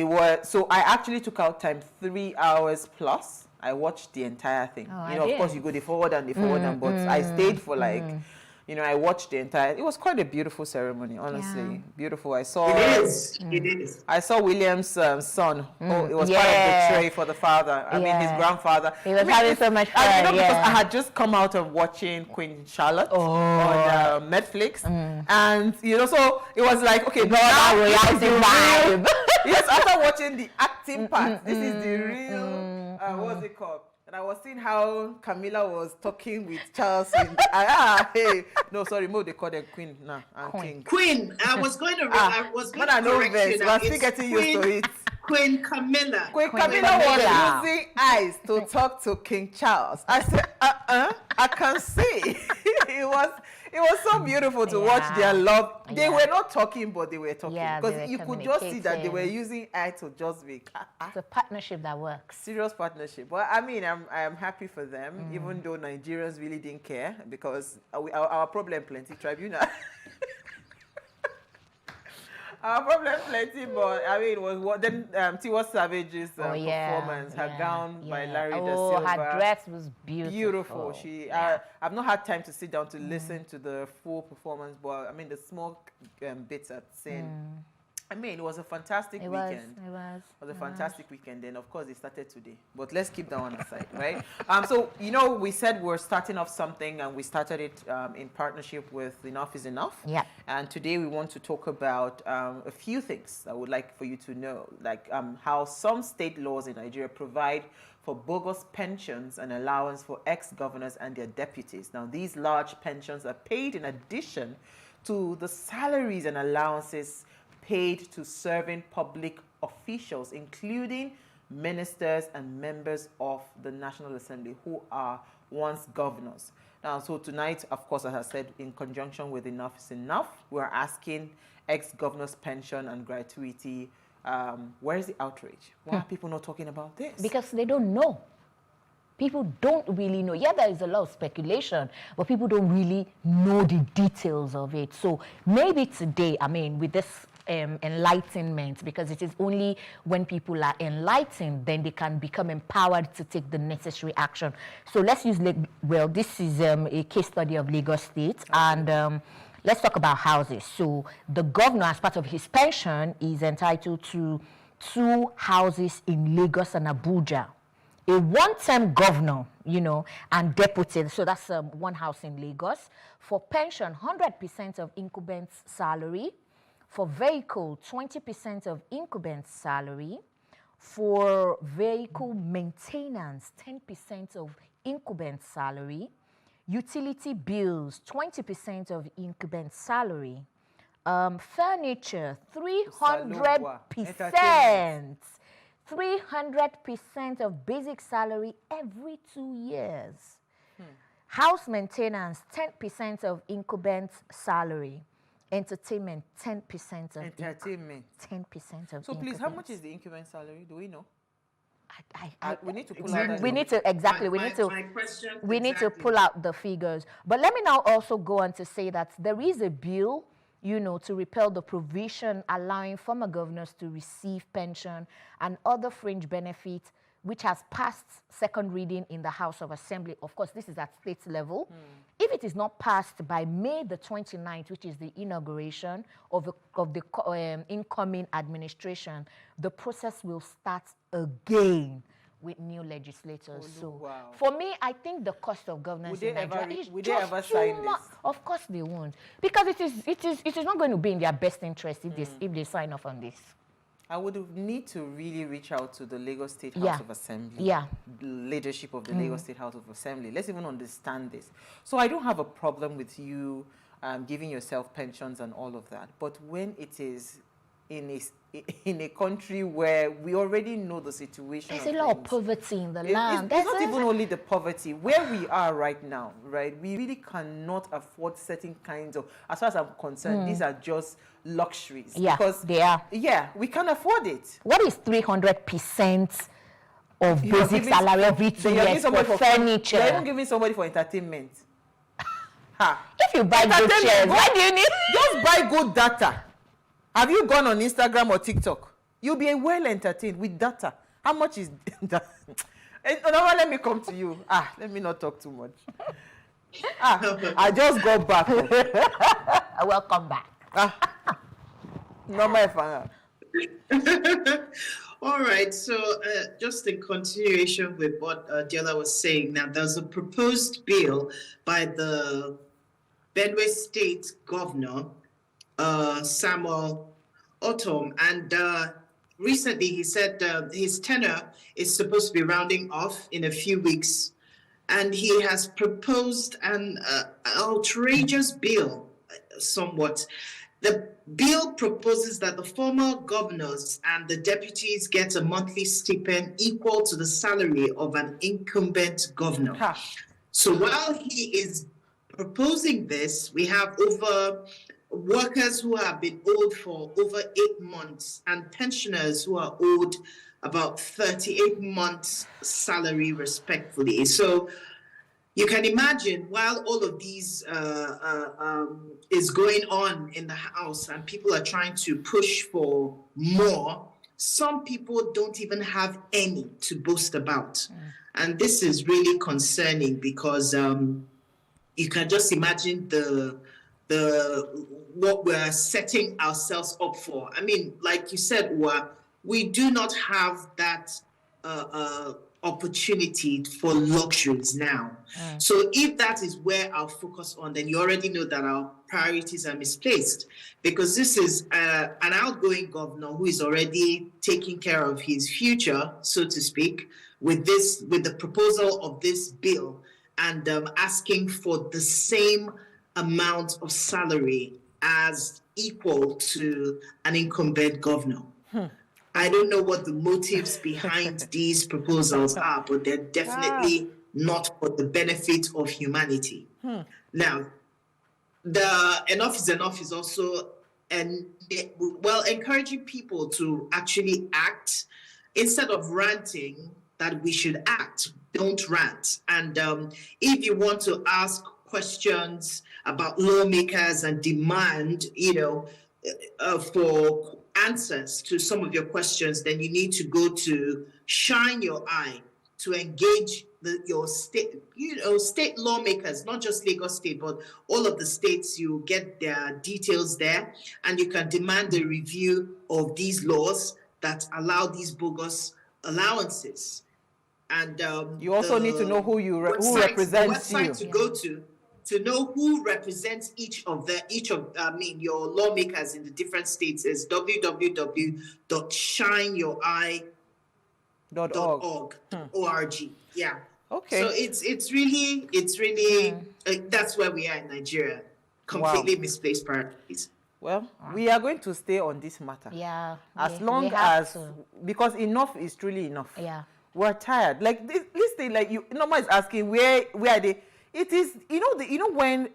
were, so I actually took out time 3 hours plus. I watched the entire thing. You know, of course, you go the forward and the forward, and but I stayed for like, you know, I watched the entire. It was quite a beautiful ceremony, honestly, beautiful. I saw. It is. It is. I saw William's son. Oh, it was part of the tray for the father. I mean, his grandfather. He was having so much fun. You know, because I had just come out of watching Queen Charlotte on Netflix, and you know, so it was like, okay, now vibe. Yes, after watching the acting part, this is the real. What's it called? And I was seeing how Camilla was talking with Charles. Hey, no, sorry, Mo, they call them Queen now and King. Queen. I was going to. I was going to correct you. But I'm still getting used to it. Queen Camilla. Queen Camilla was using eyes to talk to King Charles. I said, I can see. It was so beautiful to watch their love. They were not talking, but they were talking. Because you could just see that they were using eye to just be. It's a partnership that works. Serious partnership. But I mean, I'm happy for them, even though Nigerians really didn't care, because our problem plenty, tribunal. Our problem plenty, but I mean, it was what then Tiwa Savage's performance, her gown by Larry Da Silva. Her dress was beautiful. I've not had time to sit down to listen to the full performance, but I mean, the small bits I've seen. I mean, it was a fantastic weekend. It was a fantastic weekend. And of course, it started today. But let's keep that one aside, right? So, you know, we said we're starting off something, and we started it in partnership with Enough is Enough. Yeah. And today we want to talk about a few things I would like for you to know, like how some state laws in Nigeria provide for bogus pensions and allowance for ex-governors and their deputies. Now, these large pensions are paid in addition to the salaries and allowances paid to serving public officials, including ministers and members of the National Assembly who are once governors. Now, so tonight, of course, as I said, in conjunction with Enough is Enough, we're asking ex-governors' pension and gratuity. Where is the outrage? Why are people not talking about this? Because they don't know. People don't really know. Yeah, there is a lot of speculation, but people don't really know the details of it. So maybe today, I mean, with this enlightenment, because it is only when people are enlightened then they can become empowered to take the necessary action. So let's use, this is a case study of Lagos State, and let's talk about houses. So the governor, as part of his pension, is entitled to 2 houses in Lagos and Abuja. A one-term governor, you know, and deputy, so that's 1 house in Lagos. For pension, 100% of incumbent's salary. For vehicle, 20% of incumbent's salary. For vehicle maintenance, 10% of incumbent's salary. Utility bills, 20% of incumbent's salary. Furniture, 300%. 300% of basic salary every 2 years. House maintenance, 10% of incumbent's salary. Entertainment, 10% of entertainment. 10% of. So please, how much is the incumbent salary? Do we know? We need to pull out. We need to We need to pull out the figures. But let me now also go on to say that there is a bill, you know, to repeal the provision allowing former governors to receive pension and other fringe benefits which has passed second reading in the House of Assembly. Of course, this is at state level. If it is not passed by May the 29th, which is the inauguration of the incoming administration, the process will start again with new legislators. For me, I think the cost of governance in Nigeria is just too much. Of course they won't, because it is not going to be in their best interest if they sign off on this. I would need to really reach out to the Lagos State House of Assembly, the leadership of the Lagos State House of Assembly. Let's even understand this. So I don't have a problem with you giving yourself pensions and all of that. But when it is in a country where we already know the situation, there's a lot of poverty in the land. It's not even only the poverty. Where we are right now, right, we really cannot afford certain kinds of, as far as I'm concerned, these are just luxuries. Yeah, because they are. Yeah, we can't afford it. What is 300% of basic salary every 2 years for furniture? You're even giving somebody for entertainment. If you buy good chairs, why do you need? Just buy good data. Have you gone on Instagram or TikTok? You'll be well entertained with data. How much is that? Let me come to you. Let me not talk too much. I just got back. Welcome back. No, my father. All right, so just in continuation with what Diola was saying, now there's a proposed bill by the Benue State Governor, Samuel Otom, and recently he said his tenure is supposed to be rounding off in a few weeks, and he has proposed an outrageous bill, somewhat. The bill proposes that the former governors and the deputies get a monthly stipend equal to the salary of an incumbent governor. So while he is proposing this, we have workers who have been owed for over 8 months and pensioners who are owed about 38 months salary respectively. So you can imagine, while all of these is going on in the House and people are trying to push for more, some people don't even have any to boast about. And this is really concerning because you can just imagine what we're setting ourselves up for. I mean, like you said, we do not have that opportunity for luxuries now. So if that is where our focus on, then you already know that our priorities are misplaced, because this is an outgoing governor who is already taking care of his future, so to speak, with the proposal of this bill, and asking for the same amount of salary as equal to an incumbent governor. I don't know what the motives behind these proposals are, but they're definitely not for the benefit of humanity. Now, the enough is enough is also, encouraging people to actually act instead of ranting. That we should act, don't rant. And if you want to ask questions about lawmakers and demand, for answers to some of your questions, then you need to go to Shine Your Eye to engage your state, state lawmakers, not just Lagos State, but all of the states. You get their details there, and you can demand a review of these laws that allow these bogus allowances. And you also need to know who represents you. The website to go to know who represents each of your lawmakers in the different states is www.shineyoureye.org. Yeah. Okay. So it's really that's where we are in Nigeria. Completely misplaced priorities. Well, we are going to stay on this matter. Yeah. Because enough is truly enough. Yeah. We're tired. Like this thing, like Norma is asking, where are they? It is, when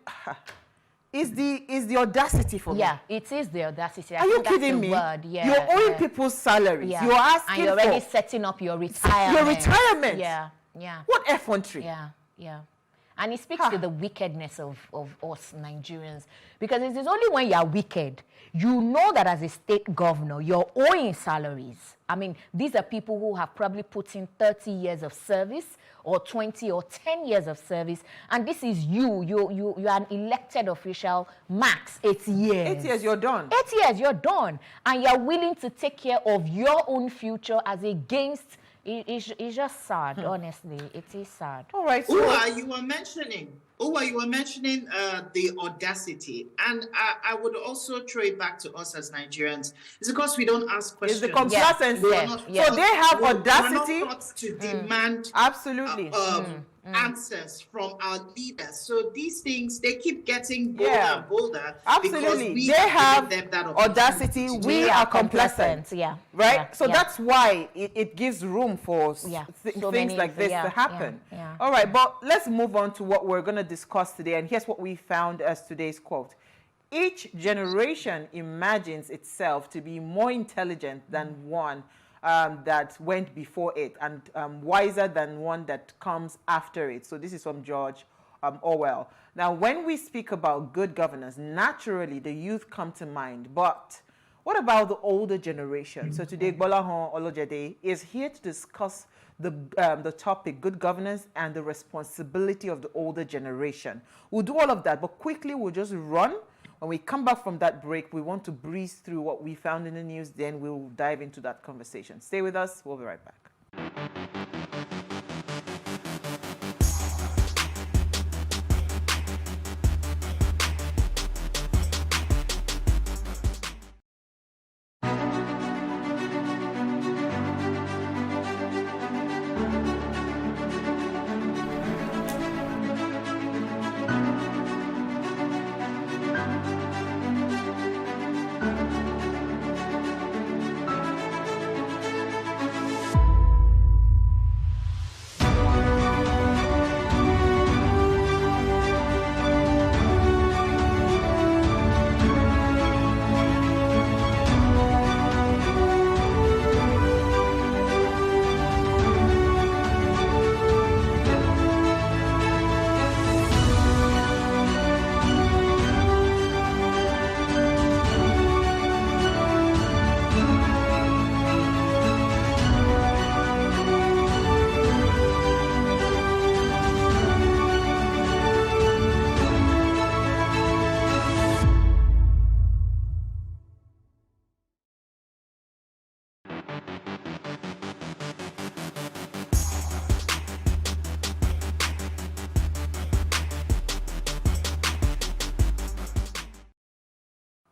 is the audacity for me. Yeah, it is the audacity. Are you kidding me? Word. Yeah, you're owing people's salaries. Yeah. You're asking and you're already setting up your retirement. Your retirement. Yeah. What effrontery? Yeah. And it speaks to the wickedness of us Nigerians. Because it is only when you are wicked, you know that as a state governor, you're owing salaries. I mean, these are people who have probably put in 30 years of service or 20 or 10 years of service. And this is you are an elected official, max 8 years. 8 years, you're done. 8 years, you're done. And you're willing to take care of your own future as against. It's just sad, honestly. It is sad. All right. So you were mentioning the audacity, and I would also throw it back to us as Nigerians. It's because we don't ask questions. It's the complacency. So they have audacity to demand absolutely answers from our leaders. So these things, they keep getting bolder and bolder. Absolutely. We They have them that audacity. We are complacent. Yeah. Right? Yeah. So that's why it gives room for things like this to happen. Yeah. All right, but let's move on to what we're going to discuss today. And here's what we found as today's quote. Each generation imagines itself to be more intelligent than one that went before it, and wiser than one that comes after it. So this is from George Orwell. Now, when we speak about good governance, naturally the youth come to mind. But what about the older generation? So today, Gbolahan Olojede is here to discuss the topic, good governance and the responsibility of the older generation. We'll do all of that, but quickly we'll just run. When we come back from that break, we want to breeze through what we found in the news, then we'll dive into that conversation. Stay with us, we'll be right back.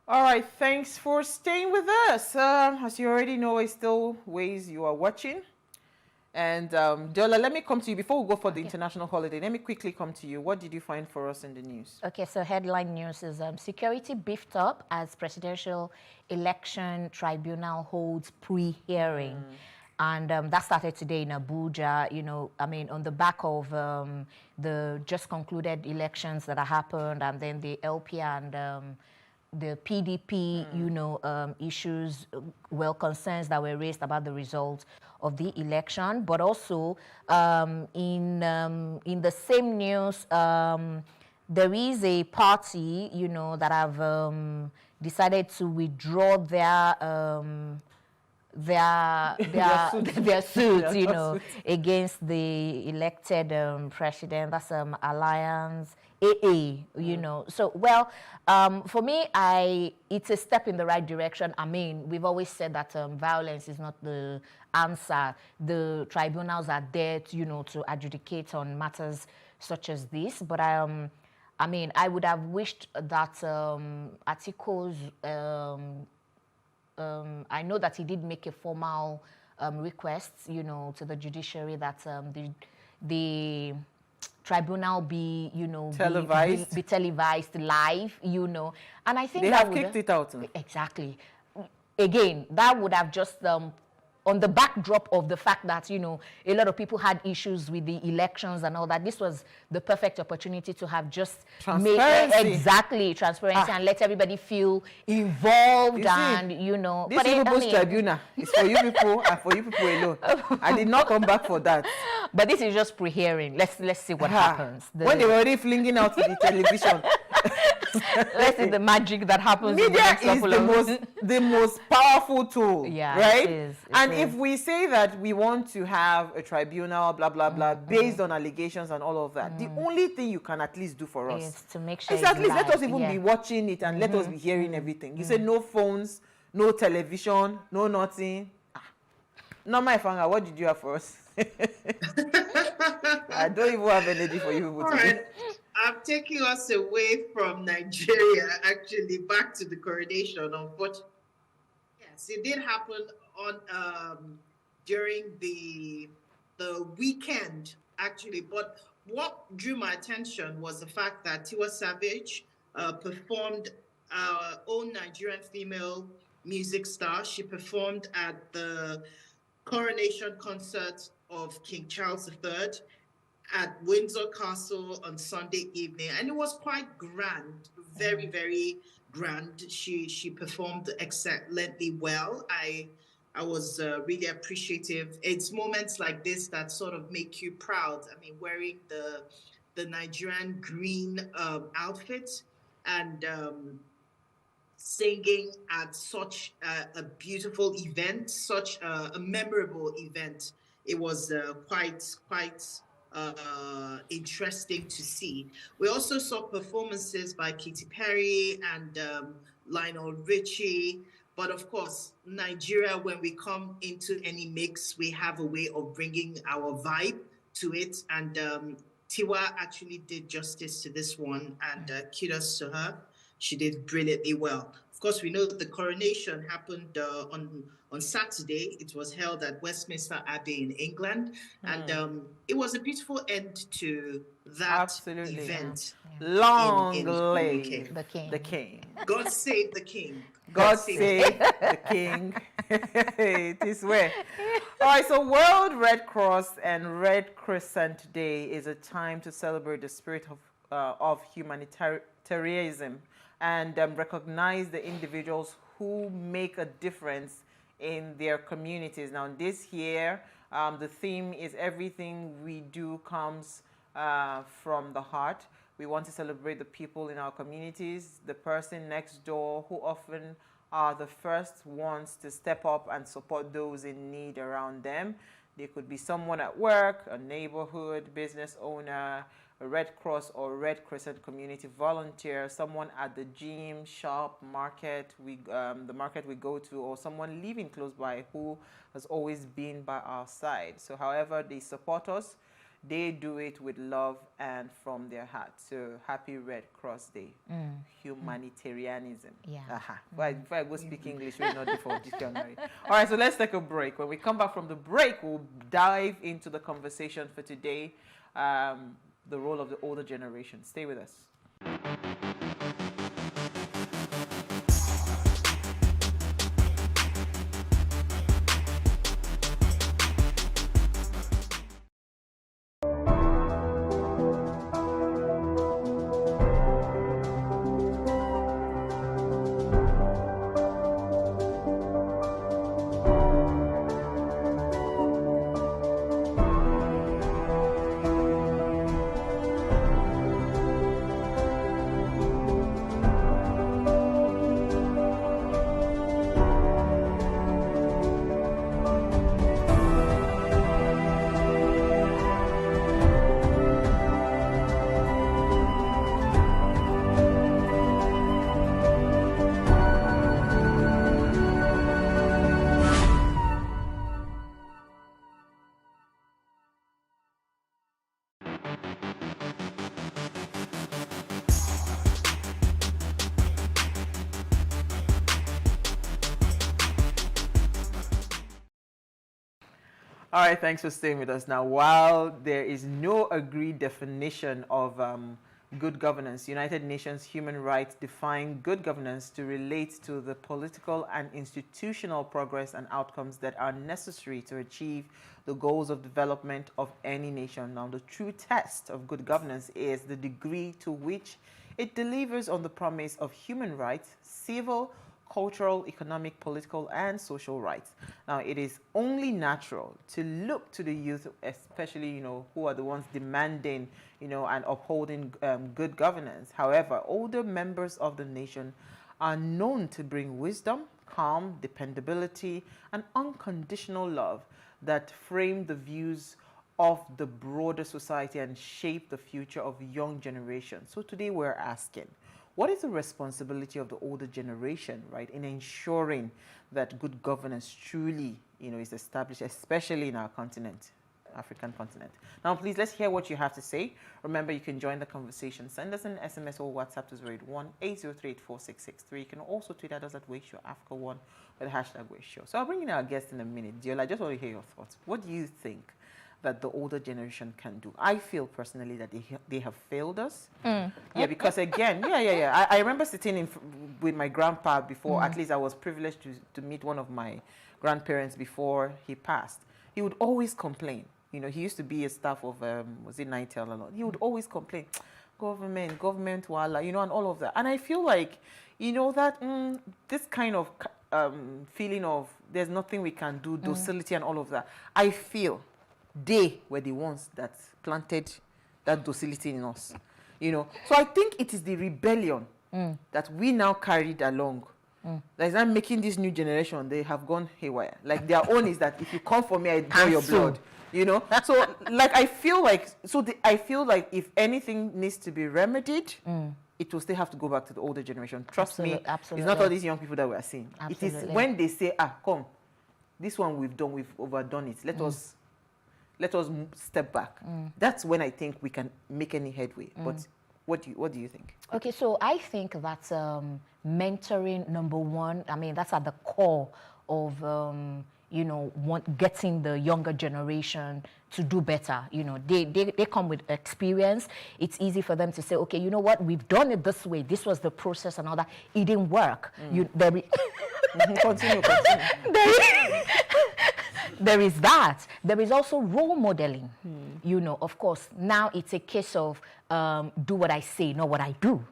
All right, thanks for staying with us. As you already know, it's still ways you are watching. And Dola, let me come to you. Before we go for the international holiday, let me quickly come to you. What did you find for us in the news? Okay, so headline news is security beefed up as presidential election tribunal holds pre-hearing. And that started today in Abuja, you know, I mean, on the back of the just concluded elections that happened, and then the LP and the PDP, you know, issues, well, concerns that were raised about the result of the election. But also in the same news, there is a party, you know, that have decided to withdraw their suit, you know, against the elected president. That's Alliance AA, you know. So, well, for me, it's a step in the right direction. I mean, we've always said that violence is not the answer. The tribunals are there to, you know, to adjudicate on matters such as this. But I mean, I would have wished that Atiko's I know that he did make a formal request, you know, to the judiciary that the tribunal be, you know, televised, be televised live, you know, and I think they that have kicked it out. Exactly. Again, that would have just on the backdrop of the fact that, you know, a lot of people had issues with the elections and all that, this was the perfect opportunity to have just transparency. Exactly, transparency, and let everybody feel involved and, you know. This People's Tribunal is for you people and for you people alone. I did not come back for that. But this is just pre-hearing. Let's see what happens. When they were already flinging out to the television. Let's see the magic that happens. Media is the most powerful tool, yeah, right? It is. And if we say that we want to have a tribunal, blah, blah, blah, based on allegations and all of that, the only thing you can at least do for us is to make sure is at least let us even yeah. be watching it and let us be hearing everything. You say no phones, no television, no nothing. Not my finger. What did you have for us? I don't even have energy for you people today. I'm taking us away from Nigeria, actually, back to the coronation. Unfortunately, yes, it did happen on during the weekend, actually. But what drew my attention was the fact that Tiwa Savage performed our own Nigerian female music star. She performed at the coronation concert of King Charles III at Windsor Castle on Sunday evening, and it was quite grand, very, very grand. She performed excellently well. I was really appreciative. It's moments like this that sort of make you proud. I mean, wearing the Nigerian green outfit and singing at such a beautiful event, such a memorable event. It was quite interesting to see. We also saw performances by Katy Perry and Lionel Richie. But of course, Nigeria, when we come into any mix, we have a way of bringing our vibe to it. And Tiwa actually did justice to this one, and kudos to her. She did brilliantly well. Of course, we know that the coronation happened on Saturday. It was held at Westminster Abbey in England. And it was a beautiful end to that event. Yeah. Long live the king. God save the king. God save the king. It is well. All right, so World Red Cross and Red Crescent Day is a time to celebrate the spirit of humanitarianism and recognize the individuals who make a difference in their communities. Now, this year, the theme is everything we do comes from the heart. We want to celebrate the people in our communities, the person next door who often are the first ones to step up and support those in need around them. They could be someone at work, a neighborhood business owner, a Red Cross or Red Crescent community volunteer, someone at the gym, shop, market, the market we go to, or someone living close by who has always been by our side. So however they support us, they do it with love and from their heart. So happy Red Cross Day. Humanitarianism. Yeah. If I go speak English, we're not for dictionary. All right, so let's take a break. When we come back from the break, we'll dive into the conversation for today, the role of the older generation. Stay with us. All right, thanks for staying with us. Now, while there is no agreed definition of good governance. United Nations human rights define good governance to relate to the political and institutional progress and outcomes that are necessary to achieve the goals of development of any nation. Now, the true test of good governance is the degree to which it delivers on the promise of human rights, civil, cultural, economic, political, and social rights. Now, it is only natural to look to the youth, especially, who are the ones demanding, and upholding good governance. However, older members of the nation are known to bring wisdom, calm, dependability, and unconditional love that frame the views of the broader society and shape the future of young generations. So today we're asking, what is the responsibility of the older generation, right, in ensuring that good governance truly, is established, especially in our continent, African continent? Now, please, let's hear what you have to say. Remember, you can join the conversation. Send us an SMS or WhatsApp to 081-803-4663. You can also tweet at us at WakeShowAfrica1 with the hashtag WakeShow. So I'll bring in our guest in a minute. Diola, I just want to hear your thoughts. What do you think that the older generation can do? I feel personally that they have failed us. Yeah, because again, I remember sitting with my grandpa before. At least I was privileged to meet one of my grandparents before he passed. He would always complain. He used to be a staff of, was it Nitel a lot? He would always complain, government, wala, and all of that. And I feel like, that this kind of feeling of there's nothing we can do, docility and all of that, I feel they were the ones that planted that docility in us, So I think it is the rebellion that we now carried along that is not making this new generation, they have gone haywire. Like their own is that if you come for me, I draw your blood, So I feel like if anything needs to be remedied, it will still have to go back to the older generation. Trust me, absolutely. It's not all these young people that we are seeing. Absolutely. It is when they say, come, this one we've overdone it. Let us step back. That's when I think we can make any headway. But what do you think? Okay, so I think that mentoring, number one, that's at the core of getting the younger generation to do better. They come with experience. It's easy for them to say, okay, you know what, we've done it this way. This was the process and all that. It didn't work. Continue. There is that. There is also role modeling. Of course, now it's a case of do what I say, not what I do.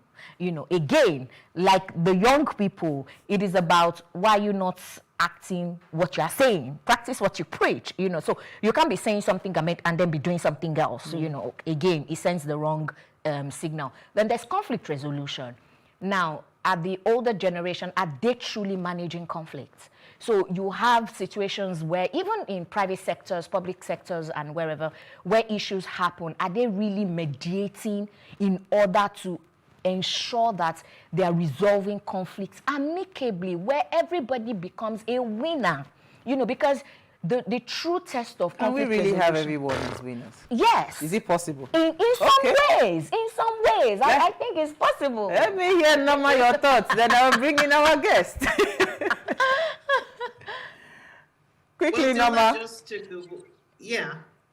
Again, like the young people, it is about why you're not acting what you are saying. Practice what you preach, So you can't be saying something and then be doing something else, Again, it sends the wrong signal. Then there's conflict resolution. Now, at the older generation, are they truly managing conflicts? So you have situations where even in private sectors, public sectors, and wherever, where issues happen, are they really mediating in order to ensure that they are resolving conflicts amicably, where everybody becomes a winner? Because the true test of conflict Can we really have resolution, everyone as winners? Yes. Is it possible? In some ways. I think it's possible. Let me hear, Norma, your thoughts. Then I'll bring in our guest. Quickly, Norma.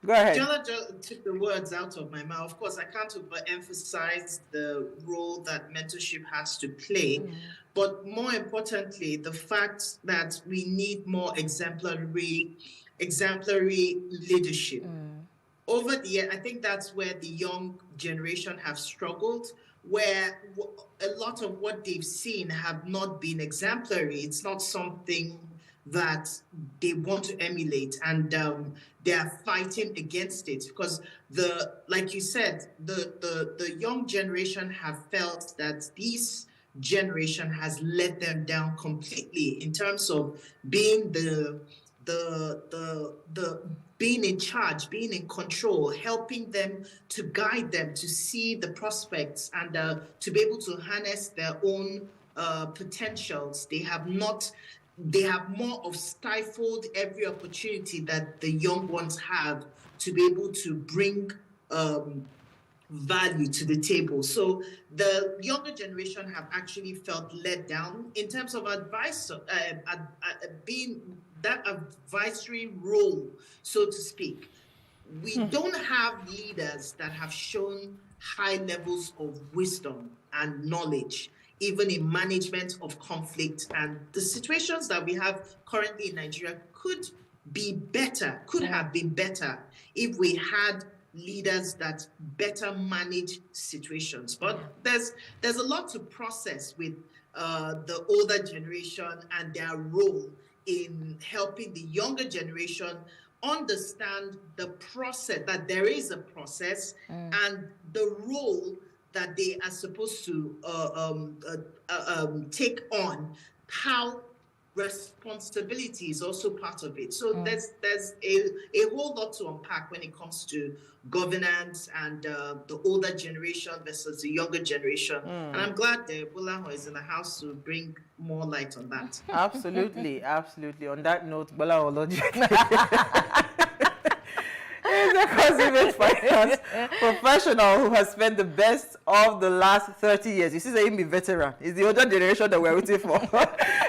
Go ahead. Diola just took the words out of my mouth. Of course, I can't overemphasize the role that mentorship has to play. But more importantly, the fact that we need more exemplary leadership. Over the year, I think that's where the young generation have struggled, where a lot of what they've seen have not been exemplary. It's not something that they want to emulate, and they are fighting against it because like you said, the young generation have felt that this generation has let them down completely in terms of being being in charge, being in control, helping them, to guide them, to see the prospects and to be able to harness their own potentials. They have more of stifled every opportunity that the young ones have to be able to bring value to the table. So the younger generation have actually felt let down in terms of advice, being that advisory role, so to speak. We don't have leaders that have shown high levels of wisdom and knowledge, even in management of conflict. And the situations that we have currently in Nigeria could be better, could have been better if we had leaders that better manage situations. But there's a lot to process with the older generation and their role in helping the younger generation understand the process, that there is a process, and the role that they are supposed to take on, how responsibility is also part of it. So there's a whole lot to unpack when it comes to governance and the older generation versus the younger generation. And I'm glad that Bolaho is in the house to bring more light on that. Absolutely, absolutely. On that note, Bolaho is a consummate finance professional who has spent the best of the last 30 years. You see, he's a veteran. He's the older generation that we're waiting for.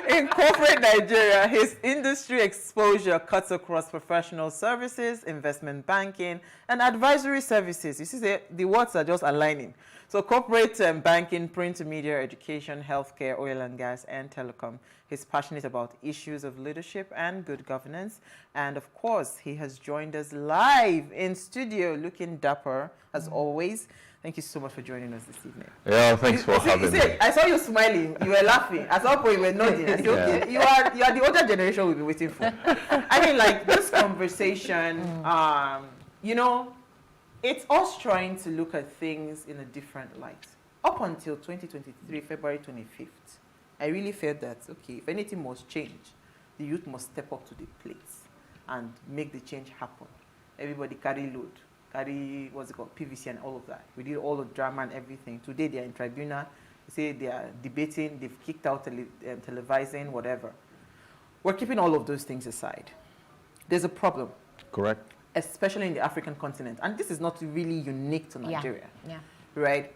In corporate Nigeria, his industry exposure cuts across professional services, investment banking, and advisory services. You see, the words are just aligning. So corporate banking, print media, education, healthcare, oil and gas, and telecom. He's passionate about issues of leadership and good governance. And of course, he has joined us live in studio, looking dapper as always. Thank you so much for joining us this evening. Yeah, thanks for having me. I saw you smiling. You were laughing. At some point, you were nodding. I said, okay, you are the older generation we've been waiting for. I mean, like, this conversation, you know, it's us trying to look at things in a different light. Up until 2023, February 25th, I really felt that, okay, if anything must change, the youth must step up to the plate and make the change happen. Everybody carry load, carry, what's it called, PVC and all of that. We did all the drama and everything. Today, they are in tribunal. They say they are debating, they've kicked out televising, whatever. We're keeping all of those things aside. There's a problem. Correct. Especially in the African continent. And this is not really unique to Nigeria. Right?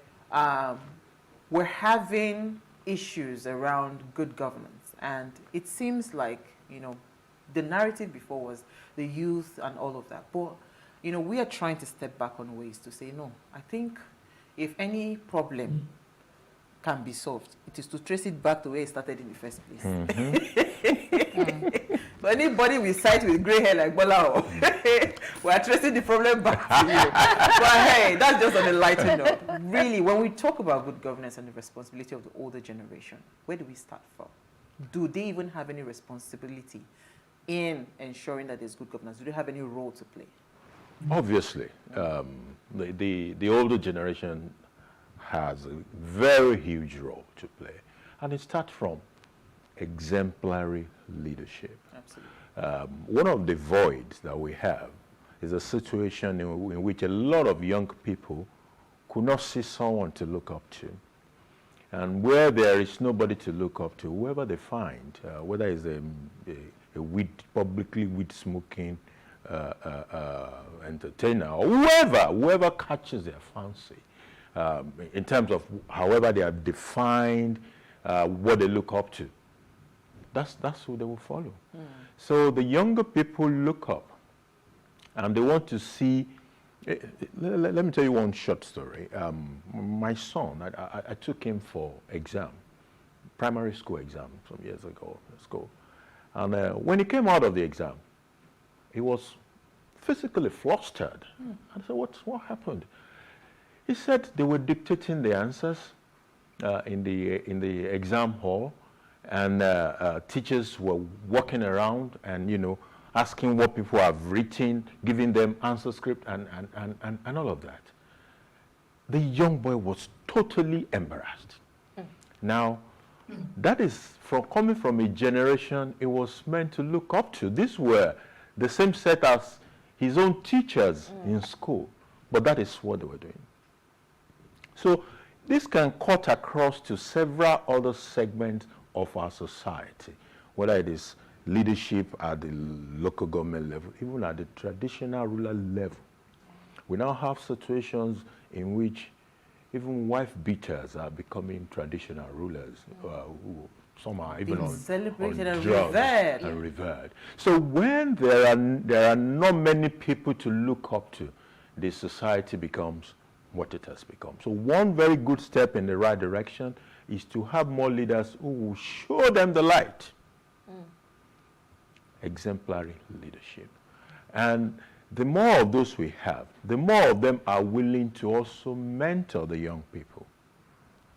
We're having issues around good governance. And it seems like, you know, the narrative before was the youth and all of that. But, you know, we are trying to step back on ways to say, no, I think if any problem can be solved, it is to trace it back to where it started in the first place. So anybody we cite with grey hair like Bolao, we are tracing the problem back to you. But hey, that's just on a lighter note. Really, when we talk about good governance and the responsibility of the older generation, where do we start from? Do they even have any responsibility in ensuring that there's good governance? Do they have any role to play? Obviously, the older generation has a very huge role to play. And it starts from exemplary leadership. Absolutely. One of the voids that we have is a situation in which a lot of young people could not see someone to look up to. And where there is nobody to look up to, whoever they find, whether it's a publicly weed-smoking entertainer, or whoever catches their fancy, in terms of however they have defined what they look up to, that's who they will follow. So the younger people look up, and they want to see. Let me tell you one short story. My son, I took him for exam, primary school exam some years ago at school. And when he came out of the exam, he was physically flustered. And I said, what happened? He said they were dictating the answers in the exam hall, and teachers were walking around and, you know, asking what people have written, giving them answer script and all of that. The young boy was totally embarrassed. Now, that is coming from a generation it was meant to look up to. These were the same set as his own teachers in school, but that is what they were doing. So this can cut across to several other segments of our society, whether it is leadership at the local government level, even at the traditional rural level. We now have situations in which even wife beaters are becoming traditional rulers, who some are even on celebrated and drugs and revered. So when there are not many people to look up to, the society becomes what it has become. So one very good step in the right direction is to have more leaders who will show them the light. Exemplary leadership. And the more of those we have, the more of them are willing to also mentor the young people,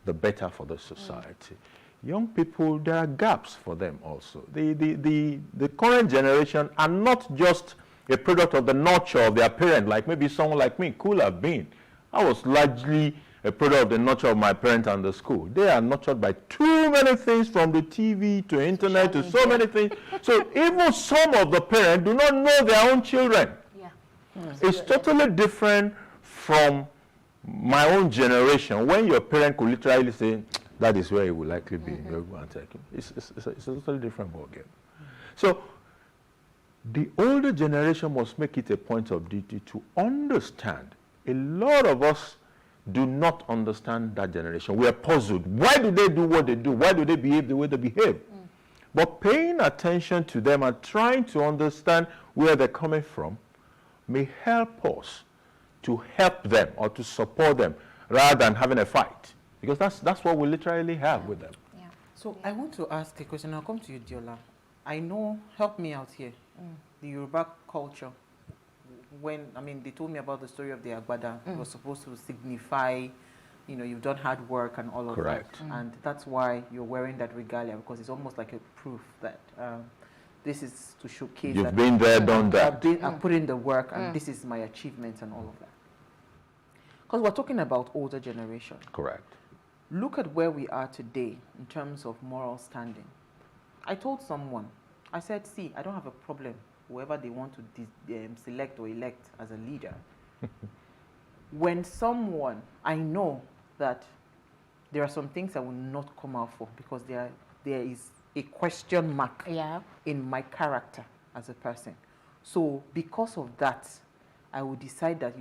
the better for the society. Young people, there are gaps for them also. The current generation are not just a product of the nurture of their parent, like maybe someone like me could have been. I was largely a product of the nurture of my parents and the school. They are nurtured by too many things, from the TV to internet to so many things. So even some of the parents do not know their own children. It's totally different from my own generation, when your parent could literally say, that is where he will likely be. It's a totally different ballgame. So the older generation must make it a point of duty to understand. A lot of us do not understand that generation. We are puzzled. Why do they do what they do? Why do they behave the way they behave? But paying attention to them and trying to understand where they're coming from may help us to help them or to support them rather than having a fight. Because that's what we literally have with them. So I want to ask a question. I'll come to you, Diola. I know, help me out here. The Yoruba culture, they told me about the story of the Agbada. It was supposed to signify, you've done hard work and all of that. And that's why you're wearing that regalia, because it's almost like a proof that this is to showcase You've that been there, done that. I've put in the work, and this is my achievements and all of that. Because we're talking about older generation. Correct. Look at where we are today in terms of moral standing. I told someone, I said, see, I don't have a problem whoever they want to select or elect as a leader. When someone, I know that there are some things I will not come out for, because there is a question mark in my character as a person. So because of that, I will decide that,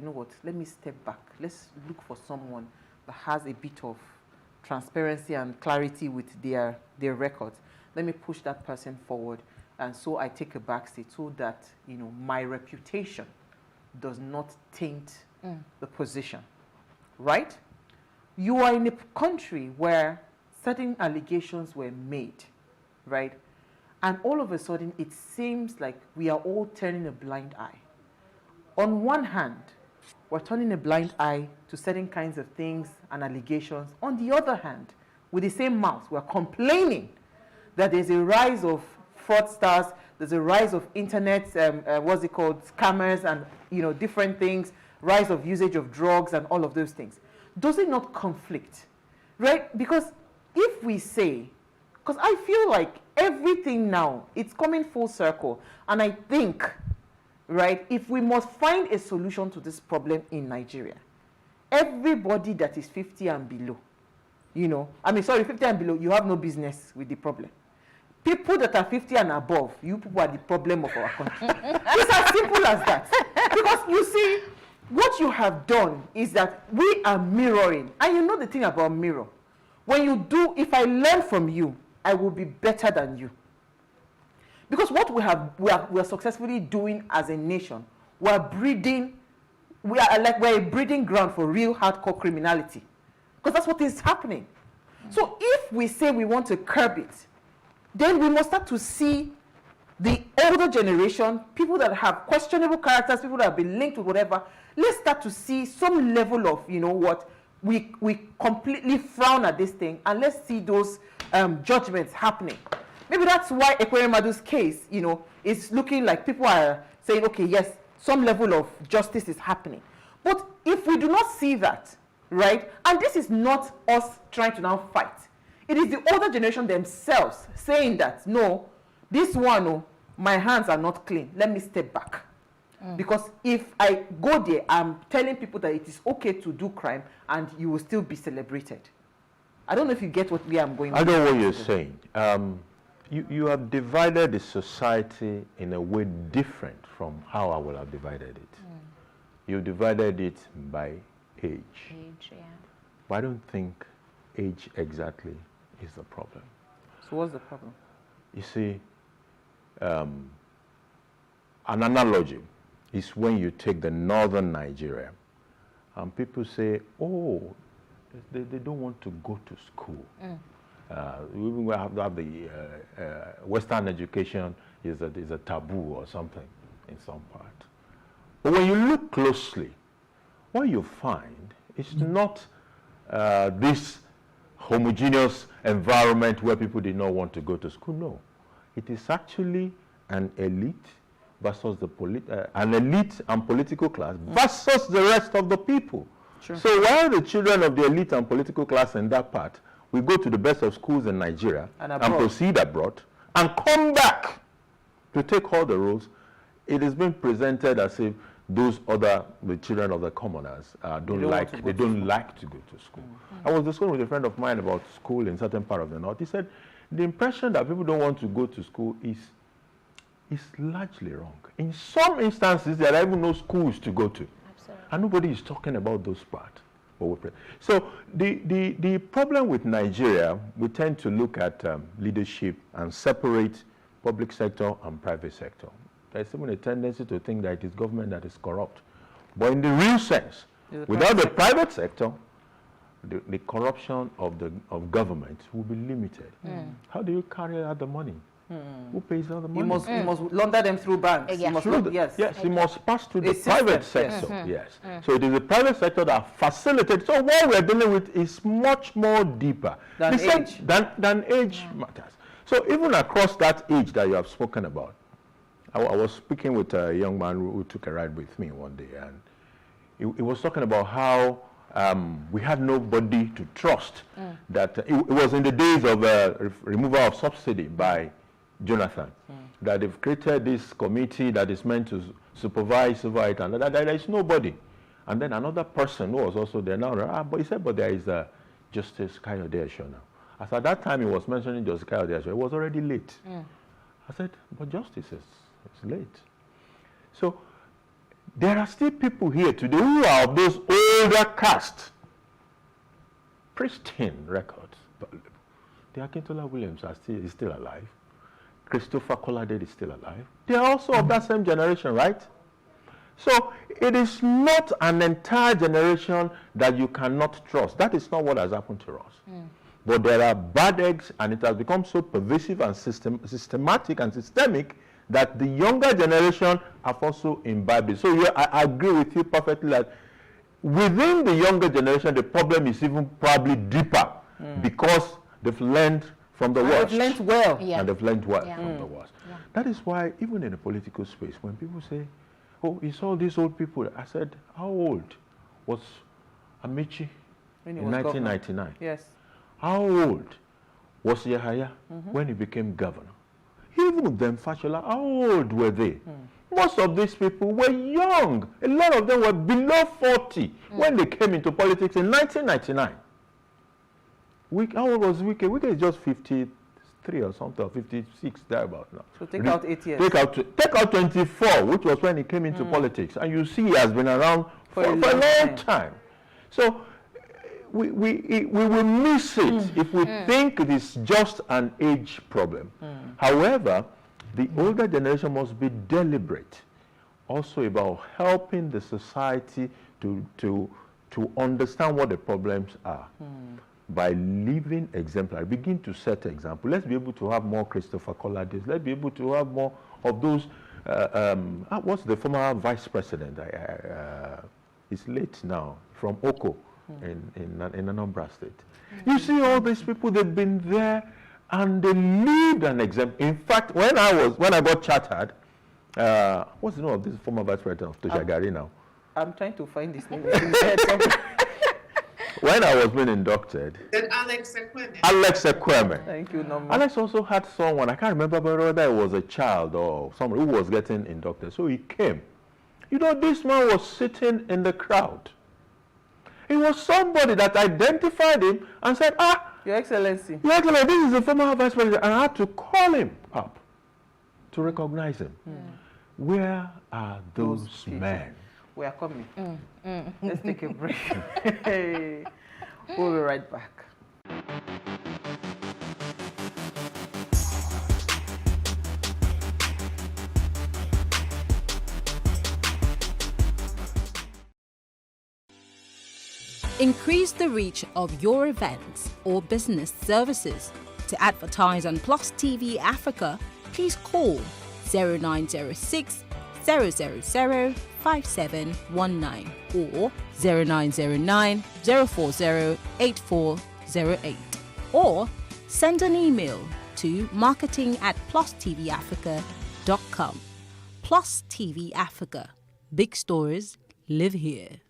let me step back. Let's look for someone that has a bit of transparency and clarity with their records. Let me push that person forward. And so I take a backseat so that, my reputation does not taint the position, right? You are in a country where certain allegations were made, right? And all of a sudden, it seems like we are all turning a blind eye. On one hand, we're turning a blind eye to certain kinds of things and allegations. On the other hand, with the same mouth, we're complaining that there's a rise of fraudsters, there's a rise of internet, scammers and, different things, rise of usage of drugs and all of those things. Does it not conflict, right? Because if we say, because I feel like everything now, it's coming full circle. And I think, right, if we must find a solution to this problem in Nigeria, everybody that is 50 and below, 50 and below, you have no business with the problem. People that are 50 and above, you people are the problem of our country. It's as simple as that. Because you see, what you have done is that we are mirroring. And you know the thing about mirror. When you do, if I learn from you, I will be better than you. Because what we are successfully doing as a nation, we're a breeding ground for real hardcore criminality. Because that's what is happening. So if we say we want to curb it, then we must start to see the older generation, people that have questionable characters, people that have been linked with whatever. Let's start to see some level of, we completely frown at this thing, and let's see those judgments happening. Maybe that's why Ekweremadu's case, is looking like people are saying, okay, yes, some level of justice is happening. But if we do not see that, right, and this is not us trying to now fight, it is the older generation themselves saying that, no, this one, my hands are not clean. Let me step back. Because if I go there, I'm telling people that it is okay to do crime and you will still be celebrated. I don't know if you get where I'm going. I know what you're saying. You have divided the society in a way different from how I will have divided it. You divided it by age. But I don't think age exactly is the problem. So what's the problem? You see, an analogy is when you take the northern Nigeria and people say, oh, they don't want to go to school. We have to have the Western education is a taboo or something in some part. But when you look closely, what you find is not this homogeneous environment where people did not want to go to school. No, it is actually an elite versus an elite and political class versus the rest of the people. Sure. So while the children of the elite and political class in that part will go to the best of schools in Nigeria and proceed abroad and come back to take all the roles, it is being presented as if those the children of the commoners don't like to go to school. I was discussing with a friend of mine about school in certain part of the north. He said the impression that people don't want to go to school is largely wrong. In some instances, there are even no schools to go to. Absolutely. And nobody is talking about those parts. So the problem with Nigeria, we tend to look at leadership and separate public sector and private sector. There's even a tendency to think that it is government that is corrupt. But in the real sense, without the private sector, the corruption of government will be limited. How do you carry out the money? Who pays all the money? You must launder them through banks. Yes, it must pass through the private sector. Yes. So it is the private sector that facilitates. So what we're dealing with is much more deeper than age matters. So even across that age that you have spoken about, I was speaking with a young man who took a ride with me one day, and he was talking about how we had nobody to trust. That it was in the days of removal of subsidy by Jonathan, that they've created this committee that is meant to supervise it, and that there is nobody. And then another person who was also there now, but he said, but there is Justice Kayode Eshona. As at that time he was mentioning Justice Kayode Eshona, it was already late. I said, but justice is late. So there are still people here today who are of those older caste, pristine records. The Akintola Williams is still alive. Christopher Kolade is still alive. They are also of that same generation, right? So it is not an entire generation that you cannot trust. That is not what has happened to us. But there are bad eggs, and it has become so pervasive and systematic and systemic that the younger generation have also imbibed it. So I agree with you perfectly that within the younger generation, the problem is even probably deeper because they've learned from the worst. They've learned well. And they've learned well from the worst. That is why even in the political space, when people say, oh, it's all these old people, I said, how old was Amici in 1999? Governor. Yes. How old was Yahaya when he became governor? Even them, Fashola, how old were they? Most of these people were young. A lot of them were below 40 when they came into politics in 1999. How old was Wike? Wike is just 53 or something, or 56, thereabout now. So take out 8 years. Take out 24, which was when he came into politics. And you see he has been around for a long time. So we will miss it if we think it is just an age problem. However, the older generation must be deliberate also about helping the society to understand what the problems are. By living exemplary, begin to set example. Let's be able to have more Christopher Kolades. Let's be able to have more of those. What's the former vice president? He's late now, from Oko in Anambra State. You see all these people, they've been there and they lead an example. In fact, when I got chartered, what's the name of this former vice president of Toshagari now? I'm trying to find this name. When I was being inducted, Alex Ekweme. Alex Ekweme. Thank you, Norma. Alex also had someone, I can't remember whether it was a child or someone who was getting inducted. So he came. You know, this man was sitting in the crowd. It was somebody that identified him and said, Your Excellency. Your Excellency, this is the former vice president. And I had to call him up to recognize him. Where are those men? We are coming. Let's take a break. We'll be right back. Increase the reach of your events or business services. To advertise on Plus TV Africa, please call 0906 000 5719 or 0909 040 8408, or send an email to marketing@plustvafrica.com. Plus TV Africa. Big stories live here.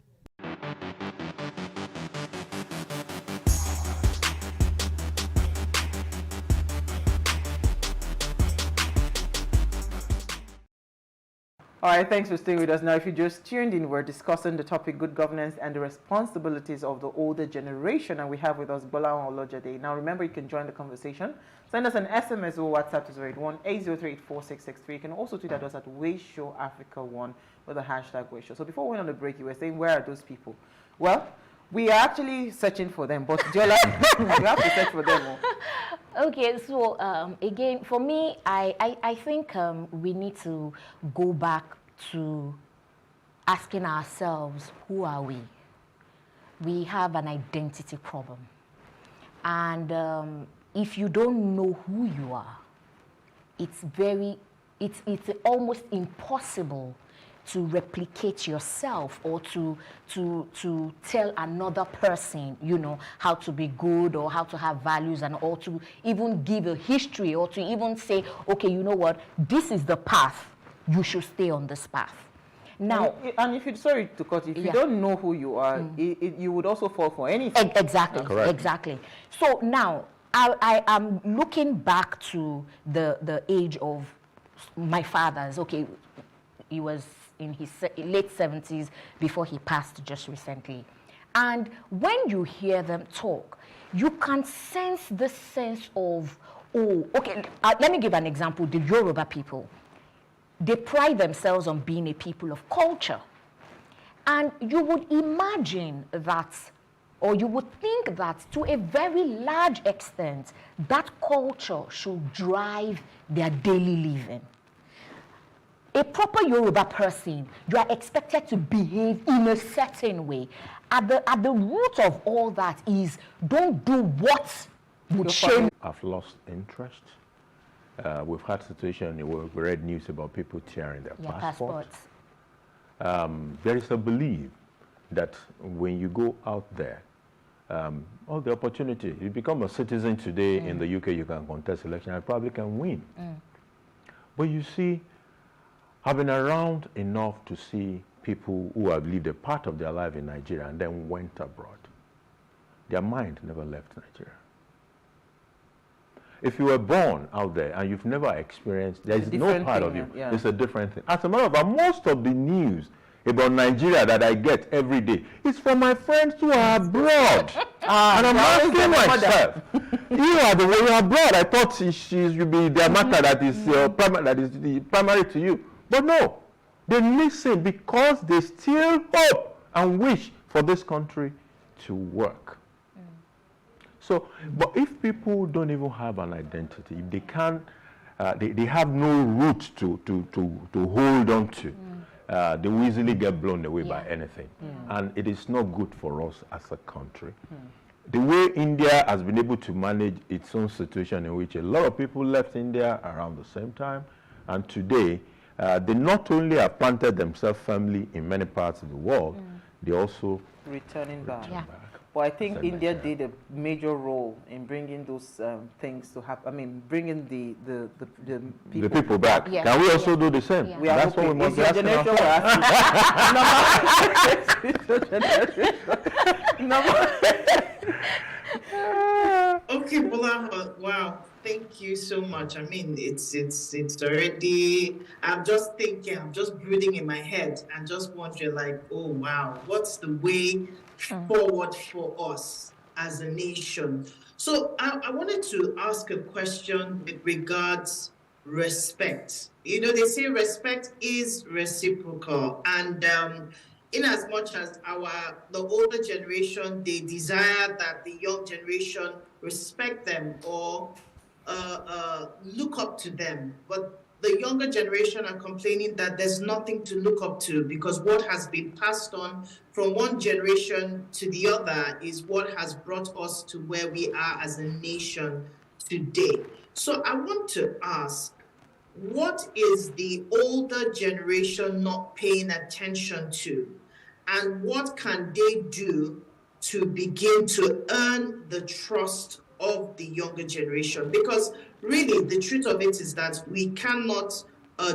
All right, thanks for staying with us. Now, if you just tuned in, we're discussing the topic good governance and the responsibilities of the older generation, and we have with us Bola Olojade. Now, remember, you can join the conversation. Send us an SMS or WhatsApp to 081-803-8663. You can also tweet at us at Wayshow Africa 1 with the hashtag Wayshow. So before we went on the break, you were saying, where are those people? Well, we are actually searching for them, but Diola, we have to search for them. Okay, so again, for me, I think we need to go back to asking ourselves, who are we? We have an identity problem. And if you don't know who you are, it's almost impossible to replicate yourself or to tell another person, you know, how to be good or how to have values, and or to even give a history or to even say, okay, you know what, this is the path, you should stay on this path. Now, and if you, sorry to cut, if you don't know who you are, you would also fall for anything. Exactly, exactly. So now, I am looking back to the age of my father's. Okay, he was in his late 70s before he passed just recently. And when you hear them talk, you can sense the sense of, oh, okay, let me give an example. The Yoruba people, they pride themselves on being a people of culture. And you would imagine that, or you would think that to a very large extent, that culture should drive their daily living. A proper Yoruba person, you are expected to behave in a certain way. At the root of all that is, don't do what would shame. I've lost interest. We've had situations where we read news about people tearing their passports. There is a belief that when you go out there, all the opportunity, you become a citizen today in the UK, you can contest election and probably can win. But you see, I've been around enough to see people who have lived a part of their life in Nigeria and then went abroad. Their mind never left Nigeria. If you were born out there and you've never experienced, there is no part of you. It's a different thing. As a matter of fact, most of the news about Nigeria that I get every day is from my friends who are abroad. And I'm asking myself, you are the way you are abroad. I thought she'd be their matter that is the primary to you. But no, they listen because they still hope and wish for this country to work. So, but if people don't even have an identity, if they can't, they have no root to hold on to, they will easily get blown away by anything. And it is not good for us as a country. The way India has been able to manage its own situation, in which a lot of people left India around the same time, and today, they not only have planted themselves firmly in many parts of the world, they also returning back. But I think India did a major role in bringing those things to happen. I mean, bringing the people back. Yeah. Can we also do the same? Yeah. We are That's what we must be asking Okay, Bola, wow. Thank you so much. I mean, it's already, I'm just thinking, I'm just brooding in my head and just wondering like, oh, wow, what's the way forward for us as a nation? So I wanted to ask a question with regards respect. You know, they say respect is reciprocal. And in as much as the older generation, they desire that the young generation respect them or look up to them. But the younger generation are complaining that there's nothing to look up to because what has been passed on from one generation to the other is what has brought us to where we are as a nation today. So I want to ask, what is the older generation not paying attention to? And what can they do to begin to earn the trust of the younger generation? Because really, the truth of it is that we cannot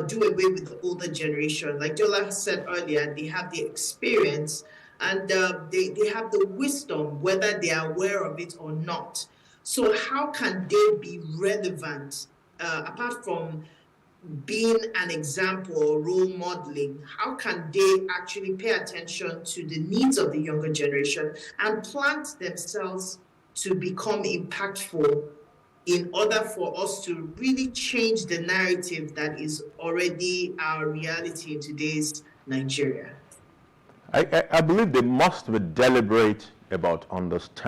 do away with the older generation. Like Jola said earlier, they have the experience and they have the wisdom, whether they are aware of it or not. So how can they be relevant, apart from being an example or role modeling? How can they actually pay attention to the needs of the younger generation and plant themselves to become impactful in order for us to really change the narrative that is already our reality in today's Nigeria? I believe they must be deliberate about understanding